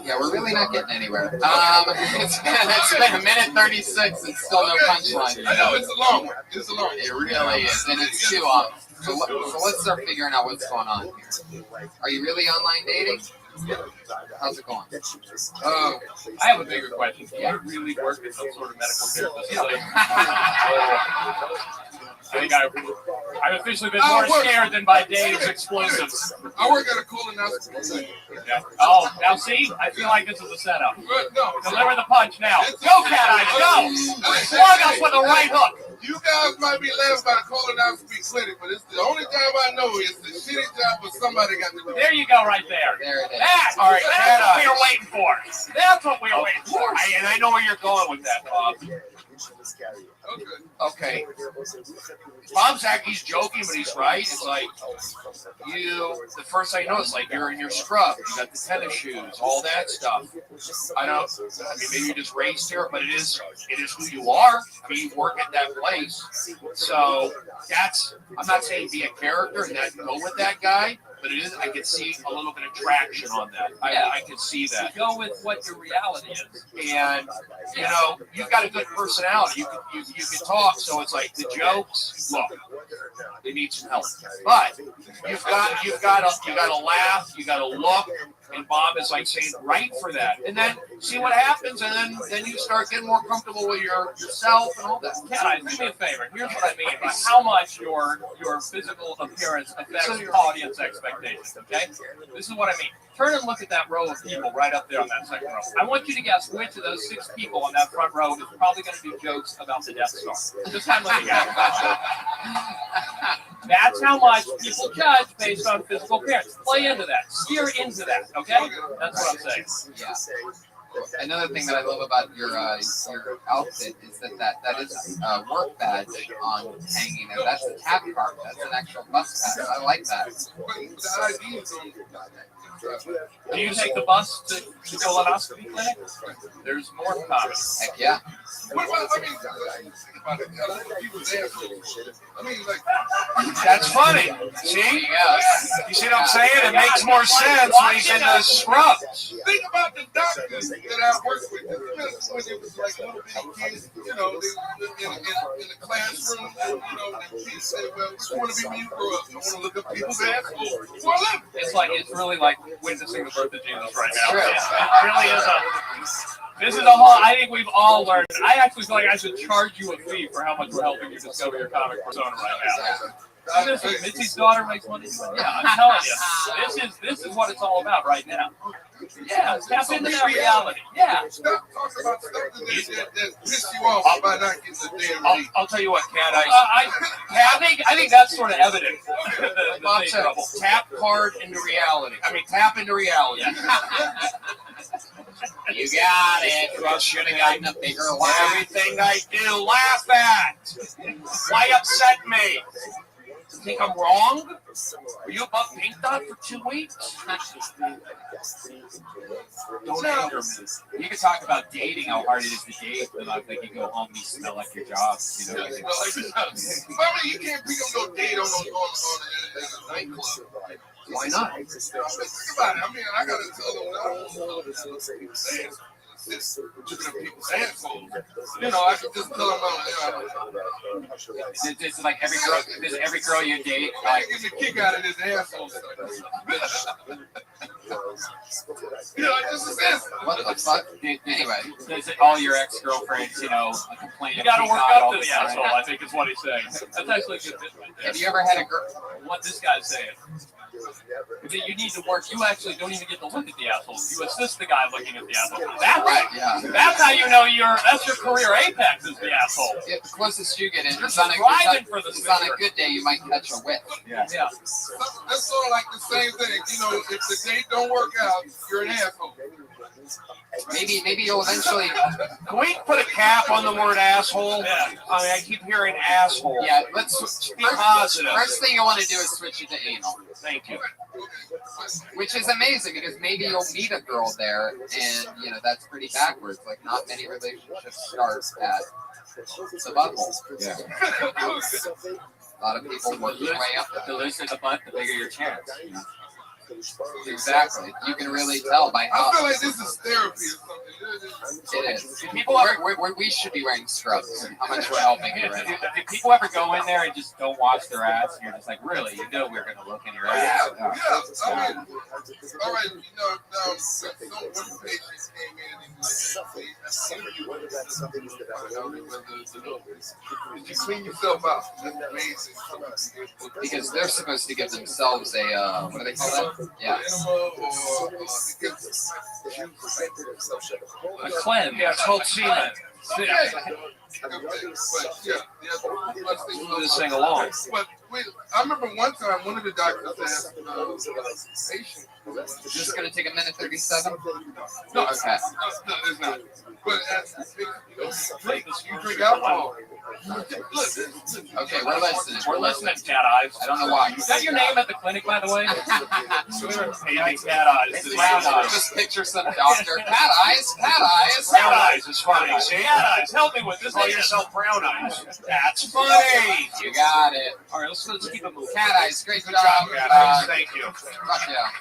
Yeah, we're really not getting anywhere. It's been a minute 36 and still no punchline. I know, it's a long one. It's a long one. It really is, and it's too long. So let's start figuring out what's going on here. Are you really online dating? How's it going? I have a bigger question. Do you really work at some sort of medical care facility? I think I've officially been more scared than by Dave's explosives. I work at a colonoscopy. Yeah. Oh, now see? I feel like this is a setup. No. Deliver the punch now. Go, Cat Eyes, go! Slug us with a right hook. You guys might be laughing about a colonoscopy clinic, but it's the only job I know is the shitty job where somebody got to do it. There you go, right there. There it is. That's what we were waiting for. That's what we were waiting for. And I know where you're going with that, Bob. Okay. Bob's acting, he's joking, but he's right. It's like the first thing you know, it's like you're in your scrub. You got the tennis shoes, all that stuff. I mean, maybe you just raised here, but it is who you are. I mean, you work at that place. So I'm not saying be a character and that go with that guy, but it is, I could see a little bit of traction on that. I could see that. Go with what your reality is. And, you've got a good personality. You can talk, so it's like the jokes, look, they need some help. But you've got to laugh, you got to look, and Bob is like saying, right for that. And then see what happens, and then you start getting more comfortable with yourself and all that. Guys, do me a favor. Here's what I mean by how much your physical appearance affects your audience expectations, okay? This is what I mean. Turn and look at that row of people right up there on that second row. I want you to guess which of those 6 people on that front row is probably going to do jokes about the Death Star. Just kind of looking at it. That's how much people judge based on physical appearance. Play into that. Steer into that, okay? That's what I'm saying. Yeah. Another thing that I love about your outfit is that is a work badge on hanging there. That's a tap card. That's an actual bus pass. I like that. Do you take the bus to colonoscopy clinic? There's more comedy. Heck yeah. That's funny. See? You see what I'm saying? It makes more sense when he's in the scrubs. Think about the doctors that I work with. When it was like little bitty kids, they in the classroom, the kids say, well, I want to be when you grow up. I want to look up people's assholes. It's really like witnessing the birth of Jesus right now. It really is this is a whole, I think we've all learned. I actually feel like I should charge you a fee for how much we're helping you discover your comic persona right now. Mitzi's daughter makes money. Yeah, I'm telling you, this is what it's all about right now. Yeah, tap into that reality. Yeah. Stop talking about stuff that pissed you off by not getting the damn lead. I'll tell you what, Cat. I think that's sort of evident. Bob said, tap into reality. You got it. Well, should have gotten a bigger laugh. Everything I do, laugh at. Why upset me? Think I'm wrong? Were you above Pink Dot for 2 weeks? Don't anger me. You can talk about dating, how hard it is to date, but like you go home and you smell like your job. You can't pick up no date on a nightclub. Why not? Think about it. I mean, I gotta tell them people's assholes. I can just tell them It's like every girl you date. I get a kick out of this asshole stuff. This is it. What the fuck? Anyway, is it all your ex-girlfriends, complain? You gotta work up to the asshole, I think is what he's saying. That's actually a good bit right there. Have you ever had a girl? What this guy's saying. You need to work. You actually don't even get to look at the asshole. You assist the guy looking at the asshole. That's how you know that's your career apex is the asshole. The closest you get in is on a good day, you might catch a whiff. Yeah. That's sort of like the same thing. If the date don't work out, you're an asshole. Maybe you'll eventually. Can we put a cap on the word asshole? Yeah. I mean, I keep hearing asshole. Yeah, let's be positive. First thing you want to do is switch it to anal. Thank you. Which is amazing because maybe you'll meet a girl there, and that's pretty backwards. Like not many relationships start at the butthole. Yeah. A lot of people work their way up. The looser the butt, the bigger your chance. Exactly. You can really tell by how. I feel like this is therapy or something. It is. We should be wearing scrubs. How much we're helping you right now. Do people ever go in there and just don't wash their ass? And you're just like, really? We're going to look in your ass. Yeah. I mean, all right. Now some patients came in and you clean yourself out. That's amazing. Because they're supposed to give themselves a what do they call that? Yeah. A cleanse. Yeah, it's called semen. Okay. Let's sing along. But wait, I remember one time one of the doctors asked patient. Is this going to take a minute 37? No, okay. No, it's not. But you drink alcohol. Okay, we're listening. We're listening, Cat Eyes. I don't know why. Is that your name at the clinic, by the way? Hey, Cat Eyes. Brown eyes. Just picture some doctor. Cat eyes. Cat eyes. Brown Eyes is funny. Cat Eyes. Help me with this. Call yourself Brown Eyes. That's funny. You got it. All right, let's keep it moving. Cat eyes. Great job. Cat Eyes. Thank you. Fuck yeah.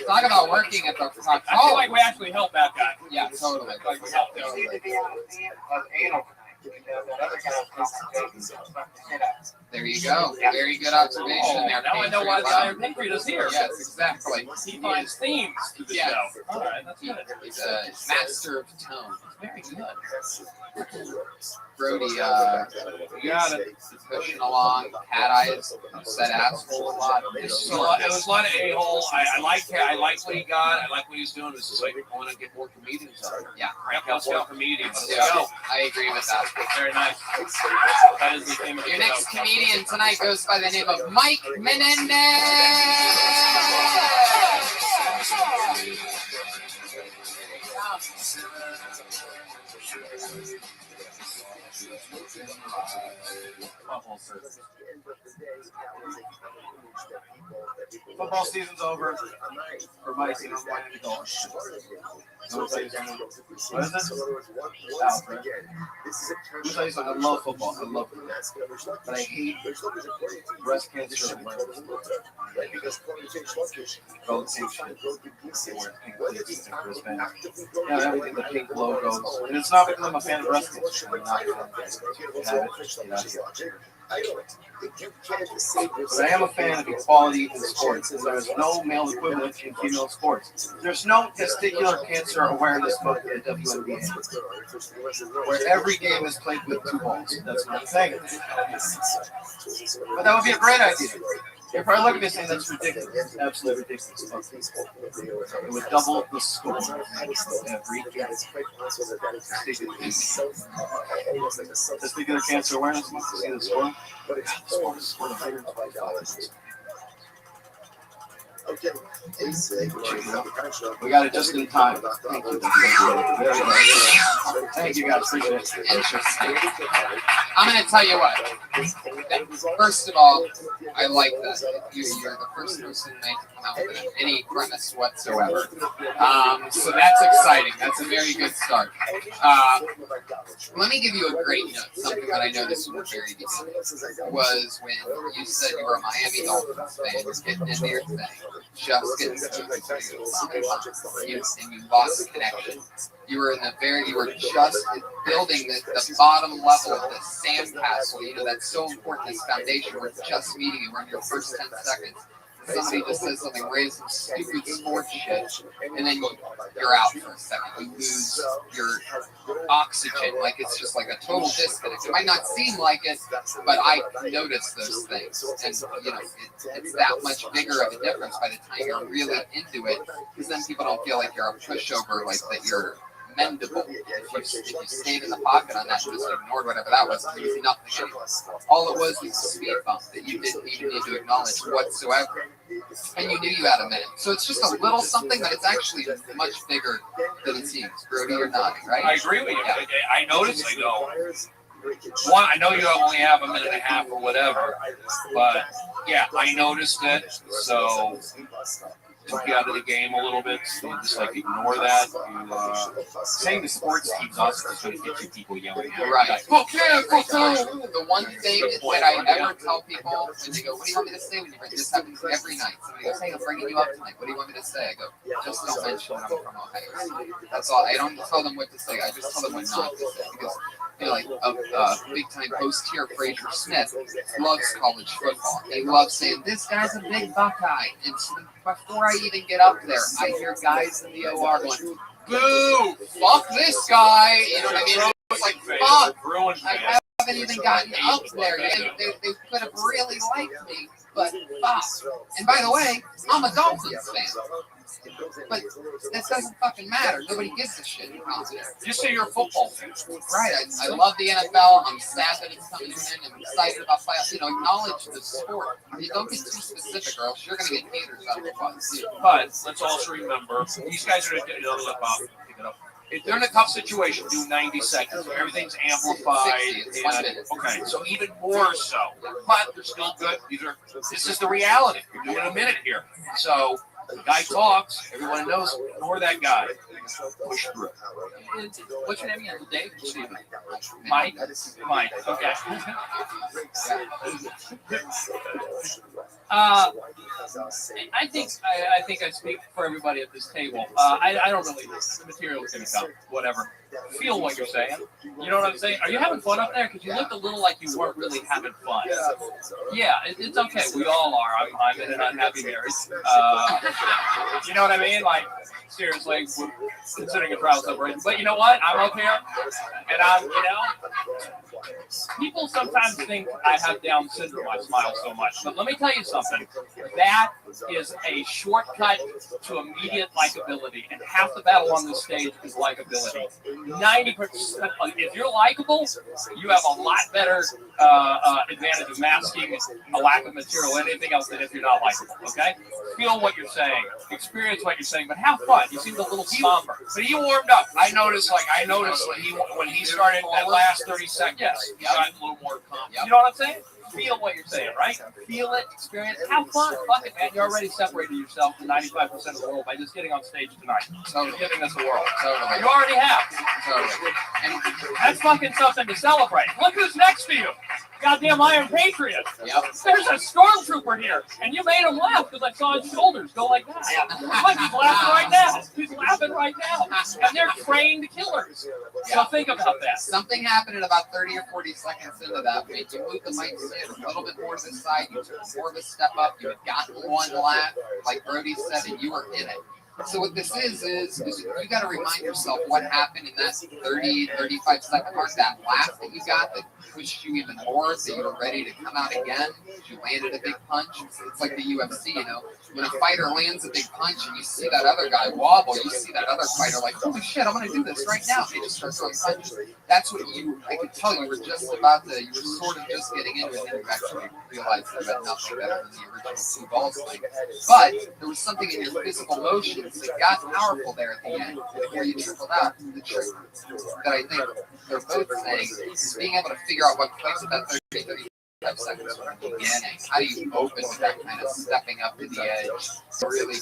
Talk about working at the I feel like we actually helped that guy. Yeah, totally. Like we helped him. There you go. Very good observation there. Now I know why the Iron Patriot is here. Yes, exactly. He finds themes to the show. All right, that's good. He's a master of tone. Very good. Brody, you got it. Pushing along. Cat eyes. Said asshole a lot. It was a lot of a-hole. I like what he got. I like what he's doing. This is like, I want to get more comedians out. Yeah. Ramp up more comedians. Let's Yeah, go. I agree with that. Very nice. That is the theme of the Your show. next comedian tonight goes by the name of Mike Menendez. Football season's over. For my team, I'm going to go. What is it? South, right? Let me tell you something. I love football. I love it. But I hate breast cancer awareness. Go the same shit. Yeah, everything, the pink logos. And it's not because I'm a fan of breast cancer. I'm not a fan of breast cancer. But I am a fan of equality in sports, and there is no male equivalent in female sports. There's no testicular cancer awareness month at WNBA, where every game is played with 2 balls. That's what I'm saying. But that would be a great idea. If I look at this thing, that's ridiculous. Absolutely ridiculous. It would double the score every game. Testicular cancer awareness month. See the score? Okay. We got it just in time. Thank you. Thank you guys. Appreciate it. Interesting. I'm going to tell you what. First of all, I like that. You're the first person tonight to come out with any premise whatsoever. So that's exciting. That's a very good start. Let me give you a great note. Something that I noticed from the very beginning was when you said you were a Miami Dolphins fan, getting into your thing, just getting started, and you lost the connection. You were just building the bottom level of the sandcastle. You know, that's so important, this foundation. We're just meeting you. We're in your first 10 seconds. Somebody just says something, raises some stupid sports shit, and then you're out for a second. You lose your oxygen. Like, it's just like a total disconnect. It might not seem like it, but I notice those things. And, you know, it's that much bigger of a difference by the time you're really into it, because then people don't feel like you're a pushover, like that you're mendable. If you stayed in the pocket on that and just ignored whatever that was, it was nothing anyway. All it was a speed bump that you didn't even need to acknowledge whatsoever. And you knew you had a minute. So it's just a little something, but it's actually much bigger than it seems. Brody, you're nodding, right? I agree with you. Yeah. I noticed, I go, one, I know you only have a minute and a half or whatever, but yeah, I noticed it. So took you out of the game a little bit, so you just like ignore that. Saying the sports team's also just going to get you people yelling at you. Right. The one thing that I ever tell people when they go, what do you want me to say when you bring this? Happens every night. Somebody goes, hey, I'm bringing you up tonight. What do you want me to say? I go, just don't mention that I'm from Ohio. That's all. I don't tell them what to say. I just tell them what not to say. Because, you know, like a big-time host here, Fraser Smith, loves college football. He loves saying, this guy's a big Buckeye. And before I even get up there, I hear guys in the OR going, boo, fuck this guy. You know what I mean? It's like, fuck, I have haven't even gotten up there yet. They could have really liked me, but fuck. And by the way, I'm a Dolphins fan. But that doesn't fucking matter. Nobody gives a shit. Just say you're a football fan. Right. I love the NFL. I'm sad that it's coming in. I'm excited about playoffs. You know, acknowledge the sport. You don't get too specific, or else you're going to get haters out of the box too. But let's also remember, these guys are pick it up. If they're in a tough situation, do 90 seconds. Everything's amplified. 60, 1 minute. Okay, so even more so. But they're still good. This is the reality. You're doing a minute here. So the guy talks. Everyone knows. Ignore that guy. Push through. What's your name again? Dave? Steven. Mike. Okay. I think I speak for everybody at this table. I don't really. The material's gonna come. Whatever. Feel what you're saying. You know what I'm saying? Are you having fun up there? Because you looked a little like you weren't really having fun. Yeah, it's okay. We all are. I'm in an unhappy marriage. You know what I mean? Like, seriously, considering a trial separation. But you know what? I'm up here, and people sometimes think I have Down syndrome. I smile so much. But let me tell you something. That is a shortcut to immediate likability. And half the battle on this stage is likability. 90%. If you're likable, you have a lot better advantage of masking a lack of material or anything else than if you're not likable. Okay? Feel what you're saying. Experience what you're saying. But have fun. You seemed a little somber. But he warmed up. I noticed when he started that last 30 seconds, he got a little more calm. You know what I'm saying? Feel what you're saying, right? Feel it, experience, have fun. Fuck it, man. You already separated yourself from 95% of the world by just getting on stage tonight. Totally. Giving us a world. Totally. You already have. Totally. And that's fucking something to celebrate. Look who's next to you. Goddamn Iron Patriot. Yep. There's a stormtrooper here, and you made him laugh because I saw his shoulders go like that. Look, he's laughing right now. He's laughing right now. And they're trained killers. So think about that. Something happened in about 30 or 40 seconds into that. Made you move the mic a little bit more to the side. You took more of a step up. You had gotten one laugh, like Brody said, and you were in it. So what this is you got to remind yourself what happened in that 30, 35 second mark, that laugh that you got that pushed you even more, that you were ready to come out again. You landed a big punch. It's like the UFC, you know. When a fighter lands a big punch and you see that other guy wobble, you see that other fighter like, holy shit, I'm going to do this right now. They just start throwing punches. That's what I could tell you were just about to, you were sort of just getting into it, and you actually realized you had nothing better than the original two balls thing. But there was something in your physical motions that got powerful there at the end before you trickled out. The trick that I think they're both saying is being able to figure out what place at that 30, 35 seconds from the beginning. How do you open with that kind of stepping up to the edge? Really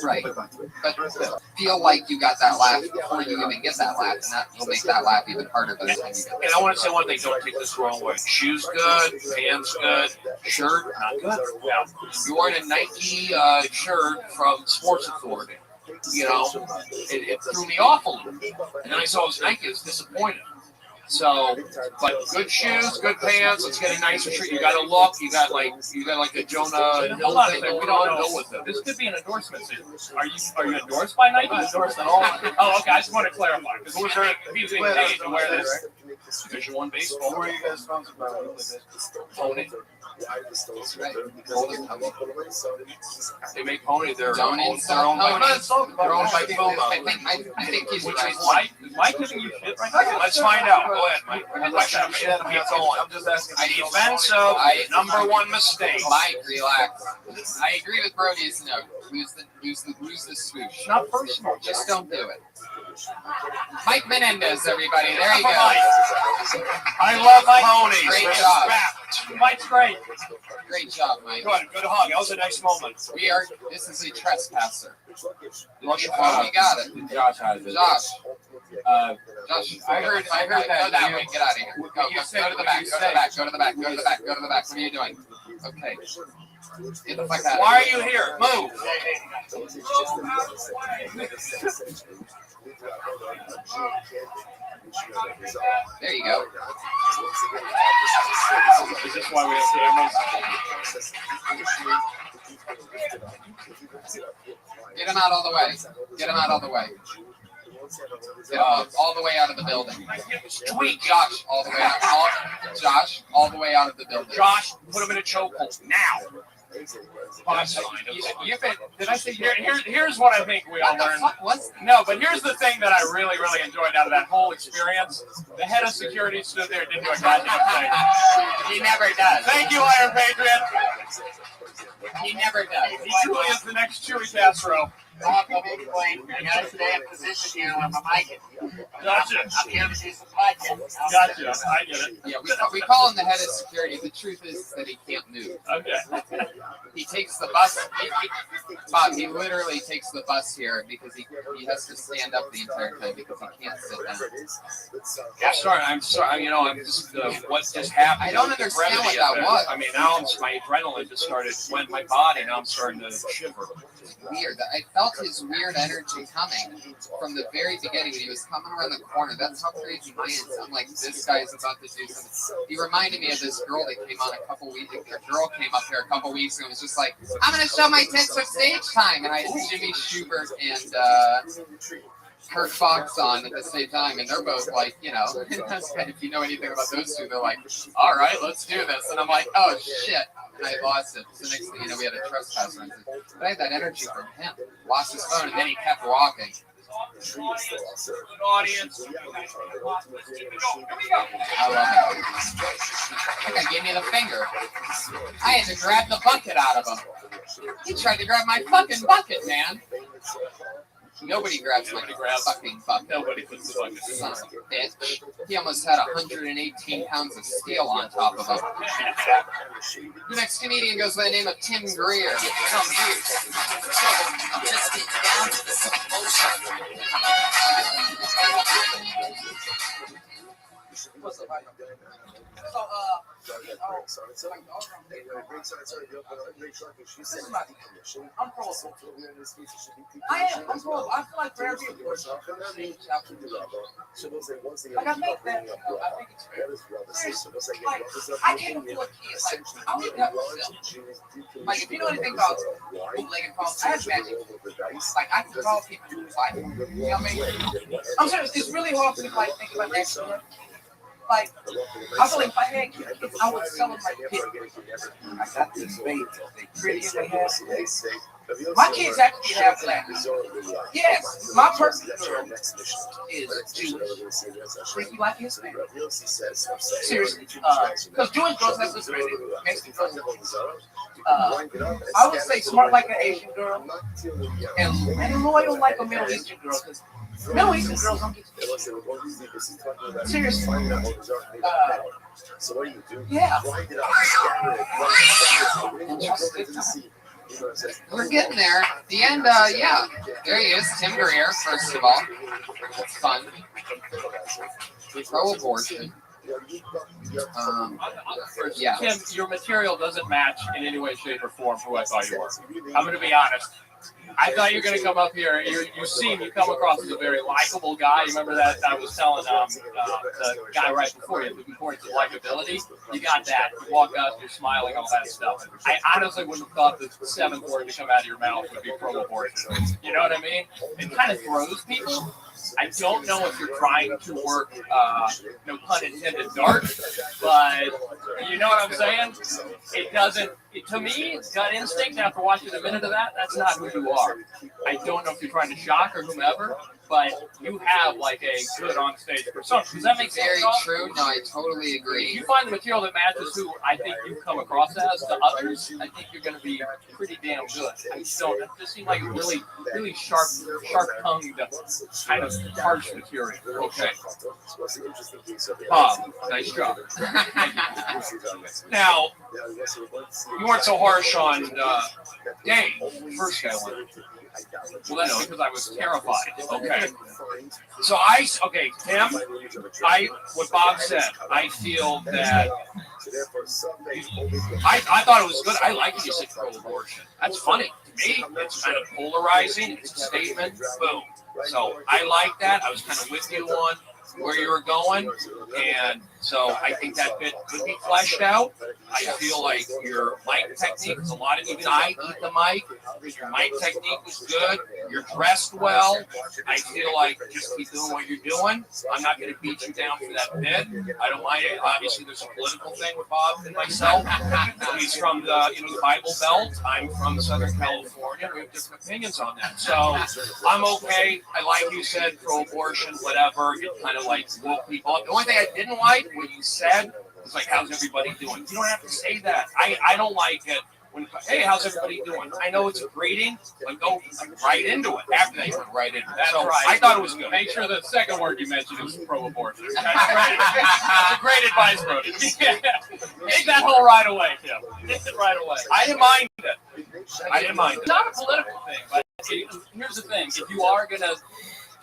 right. But feel like you got that laugh before you even get that laugh, and that will make that laugh even harder by the time you get And I want to say one thing, don't take this the wrong way. Shoes good, pants good, shirt not good. Yeah. You're wearing a Nike shirt from Sports Authority. You know, it threw me off a little. And then I saw it was Nike, I was disappointed. So, but good shoes, good pants. It's getting nicer. You got a look. You got like a Jonah Hill thing. We don't know with it. This could be an endorsement season. Are you endorsed by Nike? Endorsed at all? Oh, okay. I just want to clarify because who's being paid to wear this? Division I baseball. Where are you guys sponsored by? Pony. They make Pony. They're owned by Puma. I think he's right. Is Mike giving you shit right now? Let's find out. Go ahead, Mike. I'm just asking. Defensive, number one mistake. Mike, relax. I agree with Brody's note. Lose the swoosh. Not personal. Just don't do it. Mike Menendez, everybody. There you go. I love ponies. Great job. Mike's great. Great job, Mike. Good hug. That was a nice moment. This is a trespasser. We got it. Josh has it. Josh, I heard that. Go that way. Get out of here. Go to the back. Go to the back. What are you doing? Okay. Get the fuck out of here. Why are you here? Move. There you go. Is this why we have cameras? Get him out all the way. All the way out of the building. Tweet Josh all the way out. Josh, all the way out of the building. Josh, put him in a chokehold now. Did I say here's what I think we all learned? No, but here's the thing that I really, really enjoyed out of that whole experience. The head of security stood there and didn't do a goddamn thing. He never does. Thank you, Iron Patriot. He never does. He truly is the next Chewy Castro. I gotta stay in position here with my mic. Gotcha. I'm here to do some podcasts. Gotcha. I get it. Yeah, we call him the head of security. The truth is that he can't move. Okay. He takes the bus. Bob, he literally takes the bus here because he has to stand up the entire time because he can't sit down. I'm sorry. I'm just what just happened. I don't understand what that was. I mean, now my adrenaline just started went in my body. Now I'm starting to shiver. It's weird. I felt his weird energy coming from the very beginning when he was coming around the corner. That's how crazy mine is. I'm like, this guy is about to do something. He reminded me of this girl that came on a couple weeks ago. A girl came up here a couple weeks ago and was just like, I'm going to show my tits for stage time. And I had Jimmy Schubert and Kurt Fox on at the same time. And they're both like, if you know anything about those two, they're like, all right, let's do this. And I'm like, oh, shit. And I lost it. So next thing you know, we had a trespass. But I had that energy from him. Lost his phone, and then he kept walking. Audience. I love it. I think I gave me the finger. I had to grab the bucket out of him. He tried to grab my fucking bucket, man. Nobody grabs my fucking bucket. Nobody puts the bucket. Son of a bitch. He almost had 118 pounds of steel on top of him. The next comedian goes by the name of Tim Greer. I'm pro. I am. I'm pro. I feel like therapy is like I make that. I think it's fair. Like I can't afford kids. Like I would never sell. Like if you know anything about bootlegging phones, I have magic. Like I can call people. Like you know what I mean? I'm serious. It's really hard to like think about that. Like, I feel like if I had kids, I would sell them like kids. I got this baby. They pretty in the hair. My kids actually have plans. Yes, my perfect girl is Jewish. Freaky like his man. Seriously. Because Jewish girls have this really Mexican girls. I would say smart like an Asian girl and loyal like a Middle Eastern girl. Middle Eastern girls don't get seriously. Yeah. We're getting there. The end, yeah. There he is, Tim Greer, first of all. That's fun. Pro-abortion. Yeah. Tim, your material doesn't match in any way, shape, or form who I thought you were. I'm going to be honest. I thought you were going to come up here. You come across as a very likable guy. You remember that I was telling the guy right before you, the importance of likability? You got that. You walk up, you're smiling, all that stuff. I honestly wouldn't have thought the seventh word to come out of your mouth would be pro-abortion. You know what I mean? It kind of throws people. I don't know if you're trying to work, no pun intended, dark, but you know what I'm saying? It doesn't, to me, gut instinct after watching a minute of that, that's not who you are. I don't know if you're trying to shock or whomever, but you have like a good on stage persona. Does that make sense? Very true. No, I totally agree. If you find the material that matches who I think you come across as to others, I think you're going to be pretty damn good. I just don't. It just seemed like really, really sharp-tongued, kind of harsh material. Okay. Bob, nice job. Now, you weren't so harsh on Dane, first guy one. Well, no, because I was terrified. Okay. So Tim, what Bob said, I feel that I thought it was good. I like when you said pro-abortion. That's funny. To me, it's kind of polarizing. It's a statement. Boom. So I like that. I was kind of with you on where you were going. And So I think that bit could be fleshed out. I feel like your mic technique, because a lot of even I eat the mic. Your mic technique was good. You're dressed well. I feel like just keep doing what you're doing. I'm not going to beat you down for that bit. I don't mind it. Obviously, there's a political thing with Bob and myself. He's from the Bible Belt. I'm from Southern California. We have different opinions on that. So I'm okay. I like you said pro-abortion, whatever. It kind of like woke people up. The only thing I didn't like what you said was like, "How's everybody doing?" You don't have to say that. I don't like it. When, hey, how's everybody doing? I know it's a greeting, but go right into it. After that, you went right into it. That's so right. I thought it was good. Make sure the second word you mentioned is pro-abortion. That's a great advice, Brody. Take that whole right away, Tim. Take it right away. I didn't mind it. I didn't mind it. It's not a political thing, but here's the thing. If you are going to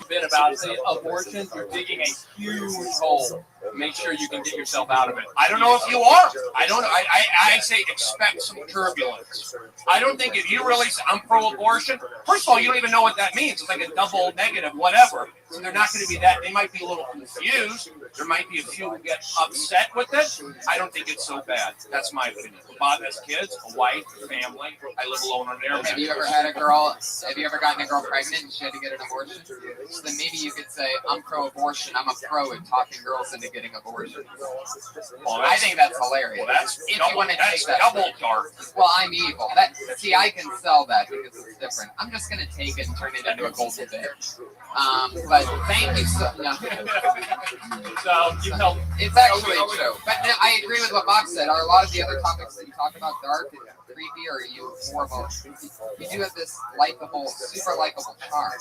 bit about the abortion, you're digging a huge hole. Make sure you can get yourself out of it. I don't know if you are. I don't know. I say expect some turbulence. I don't think if you really say I'm pro-abortion, first of all, you don't even know what that means. It's like a double negative, whatever. So they're not going to be that. They might be a little confused. There might be a few who get upset with it. I don't think it's so bad. That's my opinion. Bob has kids, a wife, a family. I live alone on an airplane. Have you ever had a girl? Have you ever gotten a girl pregnant and she had to get an abortion? So then maybe you could say, I'm pro-abortion. I'm a pro at talking girls into getting abortion. Well, I think that's hilarious. Well, that's if double, you want to that's take that double dark. Well, I'm evil. See, I can sell that because it's different. I'm just going to take it and turn it into a golden bit. But thank you so much. So it's actually true. But no, I agree with what Bob said. Are a lot of the other topics that you talk about dark and creepy, or are you more of a, you do have this likable, super likable charm.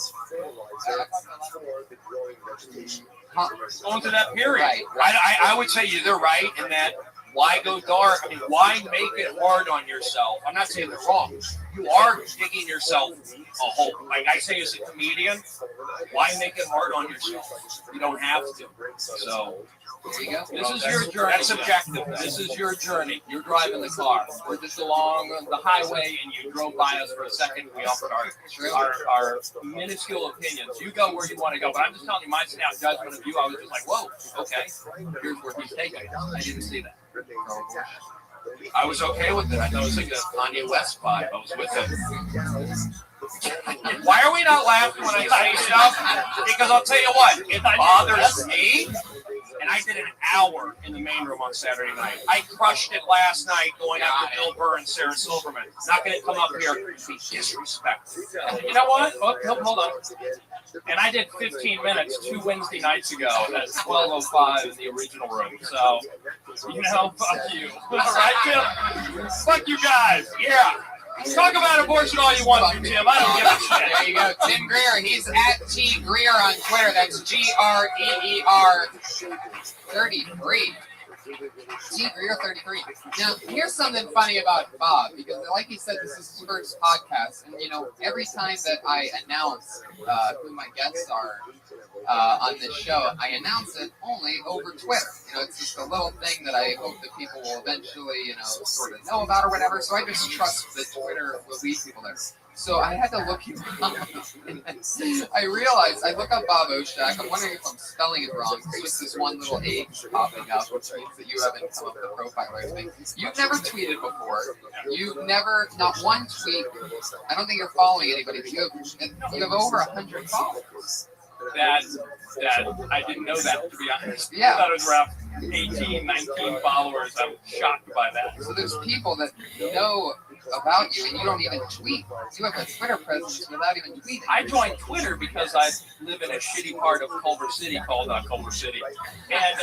Going to that period. Right. I would say they're right in that. Why go dark? I mean, why make it hard on yourself? I'm not saying they're wrong. You are digging yourself a hole. Like I say as a comedian, why make it hard on yourself? You don't have to. So there you go. This is your journey. That's subjective. This is your journey. You're driving the car. We're just along the highway, and you drove by us for a second. We offered our minuscule opinions. You go where you want to go, but I'm just telling you my snap judgment of you. I was just like, whoa, okay, here's where he's taking it. I didn't see that. I was okay with it. I thought it was like a Kanye West vibe. I was with it. Why are we not laughing when I say stuff? Because I'll tell you what, it bothers me. And I did an hour in the main room on Saturday night. I crushed it last night going after Bill Burr and Sarah Silverman. Not going to come up here and be disrespectful. You know what? Oh, hold on. And I did 15 minutes 2 Wednesday nights ago at 12:05 in the original room. So, you know, fuck you. All right, Tim? Fuck you guys. Yeah. Talk about abortion all you want to, Tim. I don't give a shit. There you go. Tim Greer. He's at T Greer on Twitter. That's GREER 33. T Greer 33. Now, here's something funny about Bob, because like he said, this is his first podcast, and you know, every time that I announce who my guests are on this show, I announce it only over Twitter. You know, it's just a little thing that I hope that people will eventually, you know, sort of know about or whatever. So I just trust that Twitter will lead people there. So I had to look him up. I realized, I look up Bob Oshak. I'm wondering if I'm spelling it wrong. It's just this one little A popping up, which means that you haven't come up with a profile or anything. You've never tweeted before. You've never, not one tweet. I don't think you're following anybody, but you have over 100 followers. That I didn't know that, to be honest. Yeah. I thought it was around 18, 19 followers. I'm shocked by that. So there's people that know about you and you don't even tweet. You have a Twitter presence without even tweeting. I joined Twitter because I live in a shitty part of Culver City called Culver City. And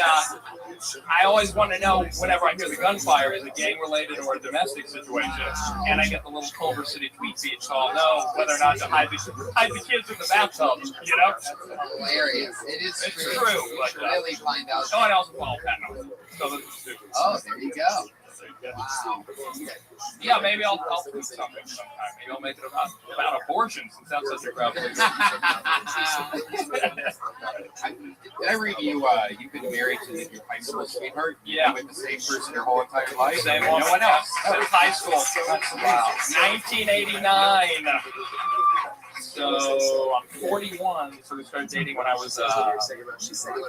I always want to know whenever I hear the gunfire, is it gang-related or a domestic situation? And I get the little Culver City tweet feed, so I'll know whether or not to hide the kids in the bathtub, you know? That's hilarious. It's true. But, really find out. No one else will follow that number. So this is stupid. Oh, there you go. Wow. Yeah, maybe I'll tweet something sometime. Maybe I'll make it about abortion, since that's such a prevalent. Did I read you? You've been married to your high school sweetheart. Yeah, with the same person your whole entire life. Same no one else. Since high school. Wow. 1989. So I'm 41, so we started dating when I was 17, something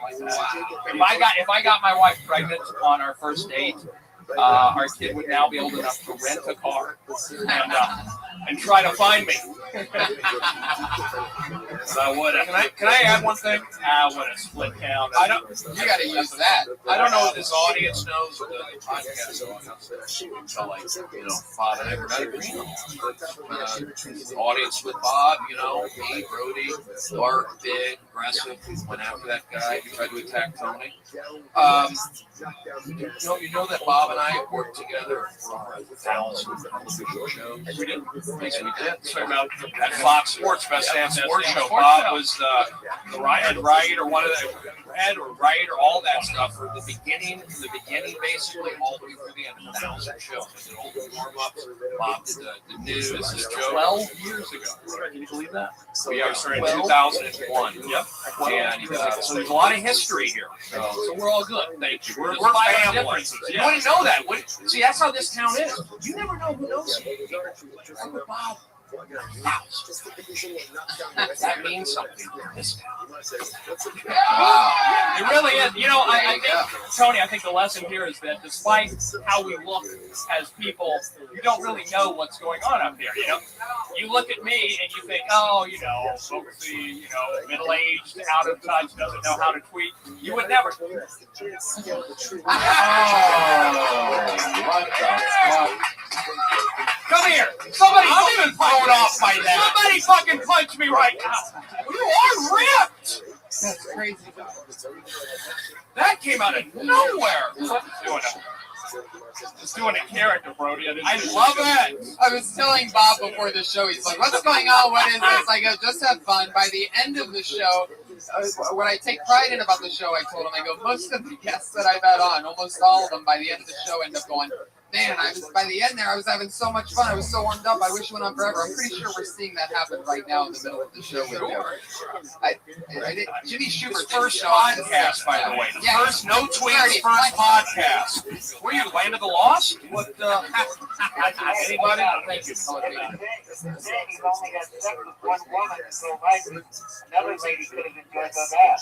like that. If I got my wife pregnant on our first date, our kid would now be old enough to rent a car and try to find me. So I would. Can I add one thing? I would have split town. You got to use that. I don't know if this audience knows the podcast audience. So like, Bob and I were not agreeing. Audience with Bob, me, Brody, Bart, big, aggressive, went after that guy who tried to attack Tony. You know that Bob and I worked together for 1,000 television shows. We did. Yes, we did. Talking about that Fox Sports Best Damn Sports Show. Bob was the Red or one of the Red or Right or all that stuff from the beginning basically all the way through the end. 1,000 shows. I did all the warm-ups. Bob did the news, the show. 12 years ago. Can you believe that? We started in 2001. Yep. And so there's a lot of history here. So we're all good. Thank you. We're family. You wouldn't know that. See, that's how this town is. You never know who knows you. Bob. That means something in this town. Wow. It really is. I think, Tony, I think the lesson here is that despite how we look as people, you don't really know what's going on up here. You look at me and you think, folksy, middle-aged, out of touch, doesn't know how to tweet. You would never. What the fuck? Come here. Somebody. I'm even thrown off by that. Somebody fucking punch me right now. You are ripped. That's crazy. That came out of nowhere. Just doing a character, Brody. I love it. I was telling Bob before the show, he's like, what's going on? What is this? I go, just have fun. By the end of the show, what I take pride in about the show, I told him, I go, most of the guests that I've had on, almost all of them, by the end of the show end up going, man, by the end there, I was having so much fun. I was so warmed up. I wish it went on forever. I'm pretty sure we're seeing that happen right now in the middle of the show with him. Jimmy Schumer's first podcast, by the way. Yeah. First no tweets, first podcast. Were you Land of the Lost? What? Anybody? Thank you. He's only got sex with one woman, so another lady could have enjoyed that.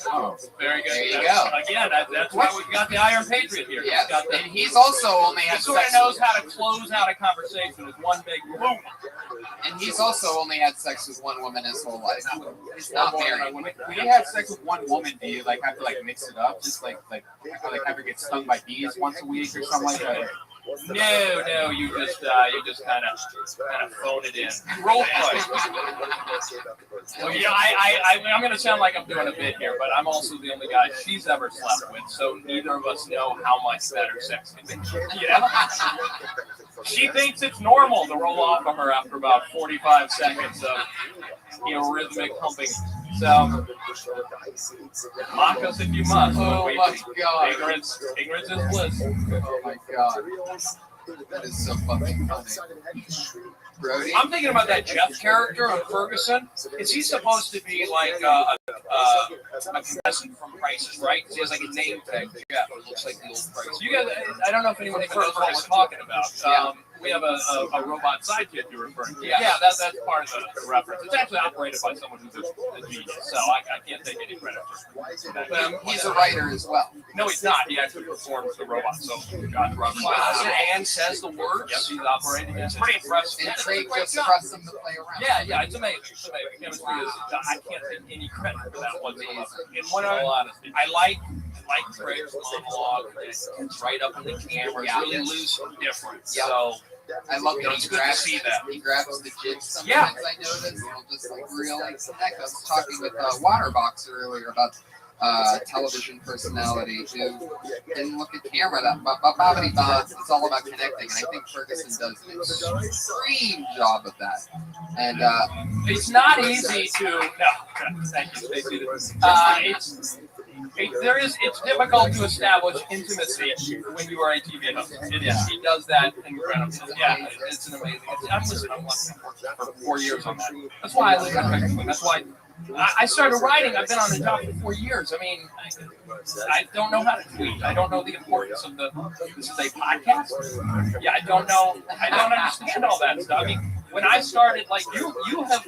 Oh, very good. There you go. Again, that's why we've got the Iron Patriot here. Yeah, and he's also only had sex. He sort of knows how to close out a conversation with one big boom. And he's also only had sex with one woman his whole life. He's not married. When you have sex with one woman, do you have to mix it up? Just have her get stung by bees once a week or something like that? No, you just kind of phone it in. Role play. I'm going to sound like I'm doing a bit here, but I'm also the only guy she's ever slept with, so neither of us know how much better sex can be. She thinks it's normal to roll off of her after about 45 seconds of rhythmic humping. So, mock us if you must. Oh my God. Ignorance is bliss. Oh my God. That is so fucking funny. Brody? I'm thinking about that Jeff character on Ferguson. Is he supposed to be like a contestant from Price is Right? Because he has like a name tag. Jeff. It looks like the old Price. You guys, I don't know if anyone knows what we're talking about. We have a robot sidekick you're referring to. Yeah, that's part of the reference. It's actually operated by someone who's a genius, so I can't take any credit for it. But he's a writer as well. No, he's not. He actually performs the robot. So God, and says the words. Yes, he's operating. It's pretty impressive. And Craig just trusts him to play around. Yeah, it's amazing. Chemistry is. I can't take any credit for that whatsoever. In all honesty, I like Craig's monologue. It's right up in the camera. It's really loose and different. Yeah. So I love that it's good to see that. He grabs the jib sometimes. Yeah. I noticed. He'll just really connect. I was talking with Waterbox earlier about television personality who didn't look at camera that bobbity bob. It's all about connecting, and I think Ferguson does an extreme job of that. And it's not easy to. No, thank you, Stacey. It's difficult to establish intimacy when you are a TV host. It is. He does that incredibly. Yeah, it's an amazing. I'm listening for 4 years on that. That's why I live in Texas. That's why I started writing. I've been on the job for 4 years. I mean, I don't know how to tweet. I don't know the importance of this is a podcast. Yeah, I don't know. I don't understand all that stuff. I mean, when I started, like you have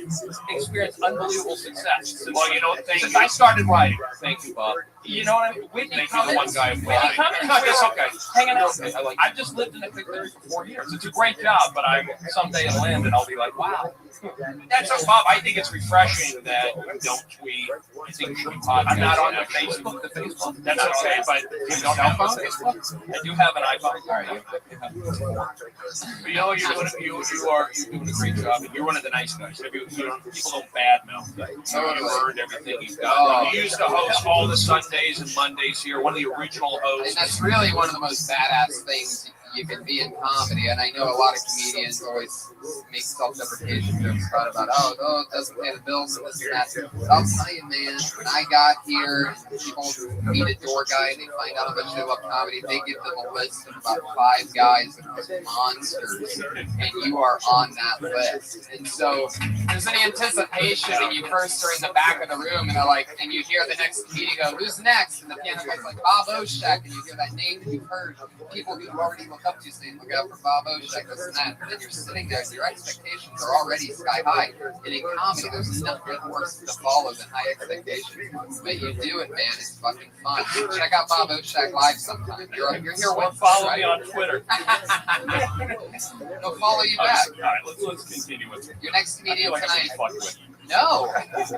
experienced unbelievable success. Since I started writing. Thank you, Bob. You know what I mean? Whitney Cummings. One guy. Whitney Cummings. That's okay. Hanging out. I've just lived in the country for 4 years. It's a great job, but I'm someday it'll end, and I'll be like, wow. That's so, Bob. I think it's refreshing that you don't tweet. I think you should be podcast. I'm not on the Facebook. That's okay, but you don't have a Facebook. I do have an iPhone. All right, you know, you're doing a great job, and you're one of the nice guys. People don't badmouth you. You earned everything you've got. You used to host all the Sundays and Mondays here. One of the original hosts. And that's really one of the most badass things you can be in comedy. And I know a lot of comedians always make self-deprecation jokes about it doesn't pay the bills and this and that. But I'll tell you, man, when I got here, people meet a door guy and they find out how much they love comedy. They give them a list of about 5 guys that are monsters, and you are on that list. And so there's an anticipation, and you first are in the back of the room, and they're like, and you hear the next comedian go, "Who's next?" And the piano guy's like, "Bob Oshak," and you hear that name that you've heard people who already look up to you saying, "Look out for Bob Oshak," this and that. And then you're sitting there, and your expectations are already sky high. And in comedy, there's nothing worse to follow than high expectations. But you do it, man. It's fucking fun. Check out Bob Oshak live sometime. You're here with follow me on Twitter. They'll follow you back. All right, let's continue with it. Your next comedian tonight. With you. No, it's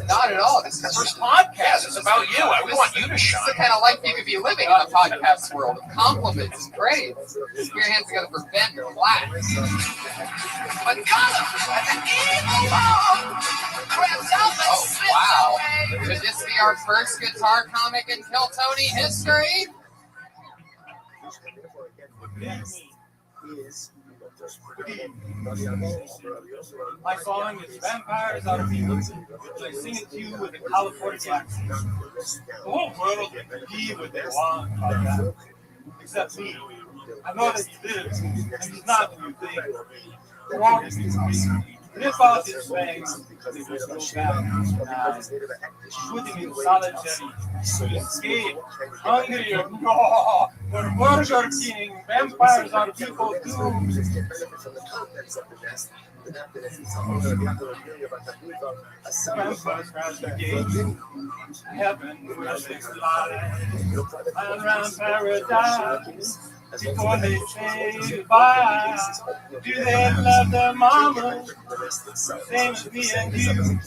not at all. This is the first podcast. It's about you. We want you to shine. This is the kind of life you could be living in the podcast world of compliments and praise. Put your hands together for Ben Platt. Oh, wow. Could this be our first guitar comic in Kill Tony history? My song is Vampires Are People, which I sing it to you with a California accent. The whole world can believe what they want about that, except me. I know that he lives, and he's not who you think. Wrong is me. Rip out his fangs, because he was no bad. Putting in solitary to escape. Hungry or for Burger King, vampires are people too. Vampires crash the gate. Heaven where they fly. Around paradise. Before they say goodbye, do they love their mama? Same as me and you.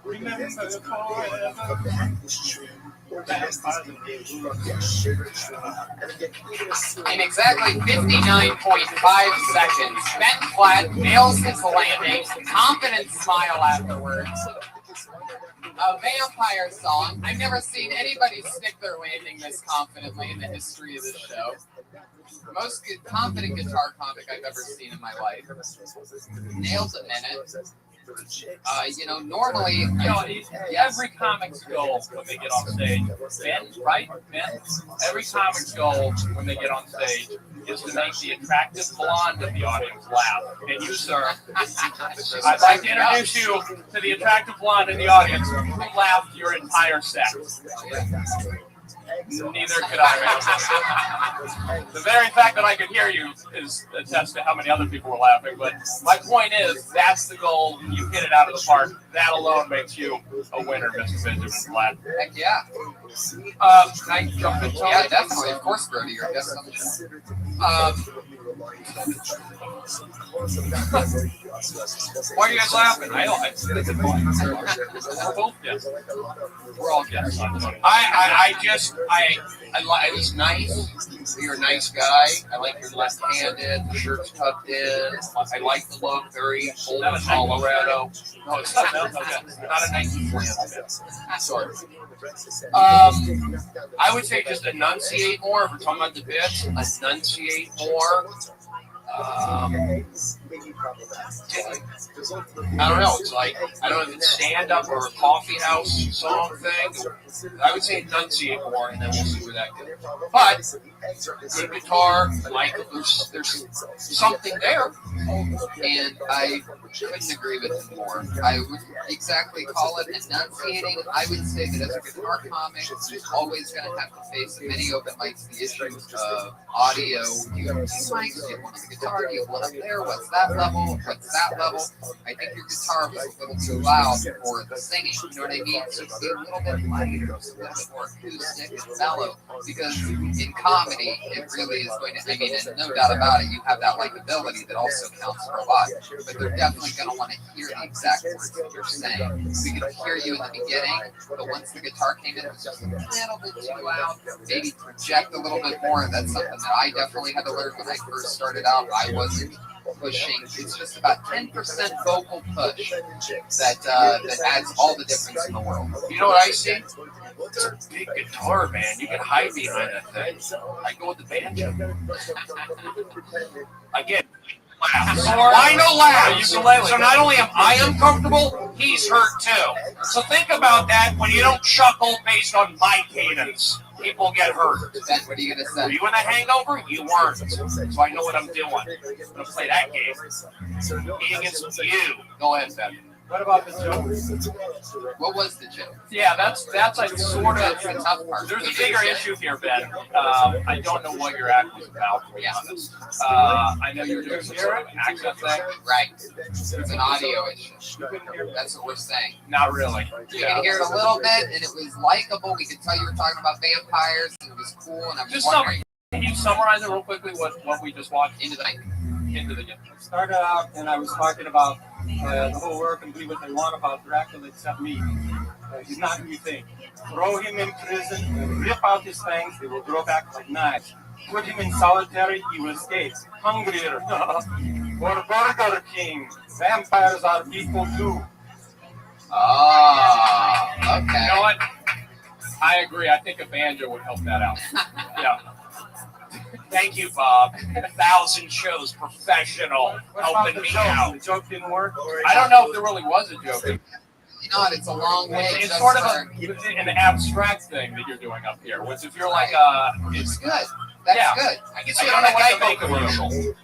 Remember forever. In exactly 59.5 seconds, Ben Platt nails his landing, confident smile afterwards. A vampire song. I've never seen anybody stick their landing this confidently in the history of this show. The most confident guitar comic I've ever seen in my life. Nails it in it. Normally, every comic's goal when they get on stage, Ben, right? Ben, every comic's goal when they get on stage is to make the attractive blonde of the audience laugh. And you, sir, I'd like to introduce you to the attractive blonde in the audience who laughed your entire set. Neither could I. The very fact that I could hear you is attest to how many other people were laughing. But my point is, that's the goal. You hit it out of the park. That alone makes you a winner, Mr. Benjamin Platt. Heck yeah. Can I jump in? Yeah, definitely. Of course, Brody. You're guest on the show. Why are you guys laughing? I don't. We're both yes. We're all guests. It's nice. You're a nice guy. I like your left-handed. The shirt's tucked in. I like the look. Very old Colorado. No, it's not a 1920s. Sorry. I would say just enunciate more. If we're talking about the bits, enunciate more. I don't know. It's like, I don't know if it's stand-up or a coffee house song thing. I would say enunciate more, and then we'll see where that goes. But good guitar, like there's something there, and I couldn't agree with him more. I wouldn't exactly call it enunciating. I would say that as a guitar comic, you're always going to have to face many open mics the issues of audio. Do you have two mics? Do you have one on the guitar? Do you have one up there? What's that level? What's that level? I think your guitar was a little too loud for the singing. You know what I mean? So be a little bit lighter, just a little bit more acoustic and mellow. Because in comedy, it really is going to, I mean, and no doubt about it, you have that likability that also counts for a lot. But they're definitely going to want to hear the exact words that you're saying. We could hear you in the beginning, but once the guitar came in, it was just a little bit too loud. Maybe project a little bit more. That's something that I definitely had to learn when I first started out. I wasn't pushing. It's just about 10% vocal push that adds all the difference in the world. You know what I see? It's a big guitar, man. You can hide behind that thing. I go with the banjo. Again, why no laugh? So not only am I uncomfortable, he's hurt too. So think about that when you don't chuckle based on my cadence. People get hurt. Then what are you going to say? Were you in a hangover? You weren't. So I know what I'm doing. I'm going to play that game. Me against you. Go ahead, Ben. What about the joke? What was the joke? Yeah, that's like sort of the tough part. There's a bigger issue here, Ben. I don't know what your act was about, to be honest. I know you were doing some sort of accent thing. Right. It's an audio issue. That's what we're saying. Not really. You can hear it a little bit, and it was likable. We could tell you were talking about vampires, and it was cool. And I was wondering. Can you summarize it real quickly? What we just watched? Into the night. Into the night. I started out and I was talking about the whole world can believe what they want about Dracula except me. He's not who you think. Throw him in prison, rip out his fangs, they will grow back like knives. Put him in solitary, he will escape. Hungrier. For Burger King, vampires are people too. Oh, okay. You know what? I agree. I think a banjo would help that out. Yeah. Thank you, Bob. 1,000 shows, professional, helping me out. The joke didn't work? I don't know if there really was a joke. You know what? It's a long way. It's sort of an abstract thing that you're doing up here, which if you're like it's good. That's good. I guess you don't know what to make a commercial.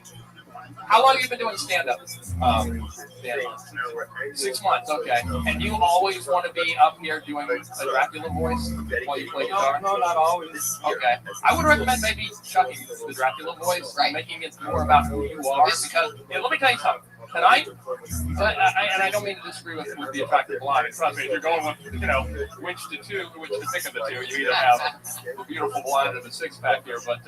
How long have you been doing stand-up? 6 months, okay. And you always want to be up here doing a Dracula voice while you play guitar? No, not always. Okay. I would recommend maybe chucking the Dracula voice, making it more about who you are. Because, let me tell you something. Tonight, and I don't mean to disagree with the attractive blonde. Trust me, if you're going with, which to pick of the two, you either have a beautiful blonde and a six-pack here, but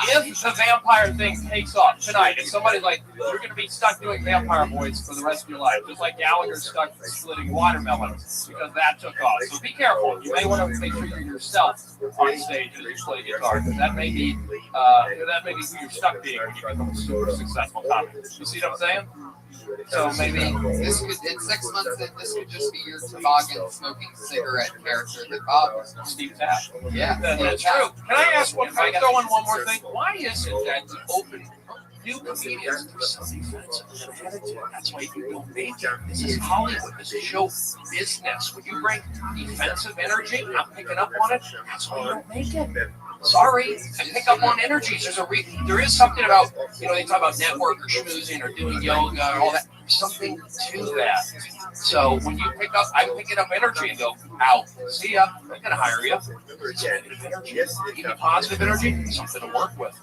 if the vampire thing takes off tonight, if somebody's like, you're going to be stuck doing vampire voice for the rest of your life, just like Gallagher's stuck splitting watermelons, because that took off. So be careful. You may want to make sure you're yourself on stage as you play guitar, because that may be who you're stuck being when you become a super successful comic. You see what I'm saying? So maybe this could, in 6 months, this could just be your toboggan smoking cigarette character that Bob was. Steve Tapp. Yeah, that's true. Can I ask one? Can I throw in one more thing? Why is it that the open new comedians are so defensive and attitude? That's why you don't make it. This is Hollywood. This is show business. When you bring defensive energy, not picking up on it, that's why you don't make it. Sorry, I pick up on energies. There is something about, they talk about network or schmoozing or doing yoga or all that. There's something to that. So when you pick up, I'm picking up energy and go, out, see ya, I'm going to hire you. Give me positive energy, something to work with.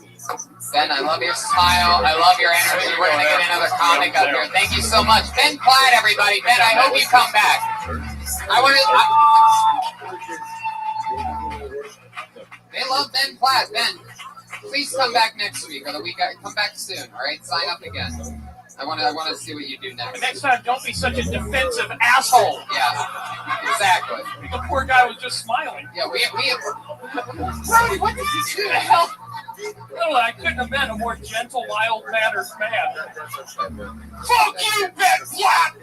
Ben, I love your smile. I love your energy. We're going to get another comic up here. Thank you so much. Ben Platt, everybody. Ben, I hope you come back. They love Ben Platt. Ben, please come back next week or the week. Come back soon. All right, sign up again. I want to see what you do next. And next time, don't be such a defensive asshole. Yeah, exactly. The poor guy was just smiling. Yeah, we have. Brody, what did you do? The hell? No, I couldn't have been a more gentle, mild-mannered man. Fuck you, Ben Platt!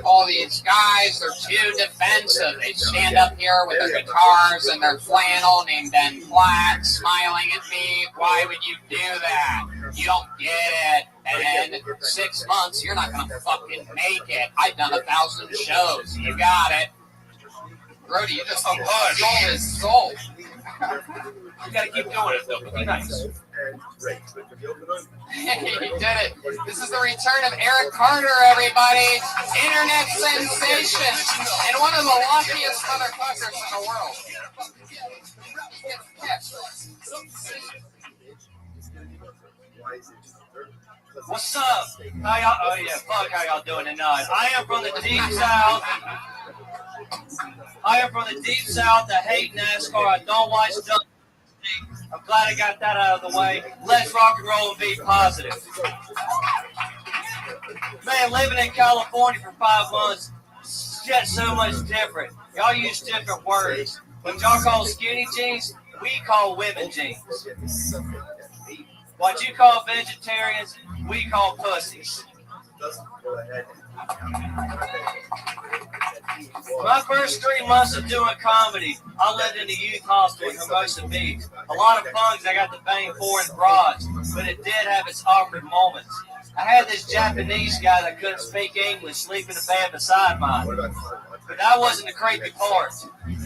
All these guys, they're too defensive. They stand up here with their guitars and their flannel named Ben Platt, smiling at me. Why would you do that? You don't get it. And in 6 months, you're not going to fucking make it. I've done 1,000 shows. You got it. Brody, you just stole his soul. You gotta keep doing it though, but be nice. He did it. This is the return of Eric Carter, everybody. Internet sensation. And one of the luckiest motherfuckers in the world. What's up? How y'all? Oh yeah, fuck how y'all doing tonight? I am from the deep south. I hate NASCAR. I don't watch. I'm glad I got that out of the way. Let's rock and roll and be positive. Man, living in California for 5 months is just so much different. Y'all use different words. What y'all call skinny jeans, we call women jeans. What you call vegetarians, we call pussies. My first 3 months of doing comedy, I lived in the youth hostel in Hermosa Beach. A lot of punks I got to bang for in broads, but it did have its awkward moments. I had this Japanese guy that couldn't speak English sleep in the bed beside mine. But that wasn't the creepy part.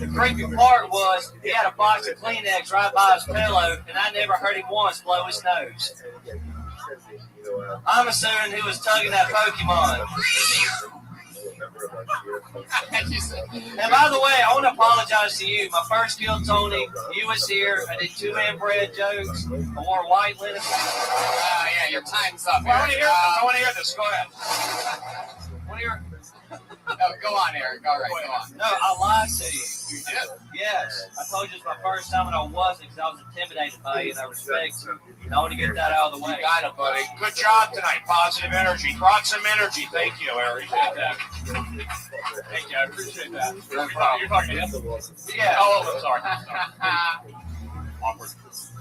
The creepy part was he had a box of Kleenex right by his pillow, and I never heard him once blow his nose. I'm assuming he was tugging that Pokemon. And by the way, I want to apologize to you. My first kill, Tony, you was here. I did 2 inbred jokes. I wore white linen. Yeah, your time's up. I want to hear this. Go ahead. No, go on, Eric. All right, go on. No, I lied to you. You did? Yes. I told you it's my first time and I wasn't because I was intimidated by you and I respect you. And I want to get that out of the way. You got it, buddy. Good job tonight. Positive energy. Brought some energy. Thank you, Eric. Thank you. I appreciate that. No problem. You're talking to him? Yeah. Oh, I'm sorry. Awkward.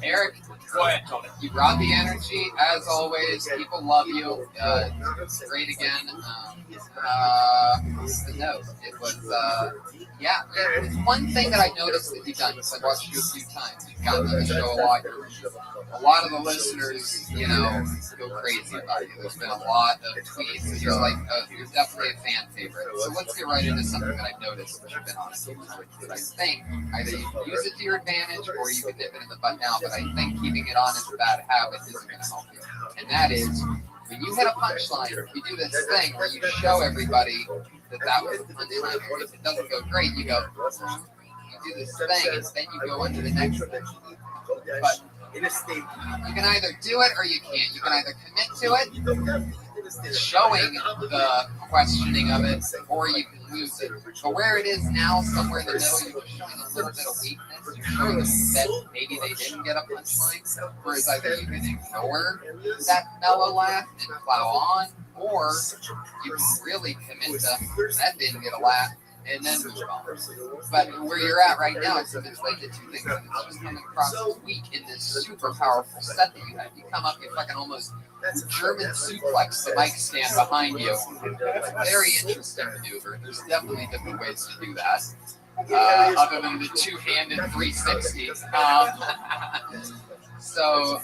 Eric, go ahead, Tony. You brought the energy, as always. People love you. Great again. What's the note? It was, yeah. It's one thing that I noticed that you've done, because I've watched you a few times. You've gotten on the show a lot. A lot of the listeners, go crazy about you. There's been a lot of tweets. You're you're definitely a fan favorite. So let's get right into something that I've noticed that you've been on. That I think either you can use it to your advantage or you can nip it in the butt now. But I think keeping it on is a bad habit isn't going to help you. And that is, when you hit a punchline, you do this thing where you show everybody that was the punchline. If it doesn't go great, you go, you do this thing, and then you go into the next thing. But you can either do it or you can't. You can either commit to it, showing the questioning of it, or you can lose it. But where it is now, somewhere in the middle, you're showing a little bit of weakness. You're showing that maybe they didn't get a punchline, whereas either you can ignore that mellow laugh and plow on, or you can really commit to that didn't get a laugh and then move on. But where you're at right now, it's explained the 2 things. It's just coming across this week in this super powerful set that you have. You come up, you fucking almost German suplex the mic stand behind you. It's a very interesting maneuver. There's definitely different ways to do that. Other than the 2-handed 360. So,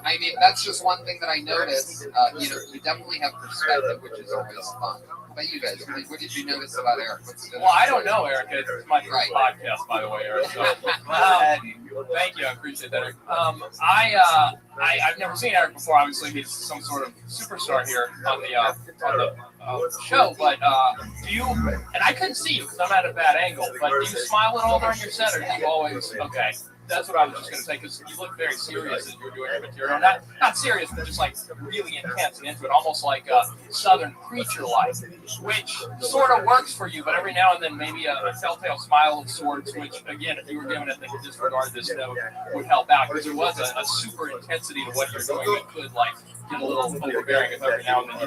I mean, that's just one thing that I noticed. You definitely have perspective, which is always fun. But you guys, what did you notice about Eric? Well, I don't know, Eric. It's my first podcast, by the way, Eric. So, thank you. I appreciate that, Eric. I've never seen Eric before. Obviously, he's some sort of superstar here on the show. But do you? And I couldn't see you because I'm at a bad angle. But do you smile at all during your set, or do you always? Okay. That's what I was just going to say, because you look very serious as you were doing your material. Not serious, but just like really intense and into it, almost like a Southern preacher-like, which sort of works for you, but every now and then maybe a telltale smile of sorts, which, again, if you were given it to disregard this note, would help out, because there was a super intensity to what you're doing that could, like, get a little overbearing if every now and then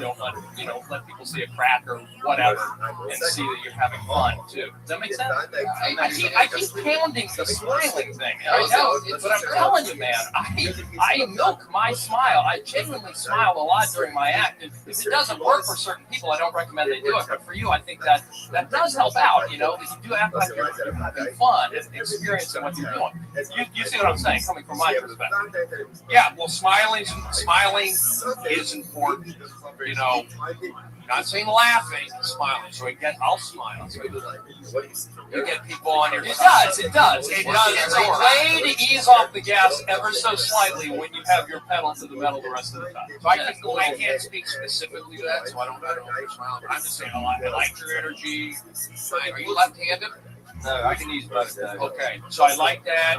you don't let people see a crack or whatever and see that you're having fun, too. Does that make sense? I keep pounding the smiling thing. I know, but I'm telling you, man, I milk my smile. I genuinely smile a lot during my act. If it doesn't work for certain people, I don't recommend they do it. But for you, I think that does help out. You know, you do act like you're having fun and experiencing what you're doing. You see what I'm saying, coming from my perspective. Yeah, well, smiling is important. You know, not saying laughing, smiling. So I'll smile. So you get people on your side. It does. It's a way to ease off the gas ever so slightly when you have your pedal to the metal the rest of the time. So I can't speak specifically to that, so I don't know if you're smiling. But I'm just saying, I like your energy. Are you left-handed? No, I can use both. Okay, so I like that.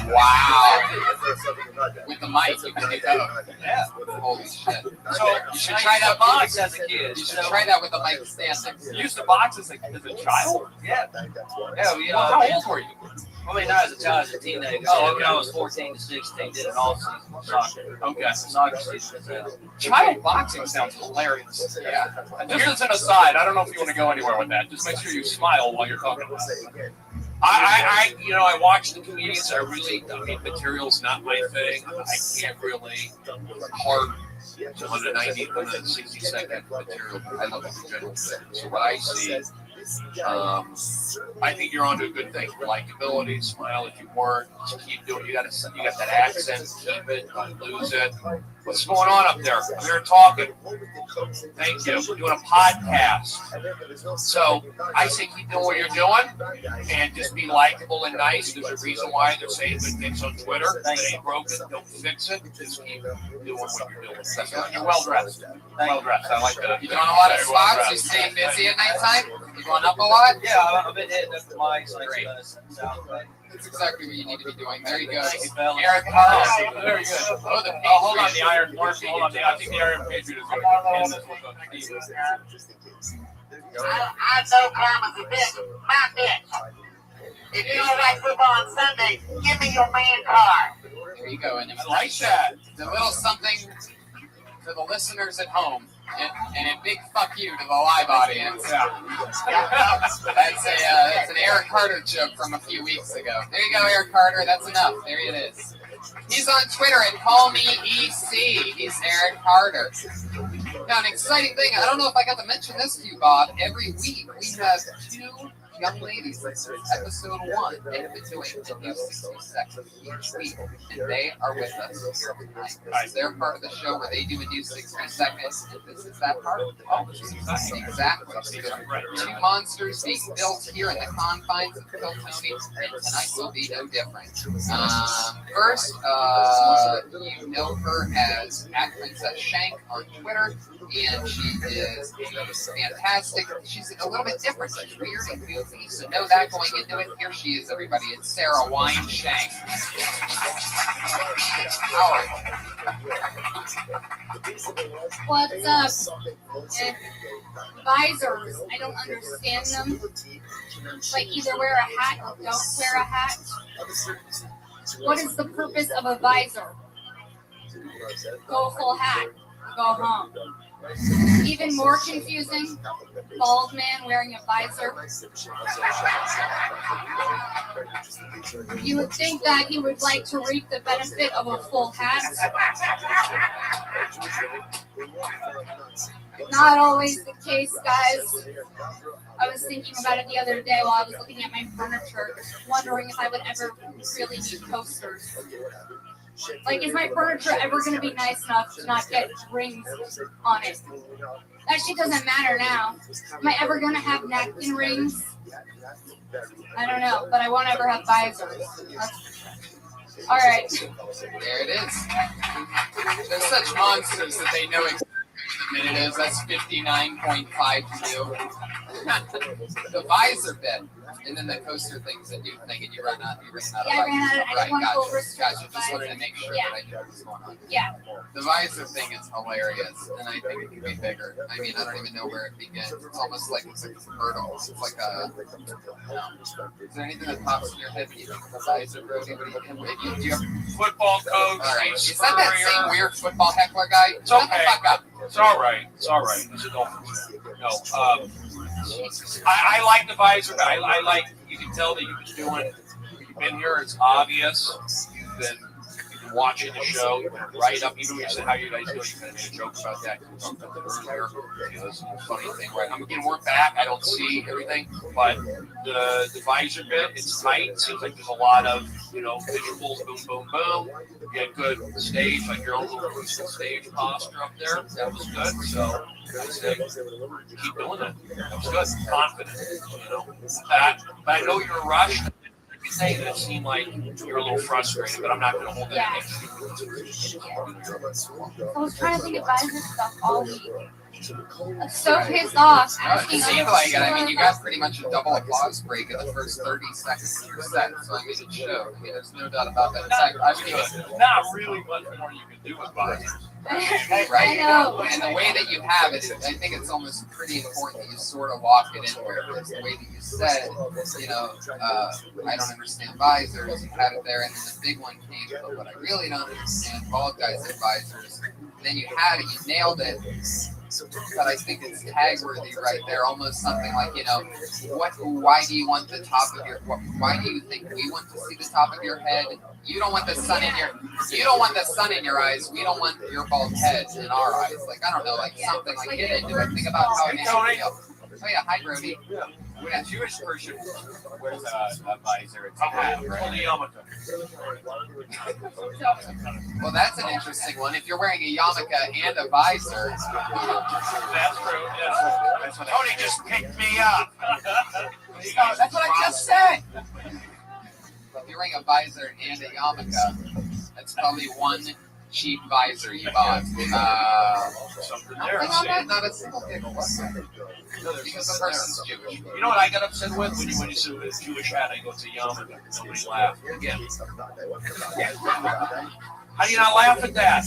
Wow. With the mic, you can do that. Yeah. Holy shit. So you should try that box as a kid. You should try that with the mic standing. You used to box as a child? Yeah. Yeah, you know, how old were you? I mean, not as a child, as a teenager. Oh, okay. When I was 14 to 16, did an all-season soccer. Okay. Soccer season as well. Child boxing sounds hilarious. Yeah. And just as an aside, I don't know if you want to go anywhere with that. Just make sure you smile while you're talking about it. I watch the comedians. Material's not my thing. I can't really heart 190, 160-second material. I love the general thing. So what I see, I think you're onto a good thing. Likability, smile if you work, just keep doing. You got that accent, keep it, don't lose it. What's going on up there? I'm here talking. Thank you. We're doing a podcast. So I say keep doing what you're doing and just be likable and nice. There's a reason why they're saying good things on Twitter. If it ain't broken, don't fix it. Just keep doing what you're doing. You're well dressed. Well dressed. I like that. You doing a lot of spots? You stay busy at nighttime? You going up a lot? Yeah, I've been hitting up the mics like That's exactly what you need to be doing. There you go. Eric Carl. Very good. Hold on. The Iron Marshal. Hold on. I think the Iron Patriot is going to end this with I know karma's a bitch. My bitch. If you don't like football on Sunday, give me your man card. There you go. And I like that. The little something to the listeners at home. And a big fuck you to the live audience. That's an Eric Carter joke from a few weeks ago. There you go, Eric Carter. That's enough. There it is. He's on Twitter at CallMeEC. He's Eric Carter. Now, an exciting thing. I don't know if I got to mention this to you, Bob. Every week we have 2 young ladies. This is episode 1. They have been doing the new 60 seconds each week, and they are with us here tonight. They're part of the show where they do a new 60 seconds, and this is that part of it. Exactly. So 2 monsters being built here in the confines of Phil Tony, and tonight will be no different. First, you know her as @Princess Shank on Twitter, and she is fantastic. She's a little bit different. She's weird and goofy. So know that going into it. Here she is, everybody. It's Sarah Wineshank. What's up? Visors. I don't understand them. Like either wear a hat or don't wear a hat. What is the purpose of a visor? Go full hat. Go home. Even more confusing, bald man wearing a visor. You would think that he would like to reap the benefit of a full hat. Not always the case, guys. I was thinking about it the other day while I was looking at my furniture, wondering if I would ever really need coasters. Like, is my furniture ever going to be nice enough to not get rings on it? That shit doesn't matter now. Am I ever going to have napkin rings? I don't know, but I won't ever have visors. All right. There it is. They're such monsters that they know exactly what the minute is. That's 59.52. The visor bit. And then the coaster thing's a new thing, and you ran out of Yeah, I ran out. I just want to go Restream. Gotcha. Just wanted to make sure that I knew what was going on. Yeah. The visor thing is hilarious, and I think it could be bigger. I mean, I don't even know where it begins. It's almost like it's a convertible. It's like a. Is there anything that pops in your head when you think of a visor, Brody? What do you have? Football coach. All right. Is that same weird football heckler guy? It's okay. Shut the fuck up. It's all right. It's all right. He's a Dolphin. No. I like the visor. I like. You can tell that he was doing you've been here, it's obvious. You've been watching the show, you went right up, even when you said how you guys doing, you kind of made a joke about that. You talked about that earlier. You know, this is a funny thing, right? I'm getting work back. I don't see everything, but the visor bit, it's tight. It seems like there's a lot of, you know, visuals, boom, boom, boom. You get good stage, like your own little stage posture up there. That was good. So I say, keep doing that. That was good. Confident, you know. That, but I know you're rushed. Saying that it seemed like you're a little frustrated, but I'm not going to hold that against you. I was trying to think of visor stuff all week. I'm so pissed off. It seemed like it. I mean, you got pretty much a double applause break in the first 30 seconds of your set, so I mean, it showed. I mean, there's no doubt about that. In fact, I mean, not really much more you can do with visors. Right. And the way that you have it, I think it's almost pretty important that you sort of walk it in where it's the way that you said, you know, I don't understand visors, you had it there, and then the big one came, but what I really don't understand, bald guys and visors, and then you had it, you nailed it. But I think it's tag worthy right there, almost something like, you know, why do you want the top of your, why do you think we want to see the top of your head? You don't want the sun in your, you don't want the sun in your eyes. We don't want your bald head in our eyes. Like, I don't know, like something like get into it. Think about how it makes you feel. Oh yeah, hi Brody. When a Jewish person wears a visor, it's a hat, right? Only yarmulke. Well, that's an interesting one. If you're wearing a yarmulke and a visor. That's true. Yeah. That's what Tony just picked me up. That's what I just said. If you're wearing a visor and a yarmulke, that's probably one cheap visor you bought. Not a single giggle. Because the person's Jewish. You know what I got upset with when you said with a Jewish hat? I go to yarmulke. Nobody laughed again. How do you not laugh at that?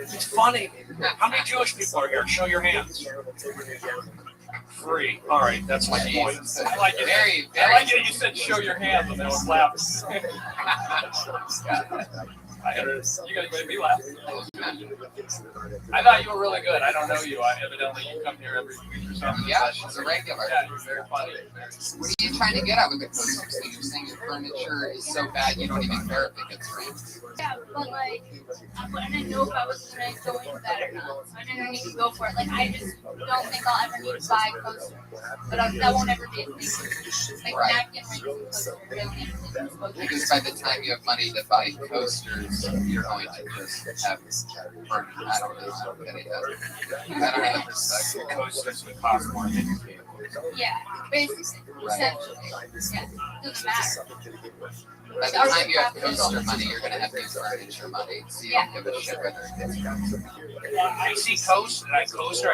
It's funny. How many Jewish people are here? Show your hands. 3. All right, that's my point. I like it. I like it. You said show your hands, and they was laughing. You guys made me laugh. I thought you were really good. I don't know you. Evidently, you come here every week or something. Yeah, she's a regular. Yeah, you're very funny. What are you trying to get at with the coasters? So you're saying your furniture is so bad you don't even care if it gets rained. Yeah, but like, I didn't know if I was going to go into that or not. So I didn't need to go for it. Like, I just don't think I'll ever need to buy coasters. But that won't ever be a thing. Like, napkin rings and coasters. Because by the time you have money to buy coasters, you're going to just have furniture. I don't know how many I don't have the perspective. Coasters would cost more than you pay. Yeah, basically, essentially. Yeah, doesn't matter. By the time you have coaster money, you're going to have new furniture money, so you don't give a shit whether it gets expensive. I see coast, and I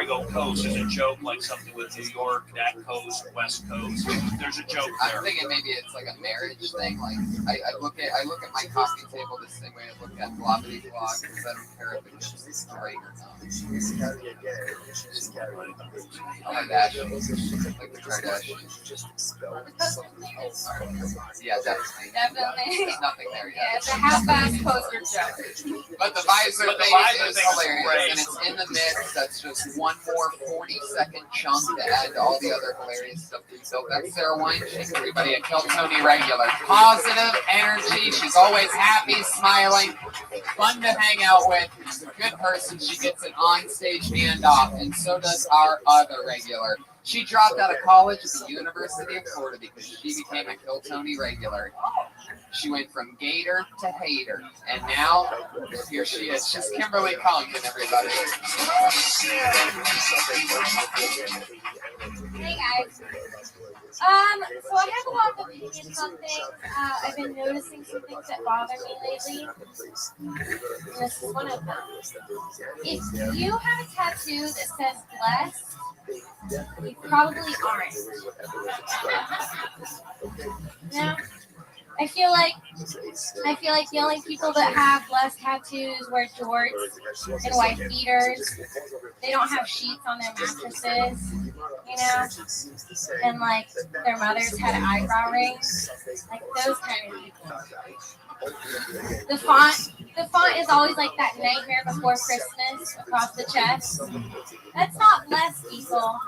go coast as a joke, like something with New York, that coast, West Coast. There's a joke there. I'm thinking maybe it's like a marriage thing. Like I look at my coffee table the same way I look at Blobbity Blog, because I don't care if it gets straight or not. Like Kardashians, like the Kardashians. Yeah, definitely. There's nothing there yet. Yeah, it's a half-assed poster joke. But the visor thing is hilarious, and it's in the mix. That's just one more 40-second chunk to add to all the other hilarious stuff that you built. That's Sarah Weinstein, everybody, a Kill Tony regular. Positive energy. She's always happy, smiling, fun to hang out with. She's a good person. She gets an on-stage handoff, and so does our other regular. She dropped out of college at the University of Florida because she became a Kill Tony regular. She went from gator to hater, and now here she is. She's Kimberly Compton, everybody. Hey guys. So I have a lot of opinions on things. I've been noticing some things that bother me lately. And this is one of them. If you have a tattoo that says blessed, you probably aren't. Now, I feel like the only people that have blessed tattoos wear jorts and white beaters. They don't have sheets on their mattresses. you know, and like their mothers had eyebrow rings, like those kind of people. The font is always like that Nightmare Before Christmas across the chest. That's not less people.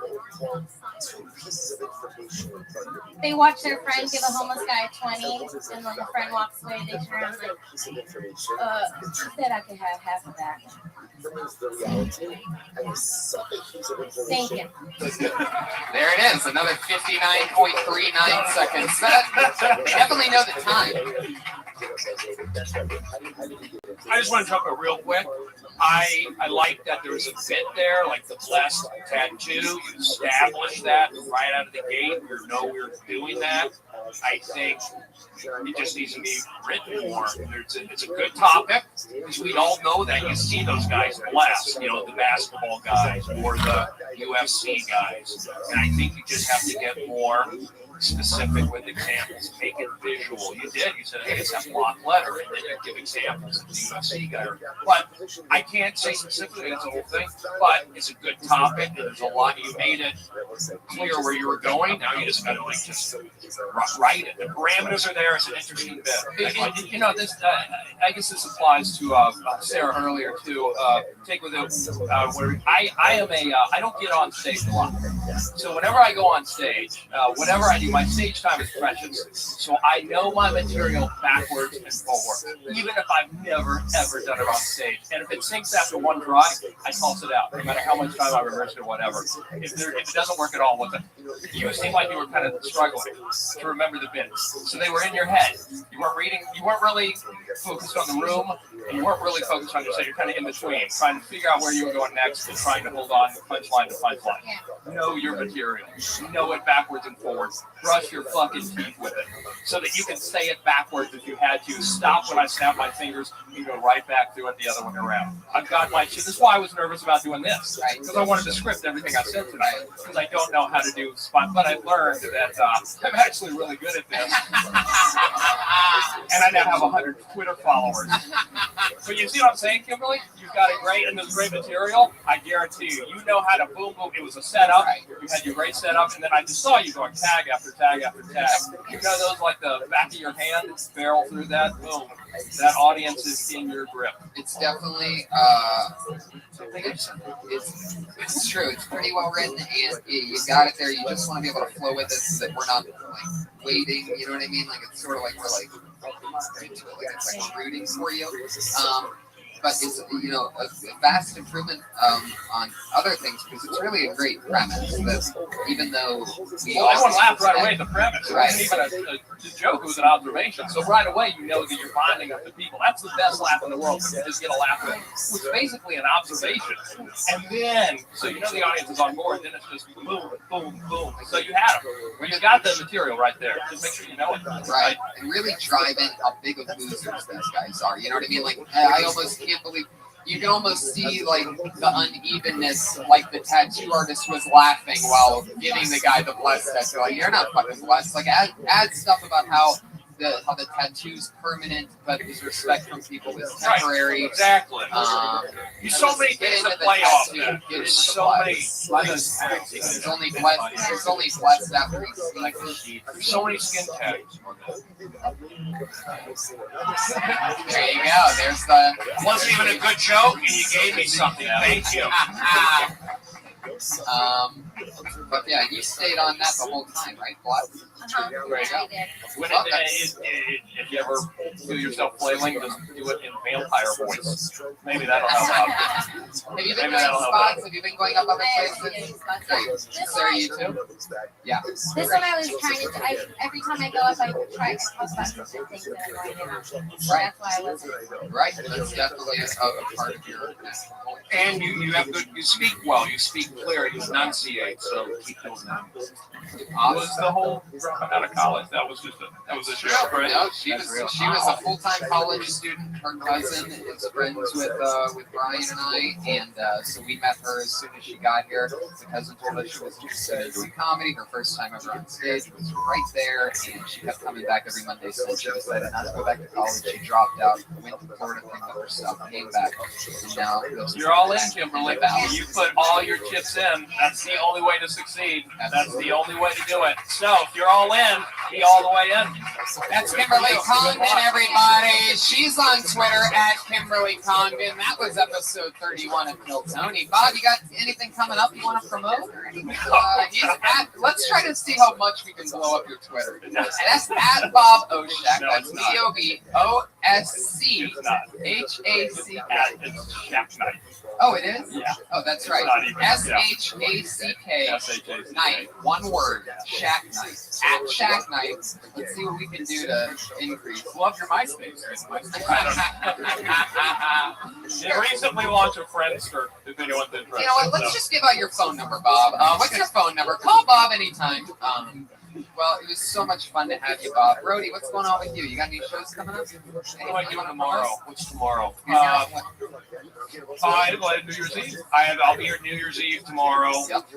They watch their friend give a homeless guy a 20, and when the friend walks away, they turn around like, I said I could have half of that. Thank you. There it is, another 59.39 seconds. Definitely know the time. I just want to jump in real quick. I like that there was a bit there, like the blessed tattoo. You established that right out of the gate. You know we were doing that. I think it just needs to be written more. It's a good topic because we all know that. You see those guys blessed, you know, the basketball guys or the UFC guys. And I think you just have to get more specific with examples, make it visual. You did. You said, hey, it's that block letter, and then you give examples of the UFC guy. But I can't say specifically that's the whole thing, but it's a good topic, and there's a lot. You made it clear where you were going. Now you just got to like just write it. The parameters are there. It's an interesting bit. You know, this. I guess this applies to Sarah earlier too. Take with it. Where I am a. I don't get on stage a lot. So whenever I go on stage, whatever I do, my stage time is precious. So I know my material backwards and forward, even if I've never ever done it on stage. And if it sinks after one try, I toss it out, no matter how much time I rehearsed or whatever. If it doesn't work at all with it, you seem like you were kind of struggling to remember the bits. So they were in your head. You weren't reading. You weren't really focused on the room, and you weren't really focused on yourself. You're kind of in between, trying to figure out where you were going next, and trying to hold on punchline to punchline. Know your material. Know it backwards and forwards. Brush your fucking teeth with it, so that you can say it backwards if you had to. Stop when I snap my fingers and go right back through it the other one around. I've got my shit. This is why I was nervous about doing this, because I wanted to script everything I said tonight, because I don't know how to do spot. But I've learned that I'm actually really good at this, and I now have 100 Twitter followers. But you see what I'm saying, Kimberly? You've got it great, and there's great material. I guarantee you, you know how to boom boom. It was a setup. You had your great setup, and then I just saw you going tag after tag after tag. You know those like the back of your hand, barrel through that, boom. That audience is in your grip. It's definitely it's true. It's pretty well written, and you got it there. You just want to be able to flow with it so that we're not like waiting. You know what I mean? Like it's sort of like we're like into it, like it's like rooting for you. But it's, you know, a vast improvement on other things, because it's really a great premise. That even though everyone laughed right away at the premise. Right. It wasn't even a joke; it was an observation. So right away, you know that you're bonding with the people. That's the best laugh in the world. You just get a laugh at it, which is basically an observation. And then, so you know the audience is on board. Then it's just boom, boom, boom. So you had them. Well, you got the material right there. Just make sure you know it. Right. And really drive in how big of losers those guys are. You know what I mean? Like I almost can't believe. You can almost see like the unevenness, like the tattoo artist was laughing while giving the guy the blessed tattoo. Like, you're not fucking blessed. Like add stuff about how the tattoo's permanent, but his respect from people is temporary. Right. Exactly. There's so many things to play off. There's so many. There's only blessed after he's There's so many skin tattoos. There you go. There's the. It wasn't even a good joke, and you gave me something. Thank you. But yeah, you stayed on that the whole time, right? Great. If you ever feel yourself flailing, just do it in vampire voice. Maybe that'll help out. Have you been going spots? Have you been going up other places? Sarah, you too? Yeah. This one I was trying to. Every time I go up, I try to talk about different things that I'm going to. So that's why I wasn't. Right. That's definitely a part of your. And you have good. You speak well. You speak clear. You enunciate. So keep doing that. Was the whole dropping out of college? That was just a show, right? No, she She was a full-time college student. Her cousin is friends with Brian and I, and so we met her as soon as she got here. The cousin told us she was interested in doing comedy. Her first time ever on stage was right there, and she kept coming back every Monday. So she decided not to go back to college. She dropped out, went to Florida, picked up her stuff, came back, and now you're all in, Kimberly. You put all your chips in. That's the only way to succeed. That's the only way to do it. So if you're all in, be all the way in. That's Kimberly Condon, everybody. She's on Twitter at Kimberly Condon. That was episode 31 of Phil Tony. Bob, you got anything coming up you want to promote? Or anything? Let's try to see how much we can blow up your Twitter. And that's at Bob Oshak. That's BOBOSCHACK. It's Shack Night. Oh, it is? Yeah. Oh, that's right. SHACK Night. One word. Shack Night. At Shack Night. Let's see what we can do to increase. Love your MySpace. They recently launched a Friendster. If anyone's interested. You know what? Let's just give out your phone number, Bob. What's your phone number? Call Bob anytime. Well, it was so much fun to have you, Bob. Brody, what's going on with you? You got any shows coming up? What do I do tomorrow? What's tomorrow? New Year's Eve. I'll be here New Year's Eve tomorrow. Yep.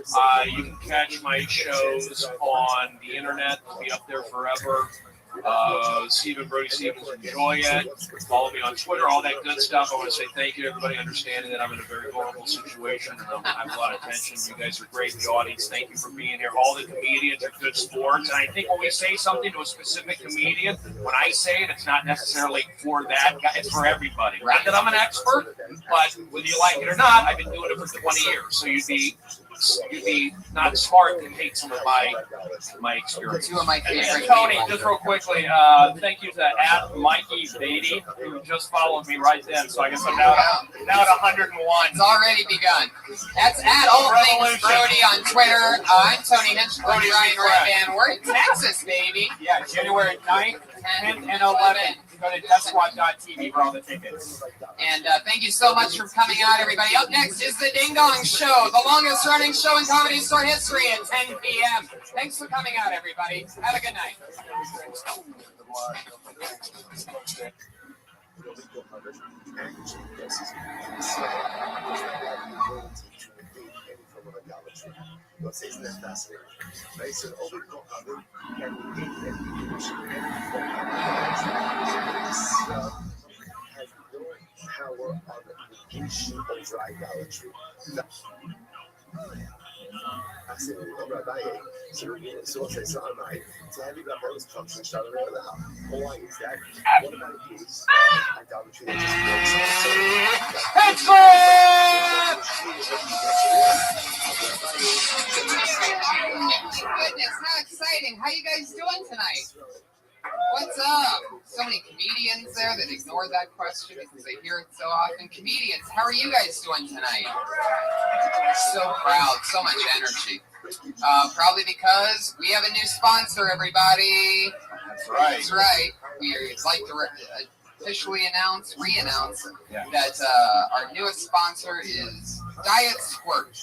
You can catch my shows on the internet. They'll be up there forever. Stephen Brody Stevens, enjoy it. Follow me on Twitter, all that good stuff. I want to say thank you to everybody understanding that I'm in a very vulnerable situation and I have a lot of tension. You guys are great, the audience. Thank you for being here. All the comedians are good sports. And I think when we say something to a specific comedian, when I say it, it's not necessarily for that guy, it's for everybody. Not that I'm an expert, but whether you like it or not, I've been doing it for 20 years. So you'd be not smart to hate some of my experience. Two of my favorite and Tony, just real quickly, thank you to @Mikey Beatty, who just followed me right then. So I guess I'm now at 101. It's already begun. That's at All Things Brody on Twitter. I'm Tony Hinchcliffe, Ryan Redman. We're in Texas, baby. Yeah, January 9th, 10th, and 11th. Go to DeathSquad.tv for all the tickets. And thank you so much for coming out, everybody. Up next is the Ding Dong Show, the longest running show in Comedy Store history at 10 p.m. Thanks for coming out, everybody. Have a good night. Vocês não estão assim. Mas se houve computador, que ninguém tem has no power on the negation of idolatry. Assim, o Rabbi, se vocês são mais, se have you got those cultures and stuff like that, why is that? What about peace? Idolatry that just Goodness, how exciting. How you guys doing tonight? What's up? So many comedians there that ignore that question because they hear it so often. Comedians, how are you guys doing tonight? So proud, so much energy. Probably because we have a new sponsor, everybody. That's right. That's right. We'd like to officially re-announce that our newest sponsor is Diet Squirt.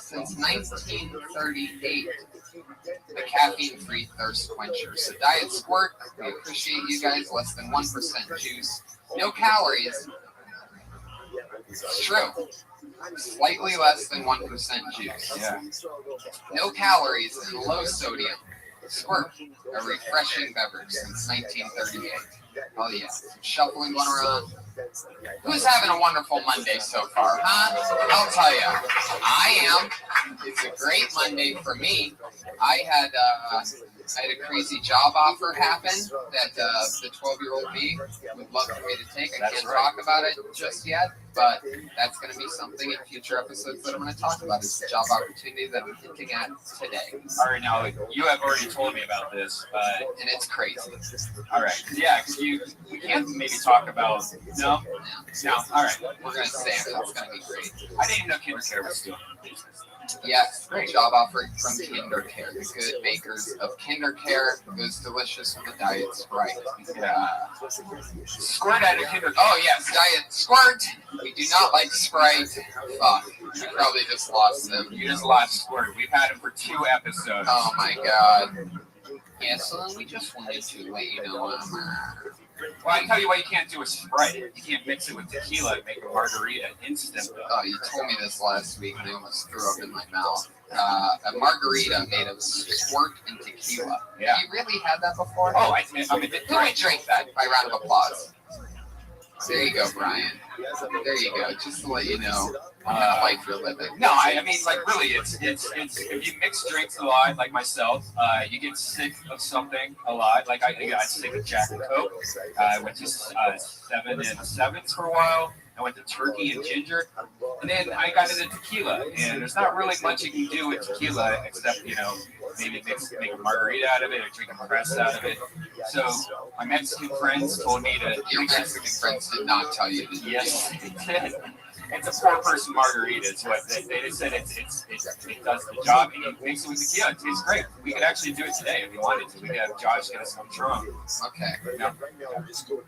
Since 1938, the caffeine-free thirst quencher. So Diet Squirt, we appreciate you guys. Less than 1% juice, no calories. It's true. Slightly less than 1% juice. Yeah. No calories and low sodium. Squirt, a refreshing beverage since 1938. Oh yeah, shuffling one around. Who's having a wonderful Monday so far, huh? I'll tell you, I am. It's a great Monday for me. I had a crazy job offer happen that the 12-year-old me would love for me to take. I can't talk about it just yet, but that's going to be something in future episodes that I'm going to talk about. It's a job opportunity that I'm hinting at today. All right, now you have already told me about this, and it's crazy. All right, yeah, because we can't maybe talk about no. All right, we're going to say it. It's going to be great. I didn't even know KinderCare was doing business. Yes, great job offer from KinderCare, the good makers of KinderCare. It goes delicious with the Diet Sprite. Squirt out of KinderCare. Oh yes, Diet Squirt. We do not like Sprite. Fuck, you probably just lost them. You just lost Squirt. We've had him for 2 episodes. Oh my god. Yeah, so we just wanted to let you know. Well, I tell you what, you can't do a Sprite. You can't mix it with tequila and make a margarita instant. Oh, you told me this last week, and I almost threw up in my mouth. A margarita made of squirt and tequila. Yeah. Have you really had that before? Oh, I mean, who would drink that? By round of applause. There you go, Brian. There you go. Just to let you know, like for a living. No, I mean, like really, it's if you mix drinks a lot, like myself, you get sick of something a lot. Like I got sick of Jack and Coke. I went to 7 and 7s for a while. I went to turkey and ginger, and then I got into tequila. And there's not really much you can do with tequila except maybe make a margarita out of it or drink a press out of it. So my Mexican friends told me to. Your Mexican friends did not tell you to do Yes, they did. It's a 4-person margarita. It's what they just said. It does the job, and you mix it with tequila. It tastes great. We could actually do it today if you wanted to. We could have Josh get us some Patron. Okay. Yeah.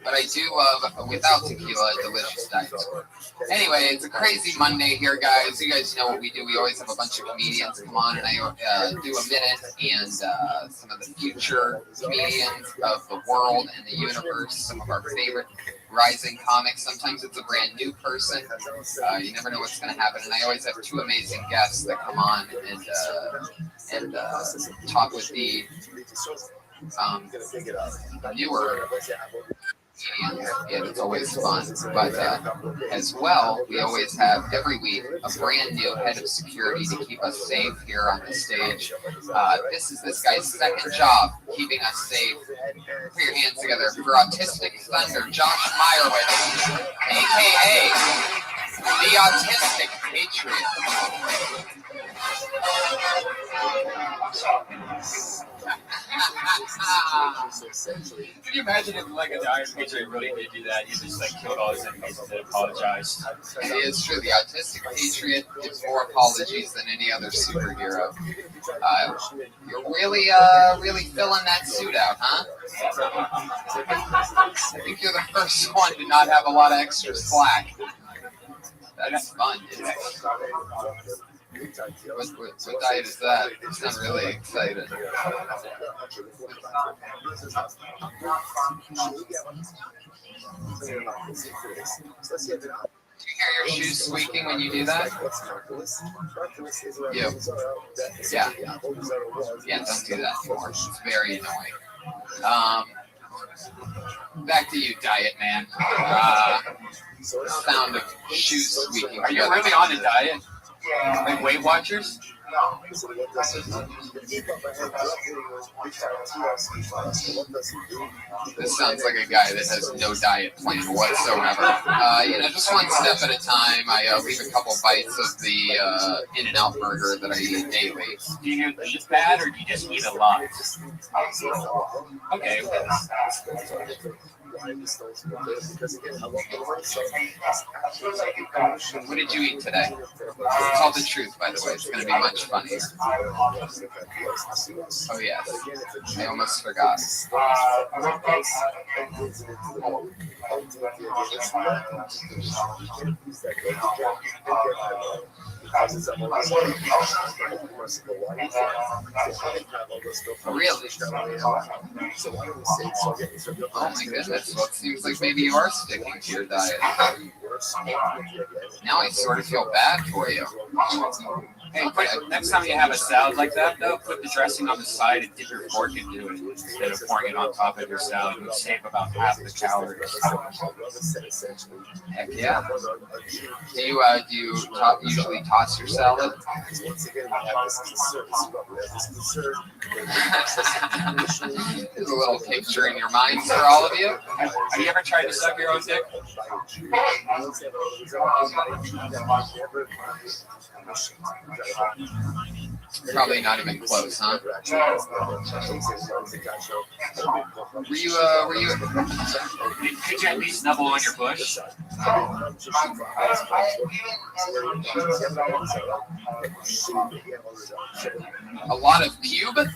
But I do love, without tequila, a delicious diet. Anyway, it's a crazy Monday here, guys. You guys know what we do. We always have a bunch of comedians come on, and I do a minute, and some of the future comedians of the world and the universe, some of our favorite rising comics. Sometimes it's a brand new person. You never know what's going to happen. And I always have 2 amazing guests that come on and talk with the newer comedians. Yeah, it's always fun. But as well, we always have every week a brand new head of security to keep us safe here on the stage. This is this guy's second job keeping us safe. Put your hands together for Autistic Thunder, Josh Meyerowitz, a.k.a. the Autistic Patriot. Can you imagine if like a Iron Patriot really did do that? He just like killed all his enemies and then apologized. It is true. The Autistic Patriot gives more apologies than any other superhero. You're really filling that suit out, huh? I think you're the first one to not have a lot of extra slack. That's fun, isn't it? What diet is that? It's not really excited. Do you hear your shoes squeaking when you do that? Yeah. Yeah, don't do that anymore. It's very annoying. Back to you, Diet Man. Sound of shoes squeaking. Are you really on a diet? Like Weight Watchers? This sounds like a guy that has no diet plan whatsoever. Just one step at a time. I leave a couple bites of the In-N-Out burger that I eat daily. Do you eat bad or do you just eat a lot? Okay. What did you eat today? Tell the truth, by the way. It's going to be much funnier. Oh, yes. I almost forgot. Really? Oh my goodness. Well, it seems like maybe you are sticking to your diet. Now I sort of feel bad for you. Hey, next time you have a salad like that, though, put the dressing on the side and dip your fork into it instead of pouring it on top of your salad. You'll save about half the calories. Heck yeah. Do you usually toss your salad? There's a little picture in your mind for all of you. Have you ever tried to suck your own dick? Probably not even close, huh? Were you? Could you at least nibble on your bush? A lot of pube?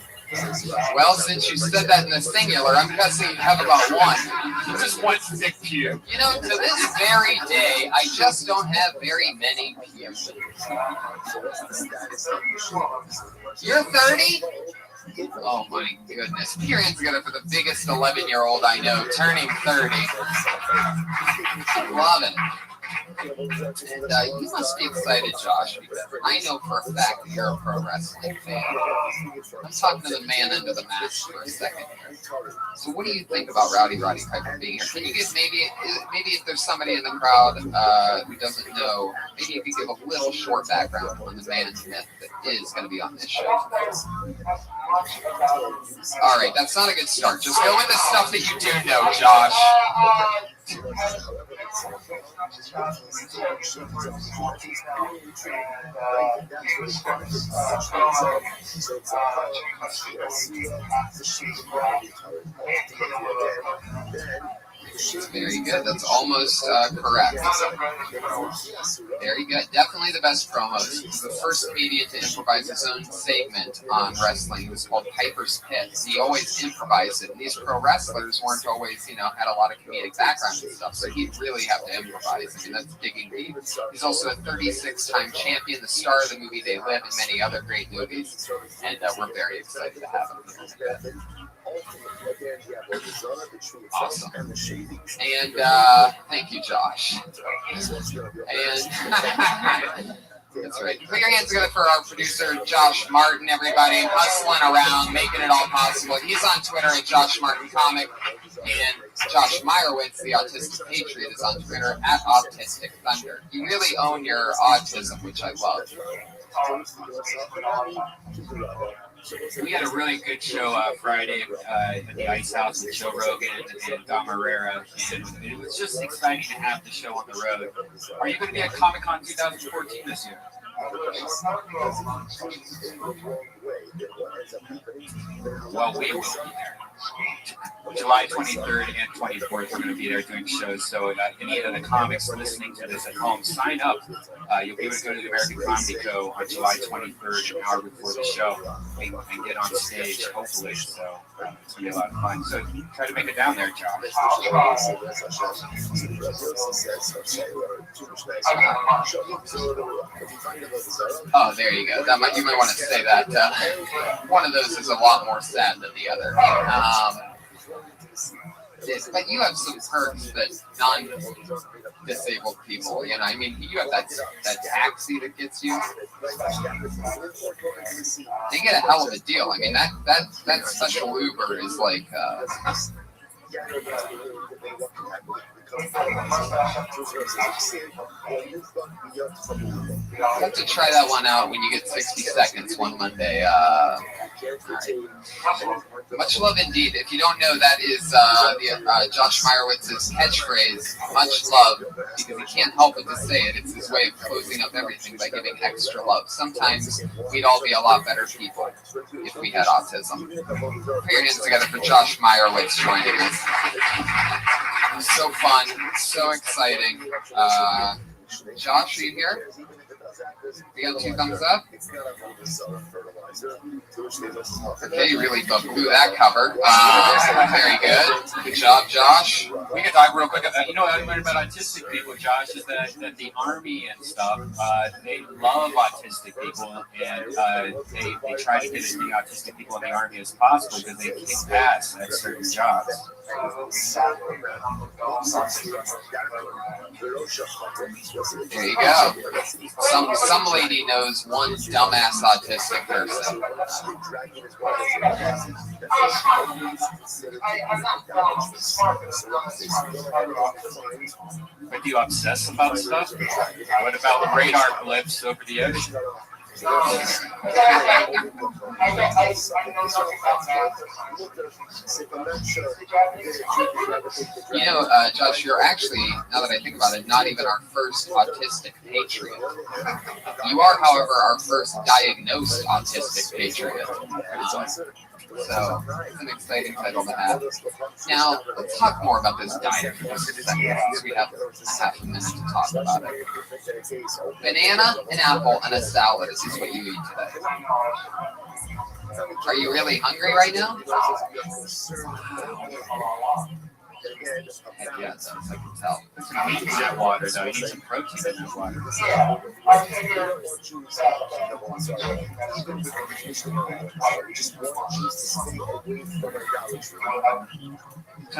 Well, since you said that in the singular, I'm guessing you have about one. Just one thick pube. You know, to this very day, I just don't have very many pubes. You're 30? Oh my goodness. Put your hands together for the biggest 11-year-old I know, turning 30. Love it. And you must be excited, Josh, because I know for a fact that you're a pro wrestling fan. I'm talking to the man under the mask for a second here. So what do you think about Rowdy Roddy Piper being here? Can you give maybe if there's somebody in the crowd who doesn't know, maybe you could give a little short background on the man myth that is going to be on this show today. All right, that's not a good start. Just go with the stuff that you do know, Josh. Very good. That's almost correct. Very good. Definitely the best promo. He's the first comedian to improvise his own segment on wrestling. It was called Piper's Pit. He always improvised it. And these pro wrestlers weren't always, had a lot of comedic background and stuff. So he'd really have to improvise. I mean, that's digging deep. He's also a 36-time champion, the star of the movie They Live, and many other great movies. And we're very excited to have him here. Awesome. And thank you, Josh. And that's right. Put your hands together for our producer, Josh Martin, everybody, hustling around, making it all possible. He's on Twitter at Josh Martin Comic. And Josh Meyerowitz, the Autistic Patriot, is on Twitter at Autistic Thunder. You really own your autism, which I love. We had a really good show Friday at the Ice House with Joe Rogan and Dom Herrera, and it was just exciting to have the show on the road. Are you going to be at Comic-Con 2014 this year? Well, we will be there. July 23rd and 24th, we're going to be there doing shows. So any of the comics listening to this at home, sign up. You'll be able to go to the American Comedy Co. on July 23rd, an hour before the show, and get on stage, hopefully. So it's going to be a lot of fun. So try to make it down there, Josh. Oh, there you go. You might want to say that. One of those is a lot more sad than the other. But you have some perks that non-disabled people, I mean, you have that taxi that gets you. They get a hell of a deal. I mean, that special Uber is like. You have to try that one out when you get 60 seconds one Monday. Much love indeed. If you don't know, that is Josh Meyerowitz's catchphrase, much love, because he can't help but to say it. It's his way of closing up everything by giving extra love. Sometimes we'd all be a lot better people if we had autism. Put your hands together for Josh Meyerowitz joining us. So fun, so exciting. Josh, are you here? You got 2 thumbs up? Okay, you really bumped through that cover. Very good. Good job, Josh. We can talk real quick. You know what I learned about autistic people, Josh, is that the Army and stuff, they love autistic people, and they try to get as many autistic people in the Army as possible because they kick ass at certain jobs. There you go. Some lady knows one dumbass autistic person. But do you obsess about stuff? What about radar blips over the ocean? Josh, you're actually, now that I think about it, not even our first autistic patriot. You are, however, our first diagnosed autistic patriot. So it's an exciting title to have. Now, let's talk more about this diet for just a second, since we have a half a minute to talk about it. Banana, an apple, and a salad is what you eat today. Are you really hungry right now? Heck yeah, it does. I can tell. You need that water, though. You need some protein in that water.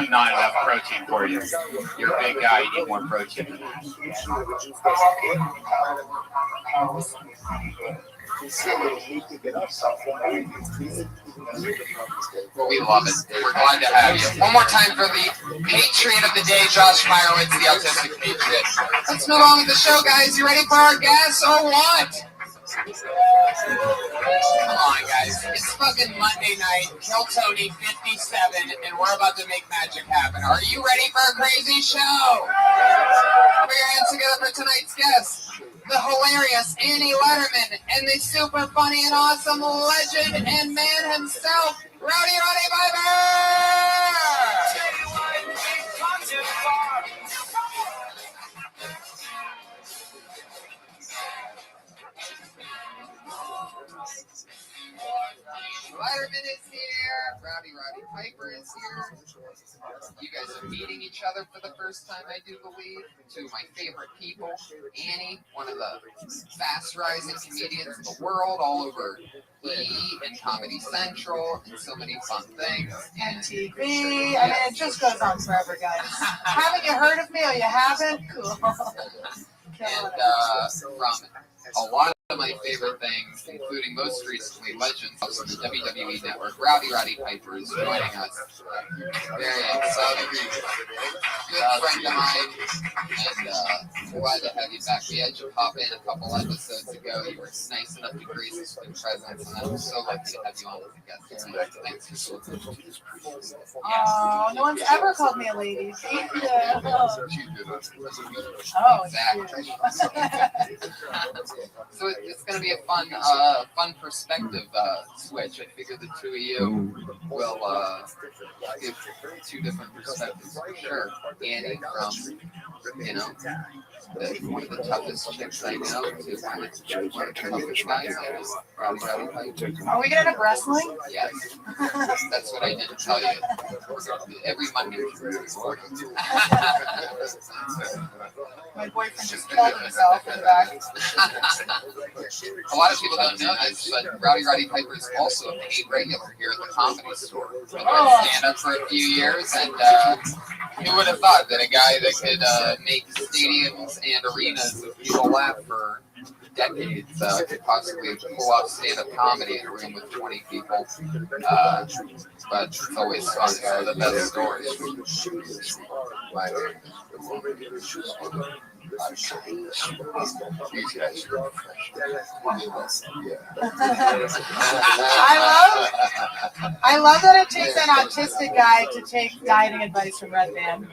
Not enough protein for you. You're a big guy. You need more protein than that. Well, we love it. We're glad to have you. One more time for the Patriot of the day, Josh Meyerowitz, the Autistic Patriot. Let's move on with the show, guys. You ready for our guests or what? Come on, guys. It's fucking Monday night, Kill Tony 57, and we're about to make magic happen. Are you ready for a crazy show? Put your hands together for tonight's guests. The hilarious Annie Letterman and the super funny and awesome legend and man himself, Rowdy Piper! Letterman is here. Rowdy Piper is here. You guys are meeting each other for the first time, I do believe. Two of my favorite people. Annie, one of the fast-rising comedians in the world, all over E! and Comedy Central, and so many fun things. And TV. I mean, it just goes on forever, guys. Haven't you heard of me or you haven't? Cool. And from a lot of my favorite things, including most recently Legends of the WWE Network, Rowdy Piper is joining us. Very excited. Good friend of mine, and glad to have you back. We had you pop in a couple episodes ago. You were nice enough to grace us with your presence, and I'm so lucky to have you on as a guest tonight. Thanks for so much. Oh, no one's ever called me a lady. Thank you. Oh, exactly. So it's going to be a fun perspective switch. I figure the two of you will give two different perspectives for sure. Annie from, one of the toughest chicks I know to one of the toughest guys I know. Rowdy Piper. Are we getting into wrestling? Yes. That's what I didn't tell you. Every Monday. My boyfriend just killed himself in the back. A lot of people don't know this, but Rowdy Piper is also a paid regular here at the Comedy Store. Been doing stand-up for a few years, and who would have thought that a guy that could make stadiums and arenas of people laugh for decades could possibly pull off stand-up comedy in a room with 20 people. But it's always fun. So the best stories. I love that it takes an autistic guy to take dieting advice from Red Band.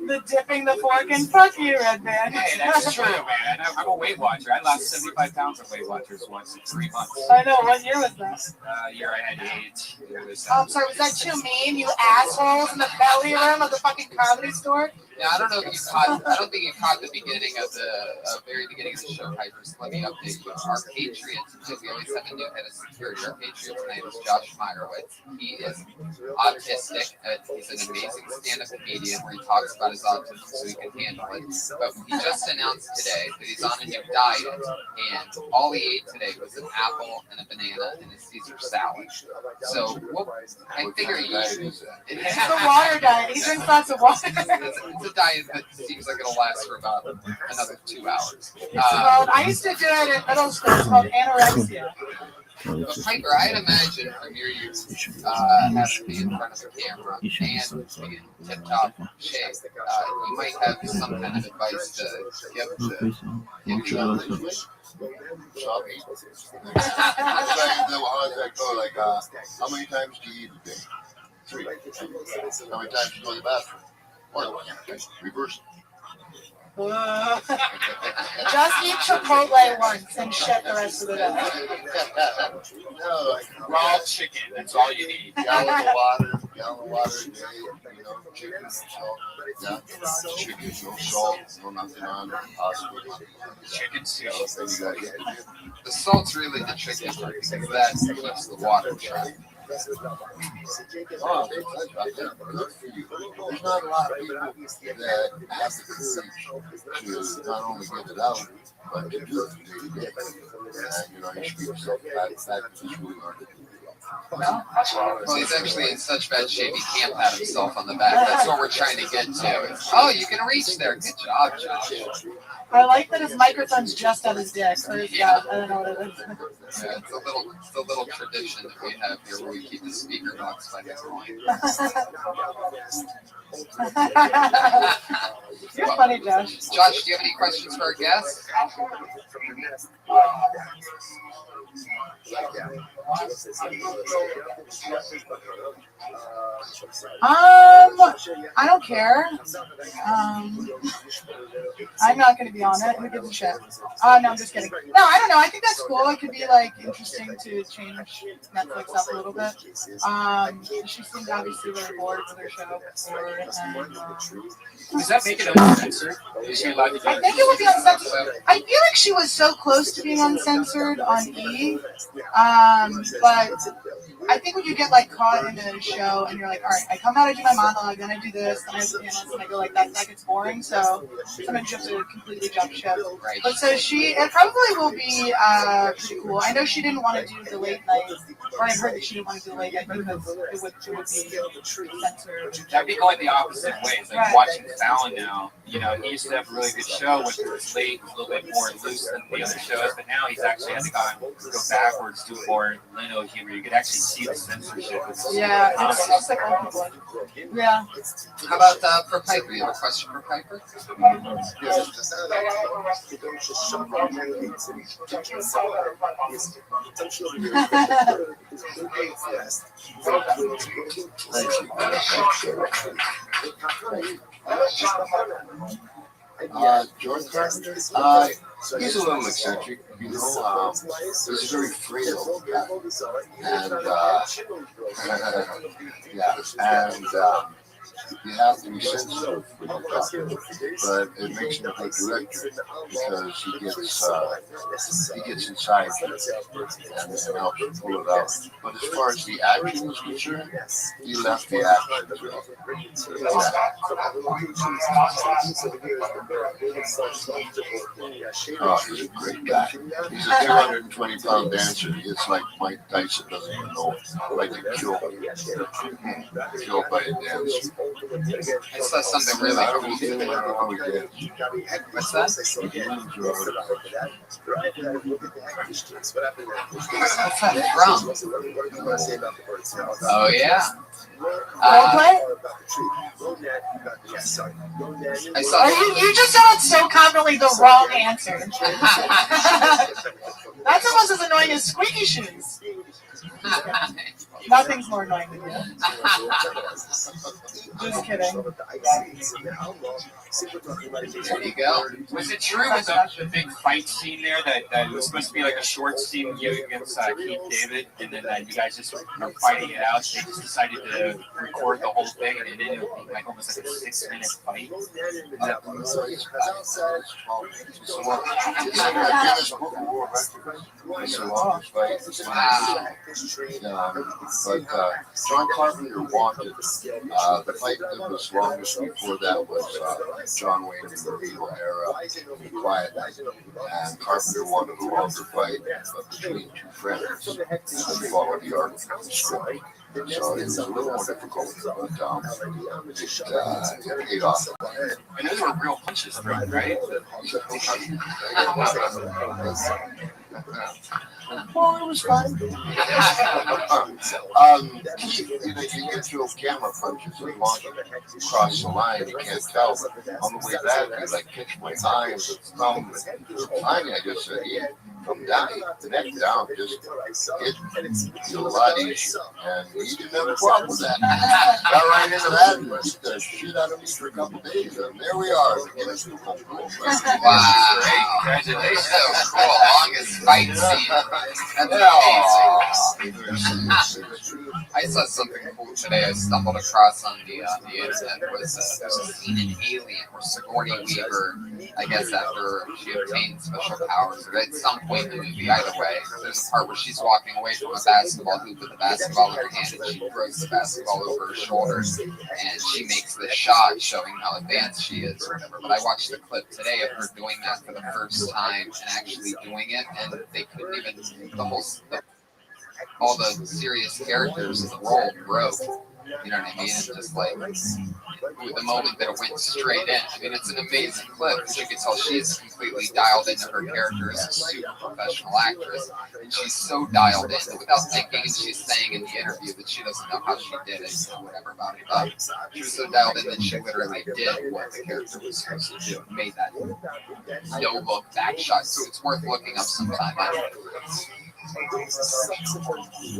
The dipping the fork in. Fuck you, Red Band. Hey, that's true, man. I'm a Weight Watcher. I lost 75 pounds of Weight Watchers once in 3 months. I know. What year was that? Year I had AIDS. I'm sorry. Was that too mean? You assholes in the belly room of the fucking Comedy Store? Yeah, I don't know if you caught. I don't think you caught the beginning of the very beginning of the show, Piper. So let me update you. Our Patriot, because we always have a new head of security. Our Patriot tonight is Josh Meyerowitz. He is autistic. He's an amazing stand-up comedian where he talks about his autism so he can handle it. But he just announced today that he's on a new diet, and all he ate today was an apple and a banana and a Caesar salad. So I figure It's a water diet. He drinks lots of water. It's a diet that seems like it'll last for about another 2 hours. Well, I used to do it in middle school. It's called anorexia. But Piper, I'd imagine from your youth, having to be in front of the camera and being tip-top shape, you might have some kind of advice to give to how many times do you eat a day? 3. How many times do you go to the bathroom? 1. Reverse it. Just eat Chipotle once and shit the rest of the day. Raw chicken, that's all you need. Gallon of water a day, chicken, salt. Yeah, chicken, no salt, no nothing on it, hospital. Chicken salt. The salt's really the chicken part because that keeps the water dry. Oh, good for you. There's not a lot of people that have the courage to not only get it out, but to do it from day to day. And, you know, you should be yourself back to really hard to do. Well, he's actually in such bad shape he can't pat himself on the back. That's what we're trying to get to. Oh, you can reach there. Good job, Josh. I like that his microphone's just on his dick. Or his, I don't know what it is. Yeah, it's a little tradition that we have here where we keep the speaker box by the groin. You're funny, Josh. Josh, do you have any questions for our guests? I don't care. I'm not going to be on it. Who gives a shit? No, I'm just kidding. No, I don't know. I think that's cool. It could be like interesting to change Netflix up a little bit. She seemed obviously really bored with her show. Does that make it uncensored? Is she allowed to do I think it would be uncensored. I feel like she was so close to being uncensored on E. But I think when you get like caught in a show and you're like, all right, I come out, I do my monologue, then I do this, then I do this, and I go like that gets boring. So sometimes you have to completely jump ship. But so it probably will be pretty cool. I know she didn't want to do the late night, or I heard that she didn't want to do the late night because it would be censored. That'd be going the opposite way. It's like watching Fallon now. You know, he used to have a really good show when it was late, a little bit more loose than the other shows, but now he's actually had to go backwards to more Leno humor. You could actually see the censorship. Yeah, it's like old people. Yeah. How about for Piper? You have a question for Piper? Jordan Carpenter, he's a little eccentric, you know. He's very frail, and you have to be sensitive when you talk to him, but it makes him a good director because he gets inside and helps him pull it out. But as far as the acting is concerned, he left the acting as well. Oh, he's a great guy. He's a 220-pound dancer. It's like Mike Tyson doesn't even know, like a killed by a dancer. I saw something really cool. What's that? What's that from? Oh, yeah. I saw you just sounded so confidently the wrong answer. That's almost as annoying as squeaky shoes. Nothing's more annoying than you. Just kidding. There you go. Was it true with the big fight scene there that it was supposed to be like a short scene you against Keith David, and then you guys just were fighting it out? They just decided to record the whole thing, and it ended up being like almost like a 6-minute fight. But John Carpenter wanted the fight that was longest before that was John Wayne in the Beatle era, Quiet Night, and Carpenter wanted a longer fight between two friends and follow the arc of the story. So it was a little more difficult, but it paid off. And those were real punches, right? Well, it was fun. You get through camera punches as long as you cross the line, you can't tell. But on the way back, I like pitched my eye and the thumb. Finally, I just said, "Yeah, come down, the neck down, just it's a lot easier." And he didn't have a problem with that. Got right into that and beat the shit out of me for a couple days, and there we are. Wow! Congratulations! So cool. Longest fight scene. That's amazing. I saw something cool today. I stumbled across on the internet. Was there's a scene in Alien where Sigourney Weaver, I guess after she obtained special powers, or at some point in the movie, either way, there's a part where she's walking away from a basketball hoop with the basketball in her hand, and she throws the basketball over her shoulder, and she makes the shot showing how advanced she is, or whatever. But I watched the clip today of her doing that for the first time and actually doing it, and they couldn't even all the serious characters in the role broke. You know what I mean? It's just like with the moment that it went straight in. I mean, it's an amazing clip because you can tell she's completely dialed into her character as a super professional actress, and she's so dialed in that without thinking, and she's saying in the interview that she doesn't know how she did it, you know, whatever about it. She was so dialed in that she literally did what the character was supposed to do and made that no look back shot. So it's worth looking up sometime.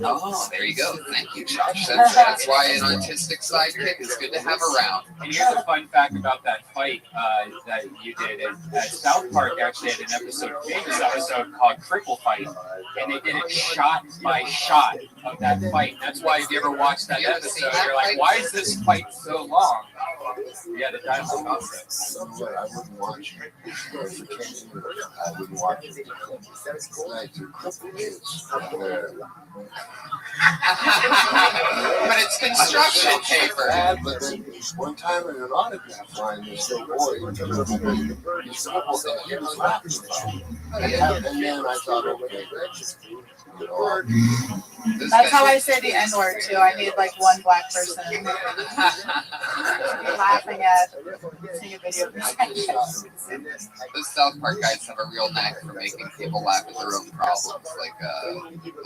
Oh, there you go. Thank you, Josh. That's why an artistic sidekick is good to have around. And here's a fun fact about that fight that you did at South Park. Actually, had an episode, a famous episode called Cripple Fight, and they did it shot by shot of that fight. That's why if you ever watch that episode, you're like, why is this fight so long? Yeah, the dialogue also. I wouldn't watch it. I wouldn't watch it. But it's construction paper. But then one time in an autograph line, this little boy, he was laughing about it. And then I thought, okay, that's how I say the N-word too. I need like one black person laughing at seeing a video of this. The South Park guys have a real knack for making people laugh at their own problems. Like a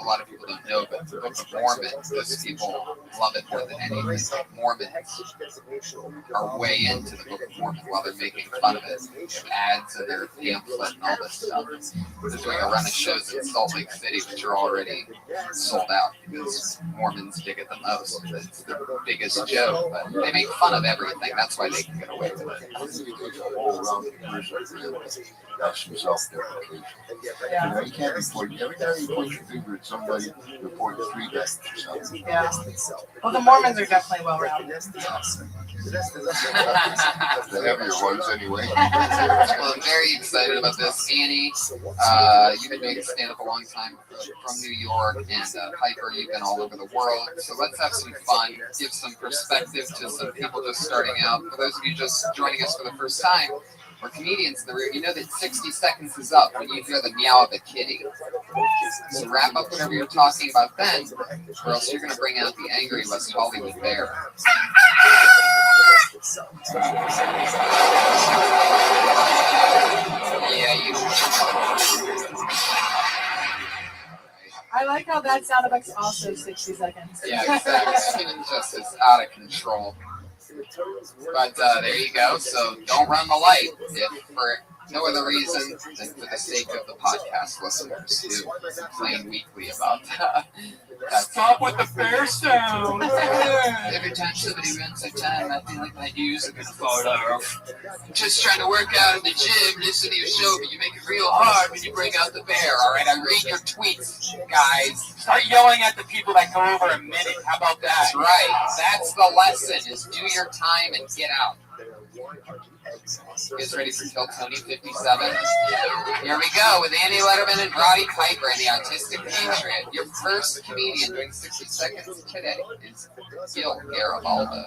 lot of people don't know, but the Book of Mormon, those people love it more than anything. Mormons are way into the Book of Mormon while they're making fun of it. They have ads in their pamphlet and all this stuff. They're doing a run of shows in Salt Lake City, which are already sold out because Mormons dig it the most. It's the biggest joke, but they make fun of everything. That's why they can get away with it. That's some self-deprecation. You know, you can't be pointing. Every time you point your finger at somebody, you're pointing 3 back at yourself. Yeah. Well, the Mormons are definitely well-rounded. The heavier ones, anyway. Well, I'm very excited about this. Annie, you've been doing stand-up a long time from New York, and Piper, you've been all over the world. So let's have some fun, give some perspective to some people just starting out. For those of you just joining us for the first time, we're comedians in the room. You know that 60 seconds is up when you hear the meow of a kitty. So wrap up whatever you're talking about then, or else you're going to bring out the angry West Hollywood bear. Yeah, you. I like how that sound effect's also 60 seconds. Yeah, exactly. Just is out of control. But there you go. So don't run the light if for no other reason than for the sake of the podcast listeners who complain weekly about that. Stop with the bear sound. Every time somebody runs a time, I feel like my ears are going to fall off. I'm just trying to work out in the gym, listen to your show, but you make it real hard when you bring out the bear. All right, I read your tweets, guys. Start yelling at the people that go over a minute. How about that? That's right. That's the lesson, is do your time and get out. You guys ready for Kill Tony 57? Here we go with Andy Letterman and Roddy Piper and the Autistic Patriot. Your first comedian doing 60 seconds today is Gil Garibaldo.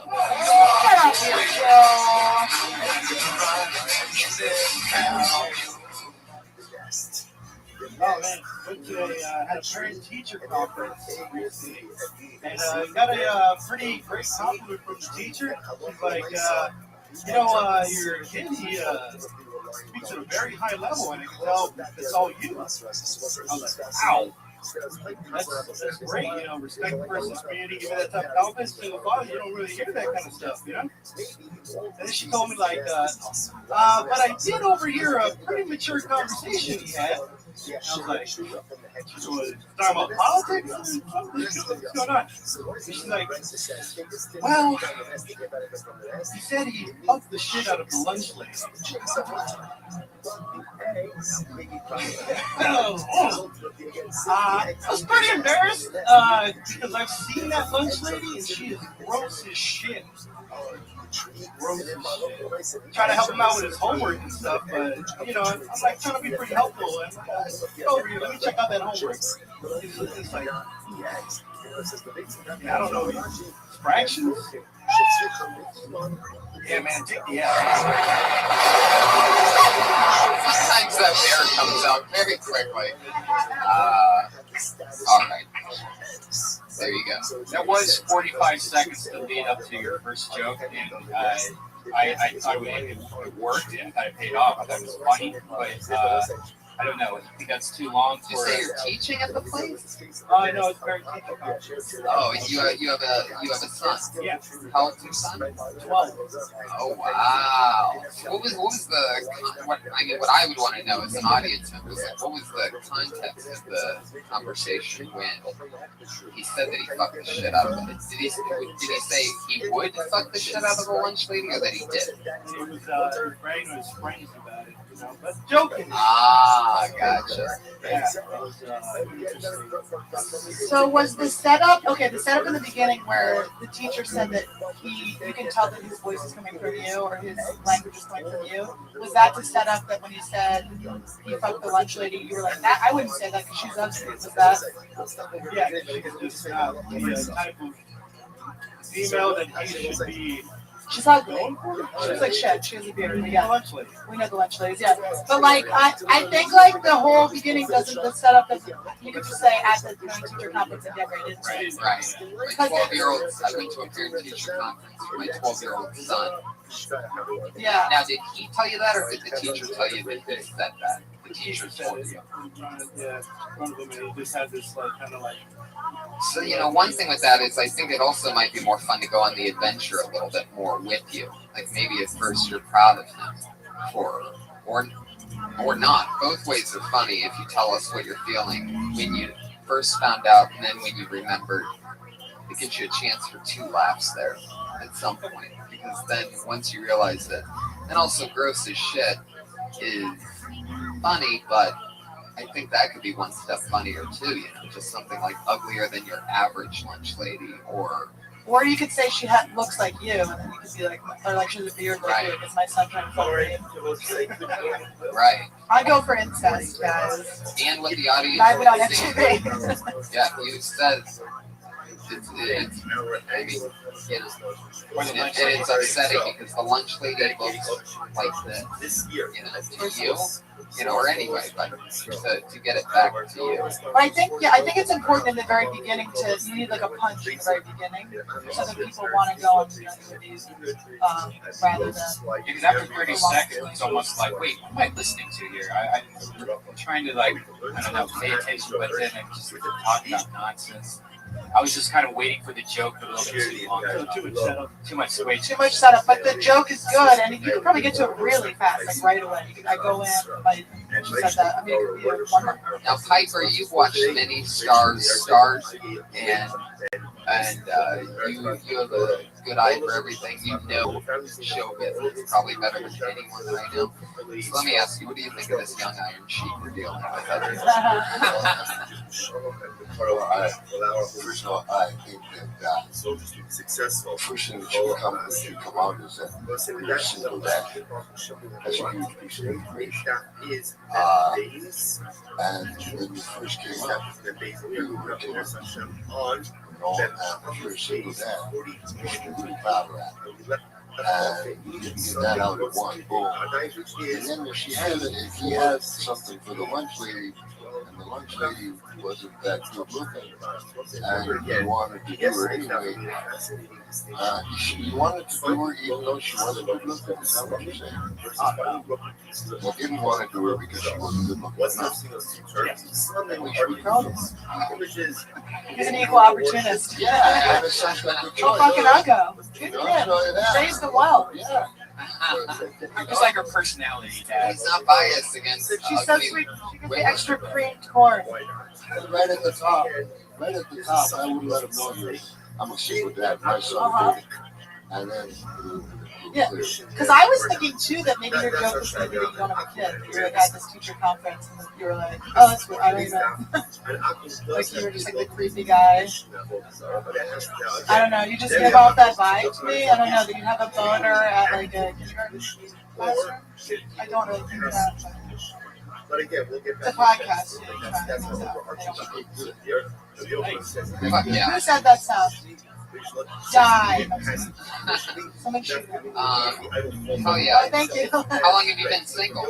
Oh man, went to had a parent-teacher conference recently, and got a pretty great compliment from the teacher. She's like, your kid, he speaks at a very high level, and I can tell it's all you. I was like, ow. That's great, respect the person's community, give me that type of confidence to the father. You don't really hear that kind of stuff, And then she told me but I did overhear a pretty mature conversation he had. I was like, She was talking about politics and stuff. What's going on? She's like, well, he said he fucked the shit out of the lunch lady. I was pretty embarrassed because I've seen that lunch lady and she is gross as shit. Trying to help him out with his homework and stuff, but you know, I'm like trying to be pretty helpful. And get over here, let me check out that homework. It's like, I don't know, fractions. Yeah, man, Sometimes that air comes out very quickly. All right. There you go. That was 45 seconds to lead up to your first joke, and I thought it worked, and I thought it paid off. I thought it was funny, but I don't know. I think that's too long for. Did you say you're teaching at the place? I know it's very teaching. Oh, you have a son. Yeah. How old's your son? 12. Oh wow. What what I would want to know as an audience member is like, what was the context of the conversation when he said that he fucked the shit out of it? Did he say he would fuck the shit out of the lunch lady, or that he did? He was bragging to his friends about it, you know, but joking. Ah, gotcha. Yeah. So was the setup okay? The setup in the beginning where the teacher said that you can tell that his voice is coming from you or his language is coming from you. Was that to set up that when you said he fucked the lunch lady, you were like that? I wouldn't say that because she's ugly. Was that? Yeah, she's just the type of female that he should be. She's ugly. She looks like shit. She has a beard. Yeah. We know the lunch ladies, yeah. But like I think like the whole beginning doesn't the setup that you could just say at the parent teacher conference and get rated. Right. My 12-year-old, I went to a parent teacher conference with my 12-year-old son. Yeah. Now, did he tell you that, or did the teacher tell you that he said that? The teacher told you. Yeah, one of them, and he just had this like kind of like. So, you know, one thing with that is I think it also might be more fun to go on the adventure a little bit more with you. Like maybe at first you're proud of him, or not. Both ways are funny if you tell us what you're feeling when you first found out, and then when you remembered. It gives you a chance for 2 laughs there at some point, because then once you realize that, and also gross as shit is funny, but I think that could be one step funnier too, you know, just something like uglier than your average lunch lady, or you could say she looks like you, and then you could be like, or like she has a beard like you, because my son trying to fuck me. Right. I go for incest, guys. And what the audience I've been on is TV. Yeah, you said it's I mean, you know, and it's upsetting because the lunch lady looks like this, you know, to you know, or anyway, but to get it back to you. But I think it's important in the very beginning you need like a punch in the very beginning, so that people want to go on the journey with you, rather than. Because after 30 seconds, it's almost like, wait, what am I listening to here? I'm trying to like, I don't know, pay attention, but then I'm just talking about nonsense. I was just kind of waiting for the joke a little bit too long. Too much setup, but the joke is good, and you can probably get to it really fast, like right away. I go in, like she said that. I mean, it could be one month. Now, Piper, you've watched many stars, and you have a good eye for everything. You know show business probably better than anyone that I know. So let me ask you, what do you think of this young Iron Sheik we're dealing with? First of all, I think that successful pushing that you come out is that you're single dad. That's a huge piece of information. And when you first came up, you were doing if you're a single dad, you should be really proud of that. And you can get that out at one, boom. And then if he had something for the lunch lady, and the lunch lady wasn't that good looking, and you wanted to do her anyway, you wanted to do her even though she wasn't good looking, is that what you're saying? You didn't want to do her because she wasn't good looking enough. We should be proud of her. He's an equal opportunist. Yeah, that sounds like a Oh, fucking I'll go. Good for him. Raise the well. Yeah. Just like her personality, Dad. He's not biased against She's so sweet. She could be extra creamed corn. Right at the top. Right at the top. I would let him know I'm a single dad. My son. And then. Yeah, because I was thinking too that maybe your joke was going to be that you don't have a kid. You were like at this teacher conference and you were like, oh, that's weird. I don't even. Like you were just like the creepy guy. I don't know. You just give off that vibe to me. I don't know that you have a boner at like a kindergarten classroom. I don't really think that. But again, we'll get back. It's a podcast. Who said that stuff? Die. Someone shoot me. Oh yeah. Oh, thank you. How long have you been single?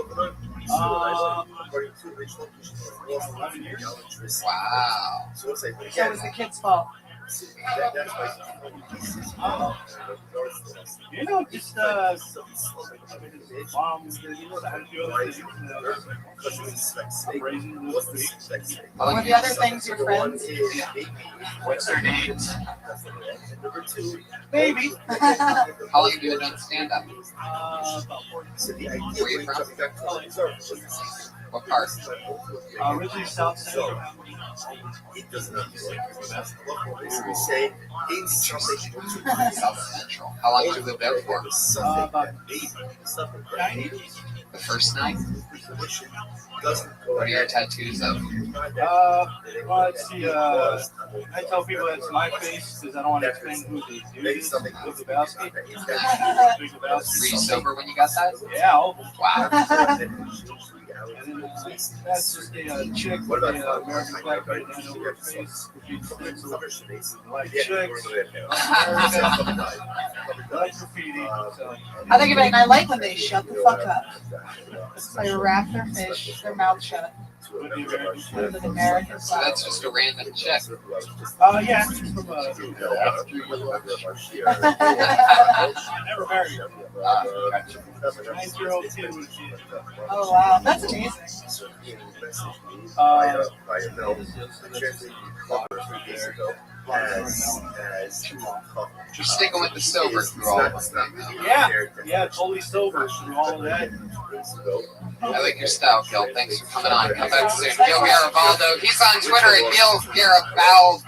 11 years. Wow. So it was the kid's fault. You know, just mom, you know, I had to do other things. Raising those things. Were the other things your friends? What's their names? Maybe. How long have you been doing stand up? About 40. Where are you from? What part? Originally South Central. South Central. How long did you live there for? About 90. The first night? What are your tattoos of? Well, let's see. I tell people it's my face because I don't want to explain who the dude is. Who's the Lebowski. Were you sober when you got that? Yeah, all of them. Wow. And then that's just a chick with the American flag right down over her face. Like chicks. Like graffiti. So. I think about it, and I like when they shut the fuck up. So they wrap their fish, their mouth shut. With the American So flag. that's just a random chick. Yeah, it's from never married. Gotcha. 9-year-old kid with kids. Oh wow, that's amazing. You're sticking with the sober through all of them. Yeah, totally sober through all of that. I like your style, Gil. Thanks for coming on. Come back soon. Gil Garibaldo. He's on Twitter at Gil Garibaldo.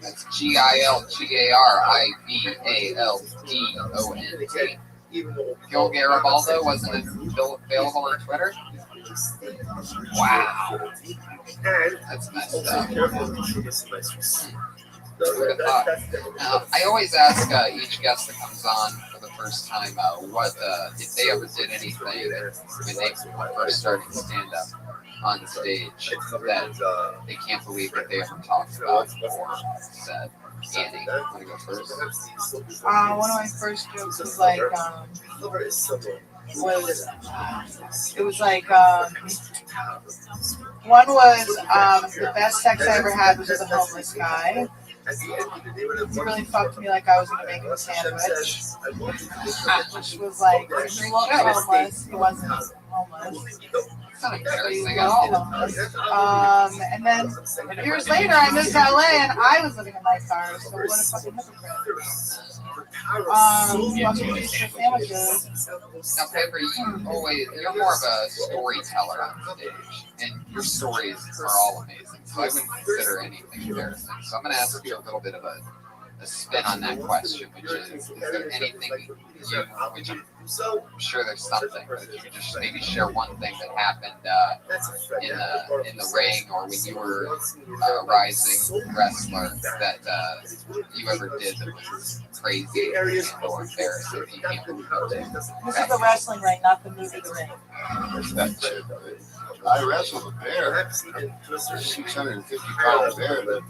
That's GilGaribaldo. Gil Garibaldo wasn't available on Twitter? Wow. That's messed up. I always ask each guest that comes on for the first time what if they ever did anything when they first started stand up on stage that they can't believe that they ever talked about or said. Andy, want to go first? One of my first jokes was like, one was the best sex I ever had was with a homeless guy. He really fucked me like I was going to make him a sandwich. Which was like, he looked homeless. He wasn't homeless. It's not embarrassing at all. And then years later, I moved to LA and I was living in my car. So what a fucking hypocrite. Fucking eat your sandwiches. Now, Pepper, you're more of a storyteller on stage, and your stories are all amazing. So I wouldn't consider anything embarrassing. So I'm going to ask you a little bit of a spin on that question, which is there anything which I'm sure there's something, but if you could just maybe share one thing that happened in the ring or when you were a rising wrestler that you ever did that was crazy or embarrassing that you can't believe you did. This is the wrestling ring, not the movie The Ring. I wrestled a bear, a 650-pound bear that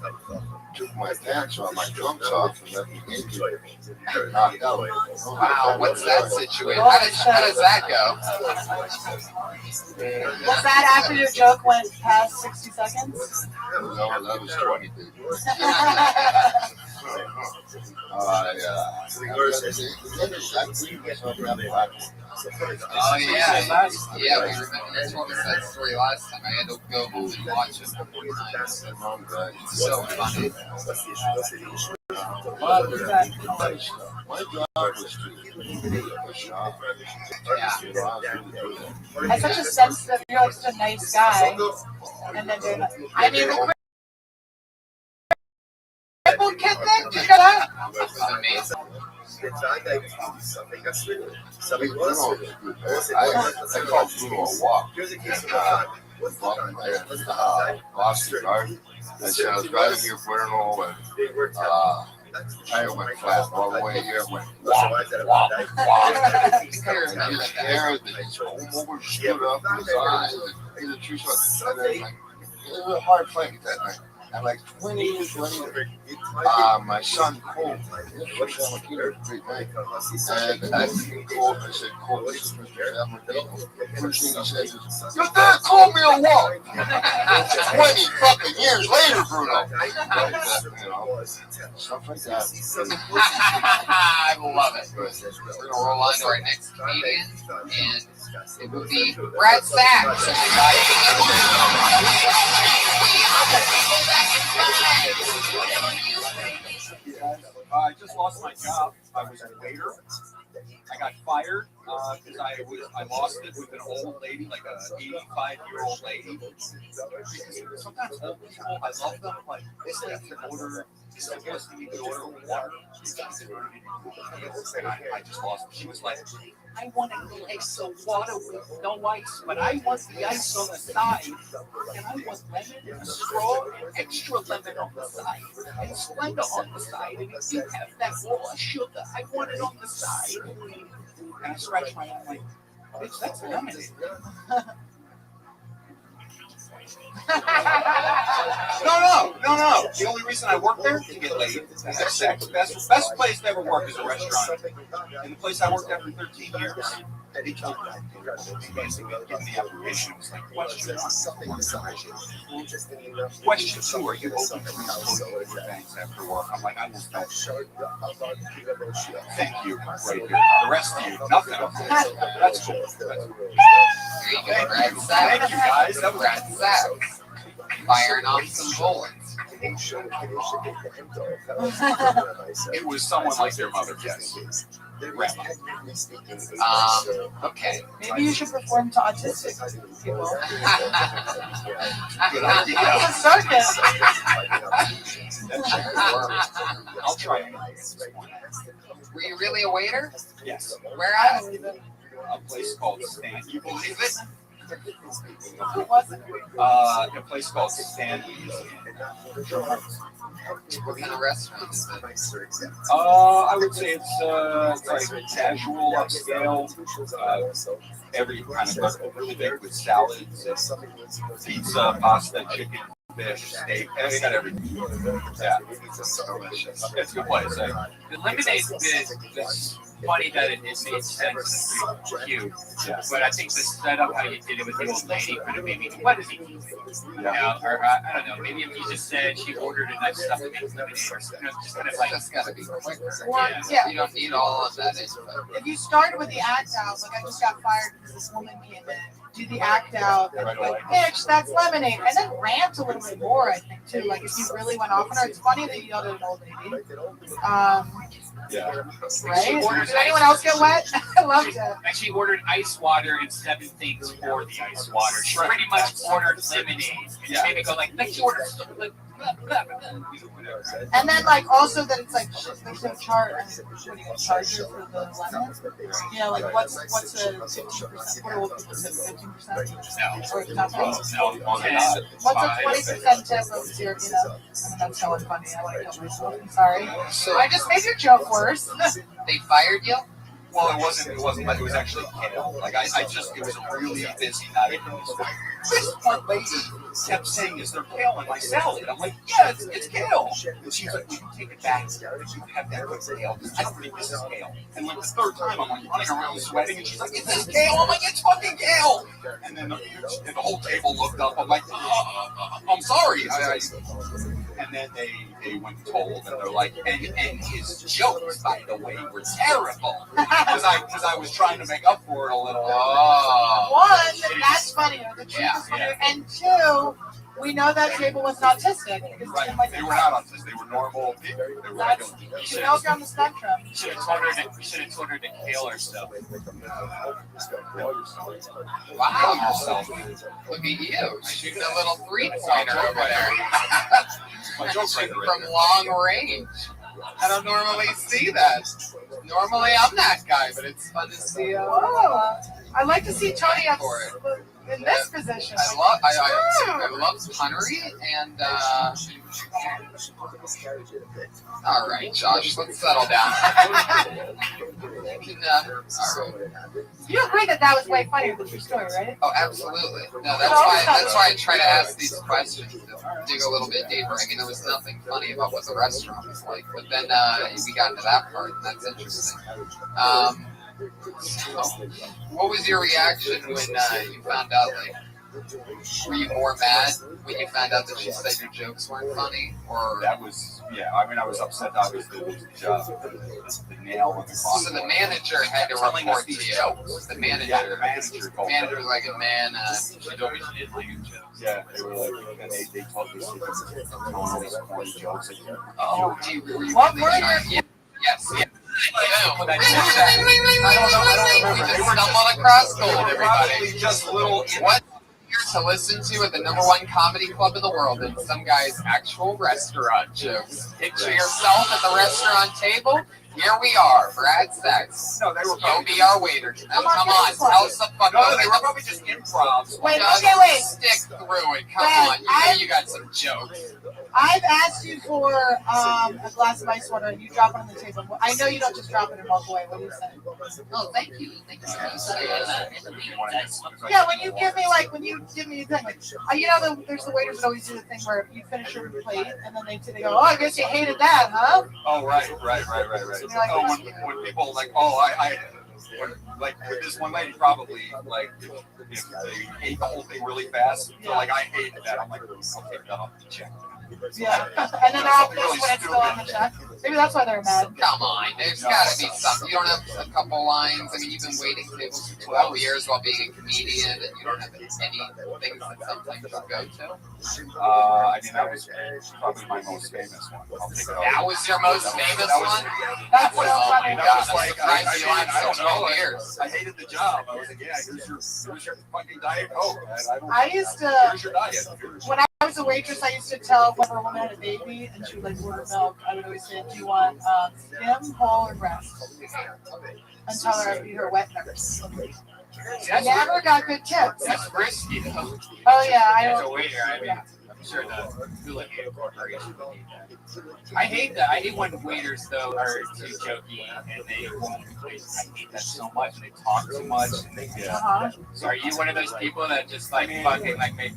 took my pants off, my trunks off, and let me into it. Knocked out. Wow, what's that situation? How does that go? Was that after your joke went past 60 seconds? No, that was 20, dude. Oh yeah, we remember you told us that story last time. I had to go home and watch it a couple times. It's so funny. My job was to push off. That's such a sensitive, you're like such a nice guy. And then they're like, I mean, the crippled kid thing, did you get that? Amazing. I called Bruno a walk. Lost the car. I said I was driving here for Bruno and tire went flat all the way here. Went wah, wah, wah. And his hair that over stood up his eyes. He's a true shot. It was a hard fight that night. And like 20 years later, my son Cole, first time I great night, and I called and I said, Cole, this is Mr. Almadino. First thing he said is, your dad called me a walk. 20 fucking years later, Bruno. Stuff like that. I love it. We're going to roll on to our next comedian, and it will be Brad Sachs. I just lost my job. I was a waiter. I got fired because I lost it with an old lady, like a 85-year-old lady. Sometimes old people, I love them. Like they say, I can order. You can order water. And I just lost it. She was like, I want a glass of water with no ice, but I want the ice on the side. And I want lemon, a straw, and extra lemon on the side, and Splenda on the side. And if you have that raw sugar, I want it on the side. And I scratch my arm like, bitch, that's lemonade. No. The only reason I work there is to get laid, to have sex. Best place to ever work is a restaurant. And the place I worked at for 13 years, they told me, basically, give me the application. It was like, question two, are you open to employee events after work? I'm like, I will not. Thank you, right here. The rest of you, nothing. That's cool. Thank you, guys. That was Brad Sachs. Firing off some bullets. It was someone like their mother, yes. Rabbi. Okay. Maybe you should perform to autistic people. Good idea. I'll try it. Were you really a waiter? Yes. Where at? A place called Stan. You believe it? Who was it? A place called Stan. What kind of restaurant is it? I would say it's like casual, upscale, every kind of really big with salads, pizza, pasta, chicken, fish, steak. I mean, got everything. Yeah, it's delicious. It's a good place. The lemonade is funny that it made sense and cute. Yeah. But I think the setup, how you did it with the old lady, could have maybe, what is he? Yeah. Or I don't know, maybe if you just said she ordered enough stuff to make lemonade or something, just kind of like. That's got to be quicker. Yeah. You don't need all of that. If you started with the act out, like I just got fired because this woman came in, do the act out, and like, bitch, that's lemonade, and then rant a little bit more, I think, too. Like if you really went off on her, it's funny that you yelled at an old lady. Yeah. Right? Did anyone else get wet? I loved it. And she ordered ice water and 7 things for the ice water. She pretty much ordered lemonade. And she made me go like she ordered like blah, blah, blah. And then like also that it's like there's no charge. Charge you for the lemon? Yeah, like what's the 15%? What are old people say? 15%? Or nothing? What's a 20% tip of zero? You know, I mean, that's so funny. I want to kill myself. I'm sorry. So I just made your joke worse. They fired you? Well, it wasn't like it was actually kale. Like it was a really busy night. This one lady kept saying, "Is there kale in my salad?" I'm like, "Yeah, it's kale." And she's like, "Will you take it back? You have that good kale. I don't think this is kale." And like the third time, I'm like running around sweating, and she's like, "Is this kale?" I'm like, "It's fucking kale." And then the whole table looked up. I'm like, "I'm sorry." And then they went and told, and they're like, and his jokes, by the way, were terrible. Because I was trying to make up for it a little bit. One, that's funnier. The truth is funnier. And two, We know that table was autistic. Because Right. it like They were not autistic. They were normal people. They were regular people. You know if you're on the spectrum. You should have told her to kill herself. Wow. Look at you. Shooting a little three-pointer over there. From long range. I don't normally see that. Normally I'm that guy, but it's fun to see. I like to see Tony up in this position. I love punnery and all right, Josh, let's settle down. You agree that was way funnier than your story, right? Oh, absolutely. No, that's why I try to ask these questions to dig a little bit deeper. I mean, there was nothing funny about what the restaurant was like, but then we got into that part, and that's interesting. So, what was your reaction when you found out, like, were you more mad when you found out that she said your jokes weren't funny, or that was I mean, I was upset obviously to lose the job, the nail in the coffin. So the manager had to report to you. The manager was like, man, she told me she didn't like your jokes. Yeah, they were like, and they told me throwing all these corny jokes at you. Oh, were you what really were trying? your? Yes. I don't remember. We just stumbled across gold, everybody. Just little. What to listen to at the #1 comedy club in the world and some guy's actual restaurant jokes. Picture yourself at the restaurant table. Here we are, Brad Sex. No, they were You'll be our waiter. Come on, tell us the fuck. No, they were probably just improv. Wait. Stick through it. Come on, you know you got some jokes. I've asked you for a glass of ice water, and you drop it on the table. I know you don't just drop it and walk away. What do you say? Oh, thank you. Thank you. Yeah, when you give me a thing, like, you know, there's the waiters that always do the thing where you finish your plate, and then they go, "Oh, I guess you hated that, huh?" Oh, right. Like, Oh, when people like, like with this one lady, probably like if they ate the whole thing really fast, so like I hated that. I'm like, I'll take that off the check. Yeah, and then they're all pissed when it's still on the check. Maybe that's why they're mad. Come on, there's got to be something. You don't have a couple lines. I mean, you've been waiting tables for 12 years while being a comedian, and you don't have any things that sometimes you go to. I mean, that was probably my most famous one. I'll take it off. That was your most famous one? That's so funny. That was like, I don't know. 12 years. I hated the job. I was like, yeah, here's your fucking Diet Coke. I used to, Here's your diet. when I was a waitress, I used to tell when a woman had a baby and she would like order milk, I would always say, do you want skim, whole, or breast? And tell her I'd be her wet nurse. I never got good tips. That's risky, though. Oh, yeah. As a waiter, I mean, I'm sure the Houlihan Corporation would need that. I hate that. I hate when waiters, though, are too jokey and they won't be places. I hate that so much. And they talk too much. And they So are you one of those people that just like fucking like make?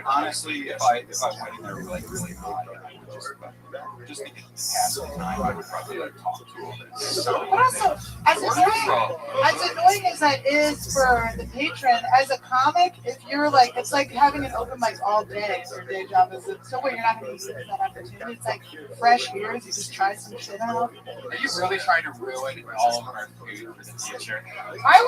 Honestly, if I went in there like really high, I would just to get past the time, I would probably like talk to them. But also, as annoying as that is for the patron, as a comic, if you're like, it's like having an open mic all day. Your day job is so where you're not going to use that opportunity. It's like fresh ears. You just try some shit out. Are you really trying to ruin all of our food for the future? I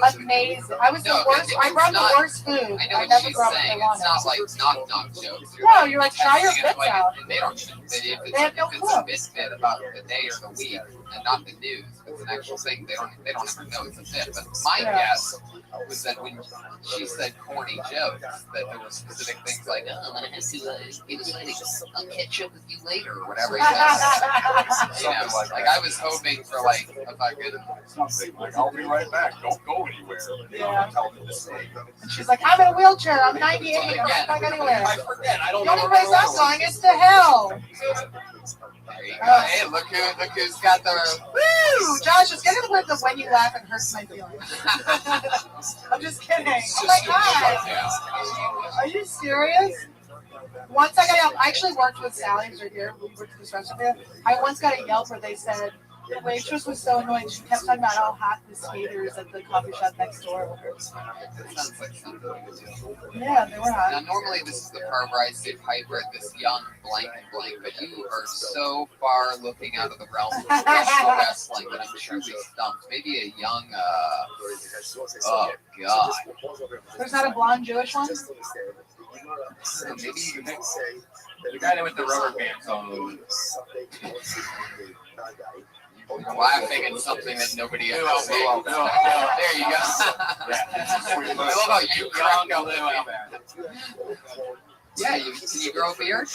was amazing. I was the worst. I brought the worst food. I know I what never she's brought what saying. they wanted. It's not like knock jokes. No, you're like, try your bits like, out. They don't even. If have no it's clue. a bit about the day or the week, and not the news, if it's an actual thing. They don't ever know it's a bit. But my guess was that when she said corny jokes, that there were specific things like, "Oh, I'm gonna have to get a lady. I'll catch up with you later," or whatever. You know, like I was hoping for like a fucking something like, "I'll be right back. Don't go anywhere." Yeah. Tell them to stay. And she's like, I'm in a wheelchair. I'm 98. I'm not going anywhere. I forget. I don't The know. only place I'm going is to hell. There you go. Hey, look who's got the. Woo! Josh, it's getting to the point that when you laugh, it hurts my feelings. I'm just kidding. Oh my god. Are you serious? Once I got I actually worked with Sally's right here. We worked at this restaurant there. I once got a Yelp where they said the waitress was so annoying. She kept talking about how hot the skaters at the coffee shop next door were. That sounds like something we would do. Yeah, they were hot. Now, normally this is the part where I say Piper at this young blank and blank, but you are so far looking out of the realm of professional wrestling that I'm truly stumped. Maybe a young, oh god. There's not a blonde Jewish one? Maybe the guy with the rubber band on. Laughing at something that nobody else knows. There you go. I love how you crack up the Yeah, can you grow a beard?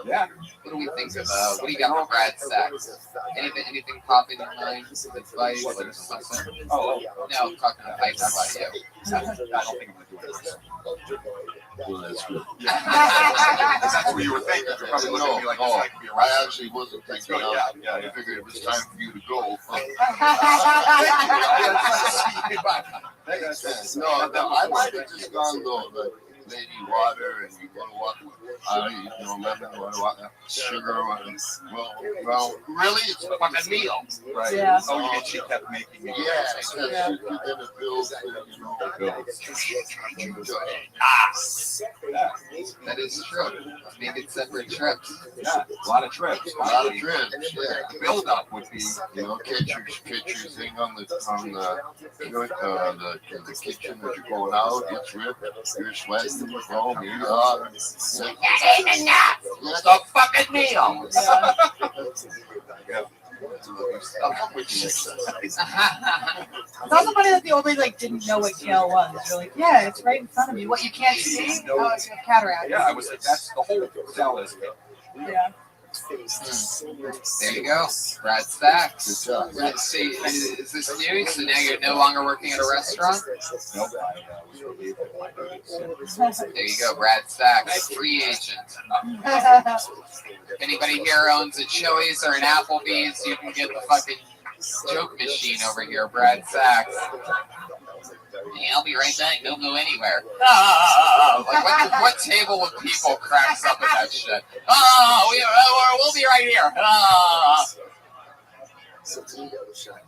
Yeah. What do we think of? What do you got for Brad Sachs? Anything pop in your mind? Advice or something? Oh, no, I'm talking to Mike. How about you? I don't think I'm going to do anything. Well, that's good. That's what you were thinking. You're probably looking at me like, I right. actually wasn't thinking. I figured it was time for you to go. No, I might have just gone though. Like lady water, and you go to water, lemon, sugar, well, really, it's a fucking meal, right? Yeah. Oh, and she kept making me. Yes, Yeah. you're gonna build, That is true. Maybe it's separate trips. Yeah, a lot of trips. Yeah. Build up would be, catch your thing on the kitchen as you're going out. It's ripped. You're sweating. Oh, me. It's a fucking meal. It's also funny that the old lady didn't know what kale was. You're like, yeah, it's right in front of you. What you can't see? Oh, you have cataract. Yeah, I was like, that's the whole cell is kale. Yeah. There you go, Brad Sachs. Let's see, is this new? So now you're no longer working at a restaurant? Nope, I was relieved of my duties. There you go, Brad Sachs, free agent. If anybody here owns a Chili's or an Applebee's, you can get the fucking joke machine over here, Brad Sachs. Hey, I'll be right back. Don't go anywhere. What table of people cracks up at that shit? We'll be right here.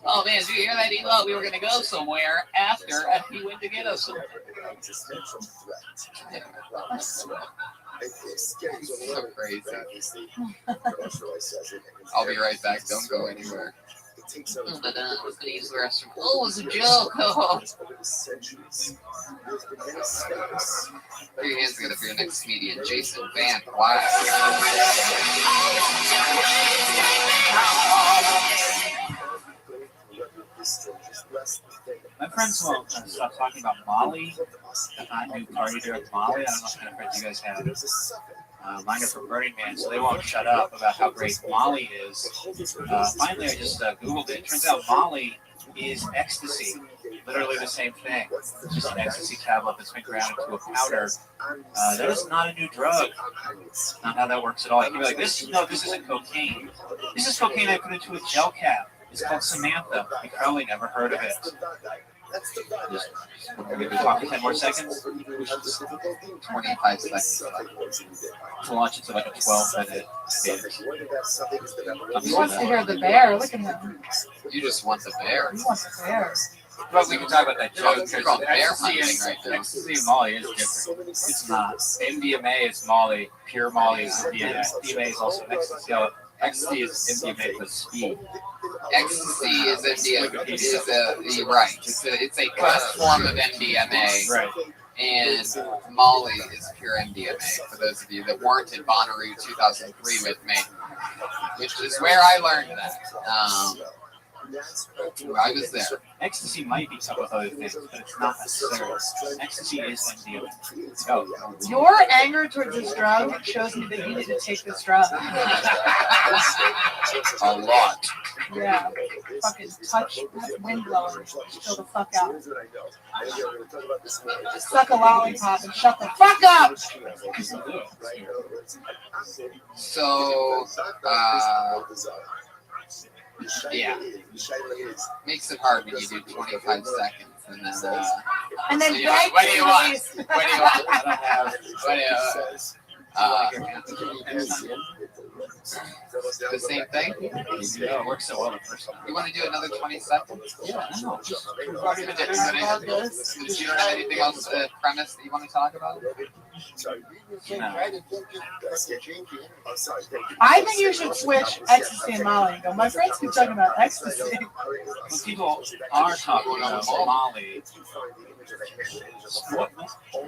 Oh man, did you hear that? He thought we were going to go somewhere after he went to get us something. So crazy. I'll be right back. Don't go anywhere. Oh, it was a joke. Oh. Put your hands together for your next comedian, Jason Van Black. My friends will stop talking about Molly, the hot new party drug Molly. I don't know what kind of friends you guys have. Mine are from Burning Man, so they won't shut up about how great Molly is. Finally, I just Googled it. Turns out Molly is ecstasy. Literally the same thing. It's just an ecstasy tablet that's been ground into a powder. That is not a new drug. Not how that works at all. You can be like, this isn't cocaine. This is cocaine I put into a gel cap. It's called Samantha. You probably never heard of it. Are we going to talk for 10 more seconds? 25 seconds. To launch into like a 12-minute bit. He wants to hear the bear. Look at him. You just want the bear. He wants the bear. But we can talk about that joke. It's called bear hunting right there. Ecstasy and Molly is different. It's not. MDMA is Molly. Pure Molly is MDMA. MDMA is also ecstasy. Ecstasy is MDMA with speed. Ecstasy is MDMA. Right. It's a compressed form of MDMA. Right. And Molly is pure MDMA. For those of you that weren't at Bonnaroo 2003 with me, which is where I learned that. I was there. Ecstasy might be coupled with other things, but it's not necessarily. Ecstasy is MDMA. Oh. Your anger towards this drug shows me that you need to take this drug. A lot. Yeah. Fucking touch that wind blower. Chill the fuck out. Suck a lollipop and shut the fuck up! So, yeah, makes it hard when you do 25 seconds and then beg what do you want? please. What do you want? I don't have. The same thing? Yeah, it works so well the first time. You want to do another 20 seconds? Yeah, no. Did you have anything else, premise that you want to talk about? I think you should switch ecstasy and Molly and go, my friends keep talking about ecstasy. When people are talking about Molly,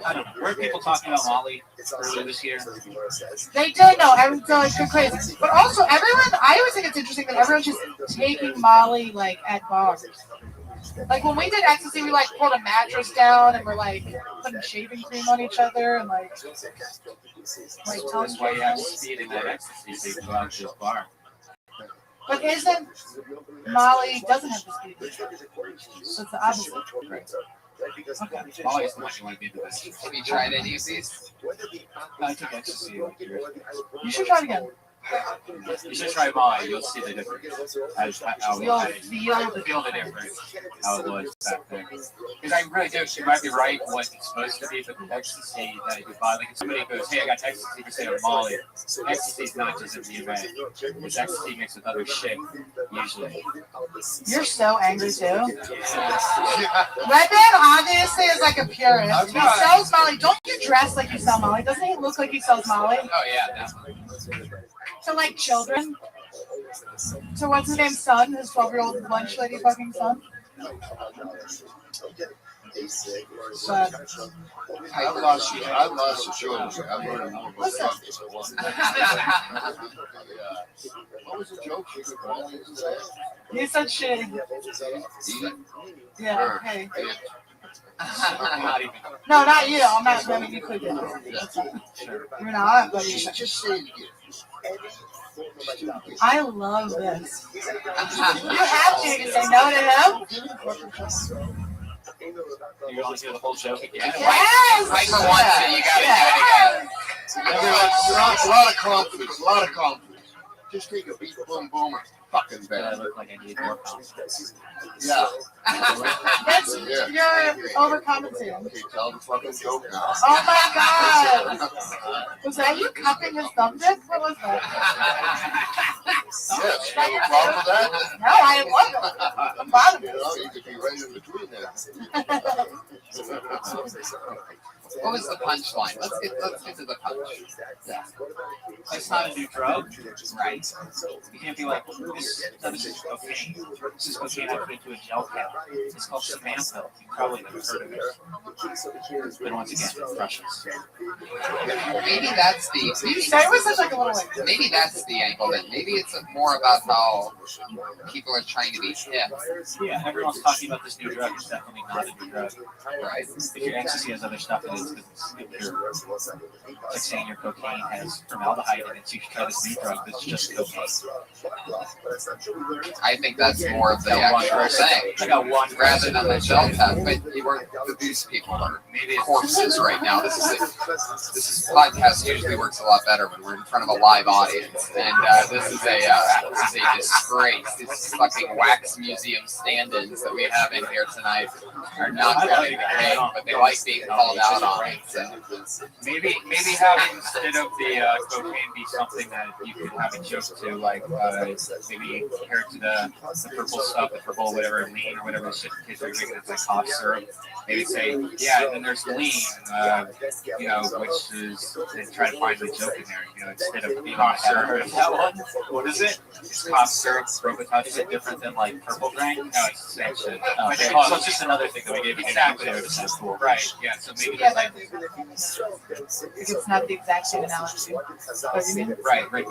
I don't know. Weren't people talking about Molly earlier this year? They did know. Everyone's like crazy. But also, everyone, I always think it's interesting that everyone's just taking Molly like at bars. Like when we did ecstasy, we like pulled a mattress down and we're like putting shaving cream on each other and like That's why you have speed in that ecstasy so you can go out to the bar. But isn't Molly doesn't have the speed? So it's the opposite. Right. Molly's the one you want to be the best. Have you tried any of these? I took ecstasy like yours. You should try it again. You should try Molly. You'll see the difference. You'll feel the difference. How it was back then. Because I really do. She might be right what it's supposed to be, but the ecstasy that you buy, like if somebody goes, "Hey, I got ecstasy," you say of Molly. Ecstasy's not just in the event. It's ecstasy mixed with other shit usually. You're so angry too. Yeah. Redman obviously is like a purist. He sells Molly. Don't you dress like you sell Molly? Doesn't he look like he sells Molly? Oh yeah, definitely. To like children. So what's his name's son? His 12-year-old lunch lady fucking son. But I've lost the children. I've learned more about what was the joke? he said shit. Yeah, hey. Not even. No, not you. I'm not. I mean, you could do it. You're not, but you should just say it again. I love this. You have to say no to him. You want to hear the whole joke again? Yes! Right for once, so you gotta do it again. A lot of confidence. A lot of confidence. Just take a beat, boom, boom, and fucking I bad. look like I need more confidence. Yeah. That's, you're overcompensating. Okay, tell the fucking joke now. Oh my god! Was that you cupping his thumb dick? What was that? Yes, you have a problem with that? No, I love it. I'm proud of You it. know, you could be right in between there. What was the punchline? Let's get to the punch. Yeah. It's not a new drug, right? You can't be like, this is cocaine. This is cocaine I put into a gel cap. It's called Samantha. You probably never heard of it. But once again, Russians. Maybe that's the. You say it was such like a little like. Maybe that's the angle. That maybe it's more about how people are trying to be hip. Yeah, everyone's talking about this new drug. It's definitely not a new drug. Right. If your ecstasy has other stuff in it, it's like saying your cocaine has formaldehyde in it, so you should try this new drug that's just cocaine. I think that's more of the actual thing. I got one rather than the gel tap. But these people are corpses right now. This is podcast usually works a lot better when we're in front of a live audience, and this is a disgrace. These fucking wax museum stand-ins that we have in here tonight are not really great, but they like being called out on it. So. Maybe having instead of the cocaine be something that you could have a joke to, like maybe compare it to the purple stuff, the purple whatever lean or whatever shit kids are drinking. It's like cough syrup. Maybe say, yeah, and then there's lean, you know, which is and try to find the joke in there. You know, instead of being cough syrup. That one. What is it? It's cough syrup. Robotage is it different than like purple drink? No, it's the same shit. So it's just another thing that we gave you. Exactly. Cool. Right. Yeah. So maybe. Yeah, but it's not the exact same analogy. What do you mean? Right. But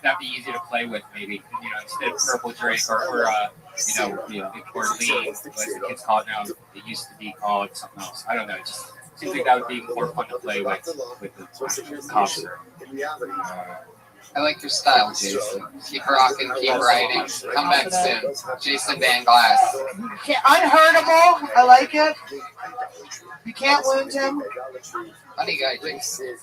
that'd be easy to play with. Maybe you know instead of purple drink or or lean, what the kids call it now. It used to be called something else. I don't know. It just seems like that would be more fun to play with the cough syrup. I like your style, Jason. Keep rocking, keep writing. Come back soon. Jason Van Glass. Unhurtable. I like it. You can't wound him. Funny guy, Jason.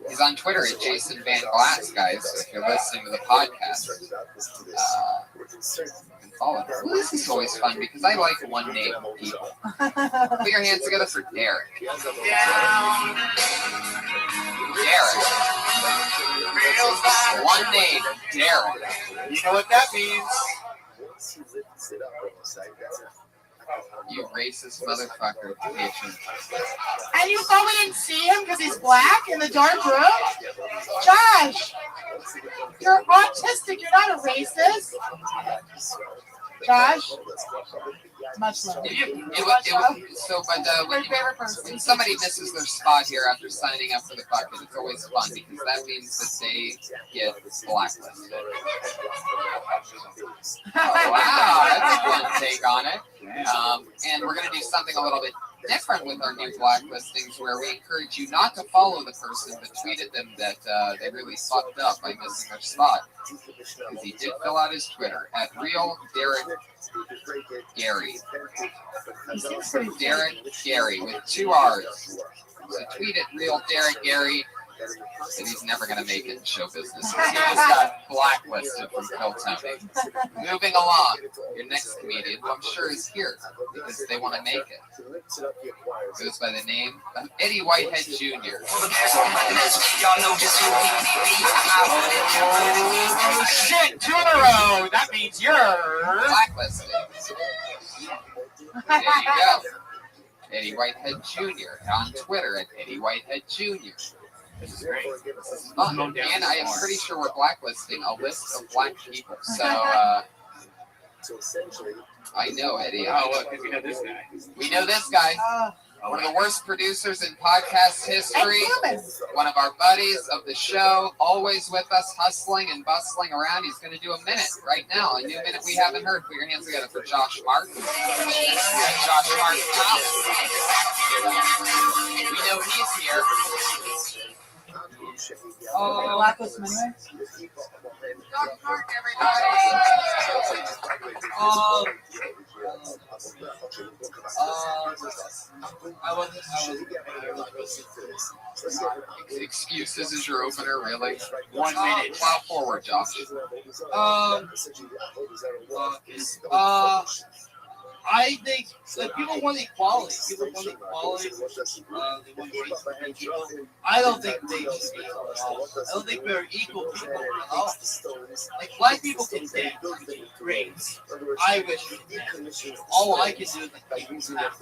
He's on Twitter at Jason Van Glass, guys. So if you're listening to the podcast, you can follow him. Well, this is always fun because I like one name people. Put your hands together for Derek. Derek. One name, Derek. You know what that means? You racist motherfucker, patient. And you thought we didn't see him because he's black in the dark room? Josh, you're autistic. You're not a racist. Josh, Much love. When somebody misses their spot here after signing up for the bucket, it's always fun because that means that they get blacklisted. Oh, wow, that's a fun take on it. And we're going to do something a little bit different with our new blacklistings, where we encourage you not to follow the person but tweeted them that they really fucked up by missing their spot. Because he did fill out his Twitter at Real Derek Gary. Derek Gary with 2 R's. So tweet at Real Derek Gary. And he's never going to make it in show business. He just got blacklisted from Phil Tony. Moving along, your next comedian, who I'm sure is here because they want to make it, goes by the name of Eddie Whitehead Jr. Oh, shit, 2 in a row. That means you're blacklisted. There you go. Eddie Whitehead Jr. on Twitter at Eddie Whitehead Jr. This is great. This is fun. And I am pretty sure we're blacklisting a list of black people. So, I know Eddie. Oh, look, we know this guy. We know this guy. One of the worst producers in podcast history. One of our buddies of the show. Always with us, hustling and bustling around. He's going to do a minute right now. A new minute we haven't heard. Put your hands together for Josh Martin. Josh Martin. We know he's here. Oh, blacklist him anyway. Excuses is your opener, really? 1 minute. Plow forward, Josh. I think that people want equality. People want equality. They want rights for people. I don't think they should be equal at all. I don't think we're equal people at all. Like, black people can dance. Great. I wish we could dance. All I can do is like people dance.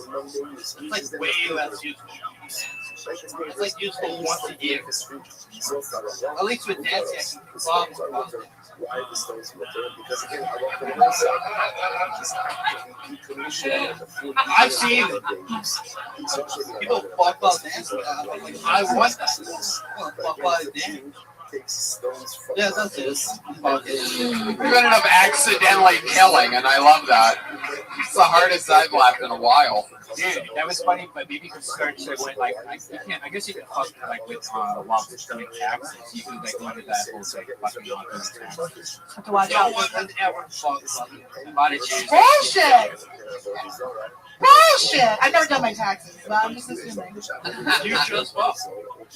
It's like way less useful. It's like useful once a year. At least with dancing, I can problem. I've seen it. People fuck about dancing. I want that. I want to fuck about dancing. Yeah, that's it. You ended up accidentally killing, and I love that. It's the hardest I've laughed in a while. Dude, that was funny, but maybe you could start to win like I guess you could fuck like with while doing taxes. You could like go into that whole like fucking on taxes. Have to watch out. Bullshit! Bullshit! I've never done my taxes, but I'm just assuming. You just fuck.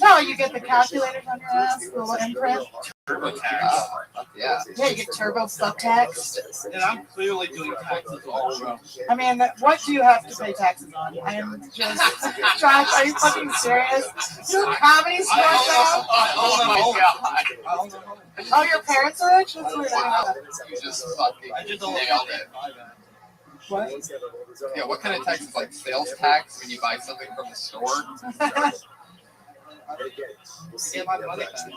No, you get the calculators on your ass, the little imprint. TurboTax. Yeah. Yeah, you get turbo fuck tax. And I'm clearly doing taxes all around. I mean, what do you have to pay taxes on? I am just Josh, are you fucking serious? You have comedy stores now? Oh my god. Oh, your parents are rich? That's weird. You just fucking nailed it. What? Yeah, what kind of tax is like sales tax when you buy something from the store?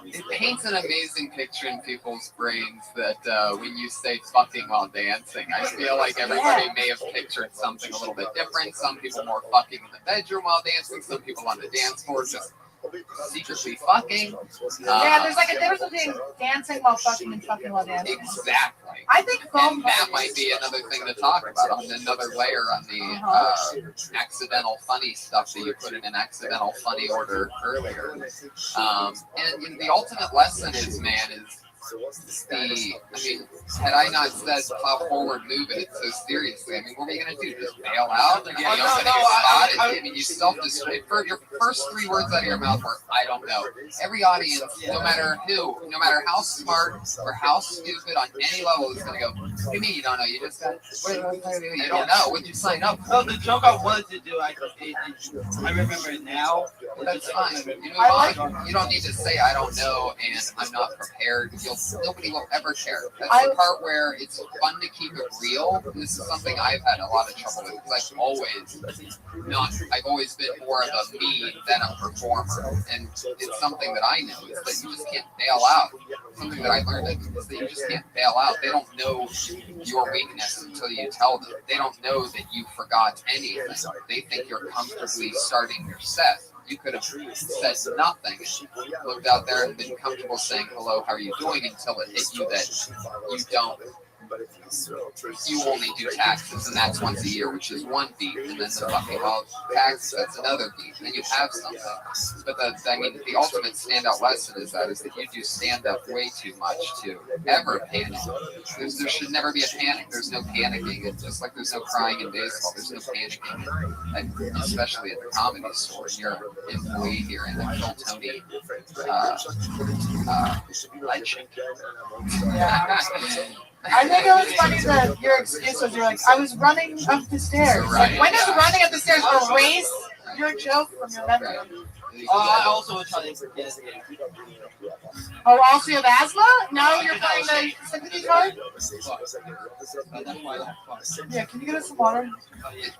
It paints an amazing picture in people's brains that when you say fucking while dancing, I feel like everybody may have pictured something a little bit different. Some people more fucking in the bedroom while dancing. Some people on the dance floor just secretly fucking. Yeah, there's like a difference between dancing while fucking and fucking while dancing. Exactly. I think and that might be another thing to talk about on another layer on the accidental funny stuff that you put in an accidental funny order earlier. And the ultimate lesson is, man, is had I not said plow forward, move it so seriously, I mean, what are you going to do? Just bail out? I mean, you self-describe. For your first 3 words out of your mouth were, I don't know. Every audience, no matter who, no matter how smart or how stupid on any level, is going to go, what do you mean you don't know? You just got, you don't know. When you sign up? No, the joke I wanted to do, I remember it now. That's fine. You move on. You don't need to say, I don't know, and I'm not prepared. You'll nobody will ever care. That's the part where it's fun to keep it real. This is something I've had a lot of trouble with because I've always been more of a me than a performer, and it's something that I know is that you just can't bail out. Something that I learned is that you just can't bail out. They don't know your weakness until you tell them. They don't know that you forgot anything. They think you're comfortably starting your set. You could have said nothing and looked out there and been comfortable saying hello, how are you doing, until it hit you that you only do taxes, and that's once a year, which is one beat, and then the fucking taxes, that's another beat, and then you have something. But the ultimate standout lesson is that you do stand up way too much to ever panic. There should never be a panic. There's no panicking. It's just like there's no crying in baseball. There's no panicking, and especially at the Comedy Store. You're an employee here, and then Phil Tony legend. Yeah. I think it was funny that your excuse was you're like, I was running up the stairs. Right, like, when does running up the stairs erase your joke from your memory? I also was trying to forget. Oh, also you have asthma? Now you're playing the sympathy card? Yeah, can you get us some water?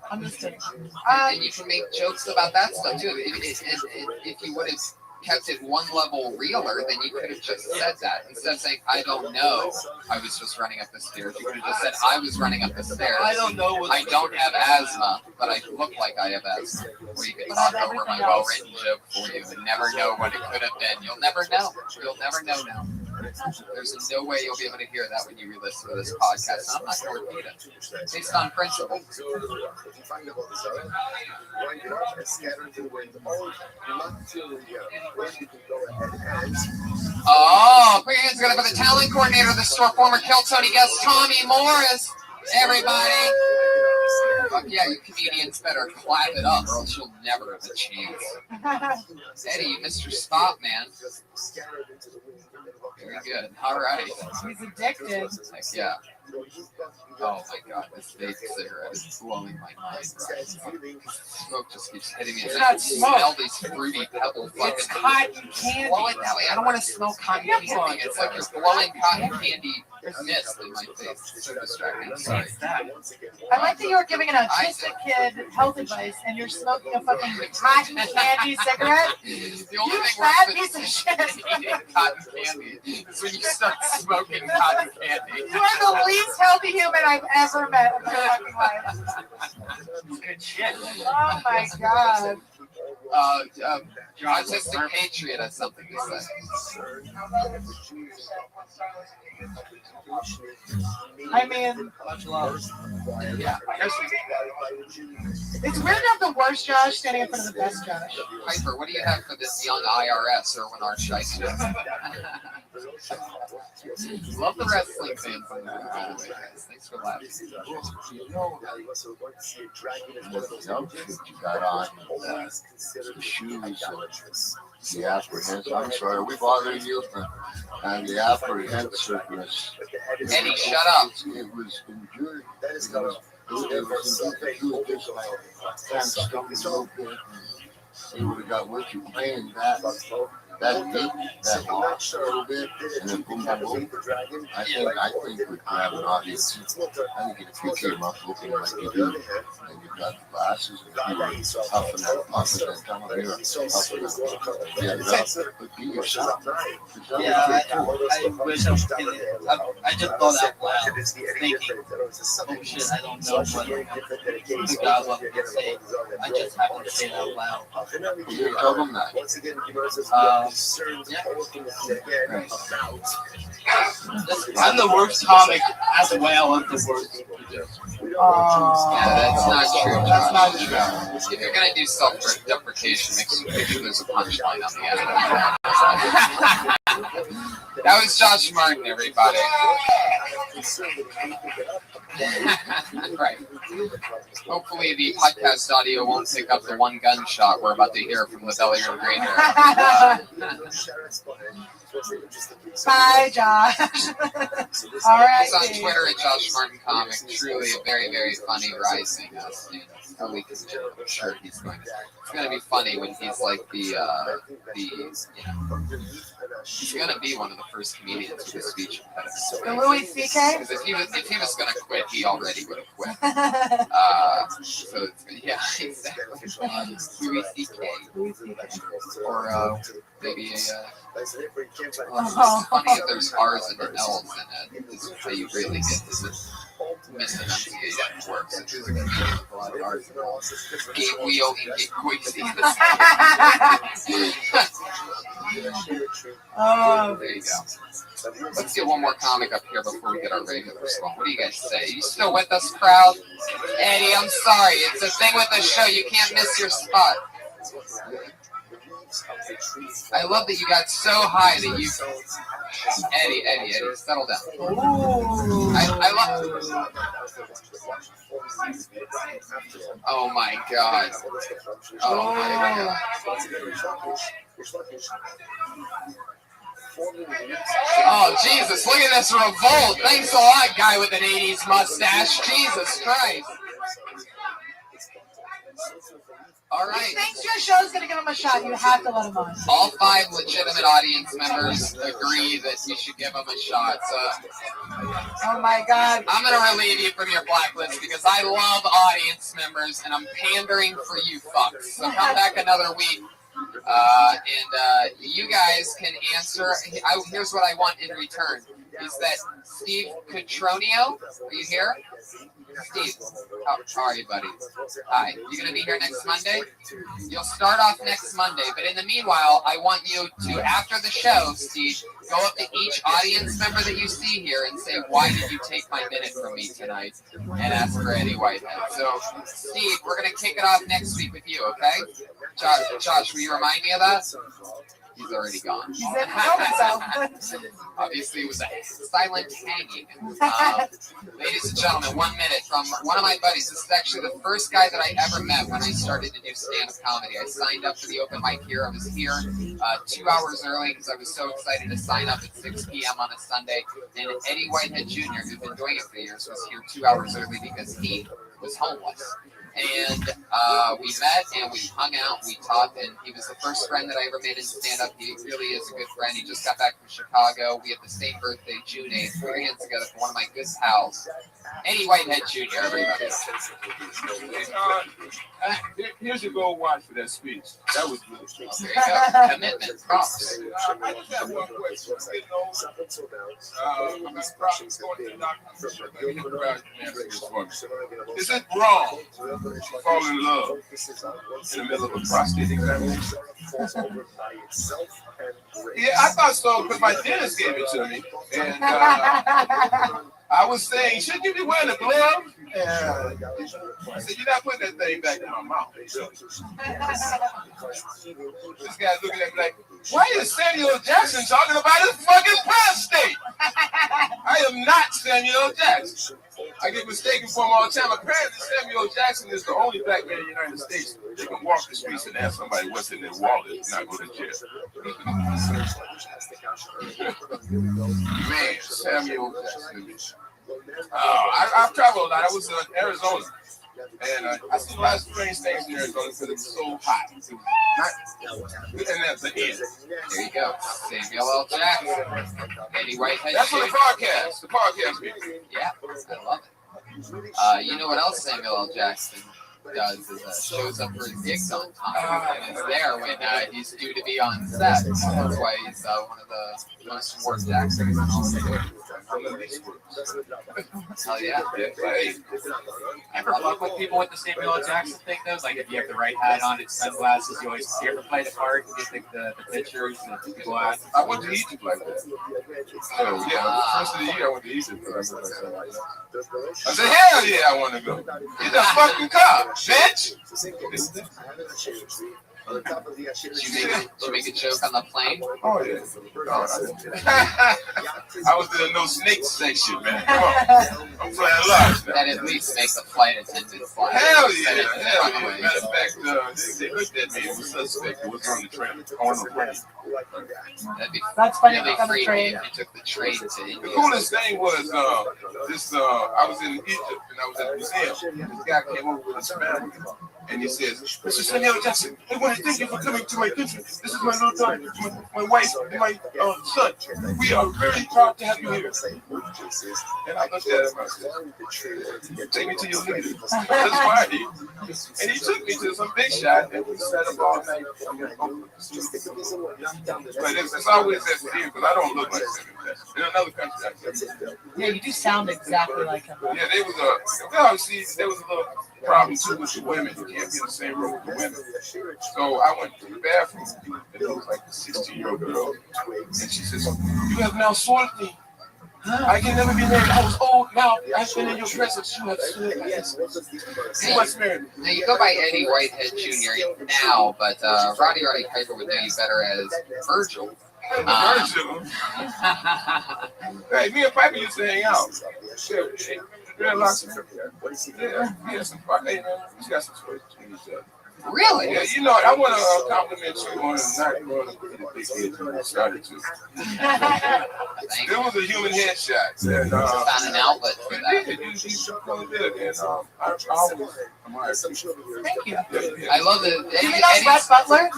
I'm just kidding. And you can make jokes about that stuff too. If you would have kept it one level realer, then you could have just said that. Instead of saying, I don't know, I was just running up the stairs. You could have just said, I was running up the stairs. I don't know. I don't have asthma, but I look like I have asthma. Or you could talk over my well-written joke for you and never know what it could have been. You'll never know. You'll never know now. There's no way you'll be able to hear that when you re-listen to this podcast. I'm not going to repeat it. Based on principle. Oh, put your hands together for the talent coordinator of the store, former Kill Tony guest Tommy Morris. Everybody. Fuck yeah, you comedians better clap it up, or else you'll never have a chance. Eddie, you missed your spot, man. Very good. All right. He's addicted. Heck yeah. Oh my god, this vape cigarette is blowing my mind. Smoke just keeps hitting me. It's I not can smoke. smell these fruity pebble fucking. It's cotton candy. Blow it that way. I don't want to smell cotton candy. It's like you're blowing cotton candy mist in my face. It's so distracting. I'm sorry. I like that you were giving an autistic kid health advice and you're smoking a fucking cotton candy cigarette. The only You thing fat worse piece than of shit. eating cotton candy is when you start smoking cotton candy. You are the least healthy human I've ever met in my fucking life. Good shit. Oh my god. Autistic Patriot has something to say. I mean, Much love. Yeah. it's weird to have the worst Josh standing in front of the best Josh. Piper, what do you have for this young IRS, Erwin Archdice? Love the wrestling fans in there, by the way, guys. Thanks for laughing. The outfit you got on, the shoes, the apprehensive. I'm sorry, we bothering you? And the apprehensiveness. Eddie, shut up. It was enduring. It was just like kind of stuff is open. You would have got what you playing that deep, that long a little bit, and then boom, boom, boom. I think we'd grab an audience. I think if you came up looking like you do, and you got the glasses, and you were huffing and puffing and coming here, huffing and get it up, but be yourself. Yeah, I wish I was kidding. I just thought out loud, thinking, oh shit, I don't know what the God was going to say. I just happened to say it out loud. You tell them that. I'm the worst comic as well as the worst producer. Yeah, that's not true. That's not true. If you're gonna do self-deprecation, make sure there's a punchline on the end. That was Josh Martin, everybody. Right. Hopefully the podcast audio won't pick up the one gunshot we're about to hear from the belly of the grader. Bye, Josh. All right. He's on Twitter at Josh Martin Comic. Truly a very, very funny rising stand. I'm sure he's going to be funny when he's like he's going to be one of the first comedians with a speech impediment. The Louis C.K.? Because if he was going to quit, he already would have quit. So it's, yeah, exactly. Louis C.K. Or maybe a. It's funny if there's R's and L's in it. This is how you really get this misenunciation works. It's a comedian with a lot of R's and L's. Game wheel and get queasy. There you go. Let's get one more comic up here before we get our regular song. What do you guys say? Are you still with us, crowd? Eddie, I'm sorry. It's a thing with the show. You can't miss your spot. I love that you got so high that you... Eddie, settle down. I love... Oh my God. Oh my God. Oh, Jesus, look at this revolt. Thanks a lot, guy with an 80s mustache. Jesus Christ. All right. He thinks your show's going to give him a shot. You have to let him on. All 5 legitimate audience members agree that you should give him a shot. So, oh, my God. I'm going to relieve you from your blacklist because I love audience members, and I'm pandering for you fucks. So come back another week. And you guys can answer. Here's what I want in return: is that Steve Cotronio? Are you here? Steve, how are you, buddy? Hi. You gonna be here next Monday? You'll start off next Monday, but in the meanwhile, I want you to, after the show, Steve, go up to each audience member that you see here and say, "Why did you take my minute from me tonight?" and ask for Eddie Whitehead. So, Steve, we're gonna kick it off next week with you, okay? Josh, will you remind me of that? He's already gone. Obviously, it was a silent hanging. Ladies and gentlemen, 1 minute from one of my buddies. This is actually the first guy that I ever met when I started to do stand-up comedy. I signed up for the open mic here. I was here 2 hours early because I was so excited to sign up at 6 p.m. on a Sunday. And Eddie Whitehead Jr., who's been doing it for years, was here 2 hours early because he was homeless. And we met and we hung out, we talked, and he was the first friend that I ever made in stand-up. He really is a good friend. He just got back from Chicago. We had the same birthday, June 8th. We were getting together for one of my good pals. Eddie Whitehead Jr., everybody. Here's your go watch for that speech. That was really cool. There you go. Commitment, props. I just have one question. I'm getting older. I'm probably going to the doctor. Is it wrong to fall in love in the middle of a prostate examination? Yeah, I thought so because my dentist gave it to me. And I was saying, shouldn't you be wearing a glove? Yeah. I said, you're not putting that thing back in my mouth. This guy's looking at me like, why is Samuel Jackson talking about his fucking prostate? I am not Samuel Jackson. I get mistaken for him all the time. Apparently, Samuel Jackson is the only black man in the United States that can walk the streets and ask somebody what's in their wallet and not go to jail. Man, Samuel Jackson. I've traveled a lot. I was in Arizona. And I see a lot of strange things in Arizona because it's so hot. And that's the end. There you go. Samuel L. Jackson. Eddie Whitehead. That's for the podcast meeting. Yeah, I love it. You know what else Samuel L. Jackson does is shows up for his gigs on time and is there when he's due to be on set. That's why he's one of the most worked actors in all of the world. Hell yeah. Ever fuck with people with the Samuel L. Jackson thing though? Like if you have the right hat on and sunglasses, you ever play the part and get the pictures and the glass? I went to Egypt like that. So yeah, the first of the year I went to Egypt. I said, hell yeah, I want to go. Get the fucking car, bitch. Did you make a joke on the plane? Oh, yeah. I was in the no snake section, man. Come on. I'm playing large now. That at least makes the flight attendant fly. Hell yeah. Matter of fact, they looked at me. It was suspect. It was on the train. On the plane. That'd be That's funny. really On the freaky train. if you took the train to India. The coolest thing was this. I was in Egypt and I was at the museum. This guy came over with his family and he says, "Mr. Samuel Jackson, I want to thank you for coming to my country. This is my little daughter, my wife, and my son. We are very proud to have you here." And I looked at him. I said, "Take me to your leader." That's why. And he took me to some big shot and we sat up all night. But it's always that fear because I don't look like Samuel Jackson. In another country, I guess. Yeah, you do sound exactly like him. Yeah, there was a little problem too with the women. You can't be in the same room with the women. So I went to the bathroom and it was like a 16-year-old girl. And she says, "You have now soiled me. I can never be married. I was old. Now I've been in your presence. You have soiled me. You must marry me." Now you go by Eddie Whitehead Jr. now, but Roddy Piper would know you better as Virgil. Virgil? Hey, me and Piper used to hang out. Yeah, lots of yeah, some fun. Hey, man, we got some stories between each other. Really? Yeah, you know, I want to compliment you on not growing up with a big head when I started to. There was a human headshot. And, found an outlet for that. You really did. And I always admire you. Thank you. Yeah. I love it. Do you know Brett Butler?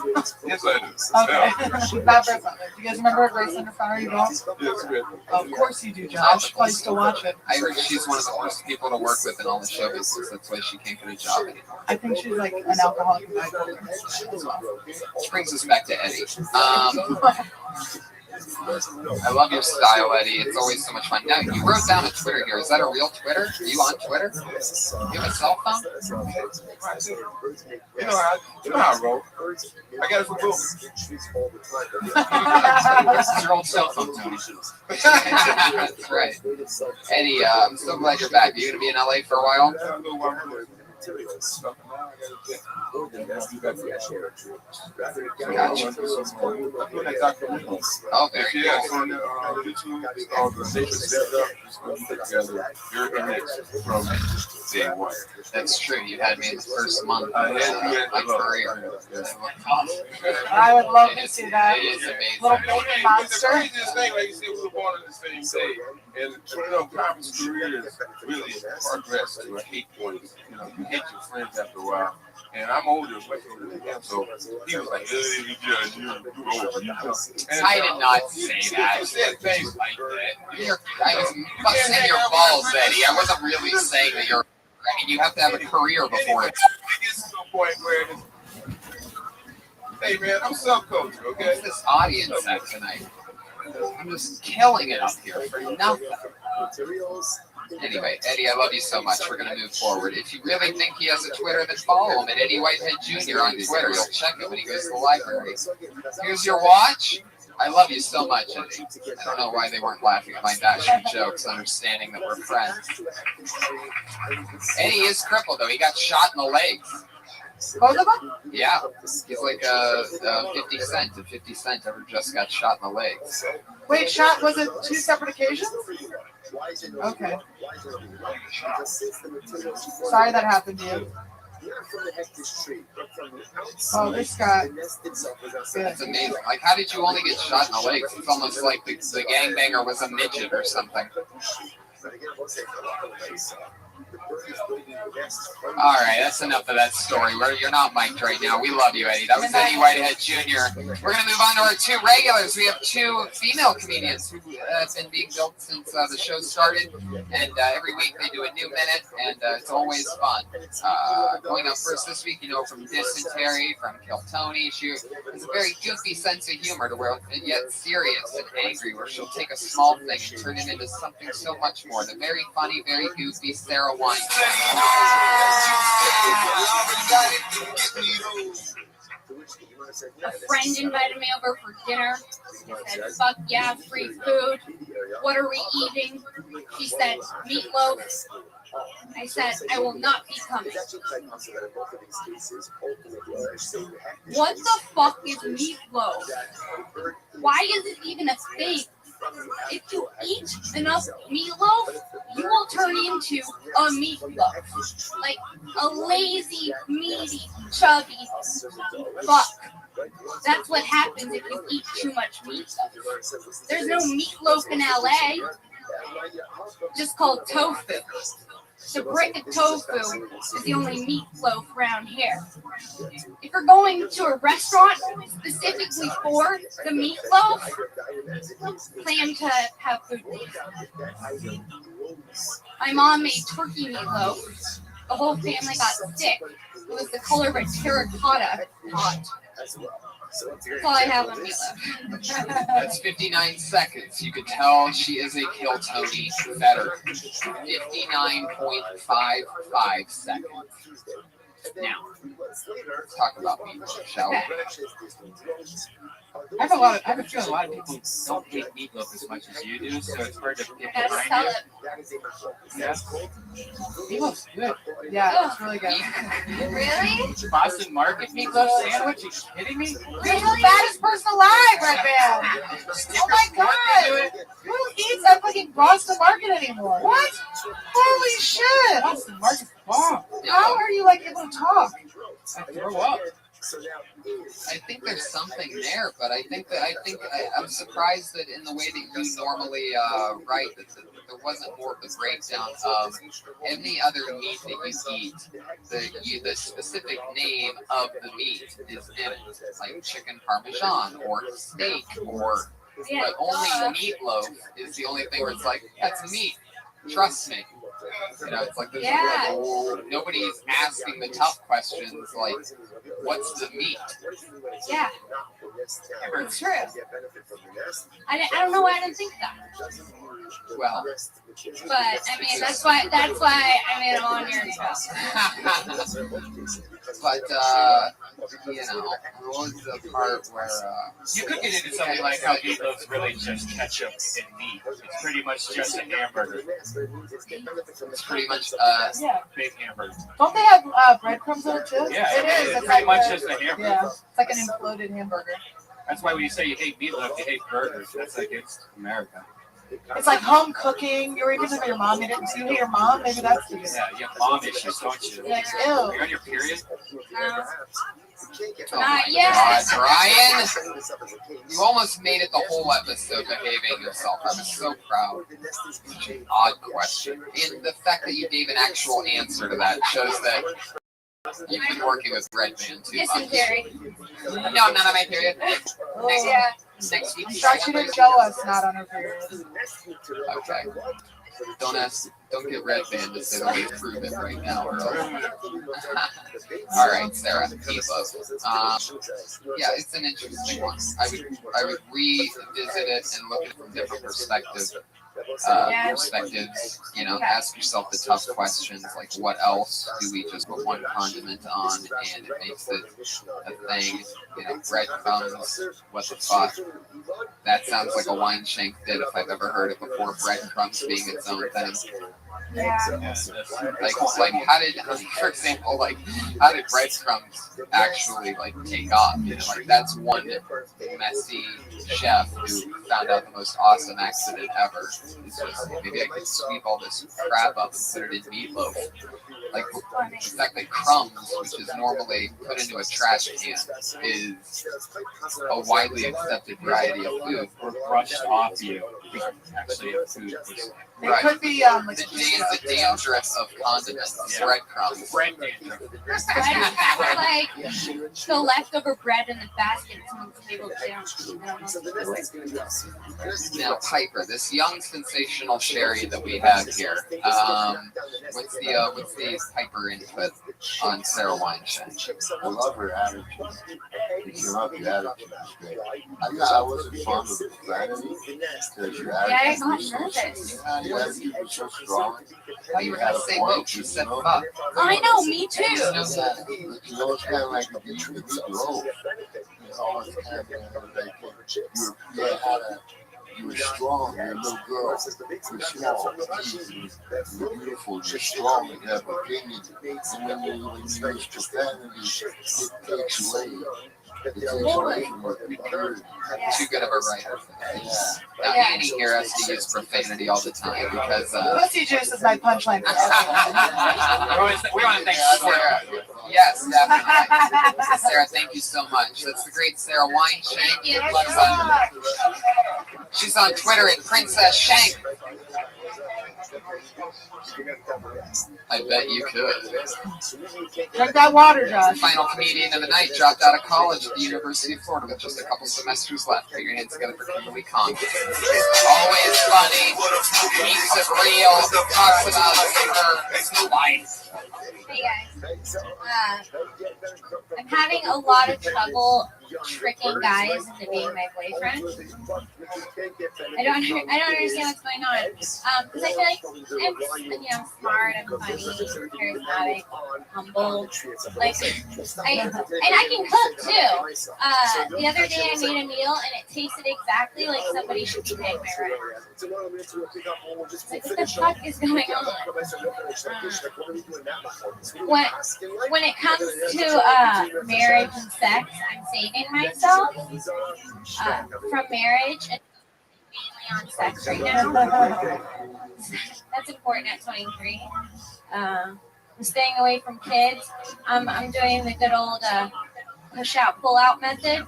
Yes, I do. Okay. Not Brett Butler. Do you guys remember Grace Under Fire? You don't? Yes, Brett. Of course you do, Josh. I used to watch it. I heard she's one of the worst people to work with in all the show business. That's why she can't get a job anymore. I think she's like an alcoholic and bipolar. Which brings us back to Eddie. I love your style, Eddie. It's always so much fun. Now, you wrote down a Twitter here. Is that a real Twitter? Are you on Twitter? You have a cell phone? You know how I roll. I got it from Google. This is your old cell phone, Tony. That's right. Eddie, I'm so glad you're back. Are you going to be in LA for a while? Gotcha. Oh, very cool. That's true. You had me in the first month of my career. I would love to see that. It is amazing. Little baby monster. The craziest thing, like you said, we were born on the same day. And, you know, Carmen's career is really progressed to a hate point. You know, you hate your friends after a while. And I'm older, much older than him, so he was like, "You're old." I did not say that. I said things like that. I was busting your balls, Eddie. I wasn't really saying that you're. I mean, you have to have a career before it. It gets to a point where it's, hey, man, I'm self-coaching, okay? What's this audience at tonight? I'm just killing it up here for nothing. Anyway, Eddie, I love you so much. We're going to move forward. If you really think he has a Twitter, then follow him at Eddie Whitehead Jr. on Twitter. You'll check it when he goes to the library. Here's your watch. I love you so much, Eddie. I don't know why they weren't laughing at my dashing jokes, understanding that we're friends. Eddie is crippled, though. He got shot in the legs. Both of them? Yeah. He's like 50 Cent. And 50 Cent ever just got shot in the legs. Wait, shot, was it two separate occasions? Okay. Sorry that happened to you. Oh, this guy. That's amazing. Like, how did you only get shot in the legs? It's almost like the gangbanger was a midget or something. All right, that's enough of that story. You're not mic'd right now. We love you, Eddie. That was Eddie Whitehead Jr. We're going to move on to our two regulars. We have two female comedians who have been being built since the show started. And every week they do a new minute, and it's always fun. Going up first this week, you know, from Dysentery, from Kill Tony. She has a very goofy sense of humor to where, yet serious and angry, where she'll take a small thing and turn it into something so much more. The very funny, very goofy Sarah Wine. A friend invited me over for dinner. She said, "Fuck yeah, free food. What are we eating?" She said, "Meatloaf." I said, I will not be coming. What the fuck is meatloaf? Why is it even a thing? If you eat enough meatloaf, you will turn into a meatloaf. Like a lazy, meaty, chubby fuck. That's what happens if you eat too much meatloaf. There's no meatloaf in LA. Just called tofu. The brick of tofu is the only meatloaf around here. If you're going to a restaurant specifically for the meatloaf, plan to have food. My mom made turkey meatloaf. The whole family got sick. It was the color of a terracotta pot. That's all I have on meatloaf. That's 59 seconds. You could tell she is a Kill Tony better. 59.55 seconds. Now, let's talk about meatloaf, shall we? I have a feeling a lot of people don't hate meatloaf as much as you do, so it's hard to get behind you. Yeah. Meatloaf's good. Yeah, it's really good. Really? Boston Market meatloaf sandwich? Are you kidding me? You're the fattest person alive, Red Band. Oh my god. Who eats at fucking Boston Market anymore? What? Holy shit. Boston Market's bomb. How are you like able to talk? I throw up. I think there's something there, but I'm surprised that in the way that you normally write that there wasn't more of the breakdown of any other meat that you eat. The specific name of the meat is in it, like chicken parmesan or steak, or but only meatloaf is the only thing where it's like that's meat. Trust me. You know, it's like there's nobody's asking the tough questions like, what's the meat? Yeah, it's true. I don't know why I didn't think that. Well, but I mean that's why I made it on your show. But you know, what was the part where you could get into something like how meatloaf's really just ketchup and meat. It's pretty much just a hamburger. It's pretty much big hamburger. Don't they have breadcrumbs in it too? Yeah, it is. It's pretty much just a hamburger. Yeah, it's like an imploded hamburger. That's why when you say you hate meatloaf, you hate burgers. That's against America. It's like home cooking. You were even with your mom. You didn't see your mom. Maybe that's the reason. Yeah, you have mom issues, don't you? Like, ew. You're on your period? Not yet. God, Brian, you almost made it the whole episode behaving yourself. I was so proud. Odd question. And the fact that you gave an actual answer to that shows that you've been working with Red Band too much. Dysentery. No, not on my period. Yeah. Next week. I'm sorry she didn't show us not on her period. Okay. Don't get Red Band to say that we approve it right now. All right, Sarah, meatloaf. Yeah, it's an interesting one. I would revisit it and look at it from different perspectives. You know, ask yourself the tough questions like, what else do we just put one condiment on and it makes it a thing? You know, breadcrumbs, what the fuck? That sounds like a wine shank did if I've ever heard it before, breadcrumbs being its own thing. Yeah. Like how did, for example, like how did breadcrumbs actually like take off? You know, like that's one messy chef who found out the most awesome accident ever. It's just maybe I could sweep all this crap up and put it in meatloaf. Like exactly crumbs, which is normally put into a trash can, is a widely accepted variety of food. Or brushed off you. Actually, a food. It could be like the dangerous of condiments, breadcrumbs. Bread danger. Like the leftover bread in the basket someone's table down. Now, Piper, this young sensational Sherry that we have here. What's the Piper input on Sarah Weinstein? I love her attitude. I love your attitude. I wasn't fond of the vanity because your attitude. Yeah, I got nervous. Your attitude was so strong. You were going to say Luke, you said fuck. I know, me too. You know, it's kind of like if you treat me low. You know, it's kind of like you had a You're strong. You're a little girl. You're small. You're beautiful. You're strong. You have opinions. And when you use profanity, it takes away. It takes away from what you heard. Too good of a writer. Now, Annie here has to use profanity all the time because. Pussy juice is my punchline. We want to thank Sarah. Yes, definitely. Sarah, thank you so much. That's the great Sarah Weinshank. She's on Twitter at Princess Shank. I bet you could. Drink that water, Josh. Final comedian of the night dropped out of college at the University of Florida with just a couple semesters left. Put your hands together for Kimberly Kong. Always funny, keeps it real, talks about her life. Hey guys, I'm having a lot of trouble tricking guys into being my boyfriend. I don't understand what's going on. Because I feel like I'm smart, I'm funny, charismatic, humble. Like, and I can cook too. The other day I made a meal and it tasted exactly like somebody should be paying my rent. Like, what the fuck is going on? When it comes to marriage and sex, I'm saving myself from marriage and mainly on sex right now. That's important at 23. I'm staying away from kids. I'm doing the good old push out, pull out method.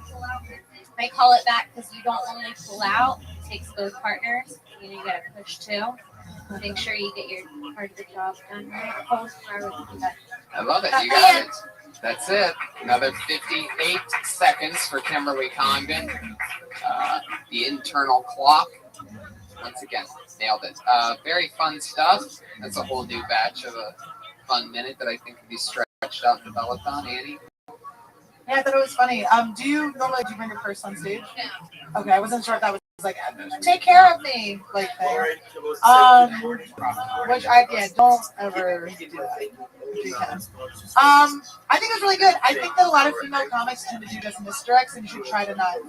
I call it that because you don't only pull out, it takes both partners. You gotta push too. Make sure you get your part of the job done right. I love it. You got it. That's it. Another 58 seconds for Kimberly Congdon. The internal clock. Once again, nailed it. Very fun stuff. That's a whole new batch of a fun minute that I think could be stretched out and developed on. Annie? Yeah, I thought it was funny. Do you normally bring your purse on stage? No. Okay, I wasn't sure if that was like, take care of me, like thing. Which don't ever do that if you can. I think it was really good. I think that a lot of female comics tend to do just misdirects, and you should try to not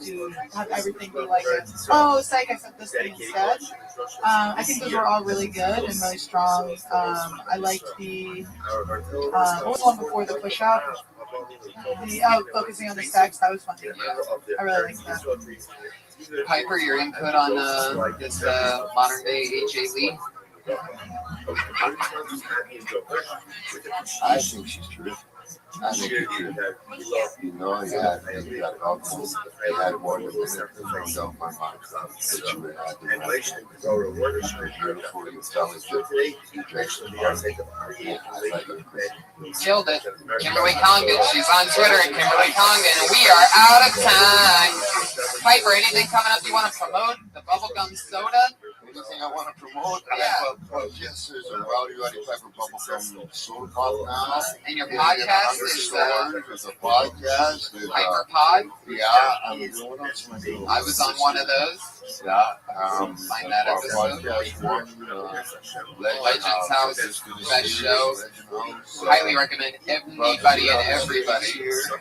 have everything be like, oh, psych, I said this thing instead. I think those were all really good and really strong. I liked the what was the one before the push up? Focusing on the sex. That was funny. I really liked that. Piper, your input on this modern day AJ Lee? I think she's terrific. I think she's terrific. You know, you got alcohol. You had more than a don't my mind. That you would have to beautiful, intelligent, killed it. Kimberly Congdon, she's on Twitter at Kimberly Congdon, and we are out of time. Piper, anything coming up you want to promote? The bubblegum soda? Anything I want to promote? Yeah. Yes, there's a Rowdy Piper bubblegum soda pop now. And your podcast is there's a podcast. Hyper Pod? Yeah, I'm doing what else am I doing? I was on one of those. Yeah. Find that episode. Legends House is the best show. Highly recommend anybody and everybody.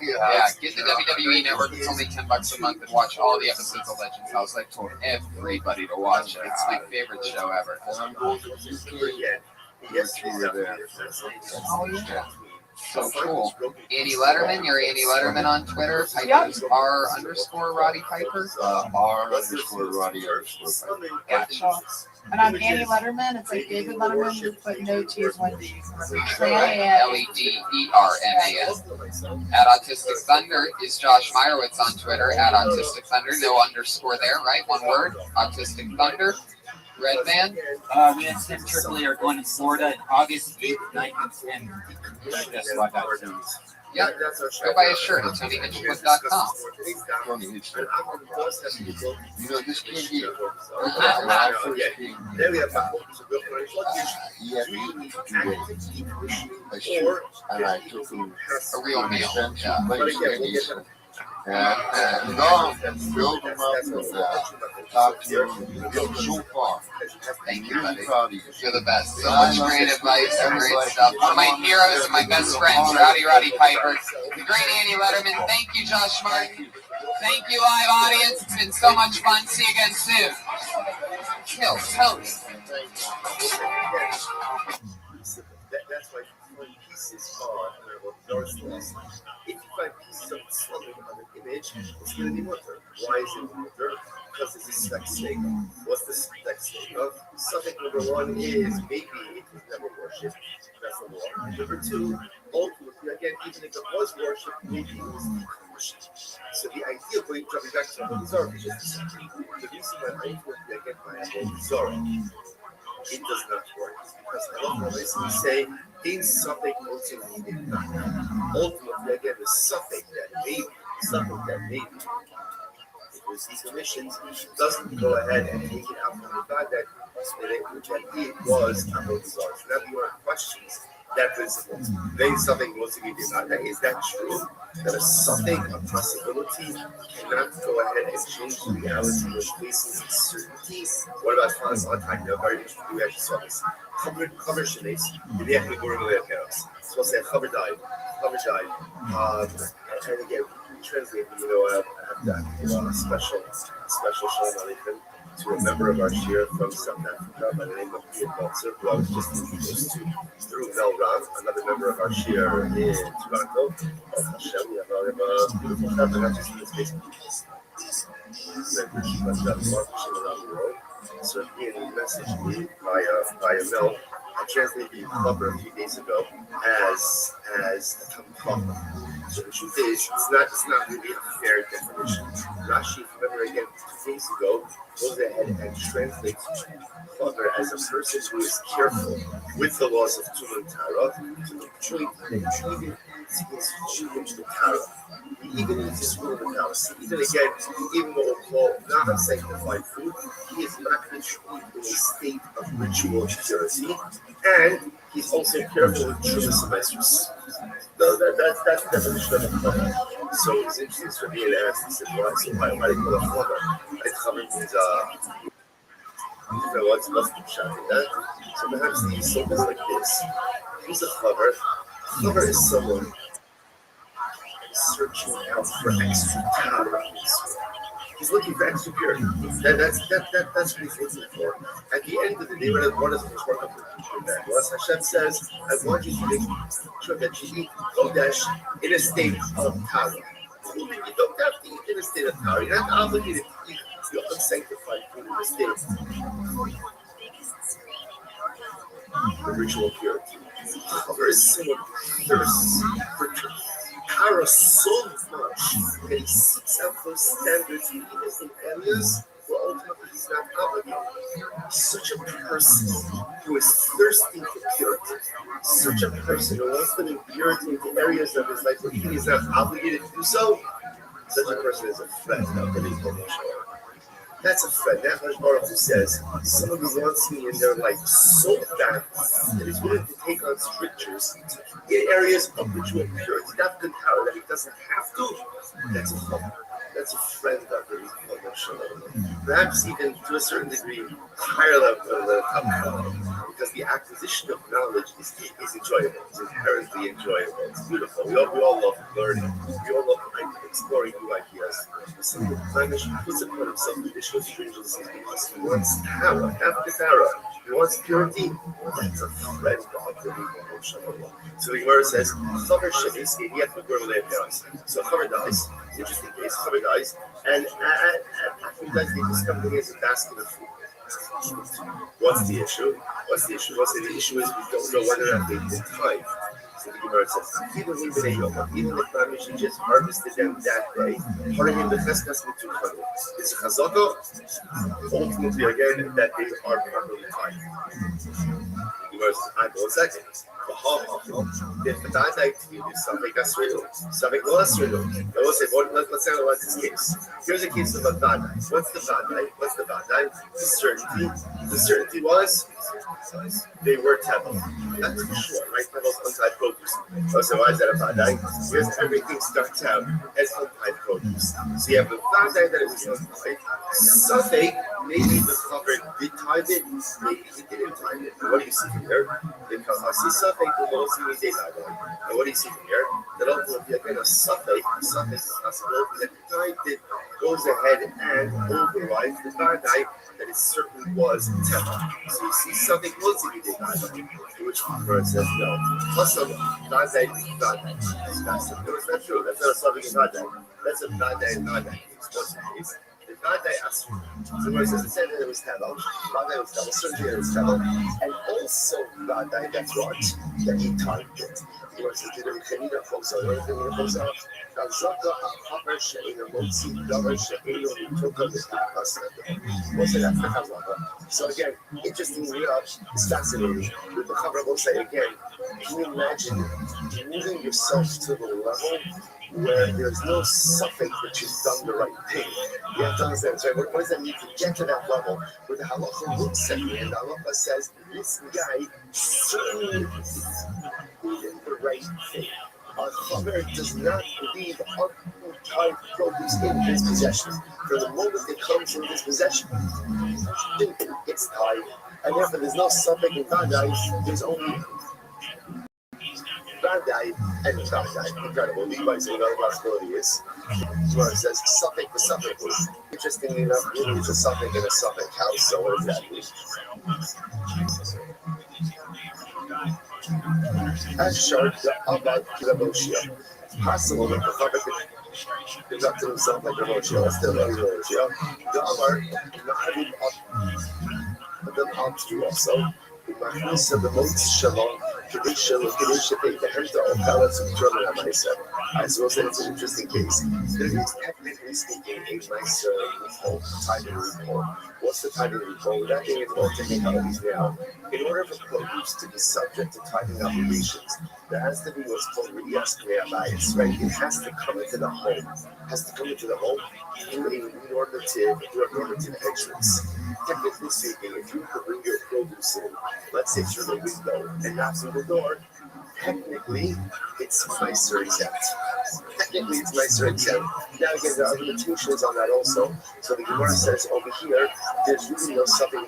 Yeah, get the WWE Network. It's only $10 a month and watch all the episodes of Legends House. I told everybody to watch it. It's my favorite show ever. I'm going to UK. Yes, you were there. Oh, yeah. So cool. Andy Letterman, you're Andy Letterman on Twitter. Piper's R_Roddy Piper. R_Roddy_Piper. Gotcha. And I'm Annie Letterman. It's like David Letterman, but no T's, one D. LEDERMAN. At Autistic Thunder is Josh Meyerowitz on Twitter. At Autistic Thunder, no underscore there, right? One word. Autistic Thunder. Red Van. Me and Tim Tripoli are going to Florida in August 8th, 9th, and 10th. That's what I got to. Yep. Go buy a shirt at TonyHitchcliffe.com. Tony Hitchcliffe. You know, this kid here, when I first came here, he had me a shirt, and I took him a real meal. And build him up and talk to him and go so far. Thank you, buddy. You're the best. So much great advice and great stuff. One of my heroes and my best friends, Roddy Piper. The great Andy Letterman. Thank you, Josh Martin. Thank you, live audience. It's been so much fun. See you again soon. Kill Tony. That's why you find pieces on North Lost. If you find pieces of slumming on an image, it's going to be water. Why is it water? Because it's a sex snake. What's the sex snake of? Subject number one is maybe it was never worshipped. That's number one. Number two, ultimately, again, even if it was worshipped, maybe it was decommissioned. So the idea of jumping back to Avodah Zarah is just the reason why ultimately I get my Avodah Zarah. It does not work because I love what I say in something ultimately did not. Ultimately, again, the suffix that maybe it was decommissioned doesn't go ahead and take it out from the God that it was Avodah Zarah. So now there are questions that principle. Then something ultimately did not. Is that true? That a something, a possibility, cannot go ahead and change the reality of facing uncertainty? What about Hans Antak? Very interesting. We actually saw this. Cover Shanice, the actually go to the chaos. So I'll say cover died. And again, we translate, I have that special shalom aleichem to a member of our shir from South Africa by the name of Ian Balzer, who I was just introduced to through ViralRabbi, another member of our shir in Toronto. Hashem, we have a beautiful family, not just in this case, but around the world. So Ian messaged me via mail. I translated the cover a few days ago as a cover. So the truth is, it's not really a fair definition. Rashi, remember again, 2 days ago, goes ahead and translates cover as a person who is careful with the laws of Tum and Tara to the point that even his children to Tara. Even in his food in the house, even what we'll call not unsanctified food, he is not going to eat in a state of ritual purity, and he's also careful with Trumas and Mesrus. That's the definition of a cover. So it's interesting for me to ask, he said, why do you call it cover? And cover means, what's the shot in that? So perhaps the Yisod is like this. Who's a cover? Cover is someone searching out for extra Torah. He's looking for extra purity. That's what he's looking for. At the end of the day, what does the Torah do that? Well, Hashem says, I want you to make sure that you eat Kodesh in a state of Torah. You don't have to eat in a state of Torah. You're not obligated to eat your unsanctified food in a state of ritual purity. There is someone who thirsts for truth. Kara so much that he seeks out those standards in areas where ultimately he's not obligated. Such a person who is thirsting for purity, such a person who wants to bring purity into areas of his life where he is not obligated to do so, such a person is a friend of the Nation. That's a friend. That Rabbi Rothschild says someone who wants me in their life so bad that he's willing to take on strictures in areas of ritual purity, not the power that he doesn't have to. That's a friend. That's a friend of the Nation. Perhaps even to a certain degree higher level than the top level, because the acquisition of knowledge is enjoyable. It's inherently enjoyable. It's beautiful. We all love learning. We all love exploring new ideas. Someone puts upon himself additional stringencies because he wants power, after Sarah. He wants purity. That's a friend of the Nation. So the Gemara says, Chaver Shemis, Yet the girl lay parents. So Chaver dies. Interesting case. Chaver dies, and after he dies, they discover that he has a basket of food. What's the issue? The issue is we don't know whether or not they've been tied. So the Gemara says, even if Ramish just harvested them that day, it's a chazaka, ultimately again that they are properly tied. The Gemara says, I go 1 second. If the Tadai to you is something Asrilu, something Asrilu, let's analyze this case. Here's a case of a Tadai. What's the Tadai? The certainty was they were Tevel. That's for sure, right? Tevel's untied produce. So why is that a Tadai? Because everything starts out as untied produce. produce. So you have the fact that it was not tied. Something, maybe the cover did time it, maybe he didn't time it. What do you see from here? Because I see something that most of me did not know. And what do you see from here? That ultimately again a something, the possibility that the time did goes ahead and overrides the bad night that it certainly was Tema. So you see something close to you did not know. Which word says no. Plus some bad day, bad day. That's not true. That's not something in bad day. That's a bad day and bad day. What's the case? The bad day Asr. So where it says the same day there was Tema, bad day was Tema, certainly there was Tema, and also bad day that's right, that he timed it. Where it says the Khanida folks are the Khanida folks are Kazaka Haber Sheina Motsi Davar Sheino Toka what's it after Kazaka? So again, interestingly enough, it's fascinating. With the Chaver will say again, can you imagine moving yourself to the level where there's no suffix that you've done the right thing? You have to understand, right? What does that mean to get to that level where the halacha looks at you and the halacha says, this guy certainly did the right thing. A chaver does not leave untied produce in his possession. For the moment it comes in his possession, it's tied. And therefore there's no suffix in Badai, there's only Badai and Badai. Incredible. Levi saying another possibility is where it says suffix for suffix. Interestingly enough, really it's a suffix and a suffix house. So what does that mean? Ashar the Abad Kilaboshia. It's possible that the Chabad conducted himself like Raboshia, still like Raboshia. The Amar, the Abdu also. So the most shalom, I suppose that it's an interesting case. There is, technically speaking, a nice loophole, timing loophole. What's the timing loophole? That thing is about technicalities now. In order for produce to be subject to timing obligations, there has to be what's called riyas bias, right? It has to come into the home. It has to come into the home through a normative entrance. Technically speaking, if you could bring your produce in, let's say through the window and not through the door, technically it's nicer exempt. Technically it's nicer exempt. Now again, there are limitations on that also. So the Gemara says over here, there's really no something in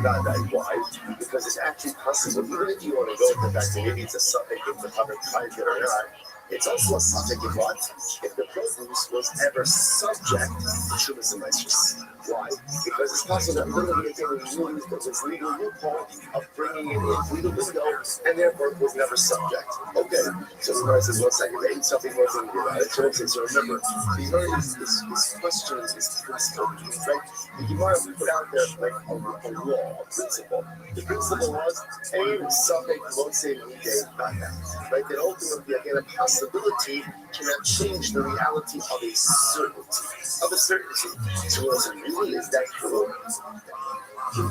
that. Why? Because it's actually possible, even if you want to go with the fact that maybe it's a suffix if the cover ties it or not, it's also a suffix if what? If the produce was ever subject to Shumas and Maestros. Why? Because it's possible that literally again we use this legal loophole of bringing it in through the window and therefore it was never subject. Okay, so the Gemara says, 1 second, maybe something more than about it. So remember, the Gemara is questions is principle, right? The Gemara put out there like a law, a principle. The principle was, a suffix won't say right? That ultimately again a possibility cannot change the reality of a certainty. So what's it really is that cool?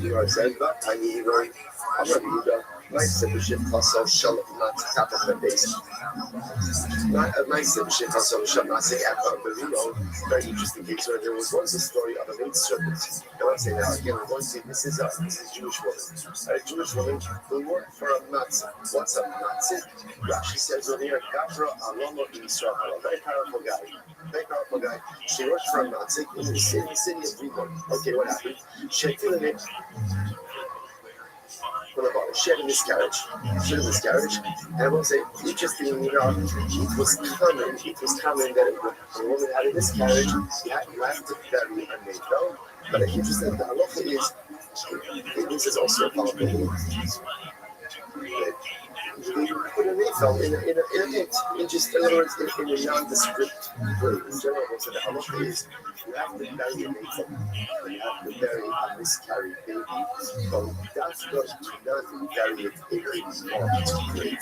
You are saying, but I need very, I'm going to do nice submission also shall not tap on the base. Not a nice submission also shall not say after the very interesting case where there was once a story of a maid servant. And I'm saying now again, we're going to say this is a Jewish woman. A Jewish woman who worked for a Nazi. What's a Nazi? Rashi says over here, Gavra Alomo Israel, a very powerful guy. She worked for a Nazi in the city of Cleveland. Okay, what happened? She had to live she had a miscarriage. And I will say, interestingly enough, it was common that if a woman had a miscarriage, you have to bury a maid. No? But interesting, the halacha is, this is also a powerful they put a nifel in a just in other words in a nondescript way. In general, so the halacha is you have to bury a nifel, you have to bury a miscarried baby. But that's not do not bury it in a marked grave.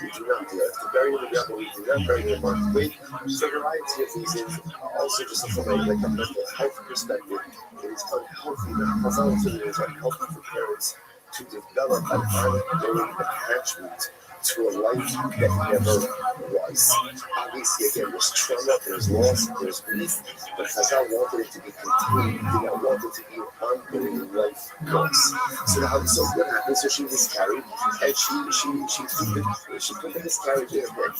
You do not do that. To bury it in the gravel, you do not bury it in a marked grave. So a variety of reasons, also just from a mental health perspective, it is unhealthy. The Chazal is unhealthy for parents to develop an ongoing attachment to a life that never was. Obviously, again, there's trauma, there's loss, there's grief, but Chazal wanted it to be continued. They did not want it to be an ongoing life course. So what happened? So she miscarried, and she put the miscarriage in her bed.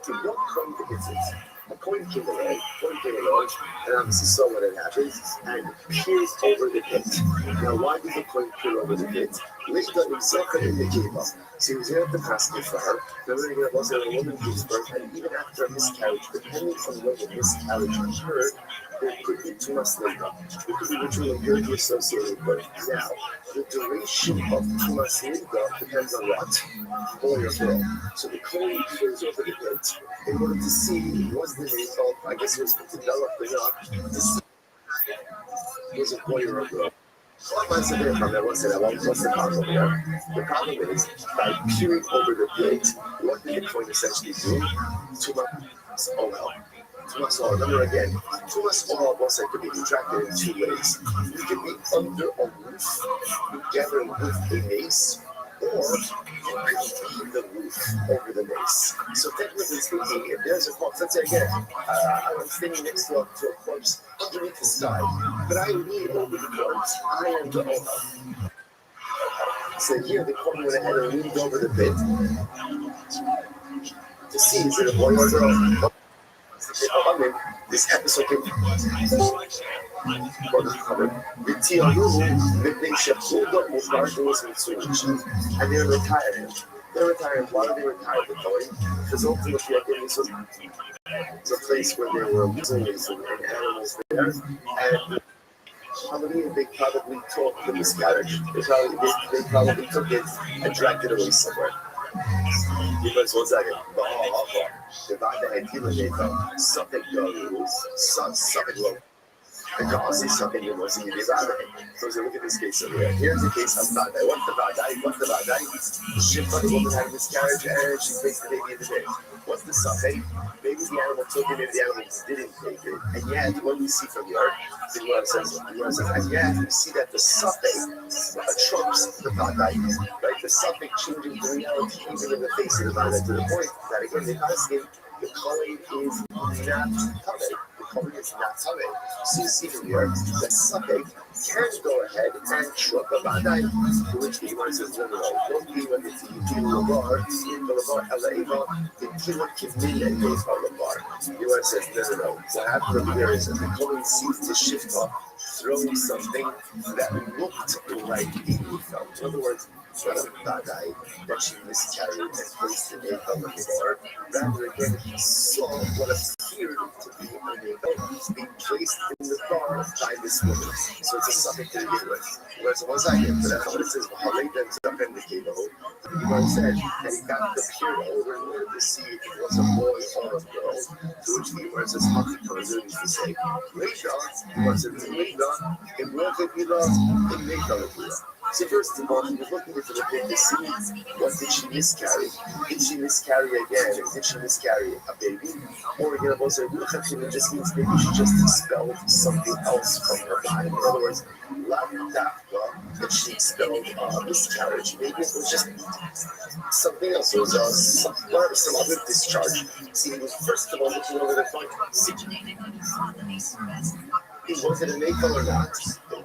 To what point is it? According to the came along and obviously saw what had happened and peered over the pit. Now, why did the coin peer over the pit? Later, himself in the cave up. So he was there at the basket for her. Remember, it was a woman gives birth, and even after a miscarriage, depending on when the miscarriage occurred, there could be too much labor. There could be ritual impurity associated with birth. Now, the duration of too much labor depends on what? Boy or girl. So the coin peers over the pit in order to see was the result, I guess it was developing up to see was a boy or a girl. What's the problem here? The problem is by peering over the pit, what did the coin essentially do? Too much oil. Too much oil. Remember again, too much oil also could be contracted in two ways. You could be under a roof together with the mace, or you could leave the roof over the mace. So technically speaking, if there's a corpse, let's say again, I'm standing next to a corpse underneath the sky, but I lean over the corpse, I am the owner. So here the coin went ahead and leaned over the pit to see is it a boy or a girl. This episode came and they're retiring. They're retiring. Why are they retired? Because ultimately, again, this was a place where there were lizards and animals there, and probably they probably took the miscarriage. They probably took it and dragged it away somewhere. Because what's that? The Bible had given it something low. Because it's something you must be about it. So look at this case over here. Here's the case of Badai. What's the Badai? She thought the woman had a miscarriage and she placed the baby in the bed. What's the suffix? Maybe the animal took it, maybe the animal didn't take it. And yet, what we see from here, the Gemara says, and yet we see that the suffix trumps the Badai. Right? The suffix changing the reality even in the face of the Badai to the point that again, they're asking, the calling is not coming. Is not something. So you see from here that something can go ahead and trump a Badai, to which the Gemara says, no, don't be when it's in the Lavar, the Kila Kimilla goes on the bar. The Gemara says, no. What happened over here is that the calling seems to shift up, throwing something that looked like a felt. In other words, not a Badai that she miscarried and placed in a on the bar. Rather, again, he saw what appeared to be an egg being placed in the bar by this woman. So it's a suffix to begin with. Whereas one second, but that's what it says. The Gemara said that he got the period over in order to see if it was a boy or a girl. To which the Gemara says, means to say, Reisha, the Gemara says, Reisha, in Rothschild, in Reisha. So first of all, he was looking into the pit to see what did she miscarry? Did she miscarry again? Did she miscarry a baby? Or again, also, it just means maybe she just expelled something else from her body. In other words, that she expelled miscarriage. Maybe it was just something else. It was some other discharge. See, he was first of all looking over the point. Was it an AFL or not?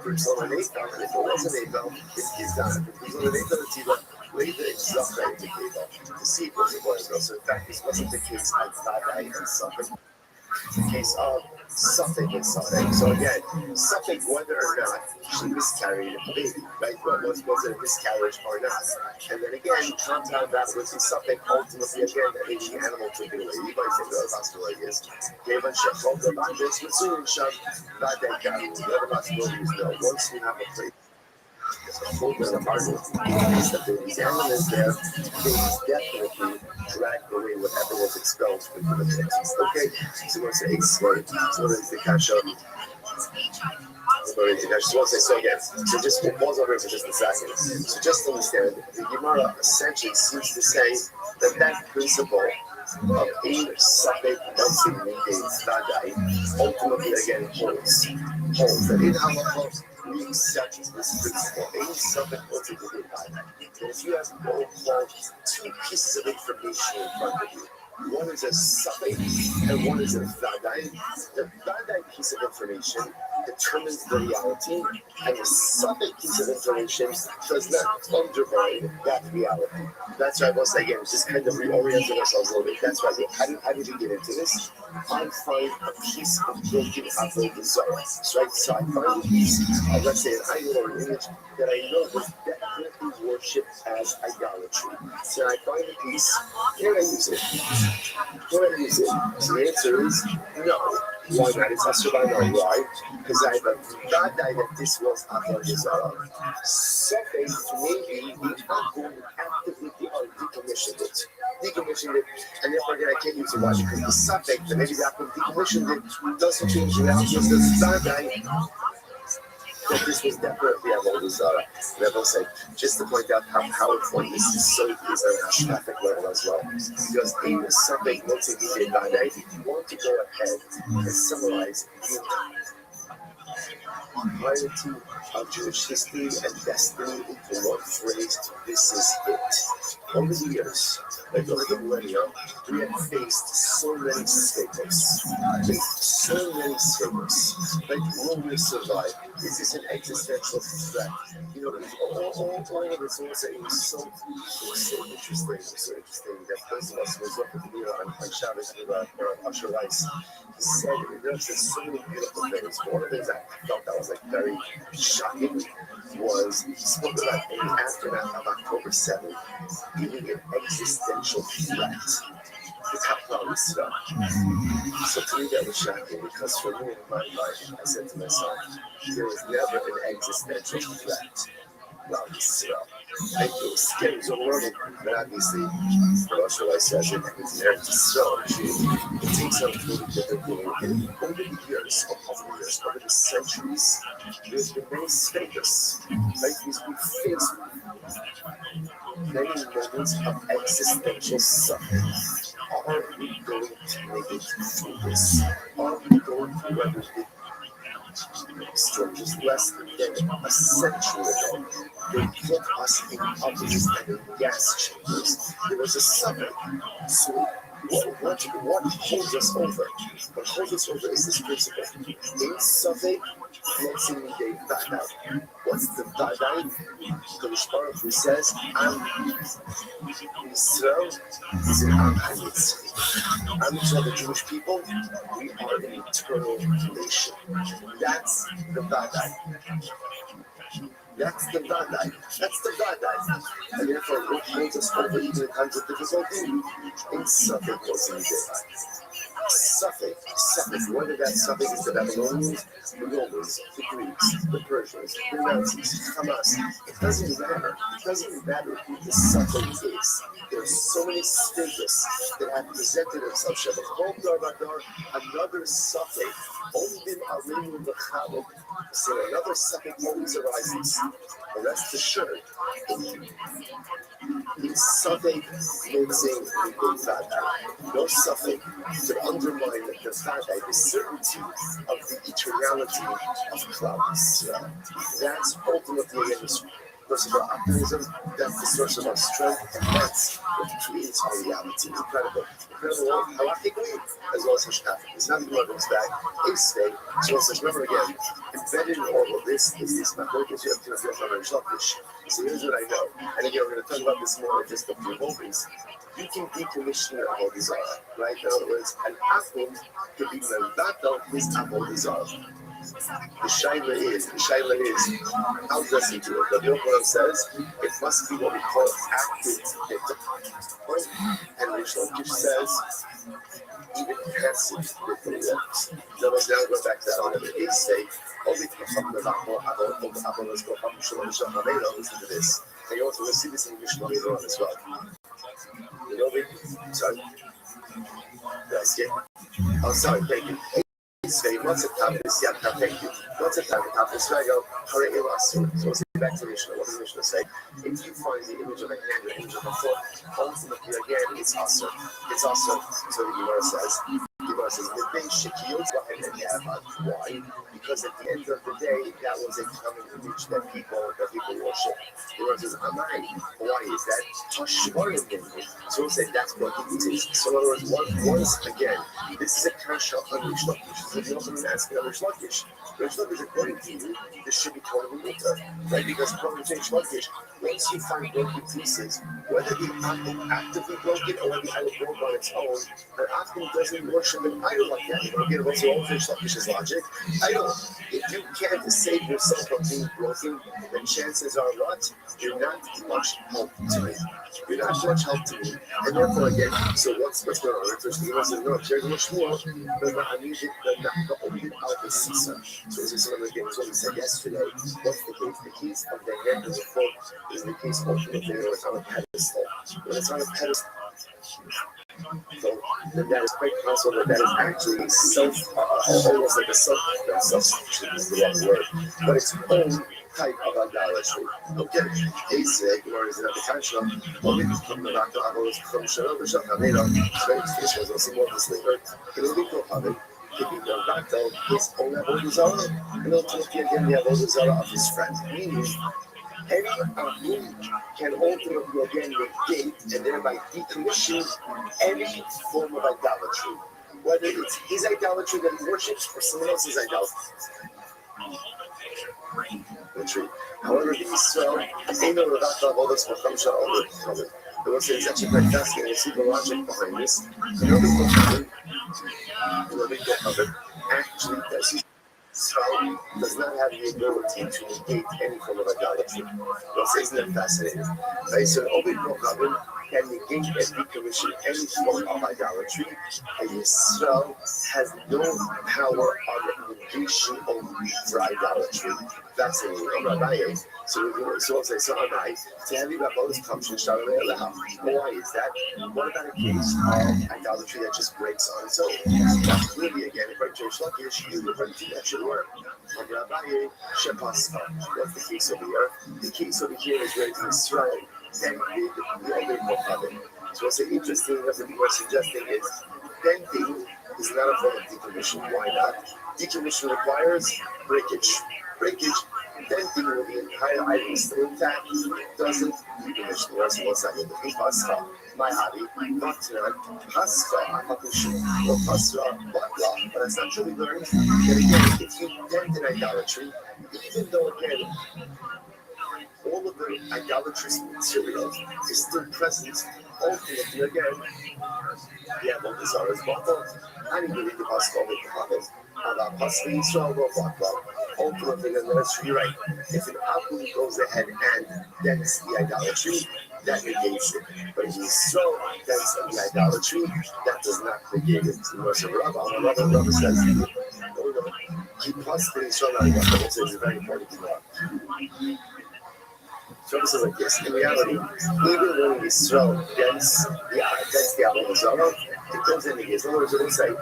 If it's on an AFL, and if it was an AFL, it's done. If it was on an AFL, later it's not going to AFL to see if it was a boy or girl. So in fact, this wasn't the case of Badai and something. The case of something and something. So again, something whether or not she miscarried a baby, right? Was it a miscarriage or not? And then again, compound that with something ultimately again that maybe the animal took it away. You might think the possibility is gave a shot called the Bibles, but soon shot that guy. The other possibility is no. Once we have a place. These animals there, they definitely dragged away whatever was expelled from the pit. Okay, so we'll say slave. So what is the kasha? So again, so just we'll pause over here for just a second. So just understand, the Gemara essentially seems to say that principle of a suffix ultimately again holds. That in Halacha we accept this principle. Any suffix ultimately that if you have two pieces of information in front of you, One is a suffix and one is a vadai. The vadai piece of information determines the reality, and the suffix piece of information does not undermine that reality. That's why I was again just kind of reorienting ourselves a little bit. That's why how did you get into this? I find a piece of broken avodah zarah, right? So I find a piece of, let's say, an idol or an image that I know was definitely worshipped as idolatry. So I find a piece. Can I use it? Can I use it? So the answer is no. Why not? It's also by no. Why? Because I have a vadai that this was avodah zarah. Second, maybe we are going to actively decommission it. Decommission it, and therefore again I can't use it. Why? Because the suffix that maybe that decommissioned it doesn't change the reality of the vadai. That this was definitely avodah zarah. And I will say, just to point out how powerful this is, so traffic level as well. Because in the suffix, let's say we did vadai, if you want to go ahead and summarize the entirety of Jewish history and destiny into one phrase, this is it. Over the years, like over the millennia, we have faced so many statements. Like, will we survive? Is this an existential threat? You know, all of this all saying is so interesting. So interesting that those of us who was up with me on Shabbos with Usher Rice, he said, there's so many beautiful things. One of the things I felt that was like very shocking was he spoke about in the aftermath of October 7th being an existential threat. It's how proud we stuck. So to me that was shocking because for me in my mind, I said to myself, there was never an existential threat. Well, I feel scary, it was overwhelming, but obviously, Rothschild says it, it's there to so it takes on a completely different meaning. Over the years, over the centuries, there's been many stages, like we face many moments of existential suffering. Are we going to make it through this? Are we going to weather it? Just less than a century ago, they put us in ovens and in gas chambers. There was a suffering. So what holds us over? What holds us over is this principle. In suffix, let's see the vadai. What's the vadai? Kodesh Baruch Hu says, Am Yisrael is an Am HaNitzchi. Am Yisrael, the Jewish people, we are an eternal nation. That's the vadai. That's the vadai. That's the vadai. And therefore, what holds us over even in times of difficulty? In suffix, what's in the suffix, whether that suffix is the Babylonians, the Romans, the Greeks, the Persians, the Nazis, Hamas, it doesn't matter. It doesn't matter who the suffix is. There are so many stages that have presented themselves. Another suffix, only Arenu V'Chaluk, so another suffix always arises. Rest assured, the suffix makes a vadai. No suffix could undermine the vadai, the certainty of the eternality of clouds. That's ultimately again the source of our optimism, that's the source of our strength, and that's what creates our reality. Incredible. Incredible halachically as well as hashkafically. It's not the one goes back. A state, so it says, remember again, embedded in all of this is this machlokes you have to have on shellfish. So here's what I know. And again, we're going to talk about this more in just a few moments. You can decommission your avodah zarah, right? In other words, an akum could be mevatel his avodah zarah. The shaila is, how does he do it? The Yochanan says it must be what we call active dictum. And Rich Lakish says even passive dictum works. Now let's now go back to that. They say, listen to this. And you also will see this in Mishnah later on as well. You know me? Sorry. Yes, yeah. Oh, sorry, thank you. Say, what's a top of this? Yeah, thank you. What's a top of this? I go, so let's get back to Mishnah. What does Mishnah say? If you find the image of a hand or the image of a foot, ultimately again, it's also. It's also, so the Gemara Why? Because at the end of the day, that was a common image that people worship. The Lord says, Amai. Why is that? So we'll say that's what it is. So in other words, once again, this is a kasha on Rish Lakish. So if you're asking on Rish Lakish, according to you, this should be totally mutter, right? Because according to Rish Lakish, once you find broken pieces, whether the apple actively broke it or whether the idol broke on its own, an apple doesn't worship an idol like that. You know, again, what's all Rish Lakish's logic? Idol. If you can't save yourself from being broken, then chances are what? You're not much help to me. You're not much help to me. And therefore, again, so what's going on? First, the says, no, there's much more, but I need it, the only out of Caesar. So this is what we said yesterday. What's the case? The case of the head of the foot is the case of the video. It's on a pedestal. When it's on a pedestal, so then that is quite possible that is actually almost like a self-sufficient is the wrong word, but it's own type of idolatry. Okay, basic, or is it at the country? Well, we come back to Avodas from Shalom, this was also more this later. Can we go have it? Can we go back to his own Avodah Zarah? And ultimately again the Avodah Zarah of his friend. Meaning, any Amun can ultimately again negate and thereby decommission any form of idolatry. Whether it's his idolatry that he worships or someone else's idolatry. However, the Israel, they know that Avodas Macham Shalom. The Lord says it's actually quite fascinating to see the logic behind this. Actually Israel does not have the ability to negate any form of idolatry. Isn't that fascinating? Right? So Obed Kohabim can negate and decommission any form of idolatry, and Israel has no power on negation for idolatry. Fascinating. So we'll say, so Amai, Tammy Rabbo's function started allowed. Why is that? What about a case of idolatry that just breaks on its own? Now, clearly, again, if I change lucky issue, we're going to do that should work. Rabbi Shepasta. What's the case over here? The case over here is where Israel and the other Mohammed. So what's interesting, what the people are suggesting is denting is not a form of decommission. Why not? Decommission requires breakage. Denting with the entire item still intact doesn't decommission. What's that? The Pascha, my hobby, not Pascha, or Pascha, but that's not true. We learned that again, if you dent in idolatry, even though again, all of the idolatrous material is still present, ultimately again, the Avodah Zarah is bottled. I need to read the Pascha with the Habit. Pascha Yisrael will bottle. Ultimately, then that's right. If an apple goes ahead and dents the idolatry, that negates it. But if Yisrael dents the idolatry, that does not negate it. So Rabbi says, keep Pascha Yisrael out of that. It's a very important thing. So this is like this. In reality, even when Israel dents the Avodah Zarah, it goes in the case. In other words, it will say,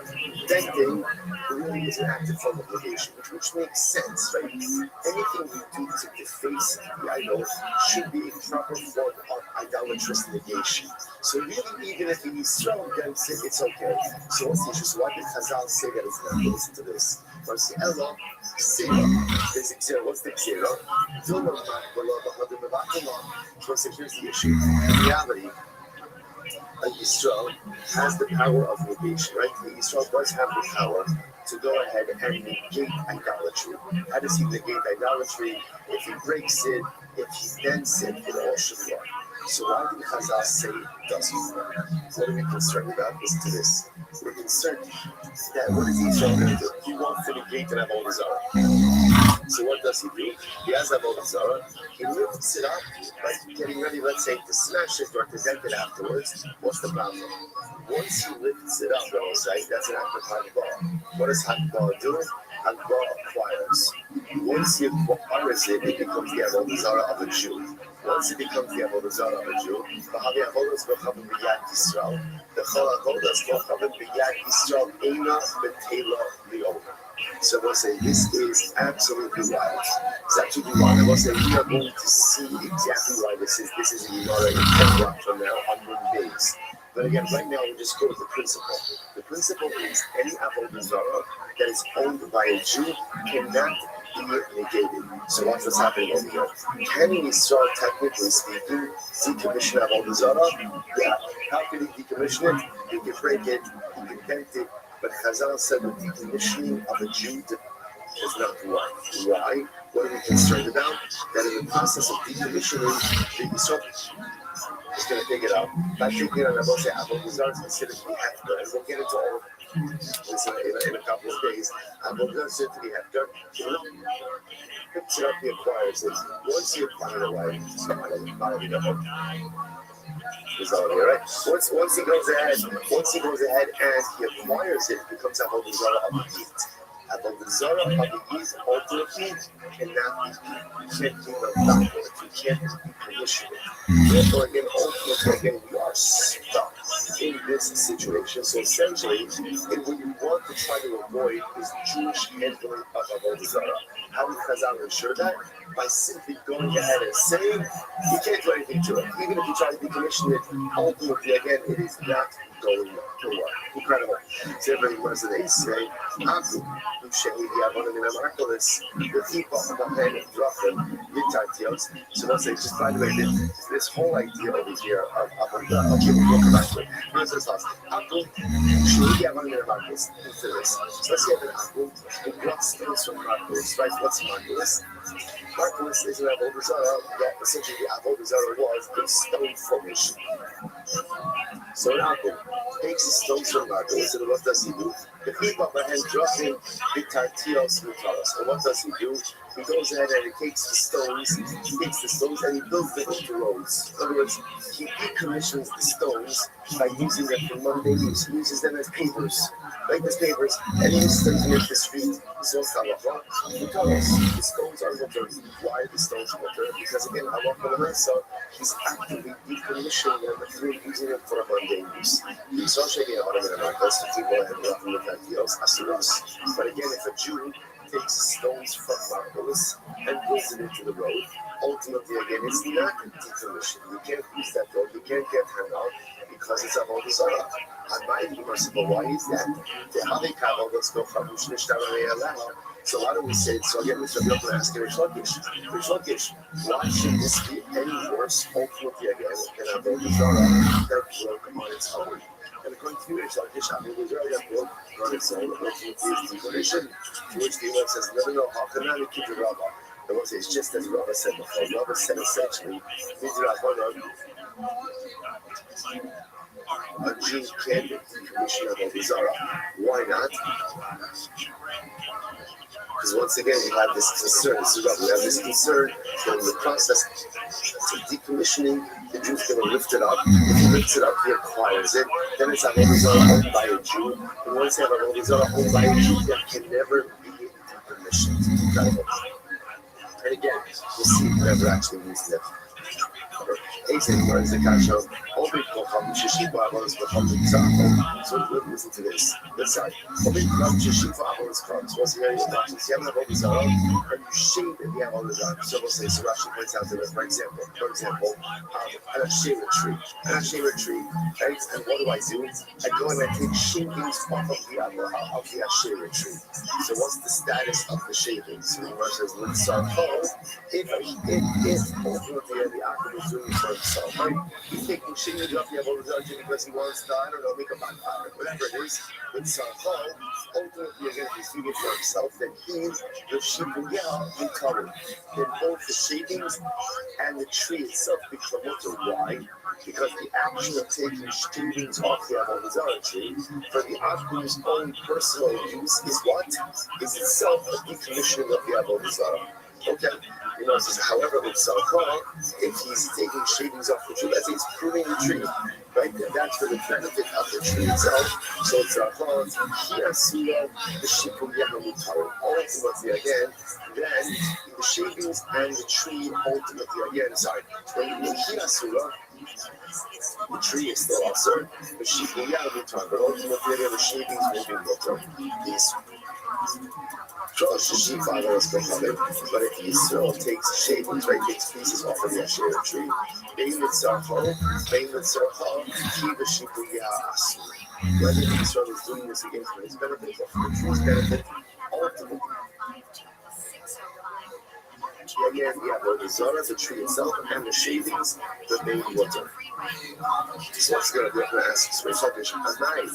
denting really is an active form of negation, which makes sense, right? Anything you do to deface the idol should be a proper form of idolatrous negation. So really, even if Israel dents it, it's okay. So what's the issue? So why did Chazal say that it's not? Listen to this. Verse Ella, there's Xera. What's the Xera? So here's the issue. In reality, Yisrael has the power of negation, right? Yisrael does have the power to go ahead and negate idolatry. How does he negate idolatry? If he breaks it, if he dents it, it all should work. So why did Chazal say it doesn't work? What are we concerned about? Listen to this. We're concerned that what is Yisrael going to do? He wants to negate an Avodah Zarah. So what does he do? He has Avodah Zarah. He lifts it up, right? Getting ready, let's say, to smash it or to dent it afterwards. What's the problem? Once he lifts it up, right, that's an act of Hagbah. What does Hagbah do? Hagbah acquires. Once he acquires it, it becomes the Avodah Zarah of a Jew. Once it becomes the Avodah Zarah of a Jew, the Avodah Zarah B'Yad Yisrael. The Avodah Zarah B'Yad Yisrael Eina B'Tela Li'Omer. So we'll say this is absolutely wild. It's absolutely wild. And we'll say we are going to see exactly why this is a Gemara in 10 blocks from now on Moon days. But again, right now we just go with the principle. The principle is any avodah zarah that is owned by a Jew cannot be negated. So watch what's happening over here. Can we start, technically speaking, decommission avodah zarah? Yeah. How can he decommission it? He can break it, he can dent it. But Chazal said the decommissioning of a Jew is not right. Why? What are we concerned about? That in the process of decommissioning, the Yisrael is going to take it out. By taking it out, I will say avodah zarah is considered to be hefker, and we'll get into all of this in a couple of days. Avodah zarah is considered to be hefker. Picks it up, he acquires it. Once he acquires it, right? Right? Once he goes ahead and he acquires it, it becomes avodah zarah of the heat. Avodah zarah of the heat ultimately cannot be. You can't do no back with it. You can't decommission it. Therefore, again, ultimately, we are stuck in this situation. So essentially, what we want to try to avoid is Jewish handling of avodah zarah. How does Chazal ensure that? By simply going ahead and saying, you can't do anything to it. Even if you try to decommission it, ultimately, again, it is not going to work. Incredible. So everybody was they say, the people behind it drop them, so they'll say, just by the way, this whole idea over here of okay, we'll come back to it. Here's this last. Let's say that Akum, who brought stones from Marcus, right? What's Marcus? Marcus is an avodah zarah that essentially the avodah zarah was a stone formation. So Akum takes the stones from Marcus, and what does he do? The people behind dropping the tartios mutaros. And what does he do? He goes ahead and he takes the stones, and he builds them into roads. In other words, he decommissions the stones by using them for mundane use. He uses them as pavers, like these pavers, and he uses them to make the street. So the stones are mutter. Why the stones are mutter? Because again, he's actively decommissioning them through using them for a mundane use. But again, if a Jew takes stones from Marcos and puts it into the road, ultimately, again, it's not decommissioned. You can't use that road. You can't get hung out because it's avodah zarah. And my merciful, why is that? So why do we say it? So again, Mr. Bill asked Rish Lakish, why should this be any worse, ultimately, again, than avodah zarah that broke on its own? And according to Rish Lakish, avodah zarah that broke on its own, ultimately is decommissioned. To which the Imam says, no, how can I keep the Rabbah? The one says, just as Rabbah said before. Rabbah said essentially, a Jew can decommission avodah zarah. Why not? Because once again, we have this concern. We have this concern that in the process of decommissioning, the Jew's going to lift it up. If he lifts it up, he acquires it. Then it's avodah zarah owned by a Jew. And once you have avodah zarah owned by a Jew, that can never be decommissioned. Incredible. And again, we'll see if we never actually use that. So listen to this. Let's say, once you have avodah zarah, and you shave it, the avodah zarah. So we'll say, so Rashi points out to this, for example, and I shave a tree, right? And what do? I go and I take shavings off of the Asherah tree. So what's the status of the shavings? So the Rashi says, let's start if ultimately the Akum is doing it for himself, right? He's taking shavings off the avodah zarah because he wants to, I don't know, make a backfire, whatever it is. With Sarchal, ultimately again, he's doing it for himself, then he, the Shibuya, recovered. Then both the shavings and the tree itself become mutter. Why? Because the action of taking shavings off the avodah zarah tree for the Akum's own personal use is what? Is itself a decommissioning of the avodah zarah. Okay, however, with Sarchal, if he's taking shavings off the tree, let's say he's pruning the tree, right? And that's for the benefit of the tree itself. So Sarchal, the Shibuya Hamutara, ultimately again, then the shavings and the tree ultimately again, when the tree is still absurd, the Shibuya Hamutara, but ultimately again, the shavings will be mutter. Josh is sheep father is coming, but if Yisrael takes shavings, right, takes pieces off of the Asherah tree, Bein Mitzarcho, Kiva Shibu Ya'asu. Whether Yisrael is doing this again for his benefit or for the tree's benefit, ultimately. Again, we have the Zara, the tree itself, and the shavings, the main water. So what's going to be able to ask Swish Anai,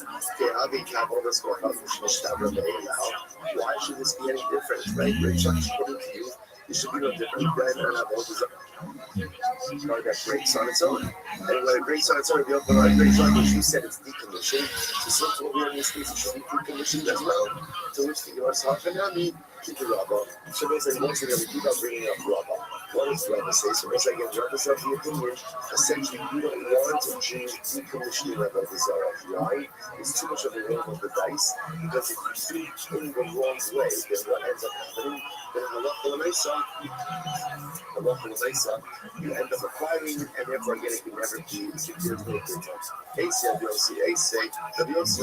why should this be any different, right? According to you, it should be no different than an avodah that breaks on its own. And when it breaks on its own, if you open it breaks on, as you said, it's decommissioned. So since what we're in this case, it should be decommissioned as well. To which the yourself and Nami, keep the Rabbah. So basically, once again, we keep on bringing up Rabbah. What does Rabbah say? So once again, Rabbah's of the opinion, essentially, you don't want to change decommissioning of the Zara. Why? It's too much of a roll of the dice. Because if you do it in the wrong way, then what ends up happening? Then you end up acquiring and therefore again it can never be Ace of the Yosi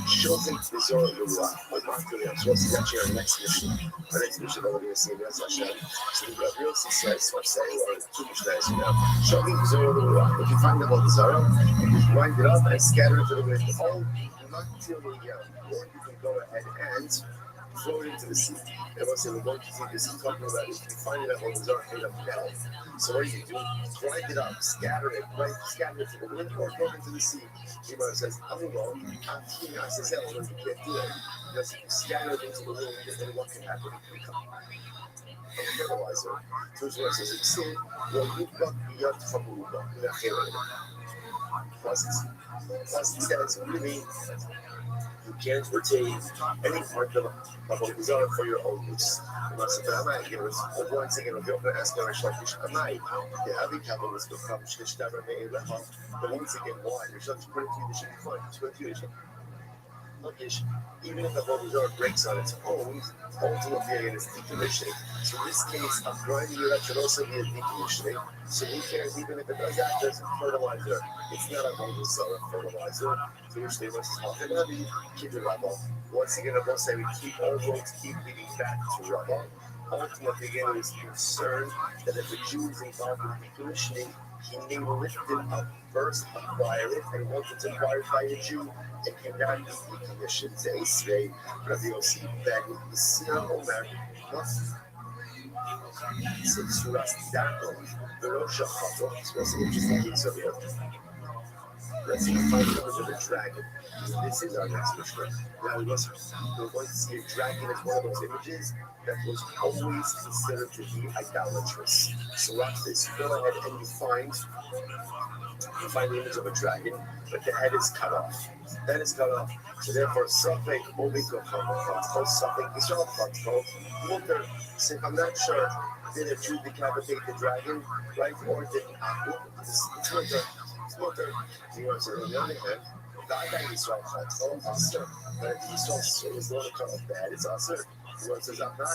Shilton Bizarre Lua, like Martin, so what's actually our next mission. Our next mission that we're going to see in Yaz Hashem. So the Rabbi Rothschild says, or say, or too much nice, Shilton Bizarre Lua. If you find about the Zara, you just wind it up and scatter it to the wind. All not till the or you can go ahead and throw it into the sea. And once they were going to see this, he's talking about if you find it out on the Zara made of metal. So what do? Grind it up, scatter it, right? Scatter it to the wind or throw it into the sea. Gemara says, Amulo, Atina says, hell, you can't do it. Because if you scatter it into the wind, then what can happen? It can become a fertilizer. So Gemara says, it's sin, well, you've got beyond Fabuba, plus it says, really, you can't retain any part of a bizarre for your own use. Once again, if you're going to ask the Rishlakish Amai, the Avi Kabbalah was become Shishtaber Me'elecha, but once again, why? Rishlakish put it to you, this should be fine. It's going to you, even if the bizarre breaks on its own, ultimately again it's decommissioning. So in this case, a grinding unit should also be a decommissioning. So who cares even if it does act as a fertilizer? It's not a multistream fertilizer. So which they must talk about the keep the rubble. Once again, I will say we keep all roads keep leading back to rubble. Ultimately, again, it is concerned that if the Jew is involved in decommissioning, he may lift it up first, acquire it, and once it's acquired by a Jew, it cannot be decommissioned. Say, Rabbi Yossi, that is Omer, what's the interesting case of it? Let's see, find the image of a dragon. This is our next mission. Now, we're going to see a dragon as one of those images that was always considered to be idolatrous. So watch this. You go ahead and you find the image of a dragon, but the head is cut off. That is cut off. So therefore, something only go from something is all from water. So if I'm not sure, did a Jew decapitate the dragon, right? Or did it's water. You know, so on the other hand, that guy is all awesome. But if he's so is not a kind of bad, it's awesome. He says, I'm not.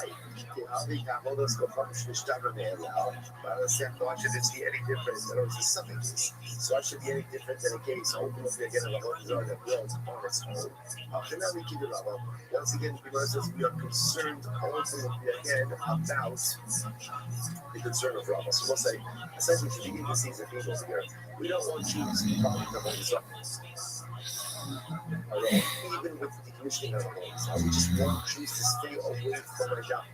Why should this be any different? It's a suffix. So why should be any different than a case? Ultimately, again, that builds on its own. Once again, we are concerned ultimately again about the concern of Rabbah. So we'll say, essentially, to begin to see the people here, we don't want Jews to be following the holy Zara. Even with the decommissioning of the holy Zara, we just want Jews to stay away from idolatry.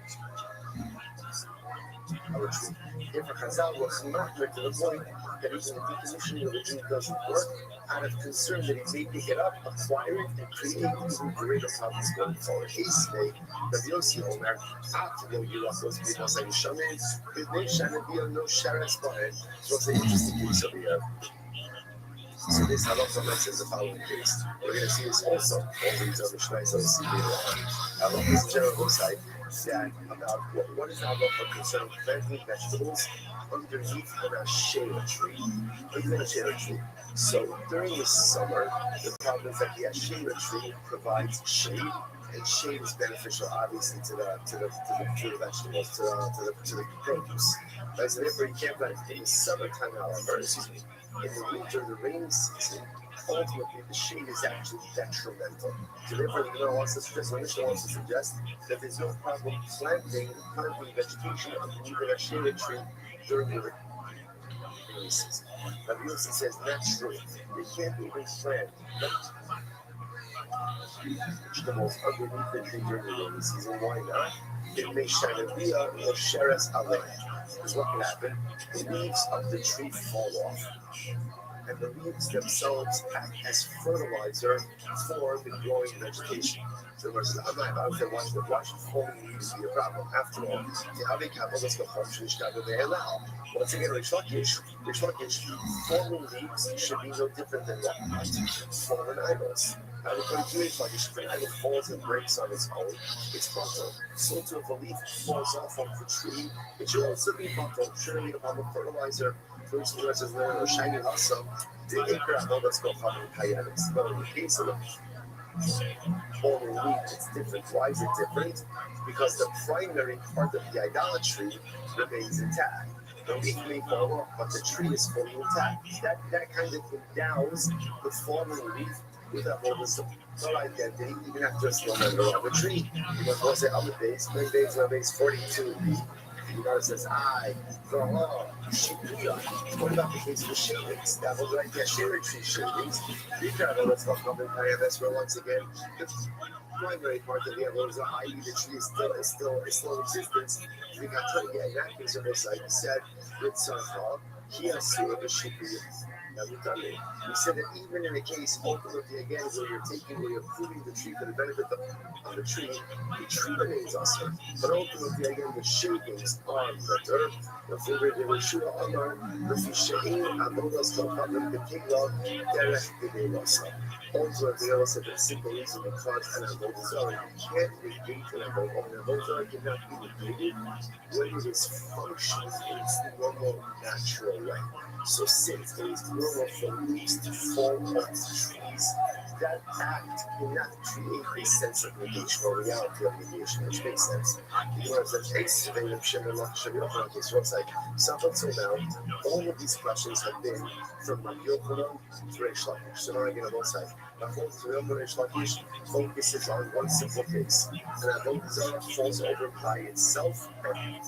If a Chazal was not to the point that even the decommissioning of the Jew doesn't work, out of concern that he may pick it up, acquire it, and create even greater problems going forward. Yesterday, Rabbi Yossi Omer, after the Europe was people saying, Shaman, with me, Shaman, be on no Sharas Bahan. So it's an interesting case over here. So this halacha says the following case. We're going to see this also. All these other Mishnahs will see later on. Halacha is general side that about what is the halacha concerning planting vegetables underneath a shade tree. Underneath a shade tree. So during the summer, the problem is that the shade tree provides shade, and shade is beneficial, obviously, to the vegetables, to the produce. Right? So therefore, you can't plant in the summertime, however. Excuse me. In the winter, the rainy season, ultimately the shade is actually detrimental. So therefore, the Gemara wants to suggest, or Mishnah wants to suggest, that there's no problem planting vegetation underneath a shade tree during the rainy season. Rabbi Rothschild says that's true. You can't even plant vegetables underneath the tree during the rainy season. Why not? It may shine a via or sheres alei. Because what can happen? The leaves of the tree fall off. And the leaves themselves act as fertilizer for the growing vegetation. So versus I'm not about to watch the falling leaves be a problem. After all, the Havik Havos the function is kind of they allow. Once again, Rishwakish, fallen leaves should be no different than what? Fallen idols. Now the continuation like if an idol falls and breaks on its own, it's bottle. So too if a leaf falls off of the tree, it should also be bottle. Surely upon the fertilizer. First, the rest is there, shiny also. The acre of all that's going to come in Kayanis. But in the case of the fallen leaf, it's different. Why is it different? Because the primary part of the idolatry remains intact. The leaf may fall off, but the tree is fully intact. That kind of endows the fallen leaf with a wholeness of identity, even after it's no longer on the tree. Because once it on the base, when base on base 42, the guard says, I, the law, Shikuya. What about the case of the shavings? That was like the cherry tree shavings. You can't know what's going on in Kayanis, where once again, the primary part of the evidence is i.e. the tree is still in existence. We got to get in that case of this, like you said, with Sarfal, he has sort of a Shikuya. We said that even in a case, ultimately, again, where you're pruning the tree for the benefit of the tree remains awesome. But ultimately, again, the shavings are better. The favorite, the Rishua Amar, the Fishain, Amodas, Kalpam, the Kingdom, Derech, the Devasa. Ultimately, also the simple reason because an Avodazar, you can't negate an Avodazar, cannot be negated when it is functioning in its normal, natural way. So since it is normal for leaves to fall off trees, that act cannot create a sense of negation or reality of negation, which makes sense. Because that's excavated so it's like, up until now, all of these questions have been from Rabbi Yochanan to Reish Lakish. So now again on one side, Rabbi Reish Lakish focuses on one simple case, and Avodah falls over by itself and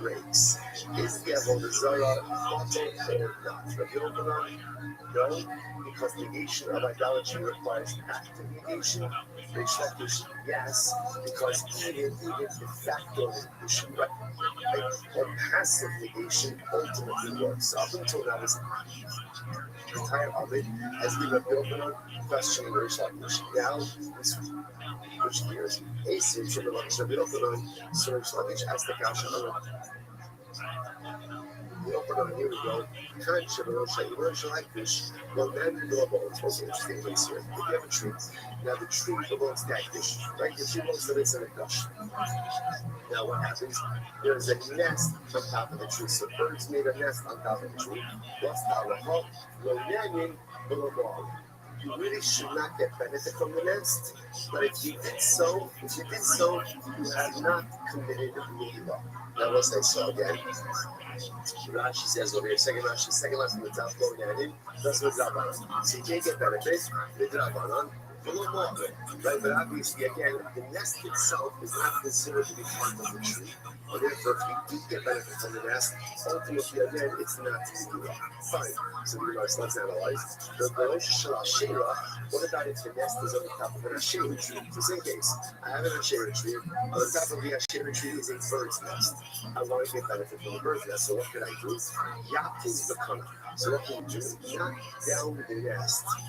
breaks. Is the Avodah Zarah bottle or not? Rabbi Yochanan, no, because negation of idolatry requires active negation. Reish Lakish, yes, because even de facto negation, right? Or passive negation ultimately works. Up until now, this entire of it has been a Yochanan questioning Reish Lakish. Now, which gears? Asim should belong to Rabbi Yochanan, so Reish Lakish asked the Kasha, here we go. Well, then it's also interesting place here. If you have a tree, now the tree belongs to that dish, right? The tree belongs to this and a gush. Now what happens? There's a nest on top of the tree. So birds made a nest on top of the tree. What's the halacha? You really should not get benefit from the nest, but if you did so, you have not committed milah. Now let's say so again. Rashi says over here, second line from the top, going in, that's what Rabbanan. So you can't get benefit with Rabbanan. Right, but obviously, again, the nest itself is not considered to be part of the tree. And therefore, if you do get benefit from the nest, ultimately, again, it's not to fine. So let's analyze. The what about if the nest is on the top of an Asherah tree? It's the same case. I have an Asherah tree. On the top of the Asherah tree is a bird's nest. I want to get benefit from the bird's nest. So what can I do? Yakin the kana. So what can you do?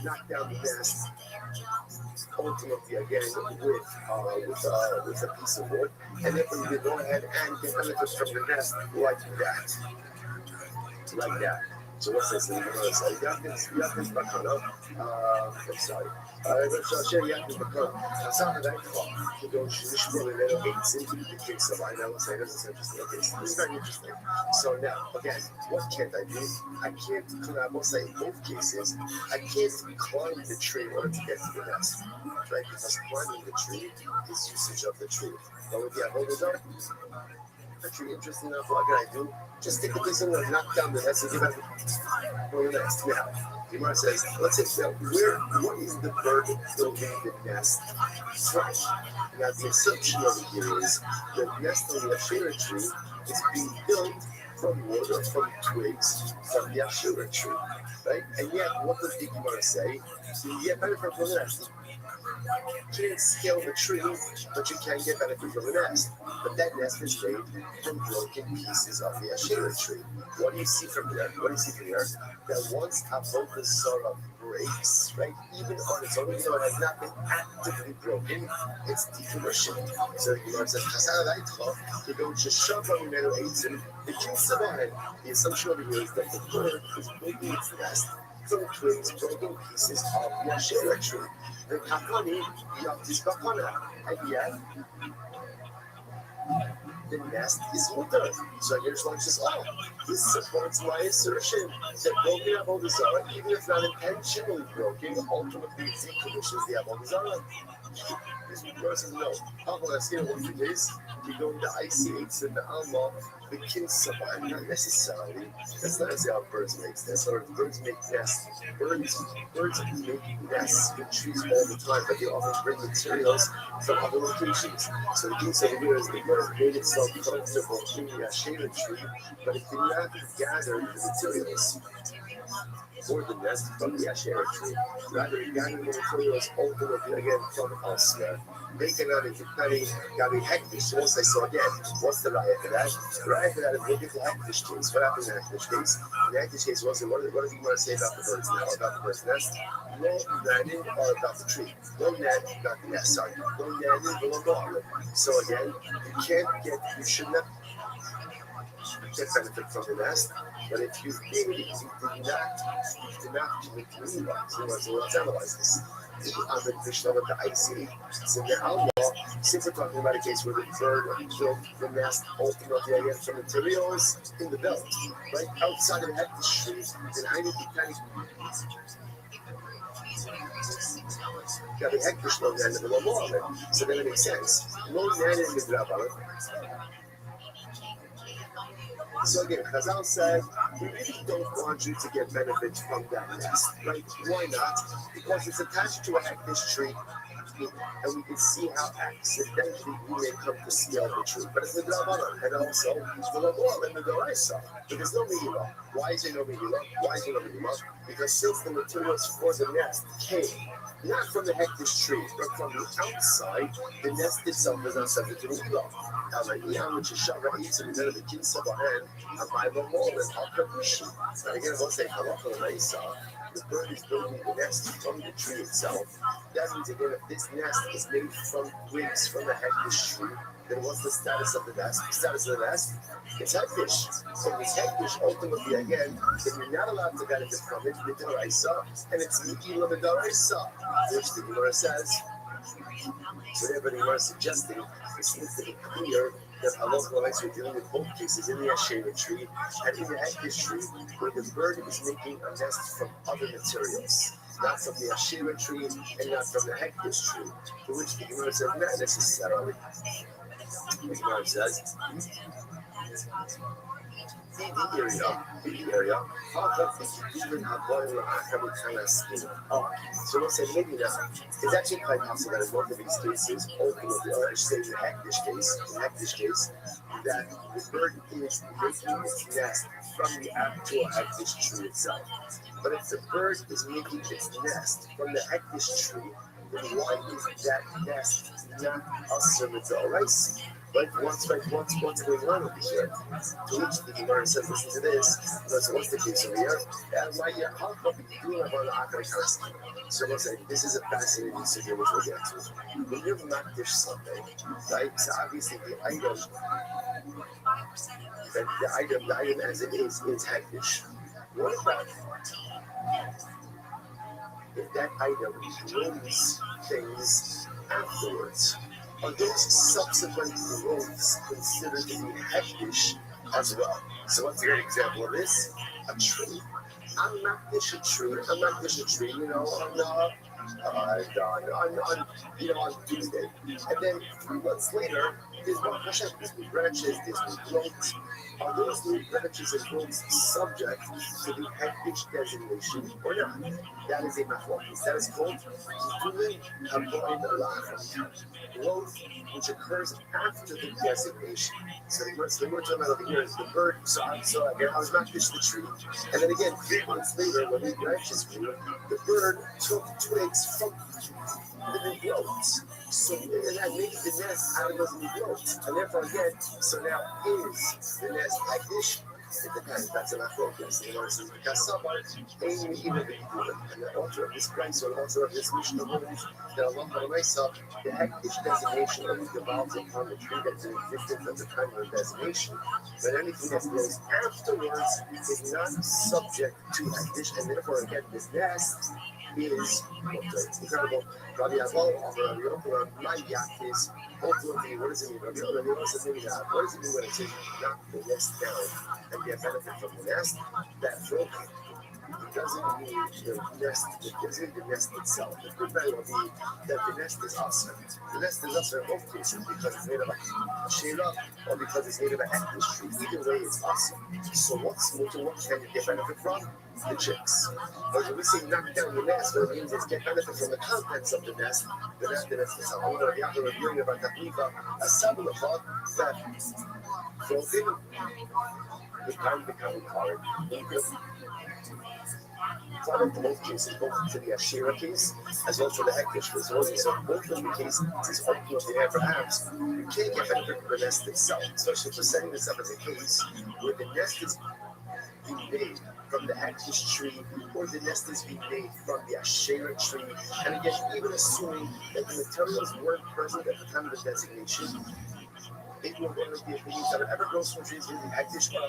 Knock down the nest. Ultimately, again, with a piece of wood, and then you go ahead and get benefits from the nest like that. So what's this? I'm sorry. This is very interesting. So now, again, what can't I do? I can't, I will say in both cases, I can't climb the tree in order to get to the nest, right? Because climbing the tree is usage of the tree. But with the Avodah Zarah, Actually, interesting enough, what can I do? Just take a piece and knock down the nest and give it for the next. Now, Gemara says, let's say, now, what is the bird building the nest from? Now, the assumption over here is the nest on the Asherah tree is being built from wood or from twigs from the Asherah tree, right? And yet, what does the Gemara say? You get benefit from the nest. You can't scale the tree, but you can get benefit from the nest. But that nest is made from broken pieces of the Asherah tree. What do you see from there? What do you see from there? That once Avodah Zarah breaks, right, even on its own, even though it has not been actively broken, it's decommissioned. So the Gemara says, the assumption over here is that the bird is building its nest from twigs, broken pieces of the Asherah tree. The Kakani, and yet the nest is mutter. So here Shlomo says, oh, this supports my assertion that broken Avodah Zarah, even if not intentionally broken, ultimately it decommissions the Avodah Zarah. This person no. How about I say what it is? We go into IC8 and the Alma, the Kinsaba, not necessarily. That's not how birds make nests. Or birds make nests. Birds make nests in trees all the time, but they often bring materials from other locations. So the case over here is the bird made itself comfortable in the Asherah tree, but it did not gather the materials for the nest from the Asherah tree. Rather, it gathered the materials ultimately again from elsewhere. Making out into penny, Gabi Hektish. Once I saw again, what's the Raya for that? The Raya for that is look at the Hektish case. What happened in the Hektish case? In the Hektish case, what do you want to say about the birds now, about the bird's nest? No netting or about the tree. No net, not the nest, sorry. No netting, no water. So again, you should not get benefit from the nest, but if you did, you did not commit to so let's analyze this. On the Mishnah of the IC, so the outlaw, since we're talking about a case where the bird built the nest ultimately again from materials in the belt, right outside of the Hektish tree, then I need to kind of got the Hektish no net in the law, so then it makes sense. No net in the Drabba. So again, Chazal said, we really don't want you to get benefits from that nest, right? Why not? Because it's attached to a Hektish tree, and we can see how accidentally we may come to scale the tree. But it's the Drabanan, and also the Lamor and the Doraisa. But there's no Mehila. Why is there no Mehila? Why is there no Mehila? Because since the materials for the nest came not from the Hektish tree, but from the outside, the nest itself is not subject to Mehila. Which is Shabbat eats and the Kinsabahan, and by the wall and Hakabishi. And again, once they come up with the bird is building the nest from the tree itself. That means again, if this nest is made from twigs from the Hektish tree, then what's the status of the nest? The status of the nest? It's Hektish. So this Hektish ultimately again, then you're not allowed to get it from it, the Doraisa, and it's Mehila the Doraisa, which the Gemara says. So whatever the Gemara is suggesting, it needs to be clear that Allah likes we're dealing with both cases in the Asherah tree and in the Hektish tree, where the bird is making a nest from other materials, not from the Asherah tree and not from the Hektish tree, to which the Gemara says not necessarily. The Gemara says, the area, so we'll say maybe not. It's actually quite possible that in both of these cases, ultimately, or I should say in the Hektish case, that the bird is making its nest from the actual Hektish tree itself. But if the bird is making its nest from the Hektish tree, then why is that nest not asur midoraisa? Like what's going on over here? To which the Gemara says, listen to this. So what's the case over here? How come you do have an Akar? So we'll say this is a fascinating figure which we'll get to. When you're Makdish something, right? So obviously the item as it is Hektish. What about if that item brings things afterwards? Are those subsequent growths considered to be Hektish as well? So what's a great example of this? A tree. I'm not dish a tree, you know, on Tuesday. And then 3 months later, there's one Hashem, there's new branches, there's new growth. Are those new branches and growths subject to the heritage designation or not? That is a machlokas. That is called Gidulin Haboim Lachem. Growth which occurs after the designation. So the word we're talking about over here is the bird. So again, I was not fish the tree. And then again, 3 months later, when the branches grew, the bird took twigs from the new growths. So and that made the nest out of those new growths. And therefore, again, so now is the nest like this. It depends. That's an focus. You know, it says because someone ain't even be doing. And the author of this place or the author of this mission holds that along the way, so the hectish designation only devolves upon the tree that's in existence at the time of the designation. But anything that grows afterwards is not subject to hectish, and therefore, again, this nest is incredible. Rabbi Rothschild, my yak is ultimately, what does it mean? Rabbi Rothschild, what does it mean when it says knock the nest down and get benefit from the nest? That broken. It doesn't mean the nest, it doesn't mean the nest itself. It could very well be that the nest is awesome. The nest is awesome in both cases because it's made of a shela or because it's made of a hectish tree. Either way, it's awesome. So what can you get benefit from? The chicks. But when we say knock down the nest, what it means is get benefit from the contents of the nest is a whole other reviewing about the Biva, a seven o'clock that broken, the time becoming hard. In both cases, both to the Ashira case as well as to the Hektish case. So both of the cases is ultimately perhaps you can't get benefit from the nest itself, especially for setting this up as a case where the nest is being made from the Hektish tree or the nest is being made from the Ashera tree. And again, even assuming that the materials weren't present at the time of the designation, it will only be opinions that are ever grows from trees with the Hektish or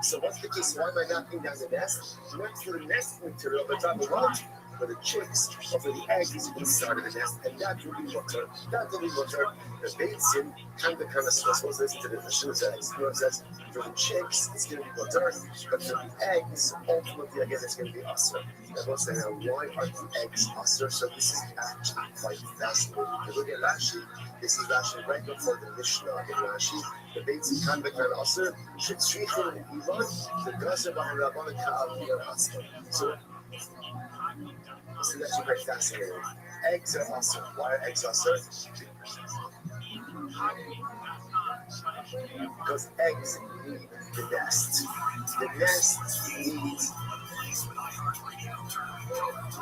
so what's the case? Why am I knocking down the nest? Not for the nest material, but rather what? For the chicks or for the eggs inside of the nest, and that will be water. That will be water. The basin kind of so let's listen to the Mishnah says. It says for the chicks it's going to be water, but for the eggs, ultimately again it's going to be usher. And we'll say now why are the eggs usher? So this is actually quite fascinating. If you look at Rashi, this is Rashi right before the Mishnah in Rashi. The basin kind of usher should strichen in Ivan, the Gaza behind Rabban Ka'al Asr. So this is actually very fascinating. Eggs are awesome. Why are eggs awesome? Because eggs need the nest. The nest needs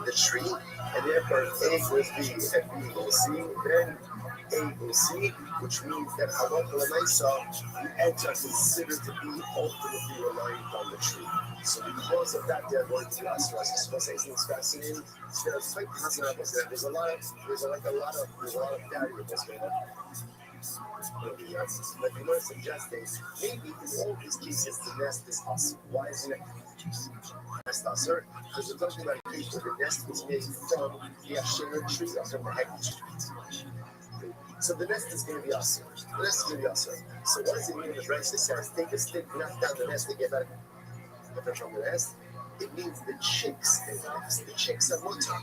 the tree, and therefore A equals B and B equals C, then A equals C, which means that the eggs are considered to be ultimately reliant on the tree. So because of that, they're going to be us. So it's fascinating. There's quite fascinating. There's a lot of variables going on. But you know, suggesting maybe in all these cases the nest is awesome. Why is it nest awesome? Because we're talking about a case where the nest was made from the Asherah tree or from the hectic tree. So the nest is going to be awesome. The nest is going to be awesome. So what does it mean when the branch says take a stick, knock down the nest, and get back from the nest? It means the chicks in the nest. The chicks are water.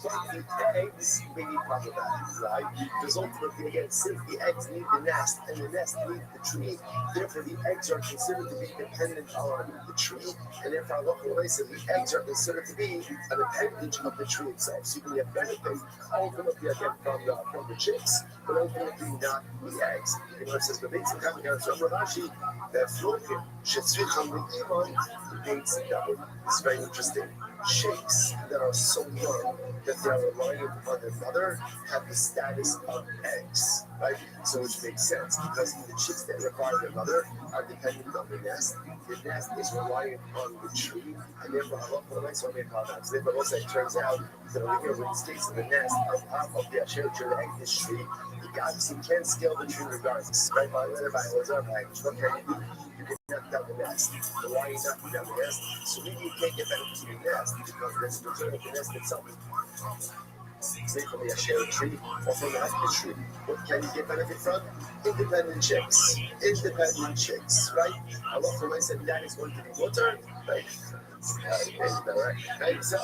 But the eggs may be problematic, right? Because ultimately, again, since the eggs need the nest and the nest needs the tree, therefore the eggs are considered to be dependent on the tree, and therefore, the eggs are considered to be an appendage of the tree itself. So you can get benefit ultimately again from the chicks, but ultimately not the eggs. You know, it says the basic coming out from Rashi that floating should switch on the iman, the basic that it's very interesting. Chicks that are so young that they are reliant on their mother have the status of eggs, right? So which makes sense because the chicks that require their mother are dependent on the nest. The nest is reliant on the tree, and therefore, so therefore also it turns out that over here, in this case of the nest, on top of the Asher tree, the egg this tree, you obviously can't scale the tree regardless, right? What can you do? Knock down the nest. So why are you knocking down the nest? So maybe you can't get benefit from the nest because there's the nest itself. Say from the share tree or from the apple tree. What can you get benefit from? Independent chicks. Independent chicks, right? A lot of I said that is going to be water, right? And so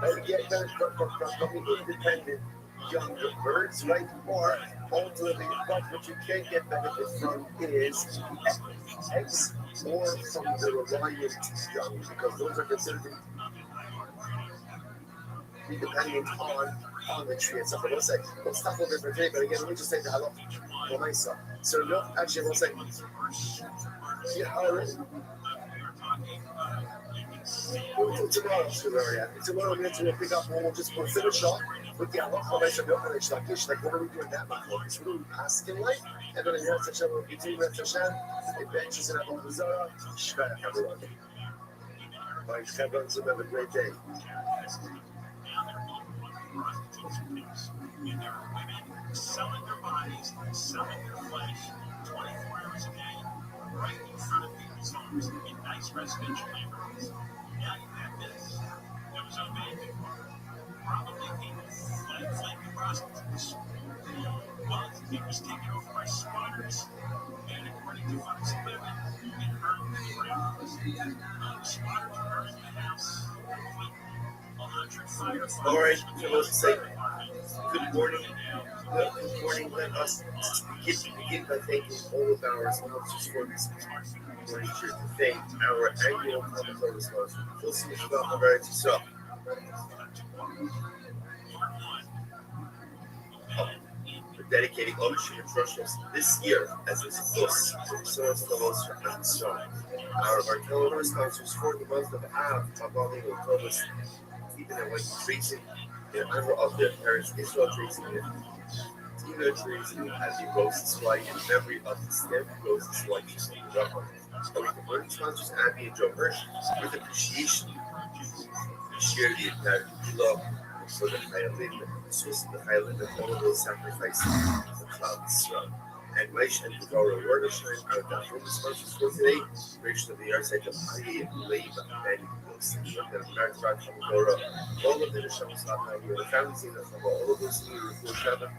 you get benefit from the independent young birds, right? Or ultimately, but what you can't get benefit from is eggs or from the reliant young, because those are considered dependent on the tree itself. But we'll stop over for today, but again, let me just say the halal for myself. So no, actually, we'll say, tomorrow we're going to pick up and we'll just finish off with the halal for myself. Like, what are we doing that much? What are we asking like? And then you have to show between Reb Shashan, adventures in Avodah Zarah, Shkaya everyone. My Chevron's have a great day. Selling their bodies, selling their flesh, 24 hours a day, right in front of people's homes in nice residential neighborhoods. Now you have this. There was a man before, probably people, but it's like the prostitutes. Well, he was taken over by squatters, and according to Fox 11, it hurt the ground. Squatters burned the house. 100 firefighters. All right, so let's say good morning. Good morning. Let us begin by thanking all of our sponsors for this morning. To thank our annual Common sponsor. We'll see you about the very top. We're dedicating ownership and trust this year as a source for source levels and so on. Our calendar sponsors for the month of Av, Mabali, will tell us even though when tracing in honor of their parents, Israel tracing it. Tina tracing as he roasts flight in memory of his dead roasts flight to the Rambam. So we convert sponsors Abby and Joe Hirsch with appreciation. We share the entire love for the Chayalin, the Chayalin, and all of those sacrifices for clouds. And Maish and Dora Wordishine are the from the sponsors for today. Creation of the yard site of Ayi and Leib and all of the Nishams, the families in the all of those here for Shabbat.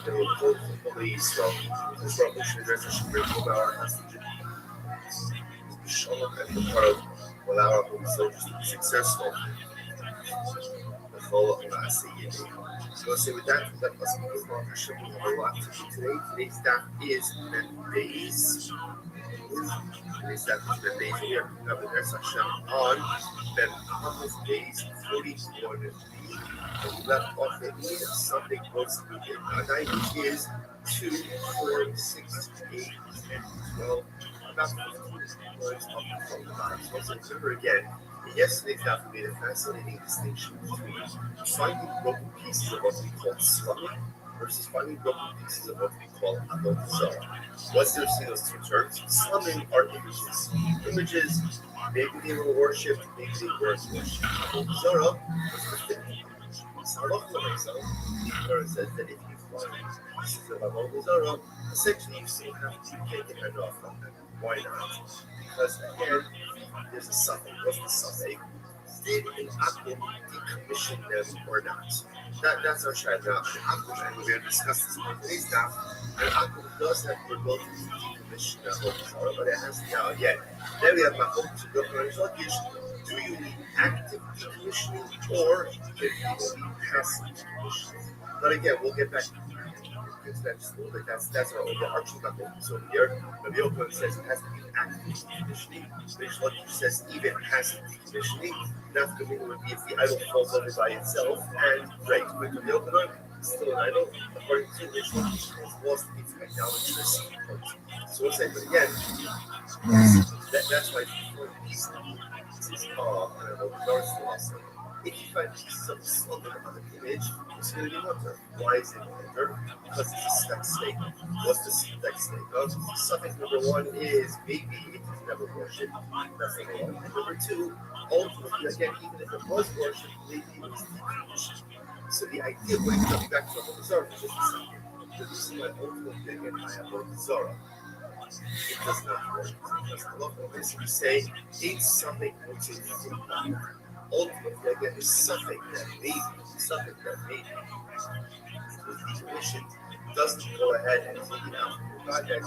They will call the police from this revolution address should bring from our hostage. The Shalom and the part of allow our home soldiers to be successful. The whole of the Asiya. So let's say with that must be the Hashem. We have a lot to do today. Today's staff is Days. Today's staff is Days. We are picking up the next Hashem on Ben Amos Days 41 and we left off at Sunday close to the night, which is 2, 4, 6, 8, 10, 12, about 15 words up from the bottom. So let's remember again, yesterday's staff made a fascinating distinction between finding broken pieces of what we call slumming versus finding broken pieces of what we call avodah zarah. What's the difference between those two terms? Slumming are images. Images, maybe they were worshipped, maybe they weren't worshipped. Avodah zarah was the thing. Where it says that if you find pieces of avodah zarah, essentially you still have to take your head off of them. Why not? Because again, there's a suffix. What's the suffix? Did an akum decommission them or not? That's our shayla. Now, an akum, and we're going to discuss this in today's daf. An akum does have the ability to decommission avodah zarah, but it has now again. Then we have makom to go for do you need active decommissioning or do you need passive decommissioning? But again, we'll get back to that just a little bit. That's our overarching level. So here, Rabbi Rothschild says it has to be active decommissioning. Restream says even passive decommissioning. That's the meaning would be if the idol falls over by itself and great. But Rabbi Rothschild is still an idol. According to Restream, it has lost its idolatrous approach. So we'll say, but again, that's why pieces if you find pieces of slumber on the image, it's going to be water. Why is it water? Because it's a spec statement. What's the spec statement? Suffix number one is maybe it was never worshipped. Nothing wrong. Number two, ultimately, again, even if it was worshipped, maybe it was decommissioned. So the idea when it comes back to the Zarah is just the second. The reason why ultimately again I have the Zarah. It does not work because Allah basically say it's something which is ultimately, again, there's something that maybe with the commission doesn't go ahead and take it out. God that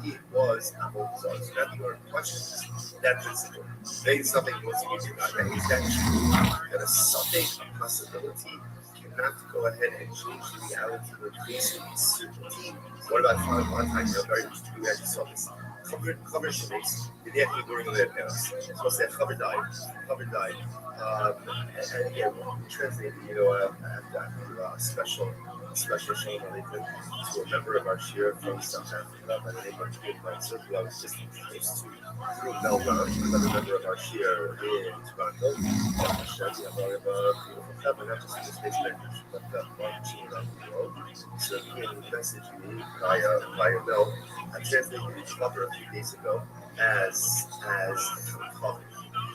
it was Apple Zone. So now the question is that principle. Maybe something was used in God. Is that true? That a something, a possibility, cannot go ahead and change the reality or face with certainty. What about one time, very interesting, we actually saw this. Cover shapes, they have to be going to their parents. So say cover died. And again, translated, after a special show to a member of our share from South Africa by the name of Kid Circle. I was just introduced to through Melbourne, another member of our share in Toronto. Not just in the States language, but launching around the world. So he messaged me via mail. I translated his cover a few days ago as a cover.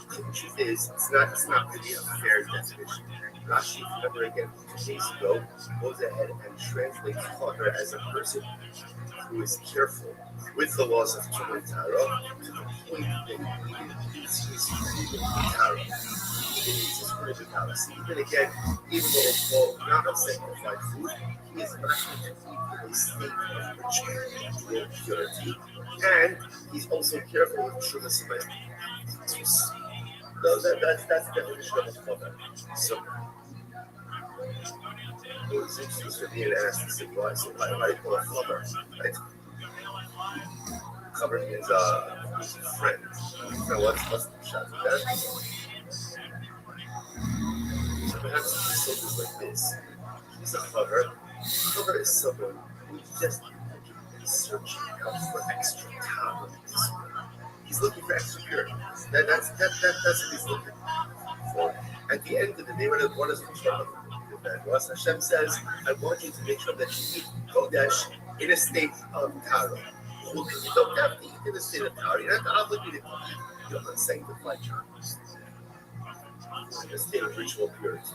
The truth is, it's not really a fair definition. Rashi, remember again, 2 days ago, goes ahead and translates Chaver as a person who is careful with the laws of Tumah Tara to the point that even eats his food with Tara. Even eats his food with Tara. So even though it's called not unsanctified food, he is not going to eat in a state of ritual purity, and he's also careful with Tumah Samayim. So that's the definition of a Chaver. So it was interesting for me to ask this advice. Why do you call a Chaver? Right? Chaver means a friend. So what's the shot of that? So perhaps it's like this. He's a Chaver. Chaver is someone who's just searching out for extra time. He's looking for extra purity. That's what he's looking for. At the end of the day, what does the Torah do that? Well, Hashem says, I want you to make sure that you eat Kodesh in a state of Tara. Well, you don't have to eat in a state of Tara. You're not obligated to eat. You're unsanctified child. In a state of ritual purity.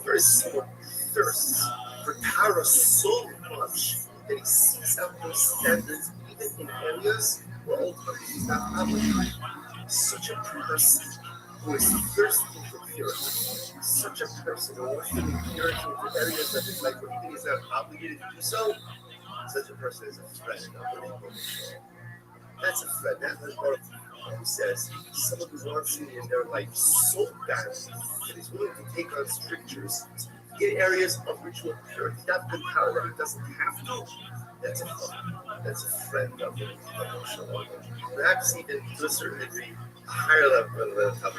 Very someone thirsts for Tara so much that he seeks out those standards even in areas where ultimately he's not obligated. Such a person who is thirsty for purity, such a person who wants to be purity into areas of his life where he is not obligated to do so, such a person is a friend of the neighborhood. That's a friend. That's what who says someone who wants to in their life so bad that is willing to take on strictures in areas of ritual purity, not the power that he doesn't have to. That's a friend of the Shalom. Perhaps even to a certain degree, a higher level of the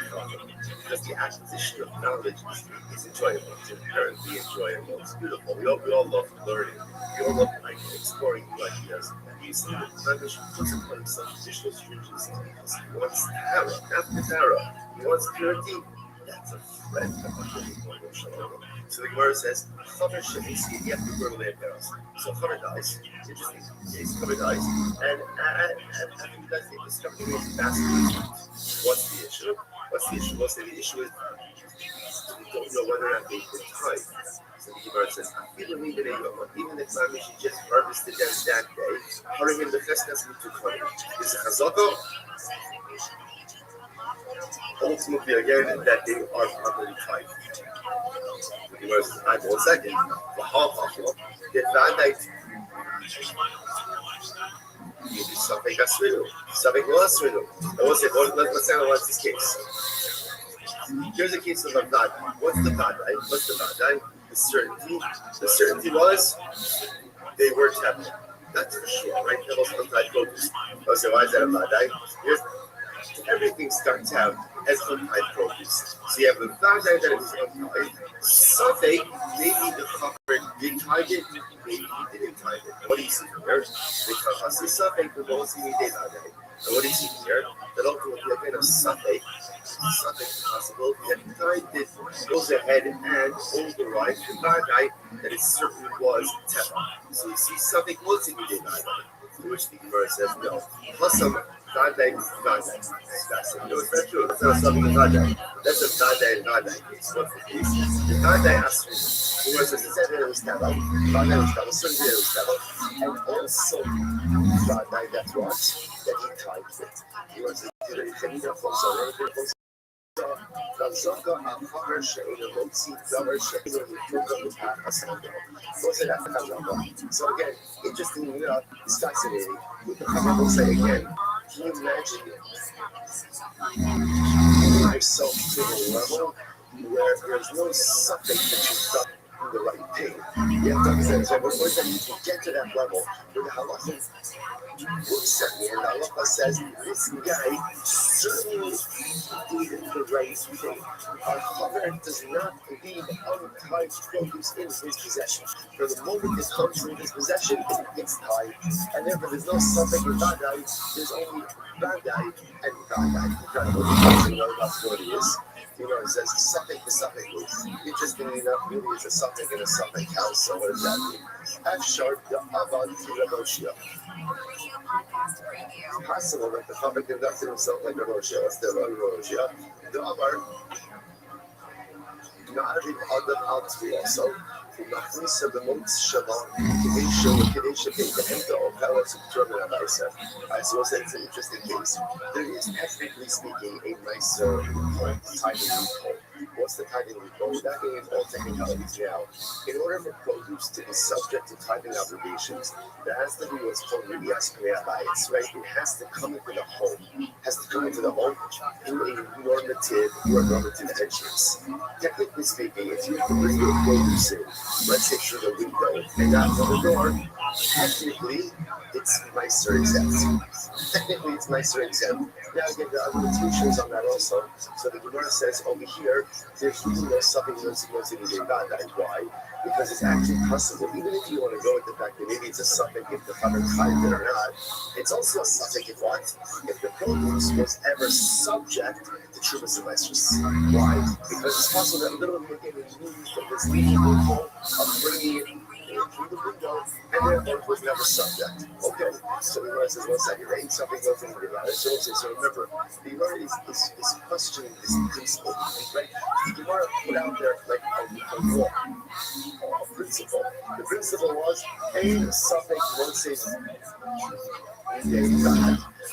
because the acquisition of knowledge is enjoyable. It's inherently enjoyable. It's beautiful. We all love learning. We all love exploring new ideas. You see that Flemish puts upon himself additional stringency because he wants Tara, not the Tara. He wants purity. That's a friend of the Shalom. So the Gemara says, Chaver Shemisi, you have to grow their parents. So Chaver dies. Interesting case. Chaver dies. And after he dies, they discover the most fascinating. What's the issue? What's the issue is we don't know whether or not they've been tied. So the Gemara says, even if she just harvested them that day, hurrying in the festas with 220. Is it Chazaka? Ultimately, again, that they are properly tied. The Gemara says, I will second. The Vandite. Something that's real. Something was real. Let's analyze this case. Here's a case of a Vada. What's the Vada? The certainty. The certainty was they were temple. That's for sure, right? The most untied produce. So why is that a Vada? Everything starts out as untied produce. So you have the Vada that is untied. Something, maybe the cover did tie it, maybe he didn't tie it. What do you see here? Because the Safek will go see me day by day. And what do you see here? That ultimately, again, a Safek possibility that he tied it goes ahead and overrides the Vadai that it certainly was Teva. So you see, Safek was in me day by day. To which the Gemara says no. Plus some Vadai. That's no, it's not true. That's not a Safek Vadai. That's a Vadai case. What's the case? The Vadai Asri. The Gemara says, it was Teva. Vadai was Teva. Certainly it was Teva. And also, Vadai, that's what? That he tied it. He was So again, interestingly enough, it's fascinating. With the Chacham will say again, can you imagine yourself to the level where there's no something that you've done the right thing? You have to understand, so before that you can get to that level where the halacha looks at me and the halacha says, this guy certainly did the right thing. Our Chaver does not leave untied produce in his possession. For the moment it comes in his possession, it's tied. And therefore there's no suffix in Vadai, there's only Vadai and Vadai. Incredible. You know that's what it is. You know, it says suffix to suffix. Interestingly enough, really it's a suffix and a suffix house. So what does that mean? Afshar Avad Raboshia. It's possible that the Chaver conducted himself like a Roshia. What's the Roshia? The Amar Na'arim Adam Altri also. ומכניס במות שלום כדי שבהתאם האופלה subterranean advice. I suppose that's an interesting case. There is, technically speaking, a nicer tithing loophole. What's the tithing loophole? That means all technicalities now. In order for produce to be subject to tithing obligations, there has to be what's called Ribias Kneabayis, right? It has to come into the home. Through a normative entrance. Technically speaking, if you bring your produce in, let's say through the window and not through the door, technically it's nicer exempt. Now again, there are limitations on that also. So the Gemara says over here, there's really no something that's about that. Why? Because it's actually possible, even if you want to go with the fact that maybe it's a suffix if the Chaver tied it or not, it's also a suffix if what? If the produce was ever subject to Trumas and Maestros. Why? Because it's possible that a little bit of news of this loophole of bringing it through the window, and therefore it was never subject. Okay, so the Gemara says, 1 second, there ain't something goes into the Gemara. So remember, the Gemara is questioning this principle, right? The Gemara put out there like a law, a principle. The principle was, a suffix once in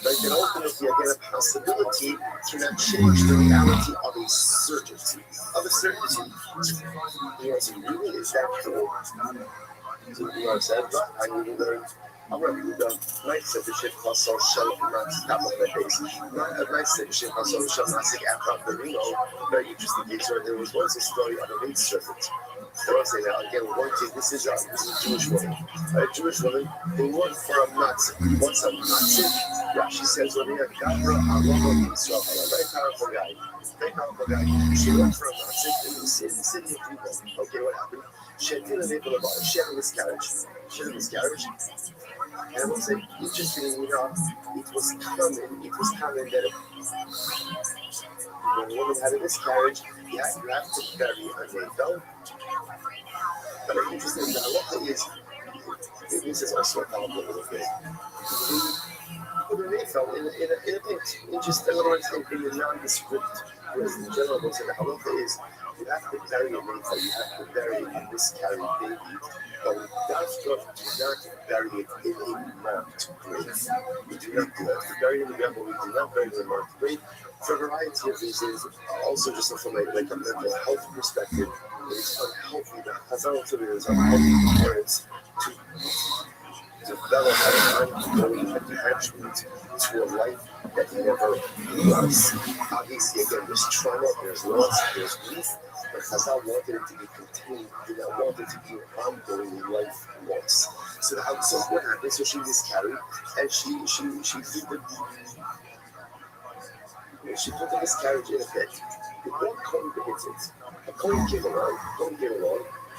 like an ultimately again a possibility cannot change the reality of a certainty. Yes, really is that true? So the Gemara said, but I need to learn. I'm going to do the nice section plus all shell not top of my face. Not a nice section plus all shell not sick after the Reno. Very interesting case where there was once a story of a maid servant. I want to say that again. One thing, this is a Jewish woman. A Jewish woman who worked for a Nazi. What's a Nazi? Yeah, she says, "When we have Gabra, Allah Israel." A very powerful guy. She worked for a Nazi in the city of people. Okay, what happened? She had a miscarriage. And I will say, interestingly enough, it was common that when a woman had a miscarriage, you have to bury her navel. But the interesting thing, the halacha is, this is also a powerful little bit. Put a navel in a pit, in the nondescript, whereas in general, the halacha is, you have to bury a navel, you have to bury a miscarried baby. But with God's God, do not bury it in a marked grave. We do not do that. We bury it in the ground, but we do not bury it in a marked grave for a variety of reasons. Also, just from a mental health perspective, it's unhealthy. The Chazal to it is unhealthy for parents to develop an ongoing attachment to a life that never was. Obviously, again, there's trauma, there's loss, there's grief. But Chazal wanted it to be contained, did not want it to be an ongoing life loss. So what happened? So she miscarried, and she put the miscarriage in a pit. The one coin hits it. A coin came along,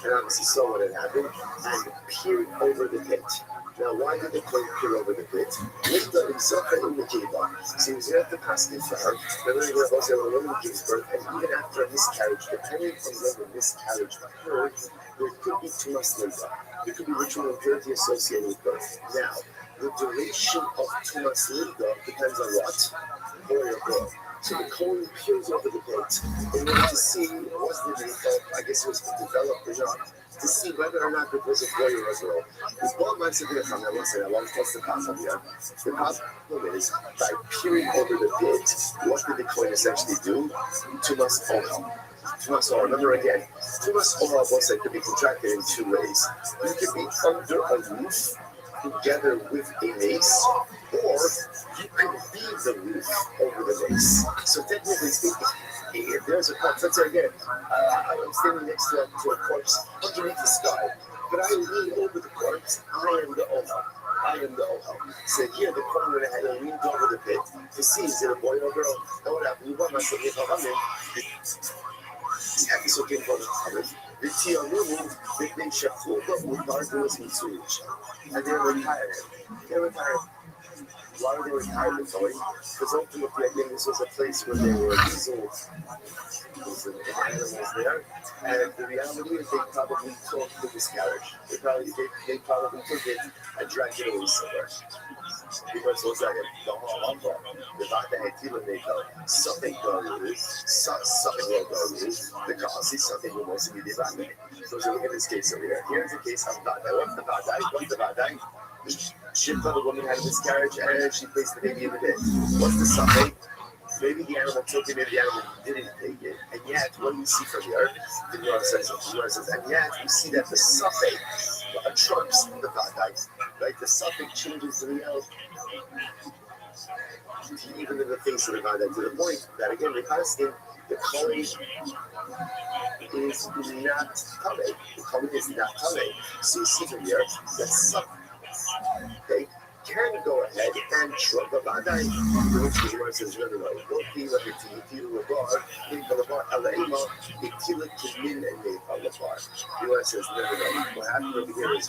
and obviously saw what had happened, and peered over the pit. Now, why did the coin peer over the pit? Lifta himself in the kiva. So he was going to have to pass it for her. Then they're going to also have a woman gives birth, and even after a miscarriage, depending on when the miscarriage occurred, there could be tumas linda. There could be ritual impurity associated with birth. Now, the duration of tumas linda depends on what? Boy or girl. So the coin peels over the bit in order to see was the makeup, I guess it was developed enough to see whether or not it was a boy or a girl. The ball man said, I won't say I won't toss the problem here. The problem is, by peering over the bit, what did the coin essentially do? Tumas Oral. Tumas Oral. Remember again, Tumas Oral was could be contracted in two ways. You could be under a roof together with a mace, or you can be the roof over the mace. So technically speaking, if there's a corpse, let's say again, I'm standing next to a corpse underneath the sky, but I lean over the corpse, I am the Ohel. I am the Ohel. So here the corner that I leaned over the pit to see is it a boy or a girl? And what happened? You want my son, if I'm in, the episode came from the Tiamumu, they Shafuba Ubardos in Swedish. And they're retired. They're retired. Why were they retired, Tony? Because ultimately, I think this was a place where they were diesel animals there. And the reality is they probably took the miscarriage. They probably took it and dragged it away somewhere. Because what's that? The whole the Vata Maker, something goes, something will go, the cause is something will mostly be divided. So look at this case over here. Here's the case of Vata. What's the Vata? She thought the woman had a miscarriage and she placed the baby in the bed. What's the something? Maybe the animal took it, maybe the animal didn't take it. And yet, what do you see from here? The Gemara says, and yet, you see that the suffix trumps the Vata. Right? The suffix changes the reality. Even in the face of the Vata, to the point that, again, the constant, the calling is not coming. The calling is not coming. So you see from here that suffix. They can go ahead and trump the Vata. Which the Gemara says, no. Don't feel like it's a Tila Labar, Labar, Alaima, a Tila Kimin and Nepal Labar. The Gemara says, no. What happened over here is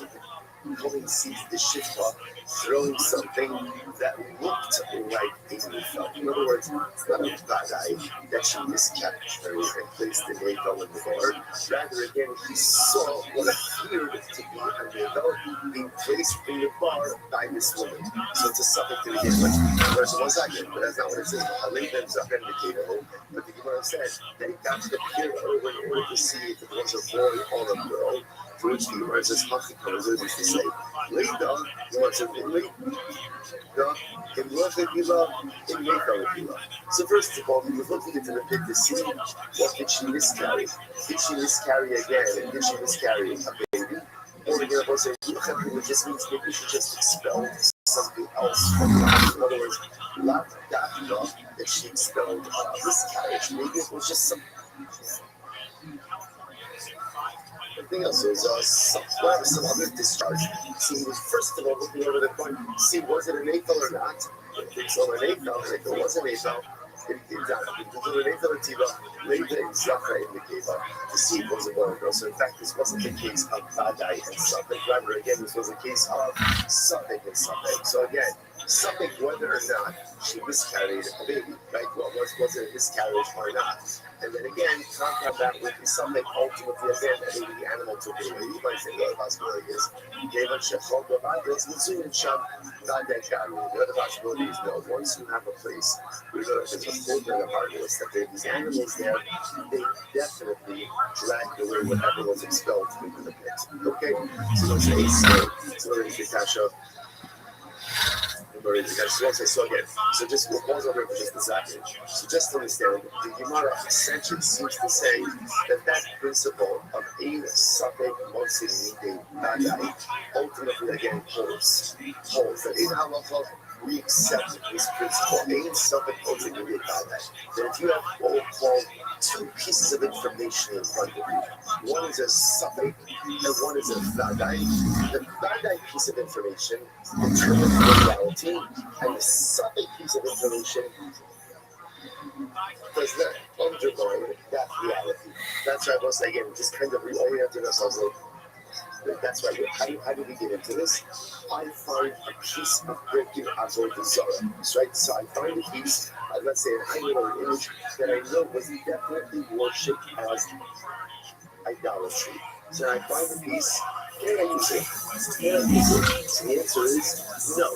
Colin sees the Shifra throwing something that looked like a Nepal. In other words, it's not a Vata that she miscaptured and placed the Nepal in the bar. Rather, again, he saw what appeared to be a Nepal being placed in the bar by this woman. So it's a subject to begin with. There's one second, but that's not what it says. I laid them up in the table, but the Gemara says that he got to the pier over in order to see if it was a boy or a girl. For which the Gemara says, which is to say, Leda, you want to so first of all, he was looking into the pit to see what did she miscarry. Did she miscarry again? And did she miscarry a baby? Or again, I say, which just means maybe she just expelled something else from the house. In other words, not that she expelled miscarriage. Maybe it was just some. Everything else was some other discharge. See, first of all, looking over the coin, see was it an AFL or not? If it's an AFL, and if it was an AFL, it did not. If it was an AFL or Tiva, later in Zafra in the Keva to see if it was a boy or girl. So in fact, this wasn't the case of Vadai and something. Rather, again, this was a case of something and something. So again, something whether or not she miscarried a baby, right? Well, was it a miscarriage or not? And then again, compound that with something ultimately again that maybe the animal took it away. You might think the other possibility is gave us Shefot Bavadros, Mitzun and Sham, not that Garu. The other possibility is no, once you have a place where there's a program of harvest, that these animals there, they definitely dragged away whatever was expelled into the pit. Okay? So let's say so there's the Kasha. So again, so just we'll pause over for just a second. So just to understand, the Gemara essentially seems to say that principle of ein safek motzei midei vadai ultimately again holds. That in halacha we accept this principle ein safek motzei midei vadai. That if you have what we'll call two pieces of information in front of you, one is a safek and one is a vadai. The vadai piece of information determines the reality, and the second piece of information does not undermine that reality. That's why I was again just kind of reorienting ourselves. That's why. How do we get into this? I find a piece of breaking Avodah Zarah. Right? So I find a piece, let's say an idol or an image that I know was definitely worshipped as idolatry. So I find a piece. Can I use it? So the answer is no.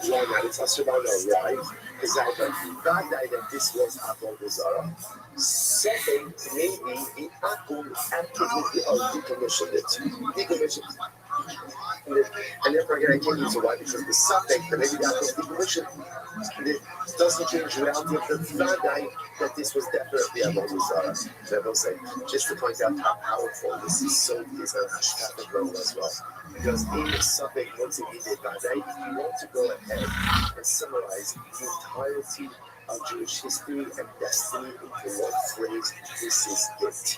Why not? It's Asher Bano, right? gesagt hat, Vadai, that this was Avodah Zarah. Second, maybe the Akum actively decommissioned it. And therefore, again, I can't use the why because the suffix, but maybe the Akum decommissioned it doesn't change the reality of the Vadai that this was definitely Avodah Zarah. And I will say, just to point out how powerful this is so is on a Hashkafic level as well. Because in the suffix, once it is Vadai, if you want to go ahead and summarize the entirety of Jewish history and destiny into one phrase, this is it.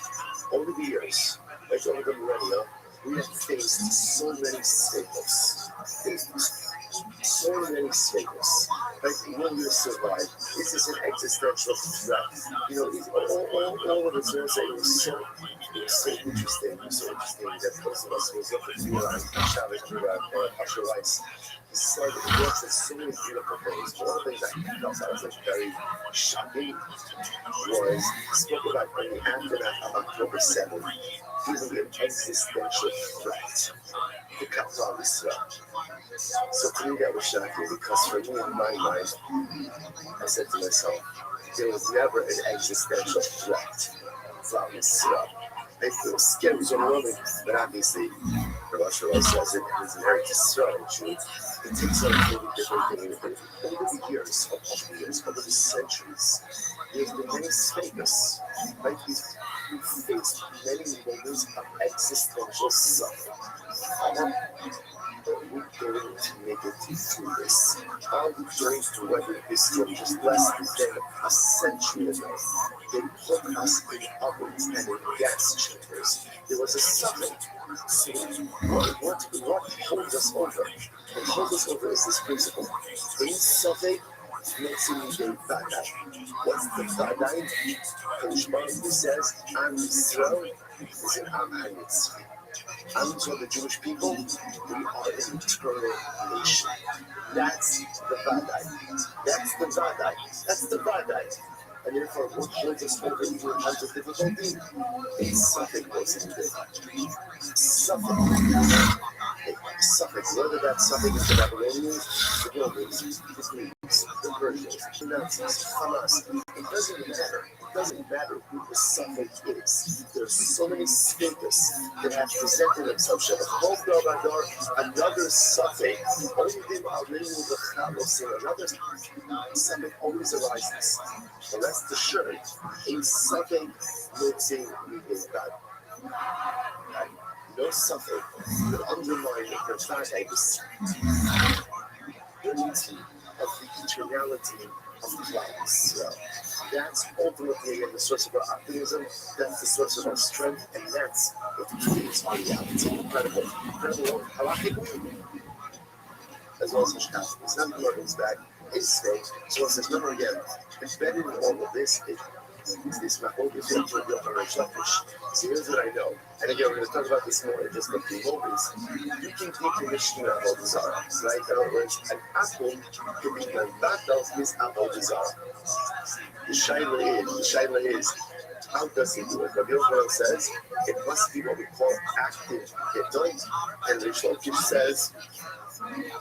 Over the years, like over the millennia, we have faced so many staples. So many staples. Like, will you survive? This is an existential threat. You know, all of it's also it was so interesting. It was so interesting that most of us was up at Shabbos Usher Rice. He said he works at so many beautiful things. One of the things I felt that was like very shocking was he spoke about in the aftermath of October 7th, really an existential threat to Qatar Israel. So to me that was shocking because for me in my mind, I said to myself, there was never an existential threat from Israel. I feel scared was overwhelming, but obviously, Rabbi Rothschild says it is an Eretz Yisrael truth. It takes on a totally different thing. Over the years, over the centuries, there's been many statements. Like we've faced many moments of existential suffering. But we're going to make it through this. Are we going to weather this storm just less than a century ago? They put us in ovens and in gas chambers. There was a suffering. So what holds us over? What holds us over is this principle. In suffering, makes it a Vadai. What's the Vadai? Kodesh Baruch Hu says, Am Yisrael is an Am HaNitzvi. Am Yisrael, the Jewish people, we are an eternal nation. That's the Vadai. That's the Vadai. That's the Vadai. And therefore, what holds us over even in times of difficulty is something goes into it. Suffix, whether that suffix is the Babylonians, the Romans, the Greeks, the Persians, the Nazis, Hamas, it doesn't matter. It doesn't matter who the suffix is. There are so many status that have presented themselves. Another suffix, another suffix always arises. And that's the shirt. A suffix mixing with God. No suffix would undermine the Vadai's unity of the eternality of Christ. So that's ultimately again the source of our optimism, that's the source of our strength, and that's what creates our reality. Incredible. Incredible. Halachically, as well as Hashkafic. It's not the Lord's back. His state. So it says, remember again, embedded in all of this is this Mahogany to a different selfish. So here's what I know. And again, we're going to talk about this more in just a few moments. You can decommission Avodah Zarah, right? In other words, an Akum can be done not of his Avodah Zarah. The Shaila is, how does he do it? Rabbi Rothschild says it must be what we call active Gedol, and Restream says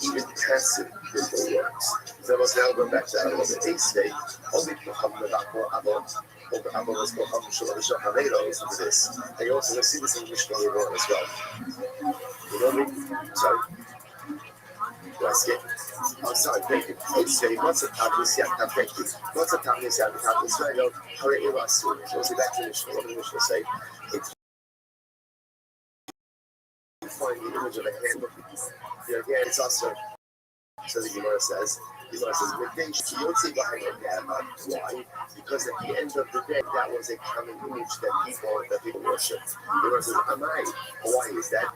even passive Gedol works. So let's now go back to our A state. Only listen to this. And you also see this in English going on as well. You know what I mean? Sorry. Let's get. Oh, sorry, thank you. It's a what's a tablet? Yeah, thank you. What's a tablet? Yeah, the tablet. So I know how it was. We'll see back to English. What English will say. It's find the image of a handbook. Yeah, again, it's also. So the Gemara says, why? Because at the end of the day, that was a common image that people worshipped. Gemara says, why is that?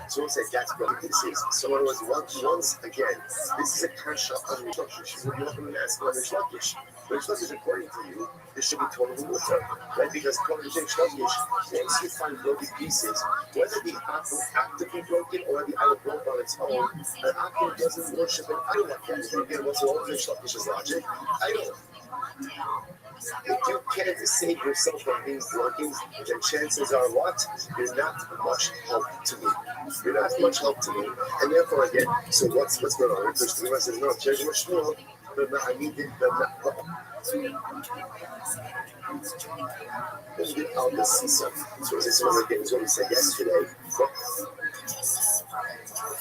So it said that's what this is. So it was once again, this is a kasha on the Shlokish. You're not going to ask on the Shlokish. But Shlokish, according to you, this should be totally mutter, right? Because according to Shlokish, once you find broken pieces, whether the apple actively broken or the apple broke on its own, an apple doesn't worship an idol like that. So again, what's all of Shlokish's logic? Idol. If you can't save yourself from being broken, then chances are what? You're not much help to me. You're not much help to me. And therefore, again, so what's going on? Because the Gemara says, no, So this is one of the things we said yesterday.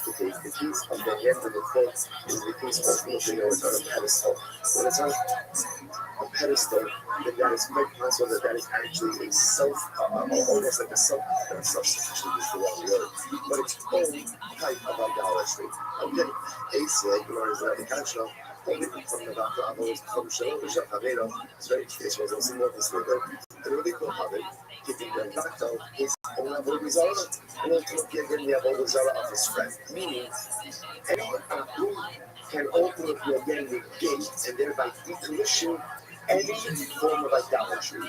The case of the end of the foot is the case ultimately when it's on a pedestal. When it's on a pedestal, then that is quite possible that that is actually a self, almost like a self-sufficient is the wrong word, but it's own type of idolatry. Okay, Ace, or is that the cultural? Only from the doctor, I've always come show, which I've had, it's very case, was also more this later. And really cool how it, keeping the doctor, is only have all these other, and then again, we have all those other of his friends. Meaning, anyone who can ultimately again negate and thereby decommission any form of idolatry,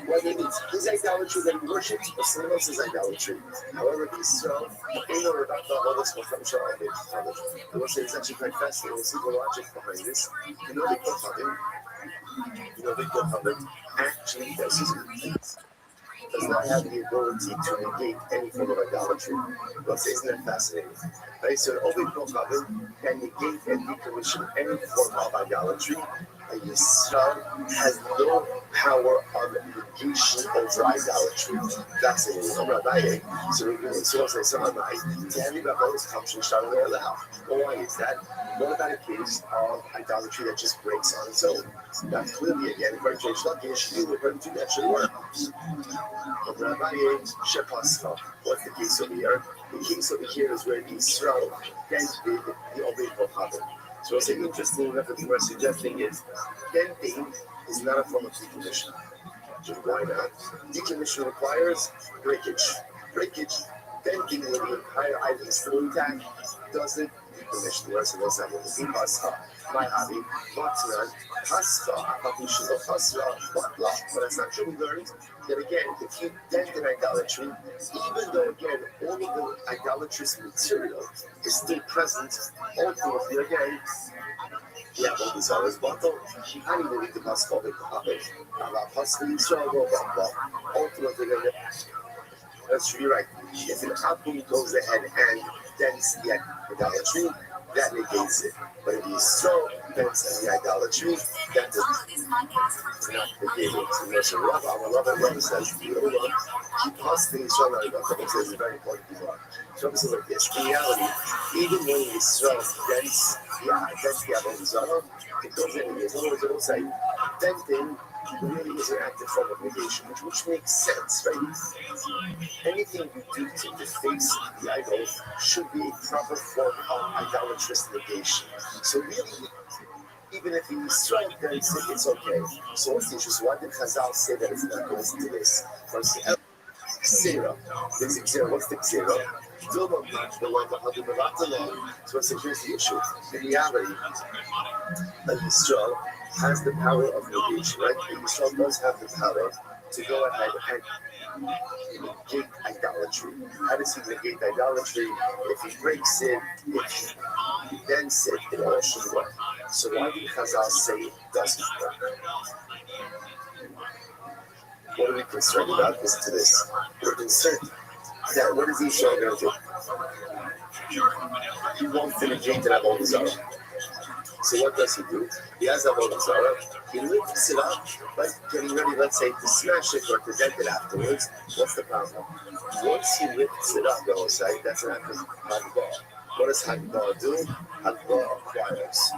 whether it's his idolatry that he worships or someone else's idolatry. However, Israel, in order to all this will come show of it. I will say it's actually quite fascinating. We'll see the logic behind this. You know, the Kohanim actually does not have the ability to negate any form of idolatry. But isn't that fascinating? Right? So Ovid Kohanim can negate and decommission any form of idolatry. Yisrael has no power on negation over idolatry. That's it. So why is that? What about a case of idolatry that just breaks on its own? Now, clearly, again, according to that should work. What's the case over here? The case over here is where Israel dented the Ovid Kohanim. So what's interesting enough that we're suggesting is denting is not a form of decommission. Why not? Decommission requires breakage. Denting when the entire item is still intact doesn't decommission. The rest of those have my hobby, Batman, Pascha, but that's not true. We learned that again, if you dent in idolatry, even though again, all of the idolatrous material is still present, ultimately again, yeah, all these others, but I need to read the Pascha of the Kohanim. Ultimately, that's really right. If an apple goes ahead and dents the idolatry, that negates it. But if you so dents the idolatry, that does not negate it. So Rabbi says, plus things from the says a very important thing. So I'm saying like this. In reality, even when Yisrael dents the Avodah Zarah, it goes in and in other words, it will say, denting really is an active form of negation, which makes sense, right? Anything you do to deface the idol should be a proper form of idolatrous negation. So really, even if you strike them, it's okay. So what's the issue? Why did Chazal say that it's not going to this? First, Xera. There's a Xera. What's the Xera? The one so here's the issue. In reality, Yisrael has the power of negation, right? Yisrael does have the power to go ahead and negate idolatry. How does he negate idolatry? If he breaks it, if he dents it, it all should work. So why did Chazal say it doesn't work? What are we concerned about? Listen to this. We're concerned that what is Yisrael going to do? He wants to negate the Avodah Zarah. So what does he do? He has Avodah Zarah. He lifts it up, like getting ready, let's say, to smash it or to dent it afterwards. What's the problem? Once he lifts it up, they'll say, that's an act of Hagbah. What does Hagbah do? Hagbah acquires.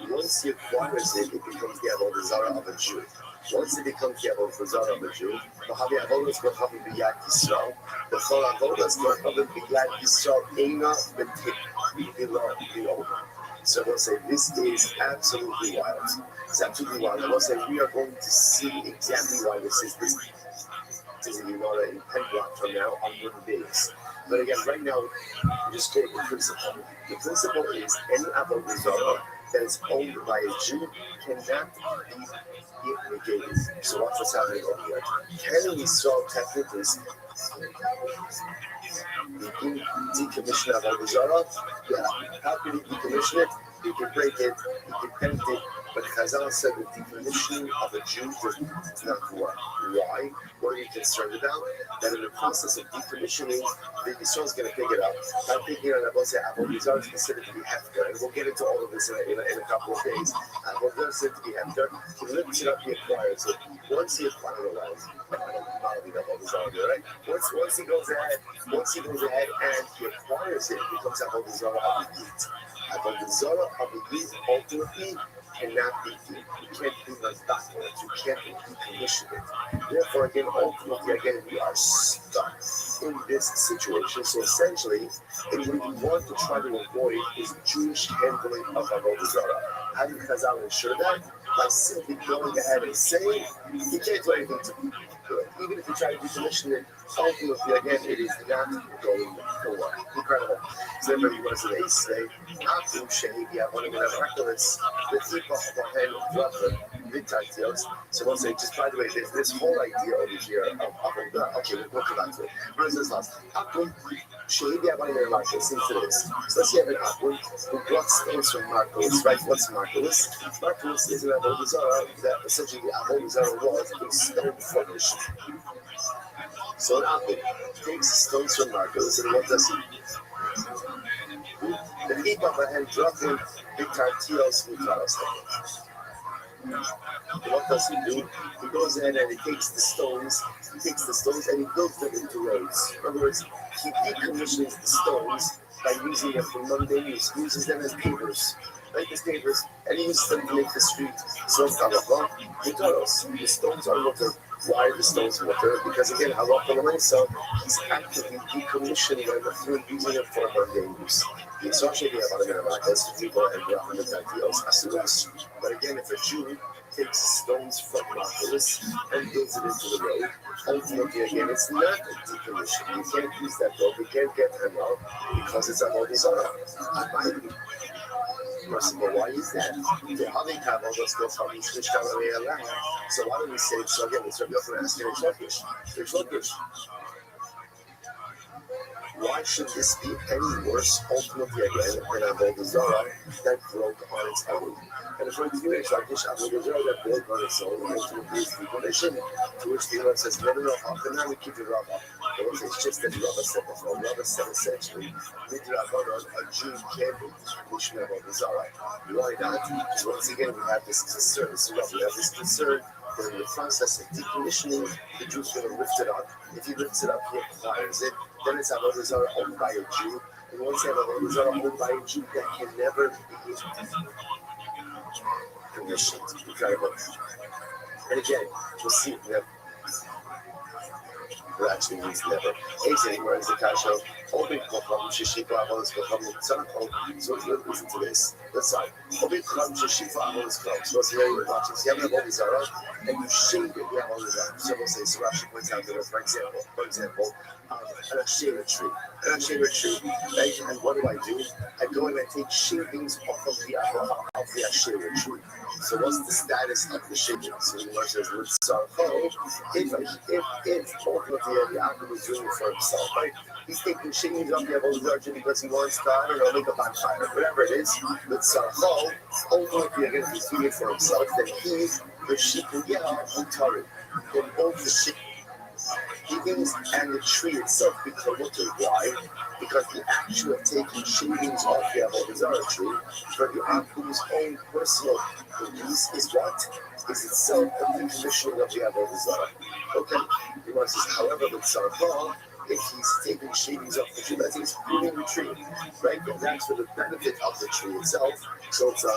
Once he acquires it, it becomes the Avodah Zarah of a Jew. Once it becomes the Avodah Zarah of a Jew, the Avodah Zarah b'Yad Yisrael, the Chol Avodah Zarah b'Yad Yisrael, Eina b'Tip, so we'll say this is absolutely wild. It's absolutely wild. And we'll say we are going to see exactly why this is this. This is a Gemara in Penblock from now on 1 days. But again, right now, we just quote the principle. The principle is any Avodah Zarah that is owned by a Jew cannot be negated. So watch what's happening over here. Can we solve technically the decommission of Avodah Zarah? Yeah. How can he decommission it? He can break it, he can dent it, But Chazal said the definition of a Jew does not work. Why? What are you concerned about? That in the process of decommissioning, the Yisrael is going to pick it up. By picking it up, I'll say Avodah is considered to be hefker, and we'll get into all of this in a couple of days. Avodah is said to be hefker. He lifts it up, he acquires it. Once he acquires it, right? Once he goes ahead and he acquires it, it becomes Avodah Zarah of the Yid. Avodah Zarah of the Yid ultimately cannot be deep. You can't do those documents. You can't decommission it. Therefore, again, ultimately, we are stuck in this situation. So essentially, what we want to try to avoid is Jewish handling of Avodah Zarah. How do Chazal ensure that? By simply going ahead and saying, you can't do anything to do it. Even if you try to decommission it, ultimately, again, it is not going to work. Incredible. So everybody was an ace today. Akum Shehi, one of the miraculous, the people of so we'll say, just by the way, there's this whole idea over here of okay, we'll come back to it. What is this last? Akum Shehi, one of the miraculous, listen to this. So let's say you have an Akum who brought stones from Marcos, right? What's Marcos? Marcos is an Avodah Zarah that essentially the Avodah Zarah was a stone formation. So an Akum takes stones from Marcos, and what does he? The people of the hand drop in big tartios mutaros. What does he do? He goes ahead and he takes the stones and he builds them into roads. In other words, he decommissions the stones by using them for mundane use. He uses them as pavers, like as pavers, and he uses them to make the street. So the stones are water. Why are the stones water? Because again, he's actively decommissioning them through using them for mundane use. But again, if a Jew takes stones from Marcos and builds it into the road, ultimately, again, it's not a decommission. You can't use that road. You can't get them out because it's a Avodah Zarah. Why is that? So why do we say, so again, it's Rabbi Rothschild asking why should this be any worse, ultimately, again, than Avodah Zarah that broke on its own? And if we're doing it, Avodah Zarah that broke on its own, ultimately is decommission, to which the Lord says, no, how can I keep it Rabbah? It's just that Rabbah said before. Rabbah said essentially, a Jew can't be decommissioned Avodah Zarah. Why not? Because once again, we have this concern, that in the process of decommissioning, the Jew's going to lift it up. If he lifts it up, he acquires it. Then it's Avodah Zarah owned by a Jew. And once you have Avodah Zarah owned by a Jew, that can never be commissioned. Incredible. And again, we'll see that it actually means never. Where is the kasha? Open Kocham Shishipa Avodas Kocham Tzanachol. So listen to this. Let's start. Open Kocham Shishipa Avodas Kocham. So here you're watching. So you have an Avodah Zarah, and you shave it. You have Avodah Zarah. So we'll say, so Rashi points out that, for example, an Asherah tree. Right? And what do? I go and I take shavings off of the Asherah tree. So what's the status of the shavings? So the Lord says, if ultimately the Akum is doing it for himself, right? He's taking shavings off the Avodah Zarah because he wants to, I don't know, make a bonfire, whatever it is. But Sarachol, ultimately, again, if he's doing it for himself, then he, the Shikuya, Utari, then both the shavings and the tree itself become water. Why? Because the action of taking shavings off the Avodah Zarah tree for the Akum's own personal release is what? Is itself a decommissioning of the Avodah Zarah. Okay, he wants to, however, with Sarachol, if he's taking shavings off the tree, that's he's pruning the tree, right? And that's for the benefit of the tree itself. So it's the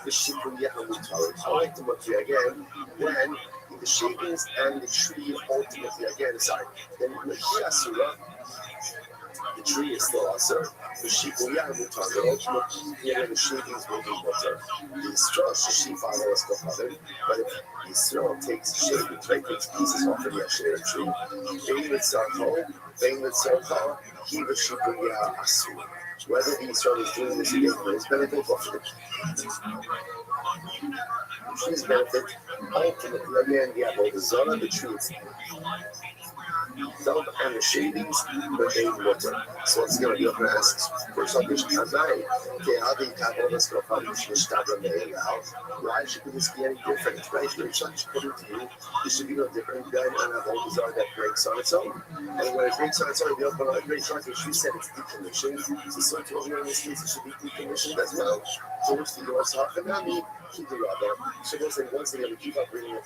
Shikun Yahamutari. I like to look here again when the shavings and the tree ultimately again, then the Asura, the tree is still Asur. The Shikun Yahamutari, the ultimate, the shavings will be water. The straw Shishifa was covered, but if the straw takes shavings, right, takes pieces off of the Asherah tree, Bain with Sarkol, he was Shikun Yahamutari. Whether the Israel is doing this again for his benefit or for the tree's benefit, ultimately, again, the Avodah Zarah, the tree itself. Dog and the shavings remain water. So once again, the other asks, for example, why should this be any different? Right? Your church putting to you, this should be no different than an avodah zarah that breaks on its own. And when it breaks on its own, the other breaks on its own, she said it's decommissioned. So over here in this case, it should be decommissioned as well. So which the Lord's talking about me, keep the Rabbi. So once again, we keep up reading it.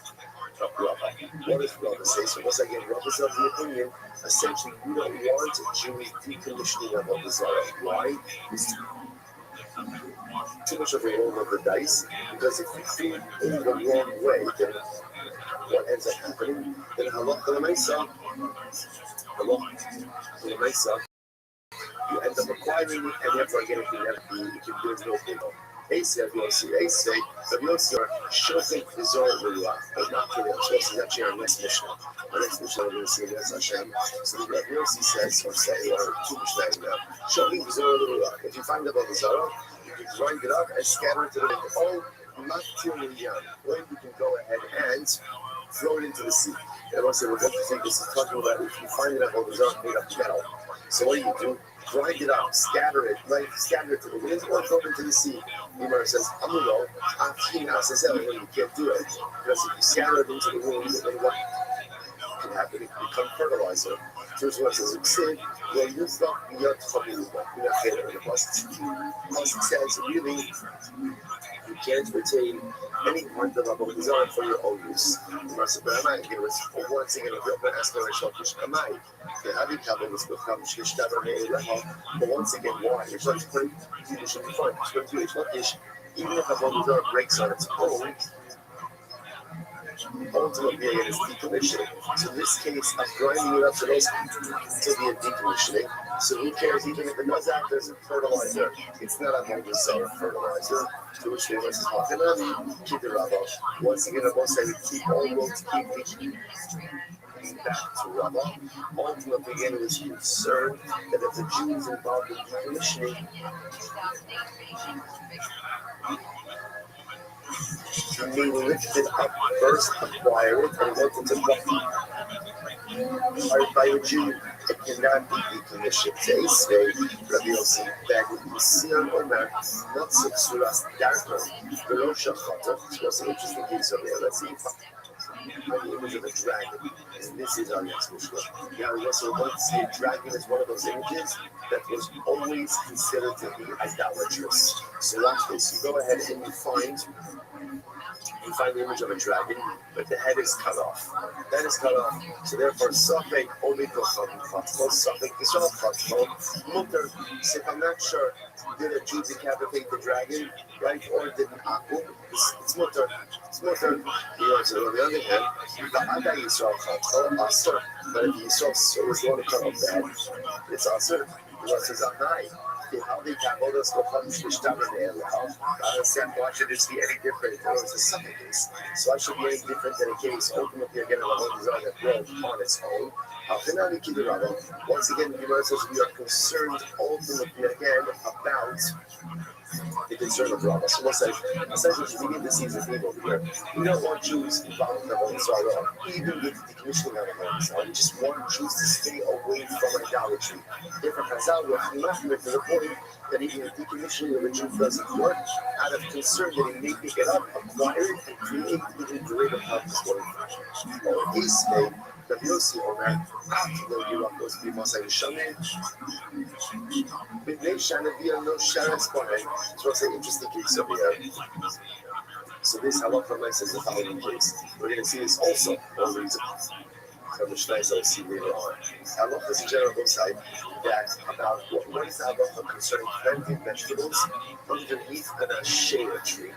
Rabbi. What does Rabbi say? So once again, Rabbi is of the opinion, essentially, we don't want Jewish decommissioning of Avodah Zarah. Why? It's too much of a roll of the dice, because if you do it in the wrong way, then what ends up happening? Then halach l'maisa, you end up acquiring it, and therefore again, it can never be, there's no big deal. Ace, Rabbi Yossi, are shocking the Zohar Ruach, but not for them. So that's actually our next mission. Our next mission, we're going to see that's Hashem. So the Rabbi Yossi says, or say, or two Mishnayim now, shocking the Zohar Ruach. If you find about the Zohar, you can grind it up and scatter it to the wind. Oh, not till the young. When you can go ahead and throw it into the sea. And I say, well, what do you think this is talking about? If you find it about the Zohar made of metal. So what do? Grind it up, scatter it, right? Scatter it to the wind or throw it into the sea. Gemara says, Amulo, Afina says, you can't do it. Because if you scatter it into the wind, then what can happen? It can become fertilizer. First one says, well, you thought you're talking about the Pasuk says, really, you can't retain any part of Avodah Zarah for your own use. Once again, if you're asking but once again, why? You're trying to put it should be fine. Even if Avodah Zarah breaks on its own, ultimately it is decommissioning. So in this case, I'm grinding it up to be a decommissioning. So who cares even if it does act as a fertilizer? It's not a Avodah Zarah fertilizer. To which they was talking about, keep the Rabbi. Once again, I will say we keep all roads, keep back to Rabbi. Ultimately, again, it is concerned that if the Jews involved in decommissioning, they lifted up first, acquire it, and went into Rabbi. By a Jew, it cannot be decommissioned. Say, Rabbi Yossi, that you see on Omer, not Suras Darko, the Rosh Hashanah. What's an interesting case over here? Let's see the image of a dragon. And this is our next Mishnah. Now, we also want to see a dragon as one of those images that was always considered to be idolatrous. So watch this. You go ahead and you find the image of a dragon, but the head is cut off. That is cut off. So therefore, Safek Omikocham Fatmo, Safek Israel Fatmo, Mutter. So if I'm not sure, did a Jew decapitate the dragon, right? Or did an Akum? It's Mutter. It's Mutter. So on the other hand, the Ada Israel Fatmo, Asur. But if Yisrael was the one to cut off the head, it's Asur. It says, Ahai. How they got all those why should this be any different? It's a second case. So I should be any different than a case ultimately again of a whole design that grows on its own. Once again, the Gemara says we are concerned ultimately again about the concern of Rabbah. So we'll say, essentially, we begin to see the thing over here. We don't want Jews involved in the Avodah Zarah, even with the decommissioning of the Avodah Zarah. We just want Jews to stay away from idolatry. Different Chazal, we have to the point that even the decommissioning of a Jew doesn't work, out of concern that he may pick it up, acquire it, and create even greater problems for him. Or Ace May, the Yossi Omer, after the Yerachos Bimos Ayushamin, B'nei Shanaviyah no Sharas Bohem. So it's an interesting case over here. So this halacha says the following case. We're going to see this also for a reason. From the Mishnah I'll see later on. Halachas in general will say that about what is the halacha concerning planting vegetables underneath an ashera tree.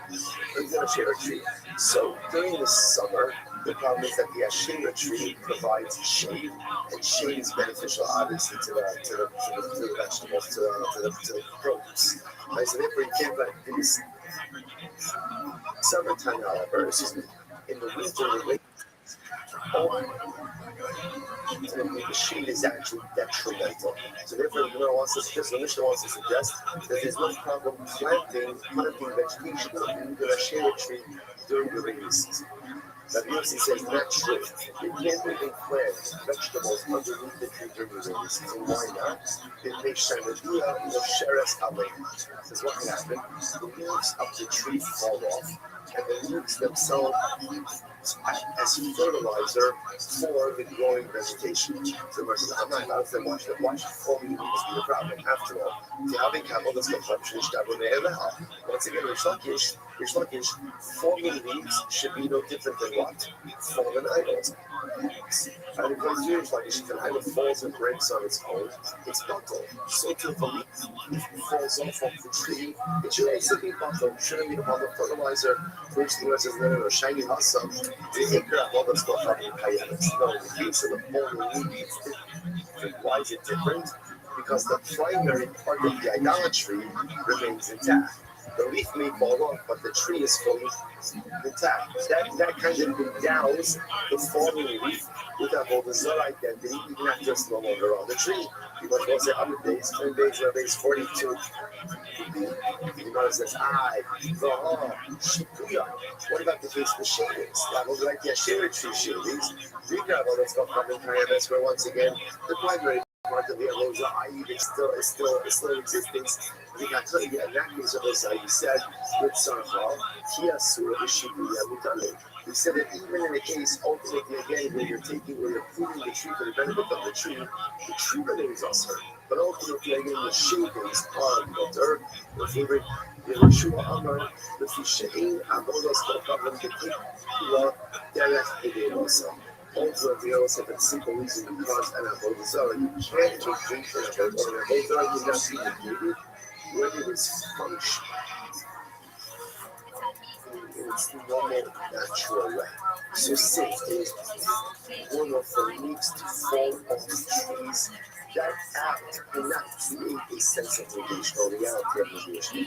So during the summer, the problem is that the ashera tree provides shade, and shade is beneficial, obviously, to the vegetables, to the produce. Right? So therefore, you can't plant in the summertime, however, in the winter, the shade is actually detrimental. So therefore, the Mishnah wants to suggest that there's no problem planting vegetation in the shade tree during the rainy season. Rabbi Yossi says not true. You can't even plant vegetables underneath the tree during the rainy season. Why not? It makes Shanadiyah Sheres Alei. Says what can happen? The leaves of the tree fall off, and the leaves themselves act as fertilizer for the growing vegetation. So versus I'm not allowed to watch falling leaves be a problem. After all, the having cattle does not function. Once again, Rish Lakish, fallen leaves should be no different than what? Fallen idols. And because Rish Lakish, if an idol falls and breaks on its own, it's bottle. So too, if a leaf falls off of the tree, it should also be bottle. It shouldn't be a bottle fertilizer. Which the Lord says, no, shiny awesome. The acre of all the stuff in the case of the fallen leaf, why is it different? Because the primary part of the idolatry remains intact. The leaf may fall off, but the tree is fully intact. That kind of endows the fallen leaf with a Avodah identity, even after it's no longer on the tree. You might well say other days, 10 days, or days 42. The Gemara says, Shikuya. What about the case of the shavings? That was like the Asherah tree shavings. We got all that's going on in Kayamas, where once again, the primary part of the Avodah, i.e., is still in existence. We got to tell you, in that case of Avodah, you said, with Sarah, Kiyasur, Shikuya, Mutane. We said that even in a case, ultimately, again, where you're pruning the tree for the benefit of the tree remains usher. But ultimately, again, the shavings are better. The favorite, the Yeshua Amar, the Fishain, Avodas, Kokavim, the Kikula, Derech, Edemosa. Ultimately, also for the simple reason because an Avodah Zarah, you can't just drink an Avodah Zarah. An Avodah Zarah, you not see the beauty when it is functional. In its normal, natural way. So safety, one of the leaves to fall off trees that act and not create a sense of relational reality of negation.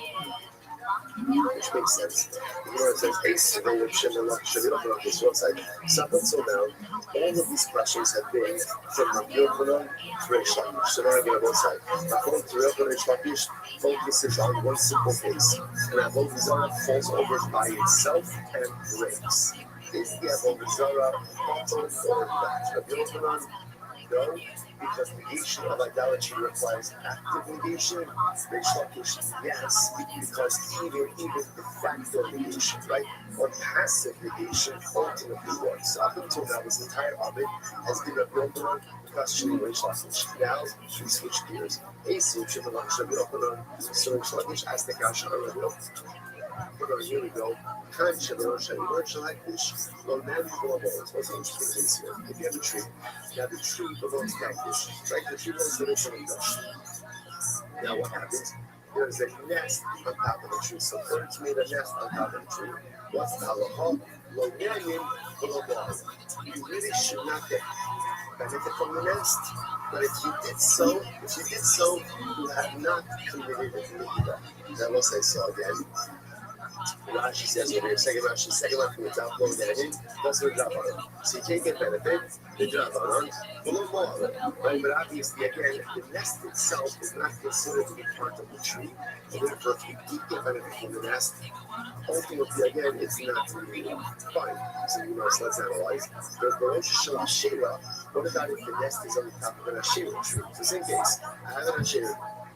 Which makes sense. The Gemara says, so up until now, all of these questions have been from Rabbi Yochanan to Reish Lakish. So now I'm going to both sides. According to Rabbi Reish Lakish, focuses on one simple case. And Avodah Zarah falls over by itself and breaks. Is the Avodah Zarah bottle or not? Rabbi Yochanan, no, because negation of idolatry requires active negation. Reish Lakish, yes, because even de facto negation, right, or passive negation ultimately works. Up until now, this entire Abid has been a Yochanan questioning Reish Lakish. Now, we switch gears. A switch of the Yochanan. So Reish Lakish asked the Kasha Rabbi Yochanan. Here we go. What's interesting is here. If you have a tree, belongs to Kakdish. Right? The tree belongs to the Now what happens? There's a nest on top of the tree. So birds made a nest on top of the tree. What's the halacha? You really should not get benefit from the nest. But if you did so, you have not committed a mitzvah. Now we'll say so again. Rashi says over here, second one from the top, going down, that's the Drabanan. So you can't get benefit, the Drabanan, right? But obviously, again, the nest itself is not considered to be part of the tree. And therefore, if you do get benefit from the nest, ultimately, again, it's not really fine. So, let's analyze. There's Barosh Shal Ashera. What about if the nest is on the top of an Ashera tree? So, same case, I have an Ashera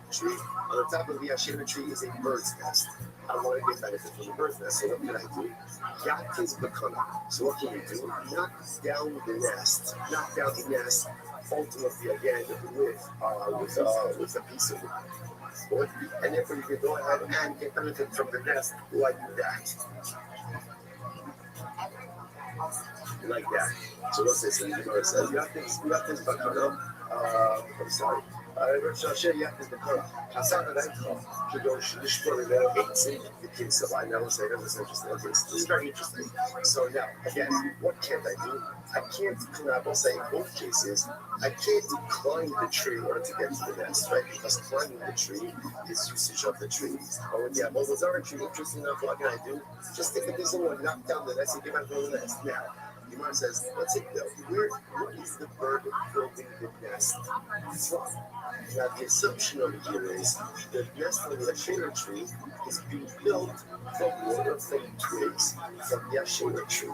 tree. On the top of the Ashera tree is a bird's nest. I want to get benefit from the bird's nest. So what can I do? Yak is bakana. So what can you do? Knock down the nest. Ultimately, again, with a piece of wood. And therefore, you can go ahead and get benefit from the nest like that. Like that. So what's this? The Gemara says, Yak is bakana. I'm sorry. This is very interesting. So now, again, what can't I do? I can't, I will say in both cases, I can't climb the tree in order to get to the nest, right? Because climbing the tree is usage of the tree. But when you have those other tree, interesting enough, what can I do? Just take a piece of wood, knock down the nest, and get back to the nest. Now, the Gemara says, let's take where is the bird building the nest from? Now, the assumption over here is the nest of the Asherah tree is being built from water, from twigs, from the Asherah tree,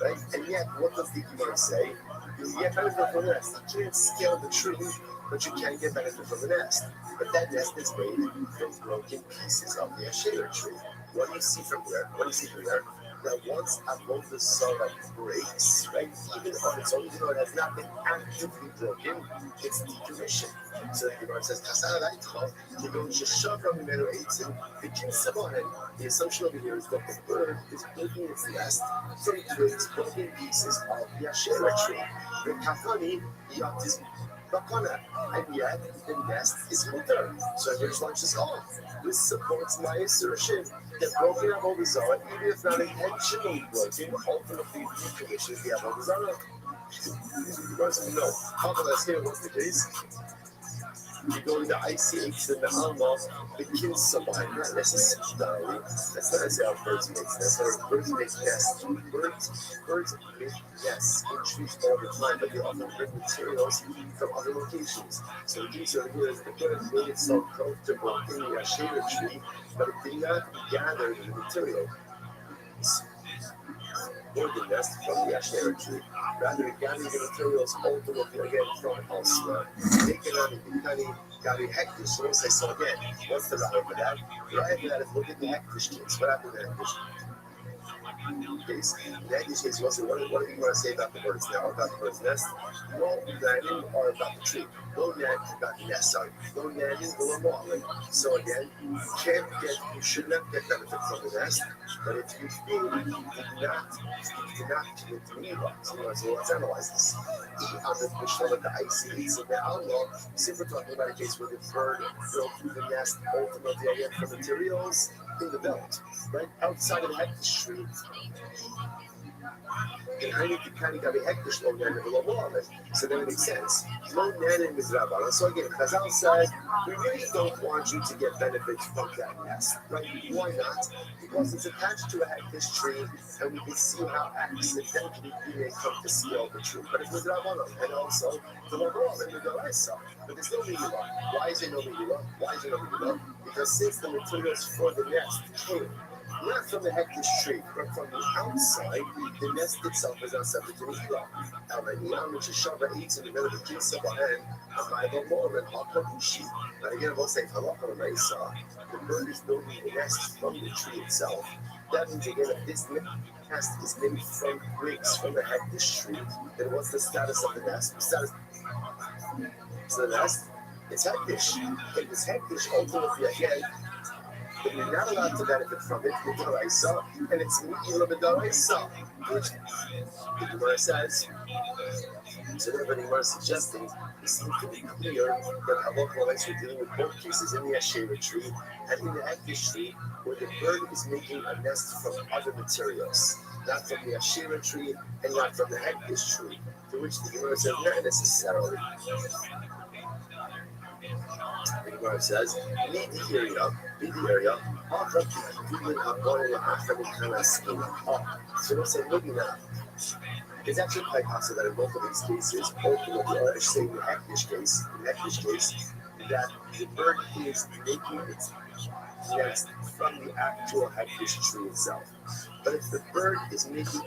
right? And yet, what does the Gemara say? You get benefit from the nest. You can't scale the tree, but you can get benefit from the nest. But that nest is made from broken pieces of the Asherah tree. What do you see from there? What do you see from there? That once above the Sarah breaks, right, even on its own, even though it has not been actively broken, it's decommissioned. So the Gemara says, the assumption over here is that the bird is building its nest from twigs, broken pieces of the Asherah tree. And yet the nest is mutter. So here's lunch is off. This supports my assertion that broken Avodah Zarah, even if not intentionally broken, ultimately decommissions the Avodah Zarah. You guys know how can I say what's the case? You go to the ICH, the Alma, the Kinsabah, not necessarily. That's not necessarily how birds make nests. Birds make nests. Birds make nests in trees all the time, but they often bring materials from other locations. So the case over here is the bird made itself comfortable in the Asherah tree, but it did not gather the material or the nest from the Asherah tree. Rather, it gathered the materials ultimately again from elsewhere. So once I saw again, what's the raya for that? The raya for that is look at the hektish case. What happened in the hektish case? The hektish case was what do you want to say about the birds now? About the bird's nest? No nagging or about the tree. No nagging about the nest, sorry. No nagging or modeling. So again, you should not get benefit from the nest, but if you do not commit to evil. So let's analyze this. On the Mishnah of the ICH in the Outlaw, see we're talking about a case where the bird built the nest ultimately again from materials in the belt, right? Outside of the hektish tree. And I need to kind of get a hektish low nanim below all of it. So then it makes sense. Low nanim is Rabbanan. So again, Chazal said, we really don't want you to get benefits from that nest, right? Why not? Because it's attached to a hektish tree, and we can see how accidentally you may come to scale the tree. But it's with Rabbanan, and also the Rabbanan and the Daraisa. But there's no Megillah. Why is there no Megillah? Why is there no Megillah? Because since the materials for the nest came not from the hektish tree, but from the outside, the nest itself is not subject to Megillah. Shava eats in the middle of the Kinsabah and again, we'll say the bird is building the nest from the tree itself. That means again, if this nest is made from twigs from the hektish tree, then what's the status of the nest? So the nest, it's hektish. If it's hektish, ultimately again, but you're not allowed to benefit from it with Daraisa, and it's Megillah B'Daraisa, which the Gemara says. So therefore, the Gemara is suggesting it seems to be clear that halacha likes we're dealing with both cases in the Asherah tree and in the hektish tree, where the bird is making a nest from other materials, not from the Asherah tree and not from the hektish tree. To which the Gemara says, not necessarily. The Gemara says, lead the area, so don't say maybe not. It's actually quite possible that in both of these cases, ultimately, or I should say in the hektish case, that the bird is making its nest from the actual hektish tree itself. But if the bird is making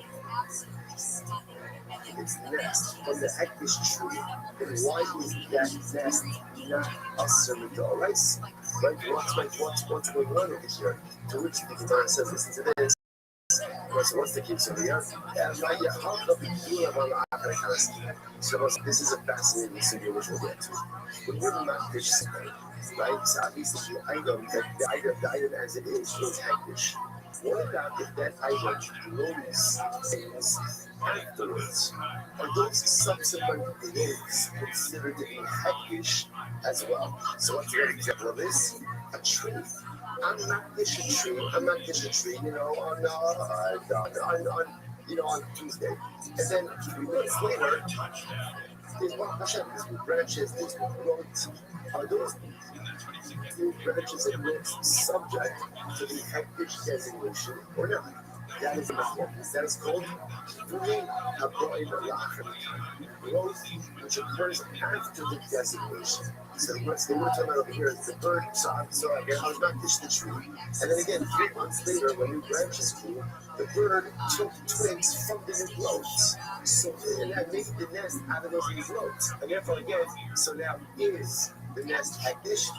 its nest from the hektish tree, then why is that nest not a Midaraisa? Right? What's going on over here? To which the Gemara says, listen to this. So what's the case over here? So this is a fascinating scenario which we'll get to. When you're not fish something, right? So obviously the item as it is hektish. What about if that item grows things afterwards? Are those subsequent growths considered to be hektish as well? So what's an example of this? A tree. I'm not dish a tree, on Tuesday. And then 3 months later, there's new branches, there's new growths. Are those new branches and growths subject to the hektish designation or not? That is important. That is called growth, which occurs after the designation. So what's they were talking about over here is the bird. So again, I was not fish the tree, and then again 3 months later, when new branches grew, the bird took twigs from the new growths. So and that made the nest out of those new growths, and therefore again, so now is the nest hektish.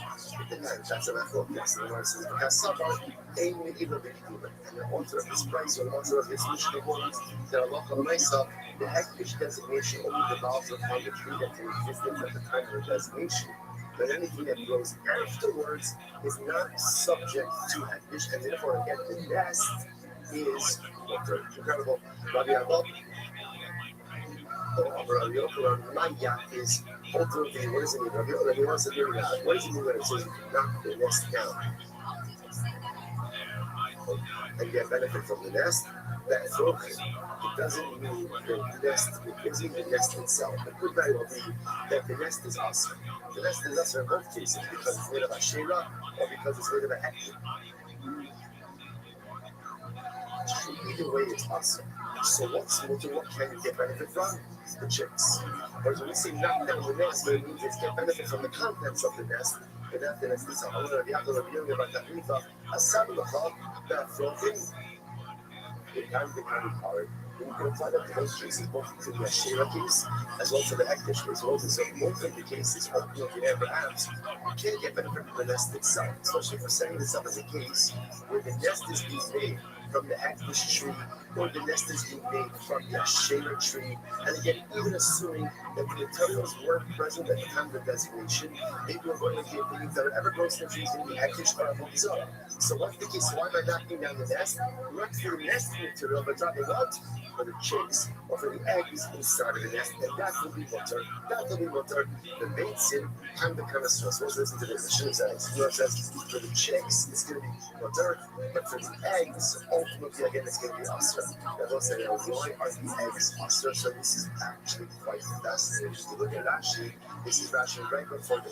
That's a metaphor. Yes, the Lord says because someone aim evil and the author of this price or the author of this mission warns that Allah myself, the hektish designation only revolves upon the tree that existed at the time of the designation. But anything that grows afterwards is not subject to hektish, and therefore again the nest is incredible. Rabbi Maya is ultimately, what does it mean? Rabbi wants to do that. What does it mean when it says knock the nest down and get benefit from the nest? That's okay. It doesn't mean the nest, it gives you the nest itself. It could very well be that the nest is awesome. The nest is awesome in both cases because it's made of a shera or because it's made of a hekti. Either way, it's awesome. So what can you get benefit from? The chicks. Whereas when we say knock down the nest, it means it's get benefit from the contents of the nest. And that the nest is a whole other about that we thought a saddle that floating. It can become hard. When you apply that to those cases, both to the Ashera case as well as to the Hektish case. So both of the cases, ultimately, perhaps, you can't get benefit from the nest itself, especially for setting this up as a case where the nest is being made from the Hektish tree or the nest is being made from the Ashera tree. And again, even assuming that the materials weren't present at the time of the designation, maybe we're going to believe that whatever grows in the trees in the Hektish or Abuzah. So what's the case? Why am I knocking down the nest? Not for the nest material, but dropping what? For the chicks or for the eggs inside of the nest, and that will be butter. That will be butter. The mates in kind of stress. Let's listen to this. The Shem says, for the chicks, it's going to be butter, but for the eggs, ultimately, again, it's going to be asr. That will say, why are the eggs asr? So this is actually quite fascinating. If you look at Rashi, this is Rashi right before the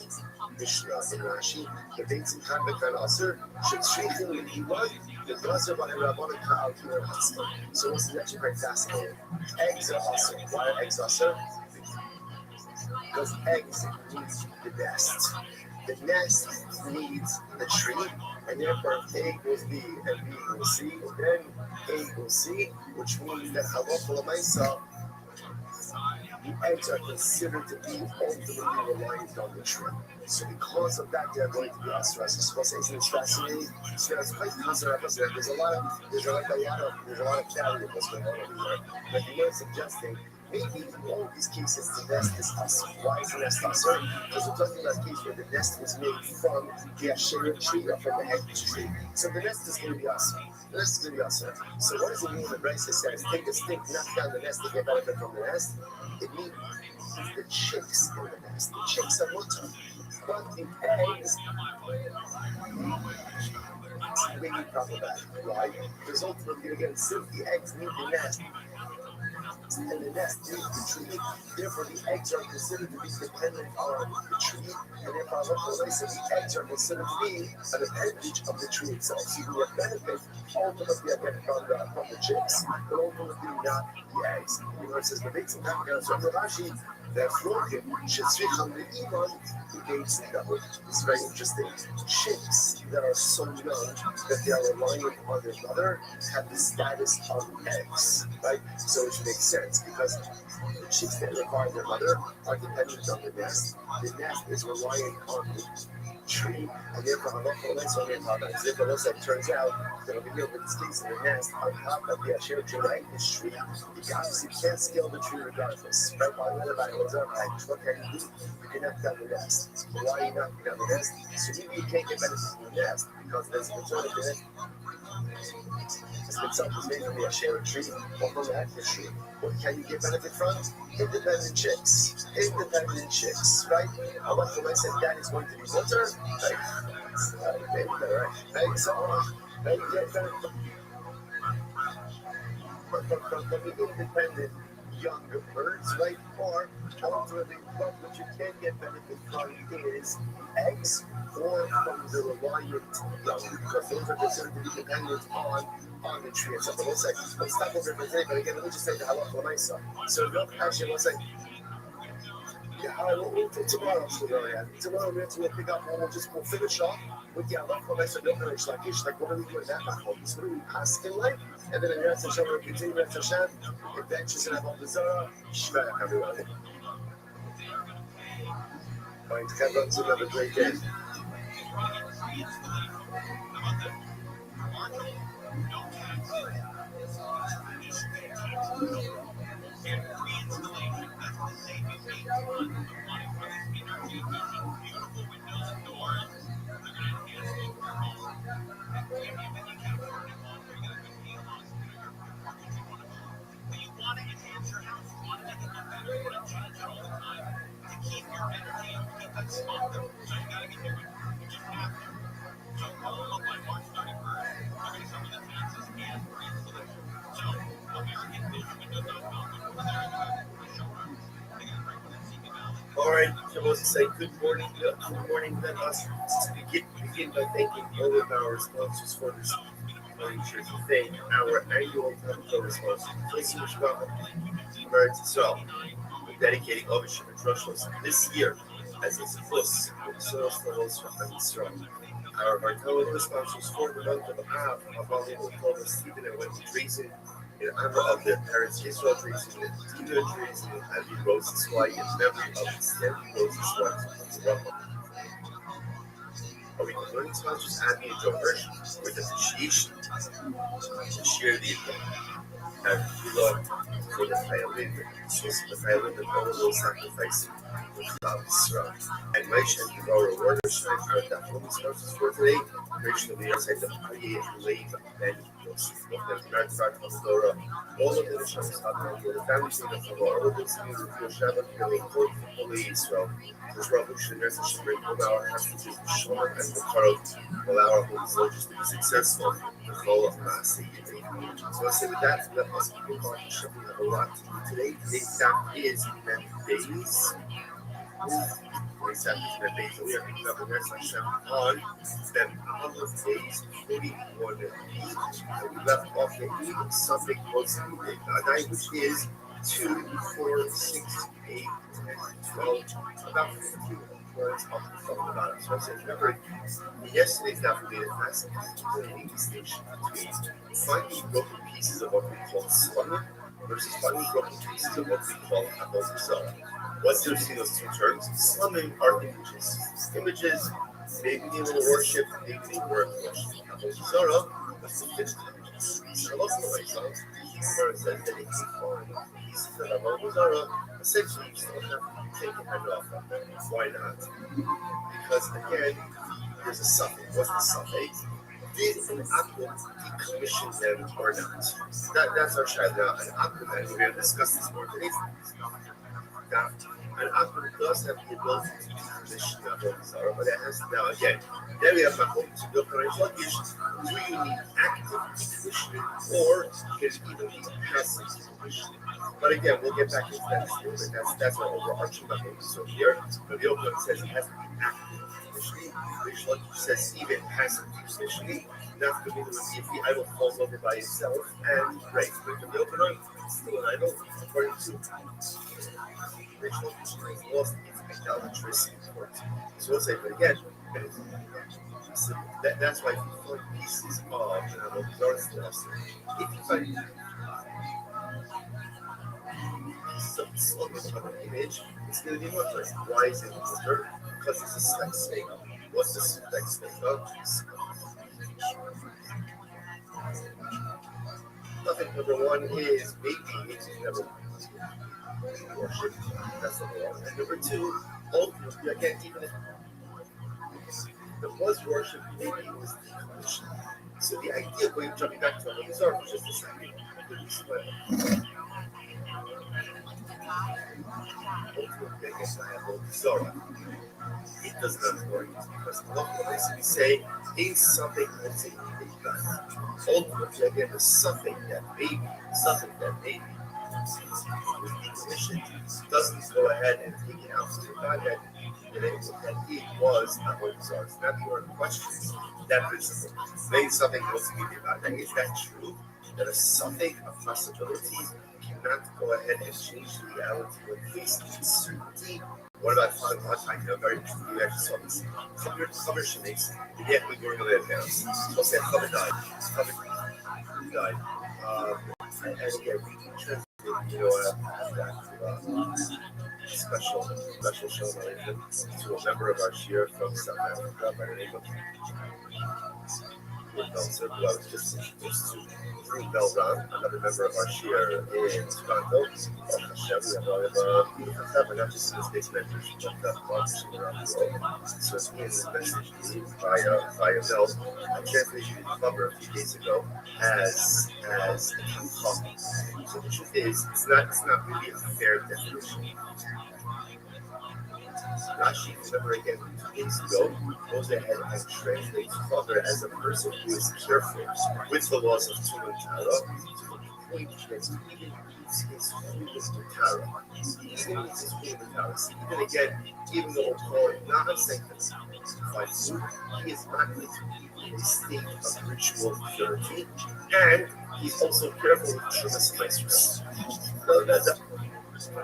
Mishnah in Rashi. The mates in kind of asr should strengthen the Iman. The Gaza by Rabbanon Ka'al Kina Hatzma. So this is actually quite fascinating. Eggs are awesome. Why are eggs awesome? Because eggs need the nest. The nest needs the tree, and therefore A equals B and B equals C, and then A equals C, which means that Halacha L'Maisa, the eggs are considered to be ultimately reliant on the tree. So because of that, they're going to be asr. So isn't it fascinating? So it's quite conservative. There's a lot of clarity what's going on over here. But you're suggesting maybe in all these cases the nest is asr. Why is the nest asr? Because we're talking about a case where the nest was made from the Asherah tree or from the Hektish tree. So the nest is going to be asr. The nest is going to be asr. So what does it mean when Bryce says take a stick, knock down the nest to get benefit from the nest? It means the chicks in the nest. The chicks are mutter. But the eggs may be problematic. Why? Because ultimately, again, since the eggs need the nest, and the nest needs the tree, therefore the eggs are considered to be dependent on the tree, and therefore the eggs are considered to be an appendage of the tree itself. So you will benefit ultimately again from the chicks, but ultimately not the eggs. You know, it says the big thing from Rashi, that Flokim should switch on the Iman who gains the double. It's very interesting. Chicks that are so young that they are reliant on their mother have the status of eggs, right? So it makes sense because the chicks that require their mother are dependent on the nest. The nest is reliant on the tree, and therefore it turns out that over here with this case in the nest, on top of the Asher tree, this tree, you obviously can't scale the tree regardless. Right? While everybody was up, what can you do? You can knock down the nest. So why are you knocking down the nest? So maybe you can't get benefit from the nest because there's a majority of it. This itself is made from the Asher tree or from the Hektish tree. What can you get benefit from? Independent chicks. Independent chicks, right? Allah said that is going to be butter, right? Right? So, right? From the independent younger birds, right? Or ultimately, what you can get benefit from is eggs or from the reliant young, because those are considered to be dependent on the tree itself. But let's stop over for today. But again, let me just say the halacha myself. So real passion was like, yeah, we'll take tomorrow. Tomorrow we'll pick up and we'll finish off with the halacha myself. Like, what are we doing that machlokes? What are we asking like? And then in Eretz Hashem we'll continue Eretz Hashem. Adventures in Avodah Zarah. Shmeh everybody. All right, have a great day. All right, I was to say good morning. Good morning. Let us begin by thanking all of our sponsors for this morning show. To thank our annual Torah sponsors, Placing Mishpacha, Meretz Yisrael, dedicating Ovishim and Rothschild this year as its plus with source levels for Israel. Our Bartolo sponsors for the month of Av, Abalim, Oklahoma, Stephen, and Wendy Drazen, in honor of their parents, Israel Drazen and Tina Drazen, and Abby Rose's wife, in memory of Stanley Rose's wife. Our weekly learning sponsors, Abby and Joe Hirsch, with appreciation to share the event. And we love for the Chayalin, the Chayalin, and all of those sacrificing without Israel. And Moshe and Rabbi Rothschild are the only sponsors for today. Creation of the outside of Aryeh and Leib, Ben Yosef, all of the nations have the families of the all of those things with your Shabbat, really important for Holy Israel. This revolution, there's a Shemay, allow our hostages, the Shomer, and the Karot, allow our holy soldiers to be successful in the role of Maaseh. So I say with that, let us keep on to we have a lot to do today. Today's staff is many days. Today's staff is many days. So we are picking up the rest of Hashem on them couple of days, 41 days. And we left off the Eid Sunday was a night which is 2, 4, 6, 8, 10, 12, about 15 words off the phone about it. So I said, remember, yesterday's daf we made a classic distinction between finding broken pieces of what we call slumber versus finding broken pieces of what we call avodah zarah. What's the difference between those two terms? Slumming are images. Images, maybe they will worship, maybe they weren't worship. Avodah zarah was the fixed images. So lots of ways, where it says that if you find pieces of avodah zarah, essentially you still have to take your hand off of them. Why not? Because again, there's a suffix. What's the suffix? Did an akum decommission them or not? That's our shayla. Now, an akum, and we're going to discuss this more today. Now, an akum does have the ability to decommission avodah zarah, but it has now again. Then we have makom to do sluggish. Do you need active decommissioning, or can it even be passive decommissioning? But again, we'll get back into that soon. That's our overarching makom. So here, but the open says it has to be active. Which says even passive decommissioning, not to be if the idol falls over by itself and breaks. But if the open up, it's still an idol, according to ritual lost its idolatrous import. So we'll say, but again, so that's why if you find pieces of avodah zarah, if you find pieces of sluggish of an image, it's going to be much like, why is it disturbed? Because it's a sex snake. What's the sex snake of? Nothing. Number one is maybe it's never worship. That's number one. And number two, ultimately, again, even if there was worship, maybe it was decommissioned. So the idea of going jumping back to avodah zarah was just a second. Ultimately, I guess I have avodah zarah. It does not work because ultimately we say is something that's ultimately again the something that maybe Commission doesn't go ahead and take it out to the God that it was not what it was. Not your questions that principle. Saying something else to be about that. Is that true? That a something, a possibility, cannot go ahead and change the reality or at least certainty. What about fun? I know very interesting. You actually saw this. Cover shemais. You get we going to live now. So say cover died. Cover died. And again, we can translate, special show to a member of our shir from South Africa by the name of Meltzer, who I was just introduced to through Belron, another member of our shir in Toronto. Hashem, we have not just in the States members, but lots around the world. So he messaged me via Bell. I translated the cover a few days ago as coffee. So the truth is, it's not really a fair definition. Rashi, remember again, 2 days ago, goes ahead and translates Father as a person who is careful with the laws of Tum and Tara to the point that even eats his food with Tara. Even eats his food with Tara. So even again, even though we'll call it not unsanctified food, he is not going to eat in a state of ritual purity, and he's also careful with Trumas Maestros.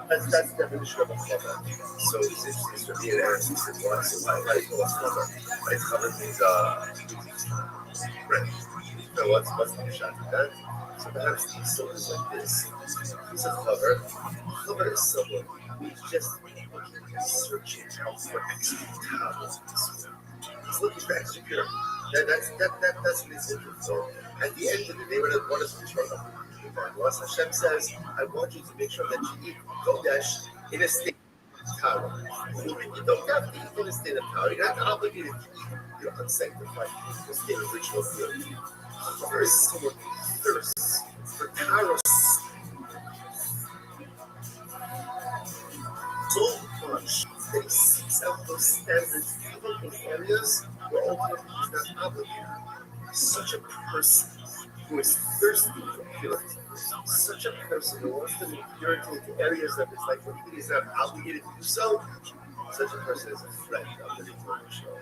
That's the definition of a cover. So it's to be an answer to what? So why call a cover? I cover things, right. So what's the shot of that? So perhaps these songs like this. He's a cover. Cover is someone who's just searching out for extra towels. He's looking for extra pure. That's what he's looking for. At the end of the day, what is control of Hashem says, I want you to make sure that you eat Kodesh in a state of power. You don't have to eat in a state of power. You're not obligated to eat your unsanctified food in a state of ritual purity. There is someone who thirsts for Kairos so much that he seeks out those standards even in areas where ultimately he's not obligated. Such a person who is thirsty for purity. Such a person who wants to make purity into areas of his life where he is not obligated to do so. Such a person is a friend of the Torah show.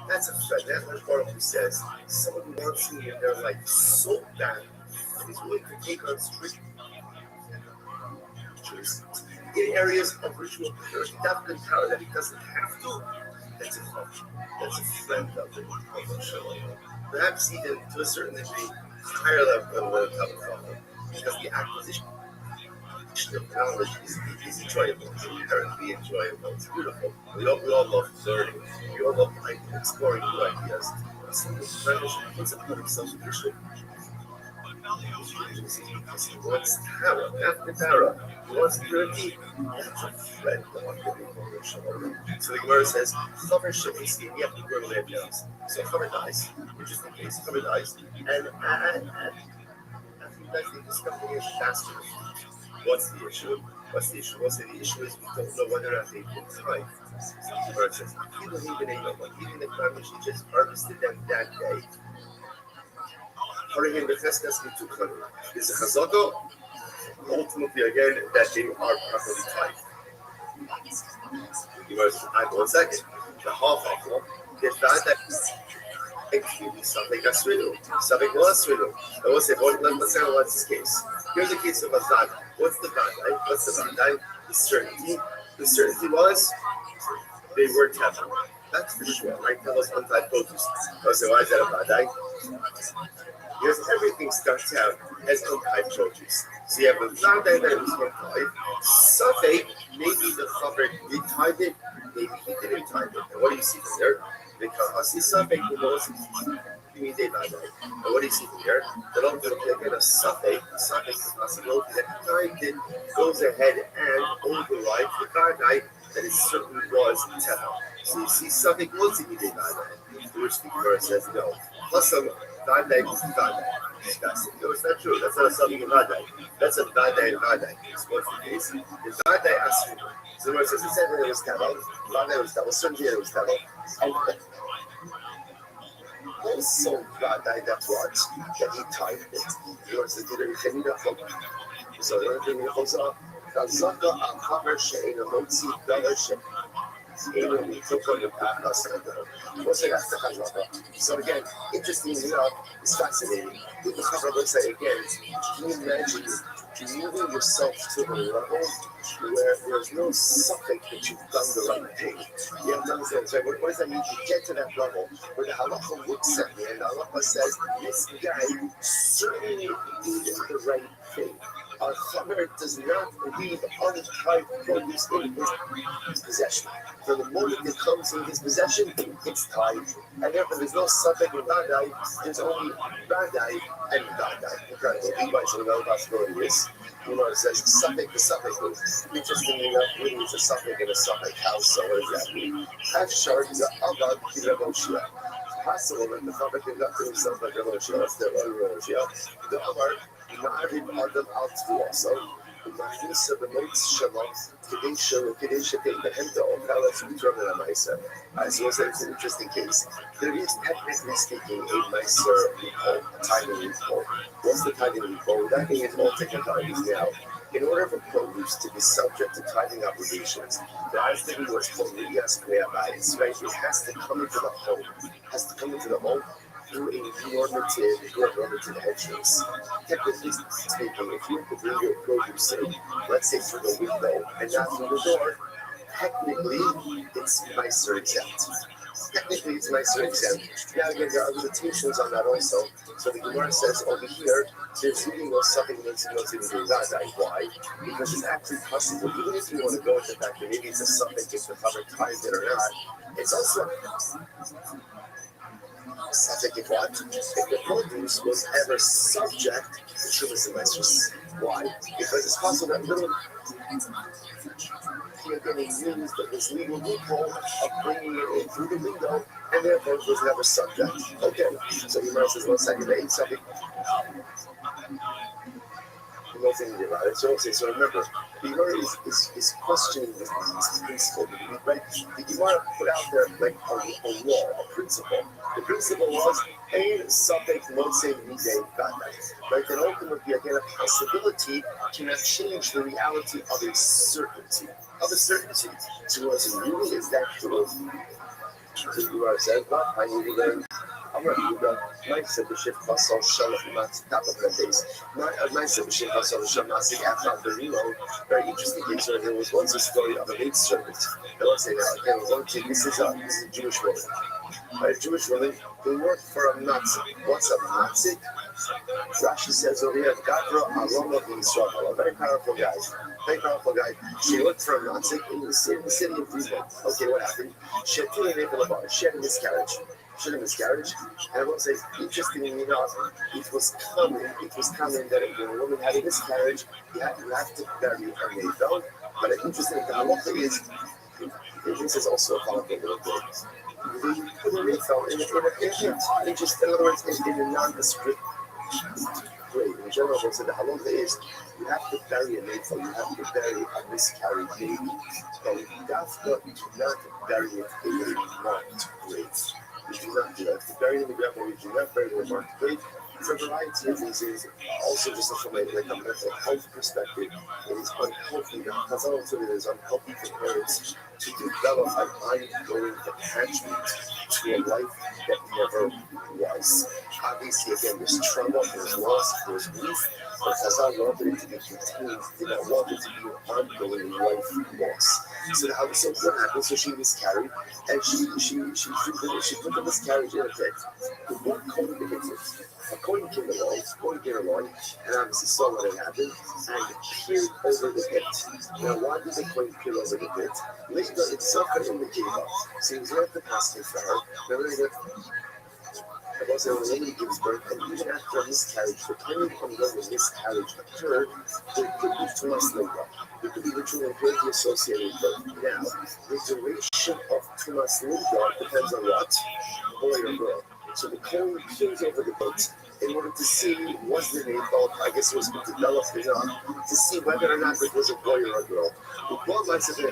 That's a friend. That's what Baruch Hu says. Someone who wants you in their life so bad that he's willing to take on strict in areas of ritual purity, that can power that he doesn't have to. That's a function. That's a friend of the Torah show. Perhaps even to a certain degree, higher level than the because the acquisition of knowledge is enjoyable. It's inherently enjoyable. It's beautiful. We all love learning. We all love exploring new ideas. What's a part of self-sufficient? He wants Tara, after Tara. He wants purity. That's a friend of the So the Gemara says, Chaver Shemisi, you have to grow their names. So Chaver dies, interesting case, Chaver dies, and after he dies, they discover he has faster. What's the issue? What's the issue? The issue is we don't know whether or not they've been tied. So the Gemara says, even the family she just harvested them that day. Hurrying the Cheskas into Kanu. Is a Chazaka, ultimately again, that they are properly tied. You must, 1 second. The half of them, they found that something that's riddle. Something was riddle. I will say, let's say what's this case. Here's the case of a Zad. What's the Vadai? What's the Vadai? The certainty. The certainty was they were Teva. That's for sure, right? That was untied produce. I will say, why is that a Vadai? Because everything starts out as untied produce. So you have a Vadai that was untied. Safek, maybe the Chaver did tie it, maybe he didn't tie it. And what do you see from there? Because I see Safek who knows you mean they not right. And what do you see from there? That ultimately again a Safek, the possibility that he tied it goes ahead and overrides the Vadai that it certainly was Teva. So you see Safek was in the Vadai, to which the Gemara says no. Plus some Vadai is Vadai. No, it's not true. That's not a something in Vadai. That's a Vadai and Vadai. What's the case? The Vadai Asri. So the Gemara says it said that it was Teva. Vadai was Teva. Certainly it was Teva. And also Vadai, that's what? That he tied it. The Gemara says, did it So everything goes up. Chazaka HaChamer She'eino Motzi Davar She'eino Mitoko Yopachas Kadar. What's the last Chazaka? So again, interesting enough, it's fascinating. With the Chaver looks like again, can you imagine moving yourself to the level where there's no suffix that you've done the right thing? You have to understand, so what does that mean to get to that level where the halacha looks at me and the halacha says, this guy certainly did the right thing. Our Chaver does not leave untried produce in his possession. From the moment it comes in his possession, it's tied. And therefore there's no suffix in Vadai, there's only Vadai and Vadai. Incredible. Anybody should know the possibility is. You know, it says suffix to suffix. Interestingly enough, really it's a suffix in a suffix house, so what does that mean? Afshar is a Abad Kilaboshia. Possible that the Chaver conducted himself like a Roshia, the Amar, Ma'arim Adam Al-Tu also, the Mahnis of the Moitz Shalom, Kidei Shetei Behemta Okalas Utraman HaMaisa. So it's an interesting case. There is, technically speaking, a Meiser loophole, a tithing loophole. What's the tithing loophole? That thing is all technicalities now. In order for produce to be subject to tithing obligations, there has to be what's called Riyas Kve'abayis, right? It has to come into the home. It has to come into the home through a normative entrance. Technically speaking, if you were to bring your produce in, let's say through the window and not through the door, technically it's Meiser exempt. Technically, it's Meiser exempt. Now, again, there are limitations on that also. So the Gemara says over here, there's really no something that's even doing that. Why? Because it's actually possible, even if you want to go with the fact that maybe it's a suffix if the Chaver ties it or not, it's also subject if what? If the produce was ever subject to Shumas and Meiser. Why? Because it's possible that little you're getting used of this legal loophole of bringing it in through the window, and therefore it was never subject. Okay, so the Gemara says, 1 second, they ain't subject. No thing about it. So remember, the Gemara is questioning this principle. Right? The Gemara put out there like a law, a principle. The principle was a suffix motze midei vadai. Right? And ultimately, again, a possibility cannot change the reality of a certainty. So what's really is that true? The Gemara says, "What I need to learn." I'm going to do that. Nice of the ship Basal Shalom top of the base. Nice of the ship Basal Shalom after the reload. Very interesting case where there was once a story of a maid servant. I won't say that again. This is a Jewish woman. A Jewish woman who worked for a Nazi. What's a Nazi? Rashi says over here, Gadra Aloma Israel, a very powerful guy. She worked for a Nazi in the city of Friedland. Okay, what happened? She had a miscarriage. And I will say, interestingly enough, it was common that when a woman had a miscarriage, you have to bury her navel. But interesting, the halacha is, this is also a halacha little bit. They put a navel in other words, in a nondescript grave. In general, we'll say the halacha is, you have to bury a navel, you have to bury a miscarried baby. But Dafka, you do not bury it in a marked grave. You do not do that. To bury in the ground, but we do not bury in the marked grave. For a variety of reasons, also just from like a mental health perspective, it is unhealthy. The Chazal told it is unhealthy for parents to develop an ongoing attachment to a life that never was. Obviously, again, there's trauma, there's loss, there's grief, but Chazal wanted it to be contained, did not want it to be an ongoing life loss. So what happened? So she miscarried, and she put the miscarriage in a pit. The one coded the hit. According to the law, and obviously saw what had happened, and peered over the pit. Now, why did the coin peer over the pit? Later, itself got in the cave up. So he was not the pastor for her. Remember that? When a woman gives birth, and even after a miscarriage, depending on when the miscarriage occurred, there could be tumas liga. There could be ritual impurity associated with birth. Now, the duration of tumas liga depends on what? Boy or girl. So the coin peels over the boat in order to see was the navel, I guess it was developed enough to see whether or not it was a boy or a girl. What's the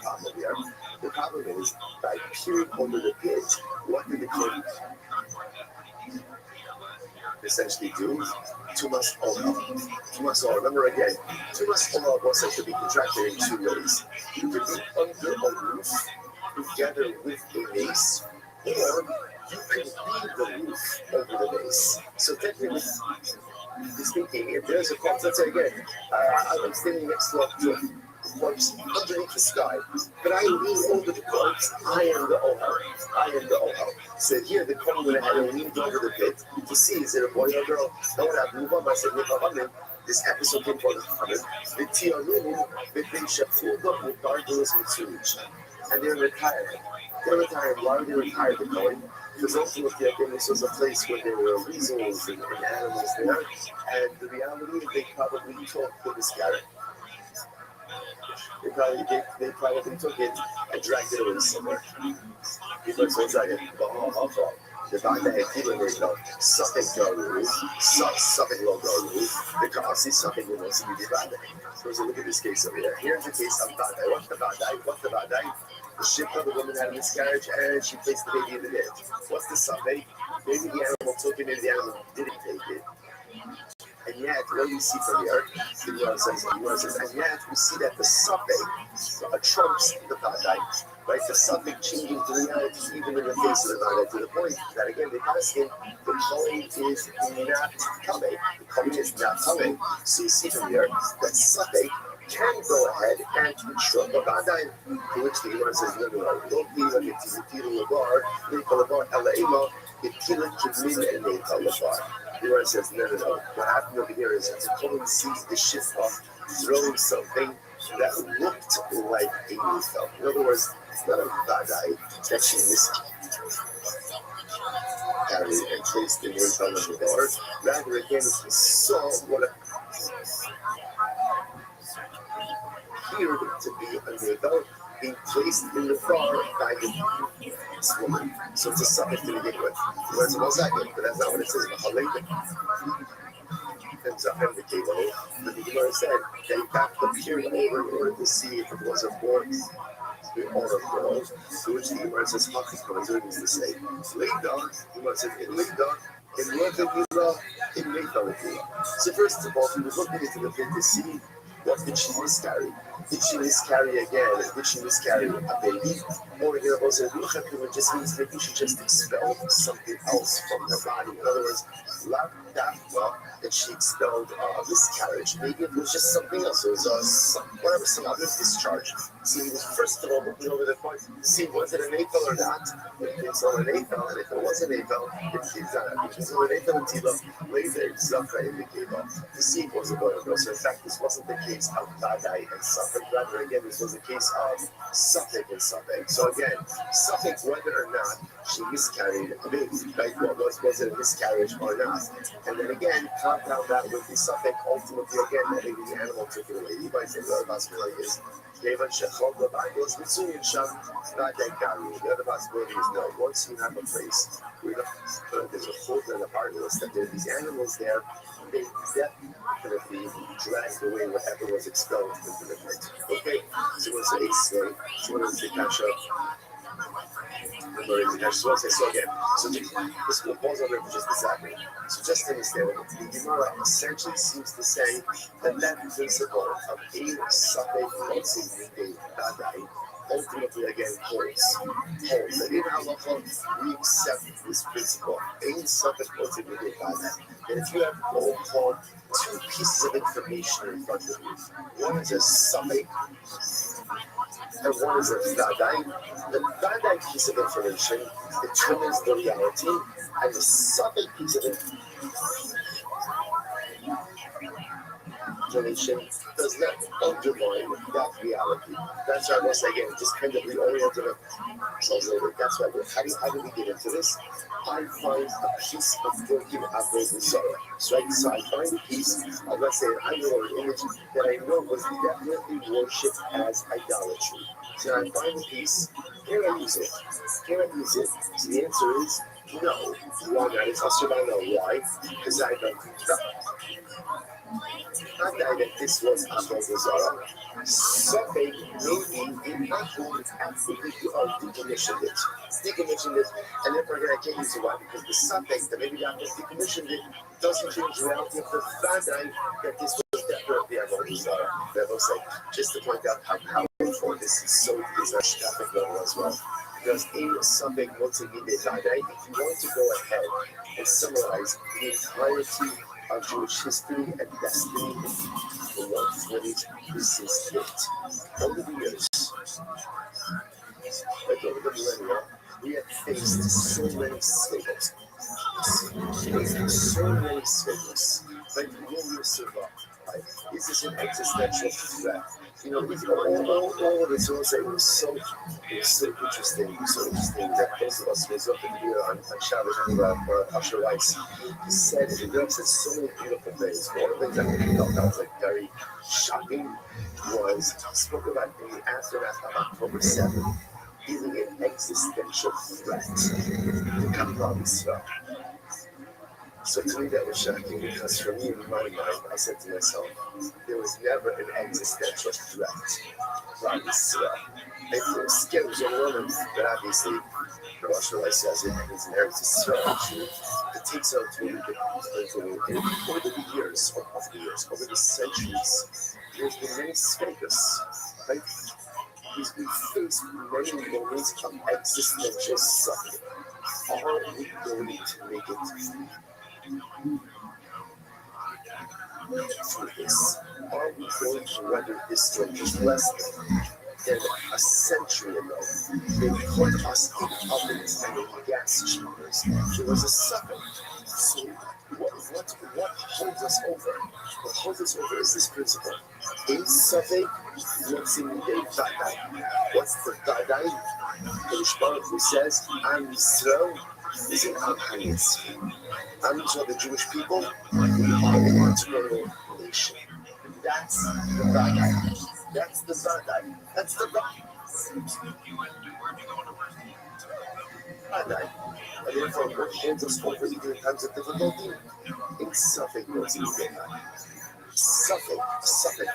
problem here? The problem is by peering over the pit, what did the coin essentially do Tumas Ola. Tumas Ola, remember again, Tumas Ola also could be contracted in two ways. You could be under a roof together with a mace, or you can leave the roof over the mace. So technically speaking, if there's a corpse, let's say again, I'm standing next to a corpse underneath the sky, but I lean over the corpse, I am the Ohel. I am the Ohel. So here the Kohen went ahead and leaned over the pit to see, is it a boy or a girl? No one had moved on. I said, this episode came for the Chaman. The Tianumu, the thing Shafuga, the Gargoyles, and Tsuj. And they're retired. They're retired. Why are they retired? The Kohen? Because ultimately, again, this was a place where there were weasels and animals there. And the reality is they probably took the miscarriage. They probably took it and dragged it away somewhere. Because what's that? The fact that people may know something go something will go the Kasi something will also be divided. So look at this case over here. Here's the case of Badai. What's the Badai? The ship of the woman had a miscarriage and she placed the baby in the ditch. What's the suffix? Maybe the animal took it, maybe the animal didn't take it. And yet, what do you see from here? And yet, we see that the suffix trumps the Badai. Right, the suffix changing to reality even in the face of the Badai, to the point that again, the asking, the Kohen is not coming. The Kohen is not coming. So you see from here that suffix can go ahead and trump the Badai. To which the Imam says, no, don't be like it's a Labar, Ela Itila Kidmin and Neka Labar. The Imam says, no. What happened over here is that the Kohen sees the ship off throwing something that looked like a Nefel. In other words, it's not a Badai that she miscarried and placed the Nefel in the door. Rather, again, we saw what appeared to be a Nefel being placed in the bar by this woman. So it's a suffix to begin with. Whereas it was that good, but that's not what it says. And the cable, but the Gemara said they backed the period over in order to see if it was a boy or a girl. To which the Gemara says, "Hakik is the same." Leida, the Gemara said, "In Leida, in Leida, in Leida." So first of all, he was looking into the pit to see what did she miscarry. Did she miscarry again? Did she miscarry a baby? Or the Gemara said, "It just means maybe she just expelled something else from her body." In other words, that she expelled miscarriage. Maybe it was just something else. It was some other discharge. So he was first of all looking over the point to see was it an Eiffel or not. If it's not an Eiffel, and if it was an Eiffel, if it's not an Eiffel and Tila, later Zaka in the Geba to see if it was a boy or girl. So in fact, this wasn't the case of Badai and Suffolk. Rather, again, this was a case of Suffolk and Suffolk. So again, Suffolk, whether or not she miscarried a baby, right? Was it a miscarriage or not? And then again, compound that with the suffix, ultimately again, that maybe the animal took it away. You might say the other possibility is, the other possibility is no. Once you have a place where there's a hold and a harness, that there are these animals there, they definitely dragged away whatever was expelled into the pit. Okay? So it's a slave, so it's a kasha. So again, this will pause on there for just a second. So just to understand, the Gemara essentially seems to say that principle of a suffix badai ultimately again holds. And in halacha, we accept this principle. A suffix ultimately badai. And if you have two pieces of information in front of you, one is a suffix and one is a Vadai. The Vadai piece of information determines the reality, and the suffix piece of information does not undermine that reality. That's why I was again just kind of reoriented it. That's why how do we get into this? I find a piece of working Avodah Zarah. So I find a piece of, let's say, an idol or an image that I know was definitely worshipped as idolatry. So I find a piece, can I use it? So the answer is no. Why not? It's also not know why. Because I don't not that this was Avodah Zarah. Something maybe did not go absolutely decommissioned it. decommissioned it, and then we're going to get you to why, because the suffix that maybe after decommissioned it doesn't change the reality of the Vadai that this was definitely a Avodah. That was like, just to point out how powerful this is, so is our Shtafic level as well. Because in something multimedia Vadai, if you want to go ahead and summarize the entirety of Jewish history and destiny in one phrase, this is it. Over the years, like over the millennia, we have faced so many singles. So many singles. Like, will we survive? Like, is this an existential threat? You know, all of this was so interesting. It was so interesting that those of us who was up in here on Shabbos and Usher Rice said, said so many beautiful things. One of the things that I felt that was like very shocking was he spoke about the aftermath of October 7th being an existential threat to Kaplan Israel. So to me that was shocking, because for me in my mind, I said to myself, there was never an existential threat from Israel. It was scary, it was overwhelming, but obviously, Rosh Hashanah says it, it's an Eretz Israel. It takes out to over the years, over the centuries, there's been many speakers, right? We faced many moments of existential suffering. Are we going to make it through this? Are we going to weather this storm? Just less than a century ago, they put us in ovens and in gas chambers. There was a suffering. So what holds us over? What holds us over is this principle. In suffering, what's in the Vadai? What's the Vadai? The Rishbaruch who says, Am Yisrael is an Am HaYisrael. Am Yisrael, the Jewish people, we are an eternal nation. That's the Vadai. That's the Vadai. That's the Vadai. And therefore, what holds us over even in times of difficulty? In suffering, what's in the Vadai. Suffix.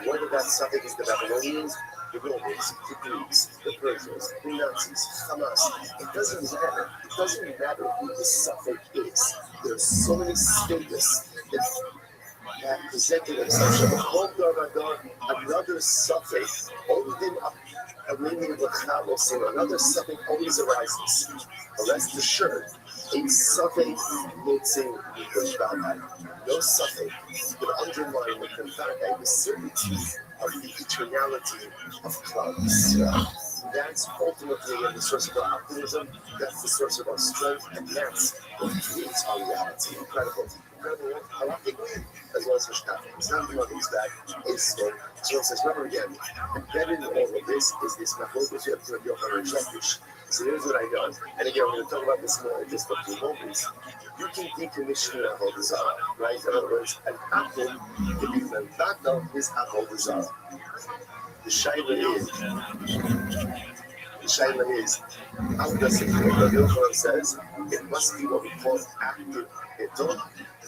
Whether that suffix is the Babylonians, the Romans, the Greeks, the Persians, the Nazis, Hamas. It doesn't matter. It doesn't matter who the suffix is. There are so many status that presented themselves. Another suffix, another suffix always arises. But rest assured, a suffix mixing with the Vadai. No suffix could undermine with the Vadai the certainty of the eternality of clouds. That's ultimately the source of our optimism, that's the source of our strength, and that's what creates our reality. Incredible halakhically, as well as Mishnafik. It's not the one's back, it's still. So it says, remember again, embedded in all of this is this Machokas you have to be over Shlokish. So here's what I know. And again, we're going to talk about this more in just a few moments. You can decommission an Avodah Zarah, right? In other words, an apple can be Mevata his Avodah Zarah. The Shaila is, how does it work? The Yochanan says, it must be what we call active Hiton,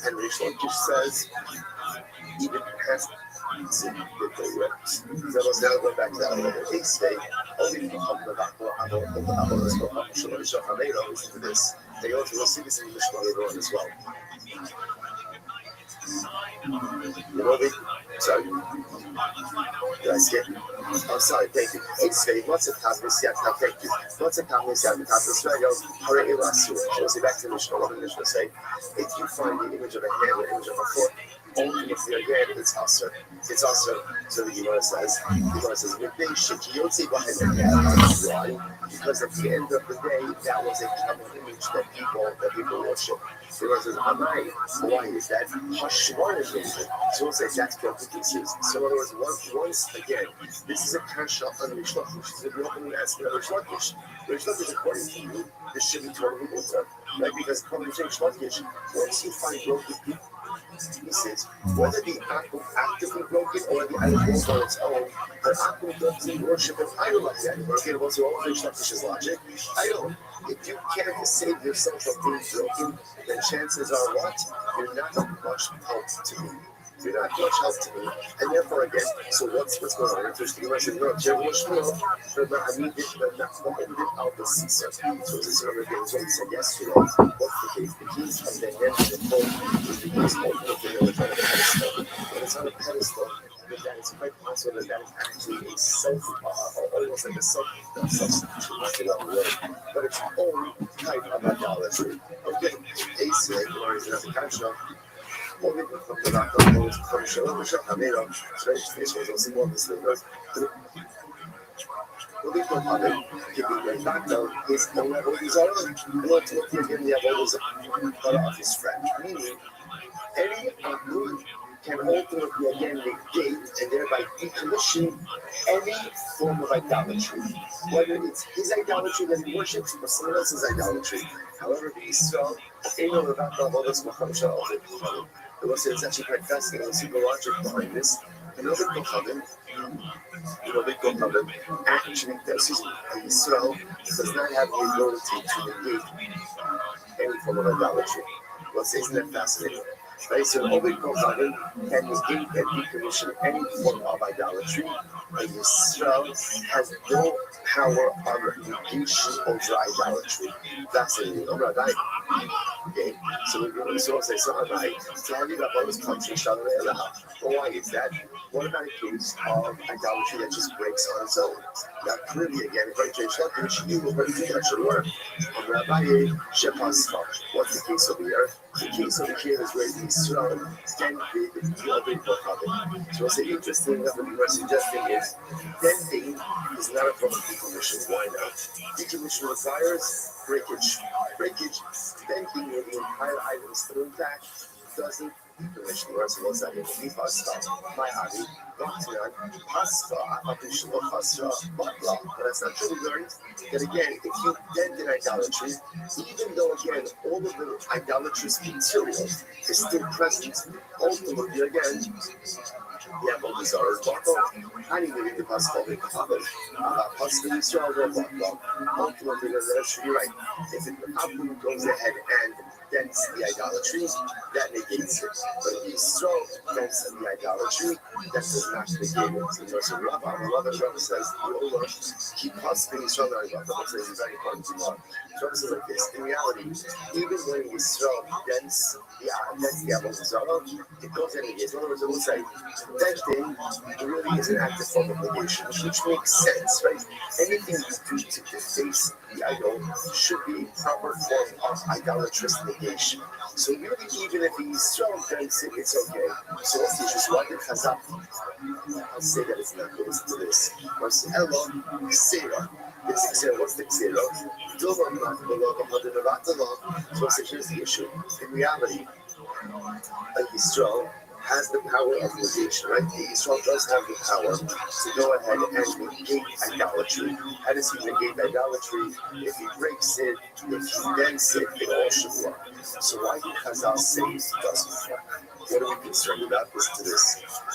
and Rish Lakish says, even past that was now going back to that other case state, only to this. They also will see this in the Mishnah later on as well. You know, sorry. Did I skip? Oh, sorry, thank you. It's very much a top this yet. Thank you. What's a top this yet? The top this right goes, Hare Elasu. So we'll see back to the Mishnah. What the Mishnah say? If you find the image of a hand or image of a foot, only if you're again, it's also. It's also, so the Gemara says, with they shikiyotzi why? Because at the end of the day, that was a common image that people worship. The Gemara says, Amai, why is that? Hashwan is David. So we'll say that's broken pieces. So in other words, once again, this is a kasha on Rish Lakish. This is a real thing asking about Rish Lakish. Rish Lakish, according to you, this should be totally mutar, right? Because according to Rish Lakish, once you find broken pieces, whether the apple actively broken or the idol broke on its own, an apple doesn't worship an idol like that. Okay, well, so all Rish Lakish's logic, idol. If you can't save yourself from being broken, then chances are what? You're not much help to me. You're not much help to me. And therefore, again, so what's going on? There's the question, no, Jewish law, but I need it, but not what we did out the Caesar. So this is one of the things we said yesterday. What's the case? The keys and then the phone is the case of the village on a pedestal. When it's on a pedestal, that is quite possible that that is actually a self, almost like a substitute, but it's own type of idolatry. Okay, Ace, or is it a culture? Only from the rock of those functional, which are made of strange faces or similar sleepers. The legal mother, giving the doctor is only all these are not to look again the others of his friend. Meaning, any good can ultimately again negate and thereby decommission any form of idolatry. Whether it's his idolatry that he worships or someone else's idolatry. However, the Israel, ain't no about the others, the will say it's actually quite fascinating. The simple logic behind this. You know, the Kohanim actually does Israel does not have the ability to negate any form of idolatry. Well, isn't that fascinating? Right, so Ovid Kohanim can negate and decommission any form of idolatry, and Yisrael has no power of negation over idolatry. Fascinating. Okay, so we're going to say something like, well, why is that? What about a case of idolatry that just breaks on its own? Now, clearly, again, according to Shlokim, that should work. What's the case over here? The case over here is where Israel dented the other Kohanim. So what's interesting enough what you are suggesting is denting is not a form of decommission. Why not? Decommission requires breakage. Denting where the entire item is still intact doesn't decommission. Whereas it was like in the pasta, my hobby, but that's not true. We learned that again, if you dent in idolatry, even though again all of the idolatrous material is still present, ultimately again, yeah, but these are I didn't even the pasta of Israel ultimately that's right. If it goes ahead and dents the idolatry, that negates it. But if Israel dents the idolatry, that does not negate it. So Rabbi says, keep possibly Israel says it's very important to know. Rabbi says like this, in reality, even when Israel dents the Avodah Zarah, it goes and negates. In other words, it will say, denting really is an active form of negation, which makes sense, right? Anything you do to deface the idol should be a proper form of idolatrous negation. So really, even if he's strong against it, it's okay. So what's the issue? Why did Chazal say that it's not good? Listen to this. What's Elo Ksera? This Ksera, what's the Ksera? So here's the issue. In reality, Yisrael has the power of negation, right? Israel does have the power to go ahead and negate idolatry. How does he negate idolatry? If he breaks it, if he dents it, it all should work. So why did Chazal say it doesn't work? What are we concerned about? Listen to this.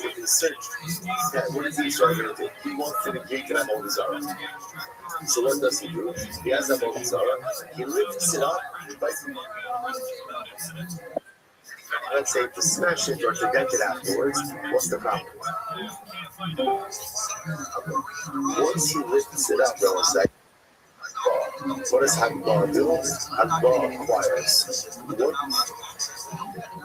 We're concerned that what is Israel going to do? He wants to negate the Avodah Zarah. So what does he do? He has Avodah Zarah. He lifts it up, right? Let's say to smash it or to dent it afterwards, what's the problem? Once he lifts it up, they'll say, what does Hakbar do? Hakbar acquires.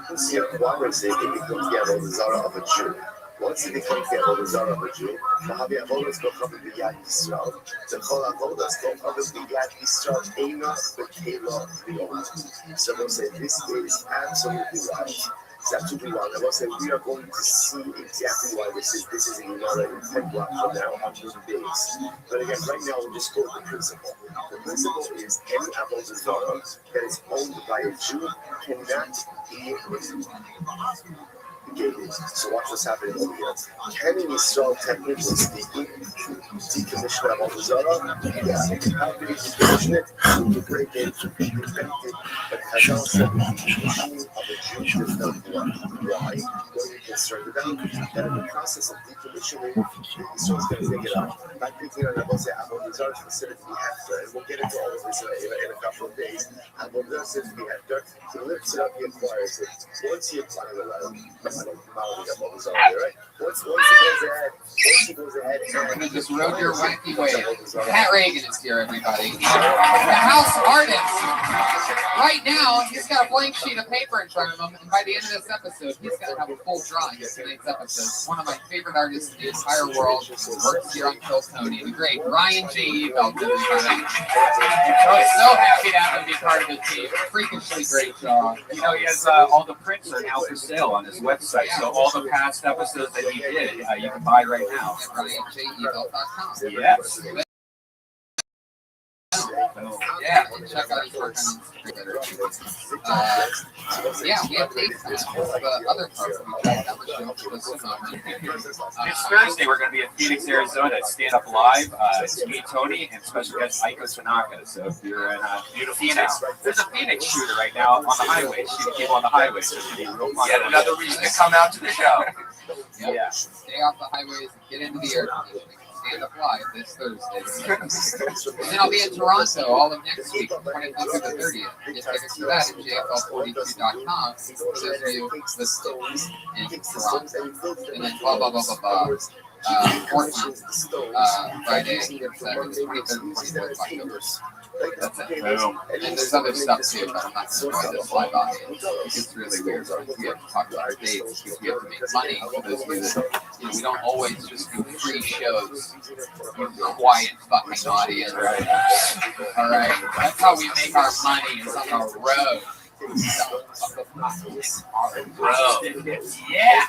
Once he acquires it, it becomes the Avodah Zarah of a Jew. Once it becomes the Avodah Zarah of a Jew, the Avodas go covered with Yad Yisrael. The Kol Avodas go covered with Yad Yisrael. Eina Bekela V'Yom. So we'll say this is absolutely right. It's absolutely wrong. I will say we are going to see exactly why this is a Gemara in 10 blocks from now, 100 days. But again, right now we'll just go with the principle. The principle is any Avodah Zarah that is owned by a Jew cannot be negated. So watch what's happening over here. Can Yisrael technically speaking decommission Avodah Zarah? Yeah. How can he decommission it? To break it, to protect it. But Chazal said the decommissioning of a Jew does not work. Why? What are you concerned about? That in the process of decommissioning, Yisrael is going to take it out. By picking on Avodah Zarah is considered to be hefter, and we'll get into all of this in a couple of days. Avodah Zarah is to be hefter. He lifts it up, he acquires it. Once he acquires it, I'm gonna just rode your wacky wave. Pat Reagan is here, everybody. The house artist. Right now, he's got a blank sheet of paper in front of him, and by the end of this episode, he's gonna have a full drawing of tonight's episode. One of my favorite artists in the entire world works here on Kill Tony, the great Ryan J. Belton. So happy to have him be part of the team. Freakishly great job. You know, he has all the prints are now for sale on his website. So all the past episodes that he did, you can buy right now. RyanJEbelt.com. Yes. Yeah, check out his work on Instagram. Yeah, we have dates now. The other part we tried out the show was This Thursday, we're going to be in Phoenix, Arizona at Stand Up Live. It's me, Tony, and special guest Aiko Tanaka. So if you're in Phoenix, there's a Phoenix shooter right now on the highway, shooting people on the highway. So it's going to be real fun. Yet another reason to come out to the show. Yeah. Stay off the highways and get into the air conditioning. Stand Up Live this Thursday. And then I'll be in Toronto all of next week, 25th through the 30th. Get tickets for that at jfl42.com. Those of you listed in Toronto. And then blah, blah, blah, blah, blah. Portland, Friday, Saturday, the 23rd and 24th of October. That's it. Boom. And then there's other stuff too, but I'm not going to go this live audience. It's really weird. We have to talk about our dates because we have to make money for those of you that, we don't always just do free shows. Quiet fucking audience. All right. That's how we make our money is on the road. Yeah.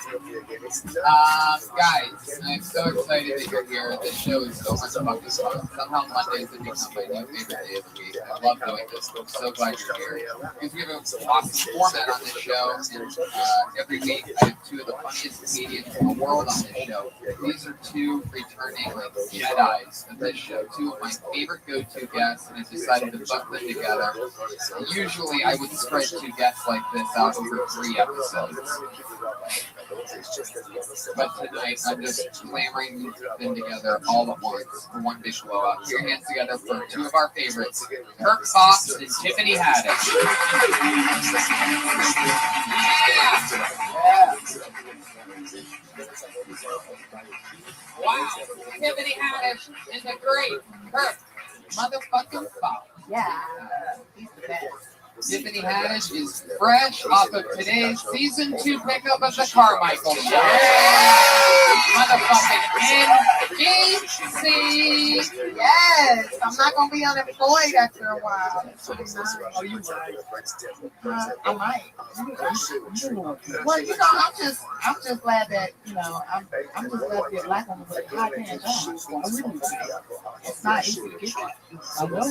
Guys, I'm so excited that you're here. This show is so much fucking fun. Somehow Mondays have become my new favorite day of the week. I love doing this. I'm so glad you're here. Because we have an awesome format on this show. And every week I have two of the funniest comedians in the world on this show. These are two returning Jedis of this show. Two of my favorite go-to guests. And I decided to put them together. Usually I would spread two guests like this out over 3 episodes. But tonight, I'm just clamoring them together all at once for one big blowout. Put your hands together for two of our favorites, Kirk Fox and Tiffany Haddish. Yeah. Wow, Tiffany Haddish and the great Kirk motherfucking Fox. Yeah, he's the best. Tiffany Haddish is fresh off of today's season 2 pickup of the Carmichael Show. Motherfucking NBC. Yes, I'm not gonna be unemployed after a while. Oh, you might. I might. Well, I'm just glad that I'm just glad to be a black woman with a high paying job. It's not easy to get that. I know.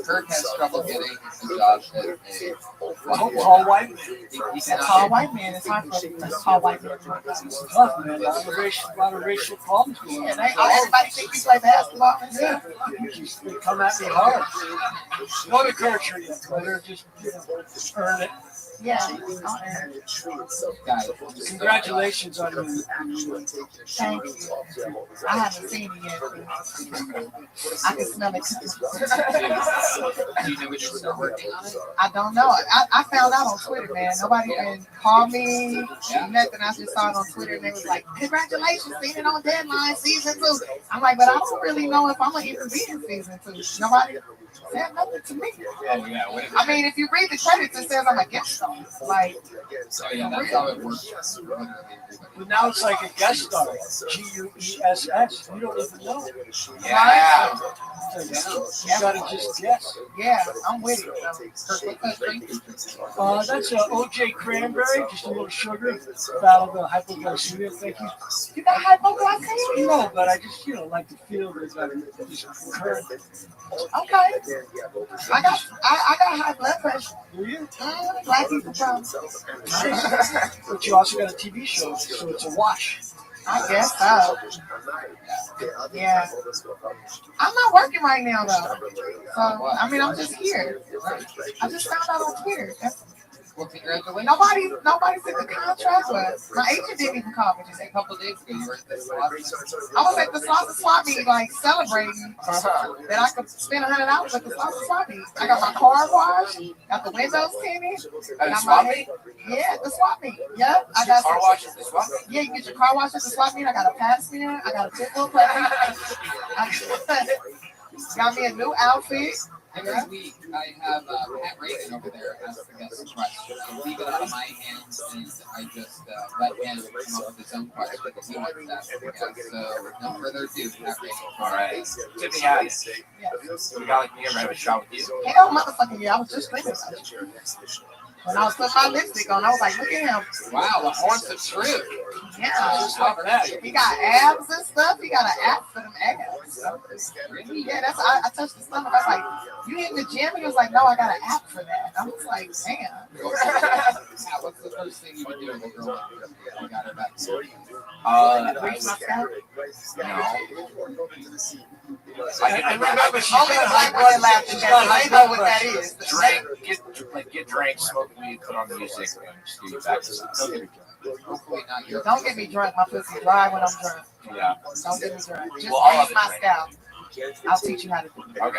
Kirk has trouble getting a job at a tall white man. Tall white man. It's hard for a tall white man. It's tough, man. A lot of racial problems going on. Everybody think you play basketball. Yeah. They come at me hard. Go to country. Better just earn it. Yeah. Congratulations on your. Thank you. I haven't seen it yet. I can smell it. Do you know what you're still working on it? I don't know. I found out on Twitter, man. Nobody even called me. Nothing. I just saw it on Twitter and they was like, congratulations, seen it on Deadline season 2. I'm like, but I don't really know if I'm going to even be in season 2. Nobody said nothing to me. Oh, yeah. I mean, if you read the credits, it says I'm a guest star. Like, oh, yeah, that's how it works. But now it's like a guest star. GUESS. You don't even know. Yeah. You gotta just guess. Yeah, I'm with it. That's OJ Cranberry, just a little sugar. Battle the hypoglycemia. Thank you. You got hypoglycemia? No, but I just like to feel that I just current. Okay. I got high blood pressure. Do you? Black people problem. But you also got a TV show, so it's a wash. I guess so. Yeah. I'm not working right now though. So I mean I'm just here. I just found out on Twitter. Well, congratulations. Nobody said the contract was. My agent didn't even call me. Just a couple days ago, you were at the slot. I was at the slot meet, like celebrating that I could spend $100 at the slot meet. I got my car washed, got the windows tinted. At the swap meet? Yeah, at the swap meet. Yep. I got car wash at the swap meet? Yeah, you get your car washed at the swap meet. I got a pass mirror. I got a football player. Got me a new outfit. Every week, I have Pat Reagan over there ask the guest questions. I leave it out of my hands, and I just let him come up with his own question that he wants to ask the guest. So, with no further ado, Pat Reagan. All right. Tiffany had it. We got like me and have a shot with you. Hell, motherfucking yeah, I was just thinking about it. When I was putting my lipstick on, I was like, look at him. Wow, the horns of truth. Yeah. He got abs and stuff. He got an app for them abs. Yeah, that's I touched his stomach. I was like, you in the gym? He was like, no, I got an app for that. I was like, damn. What's the first thing you would do with a girl you got her back? Grease my scalp? I remember she only a black boy laughing. I know what that is. Get drank, smoke weed, put on music, and just get you back to sleep. Don't get me drunk. My pussy dry when I'm drunk. Yeah. Don't get me drunk. Just Well, grease my scalp. I'll teach you how to do it. Okay.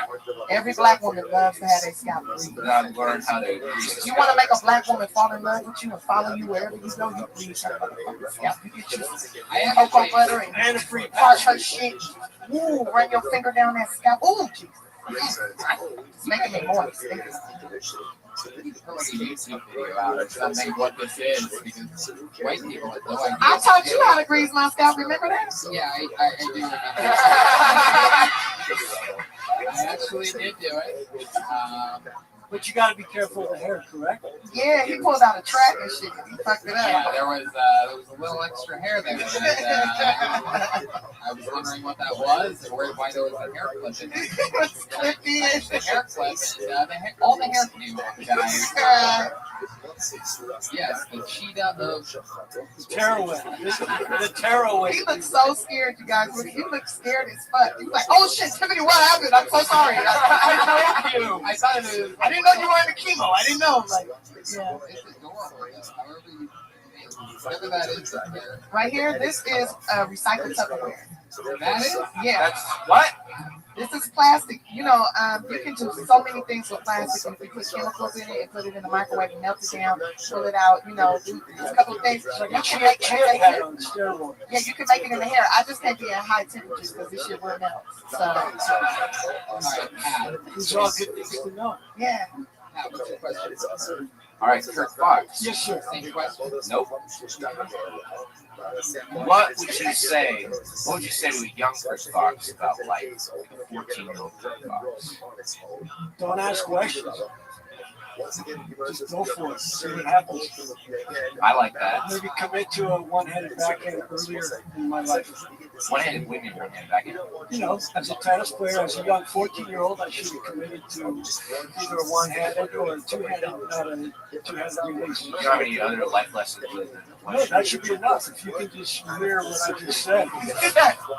Every black woman loves to have their scalp greased. I've learned how to grease. You want to make a black woman fall in love with you and follow you wherever you go, you grease her motherfucking scalp. You get your cocoa butter and free part her shit. Ooh, run your finger down that scalp. Ooh, Jesus. It's making me moist. What this is, because white people have no idea. I taught you how to grease my scalp. Remember that? Yeah, I do remember. I actually did do it. But you got to be careful of the hair, correct? Yeah, he pulled out a track and shit. He fucked it up. Yeah, there was a little extra hair there. And, I was wondering what that was and why there was a hair clip in it. It was clipped in. The hair clip and all the hair came off, guys. Yes, the cheetah of Tearaway. The tearaway. He looked so scared, you guys. He looked scared as fuck. He was like, oh shit, Tiffany, what happened? I'm so sorry. I told you. I thought it was. I didn't know you were in the chemo. I didn't know. Like, yeah. It's adorable, however you whatever that is right there. Right here, this is recycled Tupperware. That is? Yeah. That's what? This is plastic. You know, you can do so many things with plastic. If you put chemicals in it and put it in the microwave and melt it down, pull it out, you know, do a couple of things. You can make it in the hair. Yeah, you can make it in the hair. I just can't be at high temperatures because this shit will melt. So, These are all good things to know. yeah. What's your question? All right, Kirk Fox. Yes, sir. Same question. Nope. What would you say? What would you say to a young Kirk Fox about life? 14-year-old Kirk Fox. Don't ask questions. Just go for it. See what happens. I like that. Maybe commit to a one-handed backhand earlier in my life. One-handed women, one-handed backhand. You know, as a tennis player, as a young 14-year-old, I should have committed to either a one-handed or a two-handed, not a two-handed release. You don't have any other life lessons? No, that should be enough. If you can just mirror what I just said,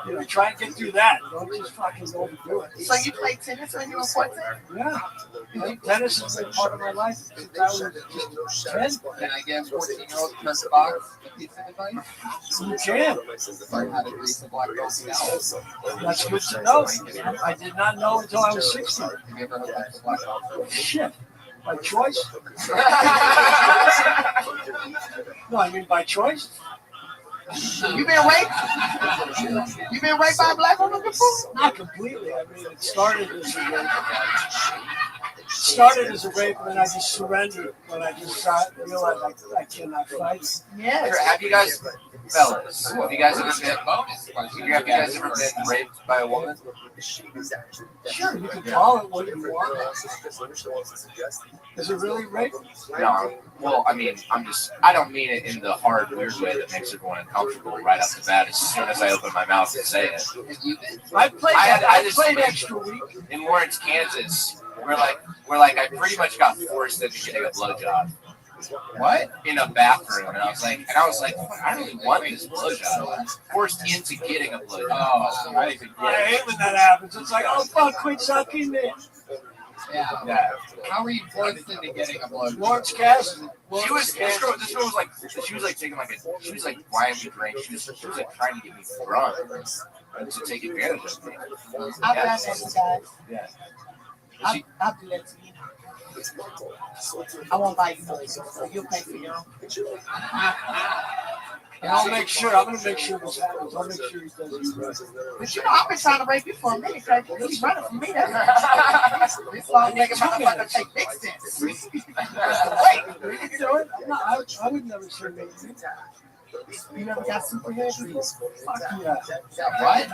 you know, try and get through that. Don't just fucking overdo it. So you played tennis when you were 14? Yeah. Tennis has been part of my life since I was just 10. Can I give 14-year-old Kirk Fox a piece of advice? You can. Learn how to grease the black girl's scalp. That's good to know. I did not know until I was 16. Have you ever hooked up to black girl? Shit. By choice? No, I mean by choice. You been raped? You been raped by a black woman before? Not completely. I mean, it started as a rape, and then I just surrendered when I just realized I cannot fight. Yeah. Have you guys, fellas, have you guys ever been Bonus question. Have you guys ever been raped by a woman? Sure, you can call it what you want. Is it really rape? No. Well, I mean, I don't mean it in the hard, weird way that makes everyone uncomfortable right off the bat as soon as I open my mouth and say it. I played extra week. In Lawrence, Kansas, we're like, I pretty much got forced into getting a blowjob. What? In a bathroom, and I was like, I don't really want this blowjob. Forced into getting a blowjob. I hate when that happens. It's like, oh fuck, quit sucking me. Yeah. How were you forced into getting a blow? Lawrence Cassidy. This girl was like taking like she was like buying me drinks. She was like trying to get me drunk to take advantage of me. I've done that, you guys. Yeah. I'll do that to you. I won't buy you nothing, so you'll pay for your own. And I'm gonna make sure this happens. I'll make sure he does you right. But you know, I've been trying to rape you for a minute, cause he's running from me. This long nigga motherfucker take big steps. Wait, you know what? No, I would never say maybe. You never got super head before? Fuck yeah. What? I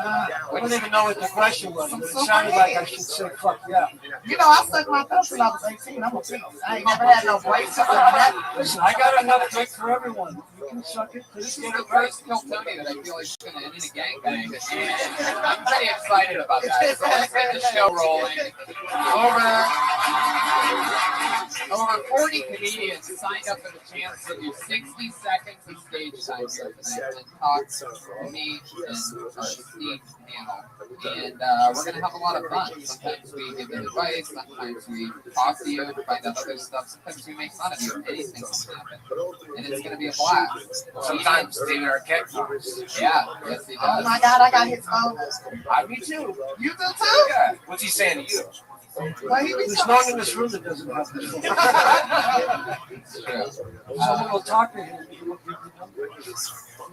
don't even know what the question was, but it sounded like I should say fuck yeah. You know, I sucked my thumb till I was 18. I'm a beast. I ain't never had no breaks or that. Listen, I got enough dick for everyone. You can suck it. This is the first kill Tony that I feel like is going to end in a gangbang. And I'm pretty excited about that. So let's get the show rolling. Over 40 comedians signed up for the chance to do 60 seconds of stage time here tonight and talk to me and Steve panel. And we're going to have a lot of fun. Sometimes we give them advice, sometimes we talk to you and find out other stuff, sometimes we make fun of you. Anything can happen. And it's going to be a blast. Sometimes David Arquette. Yeah, yes he does. Oh my God, I got his phone. Me too. You do too? Yeah. What's he saying to you? Well, There's no one in this room that doesn't have this phone. Someone will talk to him.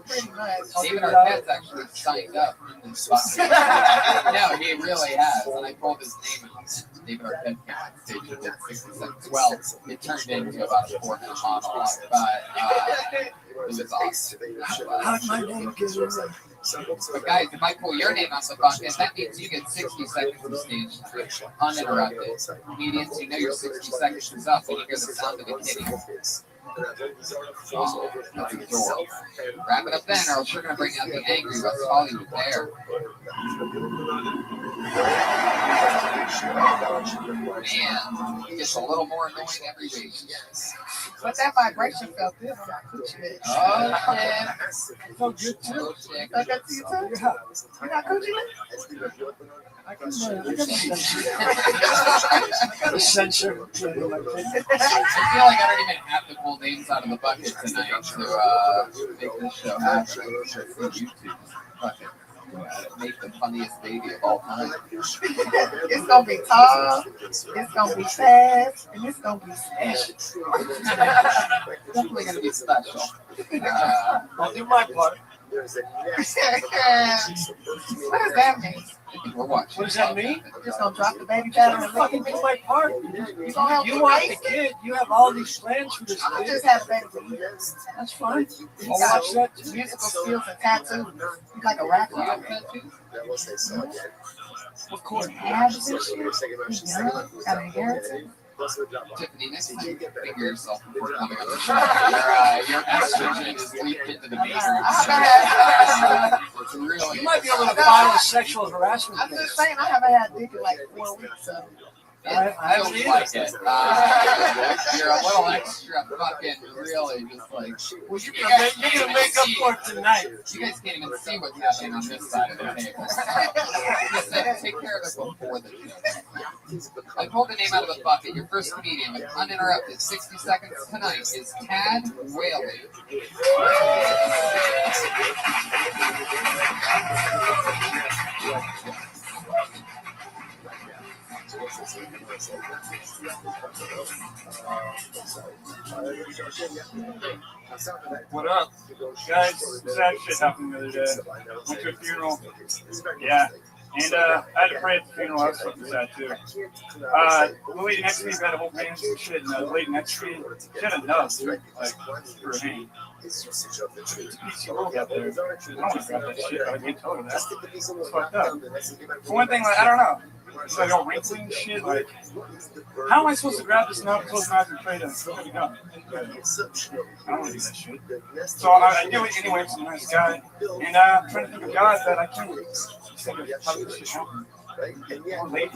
Pretty much. David Arquette's actually signed up. No, he really has. And I pulled his name and David Arquette came on stage and did 60 seconds. Well, it turned into about a 4-minute monologue, but it was awesome. How did my name get in there? But guys, if I pull your name out the bucket, that means you get 60 seconds of stage time, uninterrupted. Comedians, you know your 60 seconds is up when you hear the sound of the kitty. Wrap it up then, or else we're going to bring out the angry West Hollywood there. Man, it gets a little more annoying every week. But that vibration felt good when I put you in. Oh, shit. It felt good too. Felt good to you too? Yeah. You got coochie lit? I got a sensor. I feel like I don't even have to pull names out of the bucket tonight to make this show happen. I wish I could YouTube bucket. Make the funniest baby of all time. It's gonna be tall, it's gonna be fast, and it's gonna be special. Definitely gonna be special. I'll do my part. What does that mean? We're watching. What does that mean? I'm just gonna drop the baby pattern and fucking do my part. You gonna help You me want raise the kid. You have all these plans for this I'm gonna kid. just have a baby for you. That's fine. You I'll got watch that too. musical skills and tattoos. You like a rapper? Of course. Abs and shit. You young, got an inheritance. Tiffany, next time you figure yourself before coming on the show. Your estrogen is leaked into the matrix. It's really. You might be able to file a sexual harassment I'm case. just saying, I haven't had dick in like 4 weeks. So. I don't like it. You're a little extra fucking really just like. Well, you're gonna make up for it tonight. You guys can't even see what's happening on this side of the table. Just take care of it before the show. I pulled the name out of the bucket. Your first comedian with uninterrupted 60 seconds tonight is Tad Whaley. What up? Guys, this actually happened the other day. Went to a funeral. Yeah. And I had to pray at the funeral. I was fucking sad too. The lady next to me had a whole band and shit, and the lady next to me, she had a nub, like, for a hand. It's PC World out there. I don't want to grab that shit, but I can't tell her that. It's fucked up. For one thing, like, I don't know. It's like all wrinkly and shit. Like, how am I supposed to grab this nub, close my eyes, and pray to go? I don't want to do that shit. So I do it anyway. It's a nice guy. And I'm trying to think of God that I can't think of how this shit happened. Or lady.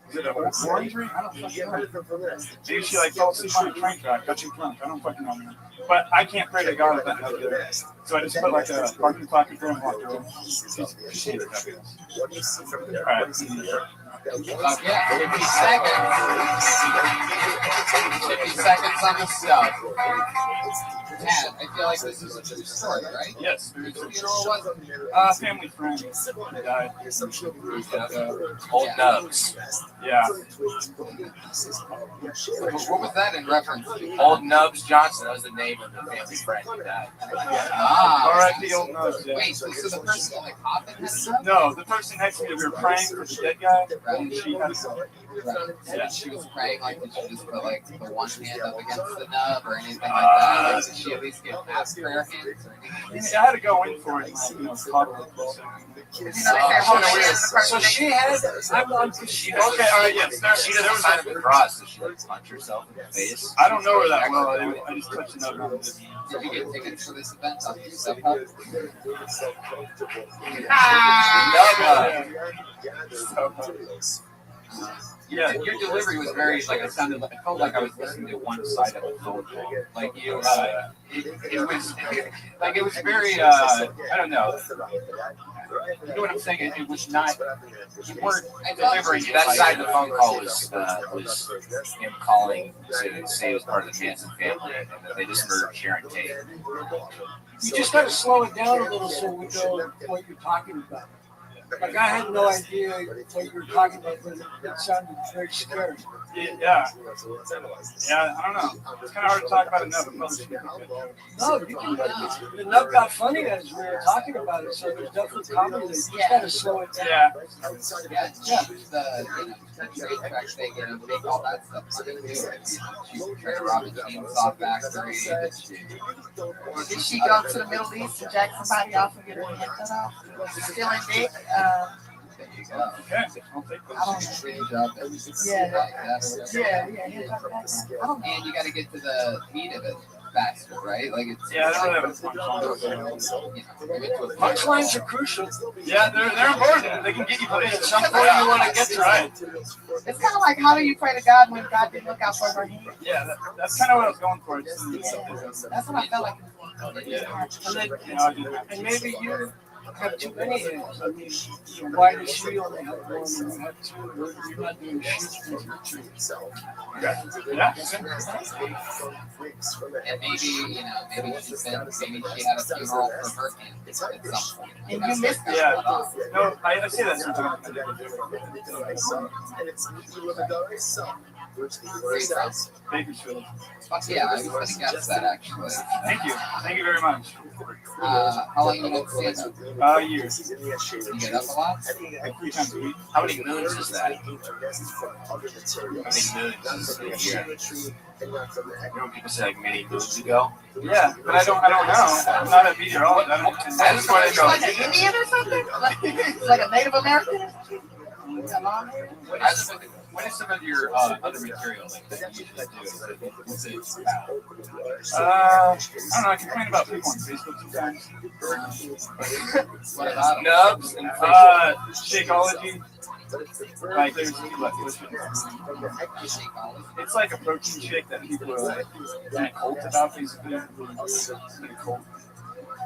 Is it a war injury? I don't fucking know. Maybe she like fell asleep on a train track, got too drunk. I don't fucking know. But I can't pray to God with that nub there. So I just put like a parking plaque in front and walked away. Alright. Yeah, 50 seconds. 50 seconds on the stuff. Tad, I feel like this is a true story, right? Yes. Whose funeral was it? Family friend died. Old Nubs. Yeah. What was that in reference to? Old Nubs Johnson. That was the name of the family friend who died. R.I.P. Old Nubs. Yeah. Wait, so the person in the coffin had a nub? No, the person next to me, we were praying for the dead guy, and she had a nub. Yeah. She was praying, like, did she just put, like, the one hand up against the nub or anything like that? Like, did she at least get past prayer hands or anything? I had to go in for it, and, coddle it for a second. So she had. I'm on. She has. Okay, all right, yes. She doesn't sign of the cross. Does she like punch herself in the face? I don't know her that well. I just touched another one. Did you get tickets for this event on StubHub? Yeah, your delivery was very like it sounded like I felt like I was listening to one side of a phone call. Like you, it was very I don't know. You know what I'm saying? It was not. You weren't delivering. That side of the phone call was him calling to say he was part of the Manson family and that they just murdered Sharon Tate. You just got to slow it down a little so we know what you're talking about. Like, I had no idea what you were talking about, but it sounded very scary. Yeah. Yeah, I don't know. It's kind of hard to talk about another. No, you can. The nub got funny as we were talking about it, so there's definitely comedy. You just got to slow it down. Yeah, the track thing, make all that stuff funny too. She tried to rob a chainsaw factory. Did she go to the Middle East and jack somebody off and get her head cut off? Stealing dick? There you go. Okay, I'll take those. And you got to get to the meat of it faster, right? Like it's. Yeah, I don't have a punchlines are crucial. Yeah, they're important. They can get you at some point you want to get to right. It's kind of like, how do you pray to God when God didn't look out for her hand? Yeah, that's kind of what I was going for. That's what I felt like. And maybe you have too many hands. I mean, why does she only have one and you have two? You're not doing shit. And maybe, maybe she had a funeral for her hand at some point. And you missed that. Yeah. No, I say that sometimes. Bakersfield. Yeah, I was going to guess that actually. Thank you. Thank you very much. How long you been stand up? A year. You get up a lot? Like 3 times a week. How many moons is that? How many moons is a year? You know when people say like many moons ago? Yeah, but I don't know. I'm not a meteorologist. That's what I go. Like an Indian or something? Like a Native American? What is some of your other material like that you usually do? What's it about? I don't know. I complain about people on Facebook sometimes. What about Nubs and Shakeology. Like there's like it's like a protein shake that people are like in a cult about basically.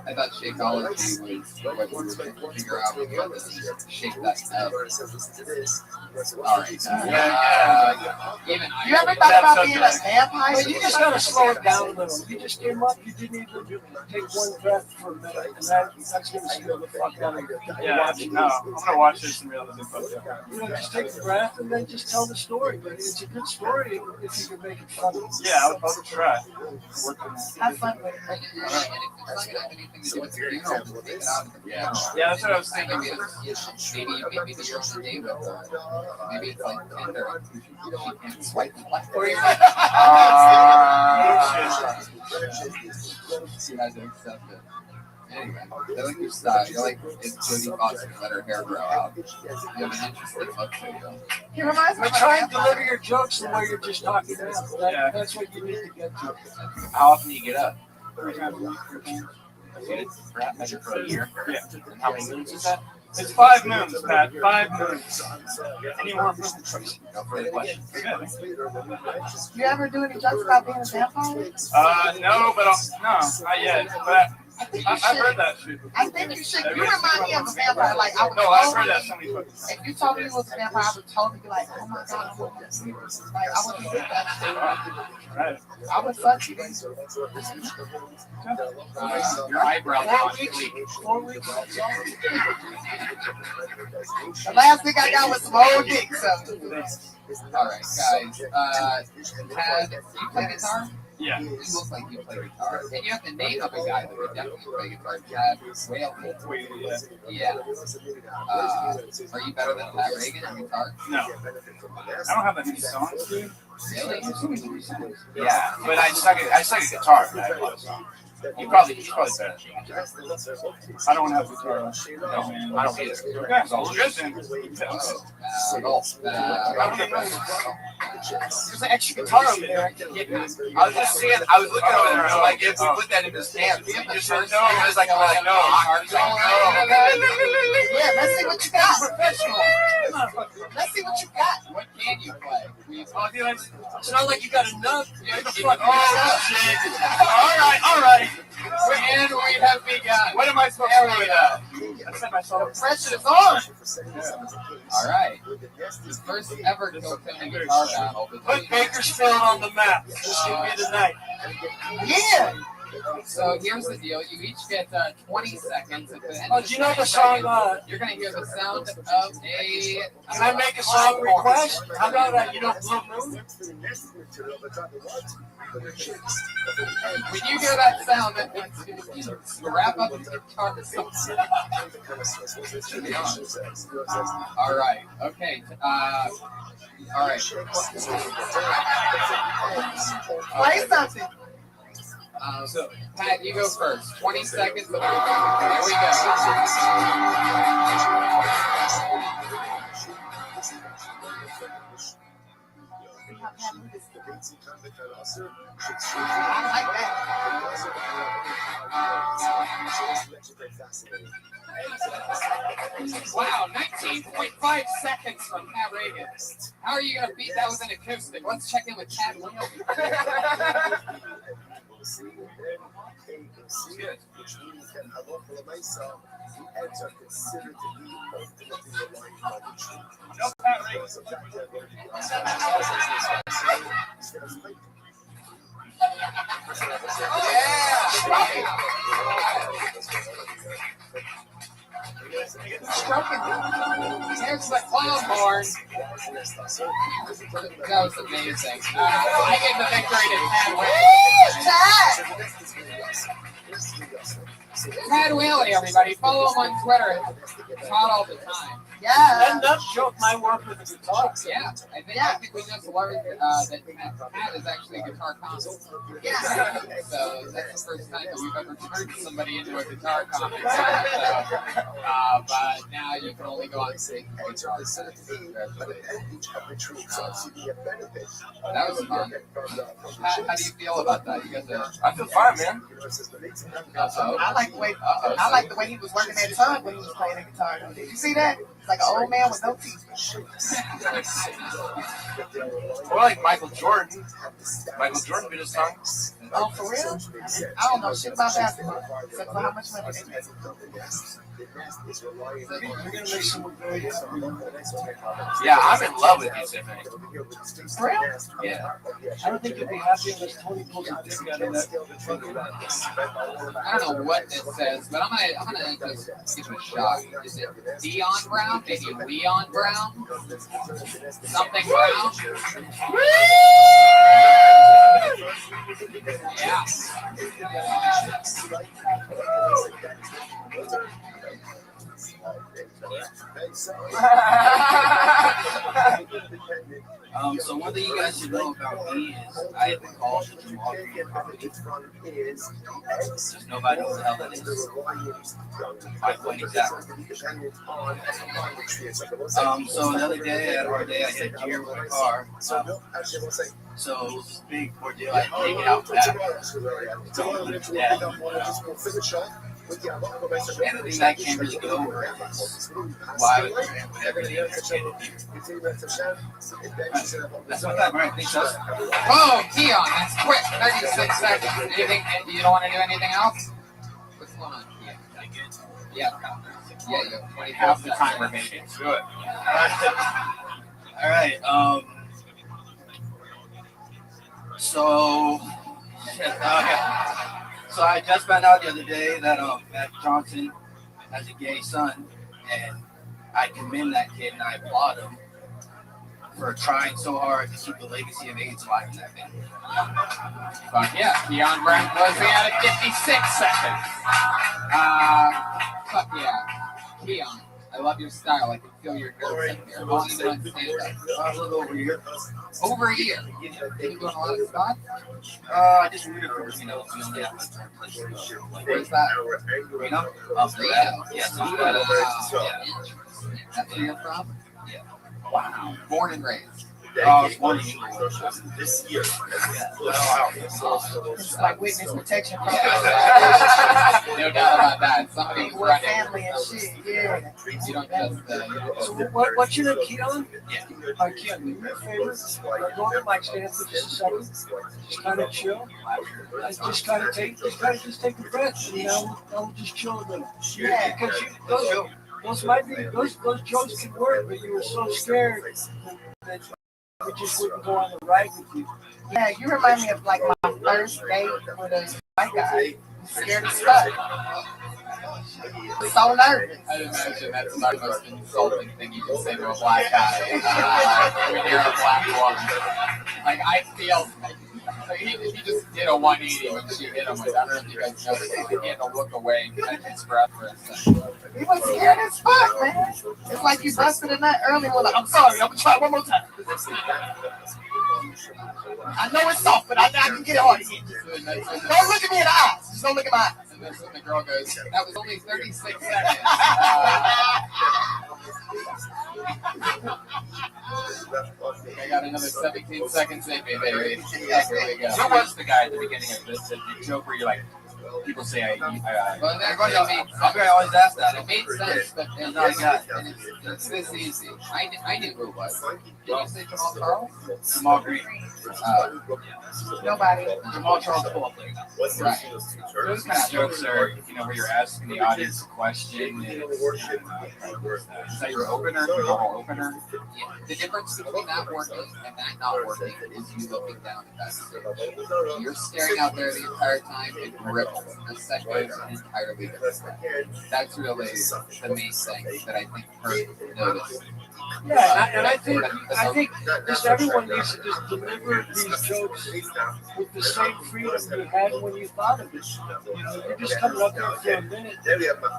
I thought Shakeology was what we were trying to figure out when you had to shake that nub. Alright. You ever thought about being a vampire? Well, you just gotta slow it down a little. You just came up, you didn't even take one breath for a minute, and that's gonna scare the fuck out of you. Yeah, no, I'm gonna watch this and realize it's fucked up. Just take a breath and then just tell the story. But it's a good story if you can make it funny. Yeah, I'll try. Have fun with it. Yeah, that's what I was thinking. Maybe you're on a date with her. Maybe it's like Tinder. She can't swipe left or right. She has to accept it. Anyway, I like your style. You're like if Jodie Foster let her hair grow out. You have an interesting look to you. He reminds me But try and deliver your jokes the way you're just talking now. That's what you need to get to. How often do you get up? 3 times a week. Measure for a year. Yeah. And how many moons is that? It's 5 moons, Pat. 5 moons. Any more questions? No further questions. You ever do any jokes about being a vampire? No, but no, not yet. But I've heard that shit before. I think you should. You remind me of a vampire. Like I would. No, I've heard that so many fucking times. If you told me you was a vampire, I would totally be like, oh my god, I'm like I would do that shit. Right. I would fuck you. Your eyebrows are on fleek. The last thing I got was some old dick. So. All right, guys. Had you play guitar? Yeah. You look like you play guitar. And you have the name of a guy that would definitely play guitar. Chad Whale. Yeah. Are you better than Pat Reagan on guitar? No. I don't have that many songs, dude. Really? Yeah, but I suck at guitar. I have a lot of songs. He's probably better than me. I don't have guitar. No, I don't either. Okay, so listen. There's an extra guitar over there. I was just seeing, I was looking over there, and I'm like, if we put that in his hands, he just said no. I was like, no. Yeah, let's see what you got. Professional. Let's see what you got. What can you play? Oh, dude, it's not like you got enough. Oh, shit. All right. And we have begun. What am I supposed to do with that? I said myself. The pressure is on. All right. The first ever Cocaine guitar battle. Put Bakersfield on the map. This is going to be the night. Yeah. So here's the deal. You each get 20 seconds. At the end Oh, do you know the song? You're going to hear the sound of a... Can I make a song request? How about that? You know Blue Moon? When you hear that sound, that means you wrap up the guitar. All right. Okay. All right. Play something. So, Pat, you go first. 20 seconds. Here we go. I like that. Wow, 19.5 seconds from Pat Reagan. How are you going to beat that with an acoustic? Let's check in with Chad Whale. Good. Which means that halacha l'maisa, the ends are considered to be ultimately relying on the truth. No, Pat Reagan. Here's the clown horn. That was amazing. I get the victory to Chad Whaley, everybody. Follow him on Twitter. It's hot all the time. Yeah. That joke might work with the guitar. Yeah. I think we just learned that Pat is actually a guitar comic. Yeah. So that's the first time that we've ever turned somebody into a guitar comic. So, but now you can only go on stage with guitar. That was fun. Pat, how do you feel about that? You guys are... I feel fine, man. I like the way he was working that tongue when he was playing the guitar. Did you see that? It's like an old man with no teeth. Or like Michael Jordan. Michael Jordan did his tongue. Oh, for real? I don't know shit about basketball except for how much money they make. Yeah, I'm in love with you, Tiffany. For real? Yeah. I don't think you'd be happy unless Tony pulls a dick out of that. I don't know what it says, but I'm gonna just give it a shot. Is it Dion Brown? Maybe Leon Brown? Something Brown? Yeah. So one thing you guys should know about me is I have been called to do all three properties. Just nobody knows how that is. My point exactly. So another day at our day I hit a deer with a car. So it was this big ordeal. I had to take it out back. And the thing that I can't really get over is why whatever they understand it here. That's what that right thing does. Oh, Keon, that's quick. 36 seconds. Anything? You don't want to do anything else? Yeah. Yeah, you have 20 half the time remaining. Do it. All right. So, so I just found out the other day that Matt Johnson has a gay son, and I commend that kid and I applaud him for trying so hard to keep the legacy of AIDS alive in that family. Fuck yeah, Keon Brent was at 56 seconds. Fuck yeah, Keon. I love your style. I can feel your nerves up there. How long you been on stand-up? A little over a year. Over a year. You doing a lot of stuff? I just moved over, Where's that? Reno? Reno. Yeah. That's where you're from? Yeah. Wow. Born and raised. I was born in this year. It's like witness protection. No doubt about that. Somebody With running. family and shit. Yeah. You don't just. So what's your name, Keon? Yeah. Keon, do me a favor. Go to my stand for just a second. Just kind of chill. Just kind of take a breath. And I'll just chill a little. Yeah. Because those might be those jokes can work, but you were so scared that we just wouldn't go on the ride with you. Yeah, you remind me of like my first date with a white guy. Scared as fuck. So nervous. I imagine that's not the most insulting thing you can say to a black guy when you're a black woman. Like, I feel like he just did a 180 when she hit him. Like, I don't know if you guys noticed. He had to look away and catch his breath for a second. He was scared as fuck, man. It's like you busted a nut early and was like, I'm sorry, I'm gonna try one more time. I know it's soft, but I can get it hard again. Don't look at me in the eyes. Just don't look at my eyes. And then the girl goes, that was only 36 seconds. I got another 17 seconds in me, baby. Here we go. Who was the guy at the beginning of this? The joke where you're like, people say Well, everybody always ask that. It made sense, but and it's this easy. I knew who it was. Did you say Jamal Charles? Jamal Green. Nobody. Jamal Charles pull up there. Right. those kind of jokes are, where you're asking the audience a question. Is that your opener, your normal opener? Yeah. The difference between that working and that not working is you looking down at that stage. You're staring out there the entire time and ripple. The set goes entirely different. That's really the main thing that I think Kurt noticed. Yeah, and I think just everyone needs to just deliver these jokes with the same freedom you had when you thought of it. You're just coming up there for a minute.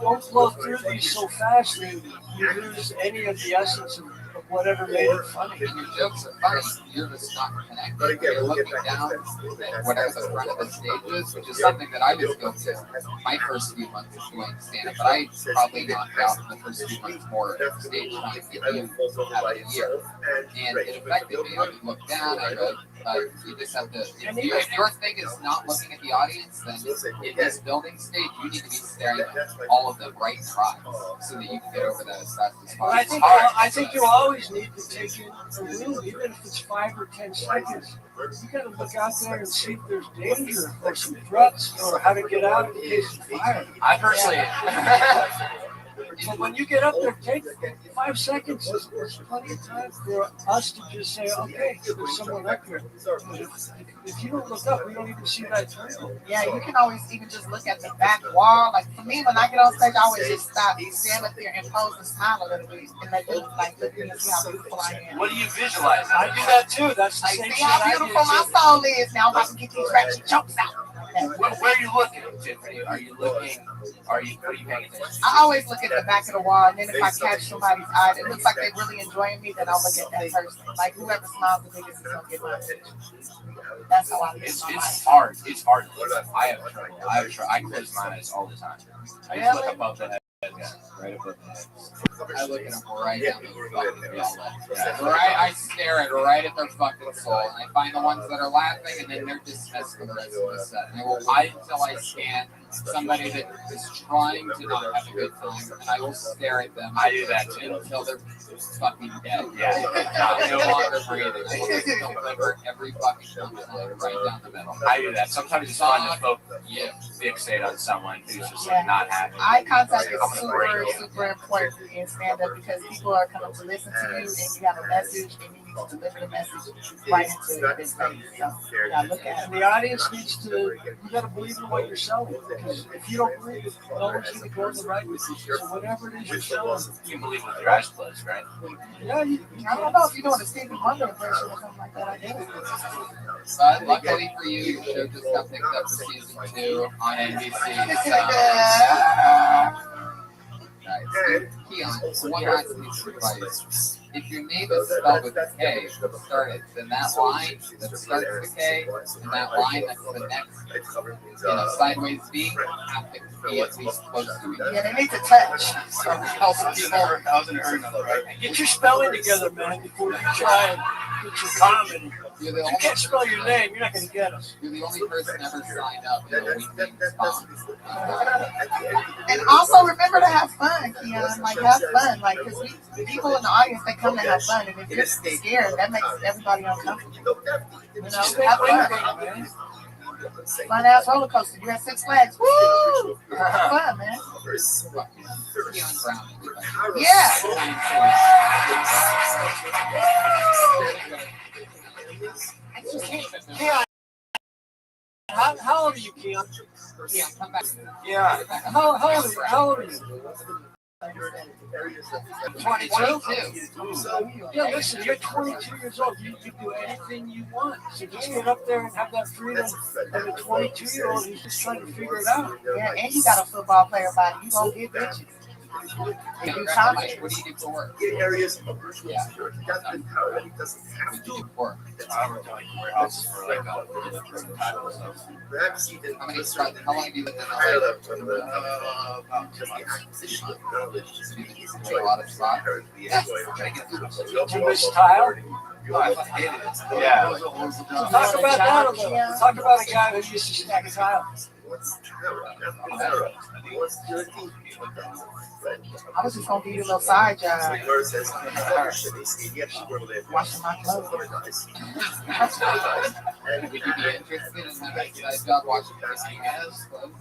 Don't flow through these so fast that you lose any of the essence of whatever made it funny. Your jokes are funny, you're just not connected. You're looking down at whatever the front of the stage is, which is something that I was guilty of my first few months of doing stand-up, but I probably knocked out in the first few months more stage time than you out of a year. And it affected me. I would look down, I go, you just have to, if your thing is not looking at the audience, then in this building stage, you need to be staring at all of them right in their eyes so that you can get over that as fast as possible. I think you always need to take in a room, even if it's 5 or 10 seconds. You got to look out there and see if there's danger or some threats or how to get out in case of fire. I personally. So when you get up there, take 5 seconds. There's plenty of time for us to just say, okay, there's someone up there. If you don't look up, we don't even see that turtle. Yeah, you can always even just look at the back wall. Like for me, when I get on stage, I always just stop, stand up there and pose and smile a little bit. And they look like, look at me, see how beautiful I am. What do you visualize? I do that too. That's the Like, same see shit how I beautiful do. my soul is. Now I'm about to get these ratchet jokes out. Where are you looking, Tiffany? Are you looking? What are you paying attention to? I always look at the back of the wall, and then if I catch somebody's eye that looks like they're really enjoying me, then I'll look at that person. Like whoever smiles the biggest is gonna get my attention. That's how I live my life. It's hard. It's hard. I have trouble. I close my eyes all the time. I just look above the head. Right above the head. I look at them right down the fucking Right, I stare at right at their fucking soul, and I find the ones that are laughing, and then they're dismissed for the rest of the set. And they will hide until I scan somebody that is trying to not have a good time, and I will stare at them. I do that too. Until they're fucking dead. Yeah. No longer breathing. I will just deliver every fucking punchline right down the middle. I do that. Sometimes it's fun to fixate on someone who's just like not happy. Eye contact is super important in stand-up because people are coming to listen to you and you have a message and you need to deliver the message right into their face. So you gotta look at it. And the audience needs to, you gotta believe in what you're selling. Because if you don't believe it, no one's gonna go in the right with you. So whatever it is you're selling. You believe with your eyes closed, right? Yeah, I don't know if you're doing a Stevie Wonder impression or something like that. I guess. But luckily for you, your show just got picked up for season 2 on NBC. Guys, Keon, one last piece of advice. If your name is spelled with a K, started, then that line that starts with K and that line that's the next, sideways V have to be at least close to each other. Yeah, they need to touch. Get your spelling together, man, before you try and get your comedy. If you can't spell your name, you're not going to get us. You're the only person ever signed up in a weekly response. And also remember to have fun, Keon. Like, have fun. Like, because people in the audience, they come to have fun. And if you're scared, that makes everybody uncomfortable. You know, have fun. Fun ass roller coaster. You're at Six Flags. Woo! Have fun, man. Yeah. Keon, how old are you, Keon? Keon, come back. Yeah. How old are you? 22. Yeah, listen, you're 22 years old. You can do anything you want. So just get up there and have that freedom of a 22-year-old who's just trying to figure it out. Yeah, and you got a football player body. You gonna get bitches. What do you do for work? Areas of virtual security. That's the power that he doesn't have to do work. Warehouses for like perhaps even how long have you lived in parallel from the acquisition of knowledge is a lot of spot. Do you miss tile? Yeah. So talk about that a little. Talk about a guy who used to stack tiles. I was just gonna give you a little side job. Washing my clothes. Would you be interested in having a side job watching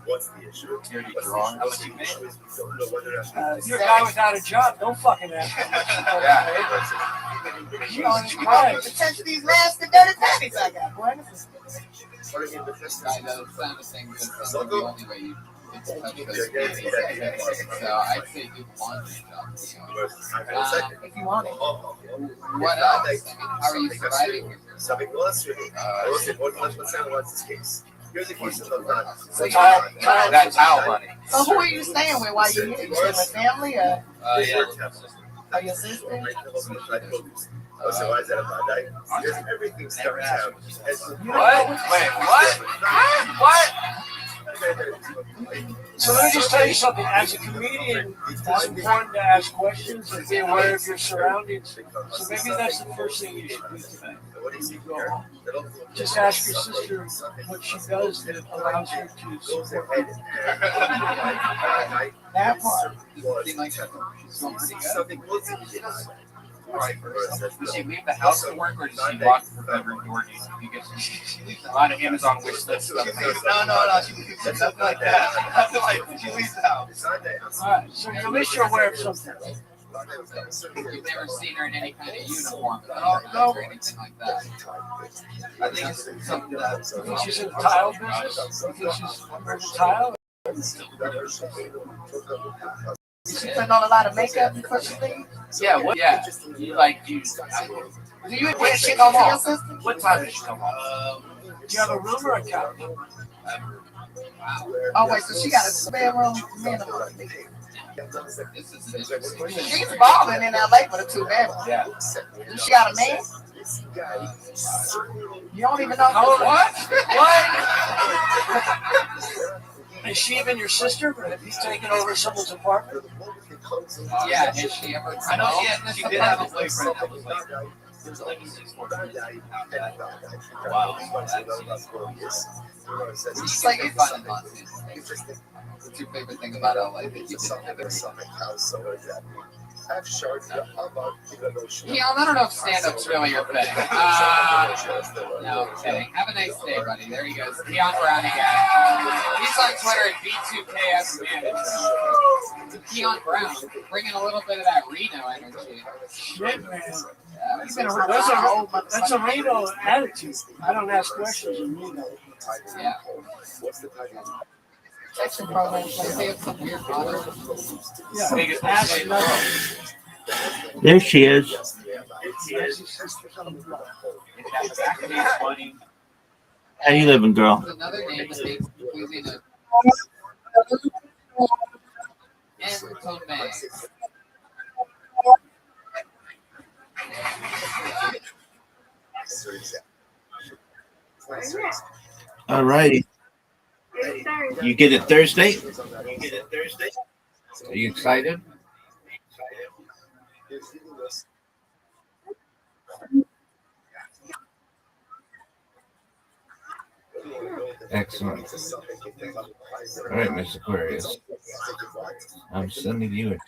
What's the issue? You're a guy without a job. Don't fucking ask him. You don't even know the touch of these nasty dirty panties I got, boy. I know some things that's the only way you touch those panties. So I'd say do the laundry job. If you want it. What else? I mean, how are you surviving here? Here's a case of that. That towel money. So who are you staying with while you're here? You staying with family or? Or your sister? So why is that about that? Because everything starts out. What? Wait, what? What? So let me just tell you something. As a comedian, it's important to ask questions and be aware of your surroundings. So maybe that's the first thing you should do today. When you go home. Just ask your sister what she does that allows her to support you. That part. Right. Does she leave the house to work, or does she lock her bedroom door? Because a lot of Amazon wish list stuff. No. She leaves something like that. She leaves the house. All right. So at least you're aware of something. You've never seen her in any kind of uniform No. or anything like that. I think it's something that. You think she's in the tile business? You think she's wearing the tile? Is she putting on a lot of makeup before she leaves? Yeah, what? Yeah. You like you. Do you admit she don't tell your sister? What time does she come home? Do you have a room or a couch? Oh wait, so she got a bedroom minimum. She's balling in LA with a 2-bedroom. Yeah. She got a man? You don't even know. What? Is she even your sister? Or have you taken over someone's apartment? Yeah, has she ever? I know she did have a boyfriend that was like There's like a 614. Wow. Just like you're finding lawsuits. What's your favorite thing about LA that you didn't have it? Keon, I don't know if stand-up's really your thing. No, okay. Have a nice day, buddy. There he goes. Keon Brown again. He's on Twitter at B2KS. Keon Brown, bringing a little bit of that Reno energy. Shit, man. That's a Reno attitude. I don't ask questions in Reno. Yeah. Texture programs, like they have some weird modern. Yeah. There she is. How you living, girl? Another name that makes confusing Anton May. All righty. You get it Thursday? Are you excited? Excellent. All right, Miss Aquarius. I'm sending you it.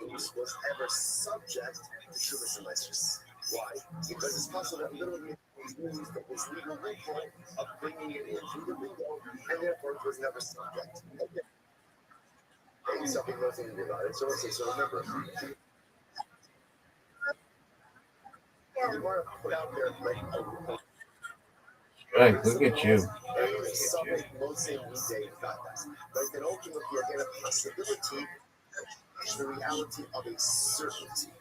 Was ever subject to truths and lectures. Why? Because it's possible that literally used this legal loophole of bringing it in through the legal, and therefore it was never subject. Okay, something nothing to do about it. So remember, you want to put out there like a Right, look at you. Like then ultimately you're getting a possibility, the reality of a certainty.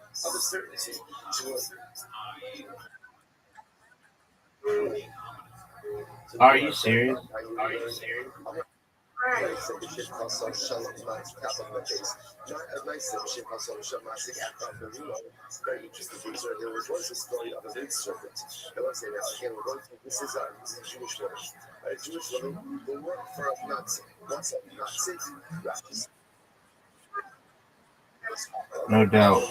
Are you serious? Very interesting. So there was once a story of a great serpent. I want to say now, again, we're going through, this is a Jewish woman. A Jewish woman who worked for a Nazi. What's a Nazi? No doubt.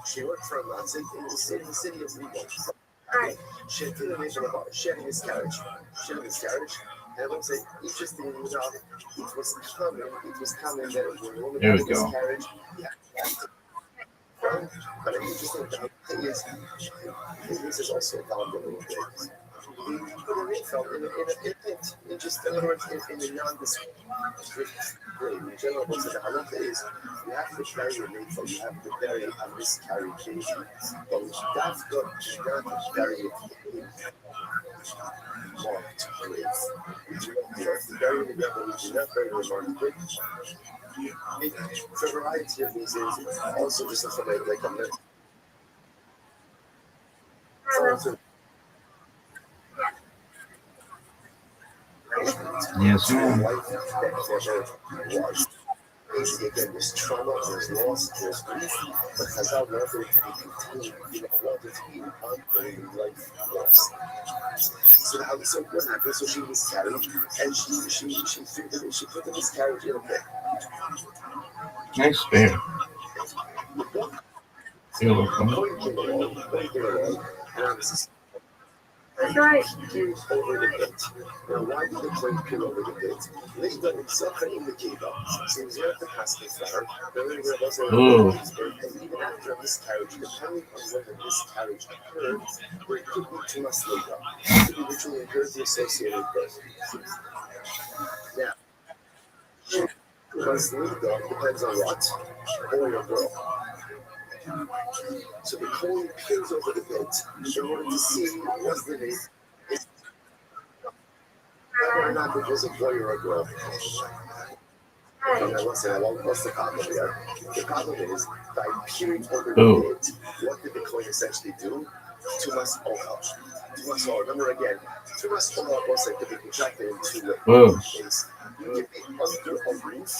She worked for a Nazi in the city of Riga. She had two nations about it. She had a miscarriage. And I want to say, interestingly enough, it was common that when a woman had a miscarriage, but an interesting thing is, this is also found in the you put an info in a pit, in other words, in a nondescript grave. In general, what's the halacha is you have to bury your info, you have to bury a miscarried baby. But that's good, you have to bury it in marked grave. You have to bury it in the grave, you have to bury it in a marked grave. For a variety of reasons, also just something like a Yes, ma'am. Again, there's trauma, there's loss, there's grief, but Chazal wanted it to be contained, wanted it to be an ongoing life loss. So what happened? So she miscarried, and she put the miscarriage in a pit. Nice bear. You're welcome. That's right. Over the pit. Now, why did the coin peel over the pit? Linda himself in the cave up. So he was there at the casting flower. And even after a miscarriage, depending on when the miscarriage occurred, where it could be to us later. It could be ritually impurity associated with birth. Now, because Linda depends on what? Boy or girl. So the coin peels over the pit in order to see what's the name. Whether or not it was a boy or a girl. What's the problem here? The problem is, by peering over the pit, what did the coin essentially do? Tumas Oha. Remember again, Tumas Oha was like to be projected in two ways. You can be under a roof,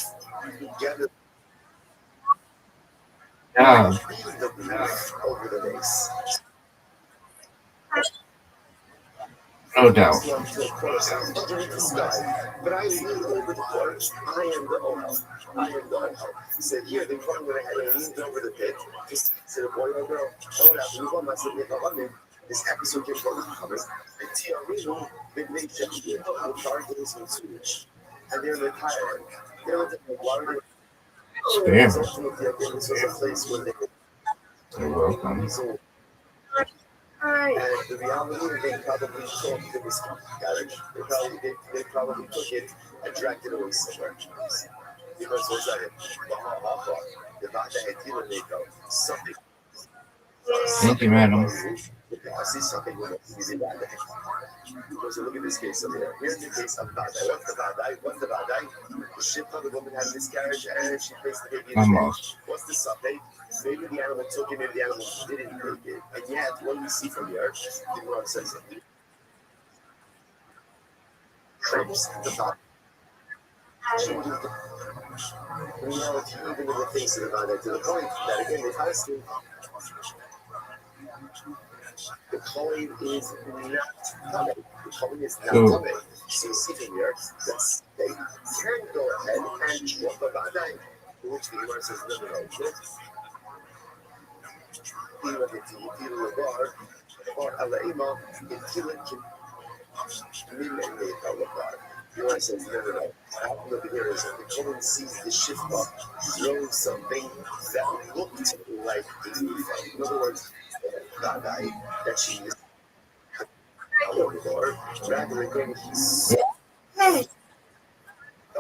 you get it. Yeah. The roof over the base. No doubt. But I leaned over the porch. I am the oil. I am the oil. He said, here, they probably went ahead and leaned over the pit. Just said, boy or girl, oh, that we want myself to come in. This episode gets going to cover. And Tiarino, they made just the targets and switch. And they're retired. They're the water. Spare. This was a place where they You're welcome. and the reality is they probably took the whiskey garage. They probably took it and dragged it away somewhere. Because was that it? The fact that it didn't make out something. Thank you, madam. I see something with it. Because look at this case over here. Here's the case of Badai. What's the Badai? What's the Badai? The ship of the woman had a miscarriage and she placed the baby in I'm the lost. What's the Sunday? Maybe the animal took it, maybe the animal didn't take it. And yet, what we see from here, the Quran says it. Trumps the Badai. Reality, even in the face of the Badai, to the point that again, the Palestinian. The coin is not coming. The coin is not coming. So you see from here that they can go ahead and drop a Badai. Which the Quran says, no, no, no. He says, no, no, no. What happened over here is the Cohen sees the Shifra throwing something that looked like the Ufa. In other words, Badai that she is rather than going to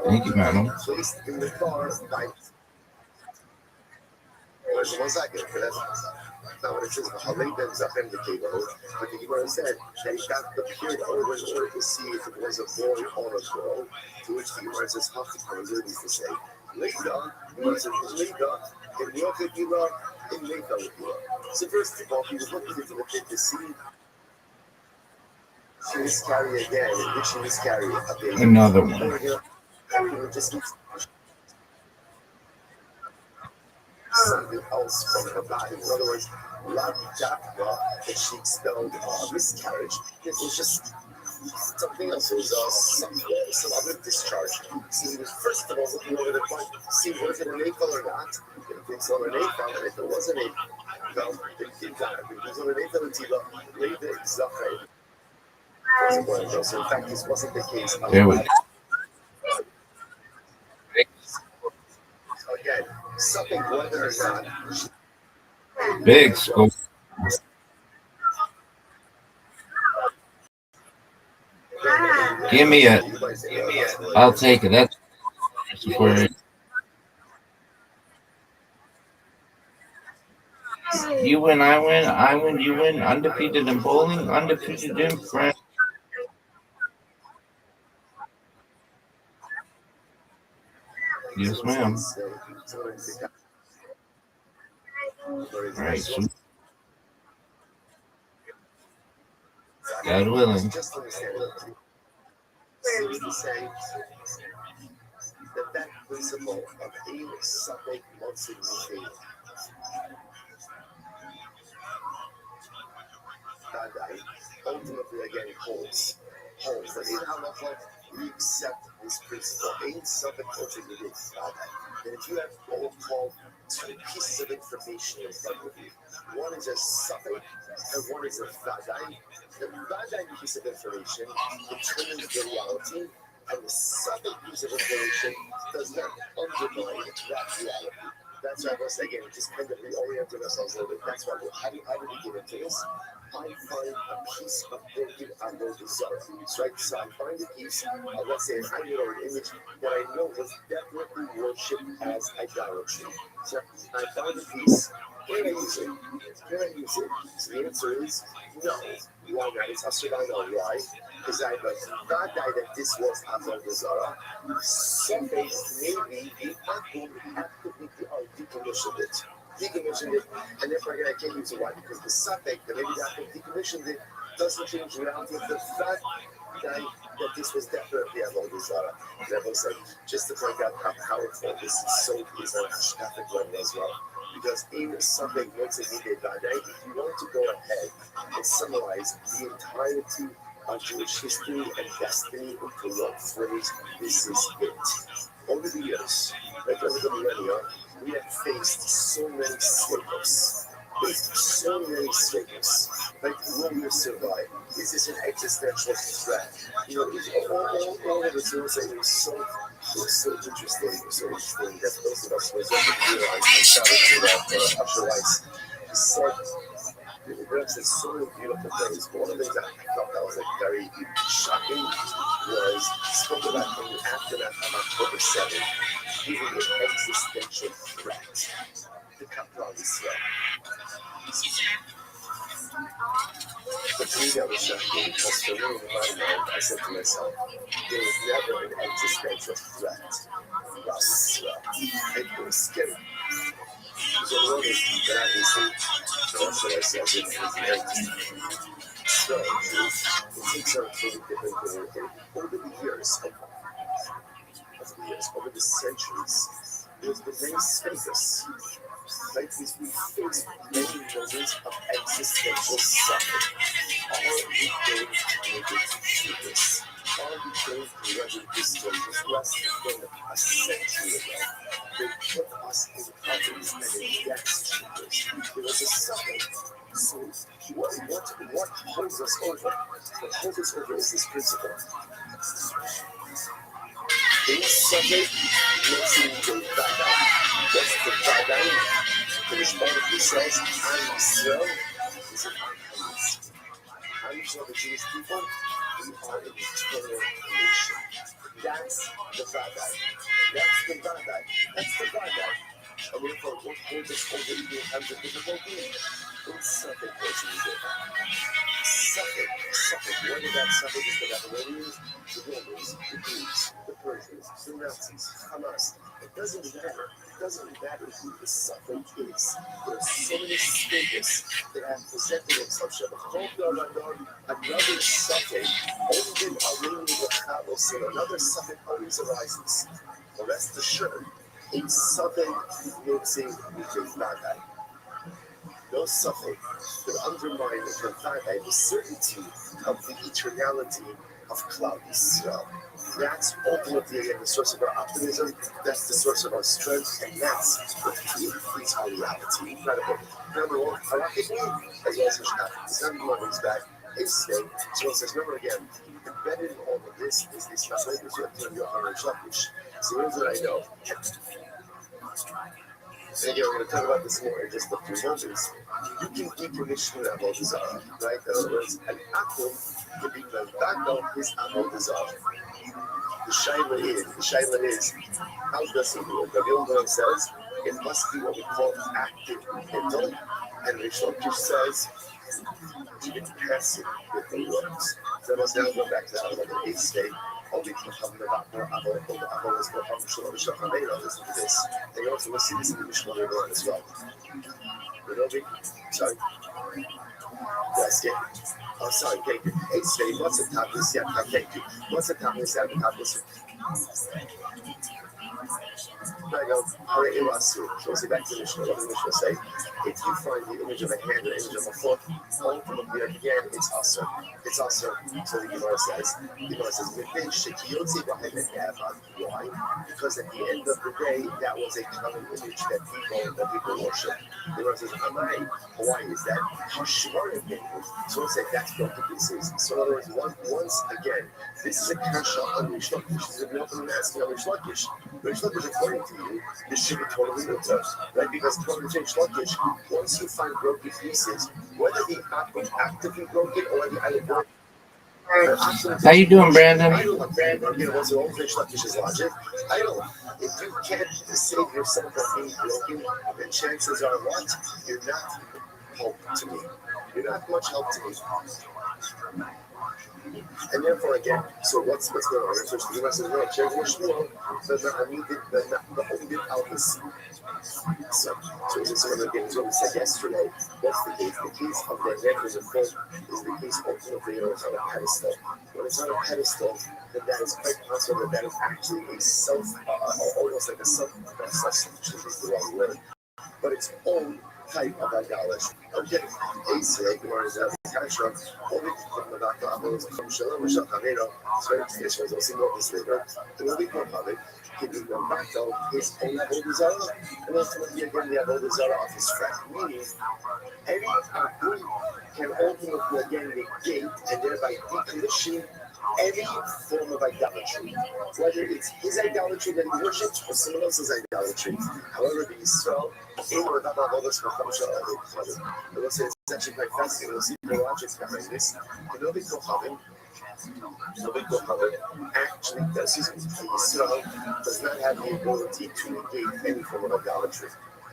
Thank you, madam. placed in the car by. There's 1 second, but that's not what it says. How late then is up in the cable? But the Gemara said that he got the period over in order to see if it was a boy or a girl. To which the Gemara says, how to needs to say, Leida, in Yokadila, in Leida. So first of all, he was looking into the pit to see she miscarry again. Did she miscarry a baby? Another one. Just something else from her body. In other words, Ladjaka, that she expelled a miscarriage. It was just something else. It was some other discharge. So he was first of all looking over the point, see was it an AFL or not. If it's on an AFL, and if it wasn't a well, if it was on an AFL and Tila, later it's not right. So in fact, this wasn't the case. There we go. Again, something whether or not. Big scope. Give me it. I'll take it. That's where you win, I win, I win, you win. Undefeated in bowling, undefeated in French. Yes, ma'am. Right. So, God willing. Just understand seems to say that principle of being something once in the ultimately again holds. But in halacha, we accept this principle. Ain't something ultimately that if you have what we'll call two pieces of information in front of you, one is a suffix and one is a vadai. The vadai piece of information determines the reality, and the suffix piece of information does not undermine that reality. That's why once again, just kind of reorienting ourselves a little bit. That's why how do we get into this? I find a piece of broken Amor Bizarre. Right? So I find a piece of, let's say, an idol or an image that I know was definitely worshipped as idolatry. So I found a piece. Can I use it? Can I use it? So the answer is no. Why not? It's Asher. I know why. Because I have a God died that this was Amor Bizarre. Someday, maybe the Akum actively decommissioned it. Decommissioned it, and therefore again I can't use it. Why? Because the suffix that maybe that decommissioned it doesn't change the reality of the fact that this was definitely a Zara. And I've said, just to point out how powerful this is on a Hashkafic level as well. Because in something once it needed if you want to go ahead and summarize the entirety our Jewish history and destiny into one phrase: this is it. Over the years, like over the millennia, we have faced so many slip-ups. So many statements. Like, will you survive? Is this an existential threat? You know, all of the things that were so interesting. So interesting that those of us who didn't realize and traveled through Usher Rice said, perhaps there's so many beautiful things, but one of the things that I felt that was like very shocking was spoke about in the aftermath of October 7th, giving an existential threat to Kaplan Israel. For me, that was shocking because for me, in my mind, I said to myself, there was never an existential threat. It was scary. So the one is that obviously, also I said, it was very so it takes on a totally different thing. Over the years, over the centuries, there's been many stages. Like we face many moments of existential suffering. Are we going to make it through this? Are we going to weather this storm? This less than a century ago, they put us in poverty and in debt chambers. There was a suffering. So what holds us over? What holds us over is this principle. In suffering, makes you go back out. What's the back out? The response says, I'm Israel. Is it I'm Israel, the Jewish people? We are an eternal nation. That's the Vadai. That's the Vadai. That's the Vadai. And therefore, what holds us over even in times of difficulty? It's suffering holds you there. Suffering. Whether that suffering is the Babylonians, the Romans, the Greeks, the Persians, the Nazis, Hamas. It doesn't matter. It doesn't matter who the suffering is. There are so many stages that have presented themselves. Another suffering, only another suffering always arises. The rest assured, in suffering, mixing with Vadai. No suffering could undermine the Vadai, the certainty of the eternality of Klal Yisrael. That's ultimately again the source of our optimism, that's the source of our strength, and that's what creates our reality. Incredible. Number one, halakhically, as well as Mishkan. The 71 weeks back, his state, so it says, remember again, embedded in all of this is these translators who have turned your honor Shakish. So here's what I know. And again, we're going to talk about this more in just a few moments. You can decommission Avodah Zarah, right? In other words, an atom can be Vavado is Avodah Zarah. The shaila is, how does he do it? Rabbi Rothschild says, it must be what we call active mental, and Rishon says, even passive with the words. So let's now go back to the 8th state. Listen to this. And you also will see this in the Mishnah later on as well. Sorry. Yes, yeah. Oh, sorry. Thank you. 8th state. What's the top of this? Yeah, thank you. What's the top of this? I go, so we'll see back to the Mishnah. What does the Mishnah say? If you find the image of a hand or image of a foot, ultimately again, it's also. It's also, so the Gemara says, why? Because at the end of the day, that was a common image that people worship. The Gemara says, why is that? Hashmarim made it. So let's say that's what the piece is. So in other words, once again, this is a kasha on Rish Lakish. This is a real asking on Rish Lakish. Rish Lakish, according to you, this should be totally mutar, right? Because according to Rish Lakish, once you find broken pieces, whether the apple actively broken or the other broken. How you doing, Brandon? I don't want Brandon. You know, what's the old Rish Lakish's logic? I don't. If you can't save yourself from being broken, then chances are what? You're not help to me. You're not much help to me. And therefore, again, so what's going on? So the rest of the world, check your shmuel, the Holy Alvis. So it's one of the things what we said yesterday. What's the case? The case of the neck is a foot is the case ultimately it's on a pedestal. When it's on a pedestal, then that is quite possible that is actually a almost like a self-sufficient is the wrong word. But its own type of idolatry. Okay, Israel, Gemara is out of Kasha, only from the Dr. Amos, from Shalom, Rishon Hamero, so it's was also not this later, and only from Hamid, giving them back to his own Avodah Zarah, and ultimately again the Avodah Zarah of his friend. Meaning, any Abu can ultimately again negate and thereby decommission any form of idolatry, whether it's his idolatry that he worships or someone else's idolatry. However, the Israel, I will say it's actually quite fascinating. We'll see the logic behind this. The Novi Kohavim actually does, Israel does not have the ability to negate any form of idolatry.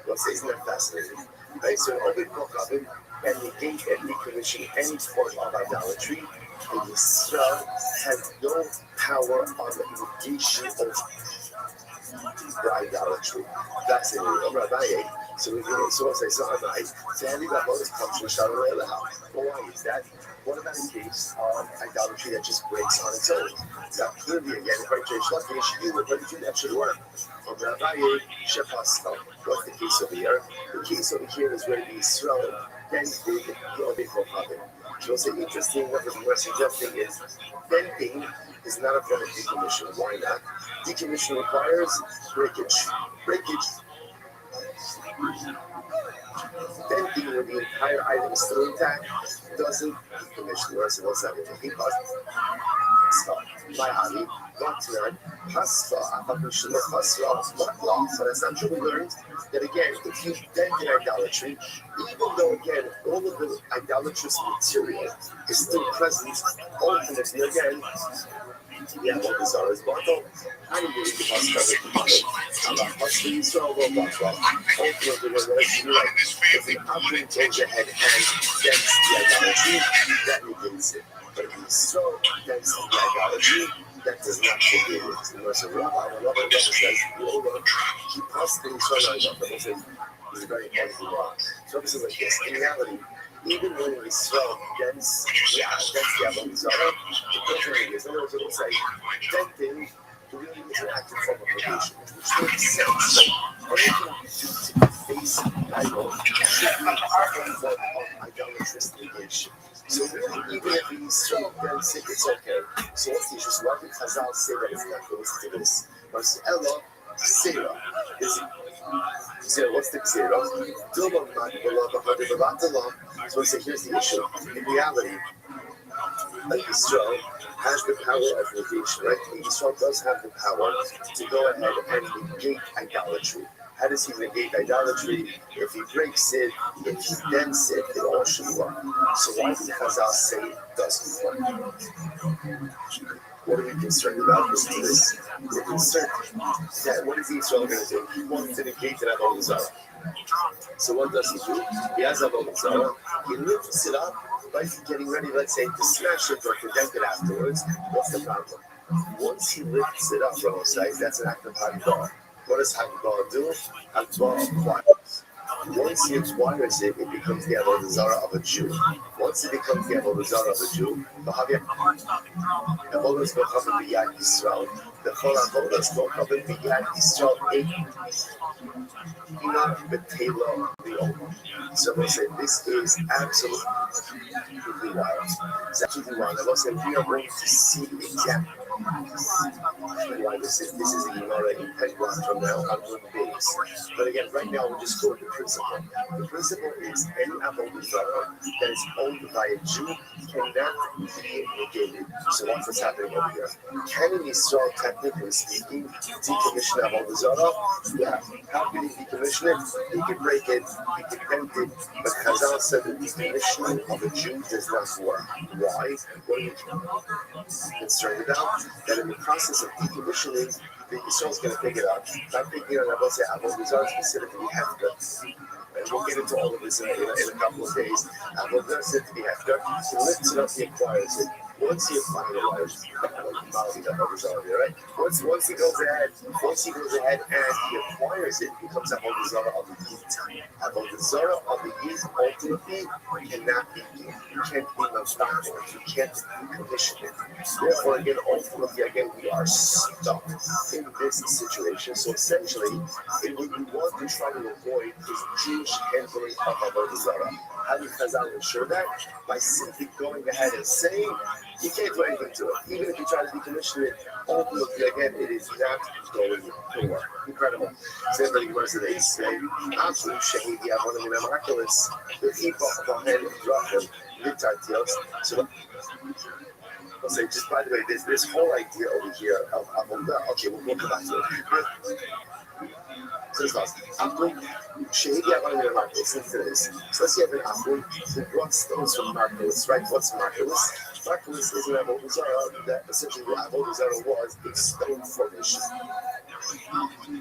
We'll say, isn't that fascinating? Right? So Novi Kohavim can negate and decommission any form of idolatry. The Israel has no power on the negation of idolatry. That's it. Rabbi, so we so say so Rabbi. So any Rabbi comes from Shalom. Why is that? What about a case of idolatry that just breaks on its own? Now clearly again, if I change lucky, that should work. From Rabbi Shepastel, what's the case over here? The case over here is where the Israel then did the Obey Kohabim. So what's interesting, what we're suggesting is venting is not a form of decommission. Why not? Decommission requires breakage. Venting when the entire item is still intact doesn't decommission. What's that mean? My honey, not tonight. But that's not true. We learned that again, if you dent in idolatry, even though again all of the idolatrous material is still present, ultimately again, yeah, what is our bottle? I don't believe the possibility. I'm not possibly so well bottle. Ultimately, if the object goes ahead and dents the idolatry, that negates it. But if you so dents the idolatry, that does not negate it. Unless a rabbi says, keep possibly so is very important. So this is like this. In reality, even when we swell against the Avodah Zarah, it doesn't really is. In other words, it looks like denting really is an active form of negation, which makes sense. Everything you do to face idol should be a form of idolatrous negation. So really, even if we swell against it, it's okay. So what's the issue? So why did Chazal say that it's not going to this? Verse Ella, Sarah, is so what's the Xera? So say here's the issue. In reality, Israel has the power of negation, right? Israel does have the power to go ahead and negate idolatry. How does he negate idolatry? If he breaks it, if he dents it, it all should work. So why does Chazal say it doesn't work? What are we concerned about with this? We're concerned that what is Israel going to do? He wants to negate that Avodah Zarah. So what does he do? He has Avodah Zarah. He lifts it up, but he's getting ready, let's say, to smash it or to dent it afterwards. What's the problem? Once he lifts it up, that's an act of Haggadah. What does Haggadah do? Haggadah acquires. Once he acquires it, it becomes the Avodah Zarah of a Jew. Once it becomes the Avodah Zarah of a Jew, the Avodah Zarah b'yad Yisrael, the whole Avodah Zarah b'yad Yisrael, so we'll say this is absolutely wild. It's absolutely wild. I will say we are going to see exactly why this is a Gemara in Penguin from now on 1 base. But again, right now we're just going to the principle. The principle is any Avodah Zarah that is owned by a Jew cannot be negated. So that's what's happening over here. Can an Israel, technically speaking, decommission Avodah Zarah? Yeah. How can he decommission it? He can break it, he can bend it, but Chazal said that decommissioning of a Jew does not work. Why? What are you concerned about? That in the process of decommissioning, the Israel is going to pick it up. Not picking it up, I will say Avodah Zarah specifically hefker. And we'll get into all of this in a couple of days. Avodah Zarah said to be hefker. He lifts it up, he acquires it. once you finalize right? Once he goes ahead and he acquires it, it becomes Avodah Zarah of the Yid. Avodah Zarah of the Yid ultimately cannot be, you can't be non-stop, you can't decommission it. Therefore, again, ultimately, again, we are stuck in this situation. So essentially, what we want to try to avoid is Jewish handling of Avodah Zarah. How do Chazal ensure that? By simply going ahead and saying, you can't do anything to it. Even if you try to decommission it, ultimately, again, it is not going to work. Incredible. So everybody was that they say, absolute shahid, yeah, one of the miraculous, the people of the hand of Drachim, Vitatios. So I'll say, just by the way, there's this whole idea over here of okay, we'll come back to it. So it's like, Shahid Yavan Marcos, listen to this. So let's say you have an apple who brought stones from Marcos, right? What's Marcos? Marcos is an Avodah Zarah that essentially what Avodah Zarah was a stone formation.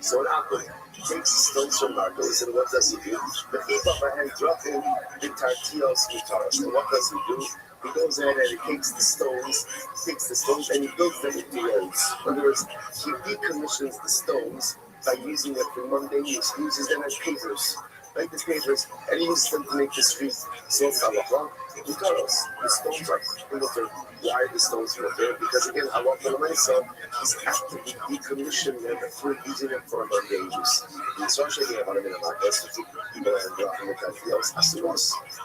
So an apple takes stones from Marcos, and what does he do? The Ibaba and drop in the Tartios guitars. And what does he do? He goes ahead and he takes the stones, and he builds them into roads. In other words, he decommissions the stones by using them for mundane use. He uses them as pavers, like the pavers, and he uses them to make the street. So it's halacha, the stones are mutter. Why the stones mutter? Because again, halacha l'maisa is actively decommissioning them for using them for mundane use.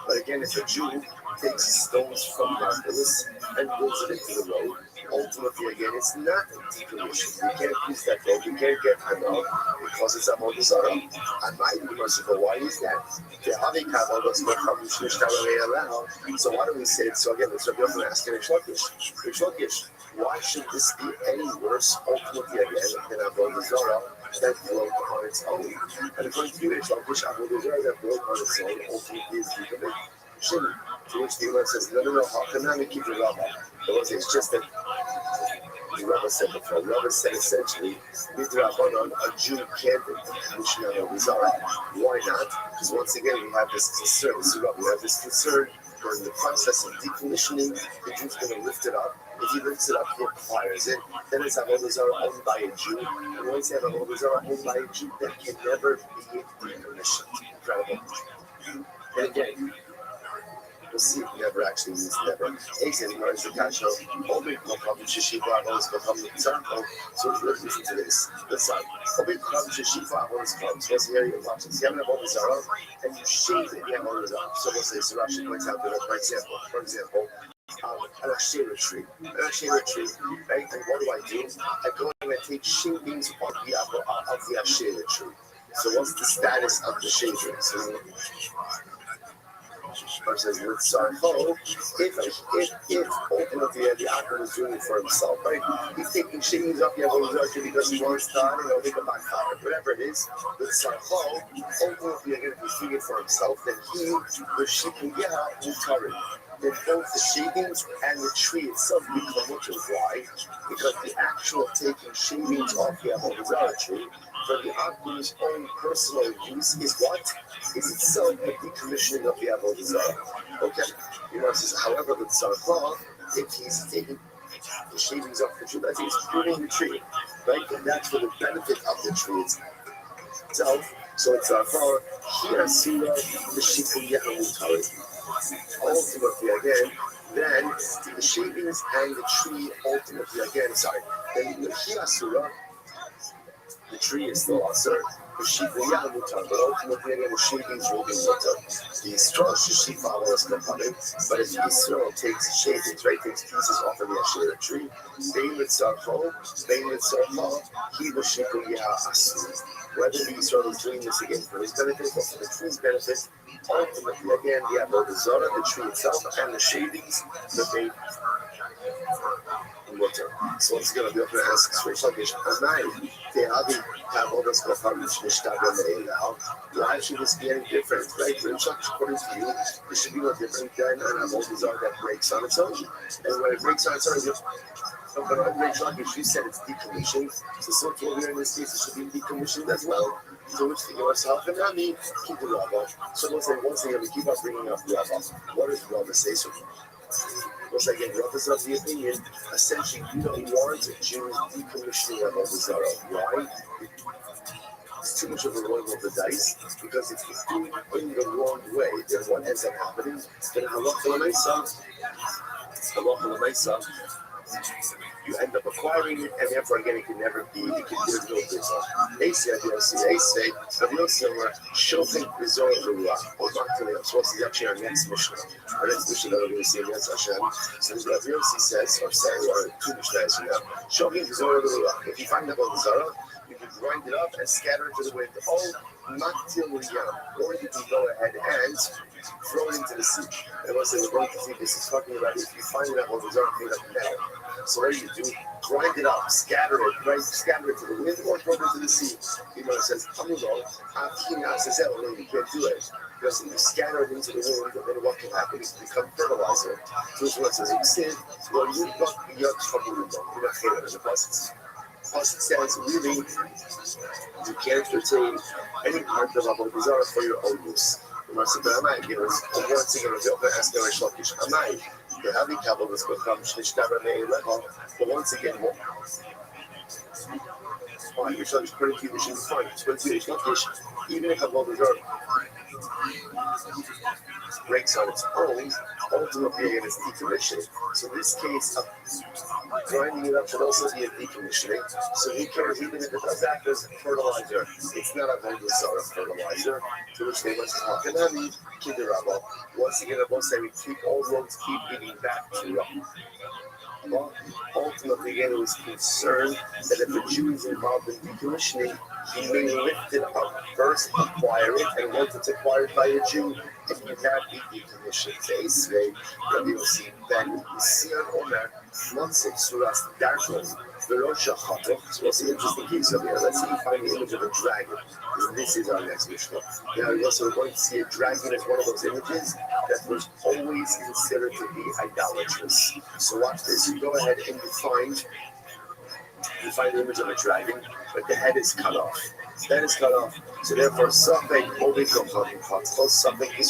But again, if a Jew takes stones from Marcellus and builds it into the road, ultimately, again, it's not decommissioned. You can't use that road. You can't get Hanal because it's Avodah Zarah. And my merciful, why is that? So why do we say it? So again, it's Rabbi Rothschild asking Rishlokish, why should this be any worse, ultimately, again, than Avodah Zarah that broke on its own? And according to you, Rishlokish, Avodah Zarah that broke on its own ultimately is decommissioned. To which the Imam says, no, how can I keep it up? It's just that the Rabbi said before. Rabbi said essentially, a Jew can't decommission Avodah Zarah. Why not? Because once again, we have this concern. We have this concern during the process of decommissioning. The Jew's going to lift it up. If he lifts it up, he acquires it. Then it's Avodah Zarah owned by a Jew. And once you have Avodah Zarah owned by a Jew, that can never be decommissioned. Incredible. And again, we'll see if he never actually means never. Exit learns the kasha. Obik Mokam Shishiva Avos Mokam Tzarko. So listen to this. Listen. Obik Mokam Shishiva Avos comes. What's the area of options? You have an Avodah Zarah and you shave it. You have Avodah Zarah. So we'll say, so Rashi points out that, for example, an Asherah tree. Right? And what do? I go and I take shavings of the Asherah tree. So what's the status of the shavings? Versus with Sarko, if ultimately the actor is doing it for himself, right? He's taking shavings off the Avodah Zarah because he wants to, make a backfire, whatever it is. With Sarko, ultimately, again, if he's doing it for himself, then he, the Shikuyah, Mutarin. Then both the shavings and the tree itself become mutter. Why? Because the actual taking shavings off the Avodah Zarah tree for the Akbar's own personal use is what? Is itself a decommissioning of the Avodah Zarah. Okay? You know, says, however, the Tzarcha, if he's taking the shavings off the tree, that's he's pruning the tree, right? And that's for the benefit of the tree itself. So it's Tzarcha, here Surah, the Shikuyah Mutarid. Ultimately, again, then the shavings and the tree ultimately, again, then the Hiasura, the tree is still asur. The Shikuyah Mutar, but ultimately, again, the shavings will be mutar. The straw Shishifa was component, but if Yisrael takes shavings, right, takes pieces off of the Asherah tree, Bein Mitzarcho, he was Shikuyah Asur. Whether the Yisrael is doing this again for his benefit or for the tree's benefit, ultimately, again, the Avodah Zarah, the tree itself, and the shavings, the bait, mutar. So what's going to be up and ask Shreishakish, why should this be any different, right? According to you, this should be no different than an Avodah Zarah that breaks on its own. And when it breaks on its own, but on Shreishakish, you said it's decommissioned. So what we're in this case, it should be decommissioned as well. So which thing yourself and not me, keep the Rabbah. So we'll say once again, we keep on bringing up Rabbah. What does Rabbah say? So Once again, Rav is of the opinion, essentially, you don't want Jews decommissioning Avodah Zarah. Why? It's too much of a roll of the dice, because if you do it in the wrong way, then what ends up happening? Then halacha l'maisa, you end up acquiring it, and therefore again it can never be. There's no business. Asay, Rabbi Rothschild, shofet b'zor l'ruach. Or back to the source is actually our next mission. Our next mission that we're going to see in Yetz Hashem. So Rabbi Rothschild says, or two mishnayos from now, shofet b'zor l'ruach. If you find the Avodah Zarah, you can grind it up and scatter it to the wind. Oh, maktil l'yam. Or you can go ahead and throw it into the sea. And once we're going to see this is talking about if you find that Avodah Zarah made up now. So what do? Grind it up, scatter it, right? Scatter it to the wind or throw it into the sea. You know, it says, you can't do it. Because if you scatter it into the wind, then what can happen? It becomes fertilizer. So it's what says, you're not here in the process. Plus it says, really, you can't retain any part of Avodah Zarah for your own use. Once again, but once again, fine, you're such pretty cute, is fine. It's pretty cute, even if Avodah Zarah breaks on its own, ultimately again it's decommissioning. So in this case, grinding it up should also be a decommissioning. So who cares even if it does act as fertilizer? It's not a Avodah Zarah fertilizer, to which they must talk. And then Kiderabba. Once again, I will say we keep all roads keep leading back to Rabbi. Well, ultimately, again, it was concerned that if the Jew is involved in decommissioning, he may lift it up first, acquire it, and once it's acquired by a Jew, it cannot be decommissioned. Today, Rabbi Yossi ben Sian Omer, Mansik Suras Darkon, Verosha Chato. So what's the interesting case over here? Let's see if we find the image of a dragon. This is our next Mishnah. Now, we're also going to see a dragon as one of those images that was always considered to be idolatrous. So watch this. You go ahead and you find the image of a dragon, but the head is cut off. The head is cut off. So therefore, something is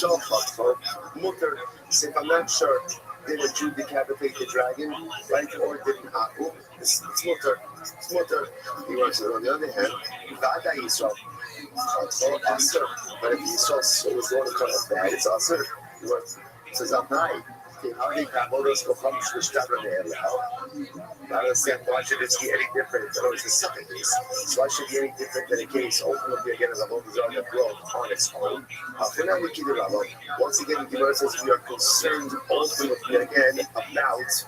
all chatful. Mutter. So if I'm not sure, did a Jew decapitate the dragon, right, or didn't Aku? It's mutter. It's mutter. He wants it. On the other hand, Vada Yisrael. But if Yisrael was going to cut off the head, it's also it says Abnai. How they have all those Kochams to start on the area. I understand why should it be any different? It's the second case. So why should it be any different than a case ultimately again as a Avodah Zarah that broke on its own? Once again, the Gemara says we are concerned ultimately again about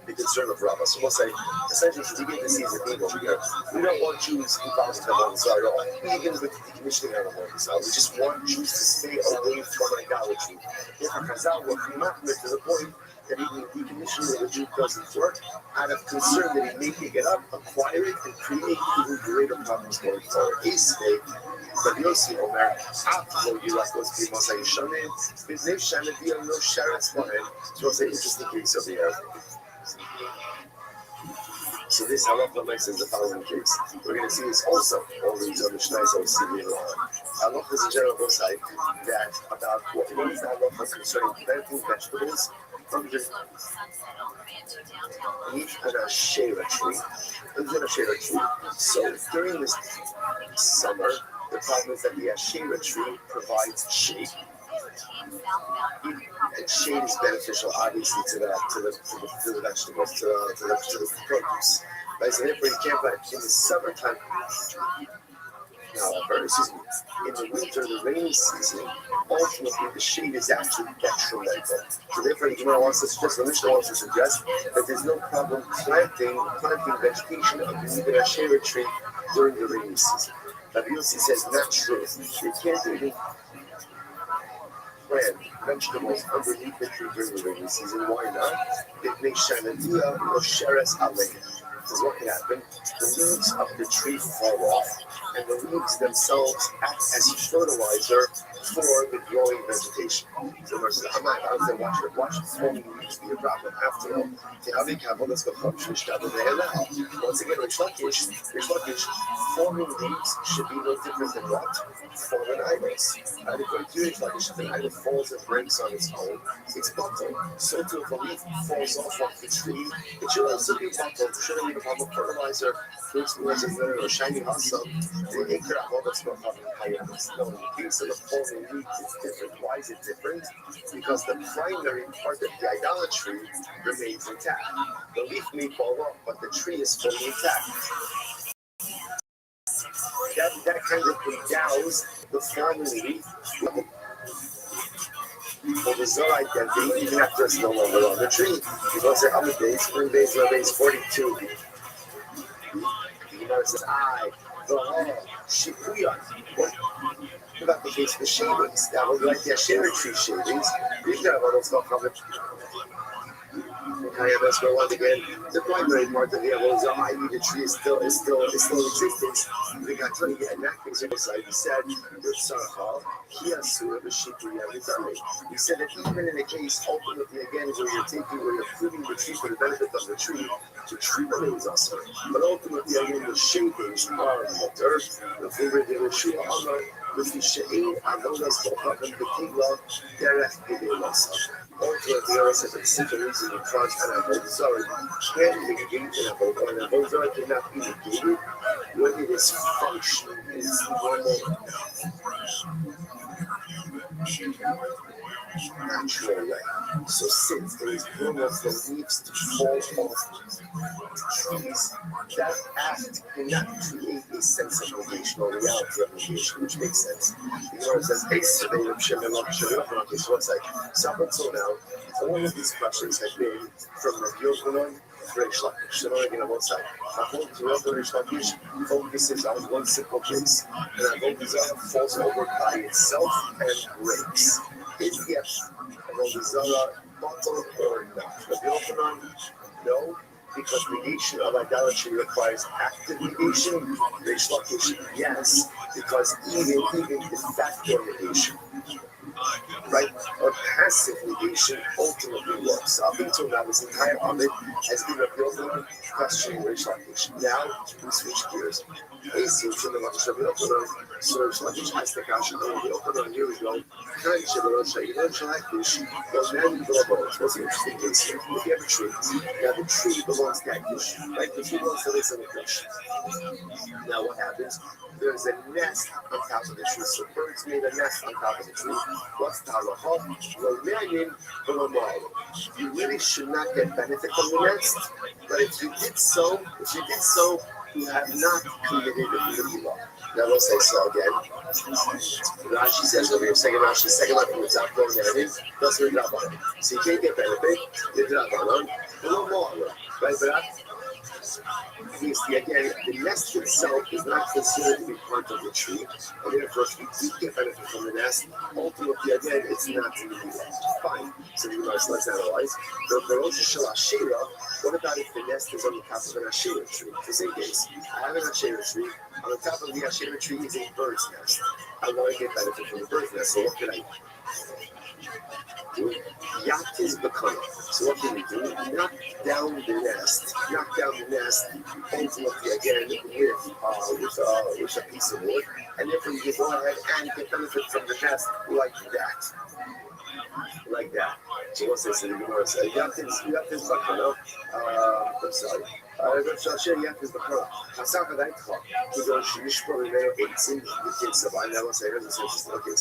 the concern of Rabbah. So we'll say, essentially, to begin to see the theme over here, we don't want Jews involved in Avodah Zarah, even with the decommissioning of Avodah Zarah. We just want Jews to stay away from idolatry. If a Chazal will come up to the point that even the decommissioning of a Jew doesn't work, out of concern that he may pick it up, acquire it, and create even greater problems going forward. Rabbi Yossi Omer, after you last those people say Shaman, Biznev Shanadi no Sharetz Mohen. So it's an interesting case over here. So this halacha makes is the following case. We're going to see this also. All these other shnais that we see later on. Halacha is a general insight that about what is the halacha concerning planting vegetables from just each of a shera tree. So during this summer, the problem is that the shera tree provides shade. And shade is beneficial, obviously, to the vegetables, to the produce. Right? So therefore, you can't plant in the summertime. However, in the winter, the rainy season, ultimately the shade is actually detrimental. So therefore, the Mishnah wants to suggest that there's no problem planting vegetation underneath a shera tree during the rainy season. Rabbi Yossi says not true. You can't even plant vegetables underneath the tree during the rainy season. Why not? It makes shanadia or sheres aleha. Because what can happen? The leaves of the tree fall off, and the leaves themselves act as fertilizer for the growing vegetation. So I'm not out there watching falling leaves be a problem. After all, once again, Rish Lakish, falling leaves should be no different than what? Fallen idols. And according to Rish Lakish, if an idol falls and breaks on its own, it's bottled. So too, if a leaf falls off of the tree, it should also be bottled. It shouldn't be a problem. Fertilizer, fruits, or shiny hot sun. No, in the case of the fallen leaf, it's different. Why is it different? Because the primary part of the idolatry remains intact. The leaf may fall off, but the tree is fully intact. That kind of endows the fallen leaf for the Zohar identity, even after it's no longer on the tree. You go say, how many days? 3 days, 11 days, 42. The Gemara says, Shipuya. What about the case of the shavings? That was like the Asherah tree shavings. These are what it's called. Once again, the primary part of the Avodah, i.e. the tree is still in existence. We got to get in that case, he said, he said that even in a case, ultimately again, where you're pruning the tree for the benefit of the tree remains awesome. But ultimately again, the shavings are mutter. The favorite of the Shua Amar, with the She'in, Avodas, Bochak, and Betila, Derech, Gedei, ultimately, there is a simple reason because an Avodah Zarah can negate an Avodah, and an Avodah Zarah cannot be negated when it is functioning in its normal natural way. So since there is room of the leaves to fall off trees, that act cannot create a sense of negation or reality of negation, which makes sense. The Gemara says, so it's like, so up until now, all of these questions have been from the Yochanan, Rish Lakish. So again, on one side, according to Rish Lakish, focuses on one simple case, and Avodah Zarah falls over by itself and breaks. Is the Avodah Zarah bottled or not? Rabbi Yochanan, no, because negation of idolatry requires active negation. Rish Lakish, yes, because even de facto negation, right, or passive negation ultimately works. Up until now, this entire Amid has been a building questioning Rish Lakish. Now we switch gears. So Rish Lakish has the question. Here we go. What's the interesting case here? If you have a tree, the tree belongs to Akish, right? The tree belongs to this and Akish. Now what happens? There's a nest on top of the tree. So birds made a nest on top of the tree. What's the halacha? You really should not get benefit from the nest, but if you did so, you have not committed a mitzvah. Now we'll say so again. Rashi says over here, second line from the top going down in, that's your drabanan. So you can't get benefit, the drabanan, no more, right? But again, the nest itself is not considered to be part of the tree, and therefore, if you do get benefit from the nest, ultimately, again, it's not to be fine. So let's analyze. What about if the nest is on the top of an Asherah tree? The same case. I have an Asherah tree. On the top of the Asherah tree is a bird's nest. I want to get benefit from the bird's nest, so what can I do? Yak is bakana. So what can we do? Knock down the nest. Ultimately, again, with a piece of wood, and therefore you can go ahead and get benefit from the nest like that. So what's this in the Gemara? Yak is bakana. I'm sorry. It's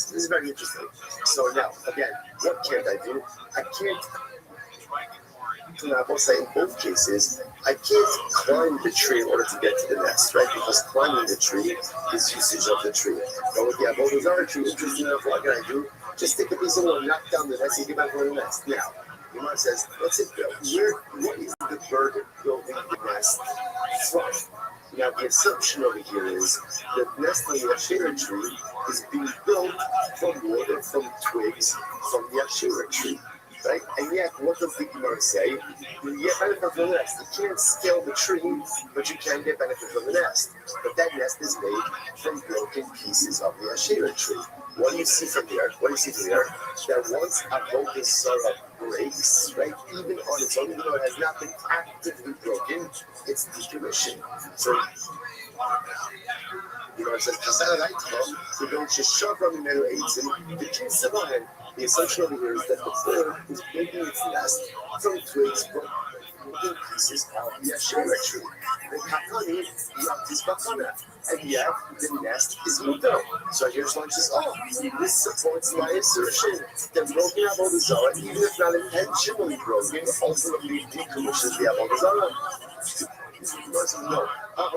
this is very interesting. So now, again, what can't I do? I can't. I will say in both cases, I can't climb the tree in order to get to the nest, right? Because climbing the tree is usage of the tree. But with the Avodah Zarah tree, interesting enough, what can I do? Just take a piece of wood, knock down the nest, and get back on the nest. Now, Gemara says, what's it built? What is the bird building the nest from? Now, the assumption over here is the nest on the Asherah tree is being built from wood and from twigs from the Asherah tree. Right? And yet, what does the Gemara say? You get benefit from the nest. You can't scale the tree, but you can get benefit from the nest. But that nest is made from broken pieces of the Asherah tree. What do you see from here? What do you see from here? That once a broken Sarah breaks, right, even on its own, even though it has not been actively broken, it's decommissioned. So, it says, we don't just shove on the middle eights. And the case of the assumption over here is that the bird is making its nest from twigs, broken pieces of the Asherah tree. The kakani is bakana, and yet the nest is muto. So here's one says, this supports my assertion that broken Avodah Zarah, even if not intentionally broken, ultimately decommissions the Avodah Zarah. No,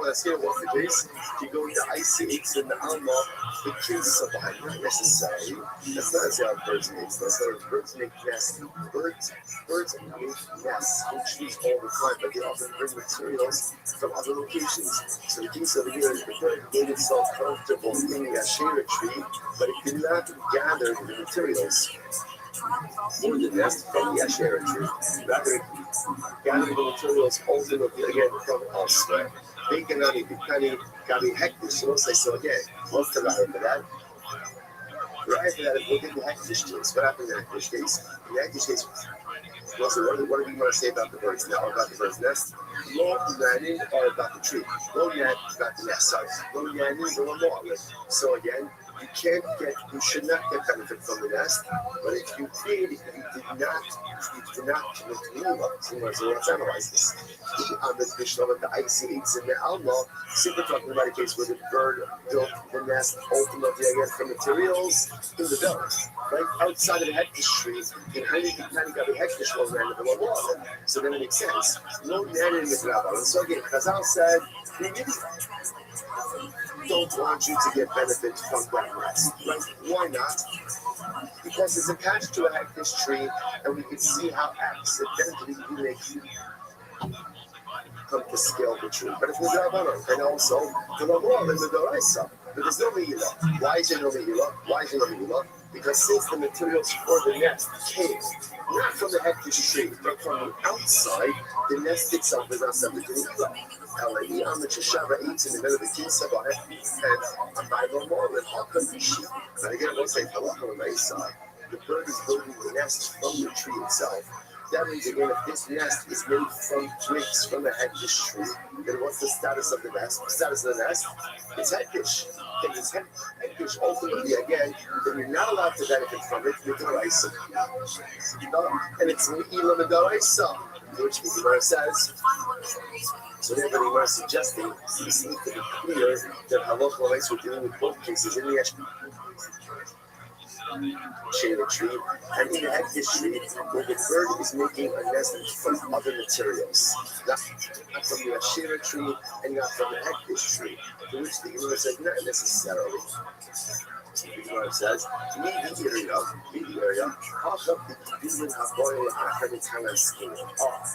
let's get what's the case. If you go into IC8 and the Alma, the case of behind not necessary. That's not as how birds make. That's not birds make nests. Birds make nests in trees all the time, but they often bring materials from other locations. So the case over here is the bird made itself comfortable in the Asherah tree, but it did not gather the materials for the nest from the Asherah tree. Rather, gathering the materials ultimately again from elsewhere. Bacon on it, Bikani, Gabi Hector, so again, what's the right for that? Right for that, look at the Hector's case. What happened in the Hector's case? In the Hector's case, what do you want to say about the birds now, or about the bird's nest? Lo Yanin or about the tree? Lo Yan about the nest, sorry. Lo Yanin is a little more. So again, you should not get benefit from the nest, but if you did, you did not commit Mila. So let's analyze this. On the Mishnah of the IC8s in the Alma, simply talking about a case where the bird built the nest ultimately again from materials in the belt, right? Outside of the hectic tree, in Hani Kitani got a hectic was ran the law. So then it makes sense. No man in the Grabal. And so again, Chazal said, we really don't want you to get benefit from that nest, right? Why not? Because it's attached to a hectic tree, and we can see how accidentally we make come to scale the tree. But if we grab on it, and also the law and the Doraisa, but there's no Mehila. Why is there no Mehila? Why is there no Mehila? Because since the materials for the nest came not from the hectic tree, but from the outside, the nest itself is not subject to Mehila. LAE on the Cheshava eats in the middle of the Kinsa and a Bible more than all condition. But again, we'll say, the bird is building the nest from the tree itself. That means again, if this nest is made from twigs from a hectic tree, then what's the status of the nest? The status of the nest? It's hectic. If it's hectic, ultimately again, then you're not allowed to benefit from it with the Raisa. And it's an Elam Daraisa, which the Gemara says. So therefore, we are suggesting this needs to be clear that halacha rights we're dealing with both cases in the Asherah tree and in the hectic tree, where the bird is making a nest from other materials, not from the Asherah tree and not from the hectic tree, to which the Gemara says not necessarily. The Gemara says, me the area, half of the Kibbutzim Haboy Achanitanaskin.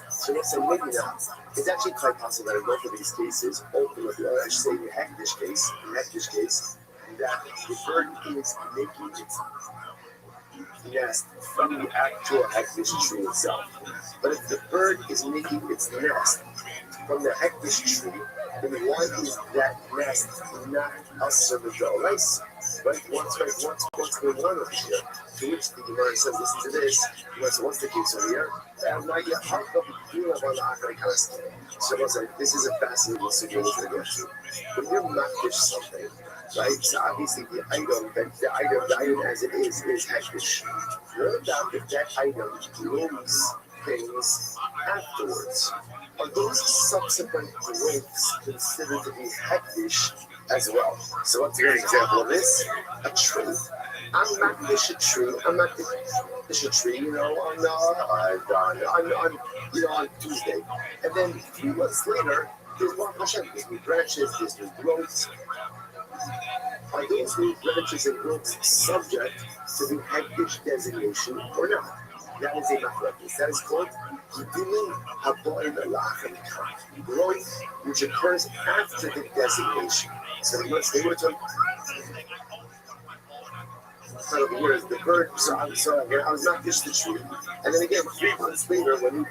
So let's say maybe not. It's actually quite possible that in both of these cases, ultimately, I should say in the hectic case, that the bird is making its nest from the actual hectic tree itself. But if the bird is making its nest from the hectic tree, then why is that nest not a servant of rice? Right? What's going on over here? To which the Gemara says, listen to this. So what's the case over here? So this is a fascinating situation to get to. When you're makdish something, right? So obviously the item as it is hektish. No doubt that item grows things afterwards. Are those subsequent growths considered to be hektish as well? So what's a great example of this? A tree. I'm makdish a tree, on Tuesday. And then 3 months later, there's more there's new branches, there's new growths. Are those new branches and growths subject to the hektish designation or not? That is a machlokes. That is called growth, which occurs after the designation. So let's stay with them. Over here is the bird. So I was not just the tree. And then again, 3 months later, when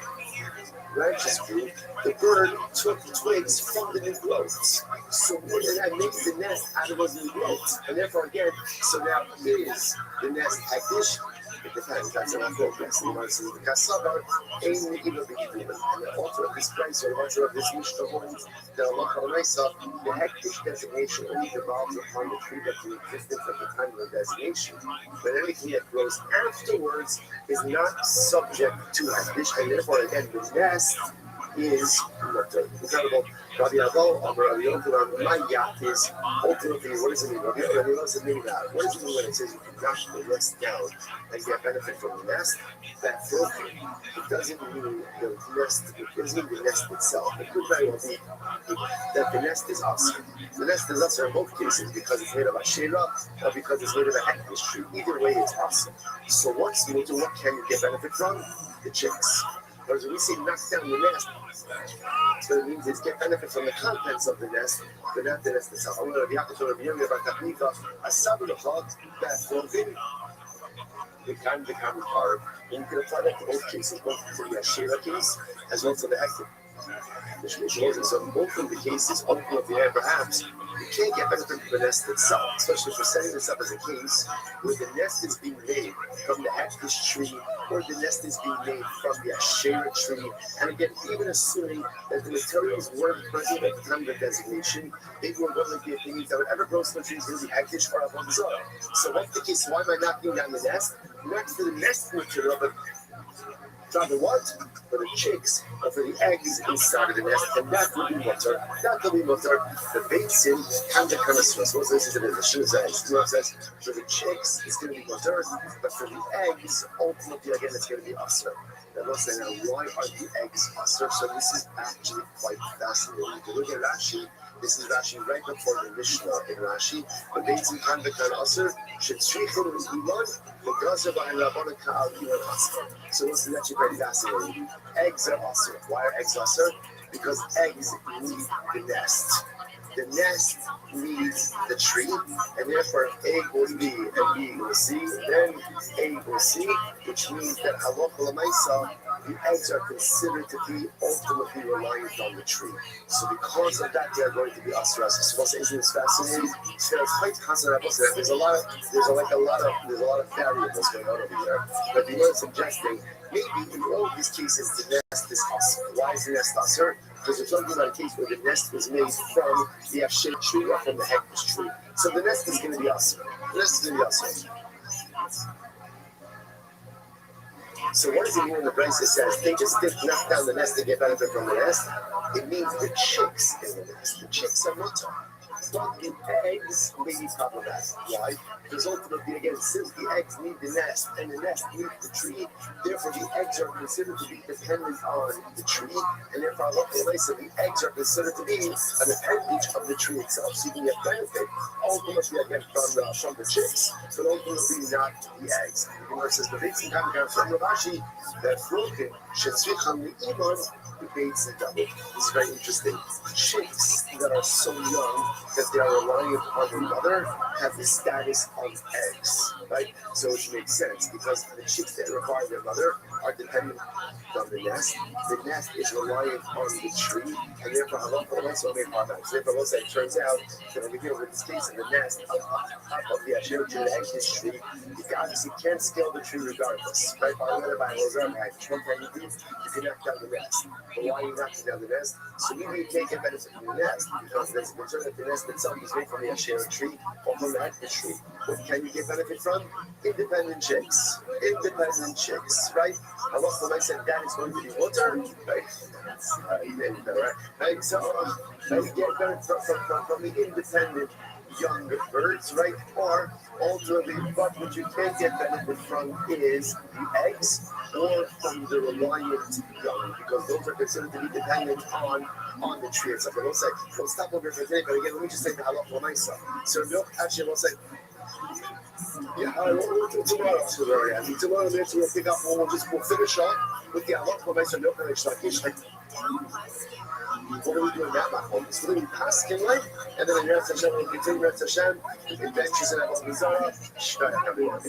branches grew, the bird took twigs from the new growths. So and that makes the nest out of those new growths. And therefore, again, so now is the nest hektish. It depends. That's an progress. You might see the cassava, and the author of this place, or the author of this Mishnah points, the Allah the hektish designation only devolves upon the tree that's in existence at the time of the designation. But anything that grows afterwards is not subject to hektish, and therefore, again, the nest is incredible. Rabbi my yacht is ultimately, what does it mean? Rabbi what does it mean that? What does it mean when it says you can knock the nest down and get benefit from the nest? That's broken. It doesn't mean the nest, it doesn't mean the nest itself. It could very well be that the nest is us. The nest is us in both cases because it's made of a shera or because it's made of a hektish tree. Either way, it's us. So what's mutter? What can you get benefit from? The chicks. Whereas when we say knock down the nest, so it means it's get benefit from the contents of the nest, but not the nest itself. I'm going to be able to review about Tapnika, a sabbath of thought that's broken. The kind of carb, and you can apply that to both cases, both for the Ashera case as well as for the hectic. So in both of the cases, ultimately, perhaps you can't get benefit from the nest itself, especially for setting this up as a case where the nest is being made from the hektish tree or the nest is being made from the Ashera tree. And again, even assuming that the materials weren't present at the time of the designation, they were one of the things that would ever grow from the trees will be hektish or abonzor. So what's the case? Why am I knocking down the nest? Not for the nest material, but for the what? For the chicks or for the eggs inside of the nest, and that will be mutter. That will be mutter. The baits in kind of so this is the shoe says. For the chicks, it's going to be mutter, but for the eggs, ultimately again, it's going to be usher. Now, let's say now, why are the eggs usher? So this is actually quite fascinating. If you look at Rashi, this is Rashi right before the Mishnah in Rashi. The baits in kind of usher should strichel with iman. So this is actually very fascinating. Eggs are usher. Why are eggs usher? Because eggs need the nest. The nest needs the tree, and therefore A will B and B will C, then A will C, which means that halacha l'maisa, the eggs are considered to be ultimately reliant on the tree. So because of that, they are going to be asras. So isn't this fascinating? So it's quite fascinating. There's a lot of variables going on over here. But you know, suggesting maybe in all of these cases the nest is asr. Why is the nest asr? Because we're talking about a case where the nest was made from the Ashera tree or from the hektish tree. So the nest is going to be asr. The nest is going to be asr. So what does it mean when the Brisa says, take a stick, knock down the nest to get benefit from the nest? It means the chicks in the nest. The chicks are mutter. But the eggs may be problematic. Why? Because ultimately, again, since the eggs need the nest and the nest needs the tree, therefore the eggs are considered to be dependent on the tree, and therefore, the eggs are considered to be an appendage of the tree itself. So you can get benefit ultimately again from the chicks, but ultimately not the eggs. The Gemara says the baits and kamikam from Ravashi that broken should switch on the iman. The baits and double. It's very interesting. Chicks that are so young that they are reliant on their mother have the status of eggs, right? So it makes sense because the chicks that require their mother are dependent on the nest. The nest is reliant on the tree, and therefore also made products. Therefore, also it turns out that over here with this case in the nest of the Ashera tree, the hektish tree, you obviously can't scale the tree regardless, right? By one time you can knock down the nest. But why are you knocking down the nest? So maybe you can't get benefit from the nest because there's a concern that the nest itself is made from the Ashera tree or from the hektish tree. What can you get benefit from? Independent chicks. Independent chicks, right? Allah said that is going to be water, right? Right? So you get benefit from the independent young birds, right? Or ultimately, but what you can't get benefit from is the eggs or from the reliant young, because those are considered to be dependent on the tree itself. And we'll say, we'll stop over for today, but again, let me just say the halacha l'maisa. So milk, actually, we'll say, yeah, tomorrow we'll pick up, we'll finish off with the halacha l'maisa milk and shtakish. What are we doing now, Machom? It's going to be Paskin light, and then in Eretz Hashem, we'll continue Eretz Hashem, in benches and Abba Mizara. Shkaya, everyone.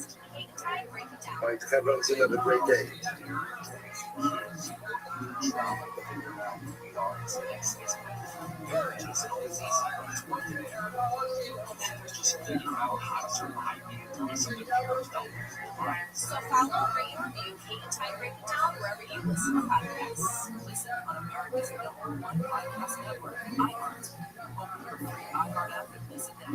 All right, have another great day. So follow, rate, and review Kate and Ty Break It Down wherever you listen to podcasts. Listen on America's #1 podcast network, iHeart. Open your free iHeart app and listen now.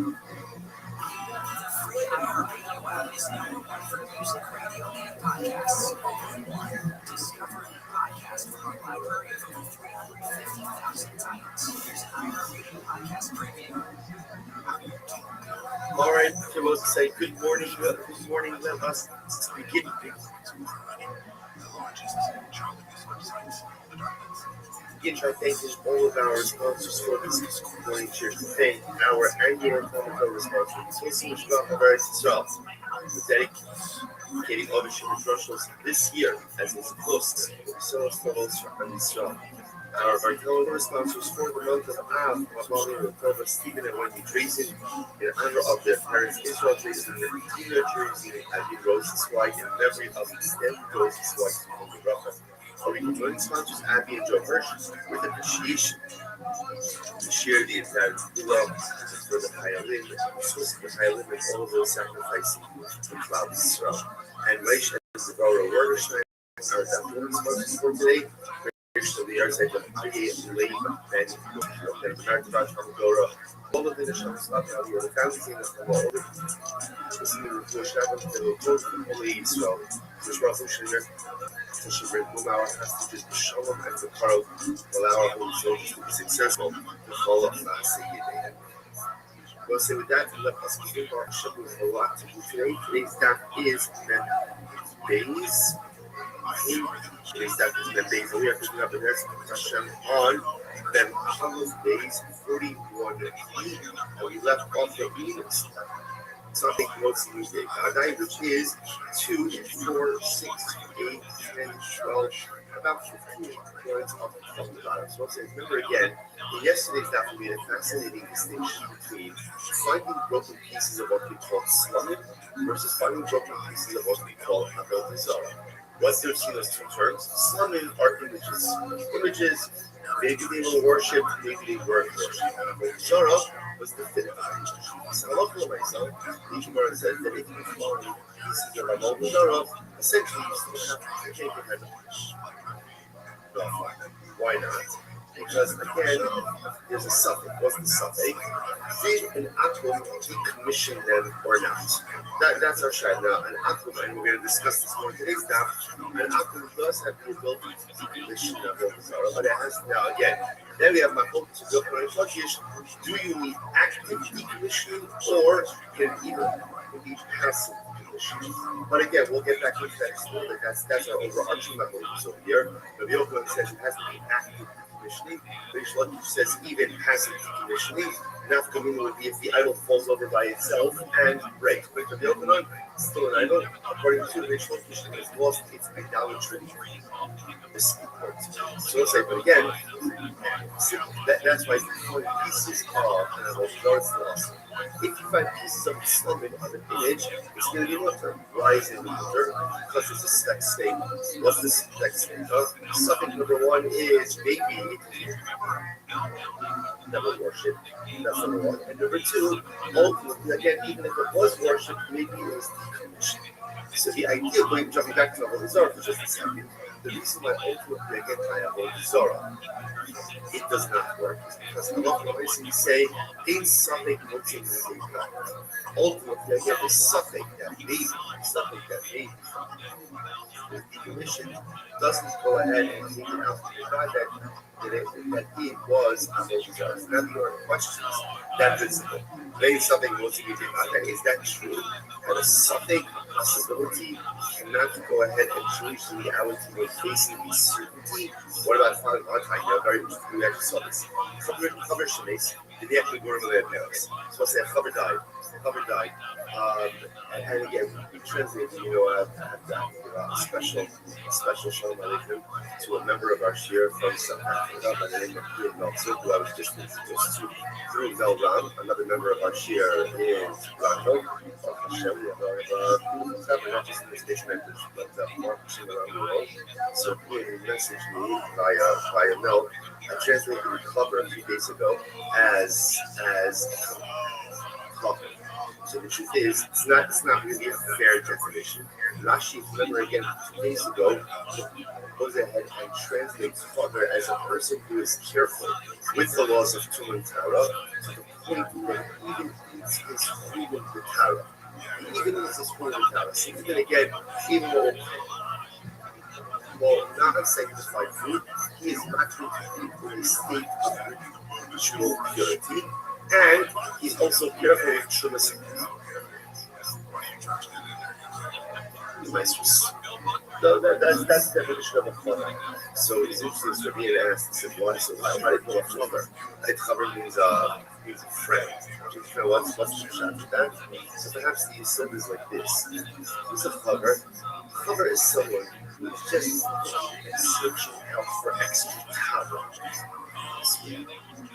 The free iHeartRadio app is #1 for music, radio, and podcasts. All in one. Discover and podcast from a library of over 350,000 titles. Here's an iHeartRadio podcast preview. All right, I will say good morning. Let us begin. Begin by thanking all of our sponsors for this morning cheer. Thank our annual comic sponsors. Listen to Rabbi Rothschild, dedicating all the Rabbi Rothschilds this year as his close sales levels from Israel. Our Bartolo sponsors for the month of Av, Rabbi Rothschild, Stephen and Wendy Drazen, in honor of their parents, Israel Drazen, and Tina Drazen, and Abby Rose's wife, in memory of extended Rose's wife, Tony Rafa. Our joint sponsors, Abby and Joe Hirsch, with appreciation to share the entire love for the Hayalim, and all of those sacrificing the cloud Israel. And Reish and Zevara Werderstein, our document sponsors for today. The yard site of Aye Lane and Bernard Raj Hamagora, all of the national stuff, the families in the world, listening to the Shabbat, the Holy Israel, the Rosh Hashanah, the Shabbat, Mumar, hostages, the Shalom, and the Karo, allow our holy soldiers to be successful to follow up Seigneur. Well, so with that, let us begin our Shabbat a lot to do today. Today's daf is Days. Today's daf is Days. We are picking up the next Hashem on Ben Shabbos days 41 and we left off the Venus. Something mostly Tuesday, which is 2, 4, 6, 8, 10, 12, about 15 points off from the bottom. So I'll say, remember again, in yesterday's daf we had a fascinating distinction between finding broken pieces of what we call slumming versus finding broken pieces of what we call avodah zarah. What's there seen as two terms? Slumming are images. Images, maybe they were worshipped, maybe they weren't worshipped. Avodah zarah was definitive. So I love for myself. The Gemara says that if you find pieces of avodah zarah, essentially you still have to take your head off. No, why not? Because again, there's a suffix. What's the suffix? Did an akum decommission them or not? That's our shad. Now, an akum, and we're going to discuss this more in today's daf. An akum does have the ability to decommission the avodah zarah, but it has now again. Then we have my hope to go for a do you need active decommissioning or can it even be passive decommissioning? But again, we'll get back into that a little bit. That's our overarching level over here. Rabbi Rothschild says it has to be active decommissioning. Reish Lakish says even passive decommissioning. Nafkamina would be if the idol falls over by itself and breaks. But Rabbi Rothschild, still an idol, according to Reish Lakish, it has lost its idolatry. So let's say, but again, that's why you find pieces of avodah lost. If you find pieces of slumming on an image, it's going to be mutter. Why is it mutter? Because it's a spec state. What's the spec state of? Suffix number one is maybe never worship. That's number one. And number two, ultimately, again, even if it was worship, maybe it was decommissioned. So the idea of jumping back to avodah zarah for just a second, the reason why ultimately again by avodah zarah, it does not work is because a lot of places say in something what's in the ultimately again the suffix that maybe with decommission doesn't go ahead and take it out to the fact that it was avodah zarah. Now there are questions that principle. Maybe something was to be that is that true? And a suffix possibility cannot go ahead and change the reality of facing the certainty. What about following on time? Very much we actually saw this. Cover Shemace, did they actually go to their parents? So let's say a cover died. Cover died. And again, we translated, I have that special shalom aleichem to a member of our shir from South Africa by the name of Ian Meltzer, who I was just introduced to through Mel Ram, another member of our shir in Toronto. Hashem, we have not just in the station members, but more Hashem around the world. So Ian messaged me via Mel. I translated the cover a few days ago as cover. So the truth is, it's not really a fair definition. Rashi, remember again, 2 days ago, goes ahead and translates cover as a person who is careful with the laws of Tum and Tara to the point that even eats his food in the Tara. Even eats his food in the Tara. So even again, even well, not unsanctified food, he is naturally to eat in a state of ritual purity. And he's also careful with Shumas. That's the definition of a plumber. So it's interesting. So being asked, he said, "Why? So how do you call a plumber? A cover means a friend. What's the shot with that? So perhaps the yisod is like this. Who's a cover? Cover is someone who's just searching out for extra power.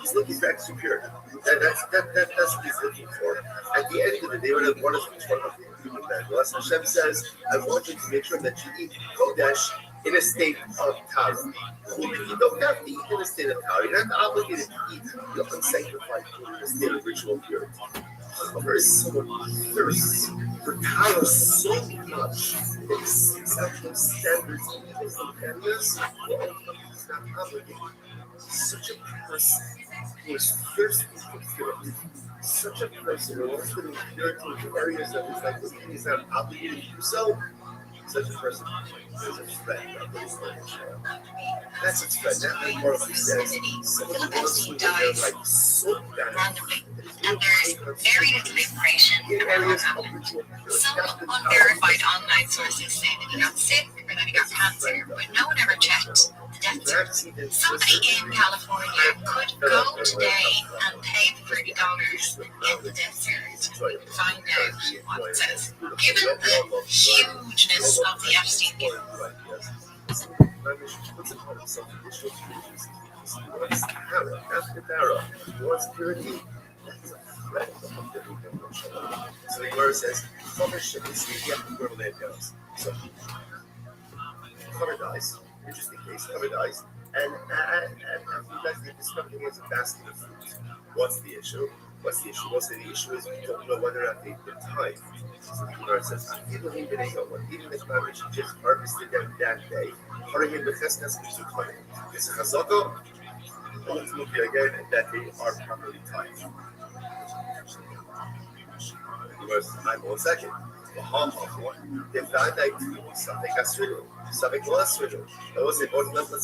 He's looking for extra purity. That's what he's looking for. At the end of the day, what is each one of you? Hashem says, I want you to make sure that you eat Kodesh in a state of Tara. You don't have to eat in a state of Tara. You're not obligated to eat the unsanctified food in a state of ritual purity. However, someone who thirsts for Tara so much that he seeks out those standards even from areas where he's not obligated. Such a person who is thirsty for purity. Such a person who wants to be purity in areas of his life that he is not obligated to do so. Such a person is a friend of his life. That's its friend. That way, more of says, someone who wants to live like so bad. And there's very little information about what happened. Some unverified online sources say that he got sick or that he got cancer, but no one ever checked the death certificate. Somebody in California could go today and pay the $30 and get the death certificate and find out what it says. Given the hugeness of the Epstein case. What's purity? So the Gemara says, cover should see where the land goes. So cover dies. Interesting case. Cover dies, and you guys get discovered he has a basket of fruit. What's the issue? What's the issue? Mostly the issue is we don't know whether or not they've been timed. So the Gemara says, even the Gemara should just harvested them that day. It's a chazaka, and ultimately again that they are properly timed. Time 1 second. Let's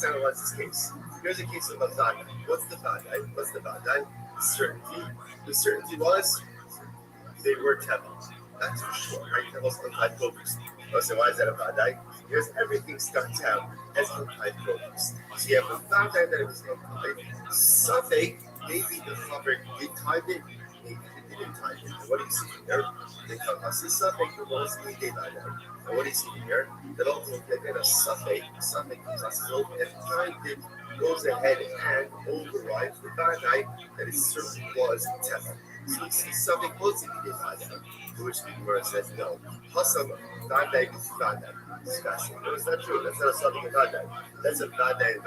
analyze this case. Here's a case of a Vadai. What's the Vadai? Certainty. The certainty was they were Tevel. That's for sure, right? Tevel's untied focused. So why is that a Vadai? Here's everything stuck down as untied focused. So you have a Vadai that it was untied. Something, maybe the Chaver did time it, maybe they didn't time it. And what do you see here? They come us is something the most we did by them. And what do you see here? That ultimately again a something possible and time it goes ahead and overrides the Vadai that it certainly was Tevel. So you see something was did by them. To which the Gemara says no. Hasam Vadai is Vadai. No, it's not true. That's not a something of Vadai. That's a Vadai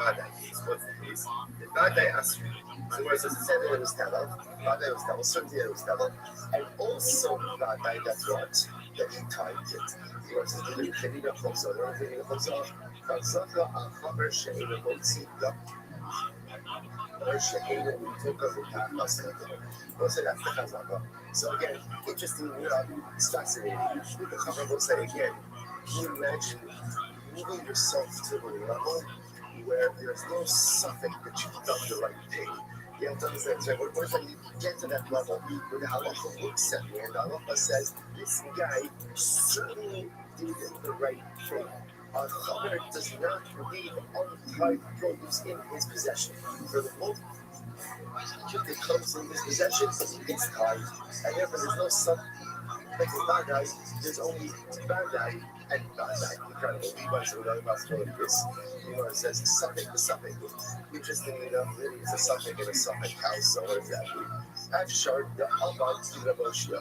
case. What's the case? The Vadai Asri. So where it says the same thing was Tevel. Vadai was Tevel. Certainly it was Tevel. And also Vadai, that's what? That he timed it. Where it says the Kedina Choksa. The only thing in the Choksa. Chazaka Achaber She'ena Motzika. Or She'ena Utoka V'Kach. So that's the Chazaka. So again, interesting, it's fascinating. The Chaver will say again, can you imagine moving yourself to the level where there's no suffix that you've done the right thing? You have to understand, right? What if you get to that level where the halacha looks at me and the halacha says, this guy certainly did the right thing. A chaver does not leave untied produce in his possession. For the most If it comes in his possession, it's time. And therefore, there's no sub. Like in Bandai, there's only Bandai and Bandai. Incredible. Levi's are without about to this. It says suffix to suffix. Interestingly enough, really, it's a suffix and a suffix house. So what does that mean? Afshar, the Abad to Raboshia.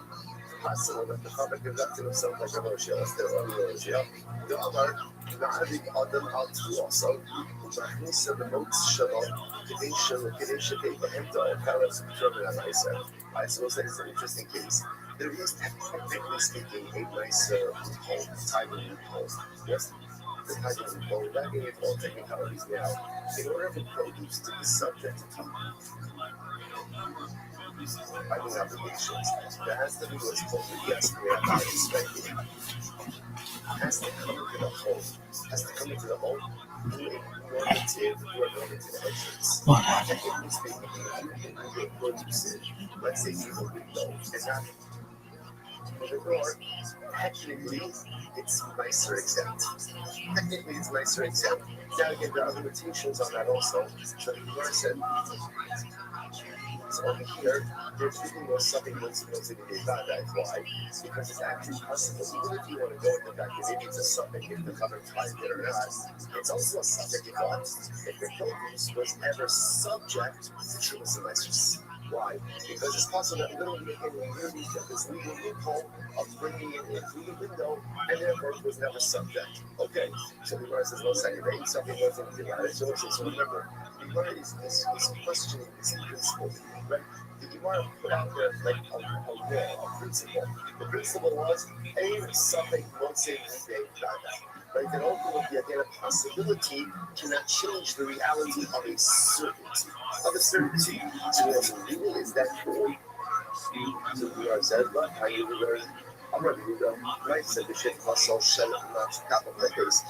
Possible that the Chabad conducted himself like Raboshia. That's their own Raboshia. The Amar, the Adik Adam Altu also. Machnisa the Moats Shalom. Kadesha Shakei Bahem to all Paras German and Isa. I suppose that is an interesting case. There is, technically speaking, a nicer loophole, tiny loophole. Yes, the tiny loophole, lacking in all technicalities now, in order for produce to be subject to binding obligations, there has to be what's called the yes, expecting. Has to come into the home. Has to come into the home through a normative entrance. Technically speaking, if you can produce it, let's say through the window, and not the door, technically it's nicer exempt. Technically it's nicer exempt. Now again, there are limitations on that also. So the Gemara said, so over here, there's really no something once in the Bandai. Why? Because it's actually possible, even if you want to go in the fact that maybe it's a suffix if the cover ties it or not, it's also a suffix if the produce was ever subject to Trumas and Lysis. Why? Because it's possible that literally they can really get this legal loophole of bringing it in through the window, and therefore it was never subject. Okay, so the Gemara says, no second, ain't something wasn't divided. So remember, the Gemara is questioning this principle, right? The Gemara put out there like a law, a principle. The principle was, a something once a day, right? That ultimately, again, a possibility cannot change the reality of a certainty. So what's real is that true? So we are said, but how you learn. I'm ready to go. Nice said the shit muscle shut not cap of the case.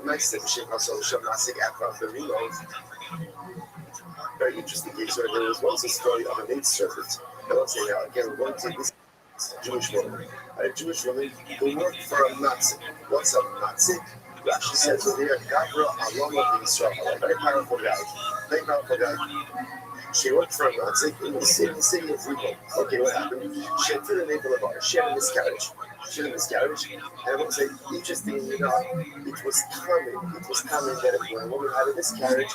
Nice said the shit muscle shut not sick across the reload. Very interesting case where there was once a story of a maid servant. And let's say now again, we're going to take this Jewish woman. A Jewish woman who worked for a Nazi. What's a Nazi? Rashi says over here, Gabra Alama Israel, a very powerful guy. Very powerful guy. She worked for a Nazi in the city of Rico. Okay, what happened? She had to the navel of ours. She had a miscarriage. And it was interesting, it was common that if when a woman had a miscarriage,